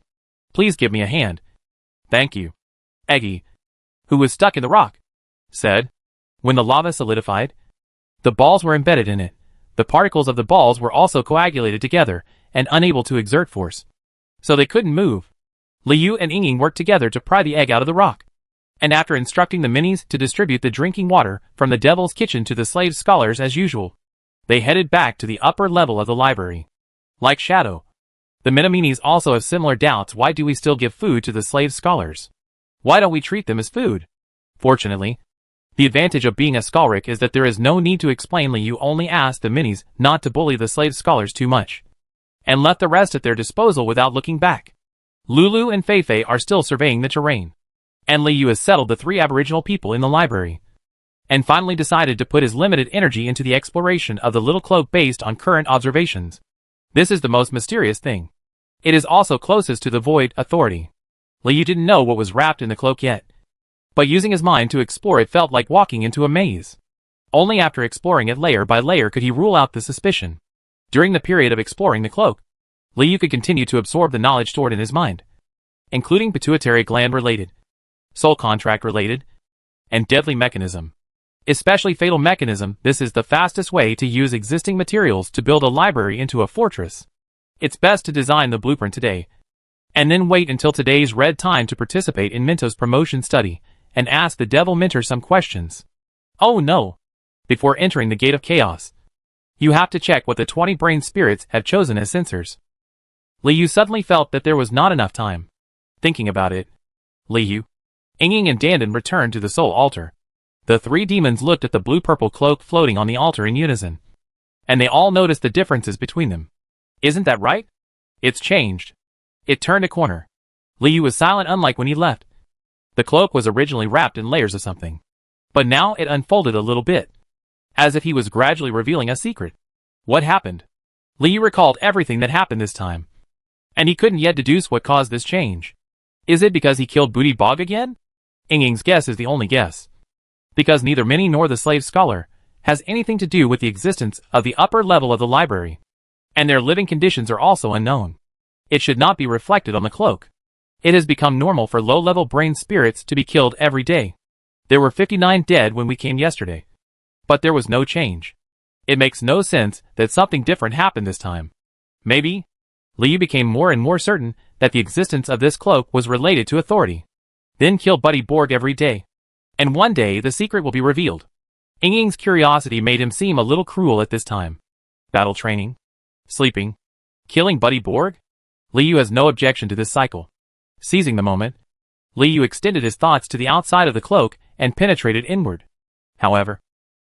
Please give me a hand." "Thank you." Eggy, who was stuck in the rock, said. When the lava solidified, the balls were embedded in it. The particles of the balls were also coagulated together and unable to exert force, so they couldn't move. Liu and Ying worked together to pry the egg out of the rock, and after instructing the minis to distribute the drinking water from the Devil's Kitchen to the slave scholars as usual, they headed back to the upper level of the library. Like Shadow, the Minaminis also have similar doubts. Why do we still give food to the slave scholars? Why don't we treat them as food? Fortunately, the advantage of being a Skalrik is that there is no need to explain. Liu only asked the minis not to bully the slave scholars too much, and left the rest at their disposal without looking back. Lulu and Feifei are still surveying the terrain, and Liu has settled the 3 Aboriginal people in the library, and finally decided to put his limited energy into the exploration of the little cloak based on current observations. This is the most mysterious thing. It is also closest to the Void Authority. Liu didn't know what was wrapped in the cloak yet, but using his mind to explore it felt like walking into a maze. Only after exploring it layer by layer could he rule out the suspicion. During the period of exploring the cloak, Liu could continue to absorb the knowledge stored in his mind, including pituitary gland related, soul contract related, and deadly mechanism. Especially fatal mechanism. This is the fastest way to use existing materials to build a library into a fortress. It's best to design the blueprint today, and then wait until today's red time to participate in Minto's promotion study, and ask the Devil Minter some questions. Oh no! Before entering the Gate of Chaos, you have to check what the 20 brain spirits have chosen as censors. Liu suddenly felt that there was not enough time. Thinking about it, Liu, Ying and Dandan returned to the soul altar. The three demons looked at the blue-purple cloak floating on the altar in unison. And they all noticed the differences between them. Isn't that right? It's changed. It turned a corner. Liu was silent, unlike when he left. The cloak was originally wrapped in layers of something. But now it unfolded a little bit. As if he was gradually revealing a secret. What happened? Liu recalled everything that happened this time. And he couldn't yet deduce what caused this change. Is it because he killed Booty Bog again? Ying's guess is the only guess. Because neither Minnie nor the slave scholar has anything to do with the existence of the upper level of the library. And their living conditions are also unknown. It should not be reflected on the cloak. It has become normal for low-level brain spirits to be killed every day. There were 59 dead when we came yesterday. But there was no change. It makes no sense that something different happened this time. Maybe? Liu became more and more certain that the existence of this cloak was related to authority. Then kill Buddy Borg every day. And one day the secret will be revealed. Ying's curiosity made him seem a little cruel at this time. Battle training? Sleeping? Killing Buddy Borg? Liu has no objection to this cycle. Seizing the moment, Liu extended his thoughts to the outside of the cloak and penetrated inward. However,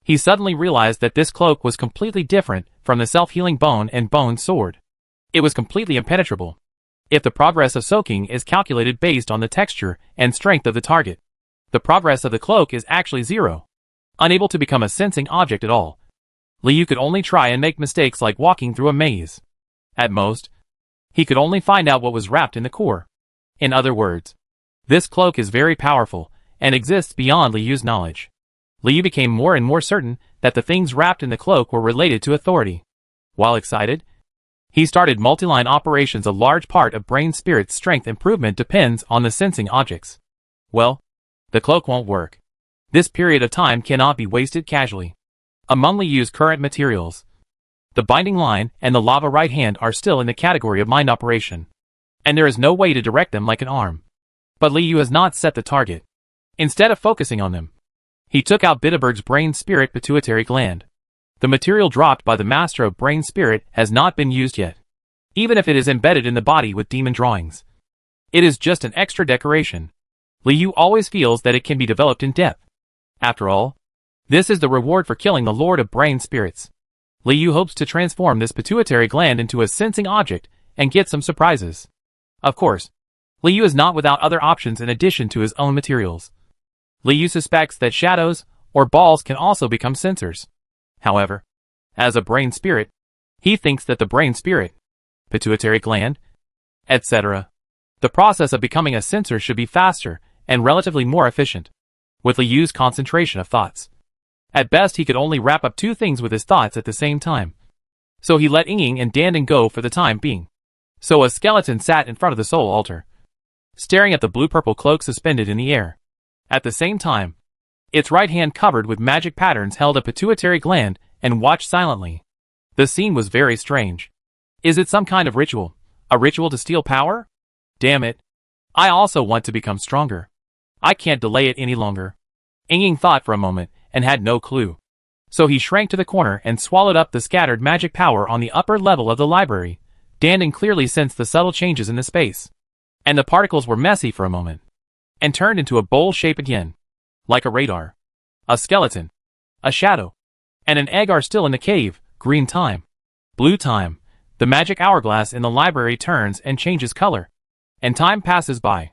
he suddenly realized that this cloak was completely different from the self-healing bone and bone sword. It was completely impenetrable. If the progress of soaking is calculated based on the texture and strength of the target, the progress of the cloak is actually zero. Unable to become a sensing object at all, Liu could only try and make mistakes like walking through a maze. At most, he could only find out what was wrapped in the core. In other words, this cloak is very powerful and exists beyond Liu's knowledge. Liu became more and more certain that the things wrapped in the cloak were related to authority. While excited, he started multi-line operations. A large part of brain spirit's strength improvement depends on the sensing objects. Well, the cloak won't work. This period of time cannot be wasted casually. Among Liu's current materials, the binding line and the lava right hand are still in the category of mind operation. And there is no way to direct them like an arm. But Liu has not set the target. Instead of focusing on them, he took out Bitterberg's brain spirit pituitary gland. The material dropped by the master of brain spirit has not been used yet. Even if it is embedded in the body with demon drawings, it is just an extra decoration. Liu always feels that it can be developed in depth. After all, this is the reward for killing the Lord of Brain Spirits. Liu hopes to transform this pituitary gland into a sensing object and get some surprises. Of course, Liu is not without other options in addition to his own materials. Liu suspects that shadows or balls can also become sensors. However, as a brain spirit, he thinks that the brain spirit, pituitary gland, etc., the process of becoming a sensor should be faster and relatively more efficient, with Liu's concentration of thoughts. At best, he could only wrap up two things with his thoughts at the same time. So he let Ying and Dandan go for the time being. So a skeleton sat in front of the soul altar, staring at the blue-purple cloak suspended in the air. At the same time, its right hand covered with magic patterns held a pituitary gland and watched silently. The scene was very strange. Is it some kind of ritual? A ritual to steal power? Damn it. I also want to become stronger. I can't delay it any longer. Ying thought for a moment and had no clue. So he shrank to the corner and swallowed up the scattered magic power on the upper level of the library. Dandan clearly sensed the subtle changes in the space. And the particles were messy for a moment. And turned into a bowl shape again. Like a radar. A skeleton. A shadow. And an egg are still in the cave. Green time. Blue time. The magic hourglass in the library turns and changes color. And time passes by.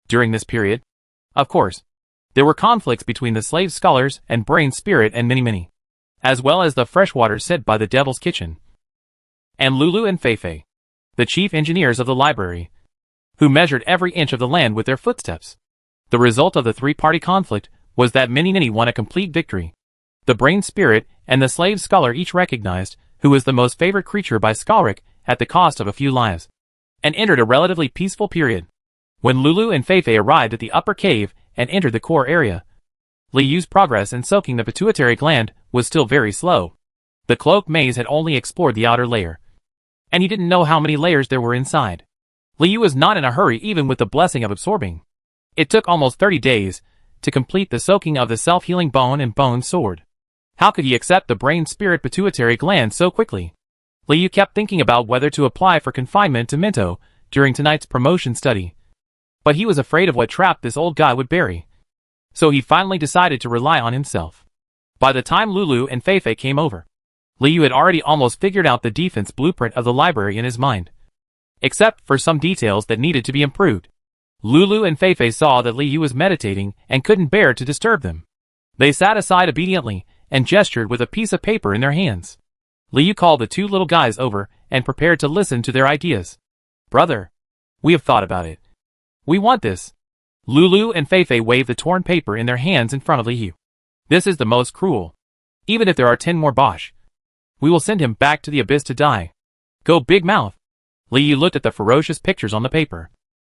During this period, of course, there were conflicts between the slave scholars and brain spirit and Minnie, as well as the freshwater sent by the Devil's Kitchen, and Lulu and Feifei, the chief engineers of the library, who measured every inch of the land with their footsteps. The result of the three-party conflict was that Minnie won a complete victory. The brain spirit and the slave scholar each recognized who was the most favored creature by Skalric at the cost of a few lives, and entered a relatively peaceful period. When Lulu and Feifei arrived at the upper cave and entered the core area, Liu's progress in soaking the pituitary gland was still very slow. The cloak maze had only explored the outer layer, and he didn't know how many layers there were inside. Liu was not in a hurry even with the blessing of absorbing. It took almost 30 days to complete the soaking of the self-healing bone and bone sword. How could he accept the brain spirit pituitary gland so quickly? Liu kept thinking about whether to apply for confinement to Minto during tonight's promotion study. But he was afraid of what trap this old guy would bury. So he finally decided to rely on himself. By the time Lulu and Feifei came over, Liu had already almost figured out the defense blueprint of the library in his mind. Except for some details that needed to be improved. Lulu and Feifei saw that Liu was meditating and couldn't bear to disturb them. They sat aside obediently and gestured with a piece of paper in their hands. Liu called the two little guys over and prepared to listen to their ideas. Brother, we have thought about it. We want this. Lulu and Feifei waved the torn paper in their hands in front of Liu. This is the most cruel. Even if there are 10 more Bosch, we will send him back to the abyss to die. Go big mouth. Liu looked at the ferocious pictures on the paper.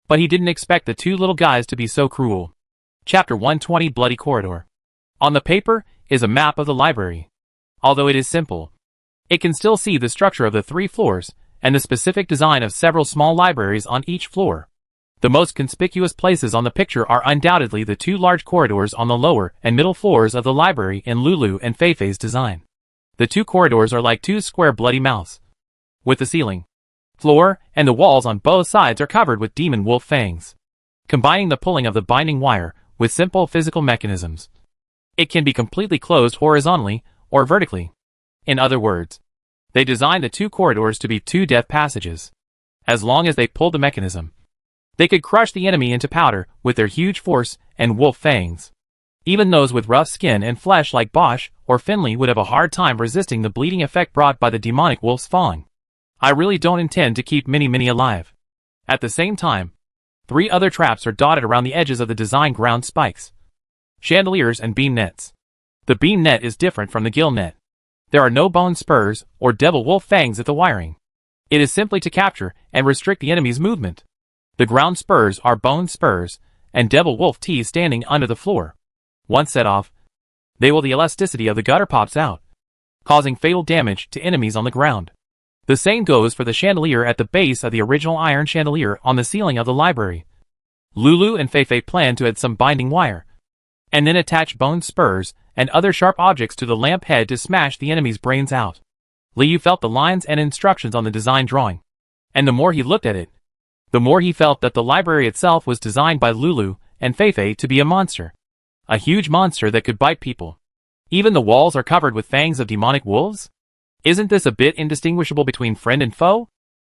But he didn't expect the two little guys to be so cruel. Chapter 120 Bloody Corridor. On the paper is a map of the library. Although it is simple, it can still see the structure of the 3 floors and the specific design of several small libraries on each floor. The most conspicuous places on the picture are undoubtedly the 2 large corridors on the lower and middle floors of the library in Lulu and Feifei's design. The 2 corridors are like 2 square bloody mouths. With the ceiling, floor, and the walls on both sides are covered with demon wolf fangs. Combining the pulling of the binding wire with simple physical mechanisms, it can be completely closed horizontally or vertically. In other words, they designed the 2 corridors to be 2 death passages. As long as they pulled the mechanism, they could crush the enemy into powder with their huge force and wolf fangs. Even those with rough skin and flesh like Bosch or Finley would have a hard time resisting the bleeding effect brought by the demonic wolf's fang. I really don't intend to keep Mini alive. At the same time, 3 other traps are dotted around the edges of the design ground spikes, chandeliers and beam nets. The beam net is different from the gill net. There are no bone spurs or devil wolf fangs at the wiring. It is simply to capture and restrict the enemy's movement. The ground spurs are bone spurs and devil wolf teeth standing under the floor. Once set off, the elasticity of the gutter pops out, causing fatal damage to enemies on the ground. The same goes for the chandelier at the base of the original iron chandelier on the ceiling of the library. Lulu and Feifei plan to add some binding wire, and then attach bone spurs and other sharp objects to the lamp head to smash the enemy's brains out. Liu felt the lines and instructions on the design drawing, and the more he looked at it, the more he felt that the library itself was designed by Lulu and Feifei to be a monster. A huge monster that could bite people. Even the walls are covered with fangs of demonic wolves? Isn't this a bit indistinguishable between friend and foe?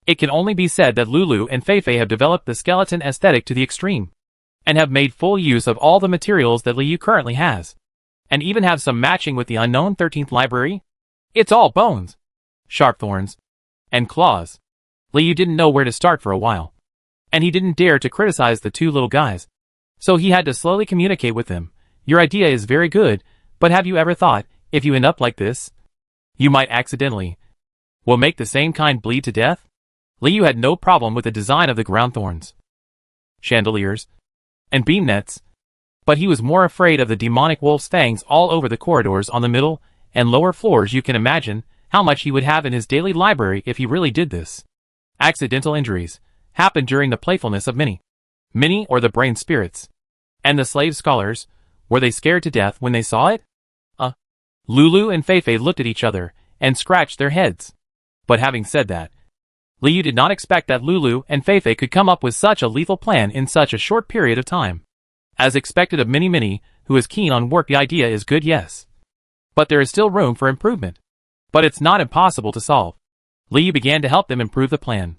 It can only be said that Lulu and Feifei have developed the skeleton aesthetic to the extreme, and have made full use of all the materials that Liu currently has, and even have some matching with the unknown 13th library. It's all bones, sharp thorns, and claws. Liu didn't know where to start for a while, and he didn't dare to criticize the 2 little guys. So he had to slowly communicate with them. Your idea is very good, but have you ever thought, if you end up like this, you might accidentally will make the same kind bleed to death? Liu had no problem with the design of the ground thorns, chandeliers, and beam nets, but he was more afraid of the demonic wolf's fangs all over the corridors on the middle and lower floors. You can imagine how much he would have in his daily library if he really did this. Accidental injuries happened during the playfulness of Mini or the brain spirits. And the slave scholars, were they scared to death when they saw it? Lulu and Feifei looked at each other and scratched their heads. But having said that, Liu did not expect that Lulu and Feifei could come up with such a lethal plan in such a short period of time. As expected of Mini, who is keen on work, the idea is good, yes. But there is still room for improvement. But it's not impossible to solve. Liu began to help them improve the plan.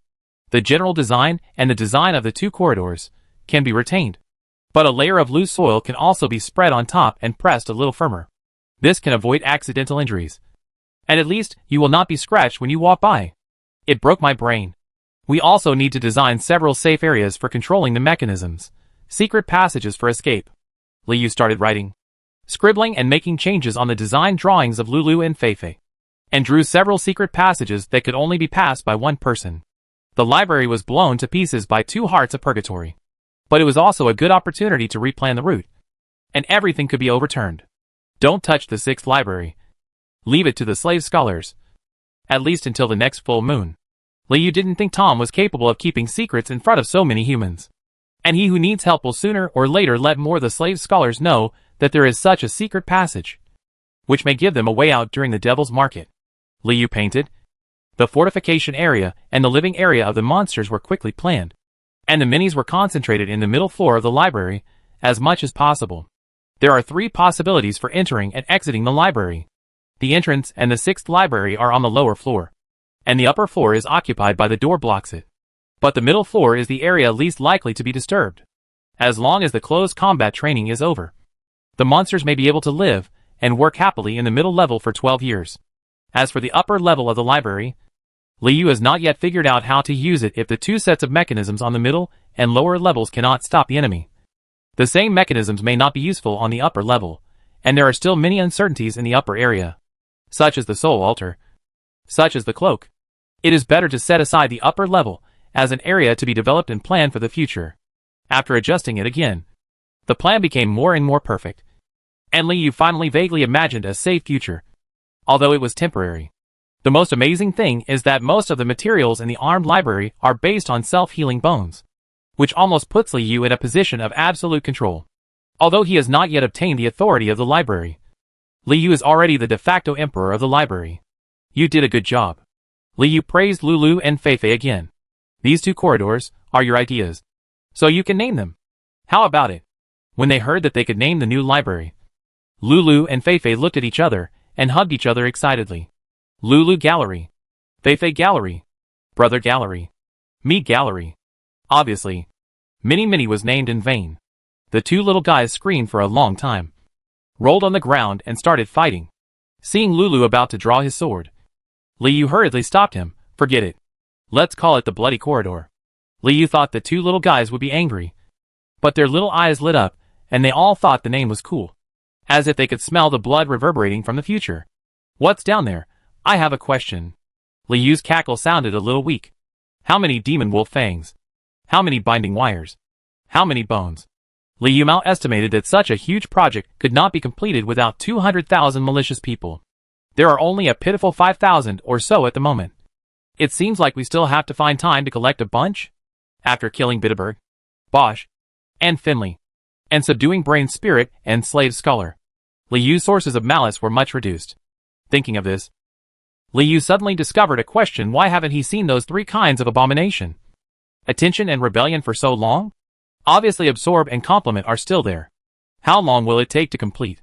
The general design and the design of the 2 corridors can be retained, but a layer of loose soil can also be spread on top and pressed a little firmer. This can avoid accidental injuries. And at least you will not be scratched when you walk by. It broke my brain. We also need to design several safe areas for controlling the mechanisms, secret passages for escape. Liu started writing, scribbling and making changes on the design drawings of Lulu and Feifei, and drew several secret passages that could only be passed by one person. The library was blown to pieces by 2 hearts of purgatory. But it was also a good opportunity to replan the route, and everything could be overturned. Don't touch the 6th library. Leave it to the slave scholars. At least until the next full moon. Liu didn't think Tom was capable of keeping secrets in front of so many humans. And he who needs help will sooner or later let more of the slave scholars know that there is such a secret passage, which may give them a way out during the devil's market. Liu painted, The fortification area and the living area of the monsters were quickly planned, and the minis were concentrated in the middle floor of the library as much as possible. There are 3 possibilities for entering and exiting the library. The entrance and the 6th library are on the lower floor, and the upper floor is occupied by the door blocks it. But the middle floor is the area least likely to be disturbed. As long as the close combat training is over, the monsters may be able to live and work happily in the middle level for 12 years. As for the upper level of the library, Liu has not yet figured out how to use it if the 2 sets of mechanisms on the middle and lower levels cannot stop the enemy. The same mechanisms may not be useful on the upper level, and there are still many uncertainties in the upper area, such as the soul altar, such as the cloak. It is better to set aside the upper level as an area to be developed and planned for the future. After adjusting it again, the plan became more and more perfect, and Liu finally vaguely imagined a safe future, although it was temporary. The most amazing thing is that most of the materials in the armed library are based on self-healing bones, which almost puts Liu in a position of absolute control. Although he has not yet obtained the authority of the library, Liu is already the de facto emperor of the library. You did a good job. Liu praised Lulu and Feifei again. These 2 corridors are your ideas, so you can name them. How about it? When they heard that they could name the new library, Lulu and Feifei looked at each other and hugged each other excitedly. Lulu Gallery, Feifei Gallery, Brother Gallery, Me Gallery. Obviously, Mini was named in vain. The 2 little guys screamed for a long time, rolled on the ground and started fighting. Seeing Lulu about to draw his sword, Liu hurriedly stopped him. Forget it. Let's call it the Bloody Corridor. Liu thought the 2 little guys would be angry, but their little eyes lit up, and they all thought the name was cool, as if they could smell the blood reverberating from the future. What's down there? I have a question. Liu's cackle sounded a little weak. How many demon wolf fangs? How many binding wires? How many bones? Liu estimated that such a huge project could not be completed without 200,000 malicious people. There are only a pitiful 5,000 or so at the moment. It seems like we still have to find time to collect a bunch? After killing Bitterberg, Bosch, and Finley, and subduing Brain Spirit and Slave Scholar, Liu's sources of malice were much reduced. Thinking of this, Liu suddenly discovered a question: why haven't he seen those 3 kinds of abomination? Attention and rebellion for so long? Obviously absorb and complement are still there. How long will it take to complete?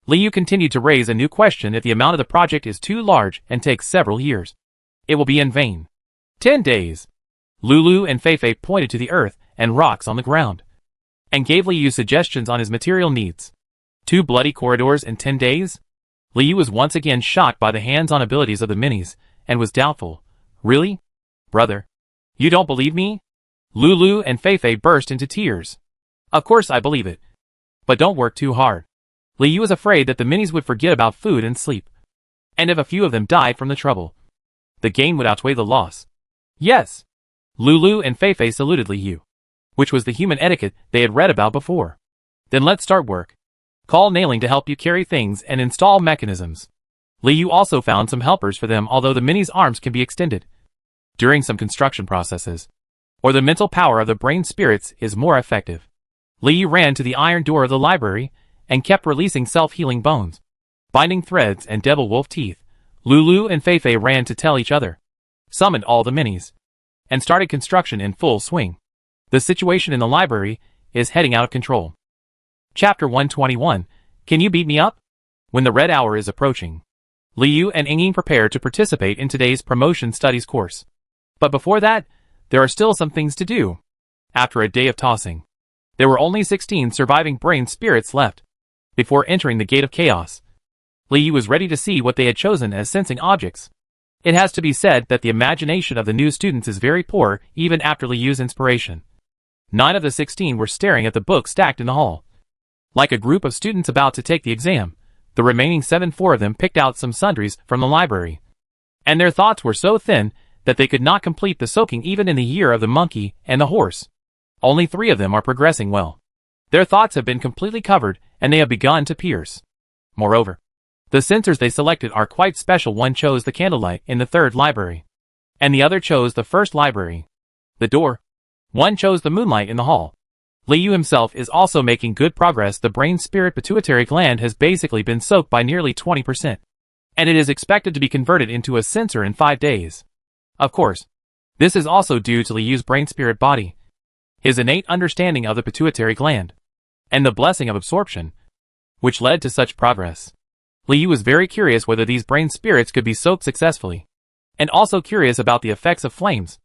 Liu continued to raise a new question: if the amount of the project is too large and takes several years, it will be in vain. 10 days. Lulu and Feifei pointed to the earth and rocks on the ground, and gave Liu suggestions on his material needs. 2 bloody corridors in 10 days? Liu was once again shocked by the hands-on abilities of the minis, and was doubtful. Really? Brother? You don't believe me? Lulu and Feifei burst into tears. Of course I believe it. But don't work too hard. Liu was afraid that the minis would forget about food and sleep, and if a few of them died from the trouble, the gain would outweigh the loss. Yes. Lulu and Feifei saluted Liu, which was the human etiquette they had read about before. Then let's start work. Call Nailing to help you carry things and install mechanisms. Liu also found some helpers for them, although the minis' arms can be extended during some construction processes, or the mental power of the brain spirits is more effective. Liu ran to the iron door of the library and kept releasing self-healing bones, binding threads and devil wolf teeth. Lulu and Feifei ran to tell each other, summoned all the minis, and started construction in full swing. The situation in the library is heading out of control. Chapter 121. Can you beat me up? When the red hour is approaching, Liu and Ying prepare to participate in today's promotion studies course. But before that, there are still some things to do. After a day of tossing, there were only 16 surviving brain spirits left. Before entering the Gate of Chaos, Liu was ready to see what they had chosen as sensing objects. It has to be said that the imagination of the new students is very poor even after Liu's inspiration. 9 of the 16 were staring at the books stacked in the hall, like a group of students about to take the exam. The remaining 4 of them picked out some sundries from the library, and their thoughts were so thin that they could not complete the soaking even in the year of the monkey and the horse. Only 3 of them are progressing well. Their thoughts have been completely covered, and they have begun to pierce. Moreover, the sensors they selected are quite special. One chose the candlelight in the 3rd library, and the other chose the 1st library. The door. One chose the moonlight in the hall. Liu himself is also making good progress. The brain spirit pituitary gland has basically been soaked by nearly 20%, and it is expected to be converted into a sensor in 5 days. Of course, this is also due to Liu's brain-spirit body, his innate understanding of the pituitary gland, and the blessing of absorption, which led to such progress. Liu was very curious whether these brain spirits could be soaked successfully, and also curious about the effects of flames,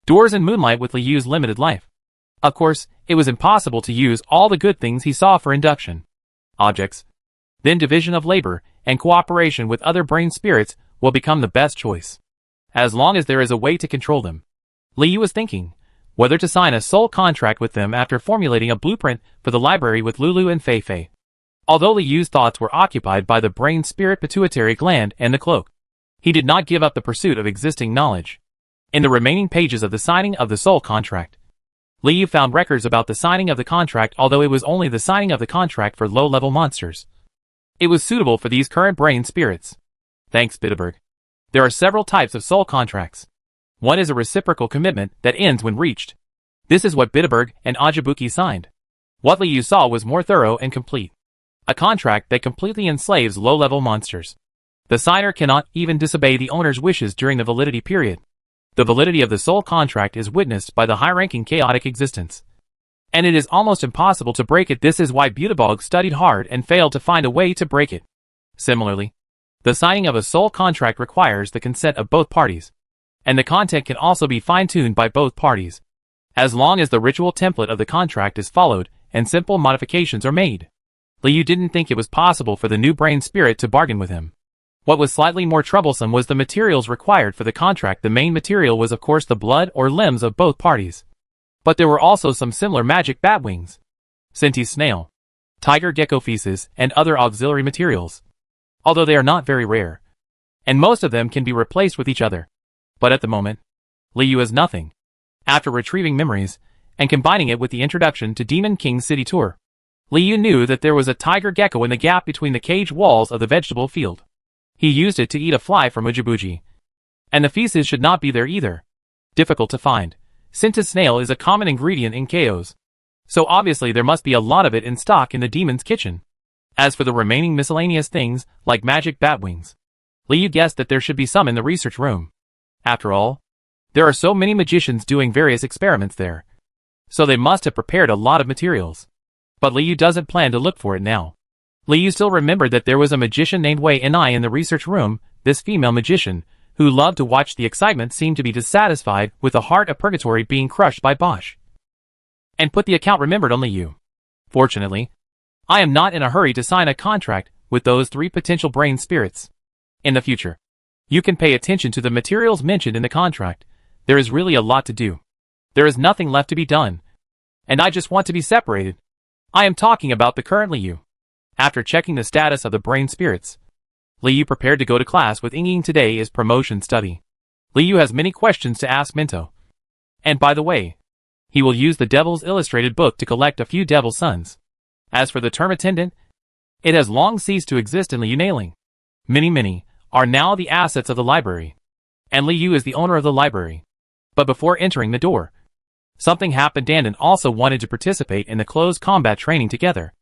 doors and moonlight with Liu's limited life. Of course, it was impossible to use all the good things he saw for induction. Objects, then division of labor, and cooperation with other brain spirits will become the best choice, as long as there is a way to control them. Liu was thinking whether to sign a soul contract with them after formulating a blueprint for the library with Lulu and Fei Fei. Although Liu's thoughts were occupied by the brain spirit pituitary gland and the cloak, he did not give up the pursuit of existing knowledge. In the remaining pages of the signing of the soul contract, Liu found records about the signing of the contract, although it was only the signing of the contract for low-level monsters. It was suitable for these current brain spirits. Thanks, Bitterberg. There are several types of soul contracts. One is a reciprocal commitment that ends when reached. This is what Bitterberg and Ajibuki signed. What Liu saw was more thorough and complete. A contract that completely enslaves low-level monsters. The signer cannot even disobey the owner's wishes during the validity period. The validity of the soul contract is witnessed by the high-ranking chaotic existence, and it is almost impossible to break it. This is why Bitterberg studied hard and failed to find a way to break it. Similarly, the signing of a soul contract requires the consent of both parties, and the content can also be fine-tuned by both parties, as long as the ritual template of the contract is followed and simple modifications are made. Liu didn't think it was possible for the new brain spirit to bargain with him. What was slightly more troublesome was the materials required for the contract. The main material was of course the blood or limbs of both parties. But there were also some similar magic bat wings, Sinti's snail, tiger gecko feces, and other auxiliary materials, although they are not very rare, and most of them can be replaced with each other. But at the moment, Liu has nothing. After retrieving memories and combining it with the introduction to Demon King City Tour, Liu knew that there was a tiger gecko in the gap between the cage walls of the vegetable field. He used it to eat a fly from Ujibuji, and the feces should not be there either. Difficult to find. Sinta's snail is a common ingredient in chaos, so obviously there must be a lot of it in stock in the demon's kitchen. As for the remaining miscellaneous things, like magic bat wings, Liu guessed that there should be some in the research room. After all, there are so many magicians doing various experiments there, so they must have prepared a lot of materials. But Liu doesn't plan to look for it now. Liu still remembered that there was a magician named Wei Enai in the research room. This female magician, who loved to watch the excitement, seemed to be dissatisfied with the heart of purgatory being crushed by Bosch, and put the account remembered on Liu. Fortunately, I am not in a hurry to sign a contract with those 3 potential brain spirits. In the future, you can pay attention to the materials mentioned in the contract. There is really a lot to do. There is nothing left to be done, and I just want to be separated. I am talking about the current Liu. After checking the status of the brain spirits, Liu prepared to go to class with Ying. Today is promotion study. Liu has many questions to ask Minto. And by the way, he will use the Devil's Illustrated book to collect a few Devil Sons. As for the term attendant, it has long ceased to exist in Liu Nailing. Many are now the assets of the library, and Liu is the owner of the library. But before entering the door, something happened. Dandan also wanted to participate in the close combat training together,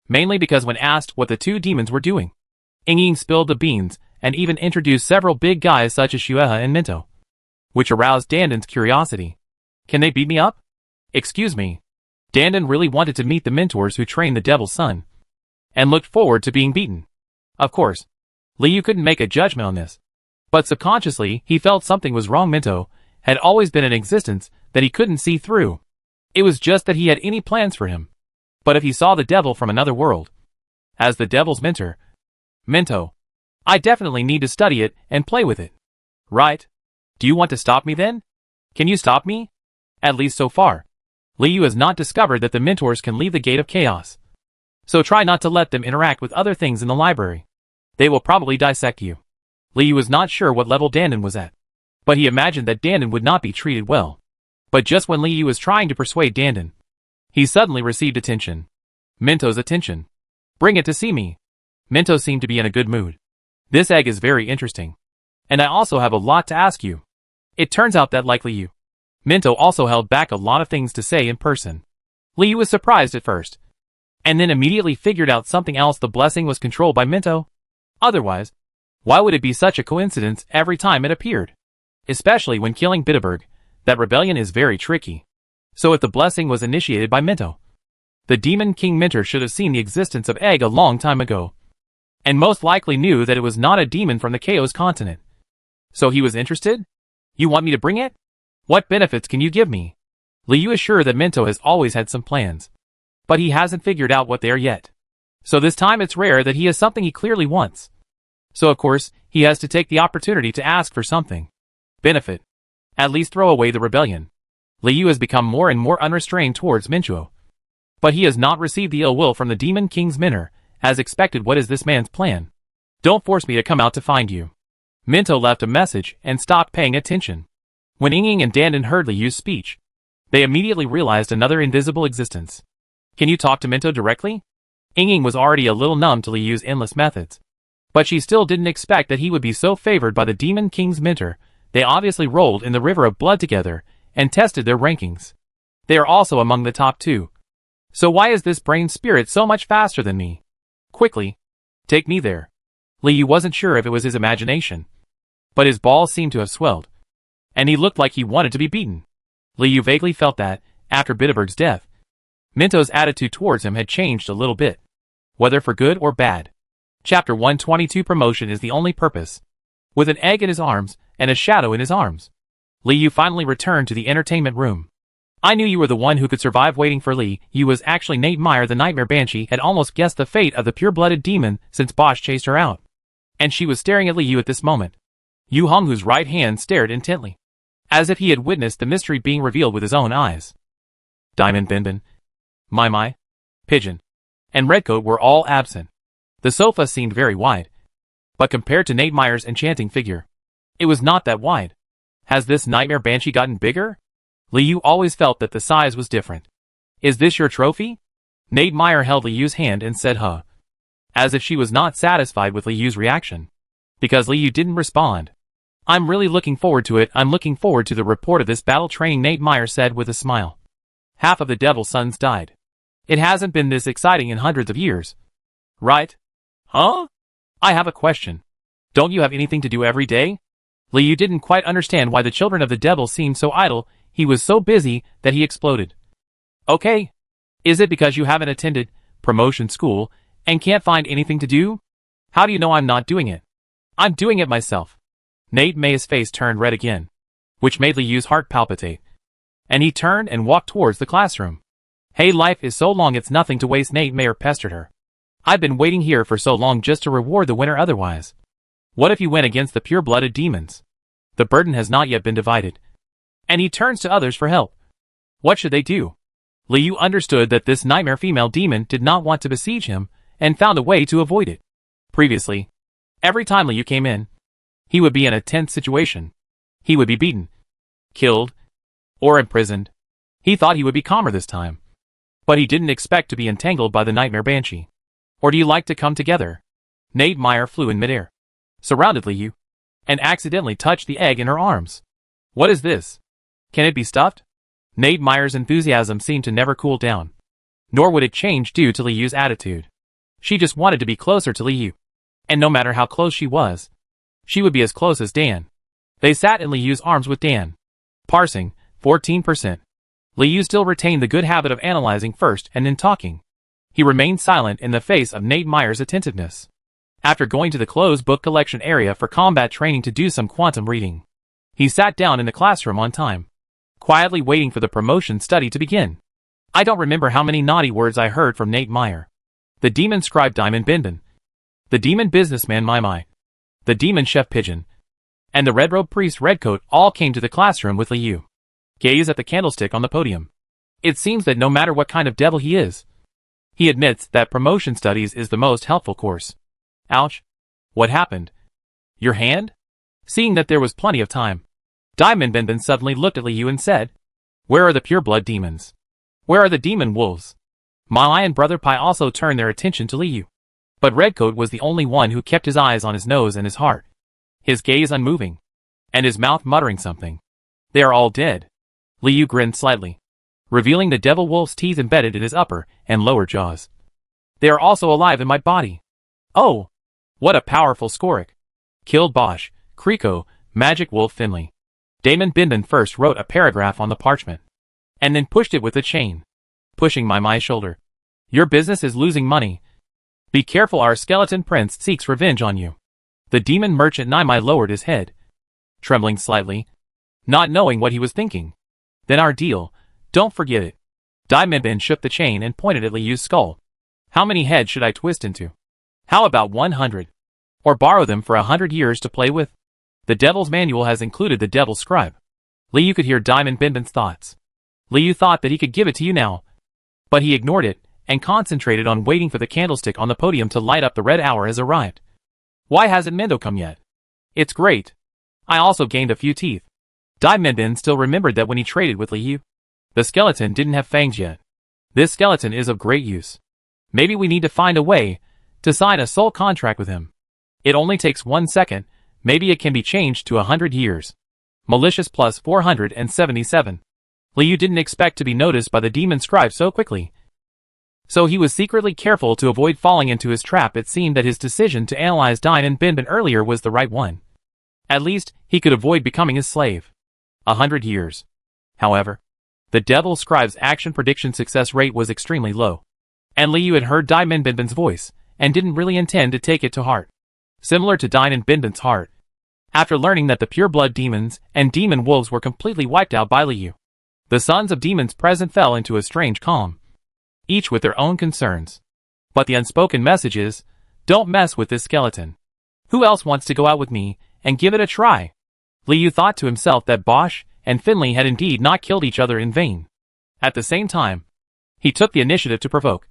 mainly because when asked what the 2 demons were doing, Ying spilled the beans and even introduced several big guys such as Shueha and Minto, which aroused Dandan's curiosity. Can they beat me up? Excuse me. Dandan really wanted to meet the mentors who trained the Devil's Son, and looked forward to being beaten. Of course, Liu couldn't make a judgment on this, but subconsciously he felt something was wrong. Minto had always been in existence that he couldn't see through. It was just that he had any plans for him. But if he saw the devil from another world, as the devil's mentor, Minto, I definitely need to study it and play with it. Right? Do you want to stop me then? Can you stop me? At least so far, Liu has not discovered that the mentors can leave the gate of chaos. So try not to let them interact with other things in the library. They will probably dissect you. Liu was not sure what level Dandan was at, but he imagined that Dandan would not be treated well. But just when Liu was trying to persuade Dandan, he suddenly received attention. Minto's attention. Bring it to see me. Minto seemed to be in a good mood. This egg is very interesting, and I also have a lot to ask you. It turns out that like Liu, Minto also held back a lot of things to say in person. Liu was surprised at first, and then immediately figured out something else. The blessing was controlled by Minto. Otherwise, why would it be such a coincidence every time it appeared? Especially when killing Bitterberg, that rebellion is very tricky. So if the blessing was initiated by Minto, the Demon King Minter should have seen the existence of Egg a long time ago, and most likely knew that it was not a demon from the Chaos continent. So he was interested? You want me to bring it? What benefits can you give me? Liu is sure that Minto has always had some plans, but he hasn't figured out what they are yet. So this time it's rare that he has something he clearly wants. So of course, he has to take the opportunity to ask for something. Benefit. At least throw away the rebellion. Liu has become more and more unrestrained towards Minchuo. But he has not received the ill will from the Demon King's Minter. As expected, what is this man's plan? Don't force me to come out to find you. Minto left a message and stopped paying attention. When Ying and Dandan heard Liu's speech, they immediately realized another invisible existence. Can you talk to Minto directly? Ying was already a little numb to Liu's endless methods, but she still didn't expect that he would be so favored by the Demon King's Minter. They obviously rolled in the river of blood together and tested their rankings. They are also among the top 2. So why is this brain spirit so much faster than me? Quickly, take me there. Liu wasn't sure if it was his imagination, but his balls seemed to have swelled, and he looked like he wanted to be beaten. Liu vaguely felt that, after Bitterberg's death, Minto's attitude towards him had changed a little bit, whether for good or bad. Chapter 122 Promotion is the only purpose. With an egg in his arms and a shadow in his arms, Liu finally returned to the entertainment room. I knew you were the one who could survive waiting for Li. You was actually Nate Meyer. The Nightmare Banshee had almost guessed the fate of the pure-blooded demon since Bosch chased her out, and she was staring at Liu at this moment. Yu Honghu's right hand stared intently, as if he had witnessed the mystery being revealed with his own eyes. Diamond Binbin, Mai, Pigeon, and Redcoat were all absent. The sofa seemed very wide, but compared to Nate Meyer's enchanting figure, it was not that wide. Has this Nightmare Banshee gotten bigger? Liu always felt that the size was different. Is this your trophy? Nate Meyer held Liu's hand and said huh, as if she was not satisfied with Liu's reaction, because Liu didn't respond. I'm really looking forward to it. I'm looking forward to the report of this battle training, Nate Meyer said with a smile. Half of the Devil's Sons died. It hasn't been this exciting in hundreds of years. Right? Huh? I have a question. Don't you have anything to do every day? Liu didn't quite understand why the children of the devil seemed so idle. He was so busy that he exploded. Okay. Is it because you haven't attended promotion school and can't find anything to do? How do you know I'm not doing it? I'm doing it myself. Nate May's face turned red again, which made Liu's heart palpitate, and he turned and walked towards the classroom. Hey, life is so long, it's nothing to waste. Nate Mayer pestered her. I've been waiting here for so long just to reward the winner otherwise. What if you went against the pure-blooded demons? The burden has not yet been divided, and he turns to others for help. What should they do? Liu understood that this nightmare female demon did not want to besiege him, and found a way to avoid it. Previously, every time Liu came in, he would be in a tense situation. He would be beaten, killed, or imprisoned. He thought he would be calmer this time, but he didn't expect to be entangled by the Nightmare Banshee. Or do you like to come together? Nate Meyer flew in midair, surrounded Liu, and accidentally touched the egg in her arms. What is this? Can it be stuffed? Nate Meyer's enthusiasm seemed to never cool down, nor would it change due to Liu's attitude. She just wanted to be closer to Liu, and no matter how close she was, she would be as close as Dan. They sat in Liu's arms with Dan. Parsing, 14%. Liu still retained the good habit of analyzing first and then talking. He remained silent in the face of Nate Meyer's attentiveness. After going to the closed book collection area for combat training to do some quantum reading, he sat down in the classroom on time, quietly waiting for the promotion study to begin. I don't remember how many naughty words I heard from Nate Meyer, the demon scribe Diamond Binbin, the demon businessman Mai, the demon chef Pigeon, and the red-robed priest Redcoat all came to the classroom with Liu. Gaze at the candlestick on the podium. It seems that no matter what kind of devil he is, he admits that promotion studies is the most helpful course. Ouch. What happened? Your hand? Seeing that there was plenty of time, Diamond Binbin suddenly looked at Liu and said, Where are the pure-blood demons? Where are the demon wolves? Mai and Brother Pai also turned their attention to Liu, but Redcoat was the only one who kept his eyes on his nose and his heart, his gaze unmoving, and his mouth muttering something. They are all dead. Liu grinned slightly, revealing the devil wolf's teeth embedded in his upper and lower jaws. They are also alive in my body. Oh! What a powerful Skorik! Killed Bosch, Kriko, Magic Wolf Finley. Damon Binban first wrote a paragraph on the parchment, and then pushed it with a chain, pushing my shoulder. Your business is losing money. Be careful, our skeleton prince seeks revenge on you. The demon merchant Naimai lowered his head, trembling slightly, not knowing what he was thinking. Then our deal, don't forget it. Binban shook the chain and pointed at Liu's skull. How many heads should I twist into? How about 100? Or borrow them for 100 years to play with? The Devil's Manual has included the Devil's Scribe. Liu could hear Binban's thoughts. Liu thought that he could give it to you now, but he ignored it and concentrated on waiting for the candlestick on the podium to light up. The red hour has arrived. Why hasn't Mendo come yet? It's great. I also gained a few teeth. Binban still remembered that when he traded with Liu, the skeleton didn't have fangs yet. This skeleton is of great use. Maybe we need to find a way to sign a soul contract with him. It only takes 1 second. Maybe it can be changed to 100 years. Malicious plus 477. Liu didn't expect to be noticed by the demon scribe so quickly, so he was secretly careful to avoid falling into his trap. It seemed that his decision to analyze Binban earlier was the right one. At least, he could avoid becoming his slave. 100 years. However, the devil scribe's action prediction success rate was extremely low, and Liu had heard Binban's voice and didn't really intend to take it to heart. Similar to Binban's heart, after learning that the pure-blood demons and demon wolves were completely wiped out by Liu, the sons of demons present fell into a strange calm, each with their own concerns. But the unspoken message is, don't mess with this skeleton. Who else wants to go out with me and give it a try? Liu thought to himself that Bosch and Finley had indeed not killed each other in vain. At the same time, he took the initiative to provoke,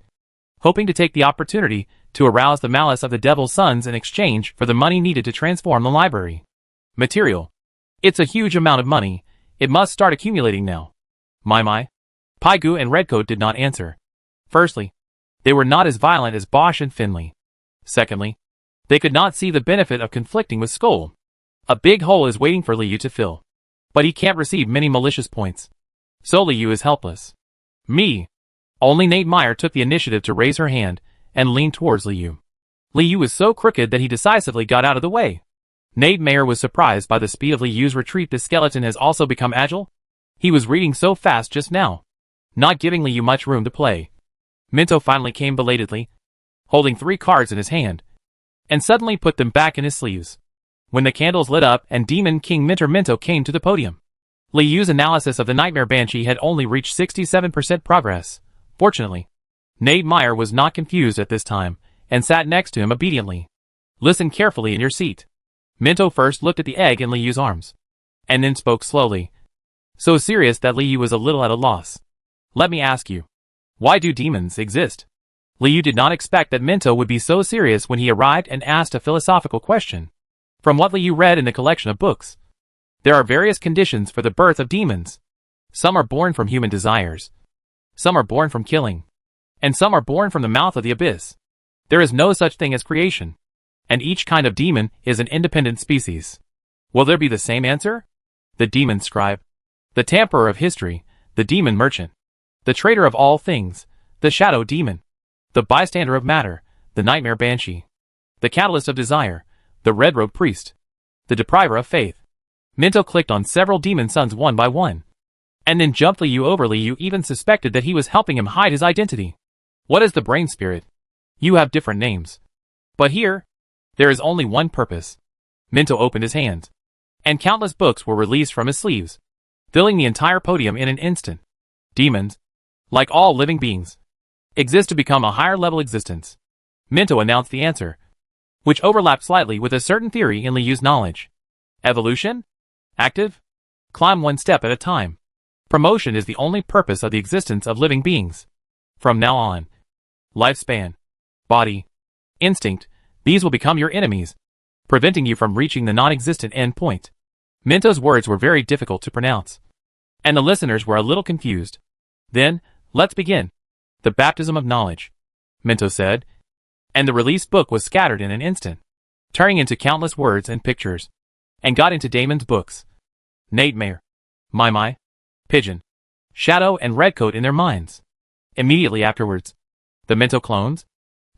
hoping to take the opportunity to arouse the malice of the Devil's Sons in exchange for the money needed to transform the library. Material. It's a huge amount of money. It must start accumulating now. My. Paigu and Redcoat did not answer. Firstly, they were not as violent as Bosch and Finley. Secondly, they could not see the benefit of conflicting with Skull. A big hole is waiting for Liu to fill, but he can't receive many malicious points. So Liu is helpless. Me. Only Nate Meyer took the initiative to raise her hand and lean towards Liu. Liu was so crooked that he decisively got out of the way. Nate Meyer was surprised by the speed of Liu's retreat. The skeleton has also become agile. He was reading so fast just now, not giving Liu much room to play. Minto finally came belatedly, holding 3 cards in his hand, and suddenly put them back in his sleeves. When the candles lit up and Demon King Minto came to the podium, Liu's analysis of the Nightmare Banshee had only reached 67% progress. Fortunately, Nate Meyer was not confused at this time, and sat next to him obediently. Listen carefully in your seat. Minto first looked at the egg in Liu's arms, and then spoke slowly, so serious that Liu was a little at a loss. Let me ask you, why do demons exist? Liu did not expect that Minto would be so serious when he arrived and asked a philosophical question. From what Liu read in the collection of books, there are various conditions for the birth of demons. Some are born from human desires, some are born from killing, and some are born from the mouth of the abyss. There is no such thing as creation, and each kind of demon is an independent species. Will there be the same answer? The demon scribe, the tamperer of history, the demon merchant, the traitor of all things, the shadow demon, the bystander of matter, the nightmare banshee, the catalyst of desire, the red-robed priest, the depriver of faith. Minto clicked on several demon sons one by one, and then jumped Liu over. Liu even suspected that he was helping him hide his identity. What is the brain spirit? You have different names, but here, there is only one purpose. Minto opened his hands, and countless books were released from his sleeves, filling the entire podium in an instant. Demons, like all living beings, exist to become a higher-level existence. Minto announced the answer, which overlapped slightly with a certain theory in Liu's knowledge. Evolution? Active? Climb one step at a time. Promotion is the only purpose of the existence of living beings. From now on, lifespan, body, instinct, these will become your enemies, preventing you from reaching the non-existent end point. Minto's words were very difficult to pronounce, and the listeners were a little confused. Then, let's begin. The baptism of knowledge, Minto said, and the released book was scattered in an instant, turning into countless words and pictures, and got into Damon's books. Nate Mayer, My, Pigeon, Shadow and Redcoat in their minds. Immediately afterwards, the Minto clones,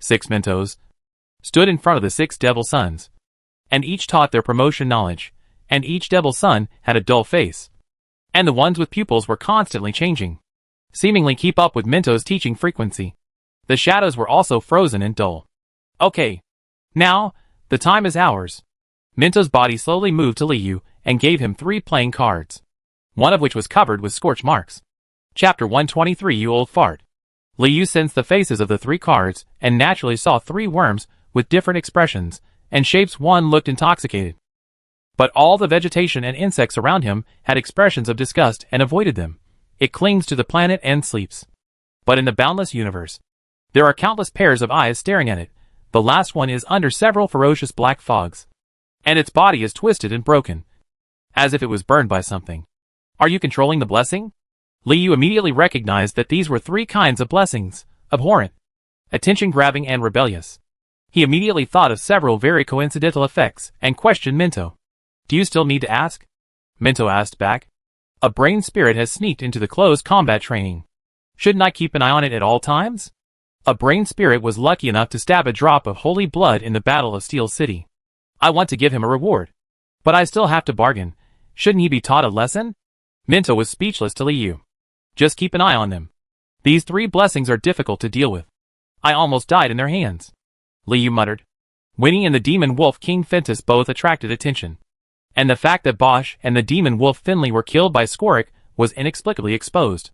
6 Mintos, stood in front of the 6 Devil Sons, and each taught their promotion knowledge, and each devil's son had a dull face. And the ones with pupils were constantly changing, seemingly keep up with Minto's teaching frequency. The shadows were also frozen and dull. Okay. Now, the time is ours. Minto's body slowly moved to Liu and gave him 3 playing cards, one of which was covered with scorch marks. Chapter 123 You Old Fart. Liu sensed the faces of the 3 cards and naturally saw 3 worms with different expressions and shapes. One looked intoxicated, but all the vegetation and insects around him had expressions of disgust and avoided them. It clings to the planet and sleeps. But in the boundless universe, there are countless pairs of eyes staring at it. The last one is under several ferocious black fogs, and its body is twisted and broken, as if it was burned by something. Are you controlling the blessing? Liu immediately recognized that these were 3 kinds of blessings: abhorrent, attention-grabbing, and rebellious. He immediately thought of several very coincidental effects and questioned Minto. Do you still need to ask? Minto asked back. A brain spirit has sneaked into the closed combat training. Shouldn't I keep an eye on it at all times? A brain spirit was lucky enough to stab a drop of holy blood in the Battle of Steel City. I want to give him a reward, but I still have to bargain. Shouldn't he be taught a lesson? Minto was speechless to Liu. Just keep an eye on them. These 3 blessings are difficult to deal with. I almost died in their hands. Liu muttered. Winnie and the demon wolf King Fentus both attracted attention, and the fact that Bosch and the demon wolf Finley were killed by Skorik was inexplicably exposed.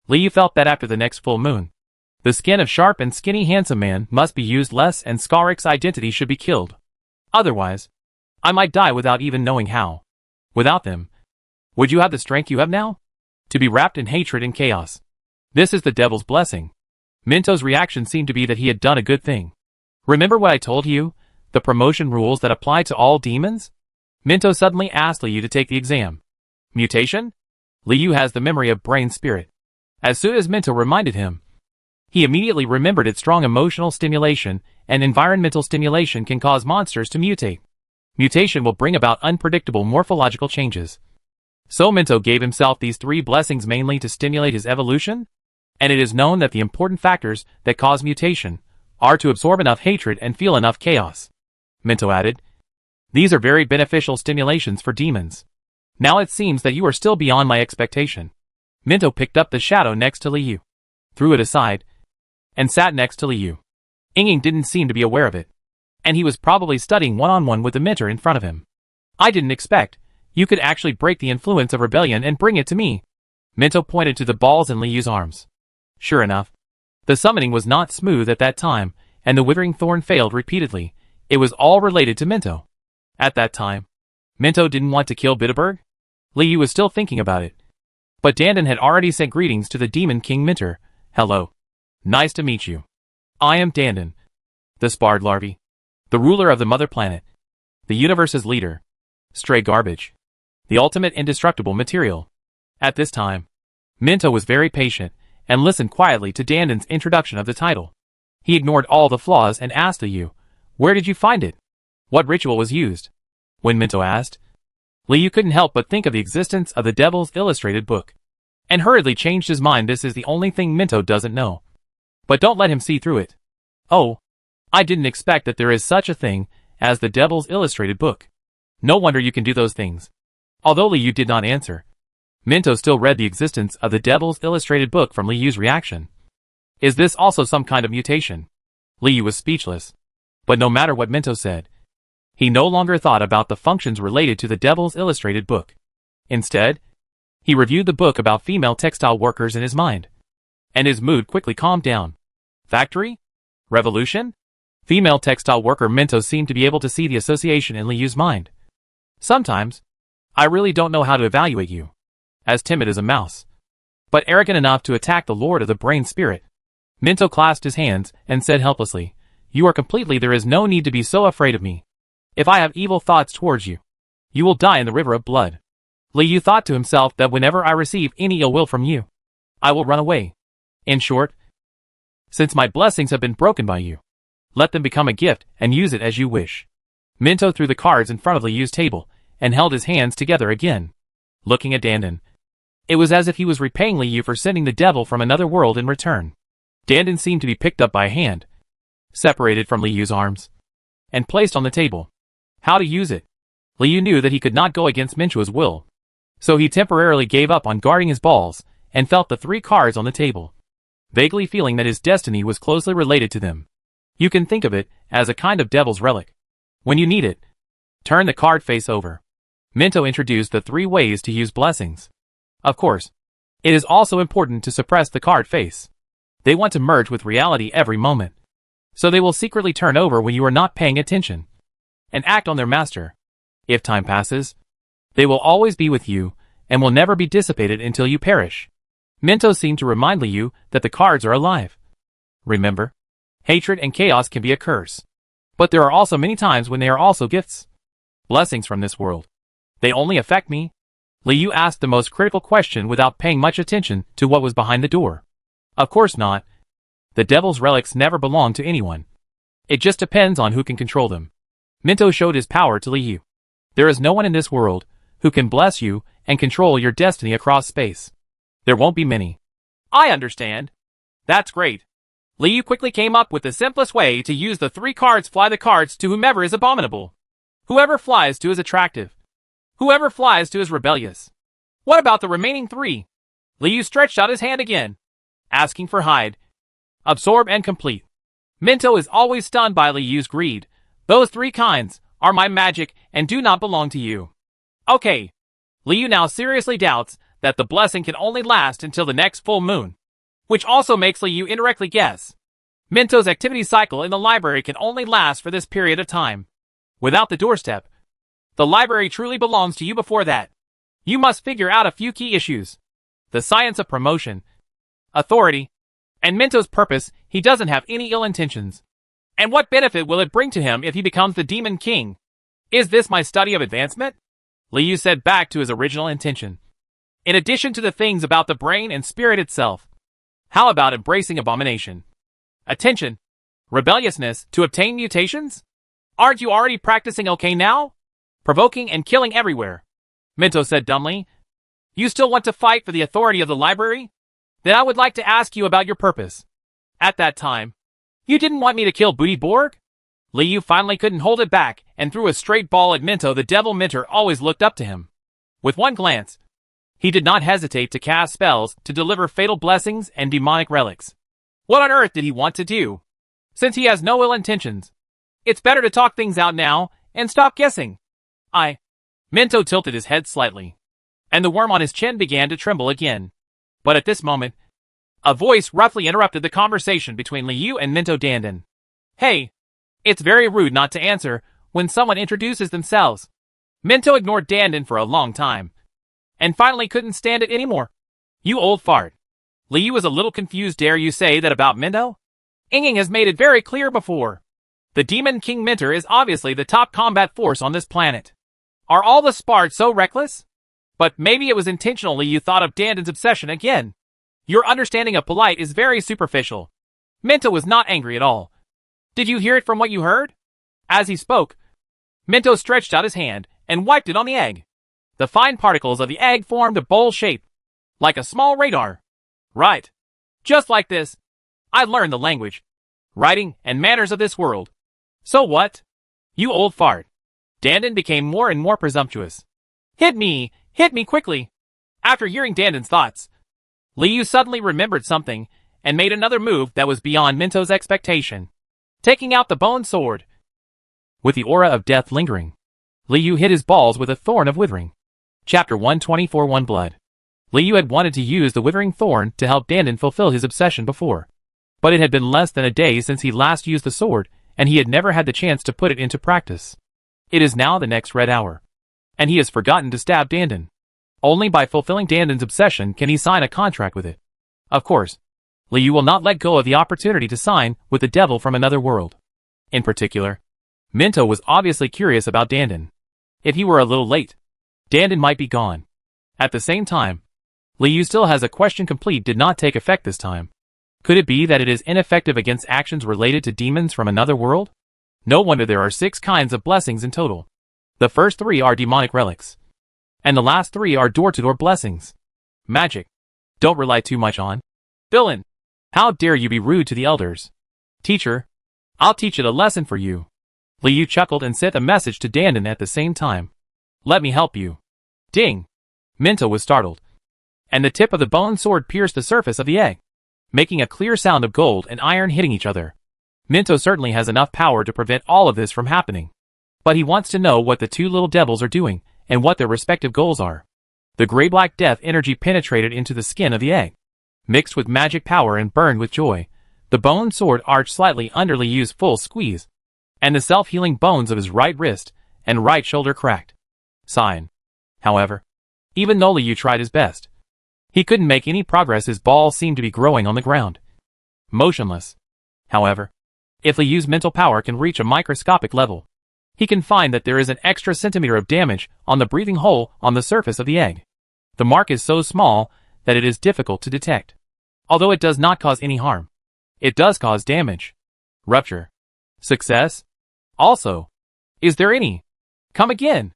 Liu felt that after the next full moon, the skin of sharp and skinny handsome man must be used less and Skorik's identity should be killed. Otherwise, I might die without even knowing how. Without them, would you have the strength you have now? To be wrapped in hatred and chaos. This is the devil's blessing. Minto's reaction seemed to be that he had done a good thing. Remember what I told you? The promotion rules that apply to all demons? Minto suddenly asked Liu to take the exam. Mutation? Liu has the memory of brain spirit. As soon as Minto reminded him, he immediately remembered its strong emotional stimulation, and environmental stimulation can cause monsters to mutate. Mutation will bring about unpredictable morphological changes. So Minto gave himself these 3 blessings mainly to stimulate his evolution? And it is known that the important factors that cause mutation are to absorb enough hatred and feel enough chaos. Minto added, these are very beneficial stimulations for demons. Now it seems that you are still beyond my expectation. Minto picked up the shadow next to Liu, threw it aside, and sat next to Liu. Ying didn't seem to be aware of it, and he was probably studying one-on-one with the mentor in front of him. I didn't expect you could actually break the influence of rebellion and bring it to me. Minto pointed to the balls in Liu's arms. Sure enough, the summoning was not smooth at that time, and the withering thorn failed repeatedly. It was all related to Minto. At that time, Minto didn't want to kill Bitterberg. Liu was still thinking about it. But Dandan had already sent greetings to the Demon King Minter. Hello. Nice to meet you. I am Dandan, the Spard larvae, the ruler of the mother planet, the universe's leader. Stray garbage. The ultimate indestructible material. At this time, Minto was very patient and listened quietly to Dandan's introduction of the title. He ignored all the flaws and asked Liu, where did you find it? What ritual was used? When Minto asked, Liu couldn't help but think of the existence of the Devil's Illustrated book, and hurriedly changed his mind. This is the only thing Minto doesn't know. But don't let him see through it. Oh, I didn't expect that there is such a thing as the Devil's Illustrated book. No wonder you can do those things. Although Liu did not answer, Minto still read the existence of the Devil's Illustrated book from Liu's reaction. Is this also some kind of mutation? Liu was speechless. But no matter what Minto said, he no longer thought about the functions related to the Devil's Illustrated book. Instead, he reviewed the book about female textile workers in his mind, and his mood quickly calmed down. Factory? Revolution? Female textile worker. Minto seemed to be able to see the association in Liu's mind. Sometimes, I really don't know how to evaluate you. As timid as a mouse, but arrogant enough to attack the Lord of the Brain Spirit. Minto clasped his hands and said helplessly, you are completely. There is no need to be so afraid of me. If I have evil thoughts towards you, you will die in the river of blood. Liu thought to himself that whenever I receive any ill will from you, I will run away. In short, since my blessings have been broken by you, let them become a gift and use it as you wish. Minto threw the cards in front of Liu's table and held his hands together again, looking at Dandan. It was as if he was repaying Liu for sending the devil from another world in return. Dandan seemed to be picked up by a hand, separated from Liu's arms, and placed on the table. How to use it? Liu knew that he could not go against Minto's will, so he temporarily gave up on guarding his balls and felt the 3 cards on the table, vaguely feeling that his destiny was closely related to them. You can think of it as a kind of devil's relic. When you need it, turn the card face over. Minto introduced the 3 ways to use blessings. Of course, it is also important to suppress the card face. They want to merge with reality every moment, so they will secretly turn over when you are not paying attention, and act on their master. If time passes, they will always be with you, and will never be dissipated until you perish. Minto seemed to remind Liu that the cards are alive. Remember, hatred and chaos can be a curse, but there are also many times when they are also gifts. Blessings from this world. They only affect me? Liu asked the most critical question without paying much attention to what was behind the door. Of course not. The devil's relics never belong to anyone. It just depends on who can control them. Minto showed his power to Liu. There is no one in this world who can bless you and control your destiny across space. There won't be many. I understand. That's great. Liu quickly came up with the simplest way to use the 3 cards. Fly the cards to whomever is abominable. Whoever flies to is attractive. Whoever flies to is rebellious. What about the remaining 3? Liu stretched out his hand again, asking for hide, absorb and complete. Minto is always stunned by Liu's greed. Those 3 kinds are my magic and do not belong to you. Okay. Liu now seriously doubts that the blessing can only last until the next full moon, which also makes Liu indirectly guess Minto's activity cycle in the library can only last for this period of time. Without the doorstep, the library truly belongs to you. Before that, you must figure out a few key issues. The science of promotion, authority, and Minto's purpose. He doesn't have any ill intentions. And what benefit will it bring to him if he becomes the Demon King? Is this my study of advancement? Liu said back to his original intention. In addition to the things about the brain and spirit itself, how about embracing abomination, attention, rebelliousness to obtain mutations? Aren't you already practicing okay now? Provoking and killing everywhere. Minto said dumbly. You still want to fight for the authority of the library? Then I would like to ask you about your purpose. At that time, you didn't want me to kill Booty Borg? Liu finally couldn't hold it back and threw a straight ball at Minto. The devil Minter always looked up to him. With one glance, he did not hesitate to cast spells to deliver fatal blessings and demonic relics. What on earth did he want to do? Since he has no ill intentions, it's better to talk things out now and stop guessing. Minto tilted his head slightly, and the worm on his chin began to tremble again. But at this moment, a voice roughly interrupted the conversation between Liu and Minto. Dandan. Hey, it's very rude not to answer when someone introduces themselves. Minto ignored Dandan for a long time, and finally couldn't stand it anymore. You old fart. Liu was a little confused. Dare you say that about Minto? Inging has made it very clear before. The Demon King Minter is obviously the top combat force on this planet. Are all the Spards so reckless? But maybe it was intentionally. You thought of Dandan's obsession again. Your understanding of polite is very superficial. Minto was not angry at all. Did you hear it from what you heard? As he spoke, Minto stretched out his hand and wiped it on the egg. The fine particles of the egg formed a bowl shape, like a small radar. Right. Just like this. I learned the language, writing, and manners of this world. So what? You old fart. Dandan became more and more presumptuous. Hit me quickly. After hearing Dandan's thoughts, Liu suddenly remembered something and made another move that was beyond Minto's expectation. Taking out the bone sword. With the aura of death lingering, Liu hit his balls with a thorn of withering. Chapter 124 One Blood. Liu had wanted to use the withering thorn to help Dandan fulfill his obsession before, but it had been less than a day since he last used the sword, and he had never had the chance to put it into practice. It is now the next red hour, and he has forgotten to stab Dandan. Only by fulfilling Dandan's obsession can he sign a contract with it. Of course, Liu will not let go of the opportunity to sign with the devil from another world. In particular, Minto was obviously curious about Dandan. If he were a little late, Dandan might be gone. At the same time, Liu still has a question. Complete did not take effect this time. Could it be that it is ineffective against actions related to demons from another world? No wonder there are 6 kinds of blessings in total. The first 3 are demonic relics, and the last 3 are door-to-door blessings. Magic. Don't rely too much on. Villain. How dare you be rude to the elders? Teacher, I'll teach it a lesson for you. Liu chuckled and sent a message to Dandan at the same time. Let me help you. Ding! Minto was startled, and the tip of the bone sword pierced the surface of the egg, making a clear sound of gold and iron hitting each other. Minto certainly has enough power to prevent all of this from happening. But he wants to know what the two little devils are doing, and what their respective goals are. The gray-black death energy penetrated into the skin of the egg, mixed with magic power and burned with joy. The bone sword arched slightly under Liu's full squeeze, and the self-healing bones of his right wrist and right shoulder cracked. Sign. However, even though Liu tried his best, he couldn't make any progress. His balls seemed to be growing on the ground, motionless. However, if Liu's mental power can reach a microscopic level, he can find that there is an extra centimeter of damage on the breathing hole on the surface of the egg. The mark is so small that it is difficult to detect. Although it does not cause any harm, it does cause damage. Rupture. Success? Also, is there any? Come again.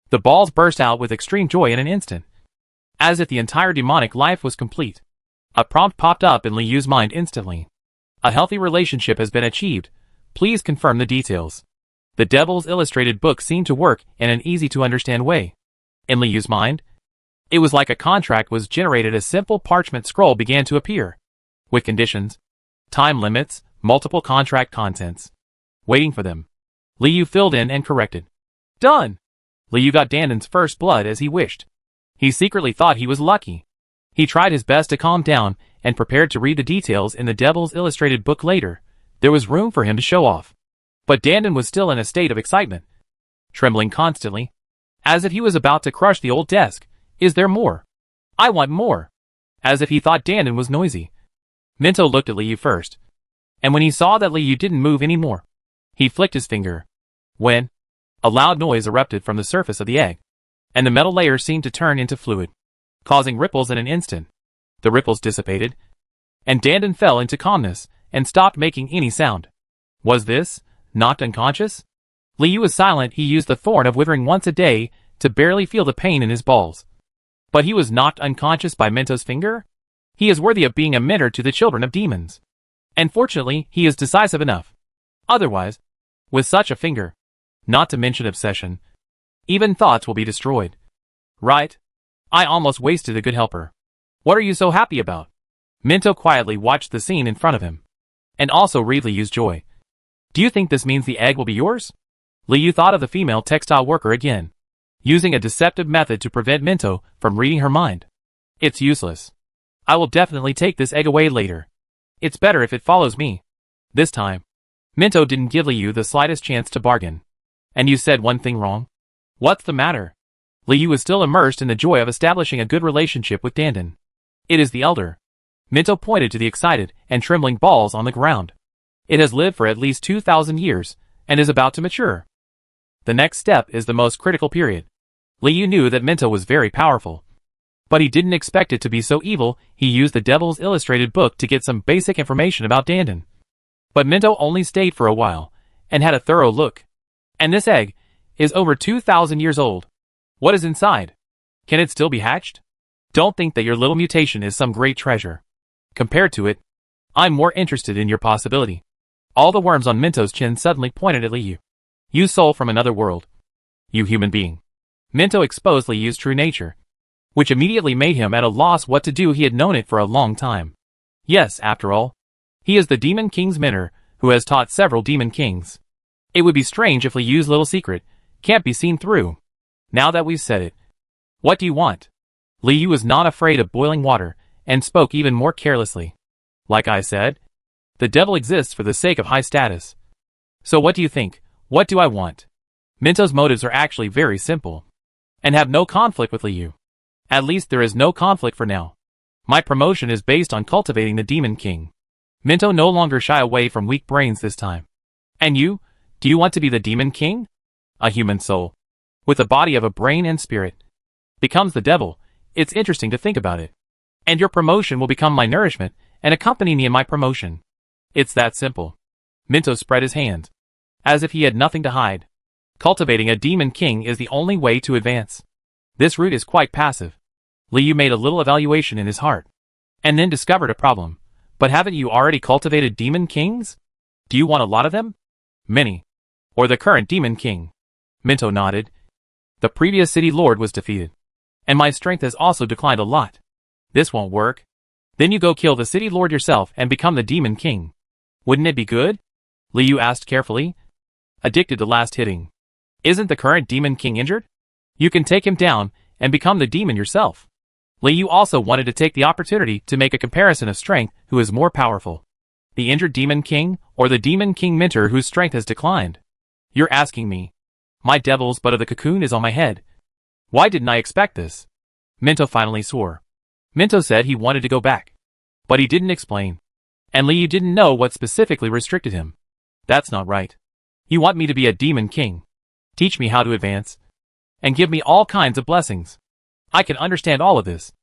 The balls burst out with extreme joy in an instant, as if the entire demonic life was complete. A prompt popped up in Liu's mind instantly. A healthy relationship has been achieved. Please confirm the details. The Devil's Illustrated book seemed to work in an easy-to-understand way. In Liu's mind, it was like a contract was generated. A simple parchment scroll began to appear, with conditions, time limits, multiple contract contents, waiting for them. Liu filled in and corrected. Done! Liu got Danden's first blood as he wished. He secretly thought he was lucky. He tried his best to calm down and prepared to read the details in the Devil's Illustrated book later. There was room for him to show off. But Danden was still in a state of excitement, trembling constantly, as if he was about to crush the old desk. Is there more? I want more. As if he thought Danden was noisy. Minto looked at Liu first, and when he saw that Liu didn't move anymore, he flicked his finger. When a loud noise erupted from the surface of the egg, and the metal layer seemed to turn into fluid, causing ripples in an instant. The ripples dissipated, and Danden fell into calmness and stopped making any sound. Was this knocked unconscious? Liu was silent. He used the thorn of withering once a day to barely feel the pain in his balls. But he was knocked unconscious by Minto's finger? He is worthy of being a mentor to the children of demons. And fortunately, he is decisive enough. Otherwise, with such a finger, not to mention obsession, even thoughts will be destroyed. Right? I almost wasted a good helper. What are you so happy about? Minto quietly watched the scene in front of him, and also read Liu's joy. Do you think this means the egg will be yours? Liu thought of the female textile worker again, using a deceptive method to prevent Minto from reading her mind. It's useless. I will definitely take this egg away later. It's better if it follows me. This time, Minto didn't give Liu the slightest chance to bargain. And you said one thing wrong? What's the matter? Liu was still immersed in the joy of establishing a good relationship with Danden. It is the elder. Minto pointed to the excited and trembling balls on the ground. It has lived for at least 2,000 years, and is about to mature. The next step is the most critical period. Liu knew that Minto was very powerful, but he didn't expect it to be so evil. He used the Devil's Illustrated book to get some basic information about Danden. But Minto only stayed for a while, and had a thorough look. And this egg is over 2,000 years old. What is inside? Can it still be hatched? Don't think that your little mutation is some great treasure. Compared to it, I'm more interested in your possibility. All the worms on Minto's chin suddenly pointed at Liu. You soul from another world. You human being. Minto exposed Liu's true nature, which immediately made him at a loss what to do. He had known it for a long time. Yes, after all, he is the Demon King's mentor, who has taught several Demon Kings. It would be strange if Liu's little secret can't be seen through. Now that we've said it, what do you want? Liu was not afraid of boiling water, and spoke even more carelessly. Like I said, the devil exists for the sake of high status. So what do you think? What do I want? Minto's motives are actually very simple, and have no conflict with Liu. At least there is no conflict for now. My promotion is based on cultivating the Demon King. Minto no longer shy away from weak brains this time. And you? Do you want to be the Demon King? A human soul, with the body of a brain and spirit, becomes the devil. It's interesting to think about it. And your promotion will become my nourishment, and accompany me in my promotion. It's that simple. Minto spread his hands, as if he had nothing to hide. Cultivating a Demon King is the only way to advance. This route is quite passive. Liu made a little evaluation in his heart, and then discovered a problem. But haven't you already cultivated Demon Kings? Do you want a lot of them? Many. Or the current Demon King? Minto nodded. The previous city lord was defeated. And my strength has also declined a lot. This won't work. Then you go kill the city lord yourself and become the demon king. Wouldn't it be good? Liu asked carefully. Addicted to last hitting. Isn't the current demon king injured? You can take him down and become the demon yourself. Liu also wanted to take the opportunity to make a comparison of strength who is more powerful. The injured demon king or the demon king mentor whose strength has declined? You're asking me. My devil's butt of the cocoon is on my head. Why didn't I expect this? Minto finally swore. Minto said he wanted to go back. But he didn't explain. And Liu didn't know what specifically restricted him. That's not right. You want me to be a demon king. Teach me how to advance. And give me all kinds of blessings. I can understand all of this.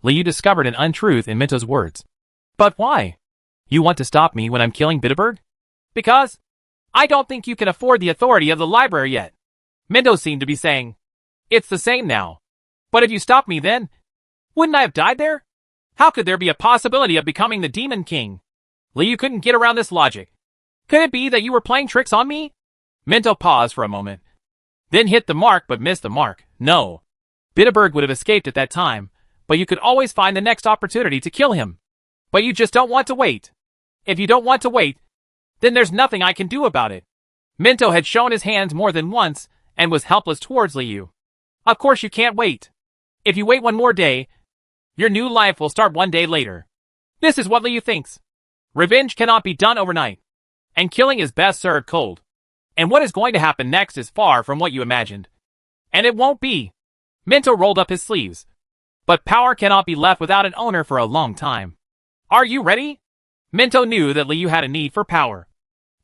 Liu discovered an untruth in Minto's words. But why? You want to stop me when I'm killing Bitterberg? Because I don't think you can afford the authority of the library yet. Minto seemed to be saying, it's the same now. But if you stop me then, wouldn't I have died there? How could there be a possibility of becoming the demon king? Liu couldn't get around this logic. Could it be that you were playing tricks on me? Minto paused for a moment. Then hit the mark but missed the mark. No. Bitterberg would have escaped at that time, but you could always find the next opportunity to kill him. But you just don't want to wait. If you don't want to wait, then there's nothing I can do about it. Minto had shown his hands more than once and was helpless towards Liu. Of course you can't wait. If you wait one more day, your new life will start one day later. This is what Liu thinks. Revenge cannot be done overnight. And killing is best served cold. And what is going to happen next is far from what you imagined. And it won't be. Minto rolled up his sleeves. But power cannot be left without an owner for a long time. Are you ready? Minto knew that Liu had a need for power.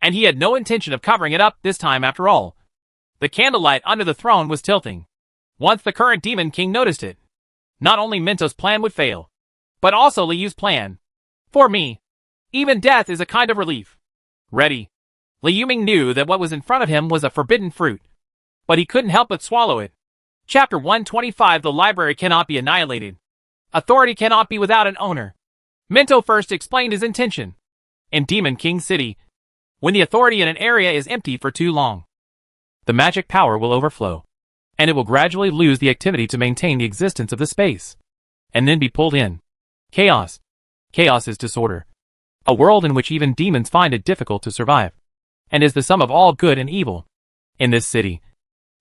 And he had no intention of covering it up this time after all. The candlelight under the throne was tilting. Once the current demon king noticed it, not only Minto's plan would fail, but also Liu's plan. For me, even death is a kind of relief. Ready. Liu Ming knew that what was in front of him was a forbidden fruit. But he couldn't help but swallow it. Chapter 125. The library cannot be annihilated. Authority cannot be without an owner. Minto first explained his intention. In Demon King City, when the authority in an area is empty for too long, the magic power will overflow, and it will gradually lose the activity to maintain the existence of the space, and then be pulled in. Chaos. Chaos is disorder. A world in which even demons find it difficult to survive, and is the sum of all good and evil. In this city,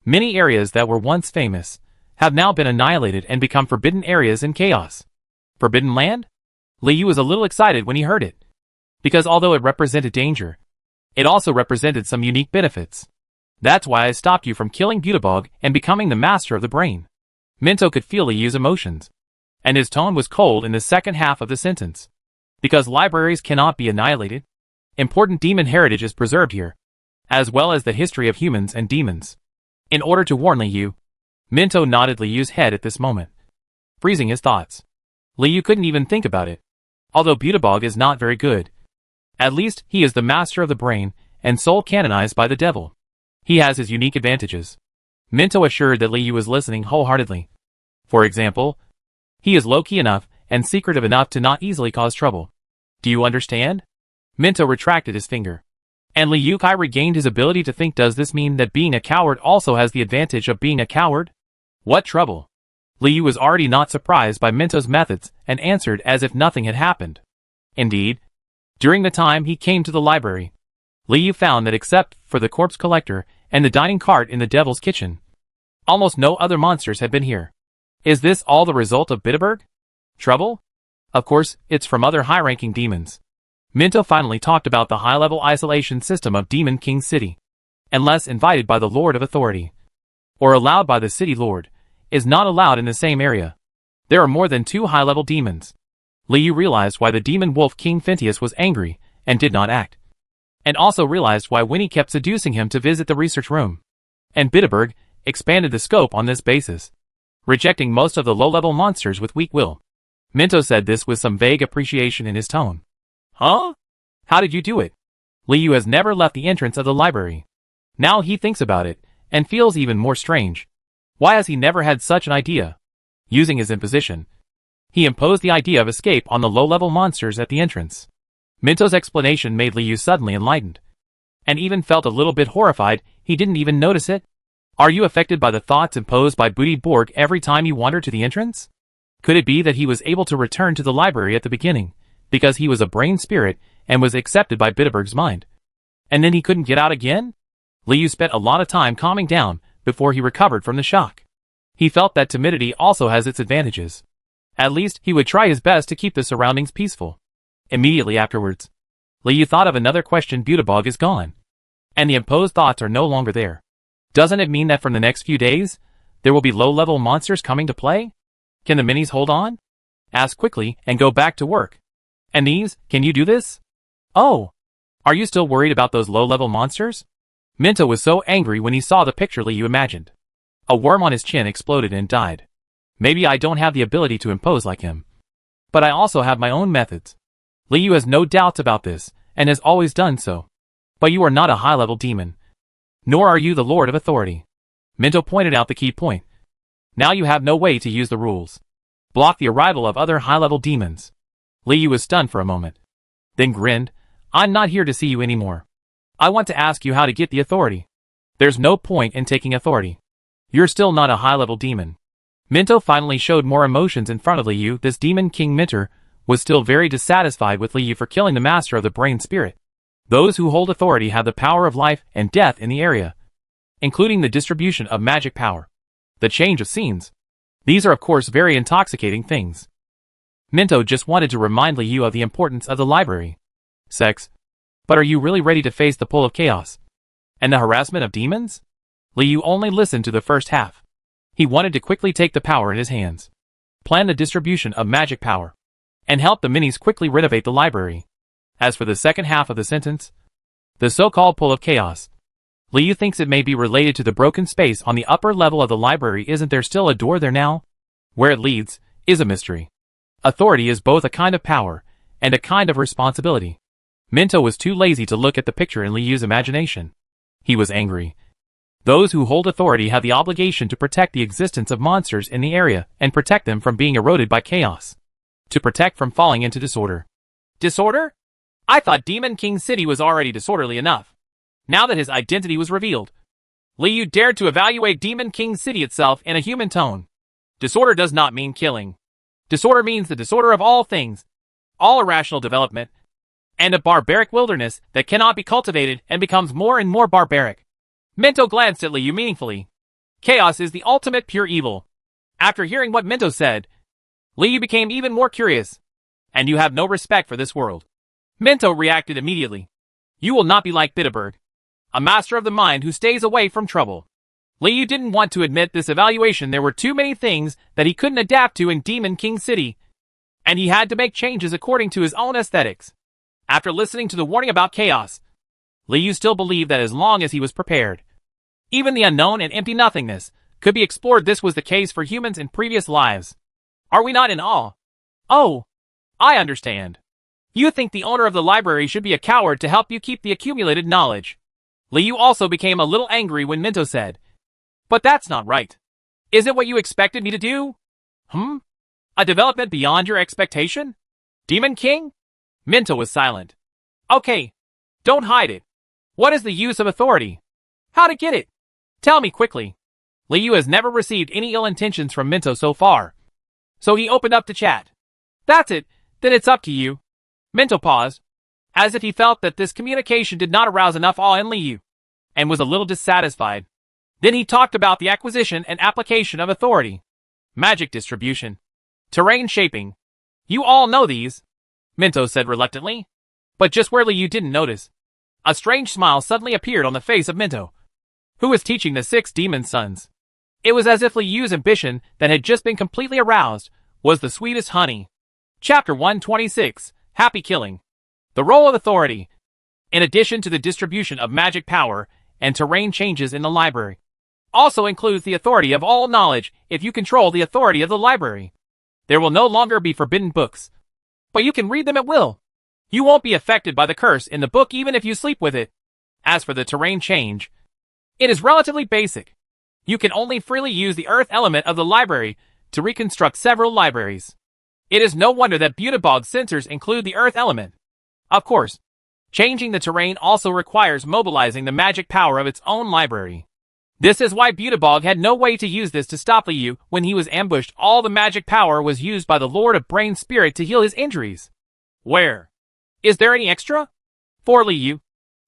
many areas that were once famous have now been annihilated and become forbidden areas in chaos. Forbidden land? Liu was a little excited when he heard it, because although it represented danger, it also represented some unique benefits. That's why I stopped you from killing Beautybog and becoming the master of the brain. Minto could feel Liu's emotions, and his tone was cold in the second half of the sentence. Because libraries cannot be annihilated, important demon heritage is preserved here, as well as the history of humans and demons. In order to warn Liu, Minto nodded Liu's head at this moment, freezing his thoughts. Liu couldn't even think about it. Although Beautybog is not very good, at least he is the master of the brain and soul canonized by the devil. He has his unique advantages. Minto assured that Liu was listening wholeheartedly. For example, he is low-key enough and secretive enough to not easily cause trouble. Do you understand? Minto retracted his finger. And Liu Kai regained his ability to think. Does this mean that being a coward also has the advantage of being a coward? What trouble? Liu was already not surprised by Minto's methods and answered as if nothing had happened. Indeed, during the time he came to the library, Liu found that except for the corpse collector and the dining cart in the devil's kitchen, almost no other monsters had been here. Is this all the result of Bitterberg? Trouble? Of course, it's from other high-ranking demons. Minto finally talked about the high-level isolation system of Demon King City. Unless invited by the Lord of Authority, or allowed by the City Lord, is not allowed in the same area. There are more than 2 high-level demons. Liu realized why the demon wolf King Phintius was angry and did not act. And also realized why Winnie kept seducing him to visit the research room. And Bitterberg expanded the scope on this basis, rejecting most of the low-level monsters with weak will. Minto said this with some vague appreciation in his tone. Huh? How did you do it? Liu has never left the entrance of the library. Now he thinks about it, and feels even more strange. Why has he never had such an idea? Using his imposition, he imposed the idea of escape on the low-level monsters at the entrance. Minto's explanation made Liu suddenly enlightened, and even felt a little bit horrified. He didn't even notice it. Are you affected by the thoughts imposed by Booty Borg every time you wander to the entrance? Could it be that he was able to return to the library at the beginning, because he was a brain spirit and was accepted by Bitterberg's mind? And then he couldn't get out again? Liu spent a lot of time calming down before he recovered from the shock. He felt that timidity also has its advantages. At least he would try his best to keep the surroundings peaceful. Immediately afterwards, Liu thought of another question. Butebog is gone, and the imposed thoughts are no longer there. Doesn't it mean that from the next few days, there will be low-level monsters coming to play? Can the minis hold on? Ask quickly and go back to work. And these, can you do this? Oh, are you still worried about those low-level monsters? Minto was so angry when he saw the picture Liu imagined. A worm on his chin exploded and died. Maybe I don't have the ability to impose like him, but I also have my own methods. Liu has no doubts about this, and has always done so. But you are not a high-level demon. Nor are you the Lord of Authority. Minto pointed out the key point. Now you have no way to use the rules. Block the arrival of other high-level demons. Liu was stunned for a moment, then grinned. I'm not here to see you anymore. I want to ask you how to get the authority. There's no point in taking authority. You're still not a high-level demon. Minto finally showed more emotions in front of Liu. This demon king Minter was still very dissatisfied with Liu for killing the master of the brain spirit. Those who hold authority have the power of life and death in the area, including the distribution of magic power, the change of scenes. These are of course very intoxicating things. Minto just wanted to remind Liu of the importance of the library. Sex. But are you really ready to face the pull of chaos and the harassment of demons? Liu only listened to the first half. He wanted to quickly take the power in his hands, plan the distribution of magic power, and help the minis quickly renovate the library. As for the second half of the sentence, the so-called pull of chaos, Liu thinks it may be related to the broken space on the upper level of the library. Isn't there still a door there now? Where it leads is a mystery. Authority is both a kind of power and a kind of responsibility. Minto was too lazy to look at the picture in Liu's imagination. He was angry. Those who hold authority have the obligation to protect the existence of monsters in the area and protect them from being eroded by chaos. To protect from falling into disorder. Disorder? I thought Demon King City was already disorderly enough. Now that his identity was revealed, Liu dared to evaluate Demon King City itself in a human tone. Disorder does not mean killing. Disorder means the disorder of all things, all irrational development, and a barbaric wilderness that cannot be cultivated and becomes more and more barbaric. Minto glanced at Liu meaningfully. Chaos is the ultimate pure evil. After hearing what Minto said, Liu became even more curious. And you have no respect for this world. Minto reacted immediately. You will not be like Bitterberg, a master of the mind who stays away from trouble. Liu didn't want to admit this evaluation. There were too many things that he couldn't adapt to in Demon King City, and he had to make changes according to his own aesthetics. After listening to the warning about chaos, Liu still believed that as long as he was prepared, even the unknown and empty nothingness could be explored. This was the case for humans in previous lives. Are we not in awe? Oh, I understand. You think the owner of the library should be a coward to help you keep the accumulated knowledge. Liu also became a little angry when Minto said, "But that's not right. Is it what you expected me to do? A development beyond your expectation? Demon King?" Minto was silent. Okay, don't hide it. What is the use of authority? How to get it? Tell me quickly. Liu has never received any ill intentions from Minto so far, so he opened up to chat. That's it, then it's up to you. Minto paused, as if he felt that this communication did not arouse enough awe in Liu, and was a little dissatisfied. Then he talked about the acquisition and application of authority, magic distribution, terrain shaping. You all know these, Minto said reluctantly. But just where Liu didn't notice, a strange smile suddenly appeared on the face of Minto, who was teaching the 6 demon sons. It was as if Liu's ambition that had just been completely aroused was the sweetest honey. Chapter 126, Happy Killing. The role of authority, in addition to the distribution of magic power and terrain changes in the library, also includes the authority of all knowledge. If you control the authority of the library, there will no longer be forbidden books, but you can read them at will. You won't be affected by the curse in the book even if you sleep with it. As for the terrain change, it is relatively basic. You can only freely use the earth element of the library to reconstruct several libraries. It is no wonder that Butebog's sensors include the earth element. Of course, changing the terrain also requires mobilizing the magic power of its own library. This is why Butebog had no way to use this to stop Liu when he was ambushed. All the magic power was used by the Lord of Brain Spirit to heal his injuries. Where? Is there any extra? For Liu,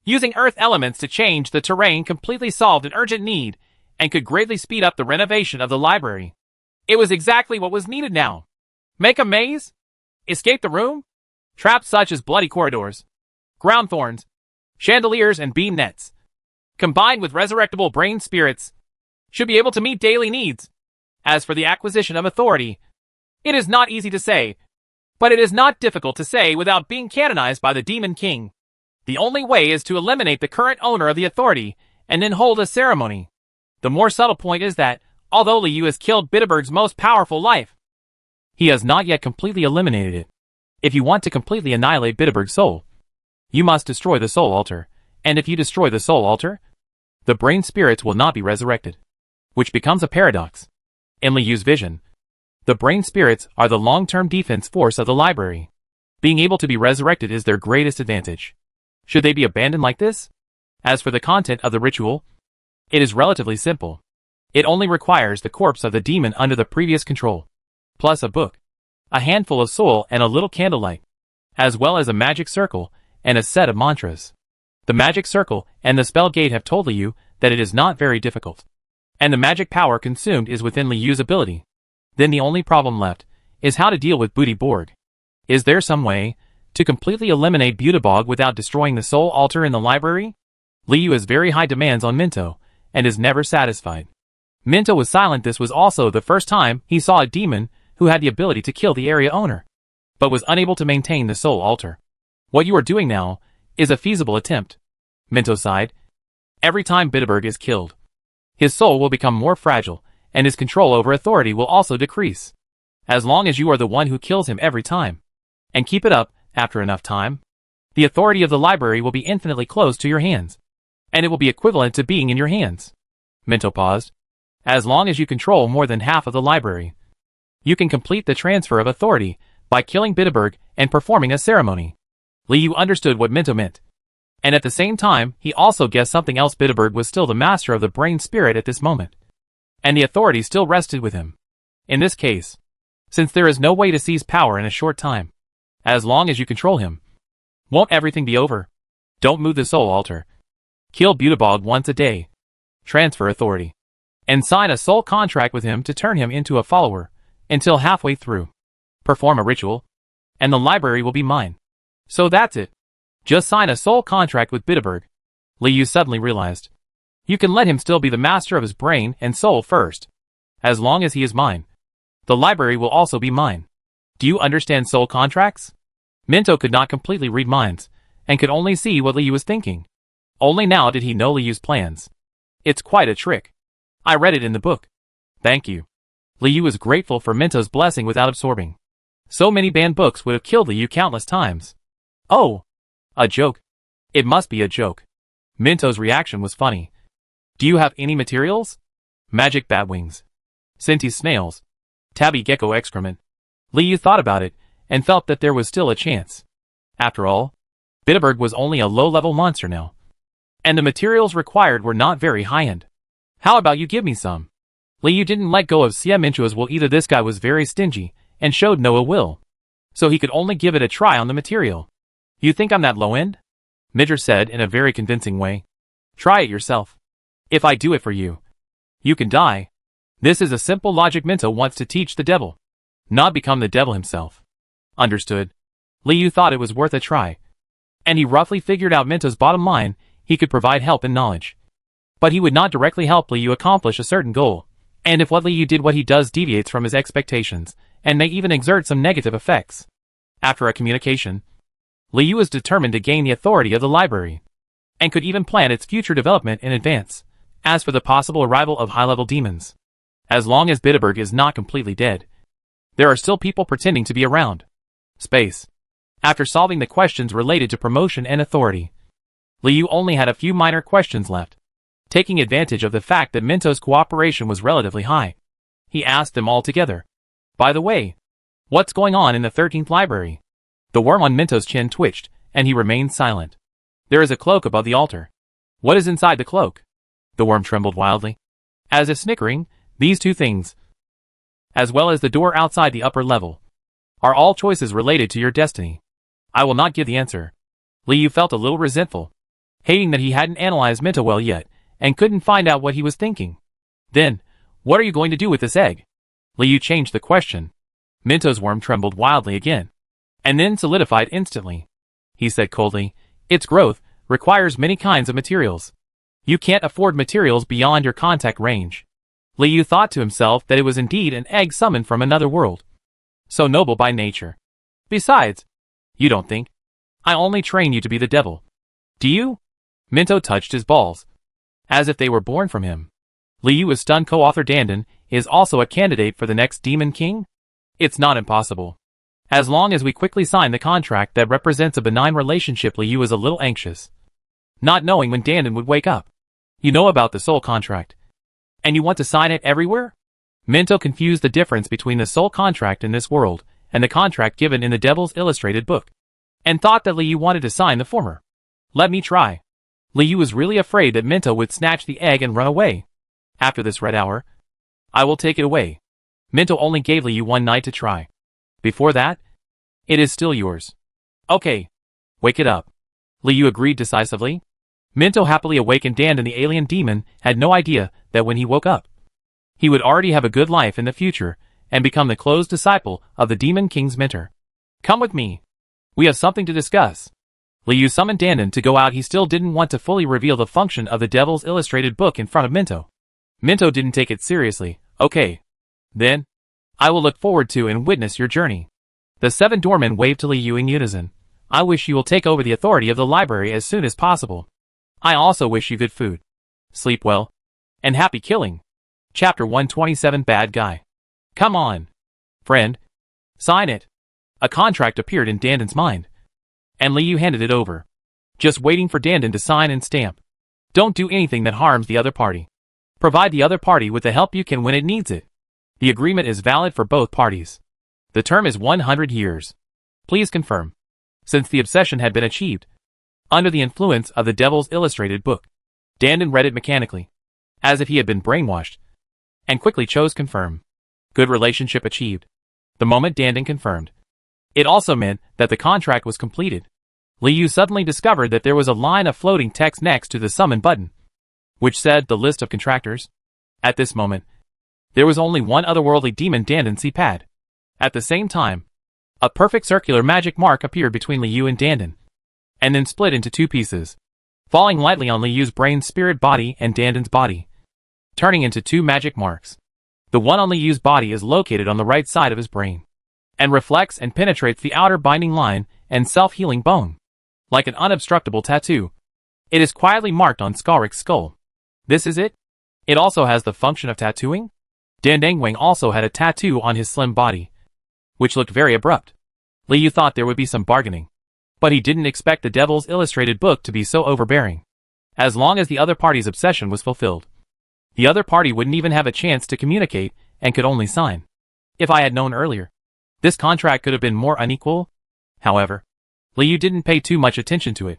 using earth elements to change the terrain completely solved an urgent need and could greatly speed up the renovation of the library. It was exactly what was needed now. Make a maze? Escape the room? Traps such as bloody corridors, ground thorns, chandeliers, and beam nets, combined with resurrectable brain spirits, should be able to meet daily needs. As for the acquisition of authority, it is not easy to say, but it is not difficult to say without being canonized by the Demon King. The only way is to eliminate the current owner of the authority and then hold a ceremony. The more subtle point is that, although Liu has killed Butebog's most powerful life, he has not yet completely eliminated it. If you want to completely annihilate Butebog's soul, you must destroy the soul altar, and if you destroy the soul altar, the brain spirits will not be resurrected, which becomes a paradox. In Liu's vision, the brain spirits are the long-term defense force of the library. Being able to be resurrected is their greatest advantage. Should they be abandoned like this? As for the content of the ritual, it is relatively simple. It only requires the corpse of the demon under the previous control, plus a book, a handful of soul and a little candlelight, as well as a magic circle and a set of mantras. The magic circle and the spell gate have told Liu that it is not very difficult, and the magic power consumed is within Liu's ability. Then the only problem left is how to deal with Butebog. Is there some way to completely eliminate Butebog without destroying the soul altar in the library? Liu has very high demands on Minto, and is never satisfied. Minto was silent. This was also the first time he saw a demon who had the ability to kill the area owner, but was unable to maintain the soul altar. What you are doing now is a feasible attempt. Minto sighed. Every time Butebog is killed, his soul will become more fragile, and his control over authority will also decrease. As long as you are the one who kills him every time, and keep it up, after enough time, the authority of the library will be infinitely close to your hands, and it will be equivalent to being in your hands. Minto paused. As long as you control more than half of the library, you can complete the transfer of authority by killing Butebog and performing a ceremony. Liu understood what Minto meant, and at the same time, he also guessed something else. Butebog was still the master of the brain spirit at this moment, and the authority still rested with him. In this case, since there is no way to seize power in a short time, as long as you control him, won't everything be over? Don't move the soul altar. Kill Butebog once a day. Transfer authority, and sign a soul contract with him to turn him into a follower until halfway through. Perform a ritual, and the library will be mine. So that's it. Just sign a soul contract with Butebog. Liu suddenly realized. You can let him still be the master of his brain and soul first. As long as he is mine, the library will also be mine. Do you understand soul contracts? Minto could not completely read minds, and could only see what Liu was thinking. Only now did he know Liu's plans. It's quite a trick. I read it in the book. Thank you. Liu was grateful for Minto's blessing without absorbing. So many banned books would have killed Liu countless times. Oh! A joke. It must be a joke. Minto's reaction was funny. Do you have any materials? Magic bat wings, Sinti snails, tabby gecko excrement. Liu thought about it, and felt that there was still a chance. After all, Butebog was only a low-level monster now, and the materials required were not very high-end. How about you give me some? Liu didn't let go of Minto's will either. This guy was very stingy, and showed no ill will, so he could only give it a try on the material. You think I'm that low-end? Midger said in a very convincing way. Try it yourself. If I do it for you, you can die. This is a simple logic Minto wants to teach the devil, not become the devil himself. Understood. Liu thought it was worth a try, and he roughly figured out Minto's bottom line. He could provide help and knowledge, but he would not directly help Liu accomplish a certain goal, and if what Liu did what he does deviates from his expectations, and may even exert some negative effects. After a communication, Liu was determined to gain the authority of the library, and could even plan its future development in advance. As for the possible arrival of high-level demons, as long as Butebog is not completely dead, there are still people pretending to be around. Space. After solving the questions related to promotion and authority, Liu only had a few minor questions left. Taking advantage of the fact that Minto's cooperation was relatively high, he asked them all together. By the way, what's going on in the 13th library? The worm on Minto's chin twitched, and he remained silent. There is a cloak above the altar. What is inside the cloak? The worm trembled wildly. As if snickering, these two things, as well as the door outside the upper level, are all choices related to your destiny. I will not give the answer. Liu felt a little resentful, hating that he hadn't analyzed Minto well yet, and couldn't find out what he was thinking. Then, what are you going to do with this egg? Liu changed the question. Minto's worm trembled wildly again, and then solidified instantly. He said coldly, its growth requires many kinds of materials. You can't afford materials beyond your contact range. Liu thought to himself that it was indeed an egg summoned from another world, so noble by nature. Besides, you don't think I only train you to be the devil, do you? Minto touched his balls, as if they were born from him. Liu is stunned. Co-author Dandan is also a candidate for the next Demon King? It's not impossible. As long as we quickly sign the contract that represents a benign relationship. Liu is a little anxious, not knowing when Dandan would wake up. You know about the soul contract, and you want to sign it everywhere? Minto confused the difference between the soul contract in this world and the contract given in the Devil's Illustrated book, and thought that Liu wanted to sign the former. Let me try. Liu was really afraid that Minto would snatch the egg and run away. After this red hour, I will take it away. Minto only gave Liu one night to try. Before that, it is still yours. Okay. Wake it up. Liu agreed decisively. Minto happily awakened Dandan. The alien demon had no idea that when he woke up, he would already have a good life in the future and become the close disciple of the Demon King's mentor. Come with me. We have something to discuss. Liu summoned Dandan to go out. He still didn't want to fully reveal the function of the Devil's Illustrated book in front of Minto. Minto didn't take it seriously. Okay. Then, I will look forward to and witness your journey. The 7 doormen waved to Liu in unison. I wish you will take over the authority of the library as soon as possible. I also wish you good food, sleep well, and happy killing. Chapter 127. Bad Guy. Come on, friend. Sign it. A contract appeared in Dandan's mind, and Liu handed it over, just waiting for Dandan to sign and stamp. Don't do anything that harms the other party. Provide the other party with the help you can when it needs it. The agreement is valid for both parties. The term is 100 years. Please confirm. Since the obsession had been achieved, under the influence of the Devil's Illustrated book, Dandan read it mechanically, as if he had been brainwashed, and quickly chose confirm. Good relationship achieved. The moment Dandan confirmed, it also meant that the contract was completed. Liu suddenly discovered that there was a line of floating text next to the summon button, which said the list of contractors. At this moment, there was only one otherworldly demon, Dandan Cpad. At the same time, a perfect circular magic mark appeared between Liu and Dandan, and then split into 2 pieces, falling lightly on Liu's brain, spirit body and Dandan's body, turning into 2 magic marks. The one on Liu's body is located on the right side of his brain, and reflects and penetrates the outer binding line and self-healing bone. Like an unobstructable tattoo, it is quietly marked on Skalrik's skull. This is it? It also has the function of tattooing? Dandangwang also had a tattoo on his slim body, which looked very abrupt. Liu thought there would be some bargaining, but he didn't expect the Devil's Illustrated book to be so overbearing. As long as the other party's obsession was fulfilled, the other party wouldn't even have a chance to communicate and could only sign. If I had known earlier, this contract could have been more unequal. However, Liu didn't pay too much attention to it.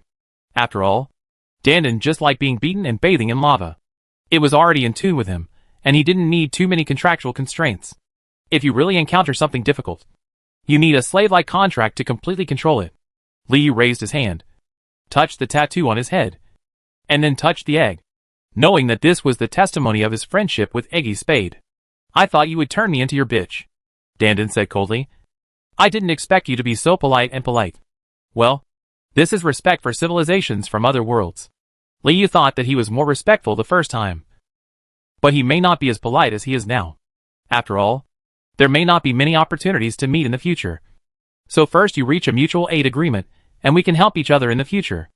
After all, Dandan just liked being beaten and bathing in lava. It was already in tune with him, and he didn't need too many contractual constraints. If you really encounter something difficult, you need a slave-like contract to completely control it. Liu raised his hand, touched the tattoo on his head, and then touched the egg, knowing that this was the testimony of his friendship with Eggy Spade. I thought you would turn me into your bitch, Dandan said coldly. I didn't expect you to be so polite and polite. Well, this is respect for civilizations from other worlds. Liu thought that he was more respectful the first time, but he may not be as polite as he is now. After all, there may not be many opportunities to meet in the future. So first you reach a mutual aid agreement, and we can help each other in the future.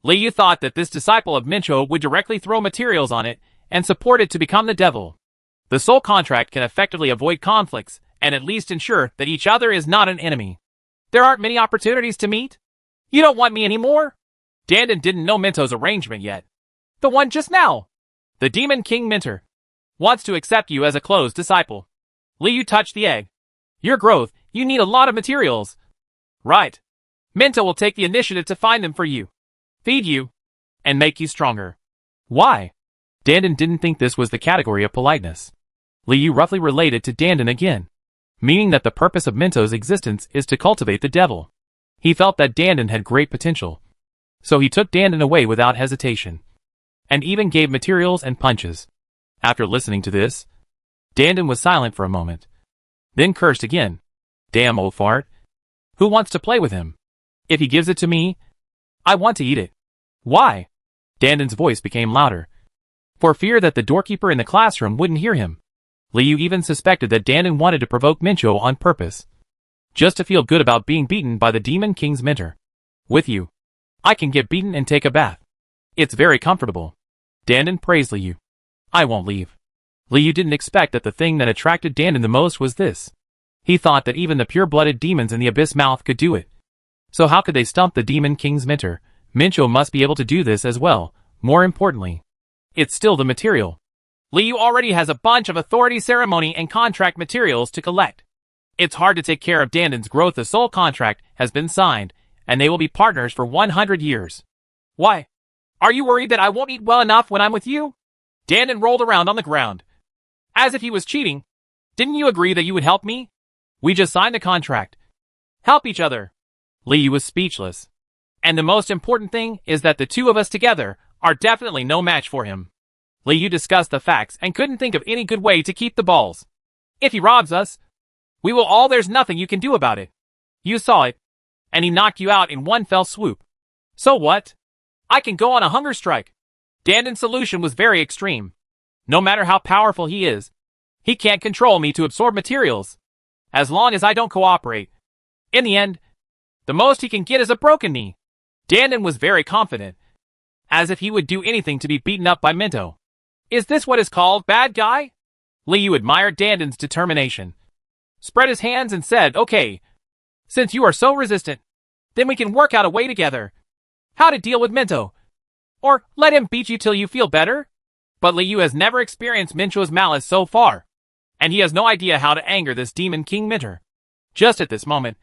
Liu thought that this disciple of Minto would directly throw materials on it and support it to become the devil. The soul contract can effectively avoid conflicts and at least ensure that each other is not an enemy. There aren't many opportunities to meet. You don't want me anymore? Dandan didn't know Minto's arrangement yet. The one just now. The Demon King Mentor wants to accept you as a close disciple. Liu touched the egg. Your growth, you need a lot of materials. Right. Minto will take the initiative to find them for you, feed you, and make you stronger. Why? Dandan didn't think this was the category of politeness. Liu roughly related to Dandan again, meaning that the purpose of Minto's existence is to cultivate the devil. He felt that Dandan had great potential, so he took Dandan away without hesitation, and even gave materials and punches. After listening to this, Dandan was silent for a moment, then cursed again. Damn old fart. Who wants to play with him? If he gives it to me, I want to eat it. Why? Dandan's voice became louder, for fear that the doorkeeper in the classroom wouldn't hear him. Liu even suspected that Dandan wanted to provoke Mincho on purpose, just to feel good about being beaten by the Demon King's mentor. With you, I can get beaten and take a bath. It's very comfortable. Dandan praised Liu. I won't leave. Liu didn't expect that the thing that attracted Dandan the most was this. He thought that even the pure-blooded demons in the Abyss Mouth could do it. So how could they stump the Demon King's mentor? Mincho must be able to do this as well. More importantly, it's still the material. Liu already has a bunch of authority ceremony and contract materials to collect. It's hard to take care of Dandan's growth. The soul contract has been signed, and they will be partners for 100 years. Why? Are you worried that I won't eat well enough when I'm with you? Dandan rolled around on the ground, as if he was cheating. Didn't you agree that you would help me? We just signed a contract. Help each other. Liu was speechless. And the most important thing is that the two of us together are definitely no match for him. Liu discussed the facts and couldn't think of any good way to keep the balls. If he robs us, we will all. There's nothing you can do about it. You saw it, and he knocked you out in one fell swoop. So what? I can go on a hunger strike. Dandan's solution was very extreme. No matter how powerful he is, he can't control me to absorb materials, as long as I don't cooperate. In the end, the most he can get is a broken knee. Dandan was very confident, as if he would do anything to be beaten up by Minto. Is this what is called bad guy? Liu admired Dandan's determination, spread his hands and said, okay, since you are so resistant, then we can work out a way together. How to deal with Minto? Or let him beat you till you feel better? But Liu has never experienced Mincho's malice so far, and he has no idea how to anger this Demon King mentor. Just at this moment,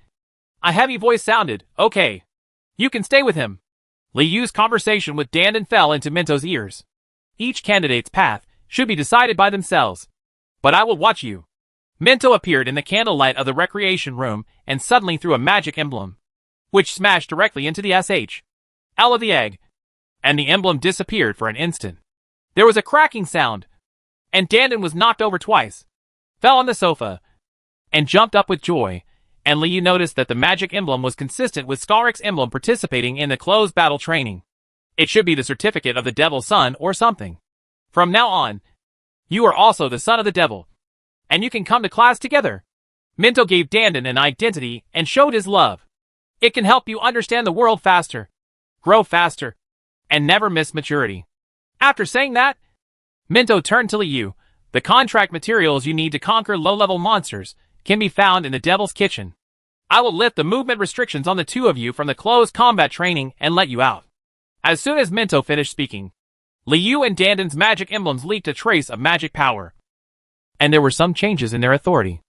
a heavy voice sounded, okay, you can stay with him. Liu's conversation with Dandan fell into Minto's ears. Each candidate's path should be decided by themselves. But I will watch you. Minto appeared in the candlelight of the recreation room and suddenly threw a magic emblem, which smashed directly into the SHL of the egg, and the emblem disappeared for an instant. There was a cracking sound, and Dandan was knocked over twice, fell on the sofa, and jumped up with joy, and Liu noticed that the magic emblem was consistent with Skalric's emblem participating in the closed battle training. It should be the certificate of the Devil's Son or something. From now on, you are also the son of the devil, and you can come to class together. Minto gave Dandan an identity and showed his love. It can help you understand the world faster, grow faster, and never miss maturity. After saying that, Minto turned to Liu. The contract materials you need to conquer low-level monsters can be found in the Devil's Kitchen. I will lift the movement restrictions on the two of you from the closed combat training and let you out. As soon as Minto finished speaking, Liu and Dandan's magic emblems leaked a trace of magic power, and there were some changes in their authority.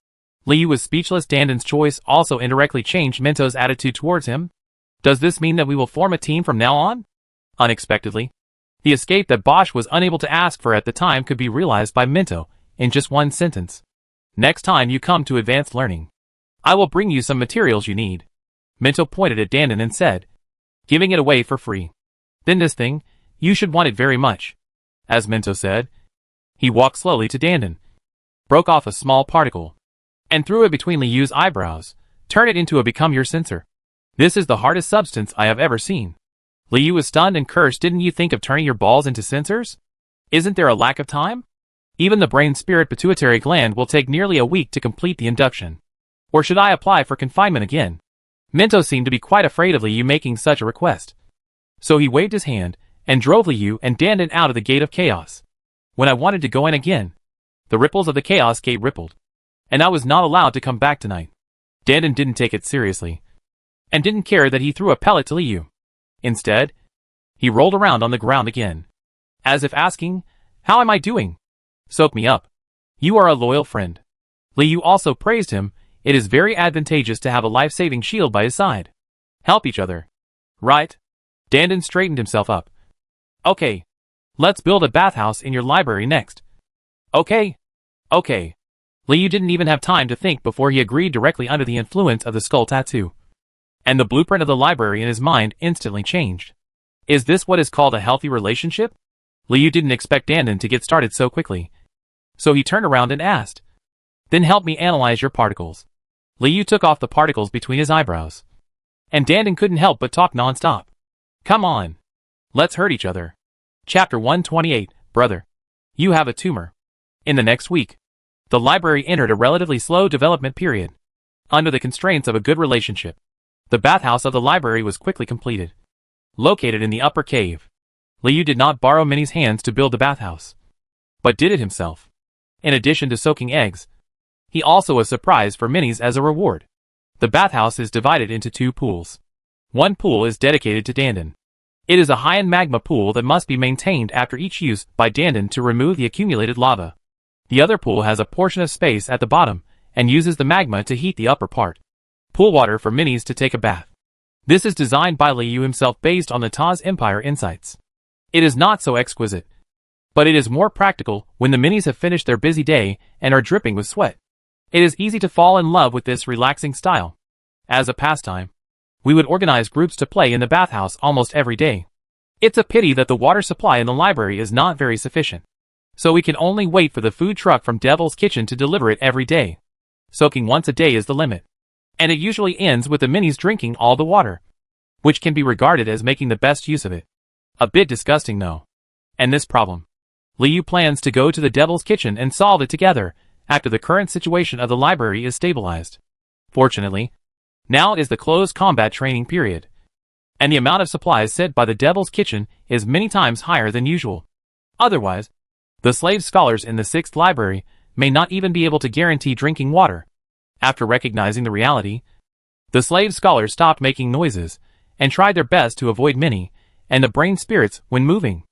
Liu was speechless. Dandan's choice also indirectly changed Minto's attitude towards him. Does this mean that we will form a team from now on? Unexpectedly, the escape that Bosch was unable to ask for at the time could be realized by Minto in just one sentence. Next time you come to advanced learning, I will bring you some materials you need. Minto pointed at Dandan and said, giving it away for free. Then this thing, you should want it very much. As Minto said, he walked slowly to Dandan, broke off a small particle, and threw it between Liu's eyebrows. Turn it into a become your sensor. This is the hardest substance I have ever seen. Liu was stunned and cursed. Didn't you think of turning your balls into sensors? Isn't there a lack of time? Even the brain spirit pituitary gland will take nearly a week to complete the induction. Or should I apply for confinement again? Minto seemed to be quite afraid of Liu making such a request. So he waved his hand and drove Liu and Dandan out of the Gate of Chaos. When I wanted to go in again, the ripples of the Chaos Gate rippled, and I was not allowed to come back tonight. Dandan didn't take it seriously, and didn't care that he threw a pellet to Liu. Instead, he rolled around on the ground again, as if asking, how am I doing? Soak me up. You are a loyal friend. Liu also praised him. It is very advantageous to have a life-saving shield by his side. Help each other. Right? Dandan straightened himself up. Okay. Let's build a bathhouse in your library next. Okay. Okay. Liu didn't even have time to think before he agreed directly under the influence of the skull tattoo. And the blueprint of the library in his mind instantly changed. Is this what is called a healthy relationship? Liu didn't expect Dandan to get started so quickly. So he turned around and asked. Then help me analyze your particles. Liu took off the particles between his eyebrows. And Dandan couldn't help but talk non-stop. Come on. Let's hurt each other. Chapter 128, Brother. You have a tumor. In the next week, the library entered a relatively slow development period. Under the constraints of a good relationship, the bathhouse of the library was quickly completed. Located in the upper cave, Liu did not borrow Minnie's hands to build the bathhouse, but did it himself. In addition to soaking eggs, he also was surprised for Minnie's as a reward. The bathhouse is divided into 2 pools. One pool is dedicated to Dandan. It is a high-end magma pool that must be maintained after each use by Dandan to remove the accumulated lava. The other pool has a portion of space at the bottom and uses the magma to heat the upper part. Pool water for Minnie's to take a bath. This is designed by Liu himself based on the Taz Empire insights. It is not so exquisite, but it is more practical when the Minis have finished their busy day and are dripping with sweat. It is easy to fall in love with this relaxing style. As a pastime, we would organize groups to play in the bathhouse almost every day. It's a pity that the water supply in the library is not very sufficient, so we can only wait for the food truck from Devil's Kitchen to deliver it every day. Soaking once a day is the limit, and it usually ends with the Minis drinking all the water, which can be regarded as making the best use of it. A bit disgusting though. And this problem, Liu plans to go to the Devil's Kitchen and solve it together after the current situation of the library is stabilized. Fortunately, now is the closed combat training period, and the amount of supplies sent by the Devil's Kitchen is many times higher than usual. Otherwise, the slave scholars in the 6th library may not even be able to guarantee drinking water. After recognizing the reality, the slave scholars stopped making noises and tried their best to avoid Minnie and the brain spirits when moving.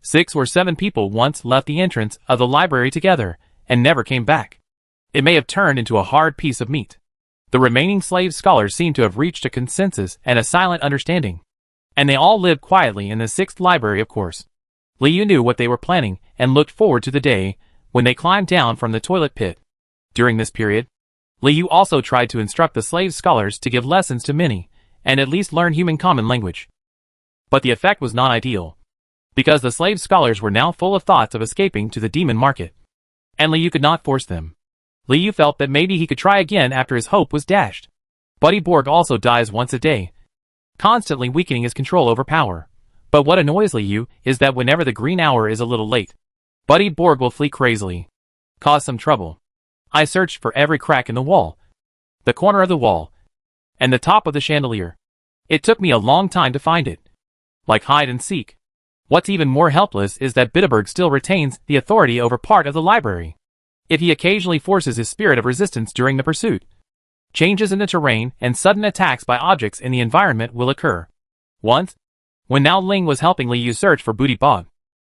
6 or 7 people once left the entrance of the library together and never came back. It may have turned into a hard piece of meat. The remaining slave scholars seem to have reached a consensus and a silent understanding. And they all lived quietly in the 6th library, of course. Liu knew what they were planning and looked forward to the day when they climbed down from the toilet pit. During this period, Liu also tried to instruct the slave scholars to give lessons to Minnie and at least learn human common language. But the effect was not ideal, because the slave scholars were now full of thoughts of escaping to the demon market, and Liu could not force them. Liu felt that maybe he could try again after his hope was dashed. Buddy Borg also dies once a day, constantly weakening his control over power. But what annoys Liu is that whenever the green hour is a little late, Buddy Borg will flee crazily, cause some trouble. I searched for every crack in the wall, the corner of the wall, and the top of the chandelier. It took me a long time to find it. Like hide and seek. What's even more helpless is that Bitterberg still retains the authority over part of the library. If he occasionally forces his spirit of resistance during the pursuit, changes in the terrain and sudden attacks by objects in the environment will occur. Once, when Nao Ling was helping Liu search for Booty Bog,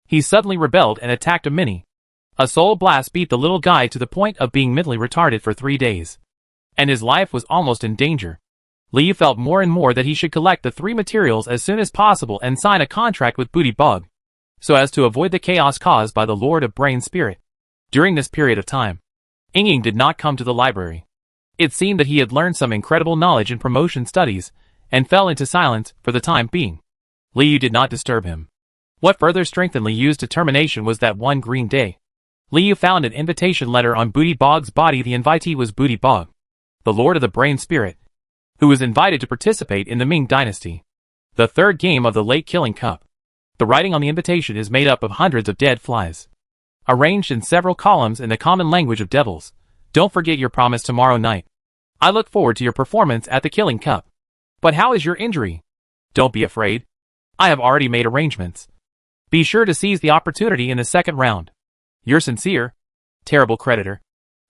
he suddenly rebelled and attacked a Mini. A soul blast beat the little guy to the point of being mentally retarded for 3 days, and his life was almost in danger. Liu felt more and more that he should collect the 3 materials as soon as possible and sign a contract with Booty Bog, so as to avoid the chaos caused by the Lord of Brain Spirit. During this period of time, Ying did not come to the library. It seemed that he had learned some incredible knowledge in promotion studies, and fell into silence for the time being. Liu did not disturb him. What further strengthened Liu's determination was that one green day, Liu found an invitation letter on Booty Bog's body. The invitee was Booty Bog, the Lord of the Brain Spirit, who was invited to participate in the Ming Dynasty, the 3rd game of the Late Killing Cup. The writing on the invitation is made up of hundreds of dead flies, arranged in several columns in the common language of devils. Don't forget your promise tomorrow night. I look forward to your performance at the Killing Cup. But how is your injury? Don't be afraid. I have already made arrangements. Be sure to seize the opportunity in the 2nd round. Your sincere, terrible creditor,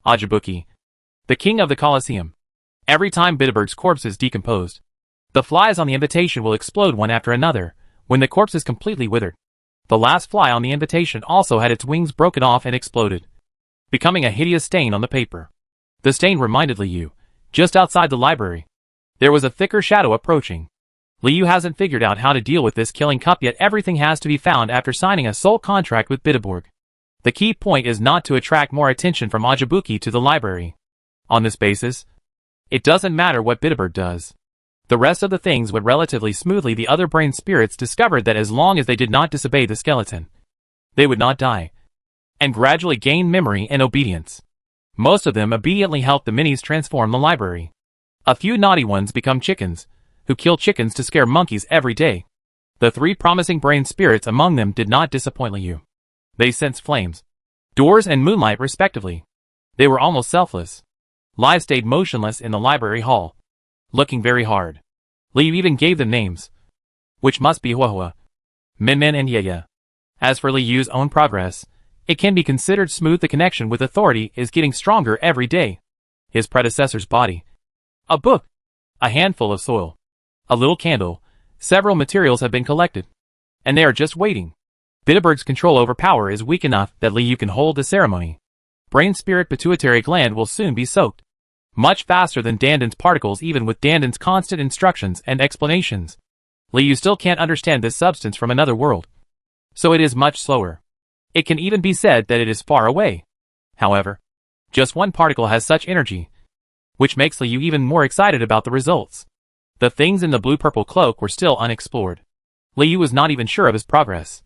Ajabuki, the king of the Colosseum. Every time Bitterberg's corpse is decomposed, the flies on the invitation will explode one after another when the corpse is completely withered. The last fly on the invitation also had its wings broken off and exploded, becoming a hideous stain on the paper. The stain reminded Liu, just outside the library, there was a thicker shadow approaching. Liu hasn't figured out how to deal with this killing cup yet. Everything has to be found after signing a sole contract with Bitaborg. The key point is not to attract more attention from Ajibuki to the library. On this basis, it doesn't matter what Bitaborg does. The rest of the things went relatively smoothly. The other brain spirits discovered that as long as they did not disobey the skeleton, they would not die, and gradually gain memory and obedience. Most of them obediently helped the minis transform the library. A few naughty ones become chickens, who kill chickens to scare monkeys every day. The 3 promising brain spirits among them did not disappoint Liu. They sensed flames, doors and moonlight respectively. They were almost selfless. Liu stayed motionless in the library hall, looking very hard. Liu even gave them names, which must be Huahua, Minmin and Yeye. As for Liu's own progress, it can be considered smooth. The connection with authority is getting stronger every day. His predecessor's body, a book, a handful of soil, a little candle, several materials have been collected, and they are just waiting. Bitaborg's control over power is weak enough that Liu can hold the ceremony. Brain spirit pituitary gland will soon be soaked, much faster than Danden's particles. Even with Danden's constant instructions and explanations, Liu still can't understand this substance from another world, so it is much slower. It can even be said that it is far away. However, just one particle has such energy, which makes Liu even more excited about the results. The things in the blue-purple cloak were still unexplored. Liu was not even sure of his progress,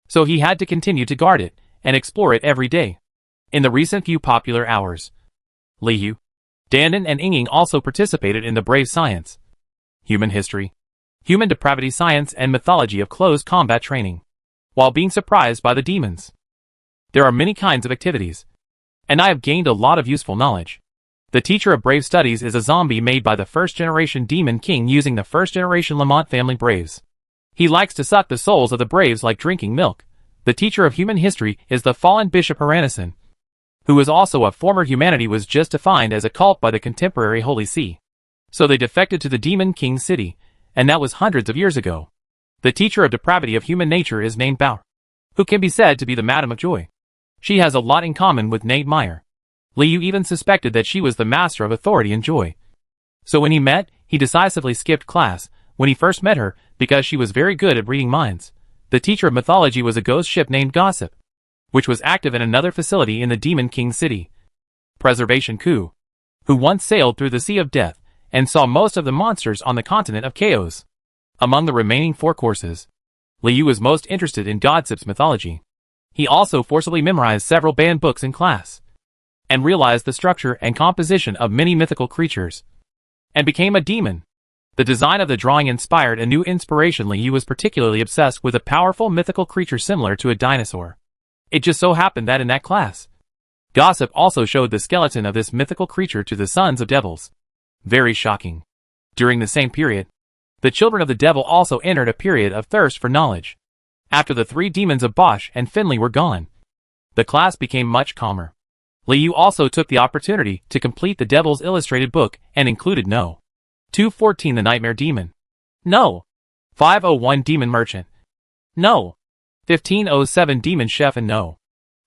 so he had to continue to guard it and explore it every day. In the recent few popular hours, Liu, Danden and Yinging also participated in the Brave Science, Human History, Human Depravity Science and Mythology of Close Combat Training, while being surprised by the demons. There are many kinds of activities, and I have gained a lot of useful knowledge. The teacher of Brave Studies is a zombie made by the first-generation Demon King using the first-generation Lamont family Braves. He likes to suck the souls of the Braves like drinking milk. The teacher of Human History is the fallen Bishop Haranison, who is also a former humanity, was just defined as a cult by the contemporary Holy See. So they defected to the Demon King city, and that was hundreds of years ago. The teacher of Depravity of Human Nature is named Bauer, who can be said to be the Madam of Joy. She has a lot in common with Nate Meyer. Liu even suspected that she was the Master of Authority and Joy. So when he decisively skipped class when he first met her because she was very good at reading minds. The teacher of mythology was a ghost ship named Gossip, which was active in another facility in the Demon King city. Preservation Ku, who once sailed through the Sea of Death and saw most of the monsters on the continent of Chaos. Among the remaining 4 courses, Liu was most interested in Gossip's mythology. He also forcibly memorized several banned books in class, and realized the structure and composition of many mythical creatures, and became a demon. The design of the drawing inspired a new inspiration. Liu was particularly obsessed with a powerful mythical creature similar to a dinosaur. It just so happened that in that class, Gossip also showed the skeleton of this mythical creature to the sons of devils. Very shocking. During the same period, the children of the devil also entered a period of thirst for knowledge. After the 3 demons of Bosch and Finley were gone, the class became much calmer. Liu also took the opportunity to complete the Devil's Illustrated book and included No. 214 The Nightmare Demon, No. 501 Demon Merchant, No. 1507 Demon Chef and No.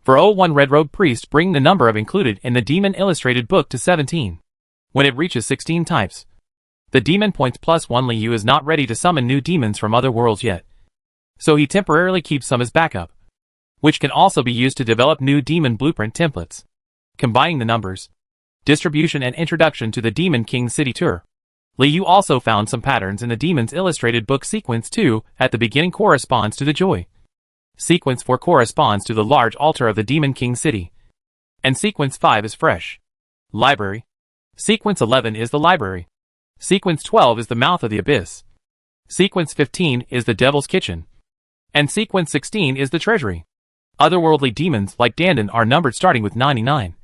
401 Red Robe Priest, bringing the number of included in the Demon Illustrated book to 17. When it reaches 16 types, the demon points +1. Liu is not ready to summon new demons from other worlds yet, so he temporarily keeps some as backup, which can also be used to develop new demon blueprint templates. Combining the numbers, distribution and introduction to the Demon King City tour, Liu also found some patterns in the Demon's Illustrated book. Sequence 2 at the beginning corresponds to the Joy. Sequence 4 corresponds to the large altar of the Demon King City, and Sequence 5 is fresh library. Sequence 11 is the library. Sequence 12 is the mouth of the abyss. Sequence 15 is the Devil's Kitchen, and Sequence 16 is the treasury. Otherworldly demons like Danden are numbered starting with 99,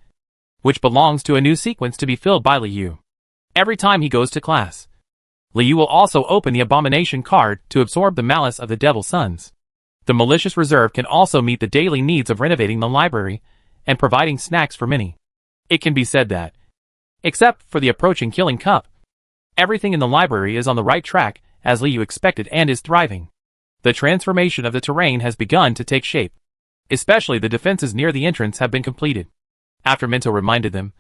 which belongs to a new sequence to be filled by Liu every time he goes to class. Liu will also open the Abomination card to absorb the malice of the Devil's Sons. The Malicious Reserve can also meet the daily needs of renovating the library and providing snacks for many. It can be said that, except for the approaching killing cup, everything in the library is on the right track as Liu expected and is thriving. The transformation of the terrain has begun to take shape. Especially the defenses near the entrance have been completed. After Minto reminded them,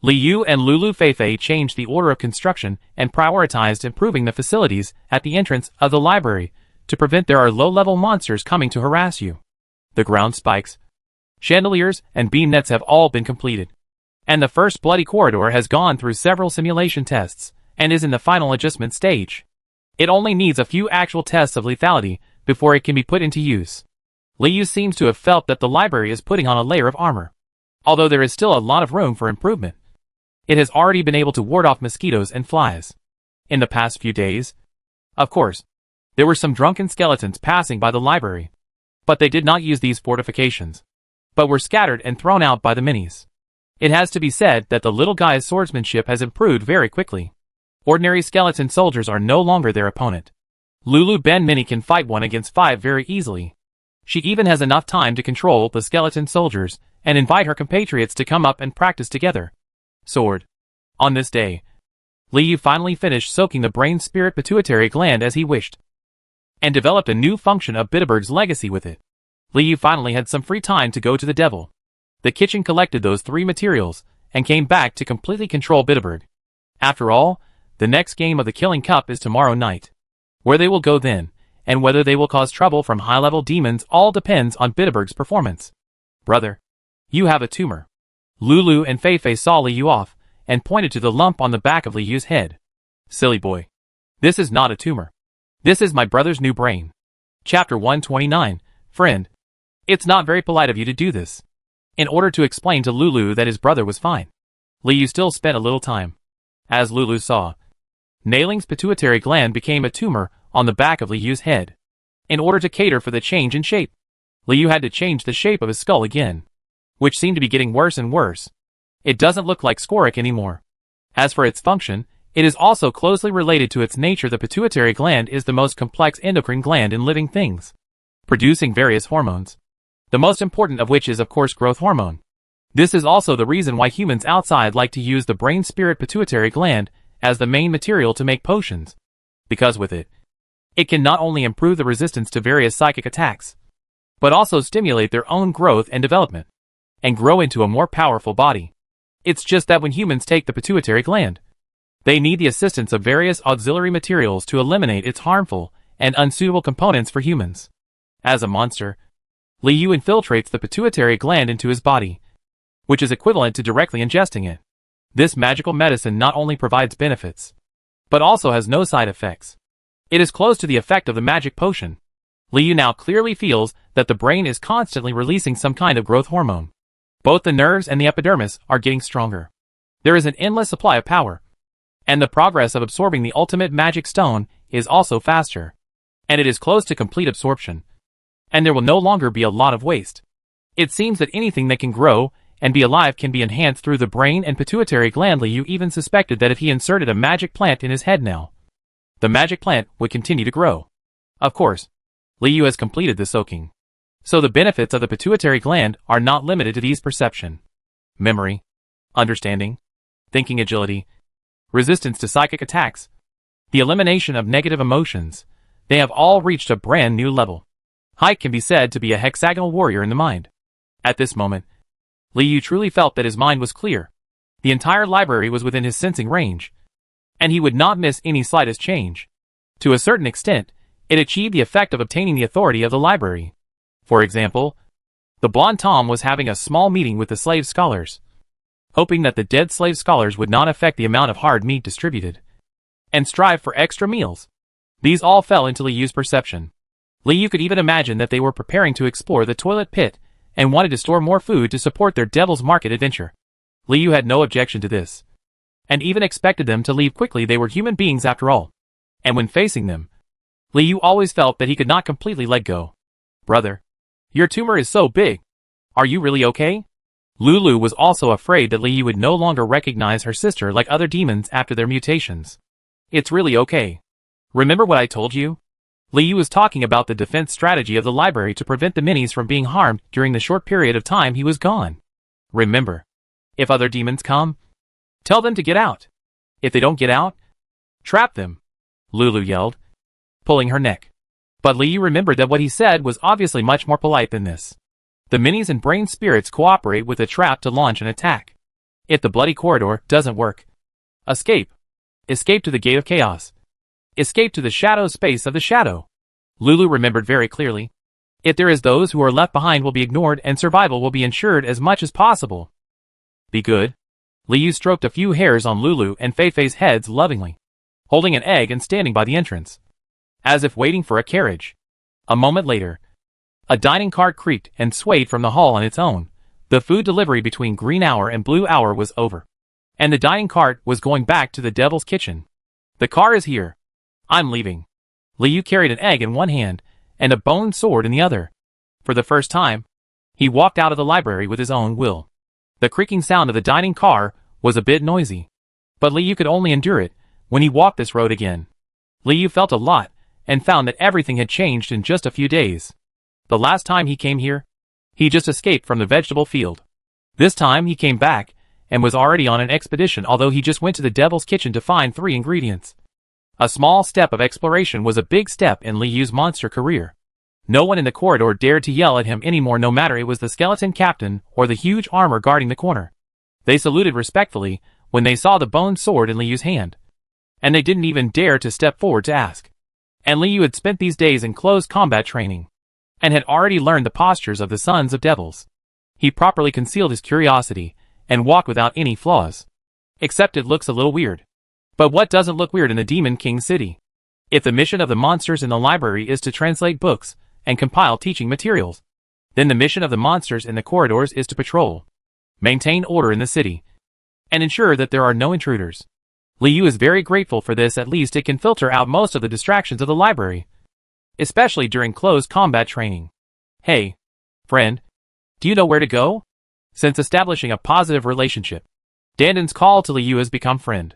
Li Yu and Lulu Feifei changed the order of construction and prioritized improving the facilities at the entrance of the library to prevent there are low-level monsters coming to harass you. The ground spikes, chandeliers, and beam nets have all been completed. And the first bloody corridor has gone through several simulation tests and is in the final adjustment stage. It only needs a few actual tests of lethality before it can be put into use. Li Yu seems to have felt that the library is putting on a layer of armor. Although there is still a lot of room for improvement, it has already been able to ward off mosquitoes and flies. In the past few days, of course, there were some drunken skeletons passing by the library, but they did not use these fortifications, but were scattered and thrown out by the minis. It has to be said that the little guy's swordsmanship has improved very quickly. Ordinary skeleton soldiers are no longer their opponent. Lulu Ben Mini can fight 1 against 5 very easily. She even has enough time to control the skeleton soldiers and invite her compatriots to come up and practice together. Sword. On this day, Li Yu finally finished soaking the brain spirit pituitary gland as he wished, and developed a new function of Bitterberg's legacy with it. Li Yu finally had some free time to go to the devil. The kitchen collected those 3 materials and came back to completely control Bitterberg. After all, the next game of the Killing Cup is tomorrow night. Where they will go then, and whether they will cause trouble from high-level demons all depends on Bitterberg's performance. Brother, you have a tumor. Lulu and Feifei saw Li Yu off and pointed to the lump on the back of Li Yu's head. Silly boy. This is not a tumor. This is my brother's new brain. Chapter 129, Friend. It's not very polite of you to do this. In order to explain to Lulu that his brother was fine, Li Yu still spent a little time. As Lulu saw, Nailing's pituitary gland became a tumor on the back of Li Yu's head. In order to cater for the change in shape, Li Yu had to change the shape of his skull again, which seemed to be getting worse and worse. It doesn't look like Skorik anymore. As for its function, it is also closely related to its nature. The pituitary gland is the most complex endocrine gland in living things, producing various hormones, the most important of which is of course growth hormone. This is also the reason why humans outside like to use the brain spirit pituitary gland as the main material to make potions, because with it, it can not only improve the resistance to various psychic attacks, but also stimulate their own growth and development, and grow into a more powerful body. It's just that when humans take the pituitary gland, they need the assistance of various auxiliary materials to eliminate its harmful and unsuitable components for humans. As a monster, Li Yu infiltrates the pituitary gland into his body, which is equivalent to directly ingesting it. This magical medicine not only provides benefits, but also has no side effects. It is close to the effect of the magic potion. Li Yu now clearly feels that the brain is constantly releasing some kind of growth hormone. Both the nerves and the epidermis are getting stronger. There is an endless supply of power, and the progress of absorbing the ultimate magic stone is also faster, and it is close to complete absorption, and there will no longer be a lot of waste. It seems that anything that can grow and be alive can be enhanced through the brain and pituitary gland. Li Yu even suspected that if he inserted a magic plant in his head now, the magic plant would continue to grow. Of course, Li Yu has completed the soaking, so the benefits of the pituitary gland are not limited to these: perception, memory, understanding, thinking agility, resistance to psychic attacks, the elimination of negative emotions. They have all reached a brand new level. Height can be said to be a hexagonal warrior in the mind. At this moment, Li Yu truly felt that his mind was clear. The entire library was within his sensing range, and he would not miss any slightest change. To a certain extent, it achieved the effect of obtaining the authority of the library. For example, the blonde Tom was having a small meeting with the slave scholars, hoping that the dead slave scholars would not affect the amount of hard meat distributed, and strive for extra meals. These all fell into Li Yu's perception. Li Yu could even imagine that they were preparing to explore the toilet pit and wanted to store more food to support their Devil's Market adventure. Li Yu had no objection to this, and even expected them to leave quickly. They were human beings after all, and when facing them, Li Yu always felt that he could not completely let go. Brother, your tumor is so big. Are you really okay? Lulu was also afraid that Li Yu would no longer recognize her sister like other demons after their mutations. It's really okay. Remember what I told you? Li Yu was talking about the defense strategy of the library to prevent the minis from being harmed during the short period of time he was gone. Remember, if other demons come, tell them to get out. If they don't get out, trap them, Lulu yelled, pulling her neck. But Li Yu remembered that what he said was obviously much more polite than this. The minis and brain spirits cooperate with the trap to launch an attack. If the bloody corridor doesn't work, escape. Escape to the gate of chaos. Escape to the shadow space of the shadow. Lulu remembered very clearly. If there is those who are left behind will be ignored and survival will be ensured as much as possible. Be good. Liu stroked a few hairs on Lulu and Fei-Fei's heads lovingly, holding an egg and standing by the entrance, as if waiting for a carriage. A moment later, a dining cart creaked and swayed from the hall on its own. The food delivery between green hour and blue hour was over, and the dining cart was going back to the devil's kitchen. The car is here. I'm leaving. Liu carried an egg in one hand and a bone sword in the other. For the first time, he walked out of the library with his own will. The creaking sound of the dining car was a bit noisy, but Liu could only endure it when he walked this road again. Liu felt a lot and found that everything had changed in just a few days. The last time he came here, he just escaped from the vegetable field. This time he came back and was already on an expedition, although he just went to the devil's kitchen to find 3 ingredients. A small step of exploration was a big step in Liu's monster career. No one in the corridor dared to yell at him anymore, no matter it was the skeleton captain or the huge armor guarding the corner. They saluted respectfully when they saw the bone sword in Liu's hand, and they didn't even dare to step forward to ask. And Liu had spent these days in close combat training, and had already learned the postures of the sons of devils. He properly concealed his curiosity, and walked without any flaws. Except it looks a little weird. But what doesn't look weird in the Demon King City? If the mission of the monsters in the library is to translate books and compile teaching materials, then the mission of the monsters in the corridors is to patrol, maintain order in the city, and ensure that there are no intruders. Liu is very grateful for this. At least it can filter out most of the distractions of the library, especially during close combat training. Hey, friend, do you know where to go? Since establishing a positive relationship, Danden's call to Liu has become friend.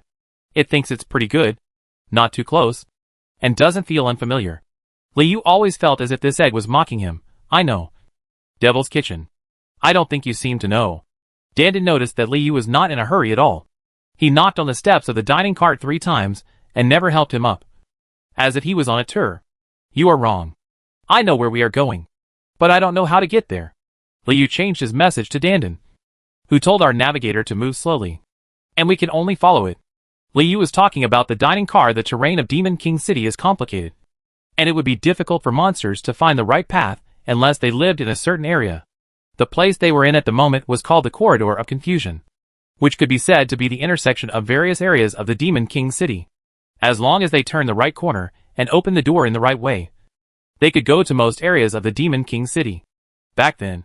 It thinks it's pretty good, not too close, and doesn't feel unfamiliar. Liu always felt as if this egg was mocking him. I know. Devil's Kitchen. I don't think you seem to know. Danden noticed that Liu was not in a hurry at all. He knocked on the steps of the dining cart 3 times and never helped him up, as if he was on a tour. You are wrong. I know where we are going, but I don't know how to get there. Liu changed his message to Danden, who told our navigator to move slowly, and we can only follow it. Liu was talking about the dining car. The terrain of Demon King City is complicated, and it would be difficult for monsters to find the right path unless they lived in a certain area. The place they were in at the moment was called the Corridor of Confusion, which could be said to be the intersection of various areas of the Demon King City. As long as they turned the right corner and opened the door in the right way, they could go to most areas of the Demon King City. Back then,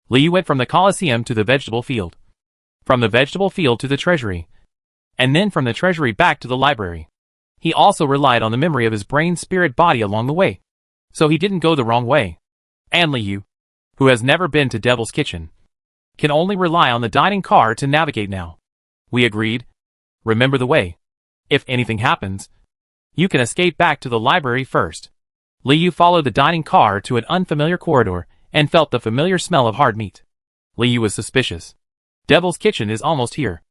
Liu went from the Colosseum to the vegetable field, from the vegetable field to the treasury, and then from the treasury back to the library. He also relied on the memory of his brain spirit body along the way, so he didn't go the wrong way. And Liu, who has never been to Devil's Kitchen, can only rely on the dining car to navigate now. We agreed. Remember the way. If anything happens, you can escape back to the library first. Liu followed the dining car to an unfamiliar corridor and felt the familiar smell of hard meat. Liu was suspicious. Devil's Kitchen is almost here.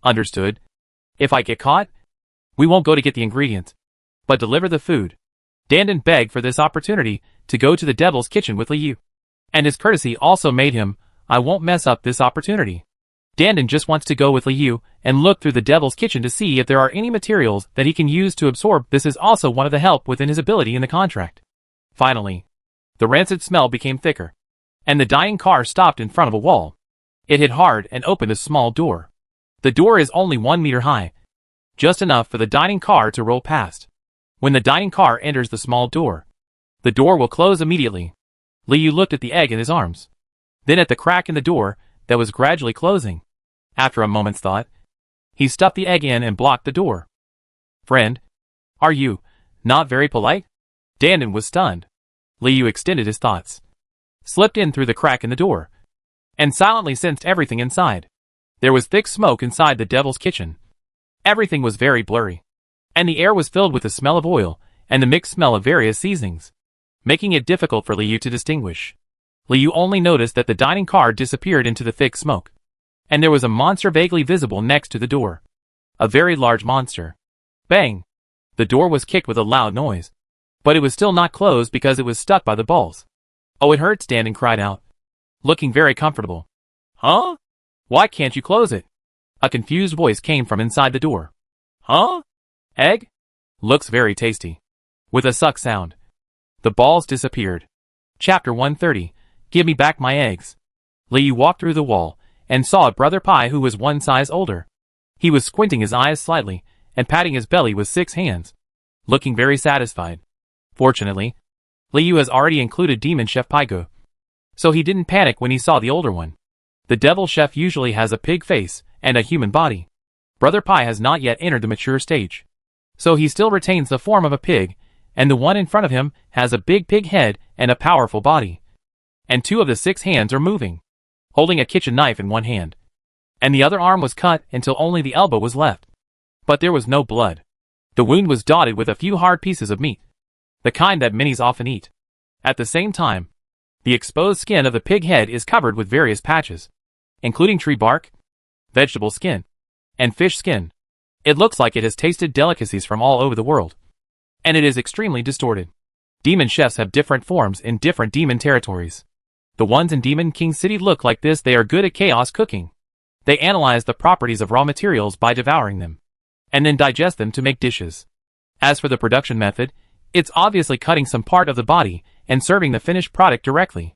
Understood. If I get caught, we won't go to get the ingredients, but deliver the food. Danden begged for this opportunity to go to the Devil's Kitchen with Liu, and his courtesy also made him. I won't mess up this opportunity. Danden just wants to go with Liu and look through the Devil's Kitchen to see if there are any materials that he can use to absorb. This is also one of the help within his ability in the contract. Finally, the rancid smell became thicker, and the dining car stopped in front of a wall. It hit hard and opened a small door. The door is only 1 meter high, just enough for the dining car to roll past. When the dining car enters the small door, the door will close immediately. Liu looked at the egg in his arms, then at the crack in the door that was gradually closing. After a moment's thought, he stuffed the egg in and blocked the door. Friend, are you not very polite? Danden was stunned. Liu extended his thoughts, slipped in through the crack in the door, and silently sensed everything inside. There was thick smoke inside the Devil's Kitchen. Everything was very blurry, and the air was filled with the smell of oil and the mixed smell of various seasonings, making it difficult for Liu to distinguish. Liu only noticed that the dining car disappeared into the thick smoke, and there was a monster vaguely visible next to the door. A very large monster. Bang! The door was kicked with a loud noise, but it was still not closed because it was stuck by the balls. Oh, it hurts, Danden cried out, looking very comfortable. Huh? Why can't you close it? A confused voice came from inside the door. Huh? Egg? Looks very tasty. With a suck sound. The balls disappeared. Chapter 130. Give me back my eggs. Liu walked through the wall, and saw Brother Pai, who was one size older. He was squinting his eyes slightly, and patting his belly with 6 hands. Looking very satisfied. Fortunately, Liu has already included Demon Chef Paigo, so he didn't panic when he saw the older one. The Devil Chef usually has a pig face and a human body. Brother Pai has not yet entered the mature stage, so he still retains the form of a pig, and the one in front of him has a big pig head and a powerful body. And 2 of the 6 hands are moving, holding a kitchen knife in one hand. And the other arm was cut until only the elbow was left. But there was no blood. The wound was dotted with a few hard pieces of meat, the kind that minis often eat. At the same time, the exposed skin of the pig head is covered with various patches, including tree bark, vegetable skin, and fish skin. It looks like it has tasted delicacies from all over the world. And it is extremely distorted. Demon chefs have different forms in different demon territories. The ones in Demon King City look like this. They are good at chaos cooking. They analyze the properties of raw materials by devouring them, and then digest them to make dishes. As for the production method, it's obviously cutting some part of the body and serving the finished product directly.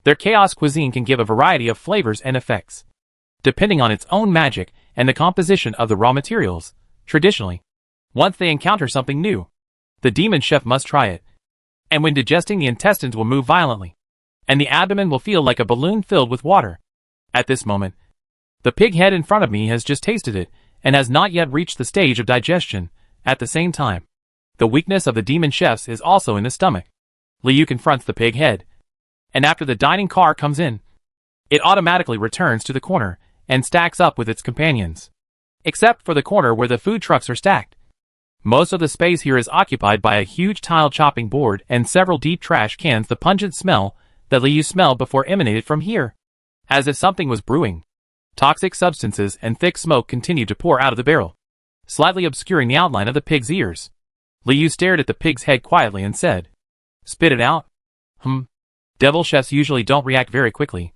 Their chaos cuisine can give a variety of flavors and effects, depending on its own magic and the composition of the raw materials. Traditionally, once they encounter something new, the demon chef must try it. And when digesting, the intestines will move violently, and the abdomen will feel like a balloon filled with water. At this moment, the pig head in front of me has just tasted it, and has not yet reached the stage of digestion. At the same time, the weakness of the demon chefs is also in the stomach. Liu confronts the pig head, and after the dining car comes in, it automatically returns to the corner and stacks up with its companions. Except for the corner where the food trucks are stacked. Most of the space here is occupied by a huge tile chopping board and several deep trash cans. The pungent smell that Liu smelled before emanated from here, as if something was brewing. Toxic substances and thick smoke continued to pour out of the barrel, slightly obscuring the outline of the pig's ears. Liu stared at the pig's head quietly and said, "Spit it out." Devil chefs usually don't react very quickly,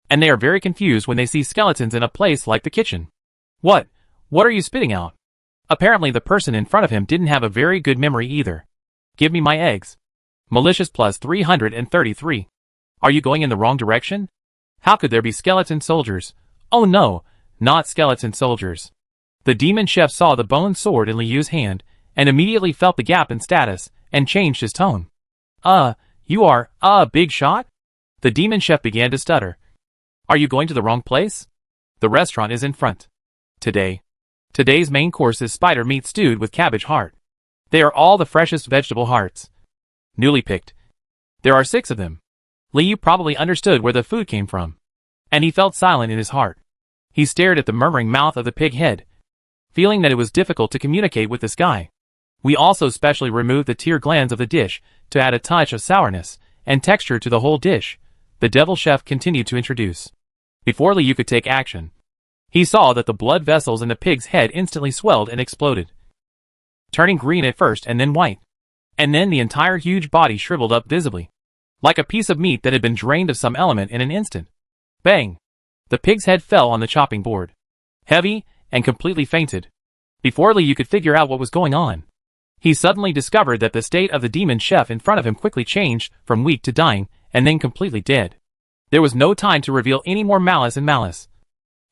and they are very confused when they see skeletons in a place like the kitchen. What are you spitting out? Apparently the person in front of him didn't have a very good memory either. Give me my eggs. Malicious plus 333. Are you going in the wrong direction? How could there be skeleton soldiers? Oh no, not skeleton soldiers. The demon chef saw the bone sword in Liu's hand, and immediately felt the gap in status, and changed his tone. You are, big shot? The demon chef began to stutter. Are you going to the wrong place? The restaurant is in front. Today's main course is spider meat stewed with cabbage heart. They are all the freshest vegetable hearts, newly picked. There are 6 of them. Liu probably understood where the food came from, and he felt silent in his heart. He stared at the murmuring mouth of the pig head, feeling that it was difficult to communicate with this guy. We also specially removed the tear glands of the dish to add a touch of sourness and texture to the whole dish. The devil chef continued to introduce. Before Liu could take action, he saw that the blood vessels in the pig's head instantly swelled and exploded, turning green at first and then white. And then the entire huge body shriveled up visibly, like a piece of meat that had been drained of some element in an instant. Bang! The pig's head fell on the chopping board, heavy, and completely fainted. Before Liu could figure out what was going on, he suddenly discovered that the state of the demon chef in front of him quickly changed from weak to dying, and then completely dead. There was no time to reveal any more malice,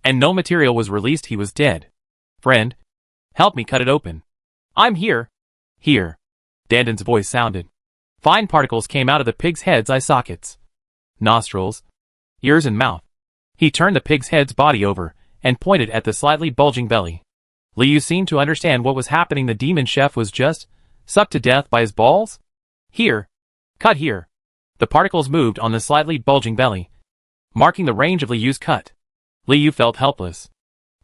and no material was released. He was dead. Friend, help me cut it open. I'm here. Here. Danden's voice sounded. Fine particles came out of the pig's head's eye sockets, nostrils, ears and mouth. He turned the pig's head's body over and pointed at the slightly bulging belly. Liu seemed to understand what was happening. The demon chef was just sucked to death by his balls? Here. Cut here. The particles moved on the slightly bulging belly, marking the range of Liu's cut. Liu felt helpless,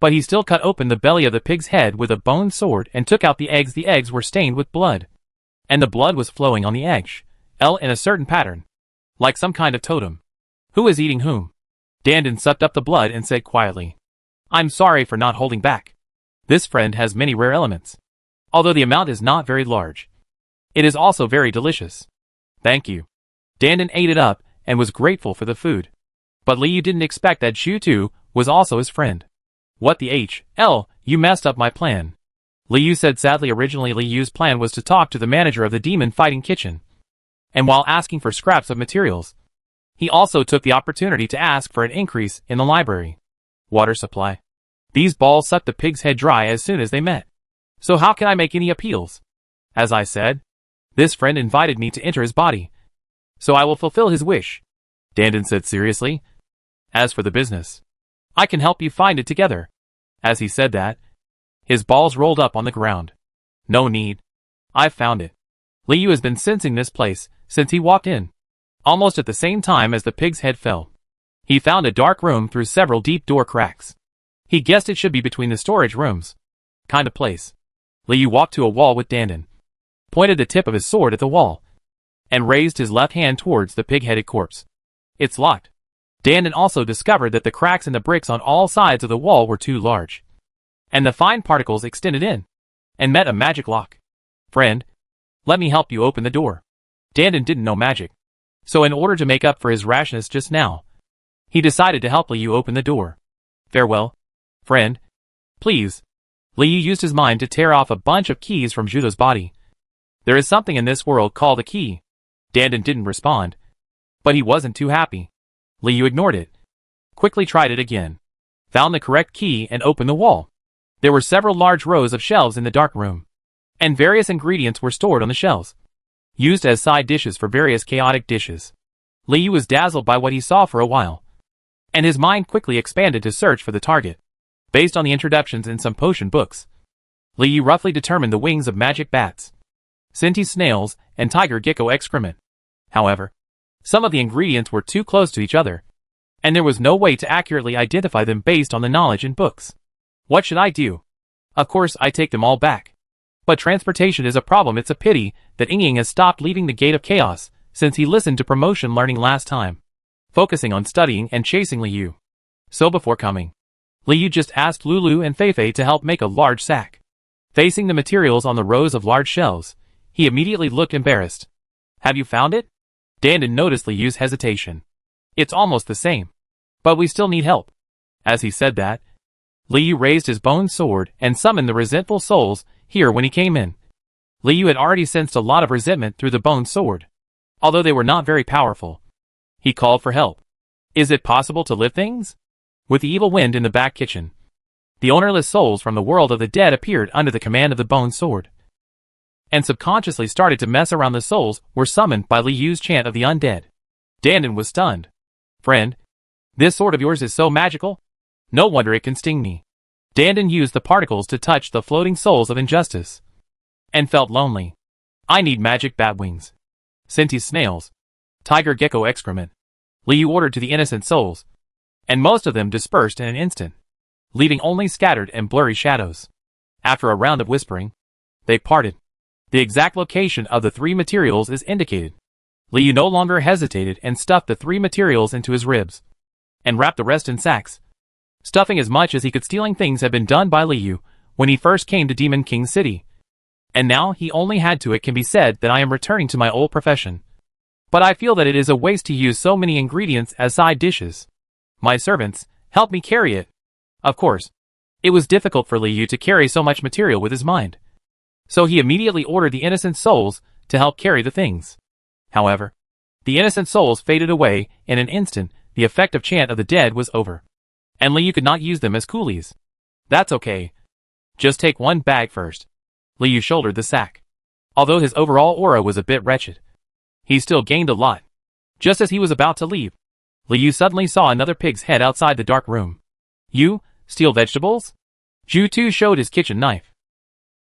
but he still cut open the belly of the pig's head with a bone sword and took out the eggs. The eggs were stained with blood, and the blood was flowing on the edge, in a certain pattern, like some kind of totem. Who is eating whom? Danden sucked up the blood and said quietly, I'm sorry for not holding back. This friend has many rare elements. Although the amount is not very large, it is also very delicious. Thank you. Danden ate it up and was grateful for the food. But Liu didn't expect that Shu Tu was also his friend. What the hell? You messed up my plan. Liu said sadly. Originally Liu's plan was to talk to the manager of the demon fighting kitchen. And while asking for scraps of materials, he also took the opportunity to ask for an increase in the library water supply. These balls sucked the pig's head dry as soon as they met. So how can I make any appeals? As I said, this friend invited me to enter his body, so I will fulfill his wish, Dandan said seriously. As for the business, I can help you find it together. As he said that, his balls rolled up on the ground. No need. I've found it. Liu has been sensing this place since he walked in. Almost at the same time as the pig's head fell, he found a dark room through several deep door cracks. He guessed it should be between the storage rooms kind of place. Liu walked to a wall with Dandan, pointed the tip of his sword at the wall, and raised his left hand towards the pig-headed corpse. It's locked. Dandan also discovered that the cracks in the bricks on all sides of the wall were too large, and the fine particles extended in, and met a magic lock. Friend, let me help you open the door. Dandan didn't know magic, so in order to make up for his rashness just now, he decided to help Liu open the door. Farewell, friend. Please. Liu used his mind to tear off a bunch of keys from Judo's body. There is something in this world called a key. Dandan didn't respond, but he wasn't too happy. Liu ignored it, quickly tried it again, found the correct key and opened the wall. There were several large rows of shelves in the dark room, and various ingredients were stored on the shelves, used as side dishes for various chaotic dishes. Liu was dazzled by what he saw for a while, and his mind quickly expanded to search for the target. Based on the introductions in some potion books, Liu roughly determined the wings of magic bats, Sinti snails, and tiger gecko excrement. However, some of the ingredients were too close to each other, and there was no way to accurately identify them based on the knowledge in books. What should I do? Of course I take them all back. But transportation is a problem. It's a pity that Ying has stopped leaving the Gate of Chaos since he listened to promotion learning last time, focusing on studying and chasing Liu. So before coming, Liu just asked Lulu and Feifei to help make a large sack. Facing the materials on the rows of large shelves, he immediately looked embarrassed. Have you found it? Dandan noticed Liu's hesitation. It's almost the same, but we still need help. As he said that, Liu raised his bone sword and summoned the resentful souls here when he came in. Liu had already sensed a lot of resentment through the bone sword, although they were not very powerful. He called for help. Is it possible to lift things? With the evil wind in the back kitchen, the ownerless souls from the world of the dead appeared under the command of the bone sword, and subconsciously started to mess around. The souls were summoned by Liu's chant of the undead. Dandan was stunned. Friend, this sword of yours is so magical? No wonder it can sting me. Dandan used the particles to touch the floating souls of injustice, and felt lonely. I need magic bat wings, Sinti snails, tiger gecko excrement, Liu ordered to the innocent souls, and most of them dispersed in an instant, leaving only scattered and blurry shadows. After a round of whispering, they parted. The exact location of the three materials is indicated. Liu no longer hesitated and stuffed the three materials into his ribs, and wrapped the rest in sacks, stuffing as much as he could. Stealing things had been done by Liu when he first came to Demon King City, and now he only had to. It can be said that I am returning to my old profession, but I feel that it is a waste to use so many ingredients as side dishes. My servants helped me carry it. Of course, it was difficult for Liu to carry so much material with his mind, so he immediately ordered the innocent souls to help carry the things. However, the innocent souls faded away in an instant. The effect of chant of the dead was over, and Liu could not use them as coolies. That's okay. Just take one bag first. Liu shouldered the sack. Although his overall aura was a bit wretched, he still gained a lot. Just as he was about to leave, Liu suddenly saw another pig's head outside the dark room. You steal vegetables? Zhu Tu showed his kitchen knife.